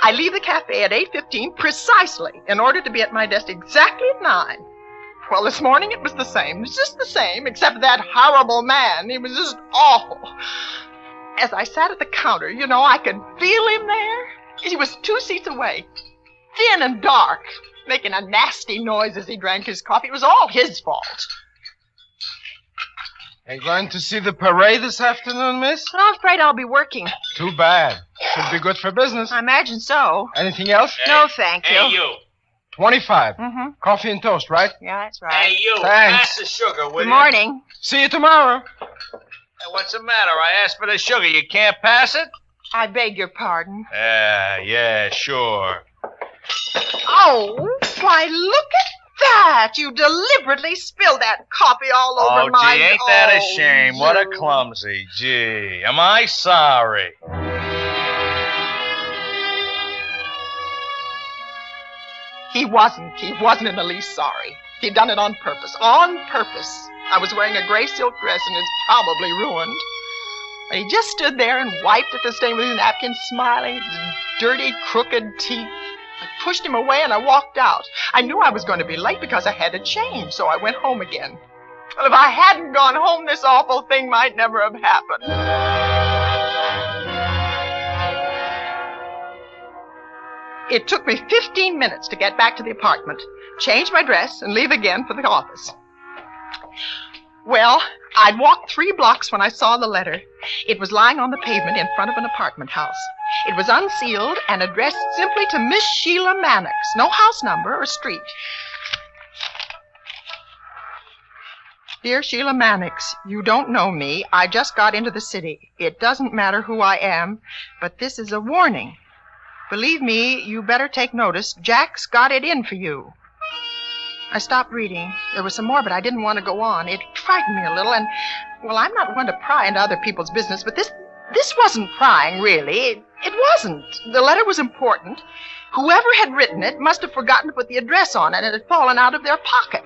S19: I leave the cafe at 8:15 precisely in order to be at my desk exactly at 9. Well, this morning it was the same. It's just the same, except that horrible man. He was just awful. As I sat at the counter, I could feel him there. He was 2 seats away, thin and dark, making a nasty noise as he drank his coffee. It was all his fault.
S6: Are you going to see the parade this afternoon, miss?
S19: But I'm afraid I'll be working.
S6: Too bad. Should be good for business.
S19: I imagine so.
S6: Anything else?
S19: No, thank you.
S17: Hey, you.
S6: 25. Coffee and toast, right?
S19: Yeah, that's right.
S17: Hey, you.
S6: Thanks.
S17: Pass the sugar, will
S19: Good
S17: you?
S19: morning.
S6: See you tomorrow.
S17: Hey, what's the matter? I asked for the sugar. You can't pass it?
S19: I beg your pardon.
S17: Yeah, sure.
S19: Oh, why, look at that. You deliberately spilled that coffee all over my...
S17: Gee, ain't that a shame? What a clumsy. Gee, am I sorry?
S19: He wasn't in the least sorry. He'd done it on purpose. On purpose. I was wearing a gray silk dress and it's probably ruined. But he just stood there and wiped at the stain with his napkin, smiling at his dirty, crooked teeth. I pushed him away and I walked out. I knew I was going to be late because I had to change, so I went home again. Well, if I hadn't gone home, this awful thing might never have happened. It took me 15 minutes to get back to the apartment, change my dress, and leave again for the office. Well, I'd walked 3 blocks when I saw the letter. It was lying on the pavement in front of an apartment house. It was unsealed and addressed simply to Miss Sheila Mannix. No house number or street. Dear Sheila Mannix, you don't know me. I just got into the city. It doesn't matter who I am, but this is a warning. Believe me, you better take notice. Jack's got it in for you. I stopped reading. There was some more, but I didn't want to go on. It frightened me a little, and, well, I'm not one to pry into other people's business, but this wasn't prying, really. It wasn't. The letter was important. Whoever had written it must have forgotten to put the address on it, and it had fallen out of their pocket.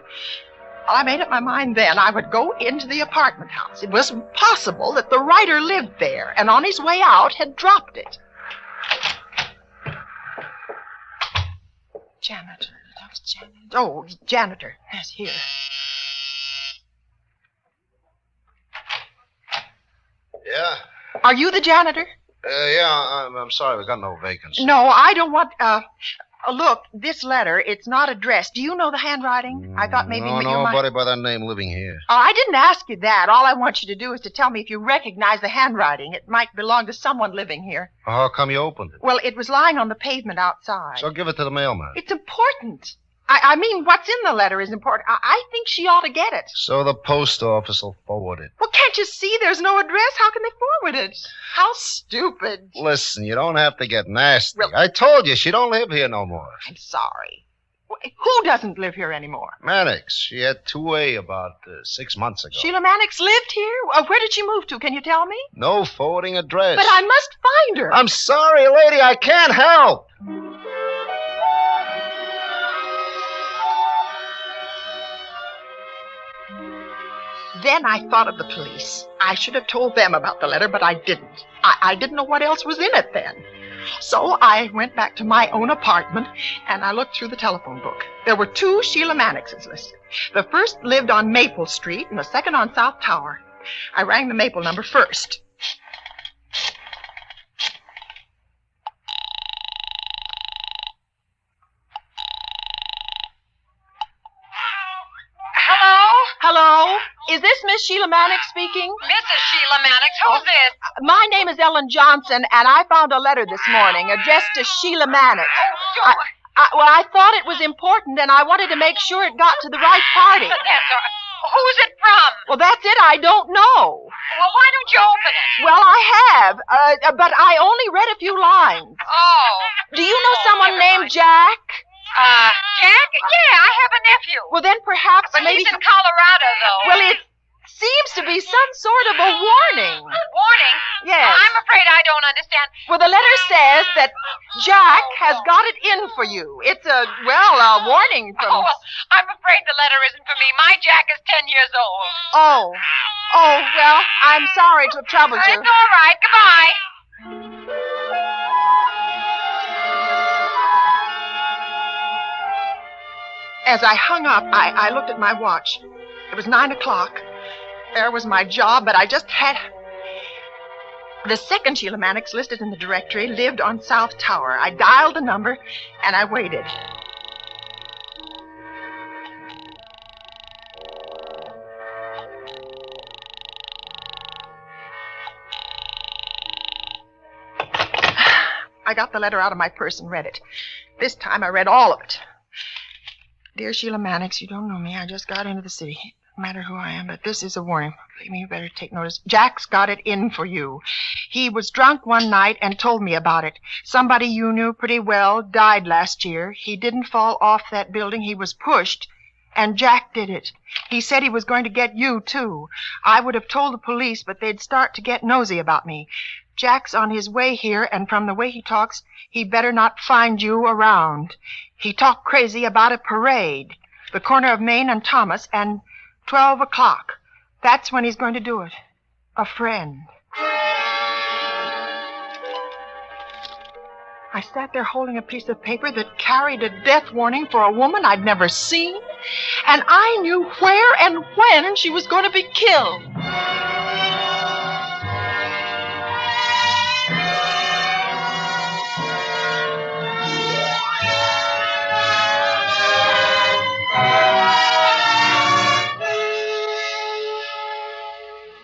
S19: Well, I made up my mind then I would go into the apartment house. It was possible that the writer lived there, and on his way out had dropped it. Janitor. That was janitor. Oh, janitor. Yes, here.
S22: Yeah?
S19: Are you the janitor?
S22: Yeah, I'm sorry, we got no vacancy.
S19: No, I don't want... look, this letter, it's not addressed. Do you know the handwriting? I thought maybe you might...
S22: Nobody by that name living here.
S19: Oh, I didn't ask you that. All I want you to do is to tell me if you recognize the handwriting. It might belong to someone living here.
S22: Well, how come you opened it?
S19: Well, it was lying on the pavement outside.
S22: So give it to the mailman.
S19: It's important. I mean, what's in the letter is important. I think she ought to get it.
S22: So the post office will forward it.
S19: Well, can't you see there's no address? How can they forward it? How stupid.
S22: Listen, you don't have to get nasty. Really? I told you, she don't live here no more.
S19: I'm sorry. Who doesn't live here anymore?
S22: Mannix. She had 2A about 6 months ago.
S19: Sheila Mannix lived here? Where did she move to? Can you tell me?
S22: No forwarding address.
S19: But I must find her.
S22: I'm sorry, lady. I can't help.
S19: Then I thought of the police. I should have told them about the letter, but I didn't. I didn't know what else was in it then. So I went back to my own apartment, and I looked through the telephone book. There were 2 Sheila Mannixes listed. The first lived on Maple Street, and the second on South Tower. I rang the Maple number first. Hello? Is this Miss Sheila Mannix speaking?
S21: Mrs. Sheila Mannix, who's this?
S19: My name is Ellen Johnson, and I found a letter this morning addressed to Sheila Mannix. I thought it was important, and I wanted to make sure it got to the right party.
S21: But that's all right. Who's it from?
S19: Well, that's it. I don't know.
S21: Well, why don't you open it?
S19: Well, I have, but I only read a few lines.
S21: Oh.
S19: Do you know someone named Jack?
S21: Jack? Yeah, I have a nephew.
S19: Well, then perhaps
S21: but
S19: maybe...
S21: he's in Colorado, though.
S19: Well, it seems to be be some sort of a warning.
S2: Warning?
S19: Yes.
S2: I'm afraid I don't understand.
S19: Well, the letter says that Jack has got it in for you. It's a warning from...
S2: Oh, well, I'm afraid the letter isn't for me. My Jack is 10 years old.
S19: Oh, well, I'm sorry to have troubled you.
S2: It's all right. Goodbye.
S19: As I hung up, I looked at my watch. It was 9 o'clock. There was my job, but I just had... The second Sheila Mannix listed in the directory lived on South Tower. I dialed the number, and I waited. I got the letter out of my purse and read it. This time I read all of it. Dear Sheila Mannix, you don't know me. I just got into the city. No matter who I am, but this is a warning. Believe me, you better take notice. Jack's got it in for you. He was drunk one night and told me about it. Somebody you knew pretty well died last year. He didn't fall off that building. He was pushed, and Jack did it. He said he was going to get you, too. I would have told the police, but they'd start to get nosy about me. Jack's on his way here, and from the way he talks, he better not find you around. He talked crazy about a parade, the corner of Main and Thomas, and 12 o'clock. That's when he's going to do it. A friend. I sat there holding a piece of paper that carried a death warning for a woman I'd never seen, and I knew where and when she was going to be killed.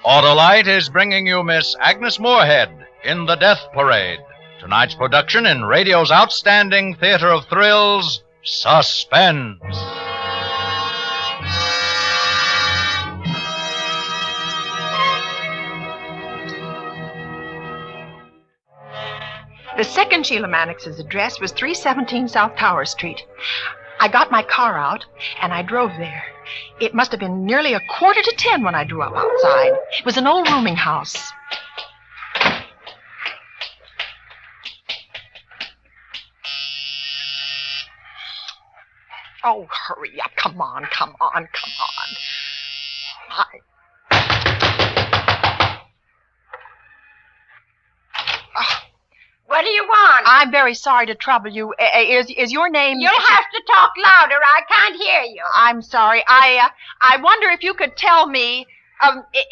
S3: Autolite is bringing you Miss Agnes Moorehead in The Death Parade. Tonight's production in radio's outstanding theater of thrills, Suspense.
S19: The second Sheila Mannix's address was 317 South Tower Street. I got my car out, and I drove there. It must have been nearly 9:45 when I drew up outside. It was an old rooming house. Oh, hurry up. Come on.
S21: What do you want?
S19: I'm very sorry to trouble you. Is your name...
S21: You'll have to talk louder. I can't hear you.
S19: I'm sorry. I wonder if you could tell me,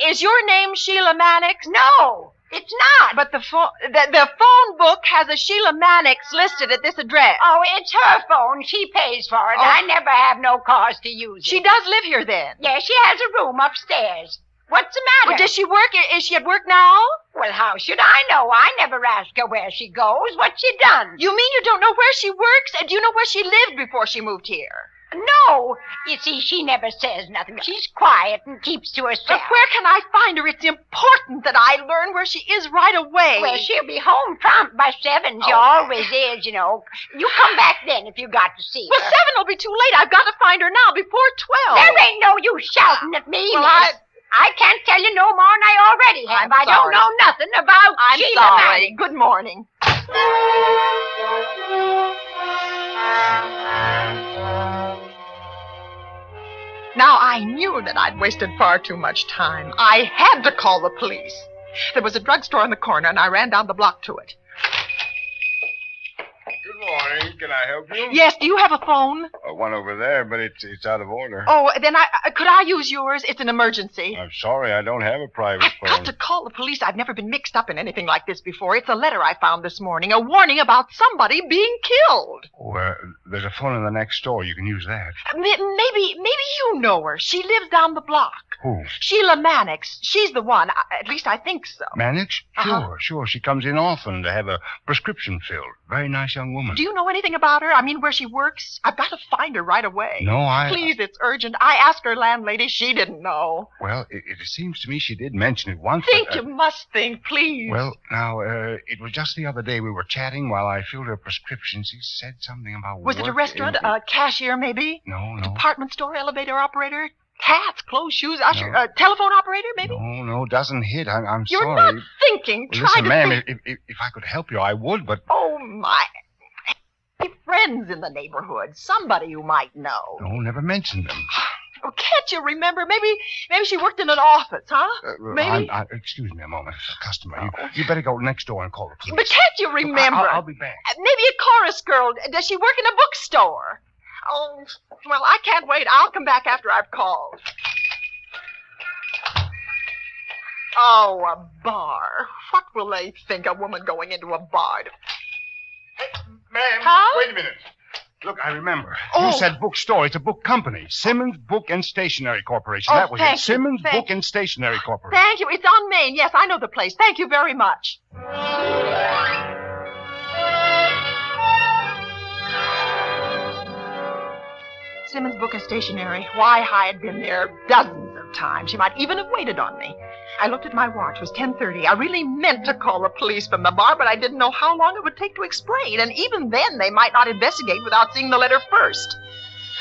S19: is your name Sheila Mannix?
S21: No, it's not.
S19: But the phone book has a Sheila Mannix listed at this address.
S21: Oh, it's her phone. She pays for it.
S19: Oh.
S21: I never have no cause to use it.
S19: She does live here, then?
S21: Yes, she has a room upstairs. What's the matter?
S19: Well, does she work? Is she at work now?
S21: Well, how should I know? I never ask her where she goes. What's she done?
S19: You mean you don't know where she works? And do you know where she lived before she moved here?
S21: No. You see, she never says nothing. She's quiet and keeps to herself.
S19: But where can I find her? It's important that I learn where she is right away.
S21: Well, she'll be home prompt by 7. She always is, you know. You come back then if you got to see her.
S19: Well, 7 will be too late. I've got to find her now before 12.
S21: There ain't no use shouting at me,
S19: Well,
S21: miss. I can't tell you no more than I already have. I don't know nothing about Sheila
S19: sorry.
S21: Mannix.
S19: Good morning. Now, I knew that I'd wasted far too much time. I had to call the police. There was a drugstore on the corner, and I ran down the block to it.
S14: Good morning. Can I help you?
S19: Yes, do you have a phone?
S14: One over there, but it's out of order.
S19: Oh, then could I use yours? It's an emergency.
S14: I'm sorry, I don't have a private
S19: I've got to call the police. I've never been mixed up in anything like this before. It's a letter I found this morning, a warning about somebody being killed.
S14: Oh, there's a phone in the next store. You can use that.
S19: Maybe you know her. She lives down the block.
S14: Who?
S19: Sheila Mannix. She's the one. At least I think so.
S14: Mannix?
S19: Uh-huh.
S14: Sure. She comes in often to have a prescription filled. Very nice young woman.
S19: Do you know anything about her? I mean, where she works? I've got to find her right away.
S14: No,
S19: Please, it's urgent. I asked her landlady. She didn't know.
S14: Well, it seems to me she did mention it once.
S19: You must think, please.
S14: Well, now, it was just the other day we were chatting while I filled her prescription. She said something about
S19: Was it a restaurant? A cashier, maybe?
S14: No.
S19: Department store, elevator operator? Hats, clothes, shoes, usher, telephone operator, maybe?
S14: No, doesn't hit. I'm
S19: You're
S14: sorry.
S19: not thinking.
S14: Well,
S19: Try
S14: listen,
S19: to
S14: ma'am,
S19: think.
S14: if I could help you, I would, but...
S19: Oh, my. Friends in the neighborhood. Somebody you might know.
S14: No, never mention them.
S19: Oh, can't you remember? Maybe she worked in an office, huh? Maybe.
S14: Excuse me a moment. It's a customer. You better go next door and call the police.
S19: But can't you remember?
S14: I'll be back.
S19: Maybe a chorus girl. Does she work in a bookstore? Oh, well, I can't wait. I'll come back after I've called. Oh, a bar. What will they think, a woman going into a bar?
S14: Ma'am, wait a minute. Look, I remember. You said bookstore. It's a book company. Simmons Book and Stationery Corporation. That was it. Simmons Book and Stationery Corporation.
S19: Thank you. It's on Main. Yes, I know the place. Thank you very much. Simmons Book and Stationery. Why, I had been there dozens of times. She might even have waited on me. I looked at my watch. It was 10:30. I really meant to call the police from the bar, but I didn't know how long it would take to explain. And even then, they might not investigate without seeing the letter first.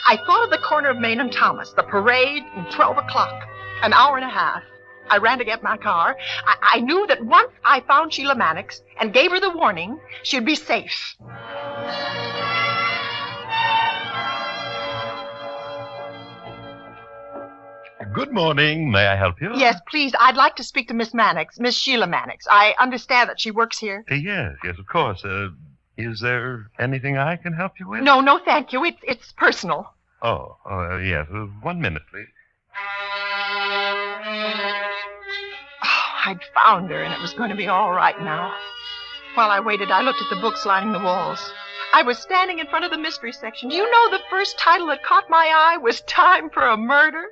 S19: I thought of the corner of Main and Thomas, the parade, and 12 o'clock. An hour and a half. I ran to get my car. I knew that once I found Sheila Mannix and gave her the warning, she'd be safe.
S7: Good morning. May I help you?
S19: Yes, please. I'd like to speak to Miss Mannix, Miss Sheila Mannix. I understand that she works here.
S7: Yes, of course. Is there anything I can help you with?
S19: No, thank you. It's personal.
S7: Oh, yes. 1 minute, please.
S19: Oh, I'd found her, and it was going to be all right now. While I waited, I looked at the books lining the walls. I was standing in front of the mystery section. Do you know the first title that caught my eye was Time for a Murder?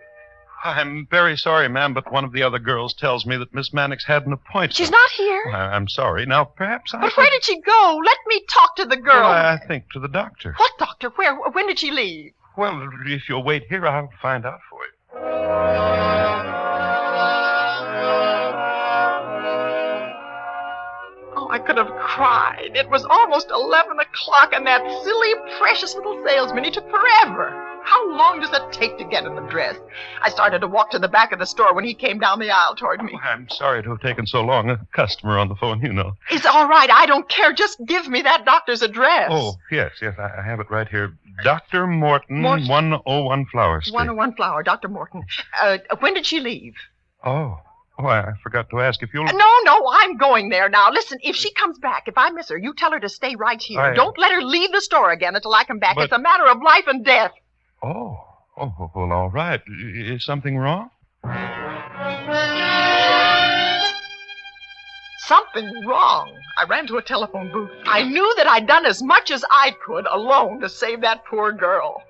S7: I'm very sorry, ma'am, but one of the other girls tells me that Miss Mannix had an appointment.
S19: She's not here.
S7: I'm sorry. Now, perhaps I...
S19: But where did she go? Let me talk to the girl.
S7: Well, I think to the doctor.
S19: What doctor? Where? When did she leave?
S7: Well, if you'll wait here, I'll find out for you.
S19: Oh, I could have cried. It was almost 11 o'clock, and that silly, precious little salesman, he took forever. How long does it take to get in the dress? I started to walk to the back of the store when he came down the aisle toward me.
S7: I'm sorry to have taken so long. A customer on the phone, you know.
S19: It's all right. I don't care. Just give me that doctor's address.
S7: Oh, yes. I have it right here. Dr. Morton, 101 Flower Street.
S19: 101 Flower, Dr. Morton. When did she leave?
S7: Oh, I forgot to ask if you'll...
S19: No, I'm going there now. Listen, if she comes back, if I miss her, you tell her to stay right here. Don't let her leave the store again until I come back. It's a matter of life and death.
S7: Oh, well, all right. Is something wrong?
S19: Something wrong. I ran to a telephone booth. I knew that I'd done as much as I could alone to save that poor girl.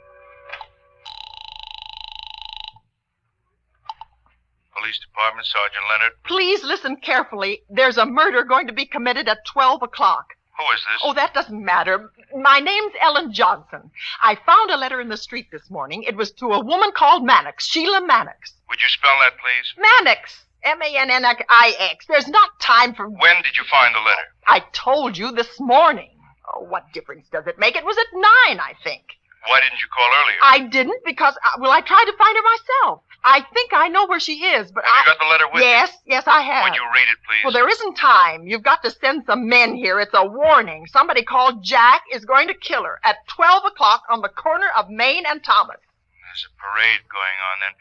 S14: Police Department, Sergeant Leonard.
S19: Please listen carefully. There's a murder going to be committed at 12 o'clock.
S14: Who is this?
S19: Oh, that doesn't matter. My name's Ellen Johnson. I found a letter in the street this morning. It was to a woman called Mannix, Sheila Mannix.
S14: Would you spell that, please?
S19: Mannix. Mannix. There's not time for...
S14: When did you find the letter?
S19: I told you this morning. Oh, what difference does it make? It was at 9, I think.
S14: Why didn't you call earlier?
S19: I didn't because, I tried to find her myself. I think I know where she is, but
S14: Have you got the letter with you?
S19: Yes, I have.
S14: Would you read it, please?
S19: Well, there isn't time. You've got to send some men here. It's a warning. Somebody called Jack is going to kill her at 12 o'clock on the corner of Main and Thomas.
S14: There's a parade going on then.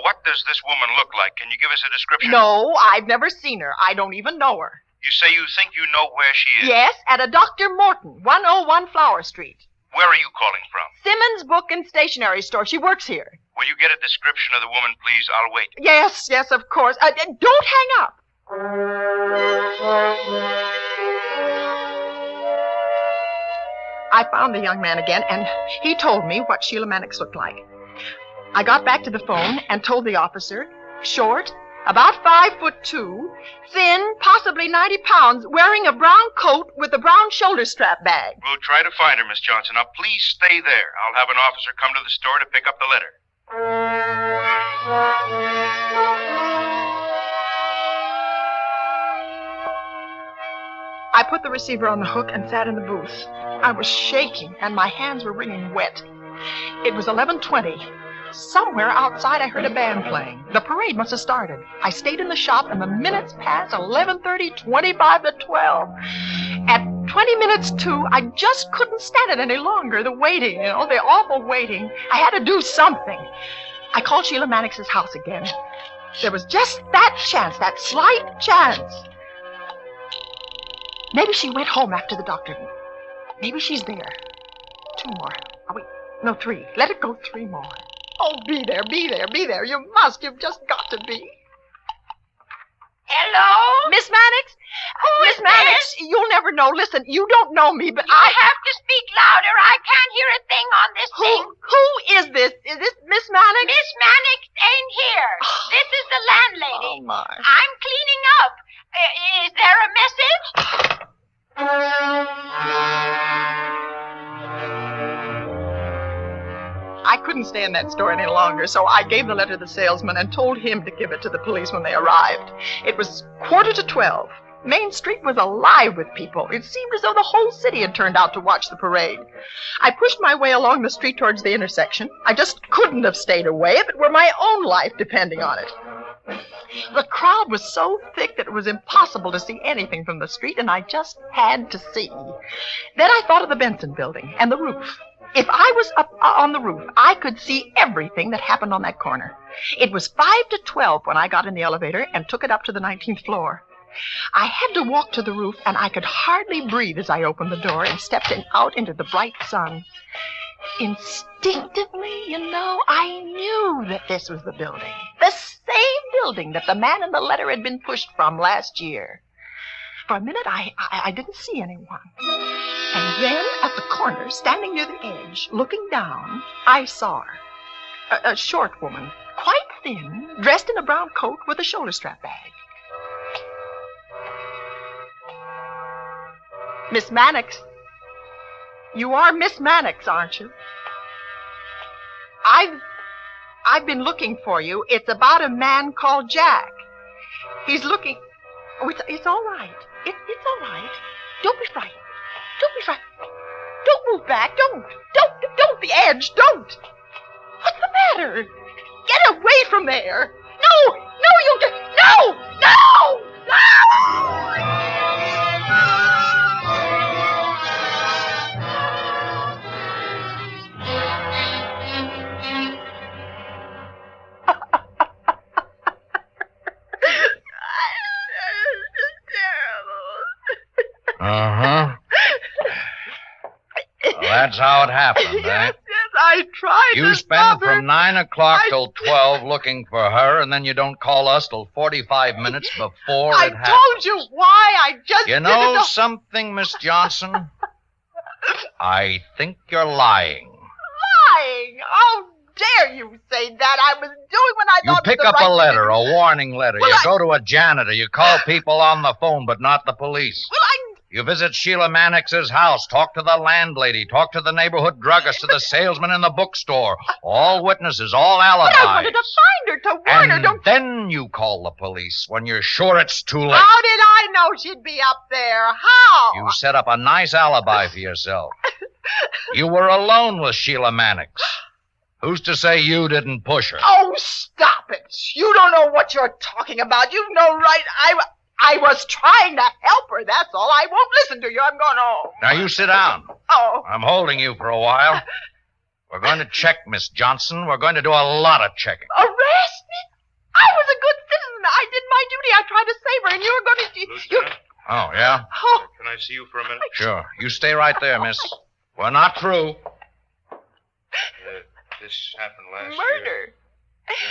S14: What does this woman look like? Can you give us a description?
S19: No, I've never seen her. I don't even know her.
S14: You say you think you know where she is?
S19: Yes, at a Dr. Morton, 101 Flower Street.
S14: Where are you calling from?
S19: Simmons Book and Stationery Store. She works here.
S14: Will you get a description of the woman, please? I'll wait.
S19: Yes, of course. Don't hang up. I found the young man again, and he told me what Sheila Mannix looked like. I got back to the phone and told the officer, short, about 5'2", thin, possibly 90 pounds, wearing a brown coat with a brown shoulder strap bag.
S14: We'll try to find her, Miss Johnson. Now, please stay there. I'll have an officer come to the store to pick up the letter.
S19: I put the receiver on the hook and sat in the booth. I was shaking, and my hands were wringing wet. It was 11:20. Somewhere outside, I heard a band playing. The parade must have started. I stayed in the shop, and the minutes passed 11:30, 25 to 12. At 20 minutes to, I just couldn't stand it any longer. The waiting, the awful waiting. I had to do something. I called Sheila Mannix's house again. There was just that chance, that slight chance. Maybe she went home after the doctor. Maybe she's there. 2 more. Oh, wait. No, 3. Let it go 3 more. Oh, be there, be there, be there. You must. You've just got to be.
S2: Hello?
S19: Miss Mannix? Miss Mannix, you'll never know. Listen, you don't know me, but
S2: I have to speak louder. I can't hear a thing on this thing.
S19: Who is this? Is this Miss Mannix?
S2: Miss Mannix ain't here. This is the landlady.
S19: Oh, my.
S2: I'm cleaning up. Is there a message?
S19: I couldn't stay in that store any longer, so I gave the letter to the salesman and told him to give it to the police when they arrived. It was 11:45. Main Street was alive with people. It seemed as though the whole city had turned out to watch the parade. I pushed my way along the street towards the intersection. I just couldn't have stayed away if it were my own life depending on it. The crowd was so thick that it was impossible to see anything from the street, and I just had to see. Then I thought of the Benson building and the roof. If I was up on the roof, I could see everything that happened on that corner. It was 5 to 12 when I got in the elevator and took it up to the 19th floor. I had to walk to the roof, and I could hardly breathe as I opened the door and stepped out into the bright sun. Instinctively, I knew that this was the building. The same building that the man in the letter had been pushed from last year. For a minute, I didn't see anyone. And then, at the corner, standing near the edge, looking down, I saw her. A short woman, quite thin, dressed in a brown coat with a shoulder strap bag. Miss Mannix. You are Miss Mannix, aren't you? I've been looking for you. It's about a man called Jack. He's looking... Oh, it's all right. It's all right. Don't be frightened. Don't be frightened. Don't move back. Don't. The edge. Don't. What's the matter? Get away from there. No, you just... No!
S3: Uh-huh. Well, that's how it happened, eh?
S19: Yes, I tried
S3: You
S19: to
S3: spend
S19: stop her.
S3: from 9 o'clock till 12 looking for her, and then you don't call us till 45 minutes before
S19: I
S3: it happens.
S19: told you why. I just
S3: You
S19: didn't
S3: know something, Miss Johnson? I think you're lying.
S19: Lying. How dare you say that? I was doing what I
S3: You
S19: thought
S3: pick
S19: was the
S3: up
S19: right
S3: a
S19: thing
S3: letter,
S19: to do.
S3: a warning letter.
S19: Well,
S3: You
S19: I-
S3: go to a janitor. You call people on the phone, but not the police.
S19: Well,
S3: You visit Sheila Mannix's house, talk to the landlady, talk to the neighborhood druggist, to the salesman in the bookstore. All witnesses, all alibis.
S19: But I wanted to find her, to warn her.
S3: And then you call the police when you're sure it's too late.
S19: How did I know she'd be up there? How?
S3: You set up a nice alibi for yourself. You were alone with Sheila Mannix. Who's to say you didn't push her?
S19: Oh, stop it. You don't know what you're talking about. You know right. I was trying to help her, that's all. I won't listen to you. I'm going home.
S3: Now you sit down.
S19: Oh.
S3: I'm holding you for a while. We're going to check, Miss Johnson. We're going to do a lot of checking.
S19: Arrest me? I was a good citizen. I did my duty. I tried to save her, and you were going to... You...
S3: Oh, yeah?
S19: Oh.
S7: Can I see you for a minute?
S3: Sure. You stay right there, miss. We're not through.
S7: This happened last
S19: Murder.
S7: year.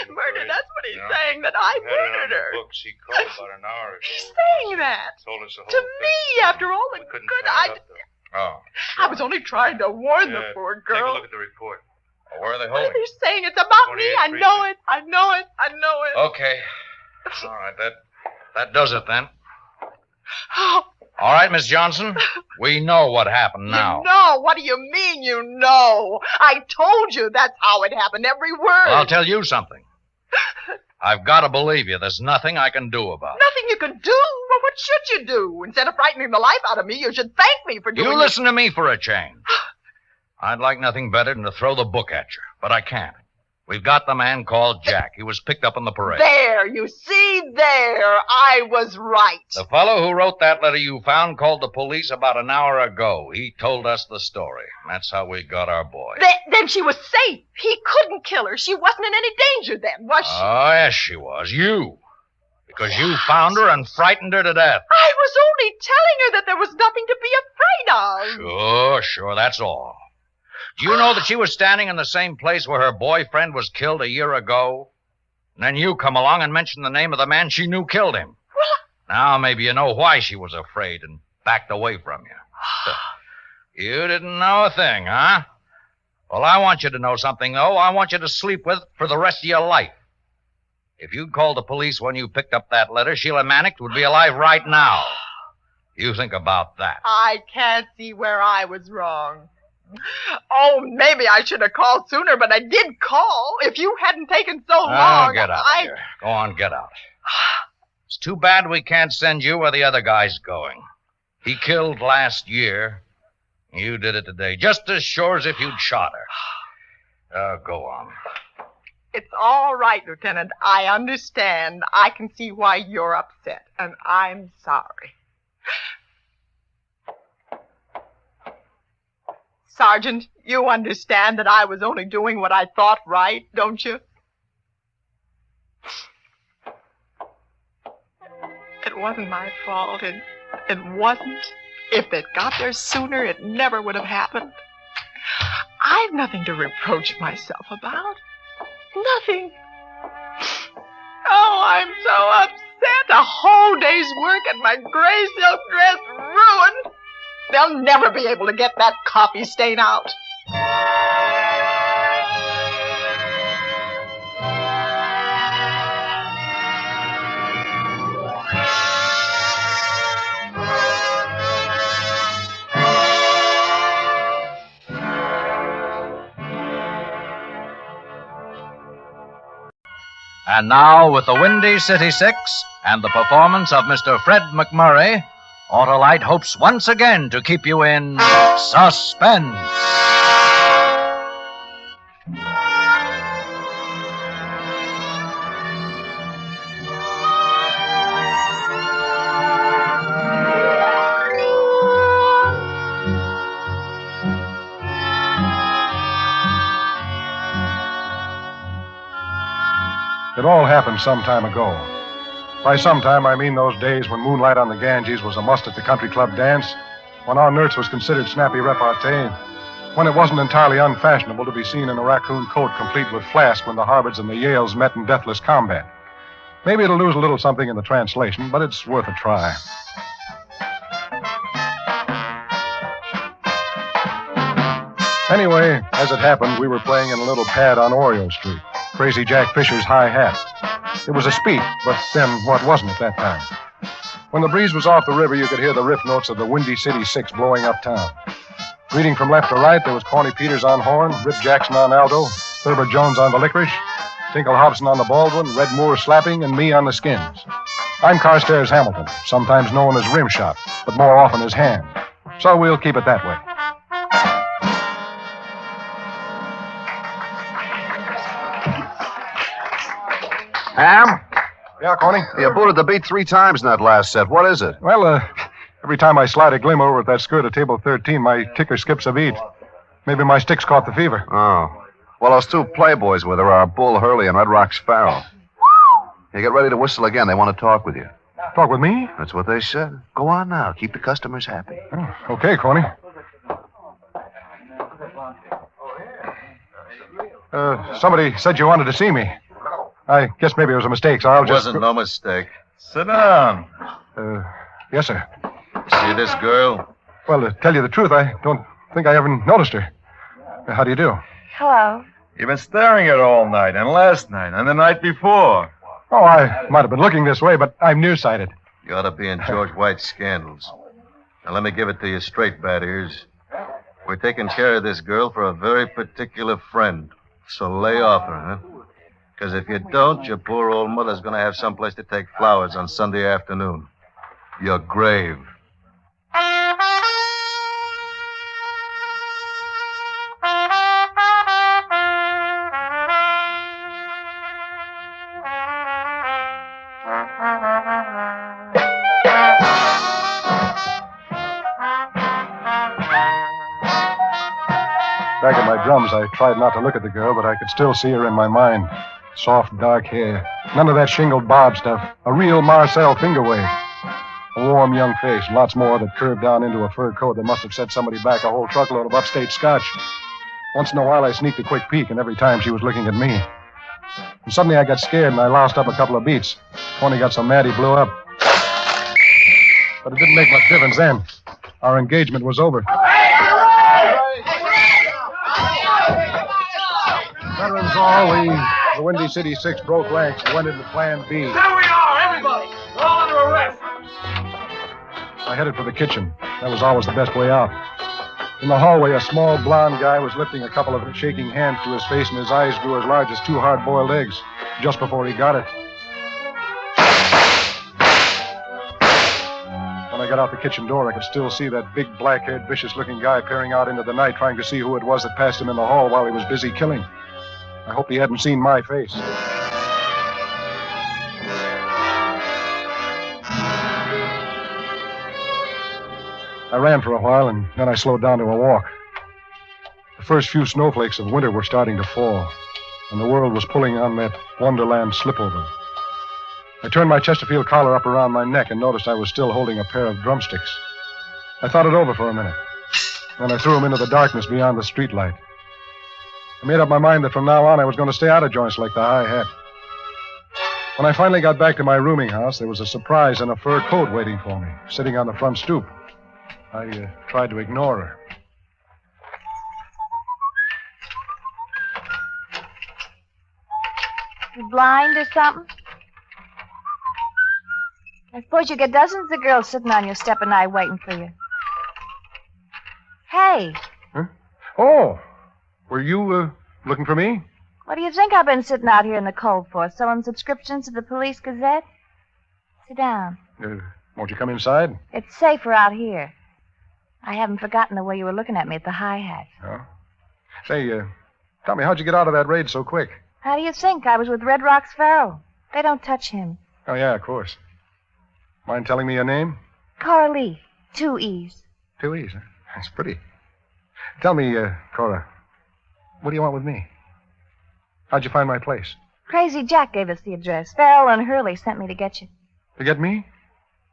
S19: Murder, that's what he's saying, that I murdered her.
S7: Books. He called about an hour ago.
S19: He's saying that.
S7: Told us the whole
S19: To me, after all the good
S3: Oh.
S19: I was only trying to warn the poor
S7: Take a
S19: girl.
S7: look at the report.
S3: Well, where are they holding?
S19: They're saying it's about me. I know it. I know it. I know it.
S3: Okay. All right, that does it then.
S19: Oh,
S3: All right, Miss Johnson. We know what happened now.
S19: You know? What do you mean you know? I told you that's how it happened, every word.
S3: Well, I'll tell you something. I've got to believe you. There's nothing I can do about it.
S19: Nothing you can do? Well, what should you do? Instead of frightening the life out of me, you should thank me for doing
S3: You listen to me for a change. I'd like nothing better than to throw the book at you, but I can't. We've got the man called Jack. He was picked up on the parade.
S19: There, you see, there. I was right.
S3: The fellow who wrote that letter you found called the police about an hour ago. He told us the story. That's how we got our boy.
S19: Then she was safe. He couldn't kill her. She wasn't in any danger then, was she?
S3: Oh, yes, she was. You. Because you found her and frightened her to death.
S19: I was only telling her that there was nothing to be afraid of.
S3: Sure, that's all. Do you know that she was standing in the same place where her boyfriend was killed a year ago? And then you come along and mention the name of the man she knew killed him. Now maybe you know why she was afraid and backed away from you. You didn't know a thing, huh? Well, I want you to know something, though. I want you to sleep with it for the rest of your life. If you'd called the police when you picked up that letter, Sheila Mannix would be alive right now. You think about that.
S19: I can't see where I was wrong. Oh, maybe I should have called sooner, but I did call. If you hadn't taken so long,
S3: get out of here. Go on, get out. It's too bad we can't send you where the other guy's going. He killed last year. You did it today, just as sure as if you'd shot her. Go on.
S19: It's all right, Lieutenant. I understand. I can see why you're upset, and I'm sorry. Sergeant, you understand that I was only doing what I thought right, don't you? It wasn't my fault. It wasn't. If they'd got there sooner, it never would have happened. I've nothing to reproach myself about. Nothing. Oh, I'm so upset. A whole day's work and my gray silk dress ruined. They'll never be able to get that coffee stain out.
S3: And now, with the Windy City Six and the performance of Mr. Fred McMurray, Autolite hopes once again to keep you in suspense.
S14: It all happened some time ago. By some time, I mean those days when moonlight on the Ganges was a must at the country club dance, when our nurse was considered snappy repartee, when it wasn't entirely unfashionable to be seen in a raccoon coat complete with flask when the Harvards and the Yales met in deathless combat. Maybe it'll lose a little something in the translation, but it's worth a try. Anyway, as it happened, we were playing in a little pad on Oriole Street. Crazy Jack Fisher's high hat. It was a speak, but then what wasn't at that time? When the breeze was off the river, you could hear the riff notes of the Windy City Six blowing uptown. Reading from left to right, there was Corny Peters on horn, Rip Jackson on alto, Thurber Jones on the licorice, Tinkle Hobson on the Baldwin, Red Moore slapping, and me on the skins. I'm Carstairs Hamilton, sometimes known as Rimshot, but more often as Hand. So we'll keep it that way.
S8: Ham?
S14: Yeah, Corny?
S8: You booted the beat 3 times in that last set. What is it?
S14: Well, every time I slide a glimmer over at that skirt of table 13, my ticker skips a beat. Maybe my sticks caught the fever.
S8: Oh. Well, those 2 playboys with her are Bull Hurley and Red Rock's Farrell. You get ready to whistle again. They want to talk with you.
S14: Talk with me?
S8: That's what they said. Go on now. Keep the customers happy.
S14: Oh, okay, Corny. Somebody said you wanted to see me. I guess maybe it was a mistake, so I'll just...
S18: It wasn't no mistake. Sit down.
S14: Yes, sir.
S18: See this girl?
S14: Well, to tell you the truth, I don't think I ever noticed her. How do you do?
S21: Hello.
S18: You've been staring at her all night, and last night, and the night before.
S14: Oh, I might have been looking this way, but I'm nearsighted.
S18: You ought to be in George White's scandals. Now, let me give it to you straight, bad ears. We're taking care of this girl for a very particular friend. So lay off her, huh? Because if you don't, your poor old mother's going to have someplace to take flowers on Sunday afternoon. Your grave.
S14: drums, I tried not to look at the girl, but I could still see her in my mind. Soft, dark hair. None of that shingled bob stuff. A real Marcel finger wave. A warm young face. Lots more that curved down into a fur coat that must have set somebody back a whole truckload of upstate scotch. Once in a while, I sneaked a quick peek, and every time she was looking at me. And suddenly I got scared, and I lost up a couple of beats. Tony got so mad he blew up. But it didn't make much difference then. Our engagement was over. Veterans all, the Windy City Six broke ranks and went into Plan B.
S1: There we are, everybody. We're all under arrest.
S14: I headed for the kitchen. That was always the best way out. In the hallway, a small blonde guy was lifting a couple of shaking hands to his face, and his eyes grew as large as two hard-boiled eggs just before he got it. When I got out the kitchen door, I could still see that big, black-haired, vicious-looking guy peering out into the night, trying to see who it was that passed him in the hall while he was busy killing. I hoped he hadn't seen my face. I ran for a while, and then I slowed down to a walk. The first few snowflakes of winter were starting to fall, and the world was pulling on that Wonderland slipover. I turned my Chesterfield collar up around my neck and noticed I was still holding a pair of drumsticks. I thought it over for a minute. Then I threw them into the darkness beyond the streetlight. I made up my mind that from now on I was going to stay out of joints like the High Hat. When I finally got back to my rooming house, there was a surprise in a fur coat waiting for me, sitting on the front stoop. I tried to ignore her.
S5: You blind or something? I suppose you get dozens of girls sitting on your step and I waiting for you. Hey.
S14: Huh? Oh, were you looking for me?
S5: What do you think I've been sitting out here in the cold for? Selling subscriptions to the Police Gazette? Sit down.
S14: Won't you come inside?
S5: It's safer out here. I haven't forgotten the way you were looking at me at the High Hat.
S14: Oh? Say, tell me, how'd you get out of that raid so quick?
S5: How do you think? I was with Red Rock's Farrell. They don't touch him.
S14: Oh, yeah, of course. Mind telling me your name?
S5: Carole. 2 E's.
S14: 2 E's, huh? That's pretty. Tell me, Cora, what do you want with me? How'd you find my place?
S5: Crazy Jack gave us the address. Farrell and Hurley sent me to get you.
S14: To get me?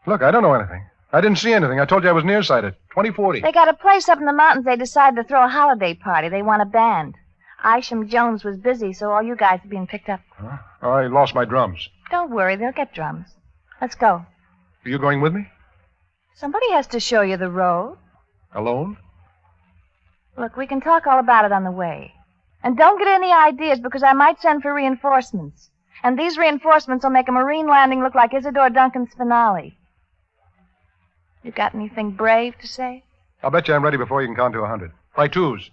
S14: Look, I don't know anything. I didn't see anything. I told you I was nearsighted. 2040.
S5: They got a place up in the mountains. They decided to throw a holiday party. They want a band. Isham Jones was busy, so all you guys are being picked up.
S14: Huh? I lost my drums.
S5: Don't worry. They'll get drums. Let's go.
S14: Are you going with me?
S5: Somebody has to show you the road.
S14: Alone?
S5: Look, we can talk all about it on the way. And don't get any ideas, because I might send for reinforcements. And these reinforcements will make a marine landing look like Isadore Duncan's finale. You got anything brave to say?
S14: I'll bet you I'm ready before you can count to 100. By twos.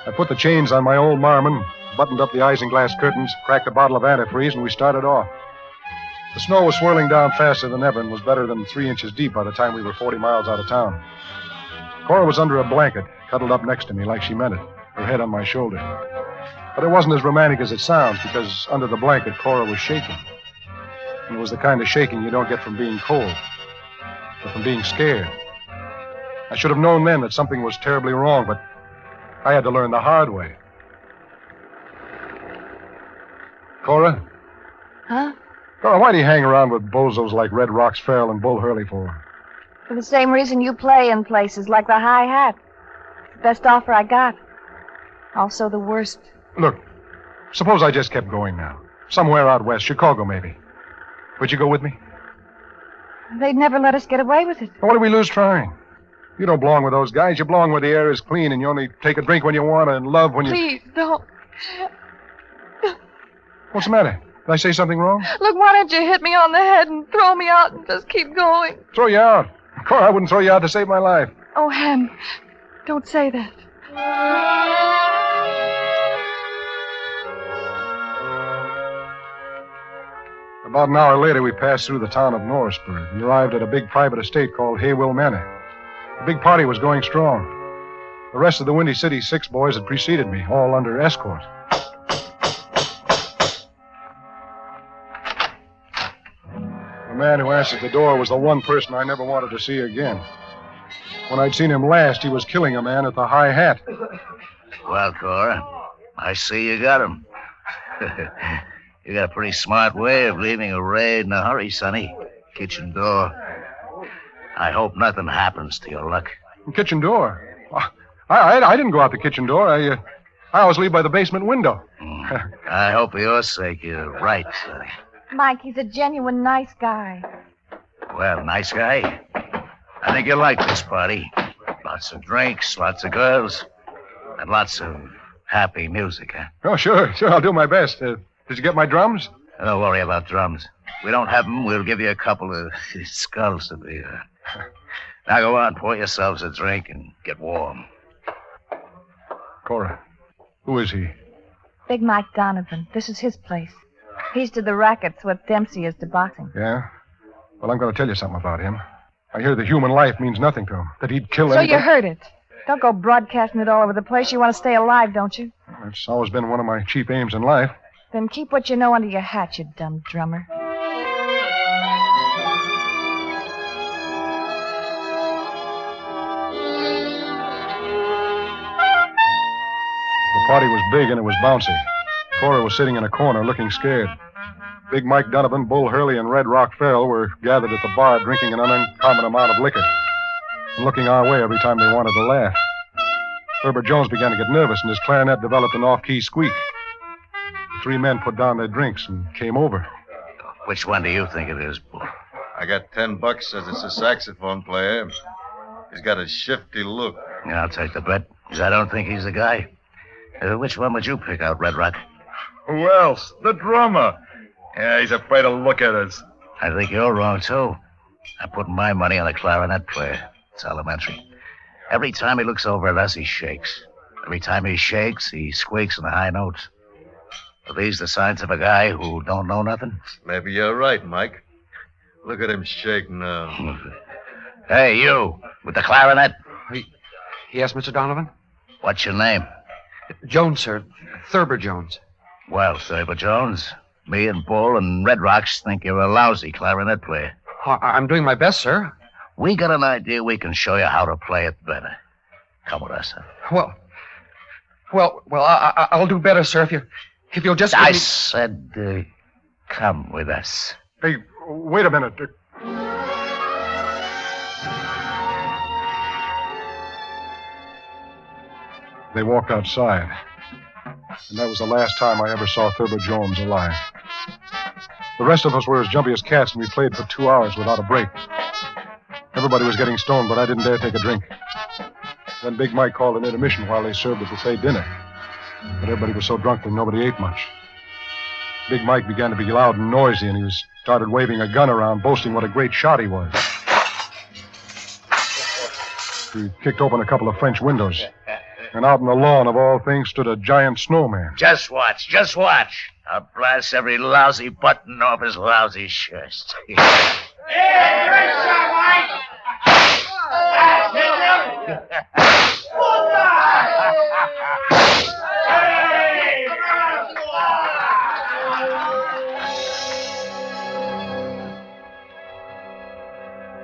S14: I put the chains on my old Marmon, buttoned up the isinglass curtains, cracked a bottle of antifreeze, and we started off. The snow was swirling down faster than ever and was better than 3 inches deep by the time we were 40 miles out of town. Cora was under a blanket, cuddled up next to me like she meant it, her head on my shoulder. But it wasn't as romantic as it sounds, because under the blanket, Cora was shaking. And it was the kind of shaking you don't get from being cold, but from being scared. I should have known then that something was terribly wrong, but I had to learn the hard way. Cora?
S5: Huh?
S14: Cora, why do you hang around with bozos like Red Rock's Farrell and Bull Hurley for?
S5: For the same reason you play in places like the High Hat. The best offer I got. Also the worst.
S14: Look, suppose I just kept going now. Somewhere out west, Chicago maybe. Would you go with me?
S5: They'd never let us get away with it.
S14: What do we lose trying? You don't belong with those guys. You belong where the air is clean and you only take a drink when you want and love when you...
S5: Please, don't.
S14: What's the matter? Did I say something wrong?
S5: Look, why don't you hit me on the head and throw me out and just keep going?
S14: Throw you out? Cora, I wouldn't throw you out to save my life.
S5: Oh, Ham, don't say that.
S14: About an hour later, we passed through the town of Norrisburg and arrived at a big private estate called Haywill Manor. The big party was going strong. The rest of the Windy City Six boys had preceded me, all under escort. The man who answered the door was the one person I never wanted to see again. When I'd seen him last, he was killing a man at the High Hat.
S17: Well, Cora, I see you got him. You got a pretty smart way of leaving a raid in a hurry, Sonny. Kitchen door. I hope nothing happens to your luck.
S14: Kitchen door? I didn't go out the kitchen door. I always leave by the basement window.
S17: I hope for your sake you're right, Sonny.
S5: Mike, he's a genuine nice guy.
S17: Well, nice guy. I think you'll like this party. Lots of drinks, lots of girls, and lots of happy music, huh?
S14: Oh, sure. I'll do my best. Did you get my drums?
S17: Don't worry about drums. If we don't have them, we'll give you a couple of skulls to be. Now go on, pour yourselves a drink and get warm.
S14: Cora, who is he?
S5: Big Mike Donovan. This is his place. He's to the rackets what Dempsey is to boxing.
S14: Yeah? Well, I'm going to tell you something about him. I hear that human life means nothing to him, that he'd kill anything.
S5: So you heard it. Don't go broadcasting it all over the place. You want to stay alive, don't you?
S14: It's always been one of my chief aims in life.
S5: Then keep what you know under your hat, you dumb drummer.
S14: The party was big and it was bouncy. Cora was sitting in a corner looking scared. Big Mike Donovan, Bull Hurley, and Red Rock Farrell were gathered at the bar drinking an uncommon amount of liquor and looking our way every time they wanted to laugh. Herbert Jones began to get nervous, and his clarinet developed an off-key squeak. The three men put down their drinks and came over.
S17: Which one do you think it is, Bull?
S18: I got $10 says it's a saxophone player. He's got a shifty look.
S17: Yeah, I'll take the bet, because I don't think he's the guy. Which one would you pick out, Red Rock?
S4: Who else? The drummer. Yeah, he's afraid to look at us.
S17: I think you're wrong, too. I'm putting my money on the clarinet player. It's elementary. Every time he looks over at us, he shakes. Every time he shakes, he squeaks in the high notes. Are these the signs of a guy who don't know nothing?
S18: Maybe you're right, Mike. Look at him shake now.
S17: Hey, you, with the clarinet?
S9: Yes, Mr. Donovan?
S17: What's your name?
S9: Jones, sir. Thurber Jones.
S17: Well, Thurber Jones, me and Bull and Red Rocks think you're a lousy clarinet player.
S9: I'm doing my best, sir.
S17: We got an idea we can show you how to play it better. Come with us, sir.
S9: Well, I'll do better, sir, if you'll just...
S17: I said, come with us.
S14: Hey, wait a minute. They walked outside. And that was the last time I ever saw Thurber Jones alive. The rest of us were as jumpy as cats, and we played for 2 hours without a break. Everybody was getting stoned, but I didn't dare take a drink. Then Big Mike called an intermission while they served the buffet dinner. But everybody was so drunk that nobody ate much. Big Mike began to be loud and noisy, and he started waving a gun around, boasting what a great shot he was. He kicked open a couple of French windows. And out on the lawn, of all things, stood a giant snowman.
S17: Just watch. I'll blast every lousy button off his lousy shirt.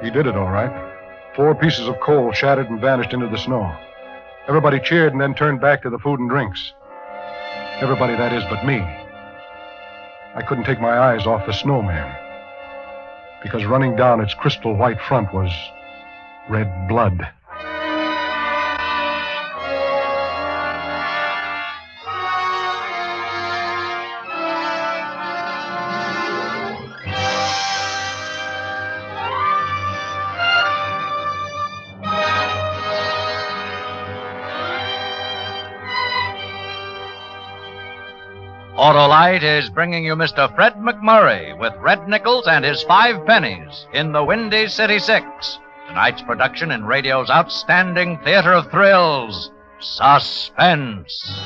S14: He did it all right. 4 pieces of coal shattered and vanished into the snow. Everybody cheered and then turned back to the food and drinks. Everybody, that is, but me. I couldn't take my eyes off the snowman, because running down its crystal white front was red blood.
S3: Autolite is bringing you Mr. Fred McMurray with Red Nichols and his 5 pennies in the Windy City 6. Tonight's production in radio's outstanding theater of thrills, Suspense.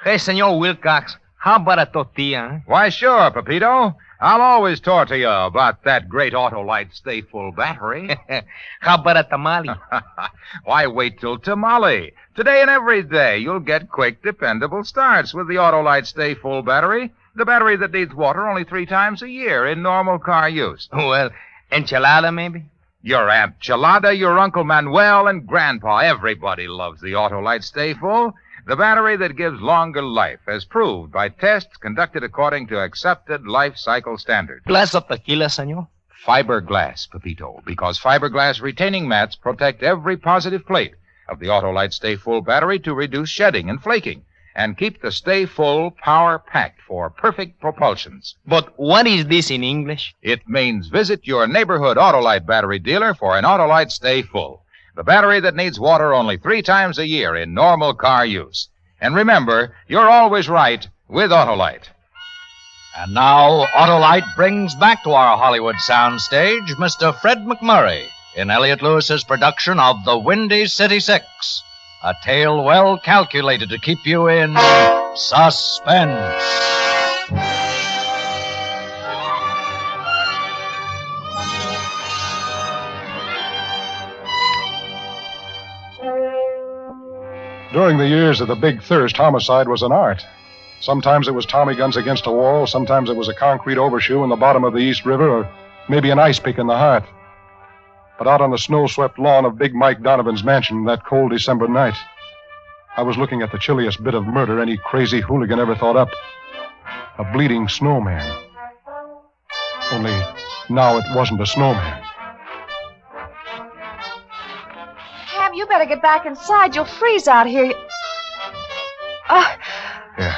S20: Hey, Senor Wilcox, how about a tortilla?
S24: Why, sure, Pepito.
S10: I'll always talk to you about that great Autolite Stay Full battery.
S23: How about a tamale?
S10: Why, wait till tamale. Today and every day, you'll get quick, dependable starts with the Autolite Stay Full battery, the battery that needs water only 3 times a year in normal car use.
S23: Well, enchilada, maybe?
S10: Your Aunt Chelada, your Uncle Manuel, and Grandpa, everybody loves the Autolite Stay Full, the battery that gives longer life, as proved by tests conducted according to accepted life cycle standards.
S23: Glass of tequila, senor?
S10: Fiberglass, Pepito, because fiberglass retaining mats protect every positive plate of the Autolite Stay Full battery to reduce shedding and flaking and keep the Stay Full power packed for perfect propulsions.
S23: But what is this in English?
S10: It means visit your neighborhood Autolite battery dealer for an Autolite Stay Full, the battery that needs water only 3 times a year in normal car use. And remember, you're always right with Autolite.
S3: And now, Autolite brings back to our Hollywood soundstage Mr. Fred McMurray in Elliot Lewis's production of The Windy City Six, a tale well calculated to keep you in suspense.
S14: During the years of the Big Thirst, homicide was an art. Sometimes it was Tommy guns against a wall, sometimes it was a concrete overshoe in the bottom of the East River, or maybe an ice pick in the heart. But out on the snow-swept lawn of Big Mike Donovan's mansion that cold December night, I was looking at the chilliest bit of murder any crazy hooligan ever thought up. A bleeding snowman. Only now it wasn't a snowman.
S5: Ham, you better get back inside. You'll freeze out here.
S14: Yeah.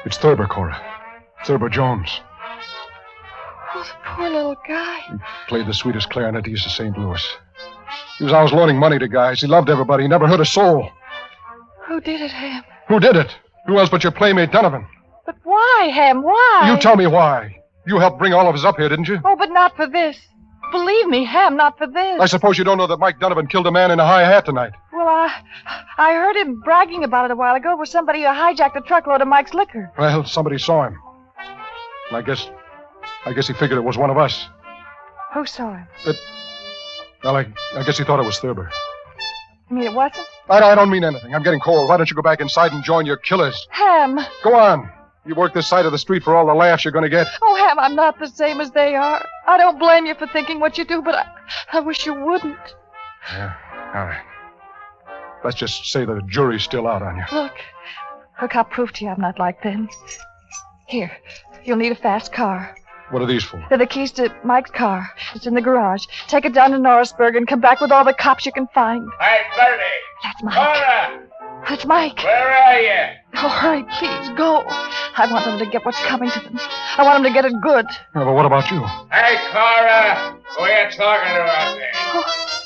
S14: It's Thurber, Cora. Thurber Jones.
S5: Oh, the poor little guy.
S14: He played the sweetest clarinet east of St. Louis. He was always loaning money to guys. He loved everybody. He never hurt a soul.
S5: Who did it, Ham?
S14: Who did it? Who else but your playmate, Donovan?
S5: But why, Ham? Why?
S14: You tell me why. You helped bring all of us up here, didn't you?
S5: Oh, but not for this. Believe me, Ham, not for this.
S14: I suppose you don't know that Mike Donovan killed a man in a high hat tonight.
S5: Well, I heard him bragging about it a while ago with somebody who hijacked a truckload of Mike's liquor.
S14: Well, somebody saw him. And I guess he figured it was one of us.
S5: Who saw him?
S14: Well, I guess he thought it was Thurber.
S5: You mean it wasn't?
S14: I don't mean anything. I'm getting cold. Why don't you go back inside and join your killers?
S5: Ham.
S14: Go on. You work this side of the street for all the laughs you're going to get.
S5: Oh, Ham, I'm not the same as they are. I don't blame you for thinking what you do, but I wish you wouldn't.
S14: Yeah, all right. Let's just say the jury's still out on you.
S5: Look, I'll prove to you I'm not like them. Here, you'll need a fast car.
S14: What are these for?
S5: They're the keys to Mike's car. It's in the garage. Take it down to Norrisburg and come back with all the cops you can find.
S1: Hey, Bertie!
S5: That's Mike.
S1: Cora!
S5: That's Mike.
S1: Where are you?
S5: Oh, hurry, please, go. I want them to get what's coming to them. I want them to get it good.
S14: Yeah, but what about you?
S1: Hey, Cora! Who are you talking to out there?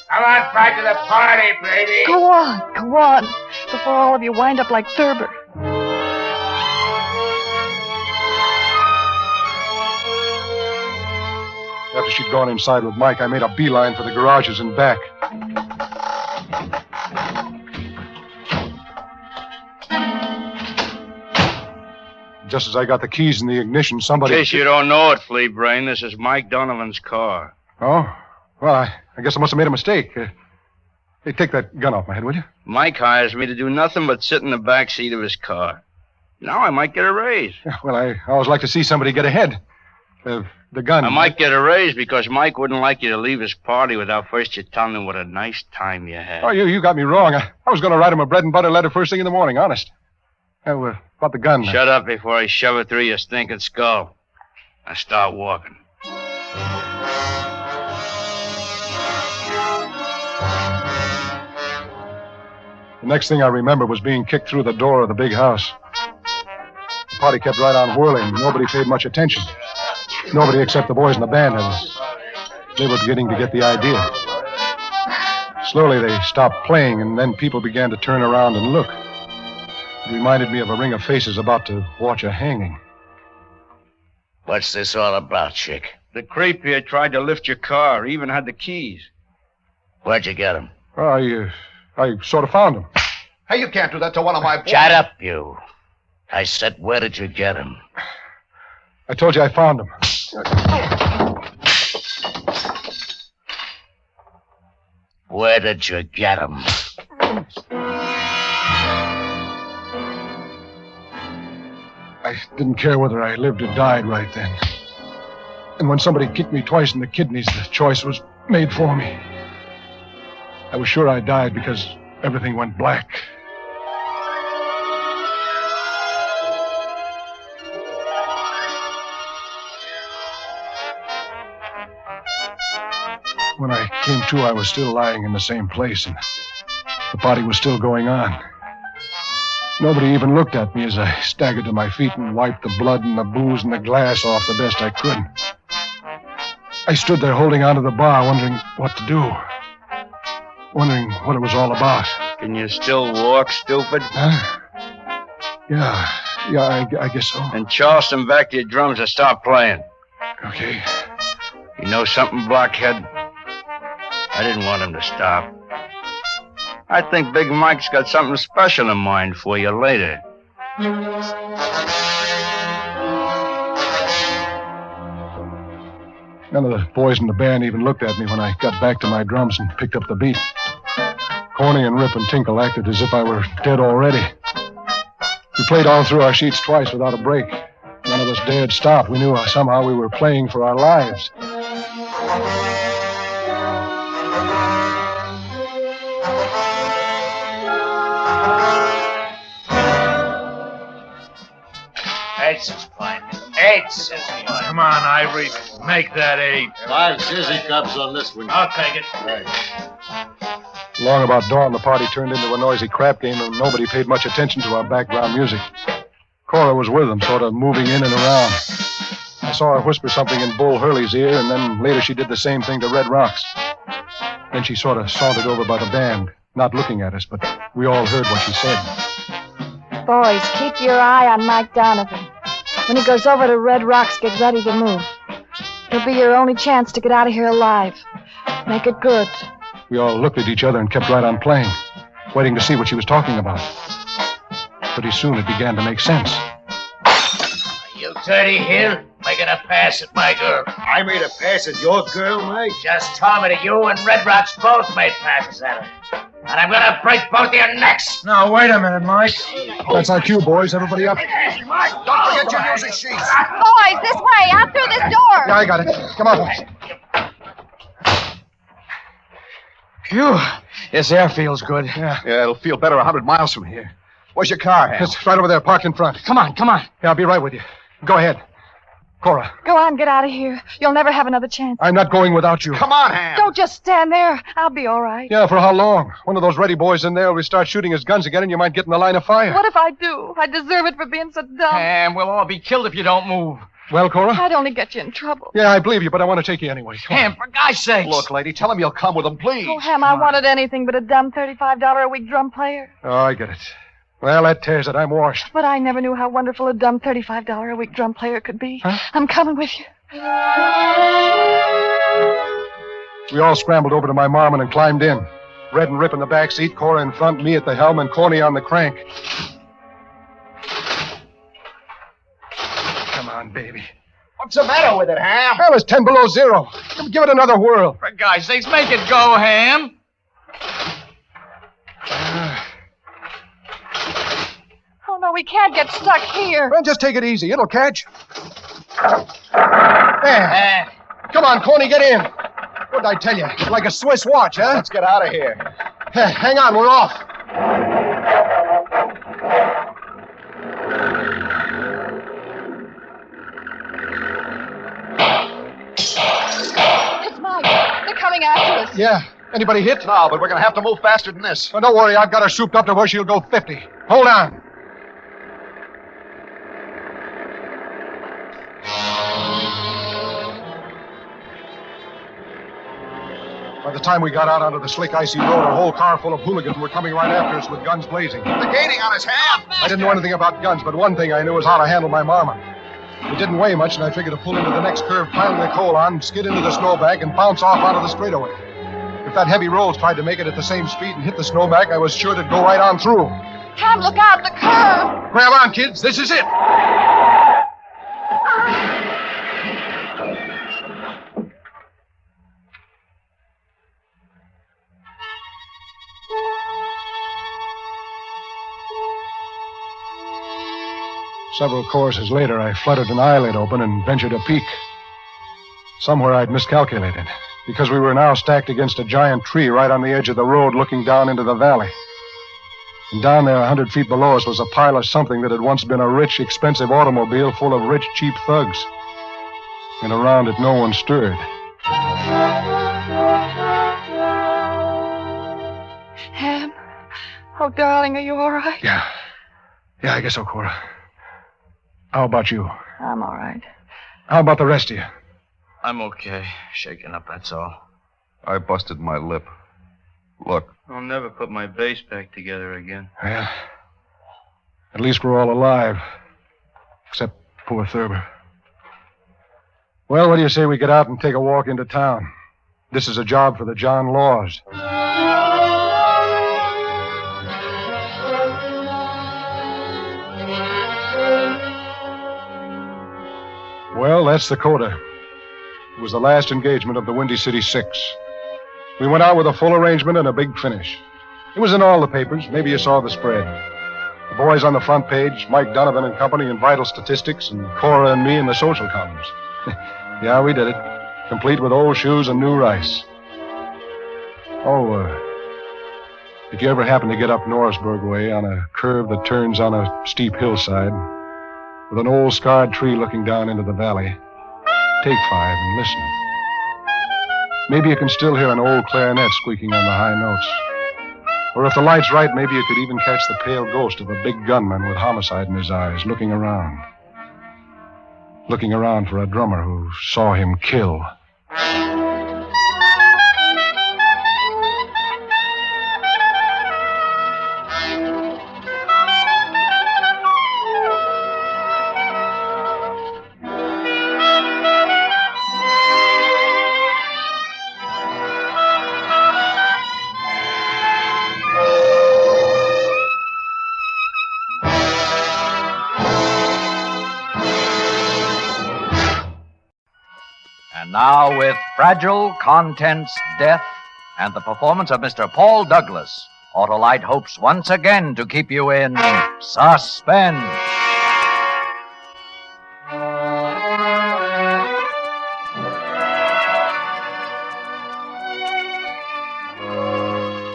S1: Come on back to the party, baby.
S5: Go on, before all of you wind up like Thurber.
S14: After she'd gone inside with Mike, I made a beeline for the garages and back. Just as I got the keys in the ignition, somebody...
S13: In case you don't know it, Flea Brain, this is Mike Donovan's car.
S14: Oh? Well, I guess I must have made a mistake. Hey, take that gun off my head, will you?
S13: Mike hires me to do nothing but sit in the back seat of his car. Now I might get a raise.
S14: Yeah, well, I always like to see somebody get ahead. The gun...
S13: I might get a raise because Mike wouldn't like you to leave his party without first you telling him what a nice time you had.
S14: Oh, you got me wrong. I was going to write him a bread and butter letter first thing in the morning, honest. Now, about the gun...
S13: Shut up before I shove it through your stinking skull. Now start walking.
S14: The next thing I remember was being kicked through the door of the big house. The party kept right on whirling. Nobody paid much attention. Nobody except the boys in the band. They were beginning to get the idea. Slowly they stopped playing, and then people began to turn around and look. It reminded me of a ring of faces about to watch a hanging.
S17: What's this all about, Chick?
S13: The creep here tried to lift your car. He even had the keys.
S17: Where'd you get him?
S14: I sort of found him.
S8: Hey, you can't do that to one of my boys.
S17: Shut up, you. I said, where did you get him?
S14: I told you I found him.
S17: Where did you get him?
S14: I didn't care whether I lived or died right then. And when somebody kicked me twice in the kidneys, the choice was made for me. I was sure I died because everything went black. When I came to, I was still lying in the same place, and the party was still going on. Nobody even looked at me as I staggered to my feet and wiped the blood and the booze and the glass off the best I could. I stood there holding onto the bar, wondering what to do. Wondering what it was all about.
S13: Can you still walk, stupid?
S14: Huh? Yeah, I guess so.
S13: And Charleston back to your drums and stop playing.
S14: Okay.
S13: You know something, blockhead? I didn't want him to stop. I think Big Mike's got something special in mind for you later.
S14: None of the boys in the band even looked at me when I got back to my drums and picked up the beat. Corny and Rip and Tinkle acted as if I were dead already. We played all through our sheets twice without a break. None of us dared stop. We knew somehow we were playing for our lives.
S17: Eight's is fine. Eight's is fine.
S4: Come on, Ivory. Make that 8.
S11: 5 sizzy cups on this one.
S17: I'll take it.
S11: Right.
S14: Long about dawn, the party turned into a noisy crap game, and nobody paid much attention to our background music. Cora was with them, sort of moving in and around. I saw her whisper something in Bull Hurley's ear, and then later she did the same thing to Red Rocks. Then she sort of sauntered over by the band, not looking at us, but we all heard what she said.
S5: Boys, keep your eye on Mike Donovan. When he goes over to Red Rocks, get ready to move. It'll be your only chance to get out of here alive. Make it good.
S14: We all looked at each other and kept right on playing, waiting to see what she was talking about. Pretty soon it began to make sense.
S17: You dirty heel, making a pass at my girl.
S11: I made a pass at your girl, Mike?
S17: Just told me that you and Red Rocks both made passes at her. And I'm gonna break both of your necks.
S14: Now, wait a minute, Mike. That's our cue, boys. Everybody up.
S11: Easy, Mike. Don't forget your music sheets.
S2: Boys, this way, out through this door.
S14: Yeah, I got it. Come on, boys.
S9: Phew. This air feels good.
S8: Yeah, it'll feel better 100 miles from here. Where's your car, Hal?
S14: It's right over there, parked in front.
S9: Come on.
S14: Yeah, I'll be right with you. Go ahead. Cora.
S5: Go on, get out of here. You'll never have another chance.
S14: I'm not going without you.
S8: Come on, Ham.
S5: Don't just stand there. I'll be all right.
S14: Yeah, for how long? One of those ready boys in there will start shooting his guns again, and you might get in the line of fire.
S5: What if I do? I deserve it for being so dumb.
S9: And we'll all be killed if you don't move.
S14: Well, Cora?
S5: I'd only get you in trouble.
S14: Yeah, I believe you, but I want to take you anyway.
S9: Ham, for God's sakes.
S8: Look, lady, tell him you'll come with him, please.
S5: Oh, Ham, I wanted anything but a dumb $35 a week drum player.
S14: Oh, I get it. Well, that tears it. I'm washed.
S5: But I never knew how wonderful a dumb $35 a week drum player could be.
S14: Huh?
S5: I'm coming with you.
S14: We all scrambled over to my marmon and climbed in. Red and Rip in the back seat, Cora in front, me at the helm, and Corny on the crank. Come on, baby.
S11: What's the matter with it, Ham?
S14: Well, it's 10 below zero. Give it another whirl.
S9: For God's sakes, make it go, Ham.
S5: Oh, no, we can't get stuck here.
S14: Well, just take it easy. It'll catch. There. Come on, Corny, get in. What'd I tell you? It's like a Swiss watch, huh?
S11: Let's get out of here.
S14: Hang on, we're off.
S5: It's Mike. They're coming after us.
S14: Yeah. Anybody hit?
S8: No, but we're going to have to move faster than this.
S14: Well, don't worry. I've got her souped up to where she'll go 50. Hold on. By the time we got out onto the slick, icy road, a whole car full of hooligans were coming right after us with guns blazing.
S11: The gaining on us, Ham.
S14: I didn't know anything about guns, but one thing I knew was how to handle my marmon. It didn't weigh much, and I figured to pull into the next curve, pile the coal on, skid into the snowbank, and bounce off out of the straightaway. If that heavy rolls tried to make it at the same speed and hit the snowbank, I was sure to go right on through.
S5: Tom, look out, the curve.
S14: Grab on, kids. This is it. Several choruses later, I fluttered an eyelid open and ventured a peek. Somewhere I'd miscalculated, because we were now stacked against a giant tree right on the edge of the road looking down into the valley. And down there, 100 feet below us, was a pile of something that had once been a rich, expensive automobile full of rich, cheap thugs. And around it, no one stirred.
S19: Ham? Oh, darling, are you all right?
S14: Yeah, I guess so, Cora. How about you?
S19: I'm all right.
S14: How about the rest of you?
S23: I'm okay. Shaking up, that's all.
S8: I busted my lip. Look.
S13: I'll never put my bass back together again.
S14: Well, at least we're all alive. Except poor Thurber. Well, what do you say we get out and take a walk into town? This is a job for the John Laws. Well, that's the coda. It was the last engagement of the Windy City Six. We went out with a full arrangement and a big finish. It was in all the papers. Maybe you saw the spread. The boys on the front page, Mike Donovan and company in Vital Statistics, and Cora and me in the social columns. Yeah, we did it. Complete with old shoes and new rice. Oh, if you ever happen to get up Norrisburg way on a curve that turns on a steep hillside, with an old scarred tree looking down into the valley, take 5 and listen. Maybe you can still hear an old clarinet squeaking on the high notes. Or if the light's right, maybe you could even catch the pale ghost of a big gunman with homicide in his eyes, looking around. Looking around for a drummer who saw him kill.
S3: Now, with Fragile Contents, Death, and the performance of Mr. Paul Douglas, Autolite hopes once again to keep you in suspense.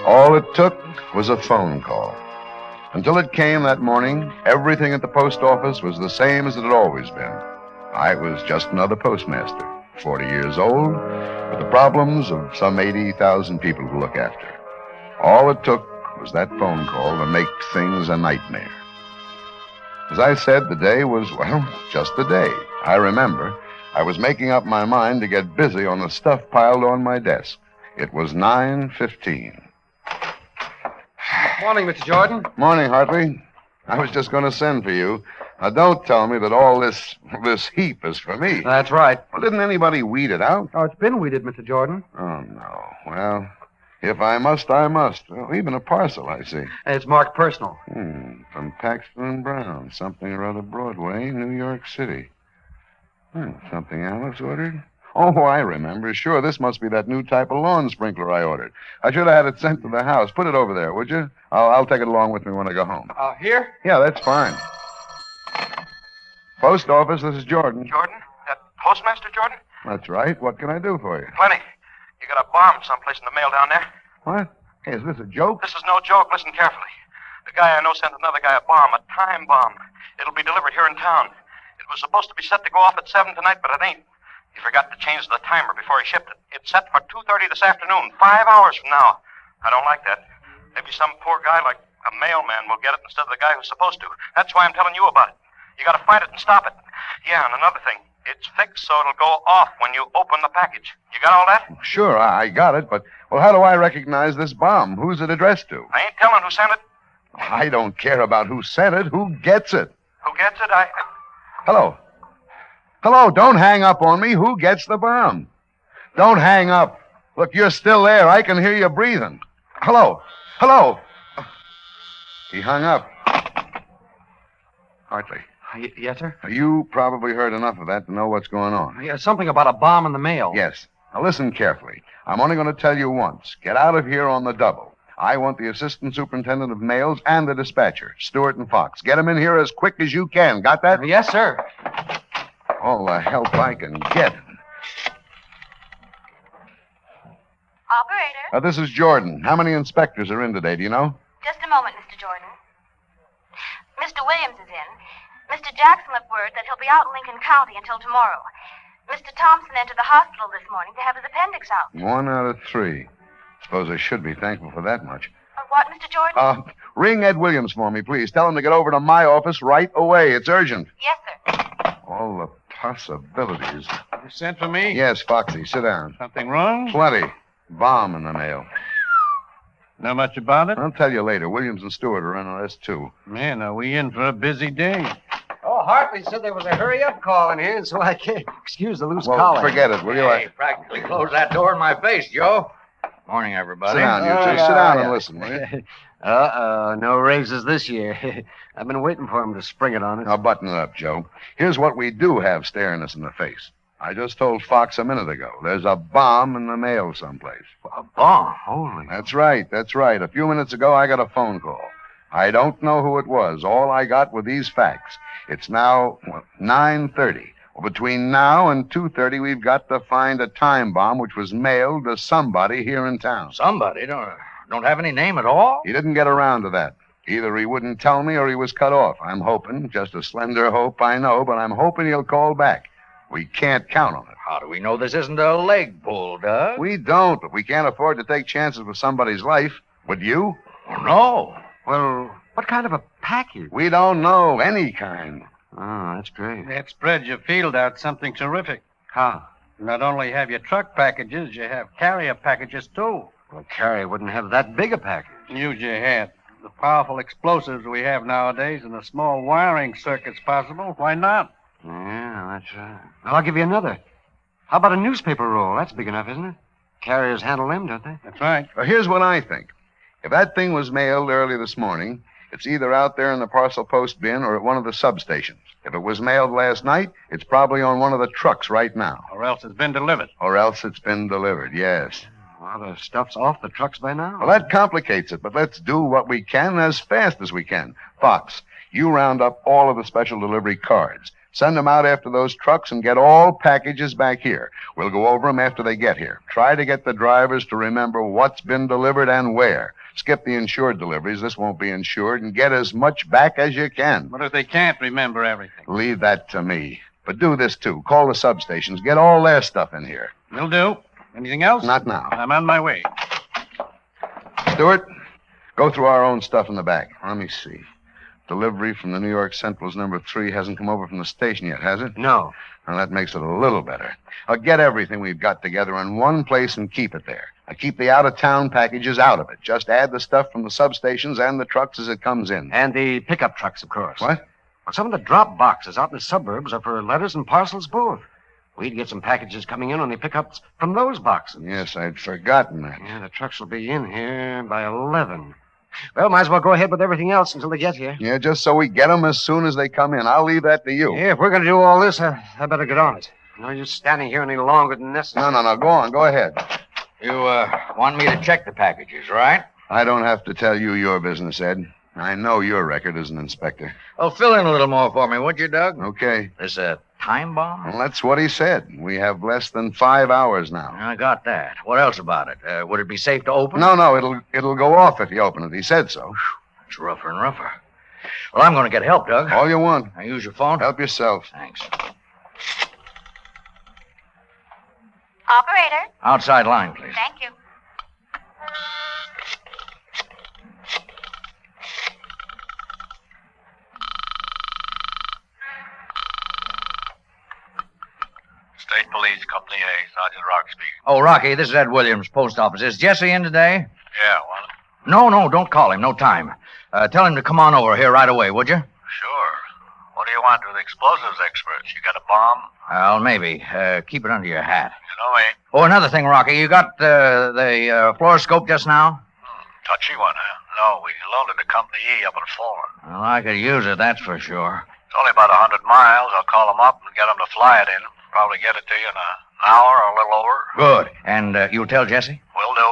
S8: All it took was a phone call. Until it came that morning, everything at the post office was the same as it had always been. I was just another postmaster. 40 years old, with the problems of some 80,000 people to look after. All it took was that phone call to make things a nightmare. As I said, the day was, well, just the day. I remember I was making up my mind to get busy on the stuff piled on my desk. It was 9:15.
S9: Morning, Mr. Jordan.
S8: Morning, Hartley. I was just going to send for you. Now, don't tell me that all this heap is for me.
S9: That's right.
S8: Well, didn't anybody weed it out?
S9: Oh, it's been weeded, Mr. Jordan.
S8: Oh, no. Well, if I must, I must. Well, even a parcel, I see.
S9: It's marked personal.
S8: From Paxton and Brown. Something or other Broadway, New York City. Something Alice ordered? Oh, I remember. Sure, this must be that new type of lawn sprinkler I ordered. I should have had it sent to the house. Put it over there, would you? I'll take it along with me when I go home.
S9: Here?
S8: Yeah, that's fine. Post office, this is Jordan.
S16: Jordan? That postmaster, Jordan?
S8: That's right. What can I do for you?
S16: Plenty. You got a bomb someplace in the mail down there?
S8: What? Hey, is this a joke?
S16: This is no joke. Listen carefully. The guy I know sent another guy a bomb, a time bomb. It'll be delivered here in town. It was supposed to be set to go off at 7 tonight, but it ain't. He forgot to change the timer before he shipped it. It's set for 2:30 this afternoon, 5 hours from now. I don't like that. Maybe some poor guy like a mailman will get it instead of the guy who's supposed to. That's why I'm telling you about it. You gotta find it and stop it. Yeah, and another thing. It's fixed so it'll go off when you open the package. You got all that?
S8: Sure, I got it, but, well, how do I recognize this bomb? Who's it addressed to?
S16: I ain't telling who sent it.
S8: I don't care about who sent it. Who gets it?
S16: Who gets it?
S8: Hello. Hello, don't hang up on me. Who gets the bomb? Don't hang up. Look, you're still there. I can hear you breathing. Hello. Hello. He hung up. Hartley.
S9: Yes, sir?
S8: You probably heard enough of that to know what's going on.
S9: Yeah, something about a bomb in the mail.
S8: Yes. Now listen carefully. I'm only going to tell you once. Get out of here on the double. I want the assistant superintendent of mails and the dispatcher, Stewart and Fox. Get them in here as quick as you can. Got that?
S9: Yes, sir.
S8: All the help I can get.
S5: Operator?
S8: This is Jordan. How many inspectors are in today, do you know?
S5: Just a moment, Mr. Jordan. Mr. Williams is in. Mr. Jackson left word that he'll be out in Lincoln County until tomorrow. Mr. Thompson entered the hospital this morning to have his appendix out.
S8: 1 out of 3. Suppose I should be thankful for that much.
S5: What, Mr. Jordan?
S8: Ring Ed Williams for me, please. Tell him to get over to my office right away. It's urgent.
S5: Yes, sir.
S8: All the possibilities.
S7: You sent for me?
S8: Yes, Foxy. Sit down.
S7: Something wrong?
S8: Plenty. Bomb in the mail.
S7: Know much about it?
S8: I'll tell you later. Williams and Stewart are in on this, too.
S7: Man, are we in for a busy day?
S9: Oh, Hartley said there was a hurry-up call in here, so I can't excuse the loose
S8: Well,
S9: collar.
S8: forget it, will you?
S10: Hey, practically closed that door in my face, Joe. Morning, everybody.
S8: Sit down, you two. Sit down and listen, will you?
S9: No raises this year. I've been waiting for him to spring it on us.
S8: Now, button it up, Joe. Here's what we do have staring us in the face. I just told Fox a minute ago. There's a bomb in the mail someplace.
S9: A bomb? Holy.
S8: That's right. A few minutes ago, I got a phone call. I don't know who it was. All I got were these facts. It's now 9:30. Well, between now and 2:30, we've got to find a time bomb which was mailed to somebody here in town.
S10: Somebody? Don't have any name at all?
S8: He didn't get around to that. Either he wouldn't tell me or he was cut off. I'm hoping, just a slender hope, I know, but I'm hoping he'll call back. We can't count on it.
S10: How do we know this isn't a leg pull, Doug?
S8: We don't, but we can't afford to take chances with somebody's life. Would you?
S10: Oh, no.
S9: Well, what kind of a package?
S8: We don't know. Any kind.
S9: Oh, that's great.
S7: That spreads your field out something terrific.
S9: How?
S7: Not only have you truck packages, you have carrier packages, too.
S9: Well, Carrie wouldn't have that big a package.
S7: Use your head. The powerful explosives we have nowadays and the small wiring circuits possible, why not?
S9: Yeah, that's right. Well, I'll give you another. How about a newspaper roll? That's big enough, isn't it? Carriers handle them, don't they?
S7: That's right.
S8: Well, here's what I think. If that thing was mailed early this morning, it's either out there in the parcel post bin or at one of the substations. If it was mailed last night, it's probably on one of the trucks right now.
S7: Or else it's been delivered.
S8: Yes.
S9: Well, the stuff's off the trucks by now.
S8: Well, that complicates it, but let's do what we can as fast as we can. Fox, you round up all of the special delivery cards. Send them out after those trucks and get all packages back here. We'll go over them after they get here. Try to get the drivers to remember what's been delivered and where. Skip the insured deliveries. This won't be insured. And get as much back as you can.
S7: But if they can't remember everything?
S8: Leave that to me. But do this, too. Call the substations. Get all their stuff in here.
S7: Will do. Anything else?
S8: Not now.
S7: I'm on my way.
S8: Stewart, go through our own stuff in the back. Let me see. Delivery from the New York Central's number 3 hasn't come over from the station yet, has it?
S9: No.
S8: Well, that makes it a little better. I'll get everything we've got together in one place and keep it there. I'll keep the out-of-town packages out of it. Just add the stuff from the substations and the trucks as it comes in.
S9: And the pickup trucks, of course.
S8: What?
S9: Well, some of the drop boxes out in the suburbs are for letters and parcels both. We'd get some packages coming in on the pickups from those boxes.
S8: Yes, I'd forgotten that.
S9: Yeah, the trucks will be in here by 11. Well, might as well go ahead with everything else until they get here.
S8: Yeah, just so we get them as soon as they come in. I'll leave that to you.
S9: Yeah, if we're going to do all this, I better get on it. No use standing here any longer than necessary.
S8: No. Go on. Go ahead.
S10: You, want me to check the packages, right?
S8: I don't have to tell you your business, Ed. I know your record as an inspector.
S10: Oh, fill in a little more for me, would you, Doug?
S8: Okay.
S10: There's a time bomb?
S8: Well, that's what he said. We have less than 5 hours now.
S10: I got that. What else about it? Would it be safe to open?
S8: No. It'll go off if you open it. He said so.
S10: It's rougher and rougher. Well, I'm going to get help, Doug.
S8: All you want.
S10: Now, use your phone.
S8: Help yourself.
S10: Thanks.
S5: Operator?
S10: Outside line, please.
S5: Thank you.
S16: State Police, Company A, Sergeant Rock speaking.
S10: Oh, Rocky, this is Ed Williams, post office. Is Jesse in today?
S16: Yeah, well,
S10: No, don't call him. No time. Tell him to come on over here right away, would you?
S16: sure. What do you want with explosives experts? You got a bomb?
S10: Well, maybe. Keep it under your hat.
S16: You know me.
S10: Oh, another thing, Rocky. You got the fluoroscope just now?
S16: Touchy one, huh? No, we loaned it to Company E up in Fulham.
S10: Well, I could use it, that's for sure.
S16: It's only about 100 miles. I'll call them up and get them to fly it in. Probably get it to you in an hour or a little over.
S10: Good. And you'll tell Jesse?
S16: Will do.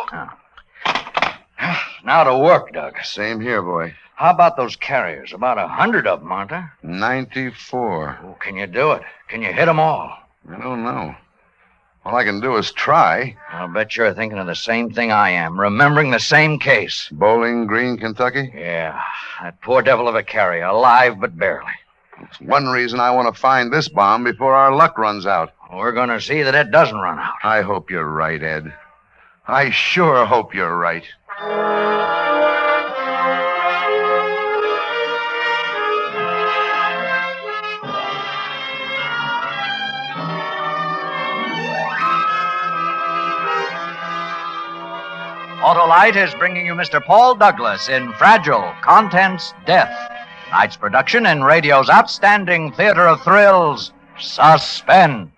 S17: Now to work, Doug.
S8: Same here, boy.
S17: How about those carriers? About 100 of them, aren't there?
S8: 94.
S17: Oh, can you do it? Can you hit them all?
S8: I don't know. All I can do is try.
S17: I'll bet you're thinking of the same thing I am, remembering the same case.
S8: Bowling Green, Kentucky?
S17: Yeah, that poor devil of a carrier, alive but barely.
S8: It's one reason I want to find this bomb before our luck runs out.
S17: We're going to see that it doesn't run out.
S8: I hope you're right, Ed. I sure hope you're right.
S3: Autolite is bringing you Mr. Paul Douglas in Fragile, Contents, Death. Tonight's production in radio's outstanding theater of thrills, Suspense.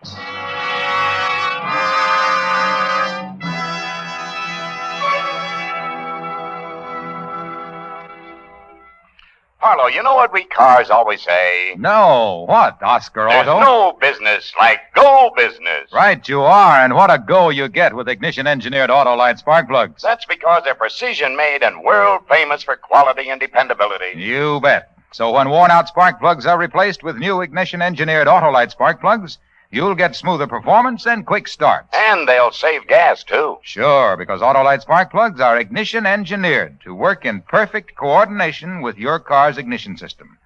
S1: Harlow, you know what we cars always say?
S10: No. What, Oscar
S1: There's
S10: Otto?
S1: no business like go business.
S10: Right you are, and what a go you get with ignition-engineered Autolite spark plugs.
S1: That's because they're precision-made and world-famous for quality and dependability.
S10: You bet. So when worn-out spark plugs are replaced with new ignition-engineered Autolite spark plugs, you'll get smoother performance and quick starts.
S1: And they'll save gas, too.
S10: Sure, because Autolite spark plugs are ignition-engineered to work in perfect coordination with your car's ignition system.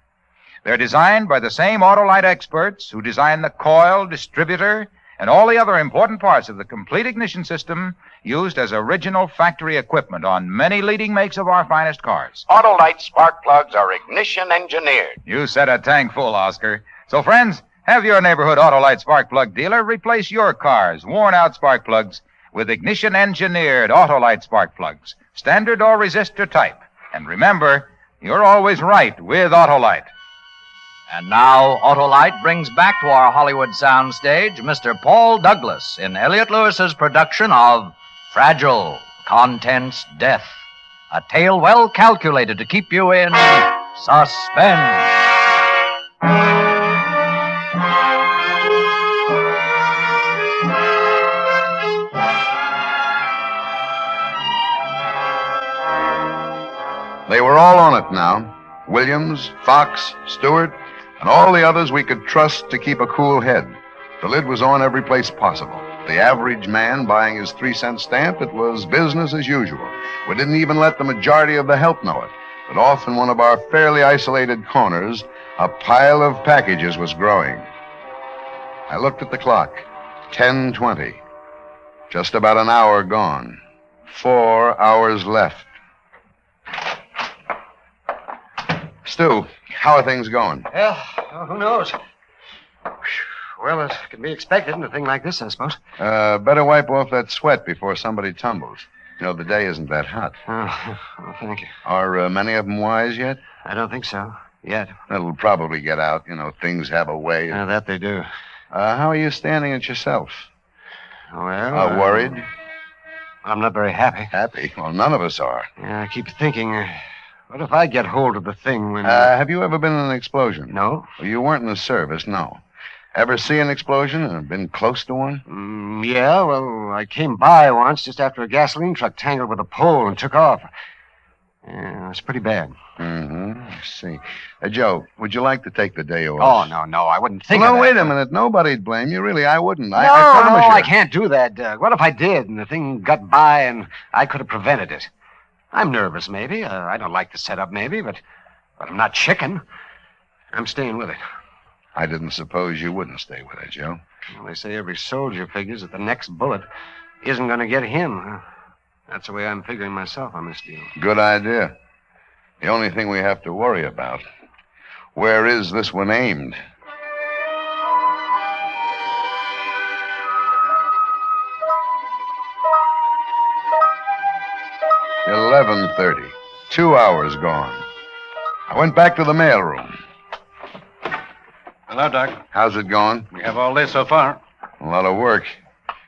S10: They're designed by the same Autolite experts who design the coil, distributor, and all the other important parts of the complete ignition system used as original factory equipment on many leading makes of our finest cars.
S1: Autolite spark plugs are ignition-engineered.
S10: You said a tank full, Oscar. So, friends, have your neighborhood Autolite spark plug dealer replace your car's worn-out spark plugs with ignition-engineered Autolite spark plugs, standard or resistor type. And remember, you're always right with Autolite.
S3: And now, Autolite brings back to our Hollywood soundstage Mr. Paul Douglas in Elliot Lewis's production of Fragile, Contents, Death. A tale well calculated to keep you in suspense.
S8: They were all on it now. Williams, Fox, Stewart, and all the others we could trust to keep a cool head. The lid was on every place possible. The average man buying his 3-cent stamp, it was business as usual. We didn't even let the majority of the help know it. But off in one of our fairly isolated corners, a pile of packages was growing. I looked at the clock. 10:20. Just about an hour gone. 4 hours left. Stu, how are things going?
S9: Well, who knows? Well, it can be expected in a thing like this, I suppose.
S8: Better wipe off that sweat before somebody tumbles. You know, the day isn't that hot.
S9: Oh, well, thank you.
S8: Are many of them wise yet?
S9: I don't think so. Yet.
S8: That'll probably get out. You know, things have a way.
S9: That they do.
S8: How are you standing it yourself?
S9: Well...
S8: worried?
S9: I'm not very happy.
S8: Happy? Well, none of us are.
S9: Yeah, I keep thinking, what if I get hold of the thing when...
S8: have you ever been in an explosion?
S9: No.
S8: Well, you weren't in the service, no. Ever see an explosion or been close to one?
S9: Yeah, well, I came by once just after a gasoline truck tangled with a pole and took off. Yeah, it was pretty bad.
S8: Mm-hmm. I see. Joe, would you like to take the day off?
S9: Oh, no, I wouldn't think
S8: of
S9: that.
S8: No, wait a minute. Nobody'd blame you. Really, I wouldn't.
S9: No,
S8: I promise you.
S9: I can't do that, Doug. What if I did and the thing got by and I could have prevented it? I'm nervous, maybe. I don't like the setup, maybe, but I'm not chicken. I'm staying with it.
S8: I didn't suppose you wouldn't stay with it, Joe.
S9: Well, they say every soldier figures that the next bullet isn't going to get him. That's the way I'm figuring myself on this deal.
S8: Good idea. The only thing we have to worry about, where is this one aimed? $11:30. 2 hours gone. I went back to the mailroom.
S7: Hello, Doc.
S8: How's it going?
S7: We have all day so far.
S8: A lot of work.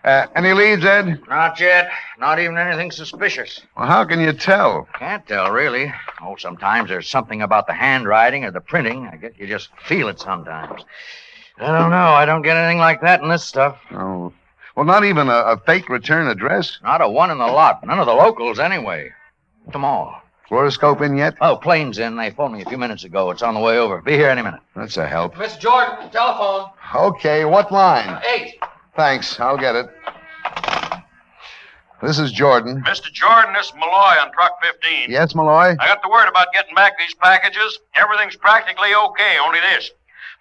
S8: Any leads, Ed?
S17: Not yet. Not even anything suspicious.
S8: Well, how can you tell?
S17: Can't tell, really. Oh, sometimes there's something about the handwriting or the printing. I guess you just feel it sometimes. I don't know. I don't get anything like that in this stuff.
S8: Oh. Well, not even a fake return address?
S17: Not a one in the lot. None of the locals, anyway.
S12: Tomorrow.
S8: Fluoroscope in yet?
S12: Oh, plane's in. They phoned me a few minutes ago. It's on the way over. Be here any minute.
S8: That's a help.
S6: Miss Jordan, telephone.
S8: Okay, what line?
S6: 8.
S8: Thanks, I'll get it. This is Jordan.
S16: Mr. Jordan, this is Malloy on truck 15.
S8: Yes, Malloy?
S16: I got the word about getting back these packages. Everything's practically okay, only this.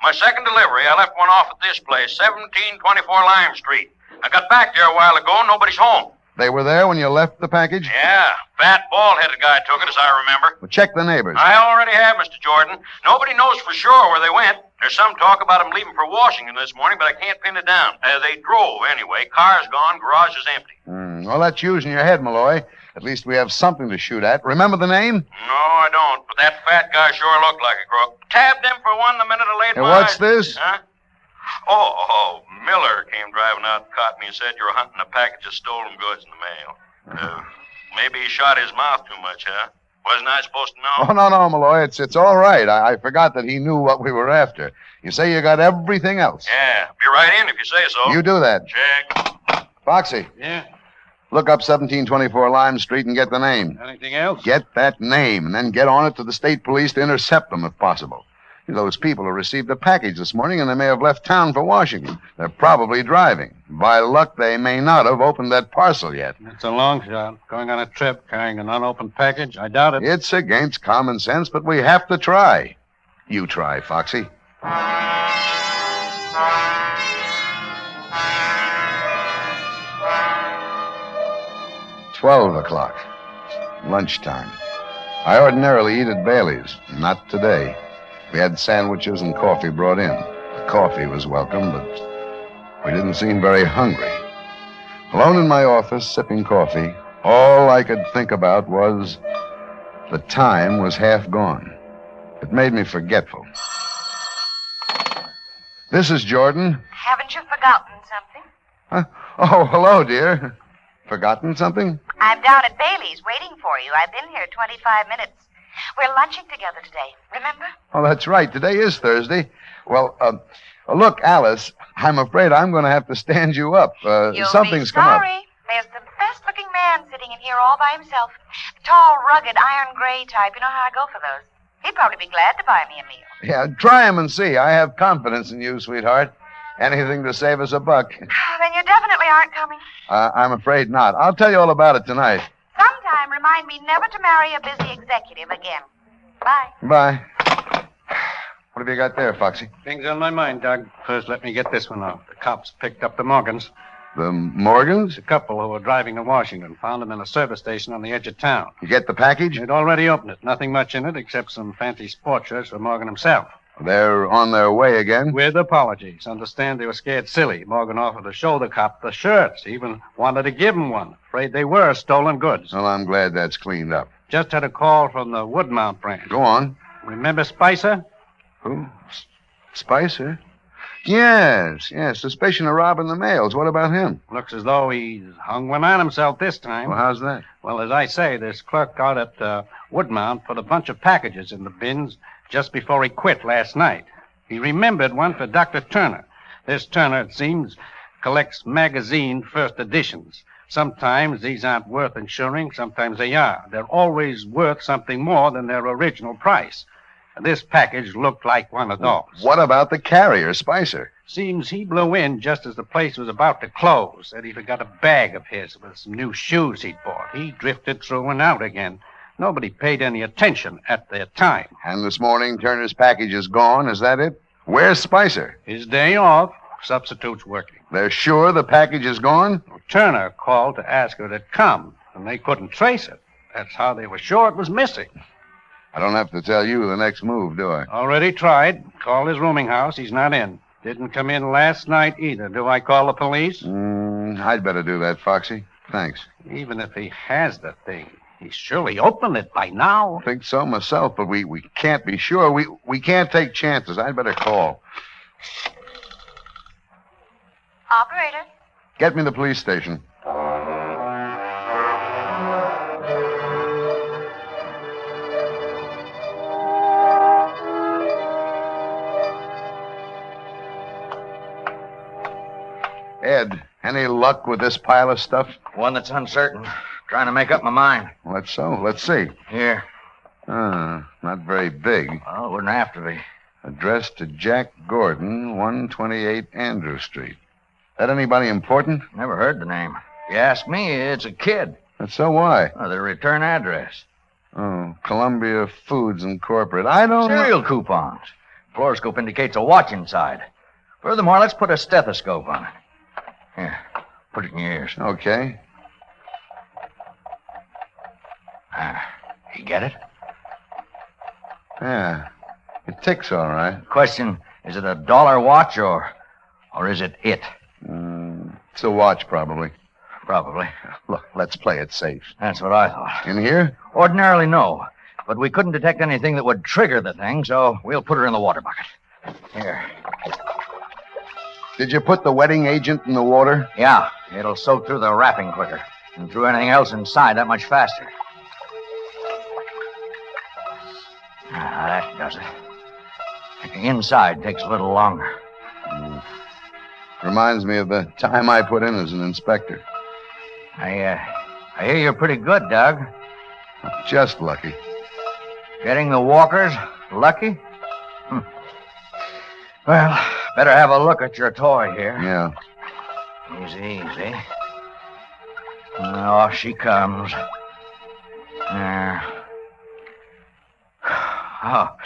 S16: My second delivery, I left one off at this place, 1724 Lime Street. I got back there a while ago and nobody's home.
S8: They were there when you left the package?
S16: Yeah, fat, bald-headed guy took it, as I remember.
S8: Well, check the neighbors.
S16: I already have, Mr. Jordan. Nobody knows for sure where they went. There's some talk about them leaving for Washington this morning, but I can't pin it down. They drove, anyway. Car's gone, garage is empty.
S8: Well, that's using your head, Malloy. At least we have something to shoot at. Remember the name?
S16: No, I don't, but that fat guy sure looked like a crook. Tabbed him for one the minute I laid
S8: Hey,
S16: my
S8: what's
S16: eyes.
S8: this?
S16: Huh? Oh, Miller came driving out and caught me and said you were hunting a package of stolen goods in the mail. Maybe he shot his mouth too much, huh? Wasn't I supposed to know?
S8: Oh, no, Malloy. It's all right. I forgot that he knew what we were after. You say you got everything else.
S16: Yeah, be right in if you say so.
S8: You do that.
S16: Check.
S8: Foxy.
S7: Yeah?
S8: Look up 1724 Lime Street and get the name.
S7: Anything else?
S8: Get that name, and then get on it to the state police to intercept them if possible. Those people have received a package this morning, and they may have left town for Washington. They're probably driving. By luck, they may not have opened that parcel yet.
S7: It's a long shot. Going on a trip, carrying an unopened package, I doubt it.
S8: It's against common sense, but we have to try. You try, Foxy. 12 o'clock. Lunchtime. I ordinarily eat at Bailey's. Not today. We had sandwiches and coffee brought in. The coffee was welcome, but we didn't seem very hungry. Alone in my office, sipping coffee, all I could think about was the time was half gone. It made me forgetful. This is Jordan.
S2: Haven't you forgotten something?
S8: Huh? Oh, hello, dear. Forgotten something?
S2: I'm down at Bailey's waiting for you. I've been here 25 minutes. We're lunching together today, remember?
S8: Oh, that's right. Today is Thursday. Well, look, Alice, I'm afraid I'm going to have to stand you up. Something's come up.
S2: Sorry. There's the best-looking man sitting in here all by himself. Tall, rugged, iron gray type. You know how I go for those. He'd probably be glad to buy me a meal.
S8: Yeah, try him and see. I have confidence in you, sweetheart. Anything to save us a buck.
S2: Then you definitely aren't coming.
S8: I'm afraid not. I'll tell you all about it tonight.
S2: Sometime remind me never to marry a busy executive again. Bye.
S8: Bye. What have you got there, Foxy?
S7: Things on my mind, Doug. First, let me get this one off. The cops picked up the Morgans.
S8: The Morgans?
S7: The couple who were driving to Washington found them in a service station on the edge of town.
S8: You get the package?
S7: They'd already opened it. Nothing much in it except some fancy sport shirts for Morgan himself.
S8: They're on their way again?
S7: With apologies. Understand they were scared silly. Morgan offered to show the cop the shirts. Even wanted to give him one. Afraid they were stolen goods.
S8: Well, I'm glad that's cleaned up.
S7: Just had a call from the Woodmount branch.
S8: Go on.
S7: Remember Spicer?
S8: Who? Spicer? Yes. Suspicion of robbing the mails. What about him?
S7: Looks as though he's hung one on himself this time.
S8: Well, how's that?
S7: Well, as I say, this clerk out at Woodmount put a bunch of packages in the bins just before he quit last night. He remembered one for Dr. Turner. This Turner, it seems, collects magazine first editions. Sometimes these aren't worth insuring, sometimes they are. They're always worth something more than their original price. This package looked like one of those.
S8: What about the carrier, Spicer?
S7: Seems he blew in just as the place was about to close. Said he forgot a bag of his with some new shoes he'd bought. He drifted through and out again. Nobody paid any attention at the time.
S8: And this morning, Turner's package is gone. Is that it? Where's Spicer?
S7: His day off. Substitute's working.
S8: They're sure the package is gone?
S7: Turner called to ask her to come, and they couldn't trace it. That's how they were sure it was missing.
S8: I don't have to tell you the next move, do I?
S7: Already tried. Called his rooming house. He's not in. Didn't come in last night either. Do I call the police?
S8: I'd better do that, Foxy. Thanks.
S7: Even if he has the thing, he's surely opened it by now.
S8: I think so myself, but we can't be sure. We can't take chances. I'd better call.
S2: Operator.
S8: Get me the police station. Ed, any luck with this pile of stuff?
S12: One that's uncertain. Trying to make up my mind.
S8: Well, that's so. Let's see.
S12: Here.
S8: Not very big.
S12: Well, it wouldn't have to be.
S8: Addressed to Jack Gordon, 128 Andrew Street. That anybody important?
S12: Never heard the name. If you ask me, it's a kid.
S8: That's so. Why?
S12: The return address.
S8: Oh, Columbia Foods Incorporated. I don't know.
S12: Cereal coupons. Fluoroscope indicates a watch inside. Furthermore, let's put a stethoscope on it. Here, put it in your ears.
S8: Okay.
S12: You get it?
S8: Yeah. It ticks all right.
S12: Question, is it a dollar watch or is it it?
S8: It's a watch, probably.
S12: Probably.
S8: Look, let's play it safe.
S12: That's what I thought.
S8: In here?
S12: Ordinarily, no. But we couldn't detect anything that would trigger the thing, so we'll put her in the water bucket. Here.
S8: Did you put the wetting agent in the water?
S12: Yeah. It'll soak through the wrapping quicker. And through anything else inside that much faster. That does it. Inside takes a little longer.
S8: Reminds me of the time I put in as an inspector.
S12: I hear you're pretty good, Doug.
S8: Just lucky.
S12: Getting the walkers lucky? Well, better have a look at your toy here.
S8: Yeah.
S12: Easy, easy. Off she comes. There. Oh,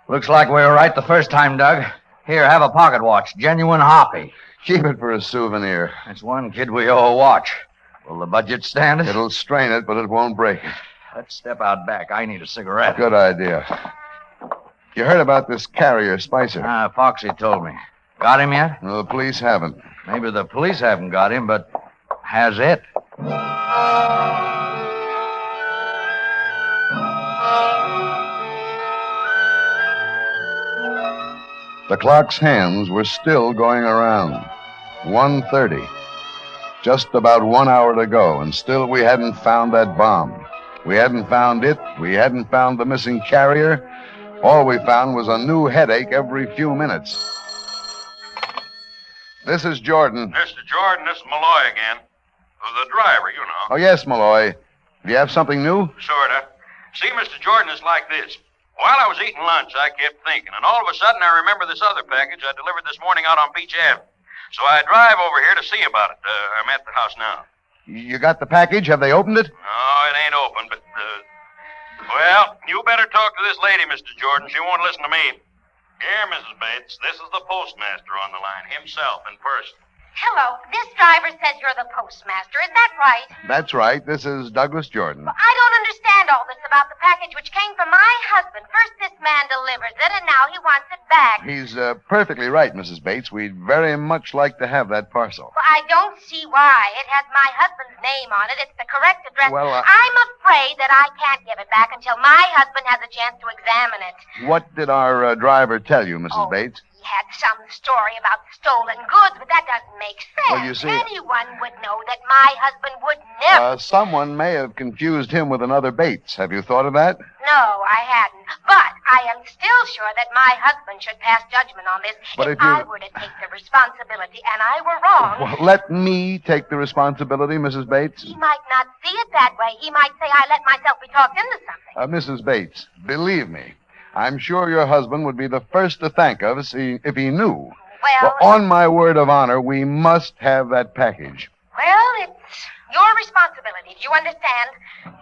S12: looks like we were right the first time, Doug. Here, have a pocket watch. Genuine hoppy.
S8: Keep it for a souvenir.
S12: That's one kid we owe a watch. Will the budget stand it?
S8: It'll strain it, but it won't break it.
S12: Let's step out back. I need a cigarette.
S8: Good idea. You heard about this carrier, Spicer?
S12: Foxy told me. Got him yet?
S8: No, the police haven't.
S12: Maybe the police haven't got him, but has it?
S8: The clock's hands were still going around. 1:30. Just about 1 hour to go, and still we hadn't found that bomb. We hadn't found it. We hadn't found the missing carrier. All we found was a new headache every few minutes. This is Jordan.
S16: Mr. Jordan, this is Malloy again. The driver, you know.
S8: Oh, yes, Malloy. Do you have something new?
S16: Sorta. See, Mr. Jordan, it's like this. While I was eating lunch, I kept thinking, and all of a sudden I remember this other package I delivered this morning out on Beach Avenue. So I drive over here to see about it. I'm at the house now.
S8: You got the package? Have they opened it?
S16: No, it ain't open, but, well, you better talk to this lady, Mr. Jordan. She won't listen to me. Here, Mrs. Bates, this is the postmaster on the line, himself in person.
S2: Hello. This driver says you're the postmaster. Is that right?
S8: That's right. This is Douglas Jordan.
S2: Well, I don't understand all this about the package which came from my husband. First this man delivers it, and now he wants it back.
S8: He's perfectly right, Mrs. Bates. We'd very much like to have that parcel.
S2: Well, I don't see why. It has my husband's name on it. It's the correct address.
S8: Well,
S2: I'm afraid that I can't give it back until my husband has a chance to examine it.
S8: What did our driver tell you, Mrs. Bates?
S2: He had some story about stolen goods, but that doesn't make sense.
S8: Well, you see-
S2: Anyone would know that my husband would never...
S8: Someone may have confused him with another Bates. Have you thought of that?
S2: No, I hadn't. But I am still sure that my husband should pass judgment on this.
S8: But if you-
S2: I were to take the responsibility and I were wrong...
S8: Well, let me take the responsibility, Mrs. Bates.
S2: He might not see it that way. He might say I let myself be talked into something.
S8: Mrs. Bates, believe me, I'm sure your husband would be the first to thank us if he knew.
S2: Well,
S8: on my word of honor, we must have that package.
S2: Well, it's your responsibility. Do you understand?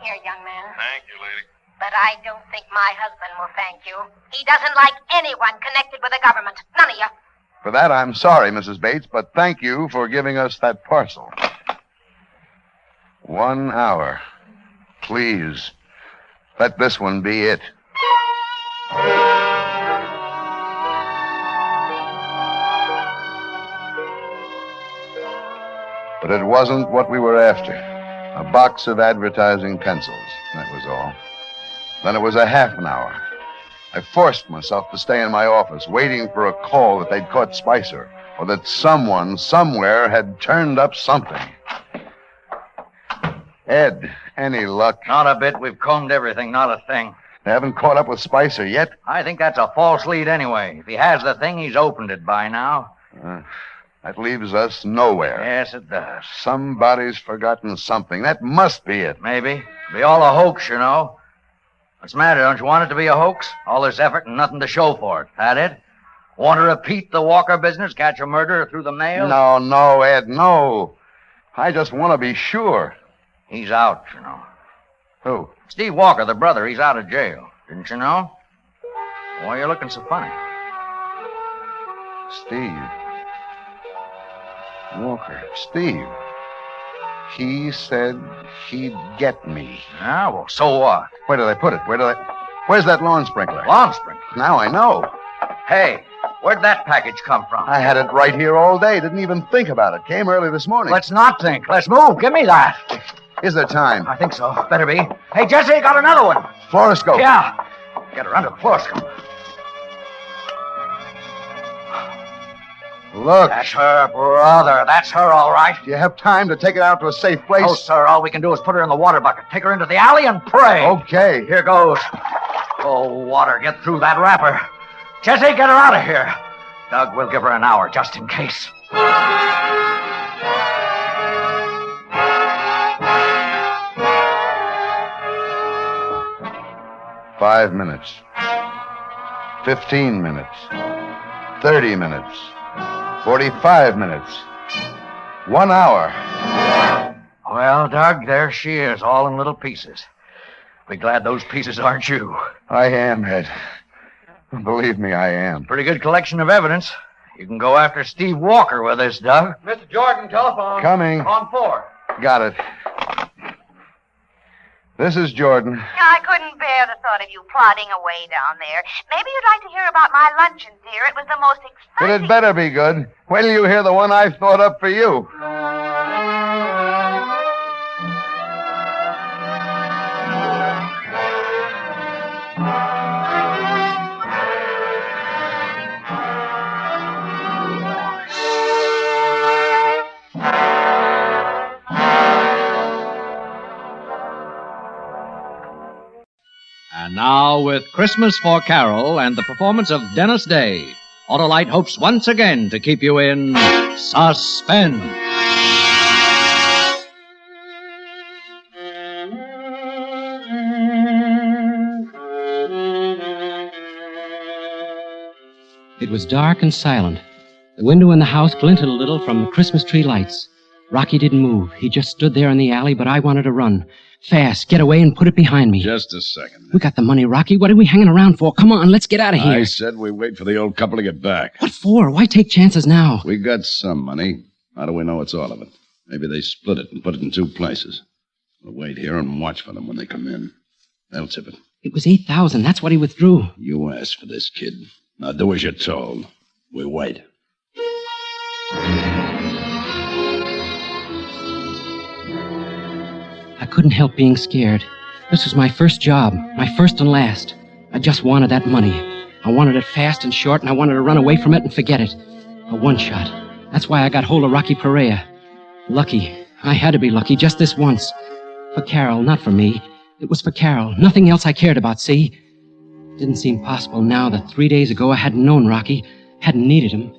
S2: Here, young man.
S16: Thank you, lady.
S2: But I don't think my husband will thank you. He doesn't like anyone connected with the government. None of you.
S8: For that, I'm sorry, Mrs. Bates, but thank you for giving us that parcel. 1 hour. Please, let this one be it. But it wasn't what we were after. A box of advertising pencils, that was all. Then it was a half an hour. I forced myself to stay in my office, waiting for a call that they'd caught Spicer, or that someone, somewhere, had turned up something. Ed, any luck?
S12: Not a bit. We've combed everything, not a thing.
S8: They haven't caught up with Spicer yet?
S12: I think that's a false lead anyway. If he has the thing, he's opened it by now.
S8: That leaves us nowhere.
S12: Yes, it does.
S8: Somebody's forgotten something. That must be it.
S12: Maybe. It'll be all a hoax, you know. What's the matter? Don't you want it to be a hoax? All this effort and nothing to show for it. That it? Want to repeat the Walker business? Catch a murderer through the mail?
S8: No, Ed, no. I just want to be sure.
S12: He's out, you know.
S8: Who?
S12: Steve Walker, the brother. He's out of jail. Didn't you know? Why are you looking so funny?
S8: Steve. Walker. Steve. He said he'd get me.
S12: Ah, well, so what?
S8: Where do they put it? Where's that lawn sprinkler?
S12: Lawn sprinkler?
S8: Now I know.
S12: Hey, where'd that package come from?
S8: I had it right here all day. Didn't even think about it. Came early this morning.
S12: Let's not think. Let's move. Give me that.
S8: Is there time?
S12: I think so. Better be. Hey, Jesse, got another one.
S8: Fluoroscope.
S12: Yeah. Get her under the fluoroscope.
S8: Look.
S12: That's her brother. That's her, all right.
S8: Do you have time to take it out to a safe place?
S12: Oh, sir, all we can do is put her in the water bucket. Take her into the alley and pray.
S8: Okay.
S12: Here goes. Oh, water, get through that wrapper. Jesse, get her out of here. Doug, we'll give her an hour just in case.
S8: 5 minutes. 15 minutes. 30 minutes. 45 minutes. 1 hour.
S12: Well, Doug, there she is, all in little pieces. Be glad those pieces aren't you.
S8: I am, Ed. Believe me, I am.
S12: Pretty good collection of evidence. You can go after Steve Walker with this, Doug.
S6: Mr. Jordan, telephone.
S8: Coming.
S6: On 4.
S8: Got it. This is Jordan.
S2: I couldn't bear the thought of you plodding away down there. Maybe you'd like to hear about my luncheon, dear. It was the most exciting...
S8: It had better be good. Wait till you hear the one I've thought up for you.
S3: And now, with Christmas for Carole and the performance of Dennis Day, Autolite hopes once again to keep you in suspense.
S15: It was dark and silent. The window in the house glinted a little from the Christmas tree lights. Rocky didn't move. He just stood there in the alley, but I wanted to run. Fast, get away and put it behind me.
S20: Just a second.
S15: We got the money, Rocky. What are we hanging around for? Come on, let's get out of here.
S20: I said we wait for the old couple to get back.
S15: What for? Why take chances now?
S20: We got some money. How do we know it's all of it? Maybe they split it and put it in 2 places. We'll wait here and watch for them when they come in. They'll tip it.
S15: It was 8,000. That's what he withdrew.
S20: You asked for this, kid. Now do as you're told. We wait.
S15: I couldn't help being scared. This was my first job, my first and last. I just wanted that money. I wanted it fast and short, and I wanted to run away from it and forget it. A one-shot. That's why I got hold of Rocky Perea. Lucky. I had to be lucky just this once. For Carole, not for me. It was for Carole. Nothing else I cared about, see? It didn't seem possible now that 3 days ago I hadn't known Rocky, hadn't needed him.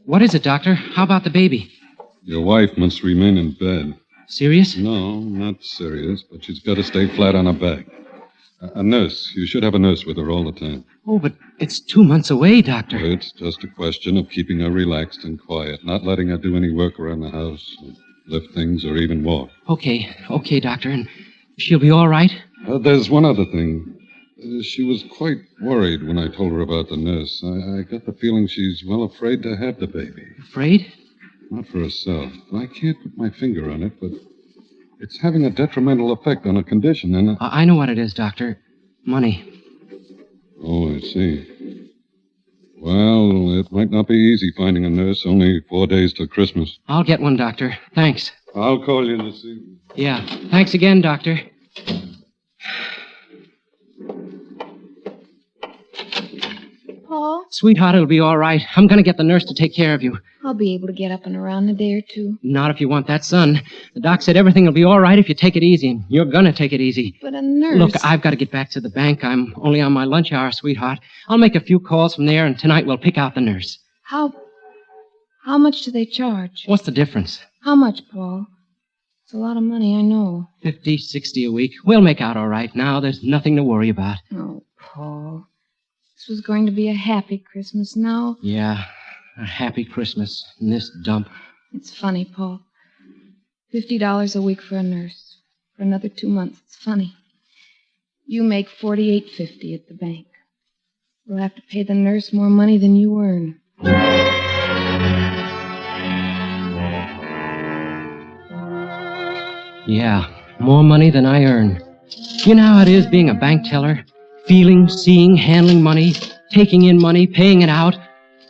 S15: What is it, Doctor? How about the baby?
S22: Your wife must remain in bed.
S15: Serious?
S22: No, not serious, but she's got to stay flat on her back. A nurse. You should have a nurse with her all the time.
S15: Oh, but it's 2 months away, Doctor.
S22: It's just a question of keeping her relaxed and quiet, not letting her do any work around the house, lift things, or even walk.
S15: Okay, Doctor. And she'll be all right?
S22: There's one other thing. She was quite worried when I told her about the nurse. I got the feeling she's well afraid to have the baby.
S15: Afraid?
S22: Not for herself. I can't put my finger on it, but it's having a detrimental effect on her condition, and...
S15: I know what it is, Doctor. Money.
S22: Oh, I see. Well, it might not be easy finding a nurse. Only 4 days till Christmas.
S15: I'll get one, Doctor. Thanks.
S22: I'll call you this evening.
S15: Yeah. Thanks again, Doctor. Paul? Sweetheart, it'll be all right. I'm going to get the nurse to take care of you.
S4: I'll be able to get up and around in a day or two.
S15: Not if you want that, son. The doc said everything will be all right if you take it easy, and you're going to take it easy.
S4: But a nurse...
S15: Look, I've got to get back to the bank. I'm only on my lunch hour, sweetheart. I'll make a few calls from there, and tonight we'll pick out the nurse.
S4: How much do they charge?
S15: What's the difference?
S4: How much, Paul? It's a lot of money, I know.
S15: 50, 60 a week. We'll make out all right now. There's nothing to worry about.
S4: Oh, Paul. This was going to be a happy Christmas. Now...
S15: Yeah, a happy Christmas in this dump.
S4: It's funny, Paul. $50 a week for a nurse. For another 2 months. It's funny. You make $48.50 at the bank. We'll have to pay the nurse more money than you earn.
S15: Yeah, more money than I earn. You know how it is being a bank teller? Feeling, seeing, handling money, taking in money, paying it out.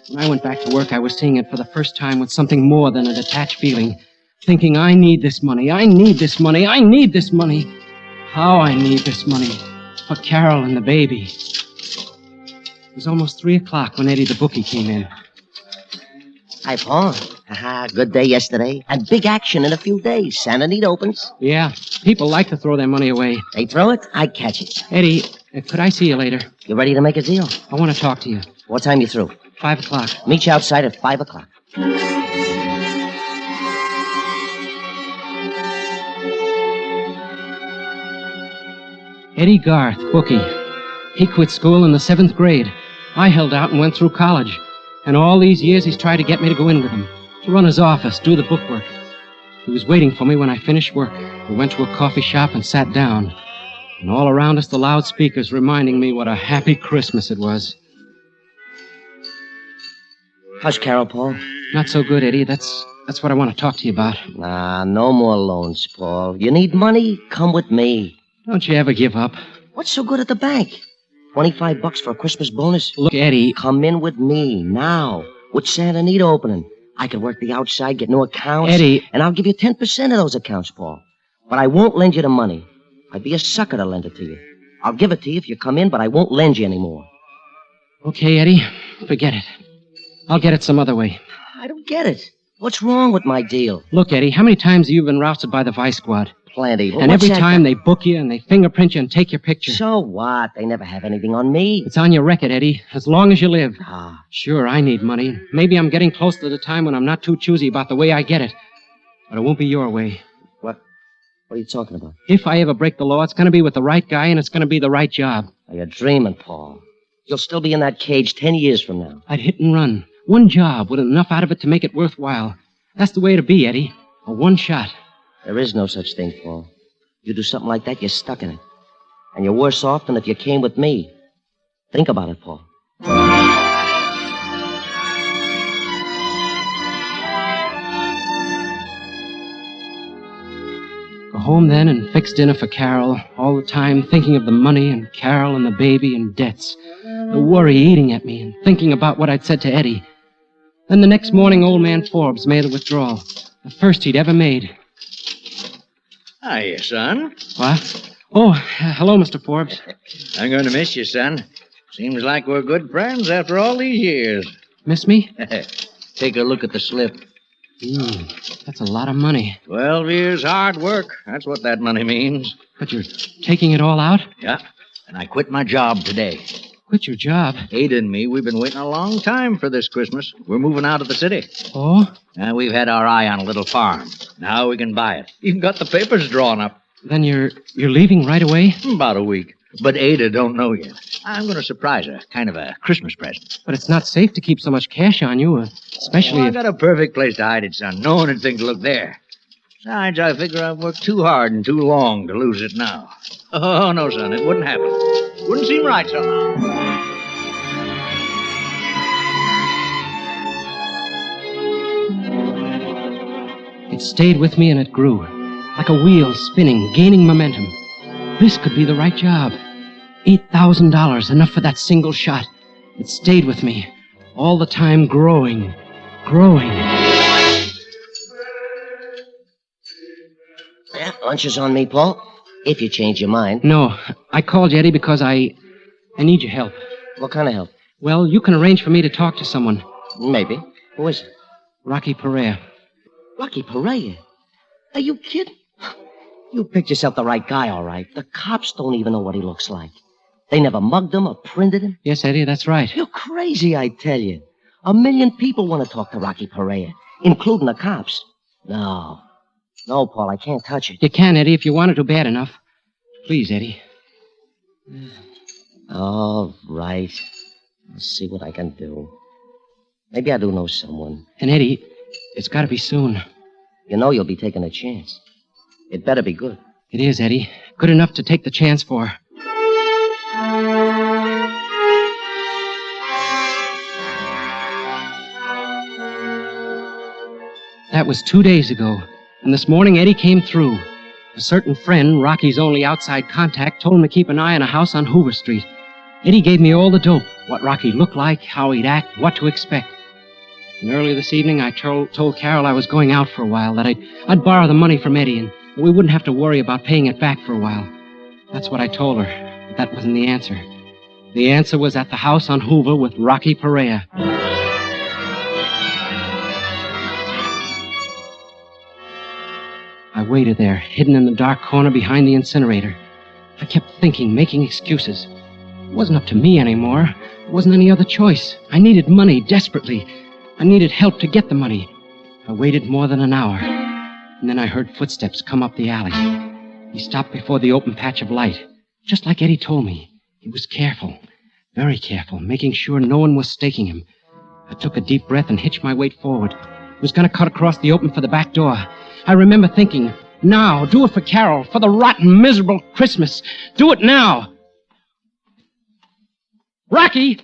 S15: When I went back to work, I was seeing it for the first time with something more than a detached feeling. Thinking, I need this money, I need this money, I need this money. How I need this money. For Carole and the baby. It was almost 3 o'clock when Eddie the bookie came in.
S18: Hi, Paul. Good day yesterday. And big action in a few days. Santa Anita opens.
S15: Yeah, people like to throw their money away.
S18: They throw it, I catch it.
S15: Eddie, could I see you later?
S18: You ready to make a deal?
S15: I want to talk to you.
S18: What time you through?
S15: 5 o'clock.
S18: Meet you outside at 5 o'clock.
S15: Eddie Garth, bookie. He quit school in the 7th grade. I held out and went through college. And all these years he's tried to get me to go in with him. To run his office, do the bookwork. He was waiting for me when I finished work. We went to a coffee shop and sat down. And all around us the loudspeakers reminding me what a happy Christmas it was.
S18: How's Carole, Paul?
S15: Not so good, Eddie. That's what I want to talk to you about.
S18: Nah, no more loans, Paul. You need money? Come with me.
S15: Don't you ever give up.
S18: What's so good at the bank? $25 for a Christmas bonus?
S15: Look, Eddie.
S18: Come in with me now. With Santa Anita opening. I can work the outside, get new accounts.
S15: Eddie.
S18: And I'll give you 10% of those accounts, Paul. But I won't lend you the money. I'd be a sucker to lend it to you. I'll give it to you if you come in, but I won't lend you anymore.
S15: Okay, Eddie. Forget it. I'll get it some other way.
S18: I don't get it. What's wrong with my deal?
S15: Look, Eddie, how many times have you been rousted by the Vice Squad?
S18: Plenty.
S15: And every time they book you and they fingerprint you and take your picture.
S18: So what? They never have anything on me.
S15: It's on your record, Eddie, as long as you live.
S18: Ah.
S15: Sure, I need money. Maybe I'm getting close to the time when I'm not too choosy about the way I get it. But it won't be your way.
S18: What are you talking about?
S15: If I ever break the law, it's going to be with the right guy and it's going to be the right job.
S18: Now, you're dreaming, Paul. You'll still be in that cage 10 years from now.
S15: I'd hit and run. One job with enough out of it to make it worthwhile. That's the way to be, Eddie. A one shot.
S18: There is no such thing, Paul. You do something like that, you're stuck in it. And you're worse off than if you came with me. Think about it, Paul.
S15: Go home then and fix dinner for Carole, all the time thinking of the money and Carole and the baby and debts. The worry eating at me and thinking about what I'd said to Eddie. Then the next morning, old man Forbes made a withdrawal. The first he'd ever made.
S21: Hiya, son.
S15: What? Oh, hello, Mr. Forbes.
S21: I'm going to miss you, son. Seems like we're good friends after all these years.
S15: Miss me?
S21: Take a look at the slip.
S15: That's a lot of money.
S21: 12 years hard work. That's what that money means.
S15: But you're taking it all out?
S21: Yeah, and I quit my job today.
S15: Quit your job?
S21: Ada and me, we've been waiting a long time for this Christmas. We're moving out of the city.
S15: Oh?
S21: Now we've had our eye on a little farm. Now we can buy it. Even got the papers drawn up.
S15: Then you're leaving right away?
S21: About a week. But Ada don't know yet. I'm going to surprise her. Kind of a Christmas present.
S15: But it's not safe to keep so much cash on you, especially
S21: I got a perfect place to hide it, son. No one would think to look there. Besides, I figure I've worked too hard and too long to lose it now. Oh, no, son, it wouldn't happen. Wouldn't seem right somehow.
S15: It stayed with me and it grew. Like a wheel spinning, gaining momentum. This could be the right job. $8,000, enough for that single shot. It stayed with me. All the time growing. Growing.
S18: Yeah, lunch is on me, Paul. If you change your mind.
S15: No, I called you, Eddie, because I need your help.
S18: What kind of help?
S15: Well, you can arrange for me to talk to someone.
S18: Maybe. Who is it?
S15: Rocky Perea.
S18: Rocky Perea? Are you kidding? You picked yourself the right guy, all right. The cops don't even know what he looks like. They never mugged him or printed him.
S15: Yes, Eddie, that's right.
S18: You're crazy, I tell you. 1 million people want to talk to Rocky Perea, including the cops. No, Paul, I can't touch it.
S15: You can, Eddie, if you wanted to bad enough. Please, Eddie.
S18: All right. I'll see what I can do. Maybe I do know someone.
S15: And, Eddie, it's got to be soon.
S18: You know you'll be taking a chance. It better be good.
S15: It is, Eddie. Good enough to take the chance for. That was 2 days ago, and this morning Eddie came through. A certain friend, Rocky's only outside contact, told him to keep an eye on a house on Hoover Street. Eddie gave me all the dope, what Rocky looked like, how he'd act, what to expect. And earlier this evening, I told Carole I was going out for a while, that I'd borrow the money from Eddie, and we wouldn't have to worry about paying it back for a while. That's what I told her, but that wasn't the answer. The answer was at the house on Hoover with Rocky Perea. I waited there, hidden in the dark corner behind the incinerator. I kept thinking, making excuses. It wasn't up to me anymore. There wasn't any other choice. I needed money desperately. I needed help to get the money. I waited more than an hour, and then I heard footsteps come up the alley. He stopped before the open patch of light, just like Eddie told me. He was careful, very careful, making sure no one was staking him. I took a deep breath and hitched my weight forward. He was going to cut across the open for the back door. I remember thinking, now, do it for Carole, for the rotten, miserable Christmas. Do it now. Rocky!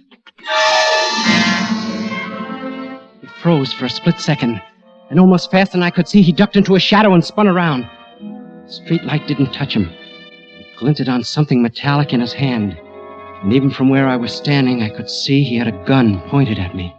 S15: He froze for a split second, and almost faster than I could see, he ducked into a shadow and spun around. The street light didn't touch him. It glinted on something metallic in his hand, and even from where I was standing, I could see he had a gun pointed at me.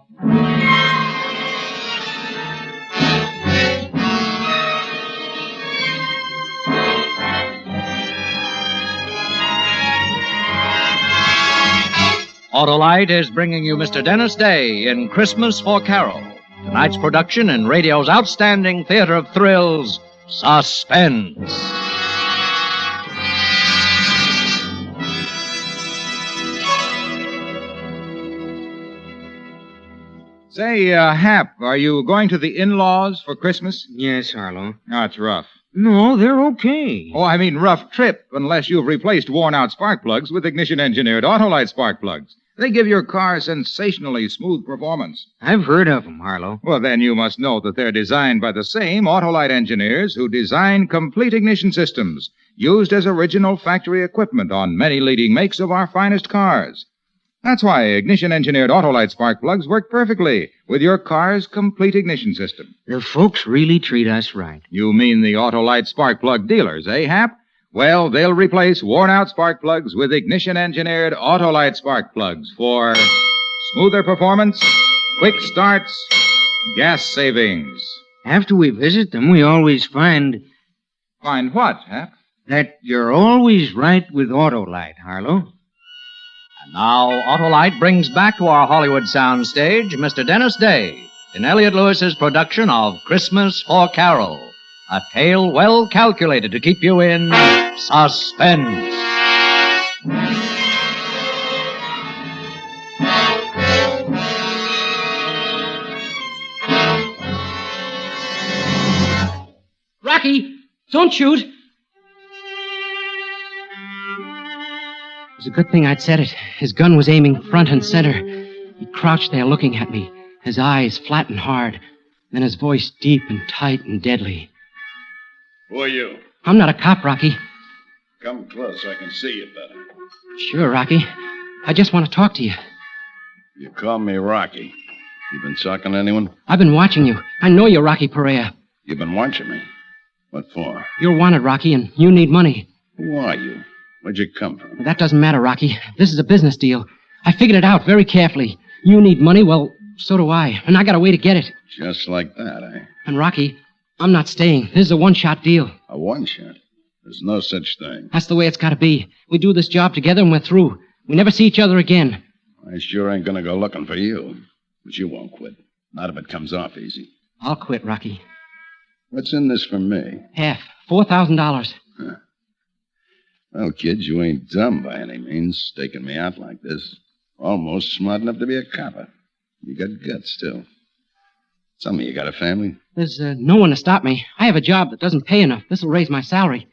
S3: Autolite is bringing you Mr. Dennis Day in Christmas for Carole. Tonight's production in radio's outstanding theater of thrills, Suspense.
S10: Say, Hap, are you going to the in-laws for Christmas?
S11: Yes, Harlow.
S10: That's rough.
S11: No, they're okay.
S10: Oh, I mean rough trip, unless you've replaced worn-out spark plugs with ignition-engineered Autolite spark plugs. They give your car sensationally smooth performance.
S11: I've heard of them, Harlow.
S10: Well, then you must know that they're designed by the same Autolite engineers who design complete ignition systems used as original factory equipment on many leading makes of our finest cars. That's why ignition-engineered Autolite spark plugs work perfectly with your car's complete ignition system.
S11: The folks really treat us right.
S10: You mean the Autolite spark plug dealers, eh, Hap? Well, they'll replace worn-out spark plugs with ignition-engineered Autolite spark plugs for smoother performance, quick starts, gas savings.
S11: After we visit them, we always find...
S10: Find what, Hap?
S11: That you're always right with Autolite, Harlow.
S3: And now, Autolite brings back to our Hollywood soundstage Mr. Dennis Day in Elliott Lewis's production of Christmas for Carole, a tale well calculated to keep you in suspense.
S15: Rocky, don't shoot. It was a good thing I'd said it. His gun was aiming front and center. He crouched there looking at me, his eyes flat and hard, then his voice deep and tight and deadly.
S20: Who are you?
S15: I'm not a cop, Rocky.
S20: Come close so I can see you better.
S15: Sure, Rocky. I just want to talk to you.
S20: You call me Rocky. You been talking to anyone?
S15: I've been watching you. I know you're Rocky Perea.
S20: You've been watching me? What for?
S15: You're wanted, Rocky, and you need money.
S20: Who are you? Where'd you come from?
S15: That doesn't matter, Rocky. This is a business deal. I figured it out very carefully. You need money, well, so do I. And I got a way to get it.
S20: Just like that, eh?
S15: And, Rocky, I'm not staying. This is a one-shot deal.
S20: A one-shot? There's no such thing.
S15: That's the way it's got to be. We do this job together and we're through. We never see each other again.
S20: I sure ain't gonna go looking for you. But you won't quit. Not if it comes off easy.
S15: I'll quit, Rocky.
S20: What's in this for me?
S15: Half. $4,000.
S20: Huh. Well, kid, you ain't dumb by any means, staking me out like this. Almost smart enough to be a copper. You got guts, still. Tell me, you got a family?
S15: There's no one to stop me. I have a job that doesn't pay enough. This'll raise my salary.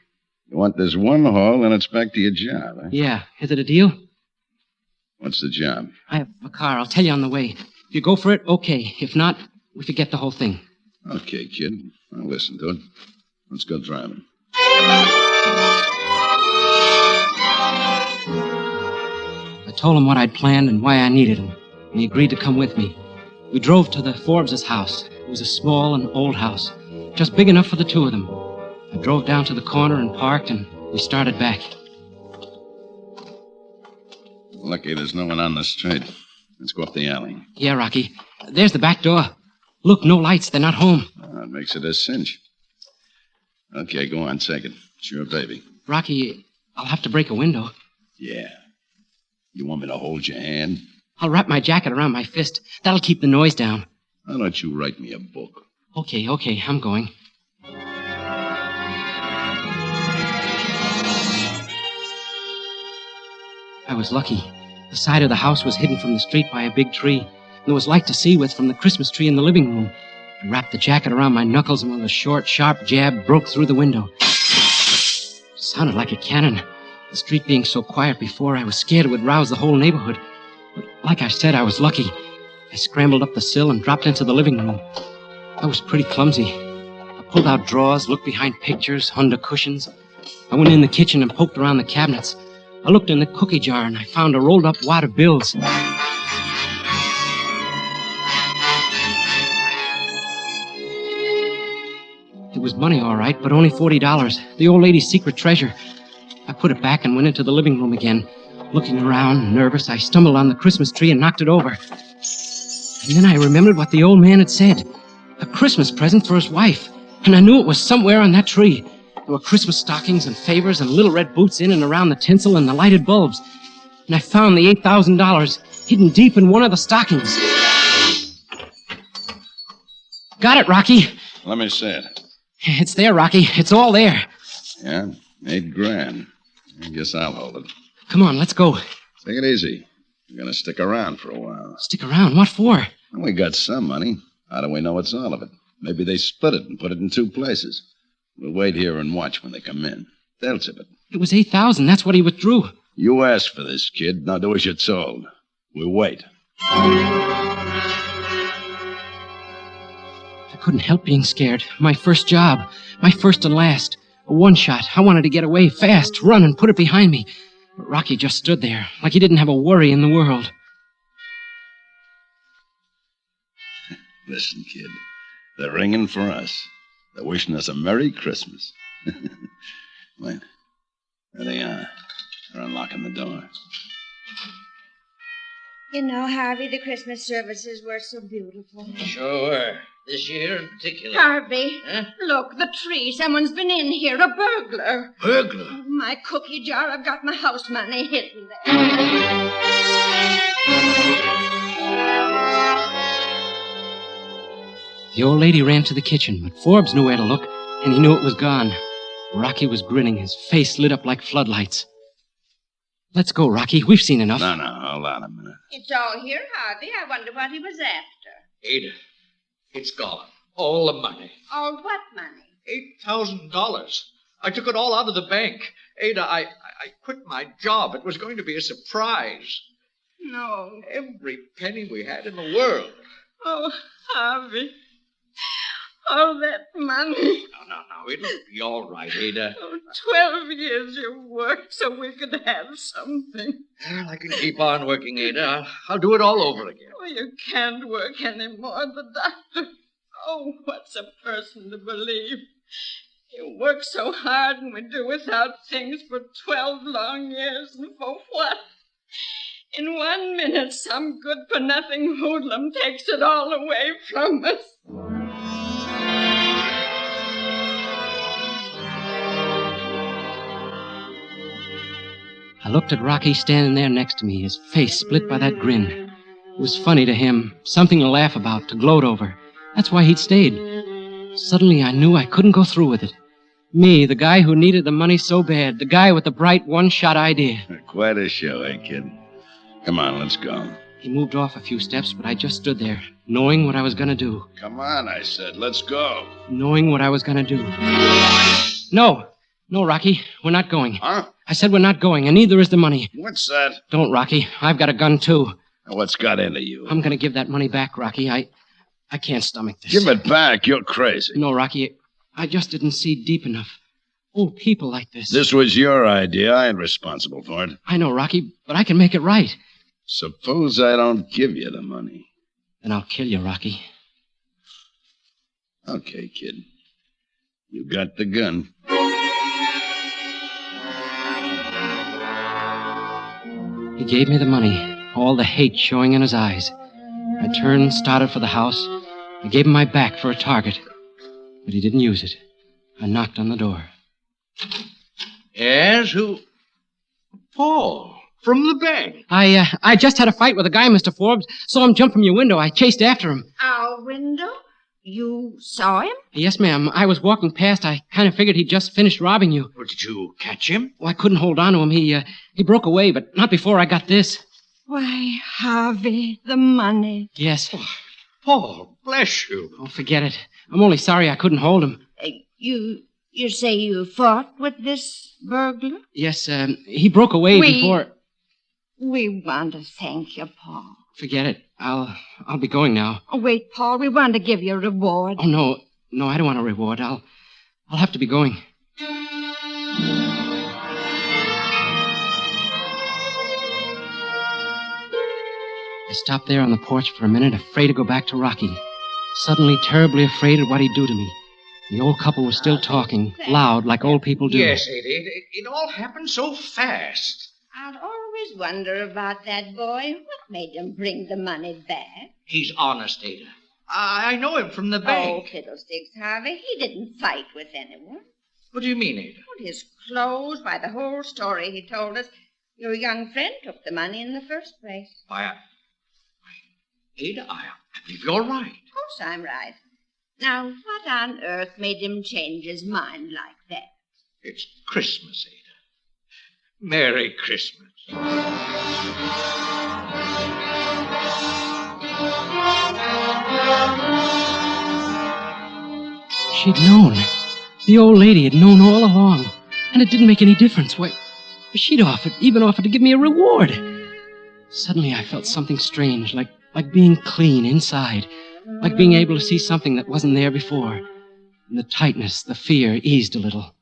S20: You want this one haul, and it's back to your job, huh?
S15: Yeah. Is it a deal?
S20: What's the job?
S15: I have a car. I'll tell you on the way. If you go for it, okay. If not, we forget the whole thing.
S20: Okay, kid. I'll listen to it. Let's go driving.
S15: I told him what I'd planned and why I needed him, and he agreed to come with me. We drove to the Forbes' house. It was a small and old house, just big enough for the two of them. I drove down to the corner and parked, and we started back.
S20: Lucky there's no one on the street. Let's go up the alley.
S15: Yeah, Rocky. There's the back door. Look, no lights. They're not home.
S20: That makes it a cinch. Okay, go on, take it. It's your baby.
S15: Rocky, I'll have to break a window.
S20: Yeah. You want me to hold your hand?
S15: I'll wrap my jacket around my fist. That'll keep the noise down.
S20: Why don't you write me a book?
S15: Okay, I'm going. I was lucky. The side of the house was hidden from the street by a big tree. And there was light to see with from the Christmas tree in the living room. I wrapped the jacket around my knuckles, and with a short, sharp jab, broke through the window. Sounded like a cannon. The street being so quiet before, I was scared it would rouse the whole neighborhood. But like I said, I was lucky. I scrambled up the sill and dropped into the living room. I was pretty clumsy. I pulled out drawers, looked behind pictures, under cushions. I went in the kitchen and poked around the cabinets. I looked in the cookie jar, and I found a rolled-up wad of bills. It was money, all right, but only $40. The old lady's secret treasure. I put it back and went into the living room again. Looking around, nervous, I stumbled on the Christmas tree and knocked it over. And then I remembered what the old man had said. A Christmas present for his wife. And I knew it was somewhere on that tree. There were Christmas stockings and favors and little red boots in and around the tinsel and the lighted bulbs. And I found the $8,000 hidden deep in one of the stockings. Got it, Rocky.
S20: Let me see it.
S15: It's there, Rocky. It's all there.
S20: Yeah, $8,000. I guess I'll hold it.
S15: Come on, let's go.
S20: Take it easy. We're going to stick around for a while.
S15: Stick around? What for?
S20: We got some money. How do we know it's all of it? Maybe they split it and put it in two places. We'll wait here and watch when they come in. They'll tip it.
S15: It was $8,000. That's what he withdrew.
S20: You asked for this, kid. Now do as you're told. We'll wait.
S15: I couldn't help being scared. My first job. My first and last. A one-shot. I wanted to get away fast, run, and put it behind me. But Rocky just stood there, like he didn't have a worry in the world.
S20: Listen, kid. They're ringing for us. They're wishing us a Merry Christmas. Wait. There they are. They're unlocking the door.
S13: You know, Harvey, the Christmas services were so beautiful.
S21: Sure were. This year in particular.
S13: Harvey,
S21: Huh?
S13: look, the tree. Someone's been in here. A burglar.
S21: Burglar?
S13: Oh, my cookie jar. I've got my house money hidden there.
S15: The old lady ran to the kitchen, but Forbes knew where to look, and he knew it was gone. Rocky was grinning, his face lit up like floodlights. Let's go, Rocky. We've seen enough.
S20: No, hold on a minute.
S13: It's all here, Harvey. I wonder what he was after.
S21: Ada, it's gone. All the money.
S13: All what money?
S21: $8,000. I took it all out of the bank. Ada, I quit my job. It was going to be a surprise.
S13: No.
S21: Every penny we had in the world.
S13: Oh, Harvey. All that money.
S21: No, it'll be all right, Ada.
S13: Oh, 12 years you worked so we could have something.
S21: Well, I can keep on working, Ada. I'll do it all over again.
S13: Oh, you can't work anymore. The doctor. Oh, what's a person to believe? You work so hard and we do without things for 12 long years, and for what? In 1 minute, some good-for-nothing hoodlum takes it all away from us.
S15: I looked at Rocky standing there next to me, his face split by that grin. It was funny to him, something to laugh about, to gloat over. That's why he'd stayed. Suddenly I knew I couldn't go through with it. Me, the guy who needed the money so bad, the guy with the bright one-shot idea.
S20: Quite a show, eh, kid? Come on, let's go.
S15: He moved off a few steps, but I just stood there, knowing what I was going to do.
S20: Come on, I said, let's go.
S15: Knowing what I was going to do. No, Rocky, we're not going.
S20: Huh?
S15: I said we're not going, and neither is the money.
S20: What's that?
S15: Don't, Rocky. I've got a gun, too.
S20: What's got into you?
S15: I'm going to give that money back, Rocky. I can't stomach this.
S20: Give it back. You're crazy.
S15: No, Rocky. I just didn't see deep enough. Old people like this.
S20: This was your idea. I ain't responsible for it.
S15: I know, Rocky, but I can make it right.
S20: Suppose I don't give you the money.
S15: Then I'll kill you, Rocky.
S20: Okay, kid. You got the gun.
S15: He gave me the money, all the hate showing in his eyes. I turned and started for the house. I gave him my back for a target, but he didn't use it. I knocked on the door.
S21: Yes, who? Paul, from the bank.
S15: I just had a fight with a guy, Mr. Forbes. Saw him jump from your window. I chased after him.
S13: Our window? You saw him?
S15: Yes, ma'am. I was walking past. I kind of figured he'd just finished robbing you.
S21: Well, did you catch him?
S15: Well, I couldn't hold on to him. He broke away, but not before I got this.
S13: Why, Harvey, the money.
S15: Yes.
S21: Oh, Paul, bless you.
S15: Oh, forget it. I'm only sorry I couldn't hold him.
S13: You say you fought with this burglar?
S15: Yes, he broke away before...
S13: We want to thank you, Paul.
S15: Forget it. I'll be going now.
S13: Oh, wait, Paul. We want to give you a reward.
S15: Oh, no. No, I don't want a reward. I'll have to be going. I stopped there on the porch for a minute, afraid to go back to Rocky. Suddenly terribly afraid of what he'd do to me. The old couple was still talking, loud, like old people do.
S21: Yes, it all happened so fast.
S14: I'll always wonder about that boy. What made him bring the money back?
S21: He's honest, Ada. I know him from the bank.
S14: Oh, fiddlesticks, Harvey. He didn't fight with anyone.
S21: What do you mean, Ada?
S14: Well, his clothes, why, the whole story he told us. Your young friend took the money in the first place.
S21: Ada, I believe you're right.
S14: Of course I'm right. Now, what on earth made him change his mind like that?
S21: It's Christmas, Ada. Merry Christmas.
S15: She'd known. The old lady had known all along. And it didn't make any difference. Why, she'd even offered to give me a reward. Suddenly I felt something strange, like being clean inside. Like being able to see something that wasn't there before. And the tightness, the fear eased a little.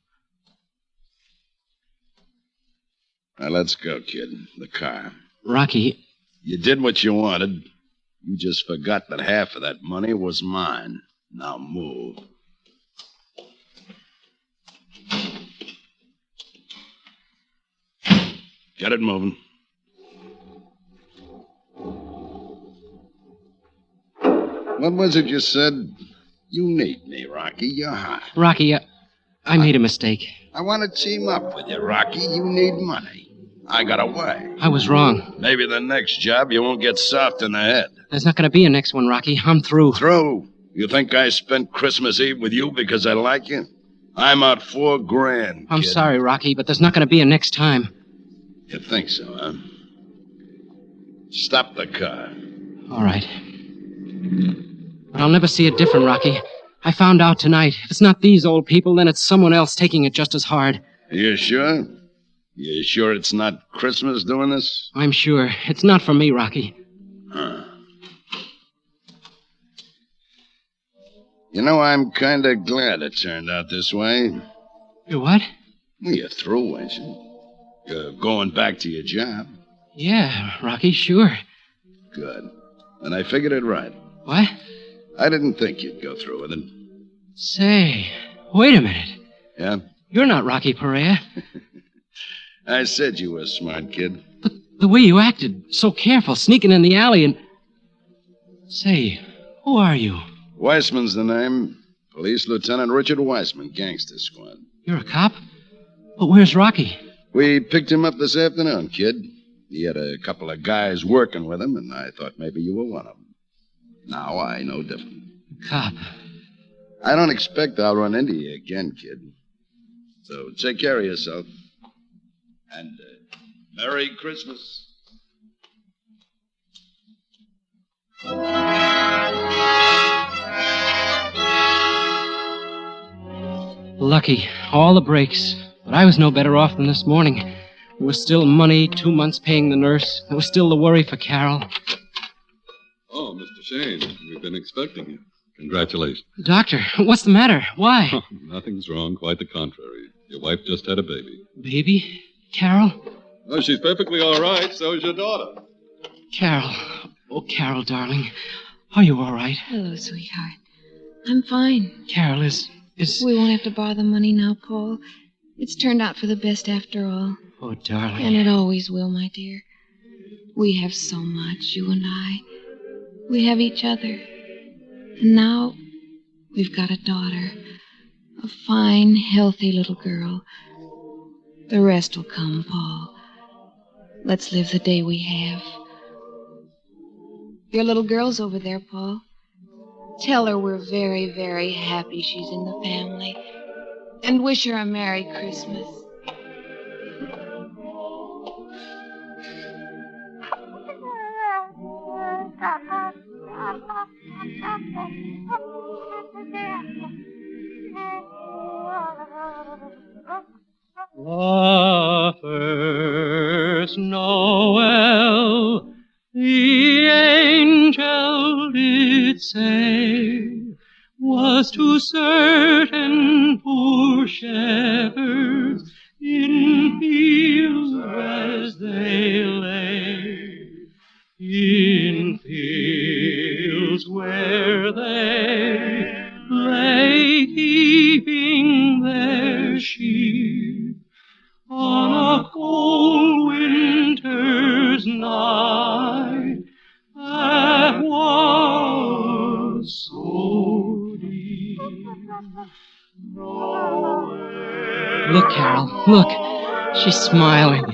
S20: Now, let's go, kid. The car.
S15: Rocky.
S20: You did what you wanted. You just forgot that half of that money was mine. Now move. Get it moving. What was it you said? You need me, Rocky. You're hot.
S15: Rocky, I made a mistake.
S20: I want to team up with you, Rocky. You need money. I got away.
S15: I was wrong.
S20: Maybe the next job you won't get soft in the head.
S15: There's not going to be a next one, Rocky. I'm through.
S20: Through? You think I spent Christmas Eve with you because I like you? I'm out $4,000.
S15: I'm
S20: kid.
S15: sorry, Rocky, but there's not going to be a next time.
S20: You think so, huh? Stop the car.
S15: All right. But I'll never see it different, Rocky. I found out tonight. If it's not these old people, then it's someone else taking it just as hard.
S20: You sure? You sure it's not Christmas doing this?
S15: I'm sure. It's not for me, Rocky.
S20: Huh. You know, I'm kind of glad it turned out this way.
S15: You what?
S20: Well, you're through, ain't you? You're going back to your job.
S15: Yeah, Rocky, sure.
S20: Good. And I figured it right.
S15: What?
S20: I didn't think you'd go through with it.
S15: Say, wait a minute.
S20: Yeah?
S15: You're not Rocky Perea.
S20: I said you were a smart kid.
S15: But the way you acted, so careful, sneaking in the alley and... Say, who are you?
S20: Weissman's the name. Police Lieutenant Richard Weissman, Gangster Squad.
S15: You're a cop? But where's Rocky?
S20: We picked him up this afternoon, kid. He had a couple of guys working with him, and I thought maybe you were one of them. Now I know different.
S15: Cop.
S20: I don't expect I'll run into you again, kid. So take care of yourself. And Merry Christmas.
S15: Lucky. All the breaks. But I was no better off than this morning. There was still money, 2 months paying the nurse. There was still the worry for Carole.
S22: Oh, Mr. Shane, we've been expecting you. Congratulations.
S15: Doctor, what's the matter? Why?
S22: Nothing's wrong, quite the contrary. Your wife just had a baby.
S15: Baby? Carole?
S22: Oh, she's perfectly all right. So is your daughter.
S15: Carole. Oh, Carole, darling. Are you all right?
S4: Hello, sweetheart. I'm fine.
S15: Carole, is...
S4: We won't have to borrow the money now, Paul. It's turned out for the best after all.
S15: Oh, darling.
S4: And it always will, my dear. We have so much, you and I. We have each other. And now we've got a daughter. A fine, healthy little girl. The rest will come, Paul. Let's live the day we have. Your little girl's over there, Paul. Tell her we're very, very happy she's in the family. And wish her a Merry Christmas.
S5: The first Noel, the angel did say, was to certain poor shepherds in fields as they lay, in fields where they lay keeping their sheep on a cold winter's night that was so deep.
S15: Look, Carole, look. She's smiling.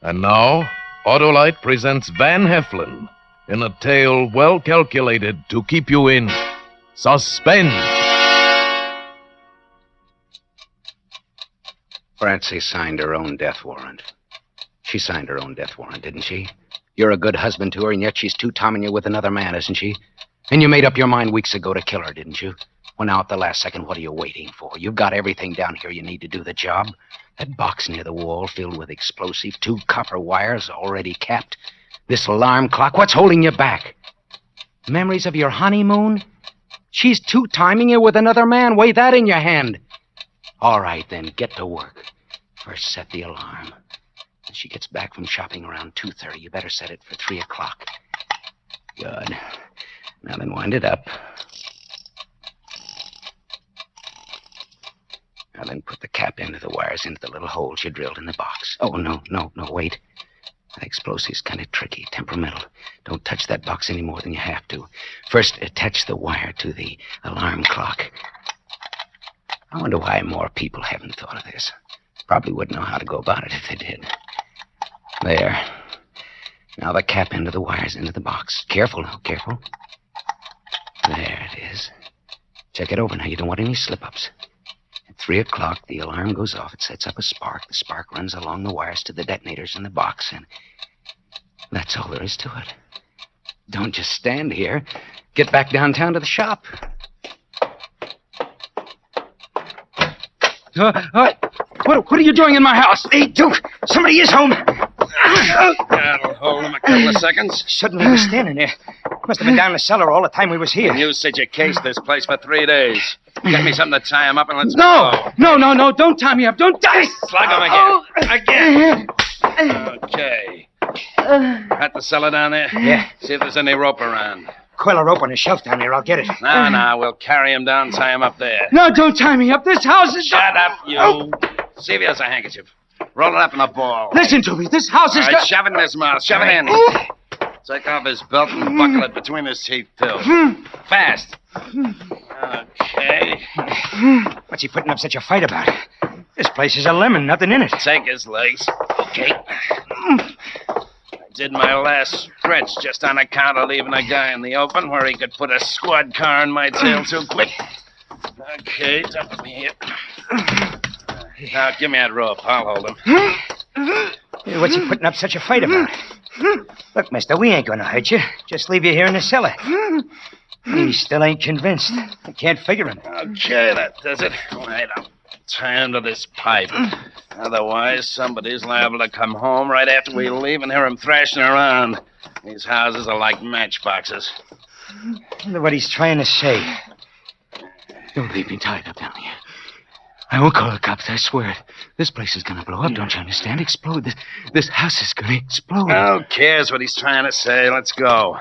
S19: And now, Autolite presents Van Heflin in a tale well calculated to keep you in suspense.
S9: Betsy signed her own death warrant. She signed her own death warrant, didn't she? You're a good husband to her, and yet she's two-timing you with another man, isn't she? And you made up your mind weeks ago to kill her, didn't you? Well, now at the last second, what are you waiting for? You've got everything down here you need to do the job. That box near the wall filled with explosive, 2 copper wires already capped. This alarm clock, what's holding you back? Memories of your honeymoon? She's two-timing you with another man. Weigh that in your hand. All right, then, get to work. First, set the alarm. When she gets back from shopping around 2:30, you better set it for 3 o'clock. Good. Now then, wind it up. Now then, put the cap end of the wires into the little holes you drilled in the box. Oh, no, wait. That explosive's kind of tricky, temperamental. Don't touch that box any more than you have to. First, attach the wire to the alarm clock. I wonder why more people haven't thought of this. Probably wouldn't know how to go about it if they did. There. Now the cap end of the wire's into the box. Careful now, careful. There it is. Check it over now. You don't want any slip-ups. At 3 o'clock, the alarm goes off. It sets up a spark. The spark runs along the wires to the detonators in the box, and that's all there is to it. Don't just stand here. Get back downtown to the shop. What are you doing in my house? Hey, Duke, somebody is home.
S7: That'll hold him a couple of seconds.
S9: Shouldn't he be standing there? Must have been down in the cellar all the time we was here.
S7: You said you cased this place for 3 days. Get me something to tie him up and let's
S9: go. No, don't tie me up. Don't die.
S7: Slug him again. Okay. At the cellar down there?
S9: Yeah.
S7: See if there's any rope around.
S21: Coil a rope on a shelf down there. I'll get it.
S7: No, we'll carry him down, tie him up there.
S21: No, don't tie me up. This house is...
S7: Shut up, you. See if he has a handkerchief. Roll it up in a ball.
S21: Listen to me. This house is...
S7: All right, shove it in his mouth. Shove it in. Take off his belt and buckle it between his teeth, too. Fast. Okay.
S21: What's he putting up such a fight about? This place is a lemon, nothing in it.
S7: Take his legs. Okay. I did my last stretch just on account of leaving a guy in the open where he could put a squad car in my tail too quick. Okay, it's up to me here. Now, give me that rope. I'll hold him.
S21: Hey, what's he putting up such a fight about? Look, mister, we ain't gonna hurt you. Just leave you here in the cellar. He still ain't convinced. I can't figure him.
S7: Okay, that does it. Wait, I'll tie him to this pipe. Otherwise, somebody's liable to come home right after we leave and hear him thrashing around. These houses are like matchboxes.
S21: I wonder what he's trying to say. Don't leave me tied up down here. I won't call the cops, I swear it. This place is gonna blow up, don't you understand? Explode. This house is gonna explode.
S7: Who cares what he's trying to say? Let's go.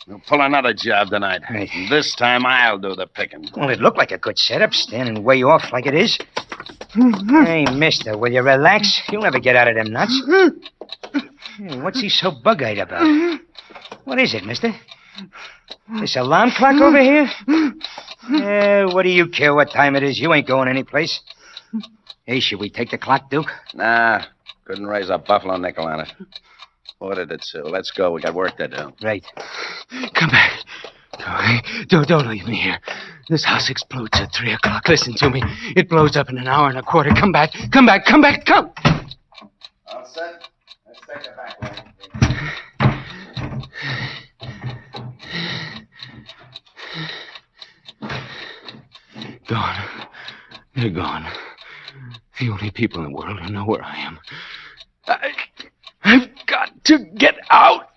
S7: We'll pull another job tonight.
S21: Hey.
S7: This time I'll do the picking.
S21: Well, it looked like a good setup, standing way off like it is. Hey, mister, will you relax? You'll never get out of them nuts. Hey, what's he so bug-eyed about? What is it, mister? This alarm clock over here? What do you care what time it is? You ain't going anyplace. Hey, should we take the clock, Duke?
S7: Nah, couldn't raise a buffalo nickel on it. Ordered it, Sue. Let's go. We got work to do.
S21: Right. Come back. Don't leave me here. This house explodes at 3 o'clock. Listen to me. It blows up in an hour and a quarter. Come back. Come!
S7: All set? Let's take the back way.
S21: Gone. They're gone. The only people in the world who know where I am. I've got to get out.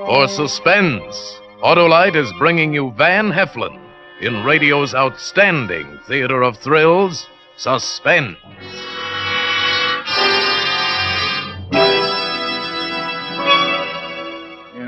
S19: For Suspense, Autolite is bringing you Van Heflin in radio's outstanding theater of thrills, Suspense.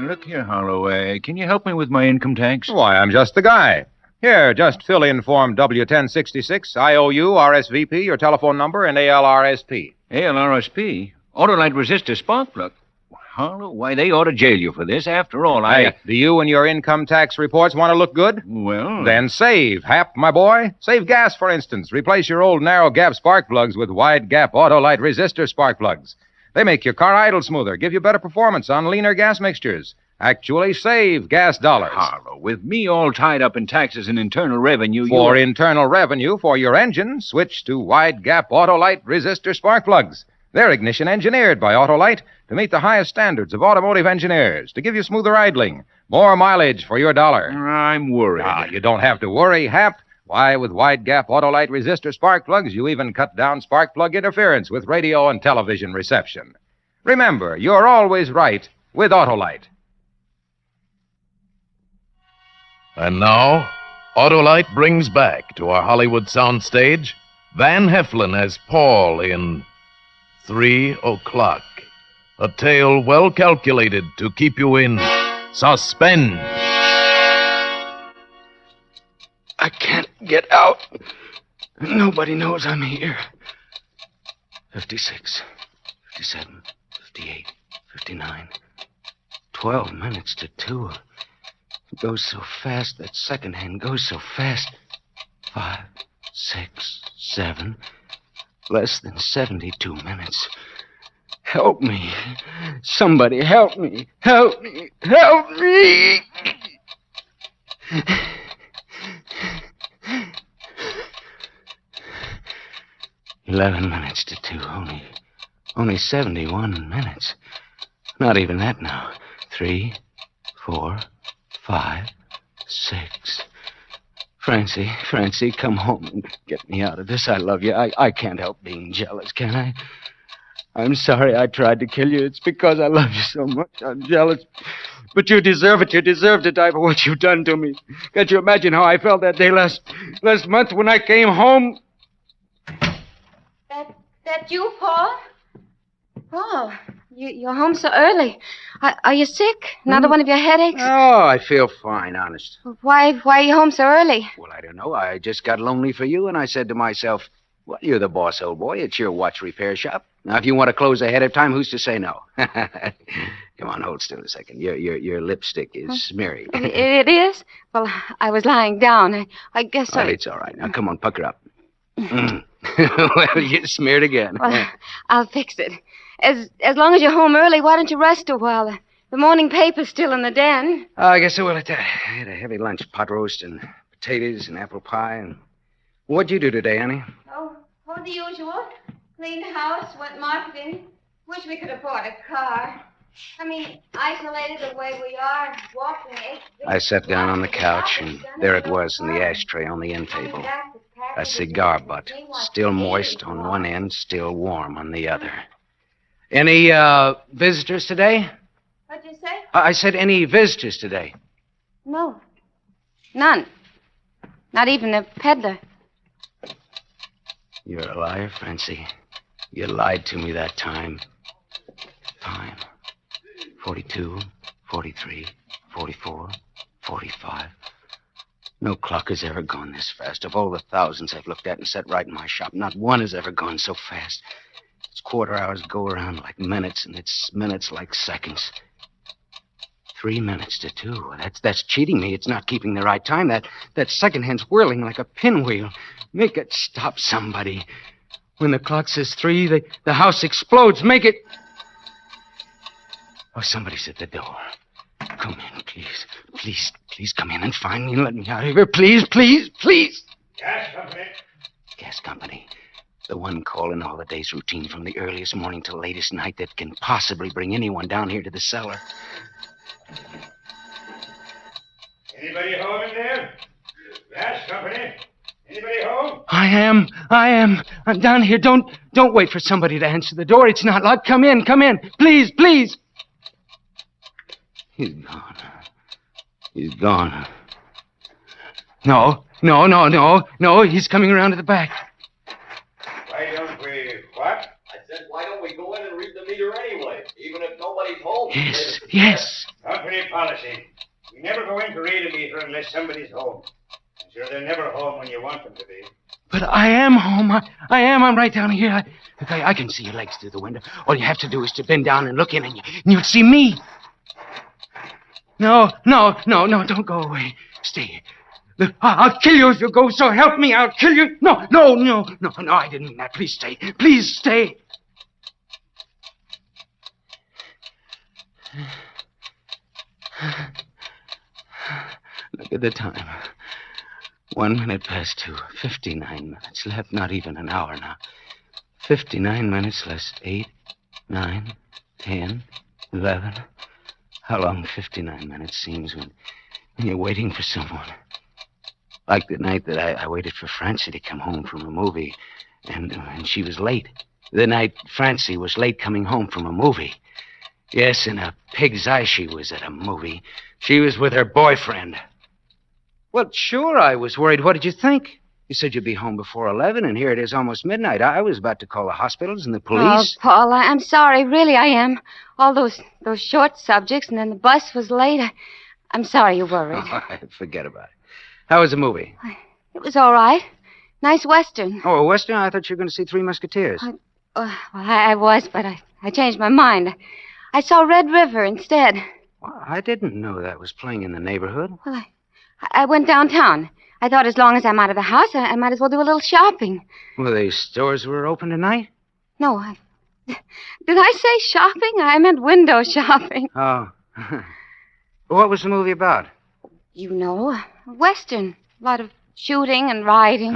S21: Look here, Holloway. Can you help me with my income tax?
S10: Why, I'm just the guy. Here, just fill in Form W-1066, IOU, RSVP, your telephone number, and ALRSP.
S21: ALRSP? Autolite resistor spark plug. Harlow, why, they ought to jail you for this. After all,
S10: Hey, do you and your income tax reports want to look good?
S21: Well...
S10: Then save, Hap, my boy. Save gas, for instance. Replace your old narrow-gap spark plugs with wide-gap Autolite resistor spark plugs. They make your car idle smoother, give you better performance on leaner gas mixtures. Actually save gas dollars.
S21: Harlow, with me all tied up in taxes and internal revenue...
S10: For internal revenue for your engine, switch to wide-gap Autolite resistor spark plugs. They're ignition engineered by Autolite to meet the highest standards of automotive engineers, to give you smoother idling, more mileage for your dollar.
S21: I'm worried.
S10: You don't have to worry, Hap. Why, with wide-gap Autolite resistor spark plugs, you even cut down spark plug interference with radio and television reception. Remember, you're always right with Autolite.
S19: And now, Autolite brings back to our Hollywood soundstage Van Heflin as Paul in 3 o'clock. A tale well calculated to keep you in suspense.
S21: I can't get out. Nobody knows I'm here. 56, 57, 58, 59. 12 minutes to 2. It goes so fast. That second hand goes so fast. 5, 6, 7. Less than 72 minutes. Help me. Somebody help me. Help me. Help me. 11 minutes to 2. Only 71 minutes. Not even that now. 3, 4, 5, 6. Francie, come home and get me out of this. I love you. I can't help being jealous, can I? I'm sorry I tried to kill you. It's because I love you so much. I'm jealous.
S11: But you deserve it. You deserve to die for what you've done to me. Can't you imagine how I felt that day last month when I came home?
S4: That you, Paul? Oh, you're home so early. Are you sick? Another one of your headaches?
S9: Oh, I feel fine, honest.
S4: Why are you home so early?
S9: Well, I don't know. I just got lonely for you, and I said to myself, well, you're the boss, old boy. It's your watch repair shop. Now, if you want to close ahead of time, who's to say no? Come on, hold still a second. Your lipstick is smeary.
S4: It is? Well, I was lying down. I guess
S9: Well, it's all right. Now, come on, pucker up. Well, you smeared again.
S4: Well, I'll fix it. As long as you're home early, why don't you rest a while? The morning paper's still in the den.
S9: I guess I will at that. I had a heavy lunch, pot roast and potatoes and apple pie. And what'd you do today, Annie?
S4: Oh, the usual. Cleaned the house, went marketing. Wish we could afford a car. I mean, isolated the way we are, walking 8
S9: I sat down on the couch, and there it was in the ashtray on the end table. A cigar butt, still moist on one end, still warm on the other. Any, visitors today?
S4: What'd you say?
S9: I said any visitors today.
S4: No. None. Not even a peddler.
S9: You're a liar, Francie. You lied to me that time. Fine. 42, 43, 44, 45. No clock has ever gone this fast. Of all the thousands I've looked at and set right in my shop, not one has ever gone so fast. Its quarter hours go around like minutes, and its minutes like seconds. 3 minutes to 2. That's cheating me. It's not keeping the right time. That second hand's whirling like a pinwheel. Make it stop, somebody. When the clock says 3, the house explodes. Make it... Oh, somebody's at the door. Come in, please. Please come in and find me and let me out of here. Please.
S1: Gas company.
S9: Gas company. The one call in all the day's routine from the earliest morning till latest night that can possibly bring anyone down here to the cellar.
S1: Anybody home in there? Gas company. Anybody home?
S9: I am. I'm down here. Don't wait for somebody to answer the door. It's not locked. Come in. Please. He's gone. No. He's coming around to the back.
S1: Why don't we... What? I said, why don't we go in and read the meter anyway, even if nobody's home?
S9: Yes.
S1: Company policy. We never go in to read a meter unless somebody's home. I'm sure they're never home when you want them to be.
S9: But I am home. I am. I'm right down here. I can see your legs through the window. All you have to do is to bend down and look in, and you'd see me. No, don't go away. Stay. Look, I'll kill you if you go, so help me, I'll kill you. No, I didn't mean that. Please stay. Look at the time. 1 minute past 2. 59 minutes left. Not even an hour now. 59 minutes less 8, 9, 10, 11. How long 59 minutes seems when you're waiting for someone. Like the night that I waited for Francie to come home from a movie, and she was late. The night Francie was late coming home from a movie. Yes, in a pig's eye she was at a movie. She was with her boyfriend. Well, sure, I was worried. What did you think? You said you'd be home before 11, and here it is almost midnight. I was about to call the hospitals and the police.
S4: Oh, Paul, I'm sorry. Really, I am. All those short subjects, and then the bus was late. I'm sorry you're worried.
S9: Oh, forget about it. How was the movie?
S4: It was all right. Nice Western.
S9: Oh, a Western? I thought you were going to see Three Musketeers.
S4: I was, but I changed my mind. I saw Red River instead.
S9: Well, I didn't know that was playing in the neighborhood.
S4: Well, I went downtown. I thought as long as I'm out of the house, I might as well do a little shopping.
S9: Well, the stores were open tonight?
S4: No, did I say shopping? I meant window shopping.
S9: Oh. What was the movie about?
S4: You know, a Western. A lot of shooting and riding.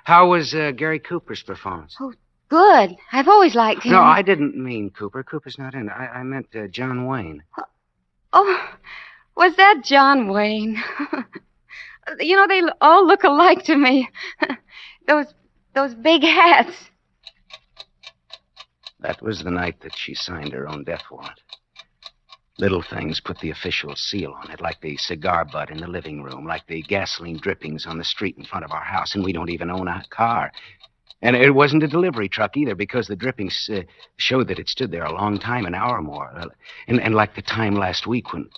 S9: How was Gary Cooper's performance?
S4: Oh, good. I've always liked him.
S9: No, I didn't mean Cooper. Cooper's not in it. I meant John Wayne.
S4: Oh, was that John Wayne? You know, they all look alike to me. Those big hats.
S9: That was the night that she signed her own death warrant. Little things put the official seal on it, like the cigar butt in the living room, like the gasoline drippings on the street in front of our house, and we don't even own a car. And it wasn't a delivery truck either, because the drippings showed that it stood there a long time, an hour or more. And like the time last week when...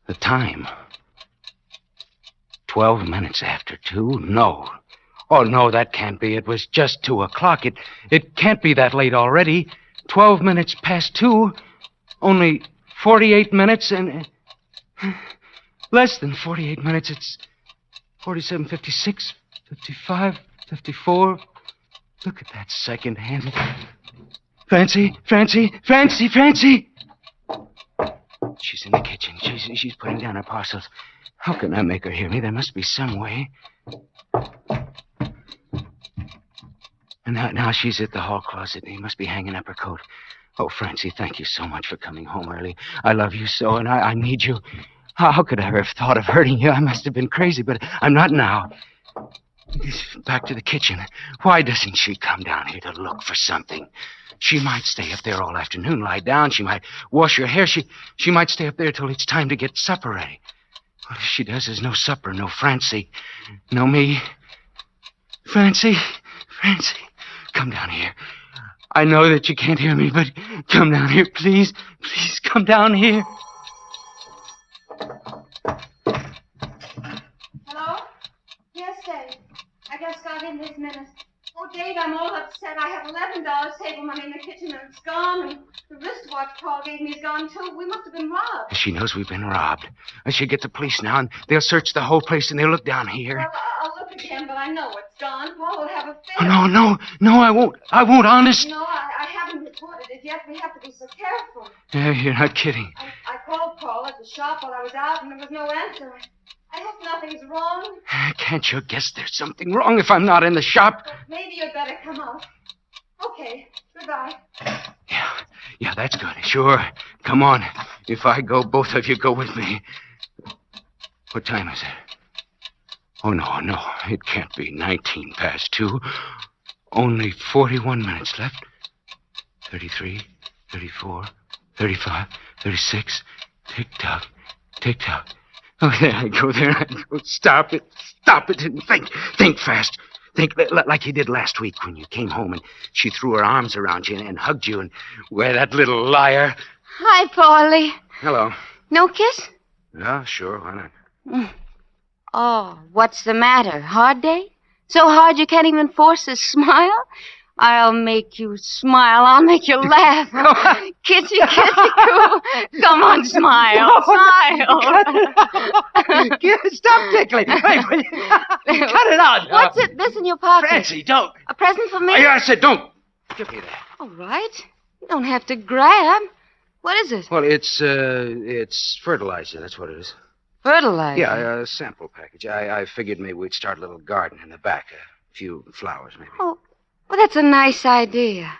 S9: The time. 12 minutes after 2? No. Oh, no, that can't be. It was just 2 o'clock. It can't be that late already. 12 minutes past 2. Only 48 minutes and... less than 48 minutes. It's 47, 56, 55, 54. Look at that second hand. Francie! She's in the kitchen. She's putting down her parcels. How can I make her hear me? There must be some way. And now she's at the hall closet. He must be hanging up her coat. Oh, Francie, thank you so much for coming home early. I love you so, and I need you. How could I have thought of hurting you? I must have been crazy, but I'm not now. Back to the kitchen. Why doesn't she come down here to look for something? She might stay up there all afternoon, lie down. She might wash her hair. She might stay up there till it's time to get supper ready. What if she does? There's no supper, no Francie, no me. Francie, come down here. I know that you can't hear me, but come down here, please. Please, come down here.
S14: Hello? Yes, Dave. I just got in this minute. Oh, Dave, I'm all upset. I have $11 table money in the kitchen, and it's gone. And the wristwatch Paul gave me is gone, too. We must have been robbed.
S9: She knows we've been robbed. I should get the police now, and they'll search the whole place, and they'll look down here.
S14: Well, I'll look again, but I know it's gone. Paul will have a fit.
S9: Oh, no, I won't. I won't, honest.
S14: No, I haven't reported it yet. We have to be so careful.
S9: Yeah, you're not kidding.
S14: I called Paul at the shop while I was out, and there was no answer. I hope nothing's wrong.
S9: Can't you guess there's something wrong if I'm not in the shop?
S14: But maybe you'd better come out. Okay, goodbye.
S9: Yeah, that's good. Sure. Come on. If I go, both of you go with me. What time is it? Oh, no. It can't be 19 past 2. Only 41 minutes left. 33, 34, 35, 36. Tick-tock, tick-tock. Oh, there I go. Stop it, and think fast. Think like you did last week when you came home and she threw her arms around you and hugged you and, well, that little liar.
S2: Hi, Paulie.
S9: Hello.
S2: No kiss?
S9: Yeah, sure, why not?
S2: Oh, what's the matter? Hard day? So hard you can't even force a smile? I'll make you smile. I'll make you laugh. Kissy, coo. Come on, smile.
S9: Stop tickling. Wait. Cut it out.
S2: What's it? This in your pocket?
S9: Francie, don't.
S2: A present for me?
S9: I said don't. Give me that.
S2: All right. You don't have to grab. What is it?
S9: Well, it's fertilizer. That's what it is.
S2: Fertilizer?
S9: Yeah, a sample package. I figured maybe we'd start a little garden in the back. A few flowers, maybe.
S2: Oh, well, that's a nice idea.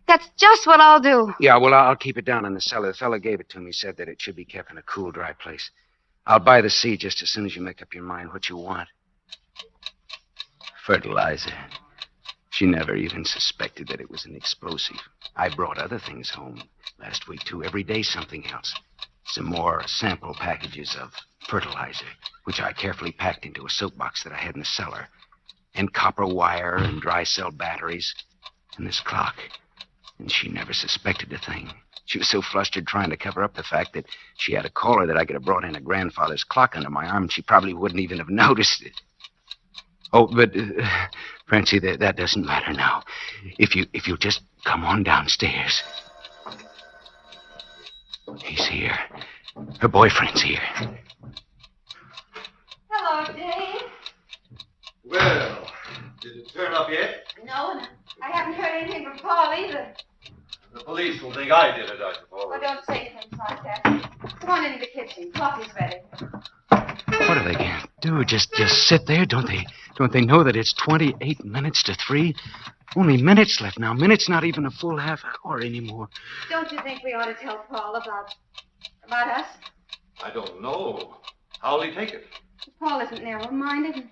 S2: That's just what I'll do.
S9: Yeah, well, I'll keep it down in the cellar. The fella gave it to me, said that it should be kept in a cool, dry place. I'll buy the seed just as soon as you make up your mind what you want. Fertilizer. She never even suspected that it was an explosive. I brought other things home last week, too. Every day, something else. Some more sample packages of fertilizer, which I carefully packed into a soapbox that I had in the cellar. And copper wire and dry cell batteries. And this clock. And she never suspected a thing. She was so flustered trying to cover up the fact that she had a caller that I could have brought in a grandfather's clock under my arm, and she probably wouldn't even have noticed it. Oh, but, Francie, that doesn't matter now. If you'll just come on downstairs. He's here. Her boyfriend's here.
S14: Hello, Dave.
S1: Well, did it turn up yet?
S14: No, and I haven't heard anything from Paul either.
S1: The police will think I did it, I suppose.
S14: Oh, don't say things like that. Come on into the kitchen. Coffee's ready.
S9: What are they going to do? Just sit there? Don't they know that it's 28 minutes to 3? Only minutes left now. Minutes, not even a full half hour anymore.
S14: Don't you think we ought to tell Paul about us?
S1: I don't know. How'll he take it?
S14: Paul isn't narrow-minded.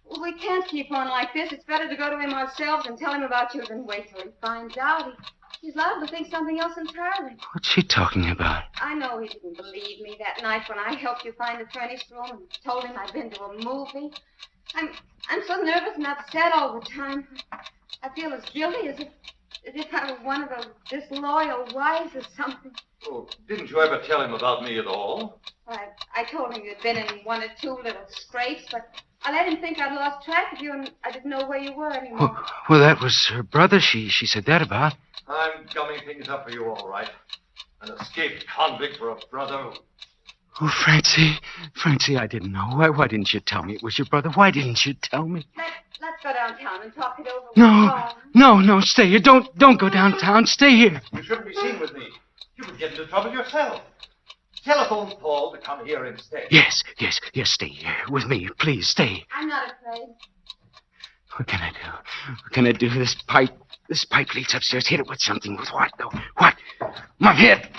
S14: Well, we can't keep on like this. It's better to go to him ourselves and tell him about you than wait till he finds out. He's liable to think something else entirely.
S21: What's she talking about?
S14: I know he didn't believe me that night when I helped you find the furnished room and told him I'd been to a movie. I'm so nervous and upset all the time. I feel as guilty as if I were one of those disloyal wives or something.
S1: Oh, didn't you ever tell him about me at all?
S14: I told him you'd been in one or two little scrapes, but I let him think I'd lost track of you and I didn't know where you were anymore.
S21: Well, that was her brother she said that about.
S1: I'm gumming things up for you all right. An escaped convict for a brother.
S21: Oh, Francie, I didn't know. Why didn't you tell me it was your brother? Why didn't you tell me?
S14: Let's go downtown and talk it over.
S21: No, stay here. Don't go downtown. Stay here.
S1: You shouldn't be seen with me. You would get into trouble yourself. Telephone Paul to come here instead.
S21: Yes, stay here with me. Please, stay.
S14: I'm not afraid.
S21: What can I do? What can I do? This pipe leads upstairs. Hit it with something. With what, though? What? My head.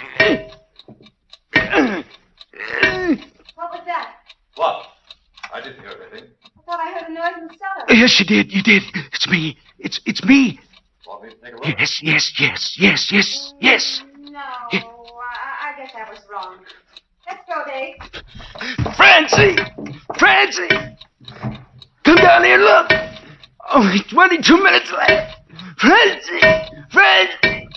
S14: What was that?
S1: What? I didn't hear anything.
S14: I thought I heard a noise in the cellar.
S21: Yes, you did. It's me. It's me.
S1: Want me to take a look?
S21: Yes.
S14: No, I guess I was wrong. Let's go, Dave.
S21: Francie! Come down here and look. Only 22 minutes left. Francie!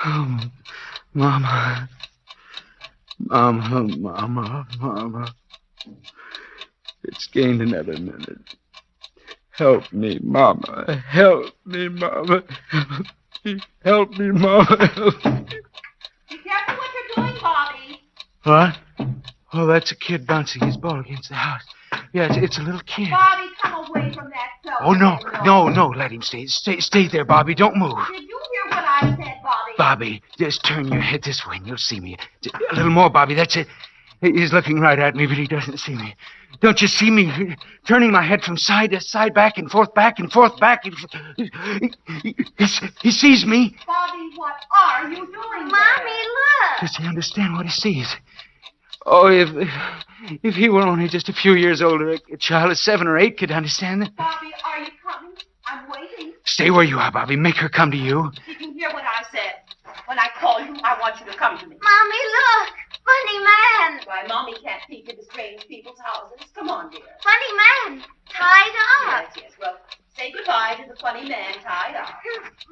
S21: Oh, Mama. It's gained another minute. Help me, Mama. Help me, Mama. Help me, Mama.
S14: Be careful what you're doing, Bobby.
S21: What? Oh, that's a kid bouncing his ball against the house. Yeah, it's a little kid.
S14: Bobby, come away from that cellar.
S21: Oh, no, let him stay. Stay there, Bobby. Don't move.
S14: Did you hear what I said, Bobby?
S21: Bobby, just turn your head this way and you'll see me. A little more, Bobby. That's it. He's looking right at me, but he doesn't see me. Don't you see me turning my head from side to side, back and forth, back. He sees me.
S14: Bobby, what are you doing? Mommy, look.
S21: Does he understand what he sees? Oh, if he were only just a few years older, a child of 7 or 8 could understand that.
S14: Bobby, are you coming? I'm waiting.
S21: Stay where you are, Bobby. Make her come to you.
S14: Did you hear what I said? When I call you, I want you to come to me.
S2: Mommy, look! Funny man!
S14: Why, Mommy can't peek into strange people's houses. Come on, dear.
S2: Funny man! Tied up!
S14: Yes. Well, say goodbye to the funny man tied up.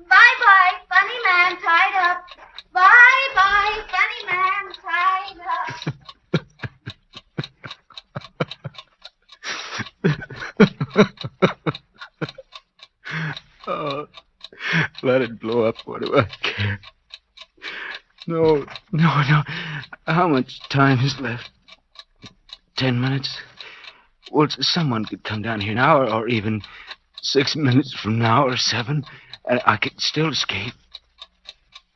S2: Bye-bye, funny man tied up. Bye-bye, funny man tied up.
S21: Oh, let it blow up. What do I care? No. How much time is left? 10 minutes? Well, someone could come down here now, or even 6 minutes from now, or 7, and I could still escape.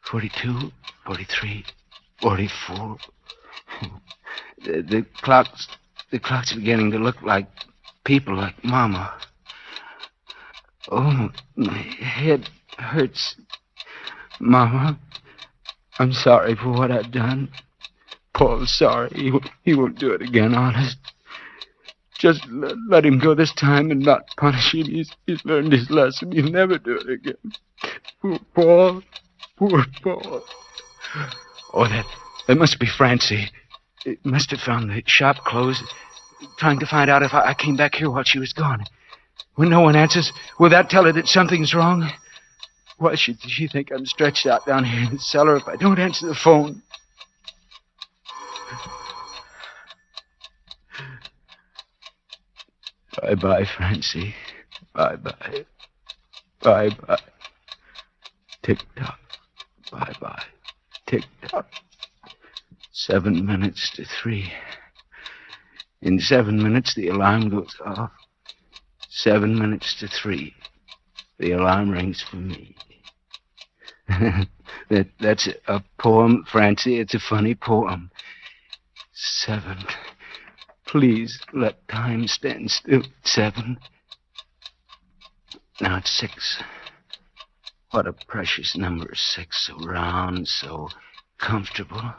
S21: 42, 43, 44. The clock's beginning to look like people, like Mama. Oh, my head hurts. Mama, I'm sorry for what I've done. Paul's sorry. He won't do it again, honest. Just let him go this time and not punish him. He's learned his lesson. He'll never do it again. Poor Paul. Poor Paul. Oh, that must be Francie. It must have found the shop closed, trying to find out if I came back here while she was gone. When no one answers, will that tell her that something's wrong? Why should she think I'm stretched out down here in the cellar if I don't answer the phone? Bye-bye, Francie. Bye-bye. Bye-bye. Tick-tock. Bye-bye. Tick-tock. 7 minutes to 3. In 7 minutes, the alarm goes off. 7 minutes to 3. The alarm rings for me. That's a poem, Francie. It's a funny poem. 7. Please let time stand still. 7. Now it's 6. What a precious number, 6. So round, so comfortable.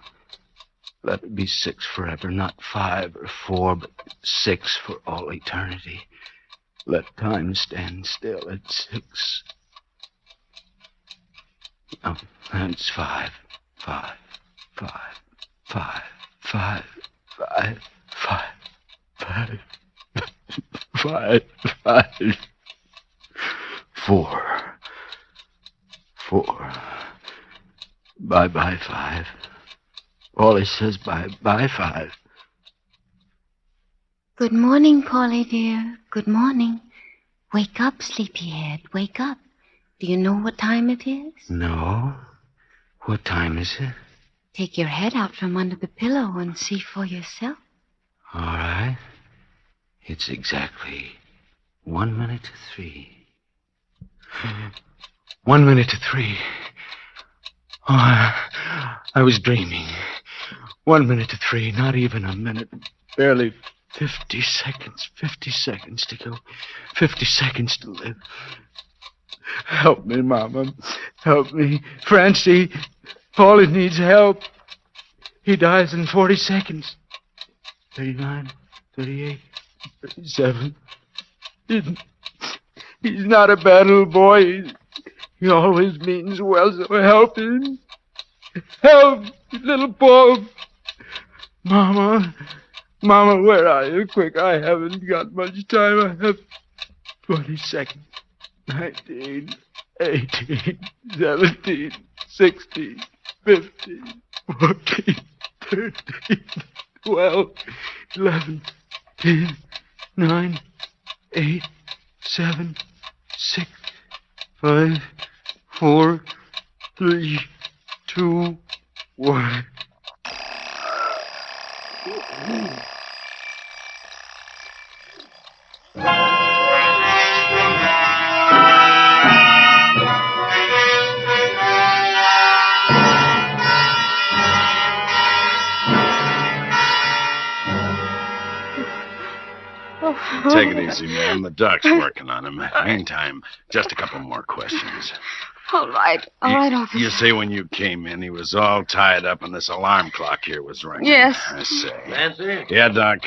S21: Let it be 6 forever, not 5 or 4, but 6 for all eternity. Let time stand still at 6. Oh, that's 5. 5, 5, 5, 5, 5, 5, 5, 5, 5, 4. 4. Bye-bye, 5. Paulie says bye-bye, 5.
S2: Good morning, Paulie, dear. Good morning. Wake up, sleepyhead. Wake up. Do you know what time it is?
S21: No. What time is it?
S2: Take your head out from under the pillow and see for yourself.
S21: All right. It's exactly 1 minute to 3. 1 minute to 3. Oh, I was dreaming. 1 minute to 3, not even a minute. Barely 50 seconds. 50 seconds to go. 50 seconds to live. Help me, Mama. Help me. Francie, Paulie needs help. He dies in 40 seconds. 39, 38, 37. He's not a bad little boy. He always means well, so help him. Help, little Paul. Mama, where are you? Quick, I haven't got much time. I have 20 seconds. 19, 18, 17, 16, 15, 14, 13, 12, 11, 10, 9, 8, 7, 6, 5, 4, 3, 2, 1.
S20: Take it easy, ma'am. The doc's working on him. Meantime, just a couple more questions.
S2: All right, officer.
S20: You say when you came in, he was all tied up and this alarm clock here was ringing.
S2: Yes.
S20: I say.
S12: Nancy?
S20: Yeah, Doc.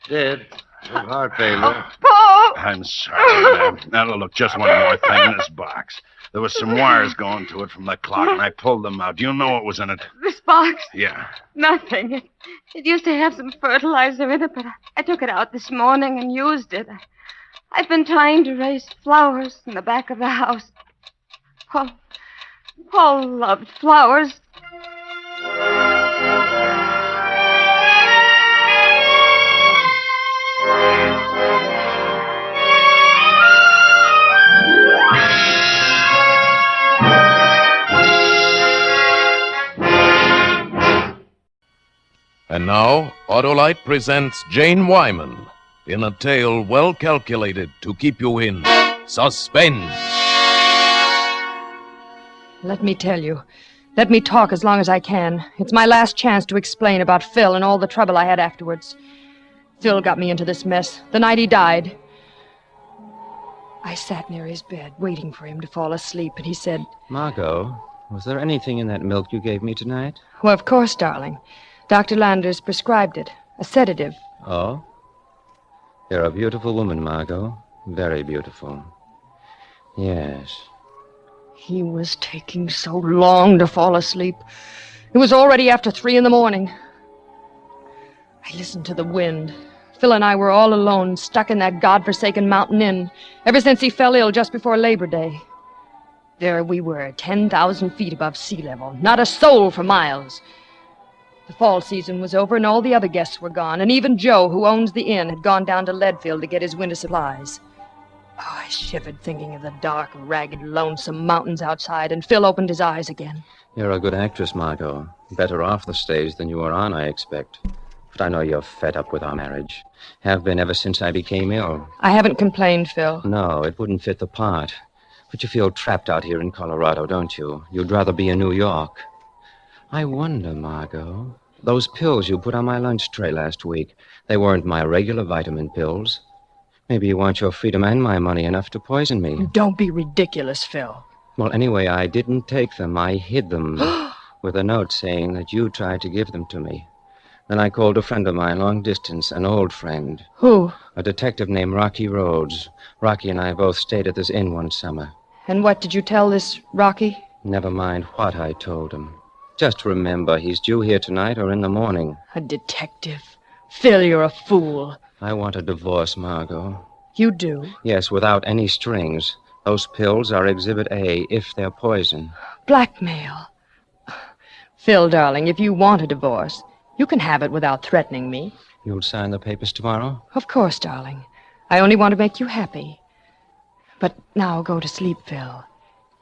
S12: Dead. Heart failure.
S2: Paul!
S20: I'm sorry, ma'am. Now, look, just one more thing in this box. There was some wires going to it from the clock, and I pulled them out. Do you know what was in it?
S2: This box?
S20: Yeah.
S2: Nothing. It used to have some fertilizer in it, but I took it out this morning and used it. I've been trying to raise flowers in the back of the house. Paul loved flowers.
S19: And now, Autolite presents Jane Wyman in a tale well calculated to keep you in suspense.
S16: Let me tell you. Let me talk as long as I can. It's my last chance to explain about Phil and all the trouble I had afterwards. Phil got me into this mess the night he died. I sat near his bed, waiting for him to fall asleep, and he said,
S17: Margot, was there anything in that milk you gave me tonight?
S16: Well, of course, darling. Dr. Landers prescribed it. A sedative.
S17: Oh? You're a beautiful woman, Margot. Very beautiful. Yes.
S16: He was taking so long to fall asleep. It was already after 3 a.m. I listened to the wind. Phil and I were all alone, stuck in that godforsaken mountain inn, ever since he fell ill just before Labor Day. There we were, 10,000 feet above sea level. Not a soul for miles. The fall season was over, and all the other guests were gone, and even Joe, who owns the inn, had gone down to Leadfield to get his winter supplies. Oh, I shivered thinking of the dark, ragged, lonesome mountains outside, and Phil opened his eyes again.
S17: You're a good actress, Margot. Better off the stage than you were on, I expect. But I know you're fed up with our marriage. Have been ever since I became ill.
S16: I haven't complained, Phil.
S17: No, it wouldn't fit the part. But you feel trapped out here in Colorado, don't you? You'd rather be in New York. I wonder, Margot, those pills you put on my lunch tray last week, they weren't my regular vitamin pills. Maybe you want your freedom and my money enough to poison me.
S16: Don't be ridiculous, Phil.
S17: Well, anyway, I didn't take them. I hid them with a note saying that you tried to give them to me. Then I called a friend of mine, long distance, an old friend.
S16: Who?
S17: A detective named Rocky Rhodes. Rocky and I both stayed at this inn one summer.
S16: And what did you tell this Rocky?
S17: Never mind what I told him. Just remember, he's due here tonight or in the morning.
S16: A detective. Phil, you're a fool.
S17: I want a divorce, Margot.
S16: You do?
S17: Yes, without any strings. Those pills are Exhibit A, if they're poison.
S16: Blackmail. Phil, darling, if you want a divorce, you can have it without threatening me.
S17: You'll sign the papers tomorrow?
S16: Of course, darling. I only want to make you happy. But now go to sleep, Phil.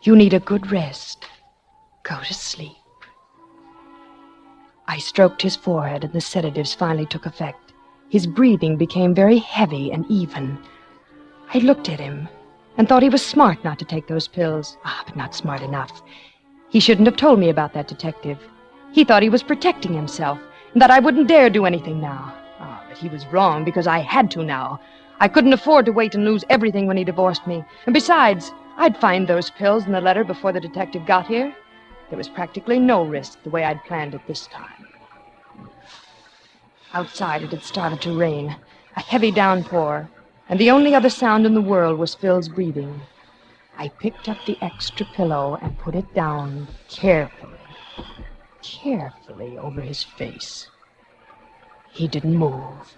S16: You need a good rest. Go to sleep. I stroked his forehead, and the sedatives finally took effect. His breathing became very heavy and even. I looked at him and thought he was smart not to take those pills. But not smart enough. He shouldn't have told me about that detective. He thought he was protecting himself, and that I wouldn't dare do anything now. But he was wrong, because I had to now. I couldn't afford to wait and lose everything when he divorced me. And besides, I'd find those pills in the letter before the detective got here. There was practically no risk the way I'd planned it this time. Outside, it had started to rain, a heavy downpour, and the only other sound in the world was Phil's breathing. I picked up the extra pillow and put it down carefully over his face. He didn't move.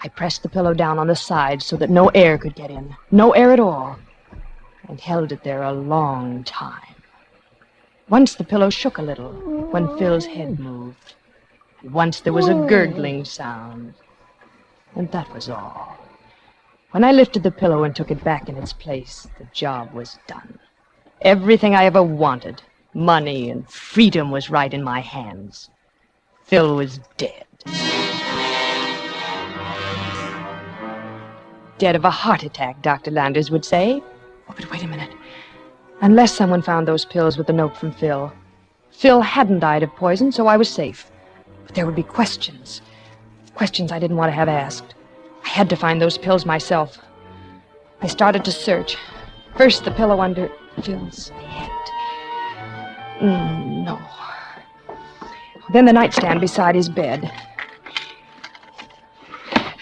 S16: I pressed the pillow down on the side so that no air could get in, no air at all, and held it there a long time. Once the pillow shook a little when Phil's head moved. Once there was a gurgling sound, and that was all. When I lifted the pillow and took it back in its place, the job was done. Everything I ever wanted, money and freedom, was right in my hands. Phil was dead. Dead of a heart attack, Dr. Landers would say. Oh, but wait a minute. Unless someone found those pills with the note from Phil. Phil hadn't died of poison, so I was safe. But there would be questions. Questions I didn't want to have asked. I had to find those pills myself. I started to search. First, the pillow under Phil's head. No. Then the nightstand beside his bed.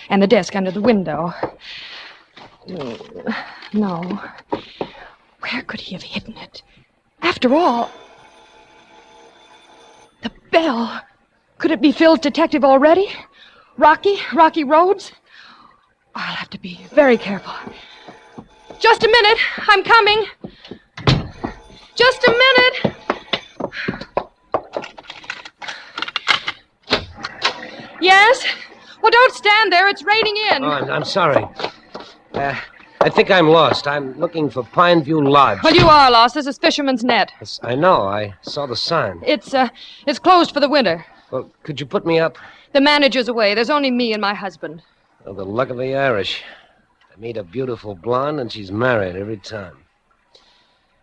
S16: And the desk under the window. No. Where could he have hidden it? After all, the bell. Could it be Phil's detective already? Rocky Rhodes? I'll have to be very careful. Just a minute. I'm coming. Just a minute. Yes? Well, don't stand there. It's raining in.
S6: Oh, I'm sorry. I think I'm lost. I'm looking for Pineview Lodge.
S16: Well, you are lost. This is Fisherman's Net.
S6: Yes, I know. I saw the sign.
S16: It's closed for the winter.
S6: Well, could you put me up?
S16: The manager's away. There's only me and my husband.
S6: Oh, the luck of the Irish. I meet a beautiful blonde, and she's married every time.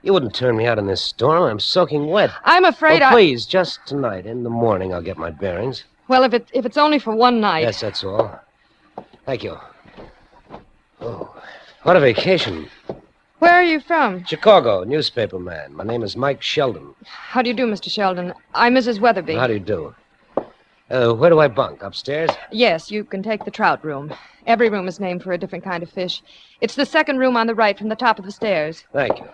S6: You wouldn't turn me out in this storm. I'm soaking wet.
S16: I'm afraid
S6: Please, just tonight. In the morning, I'll get my bearings.
S16: Well, if it's only for one night.
S6: Yes, that's all. Thank you. Oh, what a vacation.
S16: Where are you from?
S6: Chicago, newspaper man. My name is Mike Sheldon.
S16: How do you do, Mr. Sheldon? I'm Mrs. Weatherby.
S6: How do you do? Where do I bunk? Upstairs?
S16: Yes, you can take the trout room. Every room is named for a different kind of fish. It's the second room on the right from the top of the stairs.
S6: Thank you.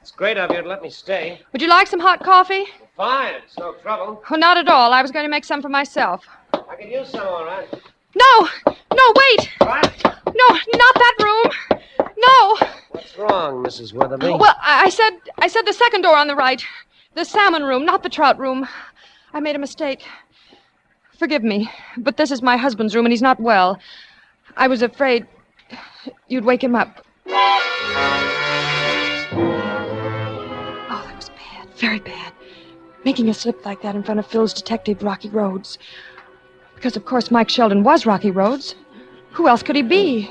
S6: It's great of you to let me stay.
S16: Would you like some hot coffee?
S6: Fine, it's no trouble.
S16: Oh, not at all. I was going to make some for myself.
S6: I could use some, all right.
S16: No, wait.
S6: What?
S16: No, not that room. No.
S6: What's wrong, Mrs. Weatherby?
S16: Well, I said the second door on the right. The salmon room, not the trout room. I made a mistake. Forgive me, but this is my husband's room, and he's not well. I was afraid you'd wake him up. Oh, that was bad. Very bad. Making a slip like that in front of Phil's detective, Rocky Rhodes. Because, of course, Mike Sheldon was Rocky Rhodes. Who else could he be?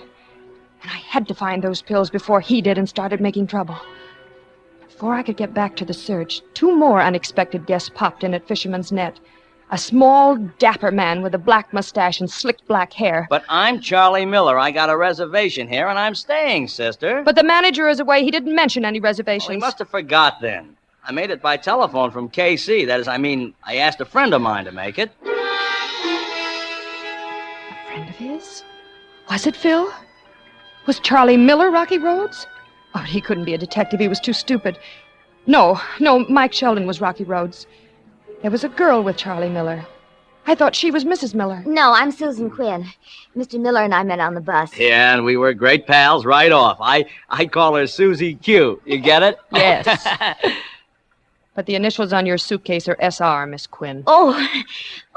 S16: And I had to find those pills before he did and started making trouble. Before I could get back to the search, two more unexpected guests popped in at Fisherman's Net. A small, dapper man with a black mustache and slicked black hair.
S8: But I'm Charlie Miller. I got a reservation here, and I'm staying, sister.
S16: But the manager is away. He didn't mention any reservations.
S8: Well, he must have forgot then. I made it by telephone from KC. That is, I asked a friend of mine to make it.
S16: his? Was it Phil? Was Charlie Miller Rocky Roads? Oh, he couldn't be a detective. He was too stupid. No, Mike Sheldon was Rocky Roads. There was a girl with Charlie Miller. I thought she was Mrs. Miller.
S3: No, I'm Susan Quinn. Mr. Miller and I met on the bus.
S8: Yeah, and we were great pals right off. I call her Susie Q. You get it?
S16: Yes. But the initials on your suitcase are SR, Miss Quinn.
S3: Oh,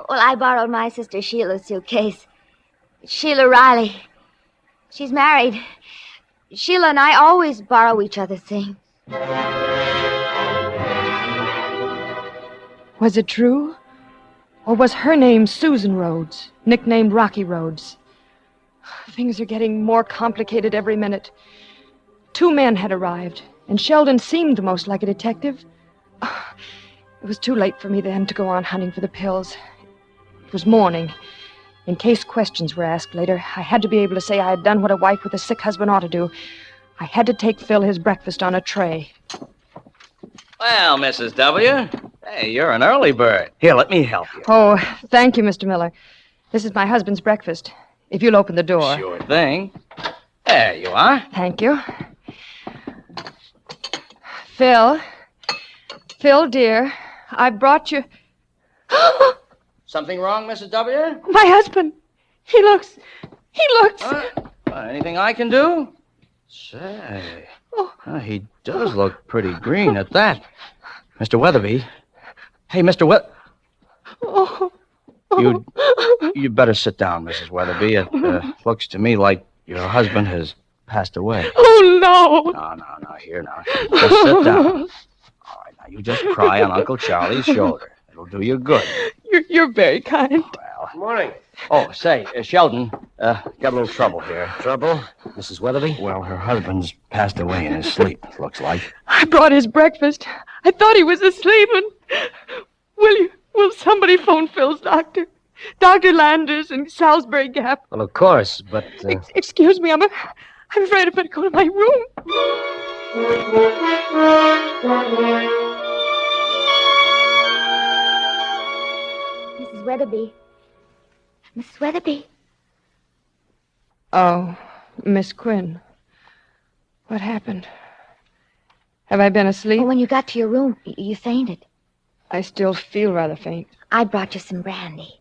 S3: well, I borrowed my sister Sheila's suitcase. Sheila Riley. She's married. Sheila and I always borrow each other's things.
S16: Was it true? Or was her name Susan Rhodes, nicknamed Rocky Roads? Things are getting more complicated every minute. 2 men had arrived, and Sheldon seemed most like a detective. It was too late for me then to go on hunting for the pills. It was morning. In case questions were asked later, I had to be able to say I had done what a wife with a sick husband ought to do. I had to take Phil his breakfast on a tray.
S8: Well, Mrs. W., hey, you're an early bird. Here, let me help you.
S16: Oh, thank you, Mr. Miller. This is my husband's breakfast. If you'll open the door.
S8: Sure thing. There you are.
S16: Thank you. Phil, dear, I brought you...
S8: Something wrong, Mrs. W.?
S16: My husband. He looks...
S8: Anything I can do? Say, he does look pretty green at that. Mr. Weatherby. Hey, Mr. You'd better sit down, Mrs. Weatherby. It looks to me like your husband has passed away.
S16: Oh, no.
S8: No, here now. Just sit down. All right, now you just cry on Uncle Charlie's shoulder. It'll do you good.
S16: You're very kind.
S6: Good morning.
S8: Oh, say, Sheldon, got a little trouble here.
S6: Trouble? Mrs. Weatherby?
S8: Well, her husband's passed away in his sleep, it looks like.
S16: I brought his breakfast. I thought he was asleep, and... Will somebody phone Phil's doctor? Dr. Landers in Salisbury Gap.
S6: Well, of course, but...
S16: Excuse me, I'm afraid I better go to my room.
S3: Mrs. Weatherby. Mrs. Weatherby.
S16: Oh, Miss Quinn. What happened? Have I been asleep?
S3: Oh, when you got to your room, you fainted.
S16: I still feel rather faint.
S3: I brought you some brandy.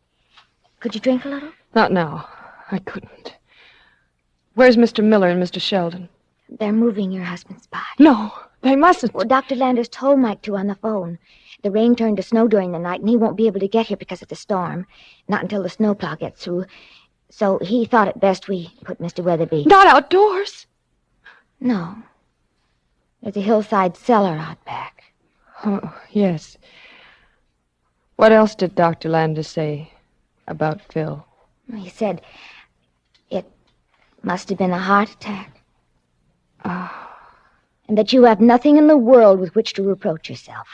S3: Could you drink a little?
S16: Not now. I couldn't. Where's Mr. Miller and Mr. Sheldon?
S3: They're moving your husband's body.
S16: No, they mustn't.
S3: Well, Dr. Landers told Mike to on the phone. The rain turned to snow during the night, and he won't be able to get here because of the storm. Not until the snowplow gets through. So he thought it best we put Mr. Weatherby...
S16: Not outdoors?
S3: No. There's a hillside cellar out back.
S16: Oh, yes. What else did Dr. Landers say about Phil?
S3: He said it must have been a heart attack. And that you have nothing in the world with which to reproach yourself.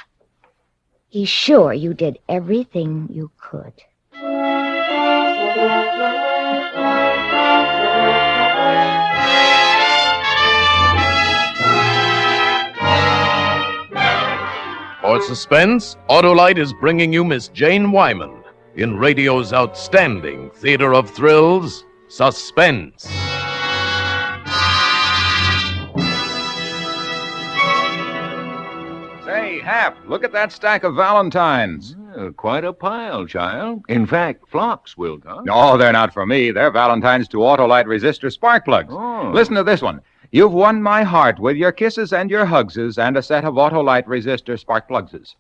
S3: He's sure you did everything you could.
S19: For Suspense, Autolite is bringing you Miss Jane Wyman in radio's outstanding theater of thrills, Suspense.
S10: Say, Hap, look at that stack of Valentines.
S18: Quite a pile, child. In fact, flocks will come.
S10: No, they're not for me. They're Valentines to Autolite resistor spark plugs.
S18: Oh.
S10: Listen to this one. You've won my heart with your kisses and your hugses and a set of Autolite resistor spark plugses.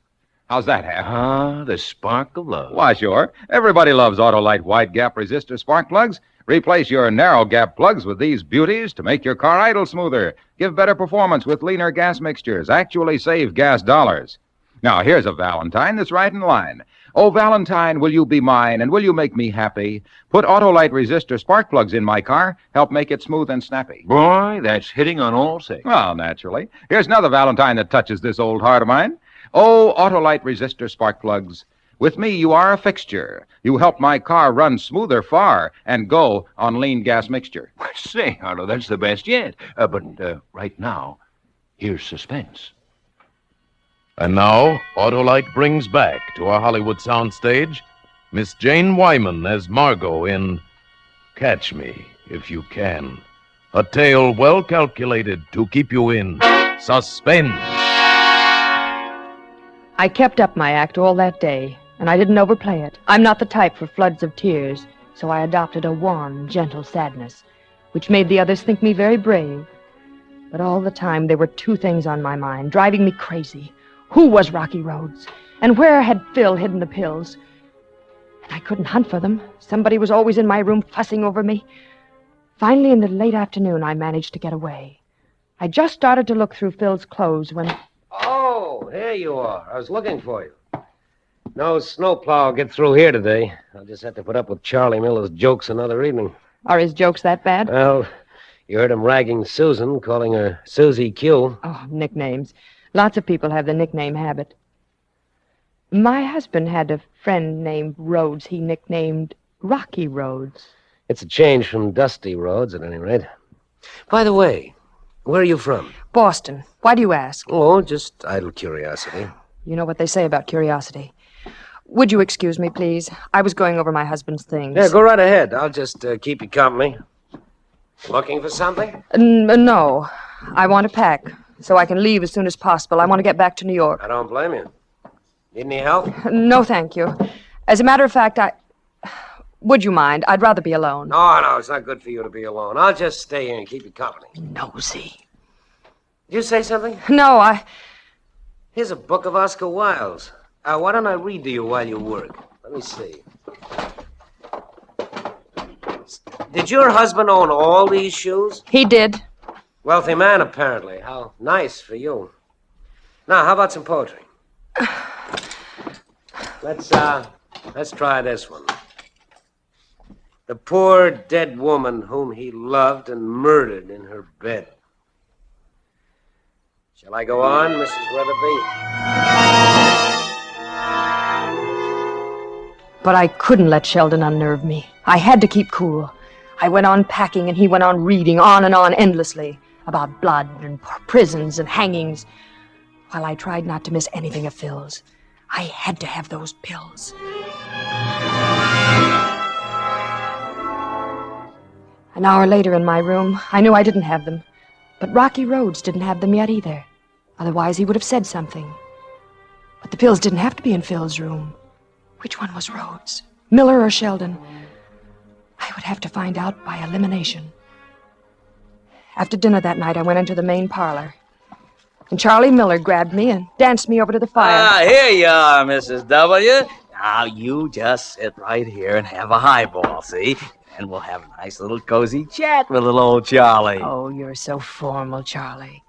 S10: How's that, Hap?
S18: The spark of love.
S10: Why, sure. Everybody loves Autolite wide gap resistor spark plugs. Replace your narrow gap plugs with these beauties to make your car idle smoother. Give better performance with leaner gas mixtures. Actually save gas dollars. Now, here's a Valentine that's right in line. Oh, Valentine, will you be mine, and will you make me happy? Put Autolite resistor spark plugs in my car. Help make it smooth and snappy.
S18: Boy, that's hitting on all six.
S10: Well, naturally. Here's another Valentine that touches this old heart of mine. Oh, Autolite resistor spark plugs. With me, you are a fixture. You help my car run smoother far and go on lean gas mixture.
S18: Say, Harlow, that's the best yet. But right now, here's Suspense.
S19: And now, Autolite brings back to our Hollywood soundstage Miss Jane Wyman as Margot in Catch me, if you can. A tale well calculated to keep you in suspense.
S16: I kept up my act all that day, and I didn't overplay it. I'm not the type for floods of tears, so I adopted a wan, gentle sadness, which made the others think me very brave. But all the time, there were two things on my mind, driving me crazy. Who was Rocky Rhodes? And where had Phil hidden the pills? And I couldn't hunt for them. Somebody was always in my room fussing over me. Finally, in the late afternoon, I managed to get away. I just started to look through Phil's clothes when...
S6: Oh, here you are. I was looking for you. No snowplow will get through here today. I'll just have to put up with Charlie Miller's jokes another evening.
S16: Are his jokes that bad?
S6: Well, you heard him ragging Susan, calling her Susie Q.
S16: Oh, nicknames. Lots of people have the nickname habit. My husband had a friend named Rhodes he nicknamed Rocky Rhodes.
S6: It's a change from Dusty Rhodes, at any rate. By the way, where are you from?
S16: Boston. Why do you ask?
S6: Oh, just idle curiosity.
S16: You know what they say about curiosity. Would you excuse me, please? I was going over my husband's things.
S6: Yeah, go right ahead. I'll just keep you company. Looking for something?
S16: No. I want to pack, so I can leave as soon as possible. I want to get back to New York.
S6: I don't blame you. Need any help?
S16: No, thank you. As a matter of fact, Would you mind? I'd rather be alone.
S6: No, it's not good for you to be alone. I'll just stay here and keep you company.
S16: Nosy.
S6: Did you say something?
S16: No,
S6: Here's a book of Oscar Wilde's. Why don't I read to you while you work? Let me see. Did your husband own all these shoes?
S16: He did.
S6: Wealthy man, apparently. How nice for you. Now, how about some poetry? Let's try this one. The poor dead woman whom he loved and murdered in her bed. Shall I go on, Mrs. Weatherby?
S16: But I couldn't let Sheldon unnerve me. I had to keep cool. I went on packing, and he went on reading, on and on endlessly, about blood and prisons and hangings, while I tried not to miss anything of Phil's. I had to have those pills. An hour later in my room, I knew I didn't have them. But Rocky Rhodes didn't have them yet either. Otherwise, he would have said something. But the pills didn't have to be in Phil's room. Which one was Rhodes? Miller or Sheldon? I would have to find out by elimination. After dinner that night, I went into the main parlor. And Charlie Miller grabbed me and danced me over to the fire.
S12: Here you are, Mrs. W. Now, you just sit right here and have a highball, see? And we'll have a nice little cozy chat with little old Charlie.
S16: Oh, you're so formal, Charlie.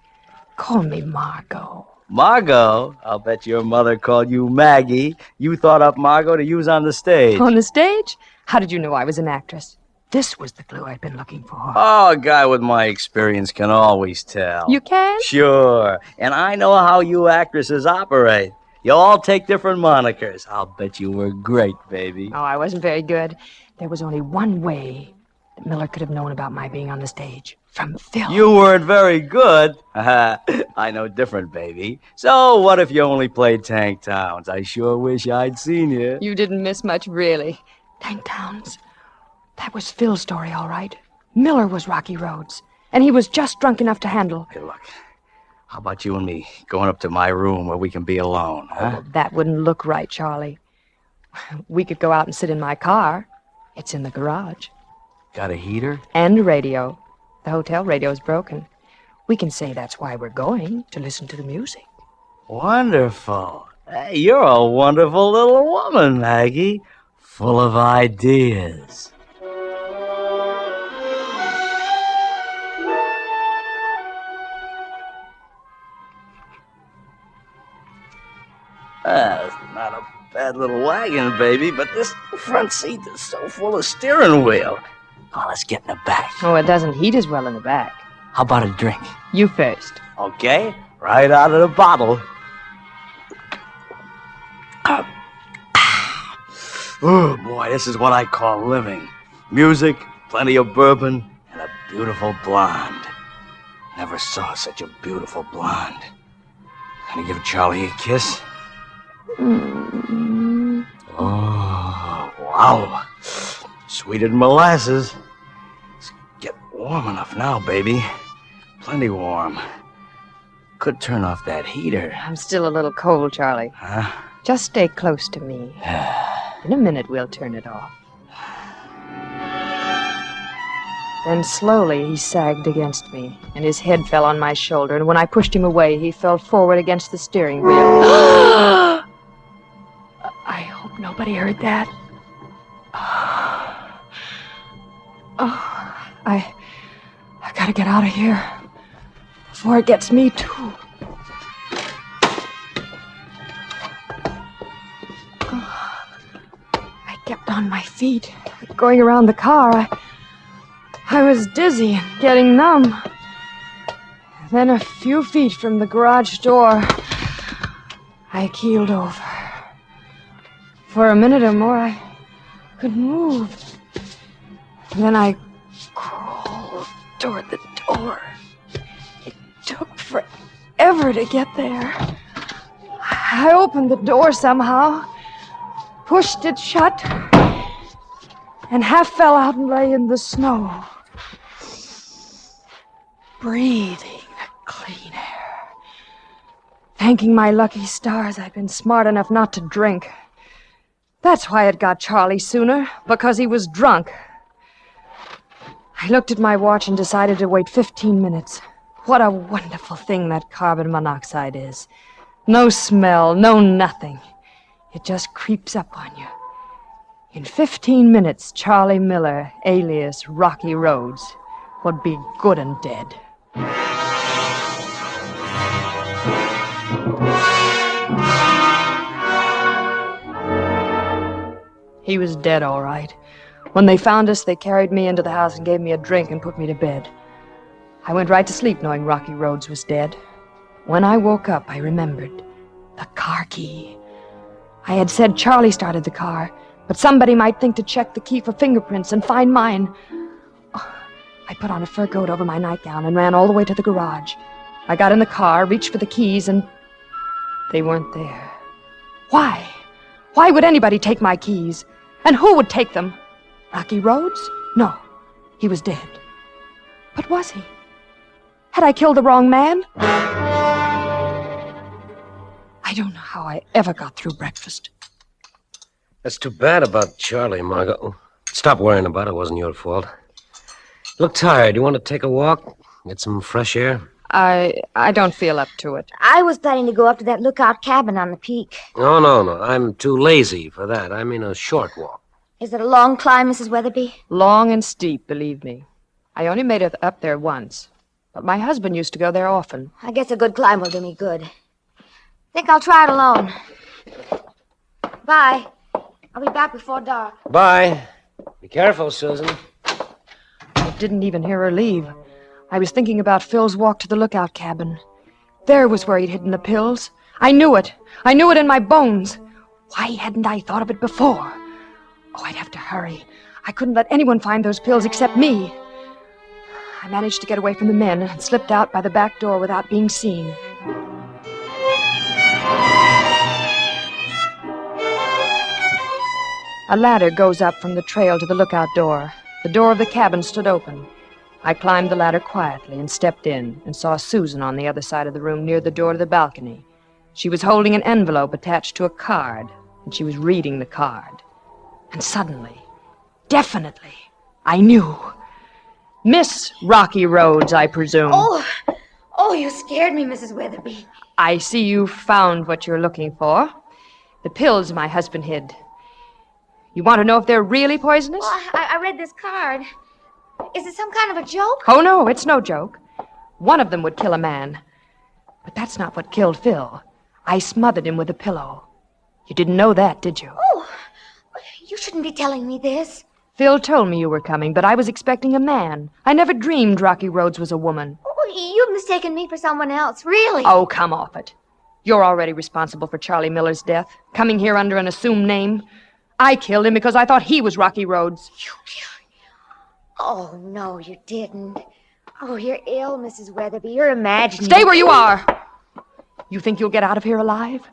S16: Call me Margot.
S12: Margot? I'll bet your mother called you Maggie. You thought up Margot to use on the stage.
S16: On the stage? How did you know I was an actress? This was the clue I'd been looking for.
S12: Oh, a guy with my experience can always tell.
S16: You can?
S12: Sure. And I know how you actresses operate. You all take different monikers. I'll bet you were great, baby.
S16: Oh, I wasn't very good. There was only one way that Miller could have known about my being on the stage. From Phil.
S12: You weren't very good. I know different, baby. So what if you only played Tank Towns? I sure wish I'd seen you.
S16: You didn't miss much, really. Tank Towns. That was Phil's story, all right. Miller was Rocky Rhodes, and he was just drunk enough to handle...
S12: Hey, look. How about you and me going up to my room where we can be alone, huh?
S16: Oh, that wouldn't look right, Charlie. We could go out and sit in my car. It's in the garage.
S12: Got a heater?
S16: And a radio. The hotel radio's broken. We can say that's why we're going, to listen to the music.
S12: Wonderful. Hey, you're a wonderful little woman, Maggie. Full of ideas. It's not a bad little wagon, baby, but this front seat is so full of steering wheel. Oh, let's get in the back.
S16: Oh, it doesn't heat as well in the back.
S12: How about a drink?
S16: You first.
S12: Okay, right out of the bottle. Oh, boy, this is what I call living. Music, plenty of bourbon, and a beautiful blonde. Never saw such a beautiful blonde. Gonna give Charlie a kiss? Oh, wow. Sweeter than molasses. Warm enough now, baby. Plenty warm. Could turn off that heater.
S16: I'm still a little cold, Charlie.
S12: Huh?
S16: Just stay close to me. In a minute, we'll turn it off. Then slowly he sagged against me, and his head fell on my shoulder, and when I pushed him away, he fell forward against the steering wheel. I hope nobody heard that. I gotta get out of here before it gets me, too. I kept on my feet, going around the car. I was dizzy and getting numb. Then a few feet from the garage door, I keeled over. For a minute or more, I couldn't move. Then I crawled toward the door. It took forever to get there. I opened the door somehow, pushed it shut, and half fell out and lay in the snow, breathing the clean air. Thanking my lucky stars I'd been smart enough not to drink. That's why it got Charlie sooner, because he was drunk. I looked at my watch and decided to wait 15 minutes. What a wonderful thing that carbon monoxide is. No smell, no nothing. It just creeps up on you. In 15 minutes, Charlie Miller, alias Rocky Roads, would be good and dead. He was dead, all right. When they found us, they carried me into the house and gave me a drink and put me to bed. I went right to sleep knowing Rocky Roads was dead. When I woke up, I remembered the car key. I had said Charlie started the car, but somebody might think to check the key for fingerprints and find mine. Oh, I put on a fur coat over my nightgown and ran all the way to the garage. I got in the car, reached for the keys, and they weren't there. Why? Why would anybody take my keys? And who would take them? Rocky Roads? No, he was dead. But was he? Had I killed the wrong man? I don't know how I ever got through breakfast.
S6: That's too bad about Charlie, Margot. Stop worrying about it. It wasn't your fault. Look tired. You want to take a walk? Get some fresh air?
S16: I don't feel up to it.
S3: I was planning to go up to that lookout cabin on the peak.
S6: No. I'm too lazy for that. I mean a short walk.
S3: Is it a long climb, Mrs. Weatherby?
S16: Long and steep, believe me. I only made it up there once. But my husband used to go there often.
S3: I guess a good climb will do me good. Think I'll try it alone. Bye. I'll be back before dark.
S6: Bye. Be careful, Susan.
S16: I didn't even hear her leave. I was thinking about Phil's walk to the lookout cabin. There was where he'd hidden the pills. I knew it. I knew it in my bones. Why hadn't I thought of it before? Oh, I'd have to hurry. I couldn't let anyone find those pills except me. I managed to get away from the men and slipped out by the back door without being seen. A ladder goes up from the trail to the lookout door. The door of the cabin stood open. I climbed the ladder quietly and stepped in and saw Susan on the other side of the room near the door to the balcony. She was holding an envelope attached to a card, and she was reading the card. And suddenly, definitely, I knew. Miss Rocky Roads, I presume.
S3: Oh, you scared me, Mrs. Weatherby.
S16: I see you found what you're looking for. The pills my husband hid. You want to know if they're really poisonous?
S3: Well, I read this card. Is it some kind of a joke?
S16: Oh, no, it's no joke. One of them would kill a man. But that's not what killed Phil. I smothered him with a pillow. You didn't know that, did you?
S3: Oh, you shouldn't be telling me this.
S16: Phil told me you were coming, but I was expecting a man. I never dreamed Rocky Roads was a woman.
S3: Oh, you've mistaken me for someone else, really.
S16: Oh, come off it. You're already responsible for Charlie Miller's death, coming here under an assumed name. I killed him because I thought he was Rocky Roads.
S3: You killed him? Oh, no, you didn't. Oh, you're ill, Mrs. Weatherby. You're imagining.
S16: Stay where you are. You think you'll get out of here alive?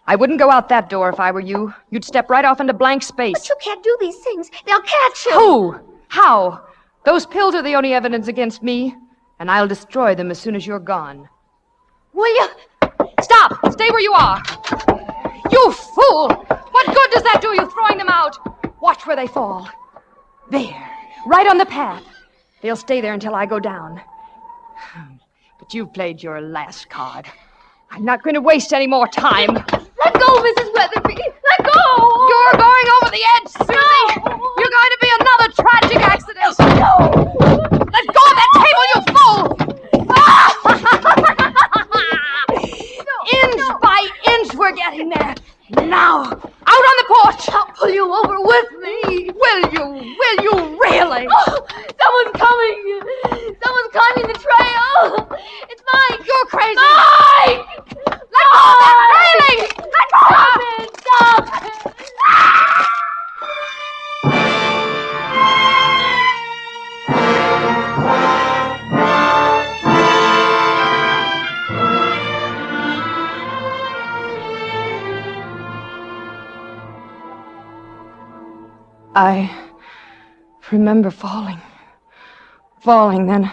S16: I wouldn't go out that door if I were you. You'd step right off into blank space.
S3: But you can't do these things. They'll catch you.
S16: Who? How? Those pills are the only evidence against me, and I'll destroy them as soon as you're gone.
S14: Will you?
S16: Stop! Stay where you are! You fool! What good does that do you throwing them out? Watch where they fall. There, right on the path. They'll stay there until I go down. But you've played your last card. I'm not going to waste any more time.
S14: Let go, Mrs. Weatherby. Let go.
S16: You're going over the edge, Susie. You're going to be another tragic accident.
S14: No.
S16: Let go of that table, you fool. Inch by inch, we're getting there. Now, out on the porch.
S14: I'll pull you over with me.
S16: Will you? Will you really?
S14: Oh, someone's coming. Someone's climbing the trail. It's Mike.
S16: You're crazy.
S14: Mike!
S16: Let go of that railing. Let go.
S14: Stop it. Stop it.
S16: I remember falling, then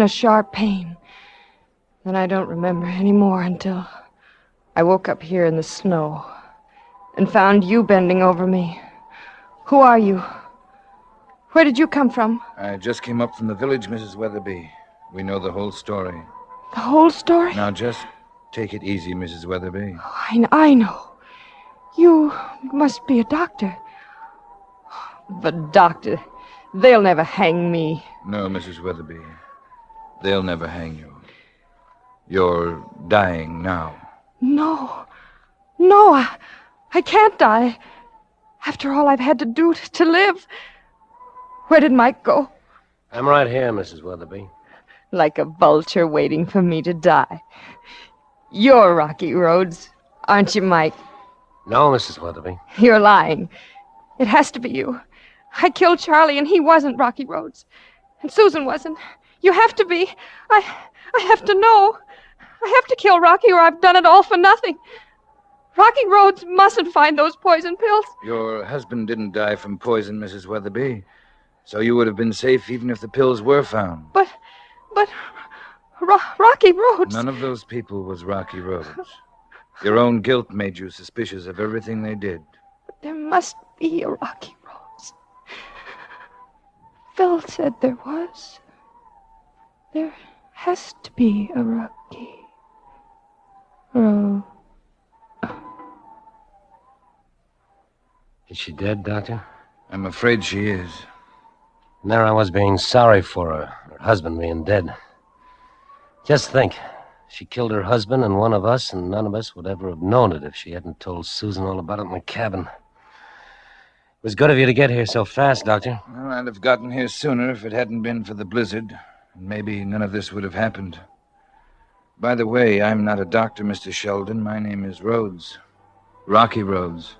S16: a sharp pain. Then I don't remember anymore until I woke up here in the snow and found you bending over me. Who are you? Where did you come from?
S11: I just came up from the village, Mrs. Weatherby. We know the whole story.
S16: The whole story?
S11: Now just take it easy, Mrs. Weatherby.
S16: I know. You must be a doctor. But, doctor, they'll never hang me.
S11: No, Mrs. Weatherby. They'll never hang you. You're dying now.
S16: No, I can't die. After all I've had to do to live. Where did Mike go?
S6: I'm right here, Mrs. Weatherby.
S16: Like a vulture waiting for me to die. You're Rocky Rhodes, aren't you, Mike?
S6: No, Mrs. Weatherby.
S16: You're lying. It has to be you. I killed Charlie, and he wasn't Rocky Rhodes. And Susan wasn't. You have to be. I have to know. I have to kill Rocky, or I've done it all for nothing. Rocky Rhodes mustn't find those poison pills.
S11: Your husband didn't die from poison, Mrs. Weatherby. So you would have been safe even if the pills were found.
S16: But Rocky Rhodes...
S11: None of those people was Rocky Rhodes. Your own guilt made you suspicious of everything they did.
S16: But there must be a Rocky Rhodes. Phil said there was. There has to be a Rocky Rhodes.
S6: Is she dead, Doctor?
S11: I'm afraid she is.
S6: And there I was being sorry for her husband being dead. Just think, she killed her husband and one of us, and none of us would ever have known it if she hadn't told Susan all about it in the cabin. It was good of you to get here so fast, Doctor.
S11: Well, I'd have gotten here sooner if it hadn't been for the blizzard. And maybe none of this would have happened. By the way, I'm not a doctor, Mr. Sheldon. My name is Rhodes. Rocky Rhodes.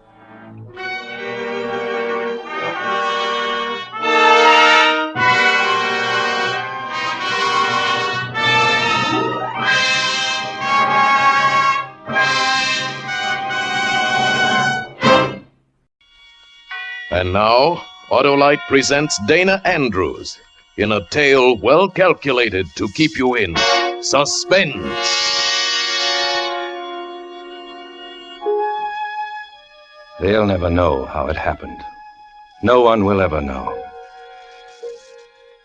S19: And now, Autolite presents Dana Andrews in a tale well calculated to keep you in suspense.
S9: They'll never know how it happened. No one will ever know.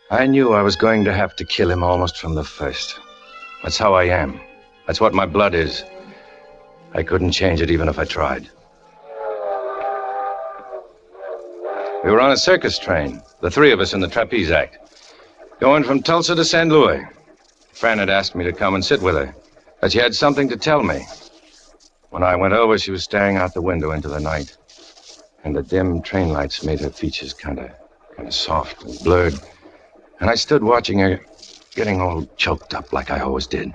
S9: I knew I was going to have to kill him almost from the first. That's how I am. That's what my blood is. I couldn't change it even if I tried. We were on a circus train, the three of us in the trapeze act, going from Tulsa to St. Louis. Fran had asked me to come and sit with her, that she had something to tell me. When I went over, she was staring out the window into the night, and the dim train lights made her features kind of soft and blurred. And I stood watching her, getting all choked up like I always did,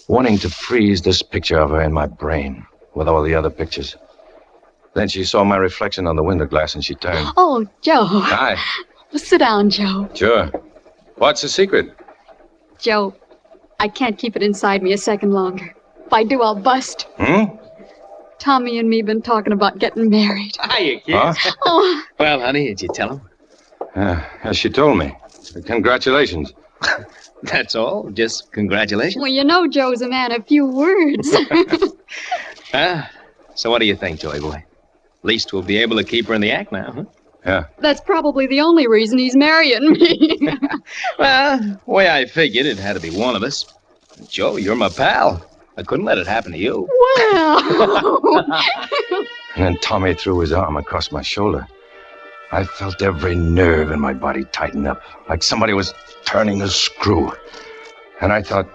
S9: wanting to freeze this picture of her in my brain with all the other pictures. Then she saw my reflection on the window glass, and she turned.
S13: Oh, Joe.
S9: Hi.
S13: Well, sit down, Joe.
S9: Sure. What's the secret?
S13: Joe, I can't keep it inside me a second longer. If I do, I'll bust. Tommy and me been talking about getting married.
S22: Hiya, kids.
S9: Huh?
S13: Oh,
S22: Well, honey, did you tell him?
S9: She told me.
S6: Congratulations.
S8: That's all? Just congratulations?
S13: Well, you know Joe's a man of few words.
S8: So what do you think, Joey boy? At least we'll be able to keep her in the act now, huh?
S6: Yeah.
S13: That's probably the only reason he's marrying me.
S8: Well, the way I figured, it had to be one of us. Joe, you're my pal. I couldn't let it happen to you.
S13: Well.
S6: And then Tommy threw his arm across my shoulder. I felt every nerve in my body tighten up, like somebody was turning a screw. And I thought,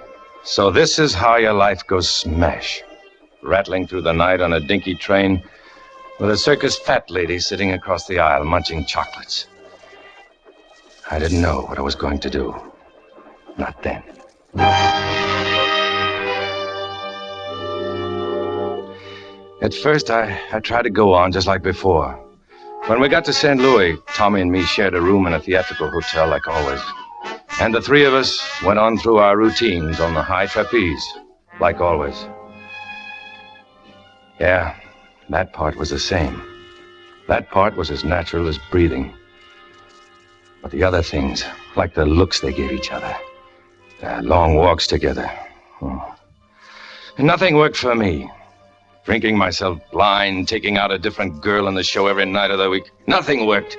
S6: so this is how your life goes smash. Rattling through the night on a dinky train with a circus fat lady sitting across the aisle munching chocolates. I didn't know what I was going to do. Not then. At first, I tried to go on just like before. When we got to St. Louis, Tommy and me shared a room in a theatrical hotel like always. And the three of us went on through our routines on the high trapeze, like always. Yeah, that part was the same. That part was as natural as breathing. But the other things, like the looks they gave each other, the long walks together. Nothing worked for me. Drinking myself blind, taking out a different girl in the show every night of the week. Nothing worked.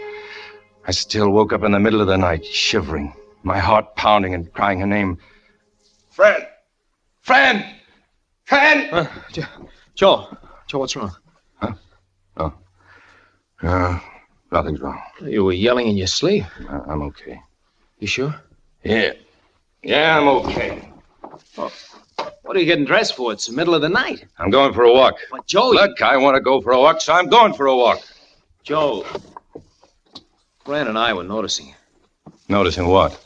S6: I still woke up in the middle of the night, shivering, my heart pounding and crying her name. Fran! Fran! Fran!
S8: Joe, what's wrong?
S6: Huh? Oh. Nothing's wrong.
S8: You were yelling in your sleep.
S6: I'm okay.
S8: You sure?
S6: Yeah. Yeah, I'm okay.
S8: Oh. What are you getting dressed for? It's the middle of the night.
S6: I'm going for a walk.
S8: But, Joe...
S6: Look, I want to go for a walk, so I'm going for a walk.
S8: Joe, Fran and I were noticing you.
S6: Noticing what?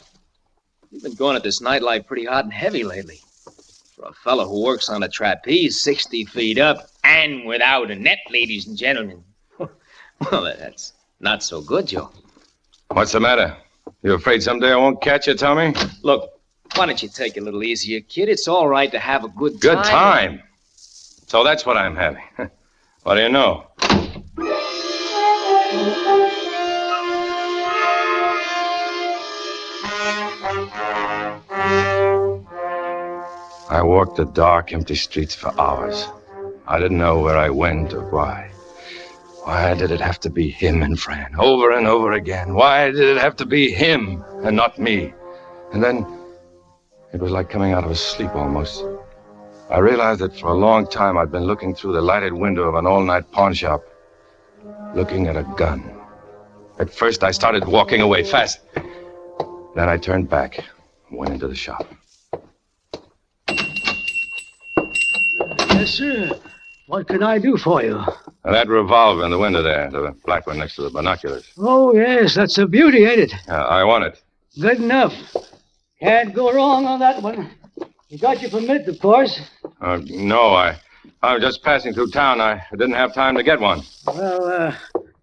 S8: You've been going at this nightlife pretty hot and heavy lately. For a fellow who works on a trapeze 60 feet up and without a net, ladies and gentlemen. Well, that's not so good, Joe.
S6: What's the matter? You afraid someday I won't catch you, Tommy?
S8: Look, why don't you take it a little easier, kid? It's all right to have a good time.
S6: Good time? So that's what I'm having. What do you know? I walked the dark, empty streets for hours. I didn't know where I went or why. Why did it have to be him and Fran, over and over again? Why did it have to be him and not me? And then, it was like coming out of a sleep almost. I realized that for a long time I'd been looking through the lighted window of an all-night pawn shop, looking at a gun. At first I started walking away fast. Then I turned back and went into the shop.
S5: Yes, sir. What can I do for you?
S6: That revolver in the window there, the black one next to the binoculars.
S5: Oh, yes, that's a beauty, ain't it?
S6: I want it.
S5: Good enough. Can't go wrong on that one. You got your permit, of course.
S6: No, I was just passing through town. I didn't have time to get one.
S5: Well,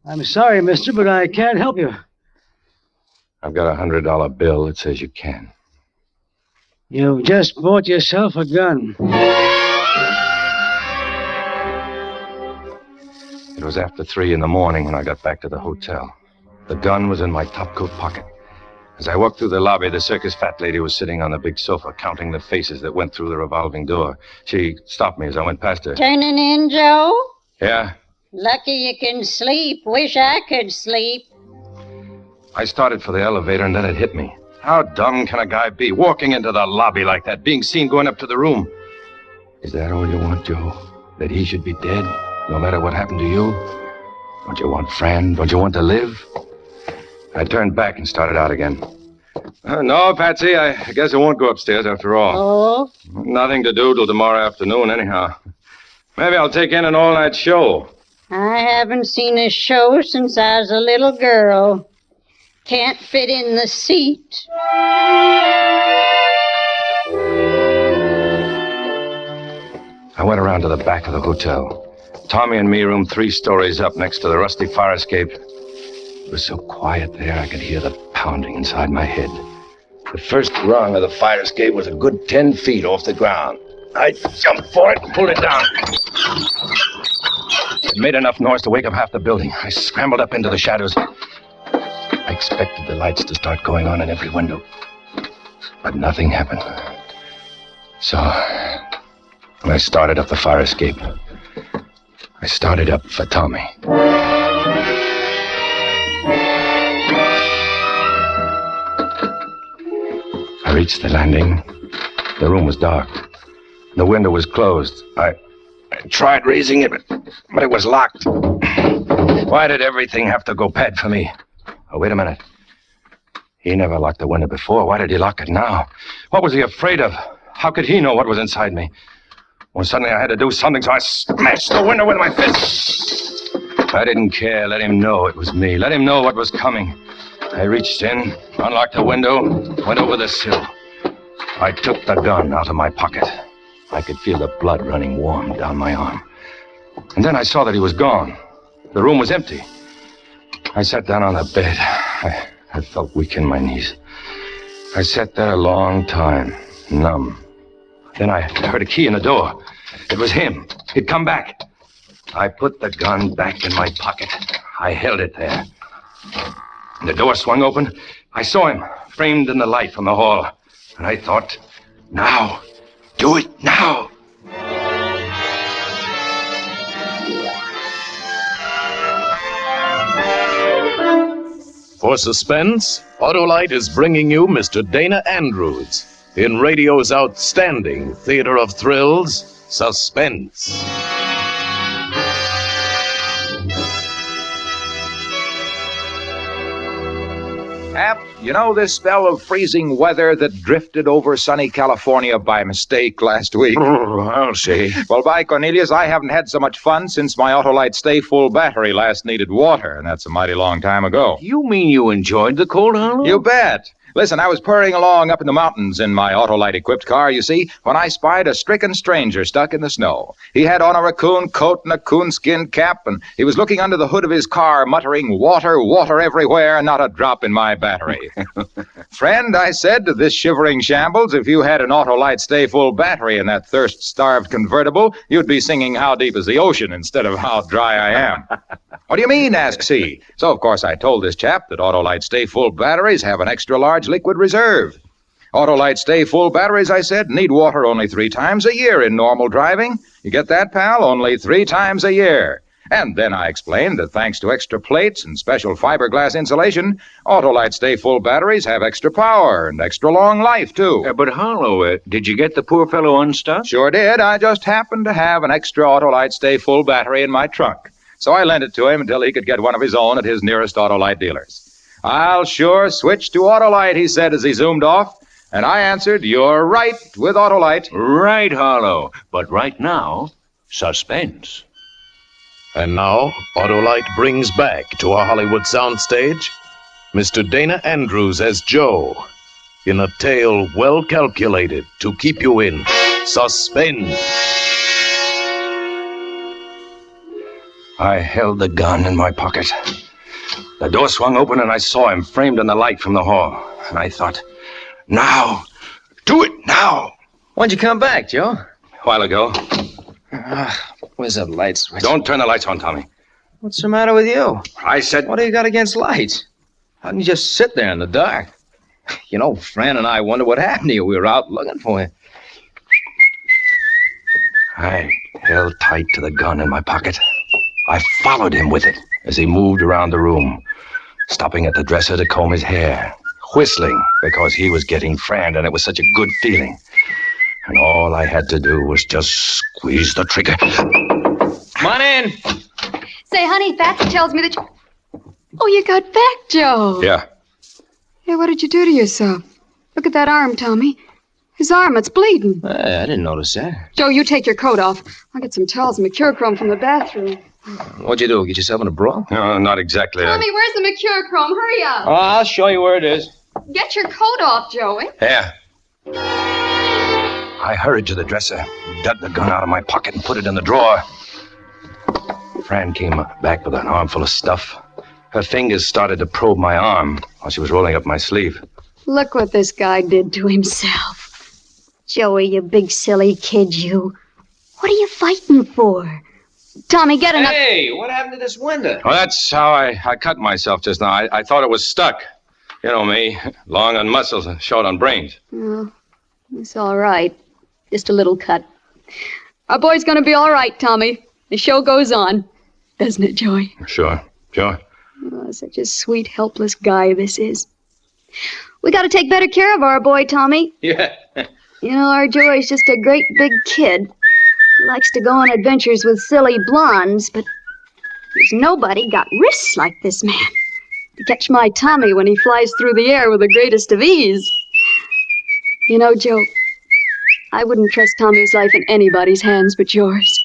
S5: I'm sorry, mister, but I can't help you.
S6: I've got a $100 bill that says you can.
S5: You've just bought yourself a gun.
S6: It was after 3 in the morning when I got back to the hotel. The gun was in my topcoat pocket. As I walked through the lobby, the circus fat lady was sitting on the big sofa, counting the faces that went through the revolving door. She stopped me as I went past her.
S22: Turning in, Joe?
S6: Yeah?
S22: Lucky you can sleep. Wish I could sleep.
S6: I started for the elevator, and then it hit me. How dumb can a guy be, walking into the lobby like that, being seen going up to the room? Is that all you want, Joe? That he should be dead, no matter what happened to you? Don't you want Fran? Don't you want to live? I turned back and started out again. No, Patsy, I guess I won't go upstairs after all.
S22: Oh?
S6: Nothing to do till tomorrow afternoon, anyhow. Maybe I'll take in an all-night show.
S22: I haven't seen a show since I was a little girl. Can't fit in the seat.
S6: I went around to the back of the hotel. Tommy and me roomed 3 stories up next to the rusty fire escape. It was so quiet there, I could hear the pounding inside my head. The first rung of the fire escape was a good 10 feet off the ground. I jumped for it and pulled it down. It made enough noise to wake up half the building. I scrambled up into the shadows.
S18: I expected the lights to start going on in every window. But nothing happened. So, when I started up the fire escape, I started up for Tommy. I reached the landing. The room was dark. The window was closed. I tried raising it, but it was locked. Why did everything have to go bad for me? Oh, wait a minute. He never locked the window before. Why did he lock it now? What was he afraid of? How could he know what was inside me? Well, suddenly I had to do something, so I smashed the window with my fist. I didn't care. Let him know it was me. Let him know what was coming. I reached in, unlocked the window, went over the sill. I took the gun out of my pocket. I could feel the blood running warm down my arm. And then I saw that he was gone. The room was empty. I sat down on the bed. I felt weak in my knees. I sat there a long time, numb. Then I heard a key in the door. It was him. He'd come back. I put the gun back in my pocket. I held it there. And the door swung open. I saw him, framed in the light from the hall. And I thought, now. Do it now.
S19: For Suspense, Autolite is bringing you Mr. Dana Andrews in radio's outstanding theater of thrills, Suspense.
S10: Hap, you know this spell of freezing weather that drifted over sunny California by mistake last week?
S18: I'll see.
S10: Well, by Cornelius, I haven't had so much fun since my Autolite Stay Full battery last needed water, and that's a mighty long time ago.
S18: You mean you enjoyed the cold, Harlow?
S10: You bet. Listen, I was purring along up in the mountains in my Autolite-equipped car, you see, when I spied a stricken stranger stuck in the snow. He had on a raccoon coat and a coonskin cap, and he was looking under the hood of his car, muttering, "Water, water everywhere, not a drop in my battery." "Friend," I said to this shivering shambles, "if you had an Autolite Stay Full battery in that thirst-starved convertible, you'd be singing 'How Deep is the Ocean' instead of 'How Dry I Am.'" "What do you mean?" asks he. So, of course, I told this chap that Autolite Stay Full batteries have an extra-large liquid reserve. Autolite Stay Full batteries, I said, need water only 3 times a year in normal driving. You get that, pal? Only 3 times a year. And then I explained that thanks to extra plates and special fiberglass insulation, Autolite Stay Full batteries have extra power and extra long life, too.
S18: But Harlow, did you get the poor fellow unstuck?
S10: Sure did. I just happened to have an extra Autolite Stay Full battery in my trunk. So I lent it to him until he could get one of his own at his nearest Autolite dealers. "I'll sure switch to Autolite," he said as he zoomed off. And I answered, "You're right with Autolite."
S18: Right, Harlow. But right now, Suspense.
S19: And now, Autolite brings back to our Hollywood soundstage Mr. Dana Andrews as Joe in a tale well calculated to keep you in suspense.
S18: I held the gun in my pocket. The door swung open and I saw him framed in the light from the hall. And I thought, now! Do it now!
S8: When'd you come back, Joe?
S18: A while ago.
S8: Where's that light switch?
S18: Don't turn the lights on, Tommy.
S8: What's the matter with you?
S18: I said...
S8: What do you got against lights? How can you just sit there in the dark? You know, Fran and I wonder what happened to you. We were out looking for you.
S18: I held tight to the gun in my pocket. I followed him with it as he moved around the room, stopping at the dresser to comb his hair, whistling because he was getting Fran, and it was such a good feeling. And all I had to do was just squeeze the trigger.
S8: Come on in.
S13: Say, honey, Patsy tells me that you... Oh, you got back, Joe.
S18: Yeah.
S13: Hey, what did you do to yourself? Look at that arm, Tommy. His arm, it's bleeding.
S8: Hey, I didn't notice that.
S13: Joe, you take your coat off. I'll get some towels and mercurochrome from the bathroom.
S8: What'd you do? Get yourself in a brawl?
S18: No, not exactly.
S13: Tommy, where's the mercurochrome? Hurry up.
S8: Oh, I'll show you where it is.
S13: Get your coat off, Joey.
S18: Here. I hurried to the dresser, dug the gun out of my pocket and put it in the drawer. Fran came back with an armful of stuff. Her fingers started to probe my arm while she was rolling up my sleeve.
S13: Look what this guy did to himself.
S22: Joey, you big silly kid, you. What are you fighting for?
S13: Tommy, get enough.
S8: Hey, what happened to this window?
S18: Well, that's how I cut myself just now. I thought it was stuck. You know me, long on muscles and short on brains.
S13: Oh, it's all right. Just a little cut. Our boy's gonna be all right, Tommy. The show goes on. Doesn't it, Joey?
S18: Sure.
S13: Oh, such a sweet, helpless guy this is. We gotta take better care of our boy, Tommy.
S8: Yeah.
S13: You know, our Joey's just a great big kid. He likes to go on adventures with silly blondes, but there's nobody got wrists like this man to catch my Tommy when he flies through the air with the greatest of ease. You know, Joe, I wouldn't trust Tommy's life in anybody's hands but yours.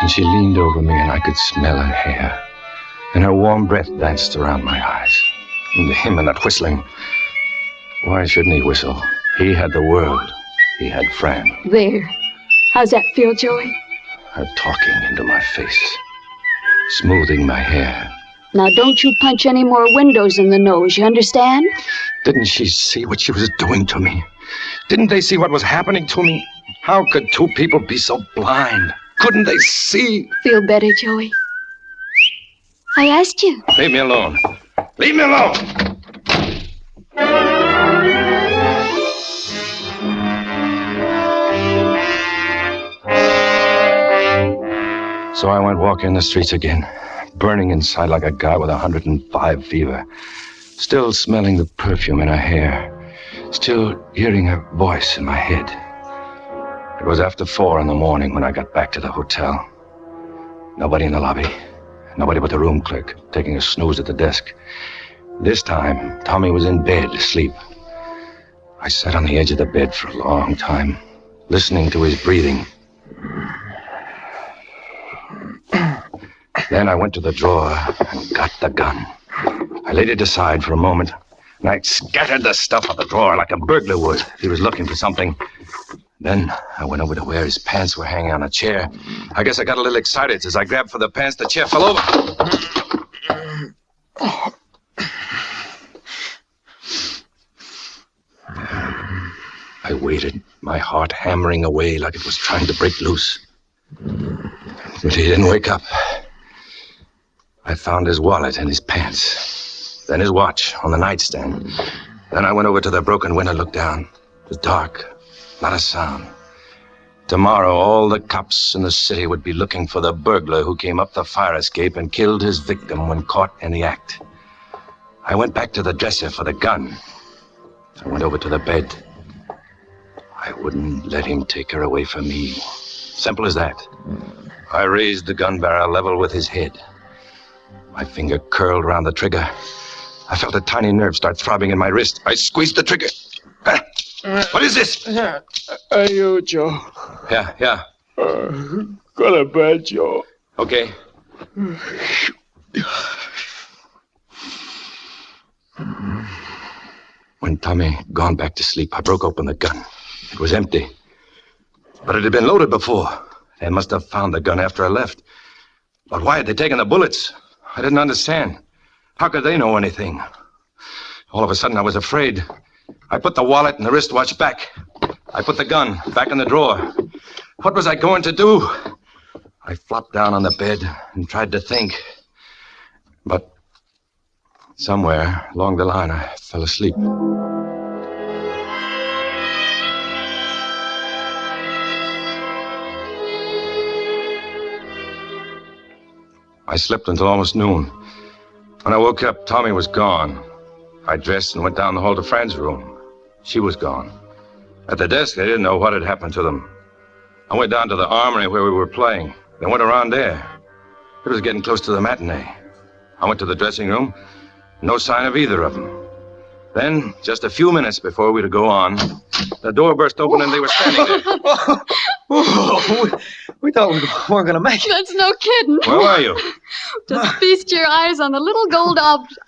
S18: And she leaned over me, and I could smell her hair. And her warm breath danced around my eyes. And him and that whistling. Why shouldn't he whistle? He had the world. He had Fran.
S13: There. How's that feel, Joey?
S18: Her talking into my face. Smoothing my hair.
S13: Now, don't you punch any more windows in the nose, you understand?
S18: Didn't she see what she was doing to me? Didn't they see what was happening to me? How could two people be so blind? Couldn't they see?
S13: Feel better, Joey? I asked you.
S18: Leave me alone. Leave me alone! So I went walking the streets again, burning inside like a guy with 105 fever, still smelling the perfume in her hair, still hearing her voice in my head. It was after 4 in the morning when I got back to the hotel. Nobody in the lobby, nobody but the room clerk, taking a snooze at the desk. This time, Tommy was in bed, asleep. I sat on the edge of the bed for a long time, listening to his breathing. Then I went to the drawer and got the gun. I laid it aside for a moment, and I scattered the stuff out the drawer like a burglar would if he was looking for something. Then I went over to where his pants were hanging on a chair. I guess I got a little excited. As I grabbed for the pants, the chair fell over. I waited, my heart hammering away like it was trying to break loose. But he didn't wake up. I found his wallet and his pants. Then his watch on the nightstand. Then I went over to the broken window, looked down. It was dark. Not a sound. Tomorrow, all the cops in the city would be looking for the burglar who came up the fire escape and killed his victim when caught in the act. I went back to the dresser for the gun. I went over to the bed. I wouldn't let him take her away from me. Simple as that. I raised the gun barrel level with his head. My finger curled around the trigger. I felt a tiny nerve start throbbing in my wrist. I squeezed the trigger. What is this?
S7: Are you, Joe?
S18: Yeah.
S7: Go to bed, Joe.
S18: Okay. When Tommy gone back to sleep, I broke open the gun. It was empty. But it had been loaded before. They must have found the gun after I left. But why had they taken the bullets? I didn't understand. How could they know anything? All of a sudden, I was afraid. I put the wallet and the wristwatch back. I put the gun back in the drawer. What was I going to do? I flopped down on the bed and tried to think. But somewhere along the line, I fell asleep. I slept until almost noon. When I woke up, Tommy was gone. I dressed and went down the hall to Fran's room. She was gone. At the desk, they didn't know what had happened to them. I went down to the armory where we were playing. They went around there. It was getting close to the matinee. I went to the dressing room. No sign of either of them. Then, just a few minutes before we were to go on, the door burst open and they were standing there.
S7: We thought we weren't going to make it.
S13: That's no kidding.
S18: Where were you?
S13: Just feast your eyes on the little gold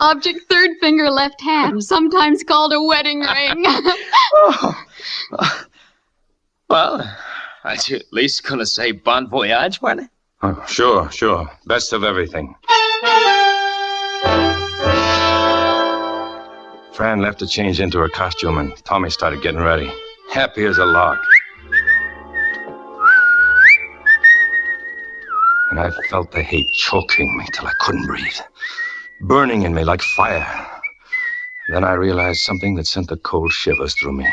S13: object, third finger, left hand, sometimes called a wedding ring.
S8: Well, aren't you at least going to say bon voyage, weren't you?
S18: Oh, sure. Best of everything. Fran left to change into her costume, and Tommy started getting ready. Happy as a lark. And I felt the hate choking me till I couldn't breathe, burning in me like fire. Then I realized something that sent the cold shivers through me.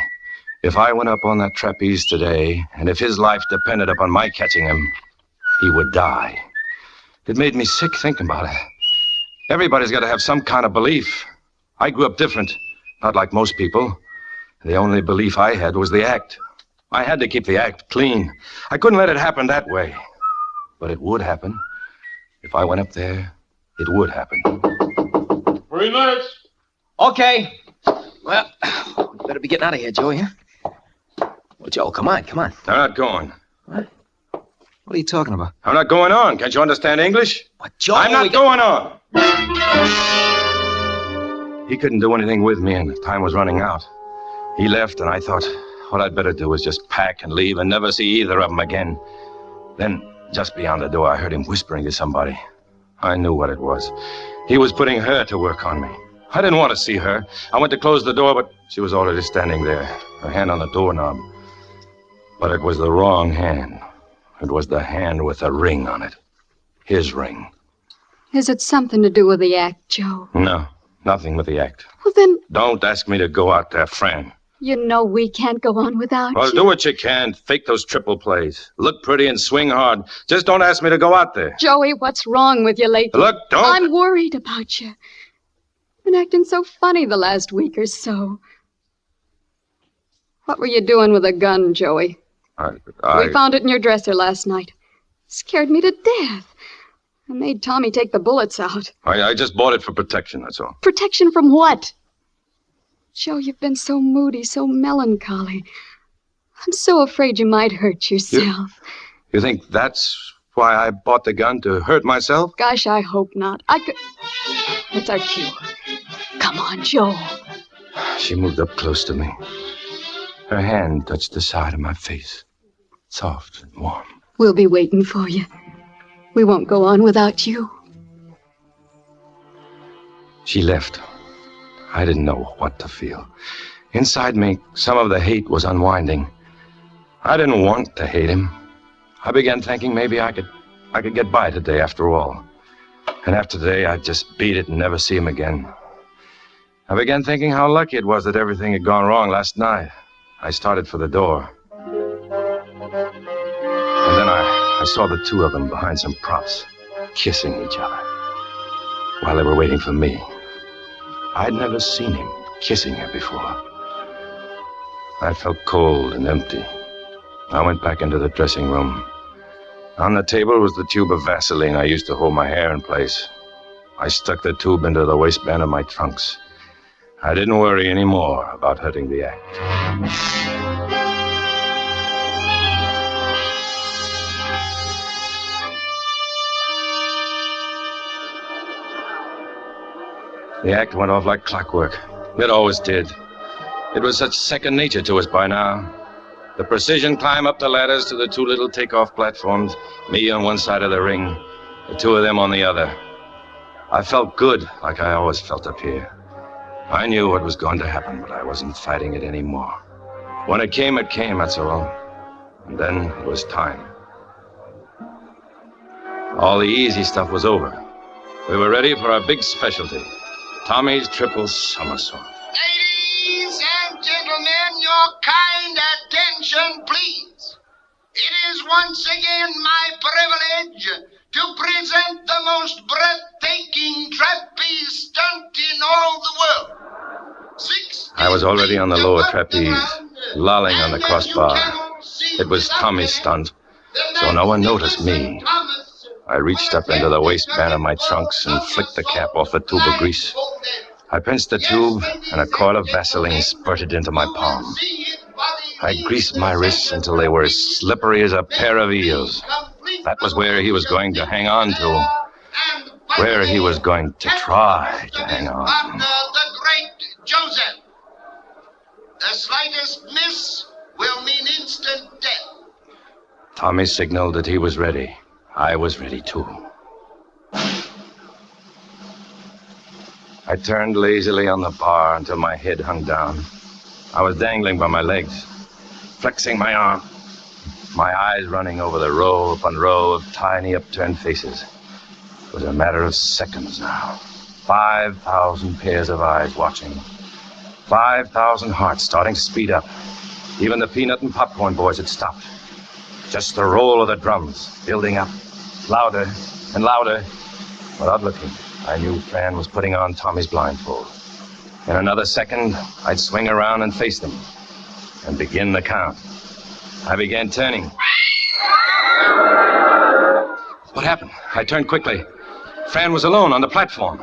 S18: If I went up on that trapeze today, and if his life depended upon my catching him, he would die. It made me sick thinking about it. Everybody's got to have some kind of belief. I grew up different, not like most people. The only belief I had was the act. I had to keep the act clean. I couldn't let it happen that way. But it would happen. If I went up there, it would happen.
S1: 3 minutes.
S8: Okay. Well, we better be getting out of here, Joey, huh? Well, Joe, come on.
S18: I'm not going.
S8: What are you talking about?
S18: I'm not going on. Can't you understand English?
S8: What, Joe?
S18: I'm not going on. He couldn't do anything with me, and time was running out. He left, and I thought what I'd better do was just pack and leave and never see either of them again. Then, just beyond the door, I heard him whispering to somebody. I knew what it was. He was putting her to work on me. I didn't want to see her. I went to close the door, but she was already standing there, her hand on the doorknob. But it was the wrong hand. It was the hand with the ring on it. His ring.
S13: Is it something to do with the act, Joe?
S18: No, nothing with the act.
S13: Well, then,
S18: Don't ask me to go out there, Fran.
S13: you know we can't go on without
S18: Well,
S13: you.
S18: do what you can. Fake those triple plays. Look pretty and swing hard. Just don't ask me to go out there.
S13: Joey, what's wrong with you lately?
S18: Look, don't...
S13: I'm worried about you. Been acting so funny the last week or so. What were you doing with a gun, Joey? We found it in your dresser last night. Scared me to death. I made Tommy take the bullets out.
S18: I just bought it for protection, that's all.
S13: Protection from what? Joe, you've been so moody, so melancholy. I'm so afraid you might hurt yourself.
S18: You think that's why I bought the gun, to hurt myself?
S13: Gosh, I hope not. I could... It's our cue. Come on, Joe.
S18: She moved up close to me. Her hand touched the side of my face. Soft and warm.
S13: We'll be waiting for you. We won't go on without you.
S18: She left. I didn't know what to feel. Inside me, some of the hate was unwinding. I didn't want to hate him. I began thinking maybe I could get by today after all. And after today, I'd just beat it and never see him again. I began thinking how lucky it was that everything had gone wrong last night. I started for the door. And then I saw the two of them behind some props, kissing each other, while they were waiting for me. I'd never seen him kissing her before. I felt cold and empty. I went back into the dressing room. On the table was the tube of Vaseline I used to hold my hair in place. I stuck the tube into the waistband of my trunks. I didn't worry anymore about hurting the act. The act went off like clockwork. It always did. It was such second nature to us by now. The precision climb up the ladders to the two little takeoff platforms, me on one side of the ring, the two of them on the other. I felt good, like I always felt up here. I knew what was going to happen, but I wasn't fighting it anymore. When it came, that's all. And then it was time. All the easy stuff was over. We were ready for our big specialty. Tommy's triple somersault.
S4: Ladies and gentlemen, your kind attention, please. It is once again my privilege to present the most breathtaking trapeze stunt in all the world.
S18: I was already on the lower trapeze, lolling on the crossbar. It was Tommy's stunt, so no one noticed me. I reached up into the waistband of my trunks and flicked the cap off the tube of grease. I pinched the tube, and a coil of Vaseline spurted into my palm. I greased my wrists until they were as slippery as a pair of eels. That was where he was going to hang on to. Where he was going to try to hang on.
S4: After the great Joseph. The slightest miss will mean instant death.
S18: Tommy signaled that he was ready. I was ready, too. I turned lazily on the bar until my head hung down. I was dangling by my legs, flexing my arm. my eyes running over the row upon row of tiny upturned faces. It was a matter of seconds now. 5,000 pairs of eyes watching. 5,000 hearts starting to speed up. Even the peanut and popcorn boys had stopped. Just the roll of the drums building up, louder and louder. Without looking, I knew Fran was putting on Tommy's blindfold. In another second, I'd swing around and face them and begin the count. I began turning. What happened? I turned quickly. Fran was alone on the platform.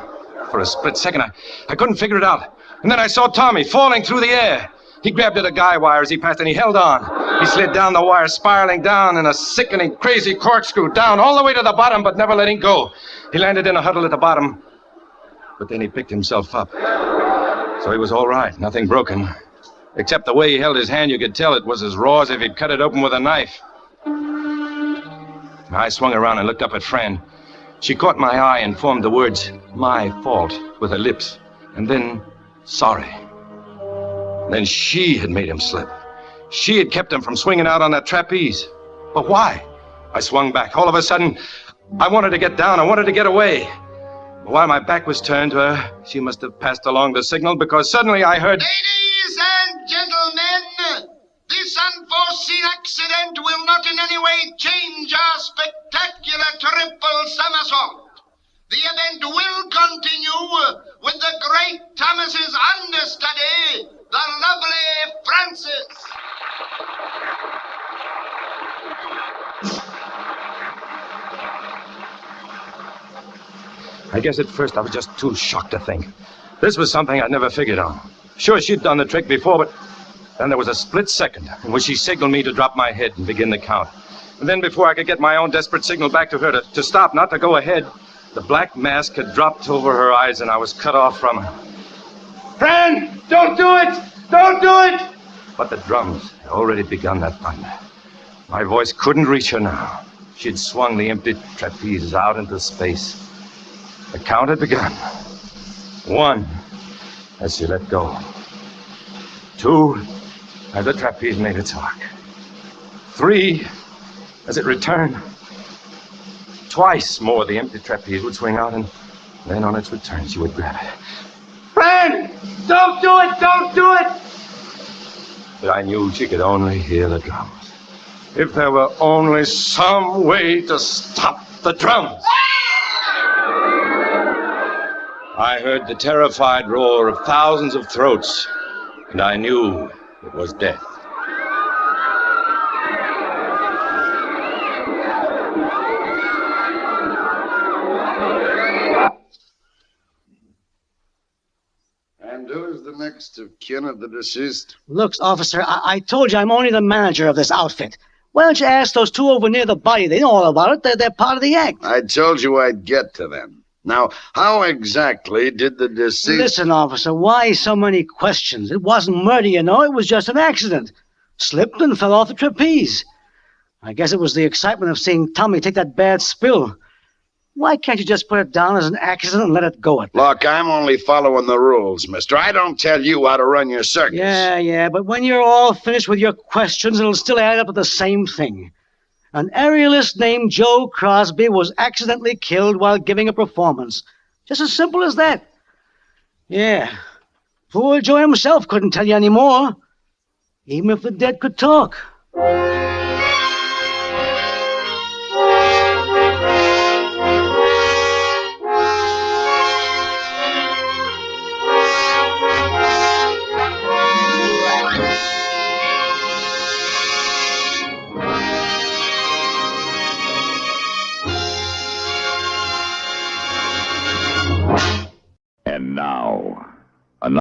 S18: For a split second, I couldn't figure it out. And then I saw Tommy falling through the air. He grabbed at a guy wire as he passed, and he held on. He slid down the wire, spiraling down in a sickening, crazy corkscrew, down all the way to the bottom, but never letting go. He landed in a huddle at the bottom, but then he picked himself up. So he was all right, nothing broken. Except the way he held his hand, you could tell it was as raw as if he'd cut it open with a knife. I swung around and looked up at Fran. She caught my eye and formed the words, "My fault," with her lips, and then, "Sorry." Then she had made him slip. She had kept him from swinging out on that trapeze. But why? I swung back. All of a sudden, I wanted to get down. I wanted to get away. But while my back was turned to her, she must have passed along the signal, because suddenly I heard...
S4: Ladies and gentlemen, this unforeseen accident will not in any way change our spectacular triple somersault. The event will continue with the great Thomas's understudy, the lovely Frances.
S18: I guess at first I was just too shocked to think. This was something I'd never figured on. Sure, she'd done the trick before, but then there was a split second in which she signaled me to drop my head and begin the count. And then before I could get my own desperate signal back to her to stop, not to go ahead, the black mask had dropped over her eyes and I was cut off from her. "Fran, don't do it! Don't do it!" But the drums had already begun that thunder. My voice couldn't reach her now. She'd swung the empty trapeze out into space. The count had begun. 1, as she let go. 2, as the trapeze made its arc. 3, as it returned. Twice more the empty trapeze would swing out, and then on its return she would grab it. "Fran! Don't do it! Don't do it!" But I knew she could only hear the drums. If there were only some way to stop the drums. I heard the terrified roar of thousands of throats, and I knew it was death.
S20: And who is the next of kin of the deceased?
S12: Looks, officer, I told you I'm only the manager of this outfit. Why don't you ask those two over near the body? They know all about it. They're part of the act.
S20: I told you I'd get to them. Now, how exactly did the deceased...
S12: Listen, officer, why so many questions? It wasn't murder, you know. It was just an accident. Slipped and fell off the trapeze. I guess it was the excitement of seeing Tommy take that bad spill. Why can't you just put it down as an accident and let it go at that?
S20: Look, I'm only following the rules, mister. I don't tell you how to run your circus.
S12: Yeah, but when you're all finished with your questions, it'll still add up to the same thing. An aerialist named Joe Crosby was accidentally killed while giving a performance. Just as simple as that. Yeah. Poor Joe himself couldn't tell you any more, even if the dead could talk.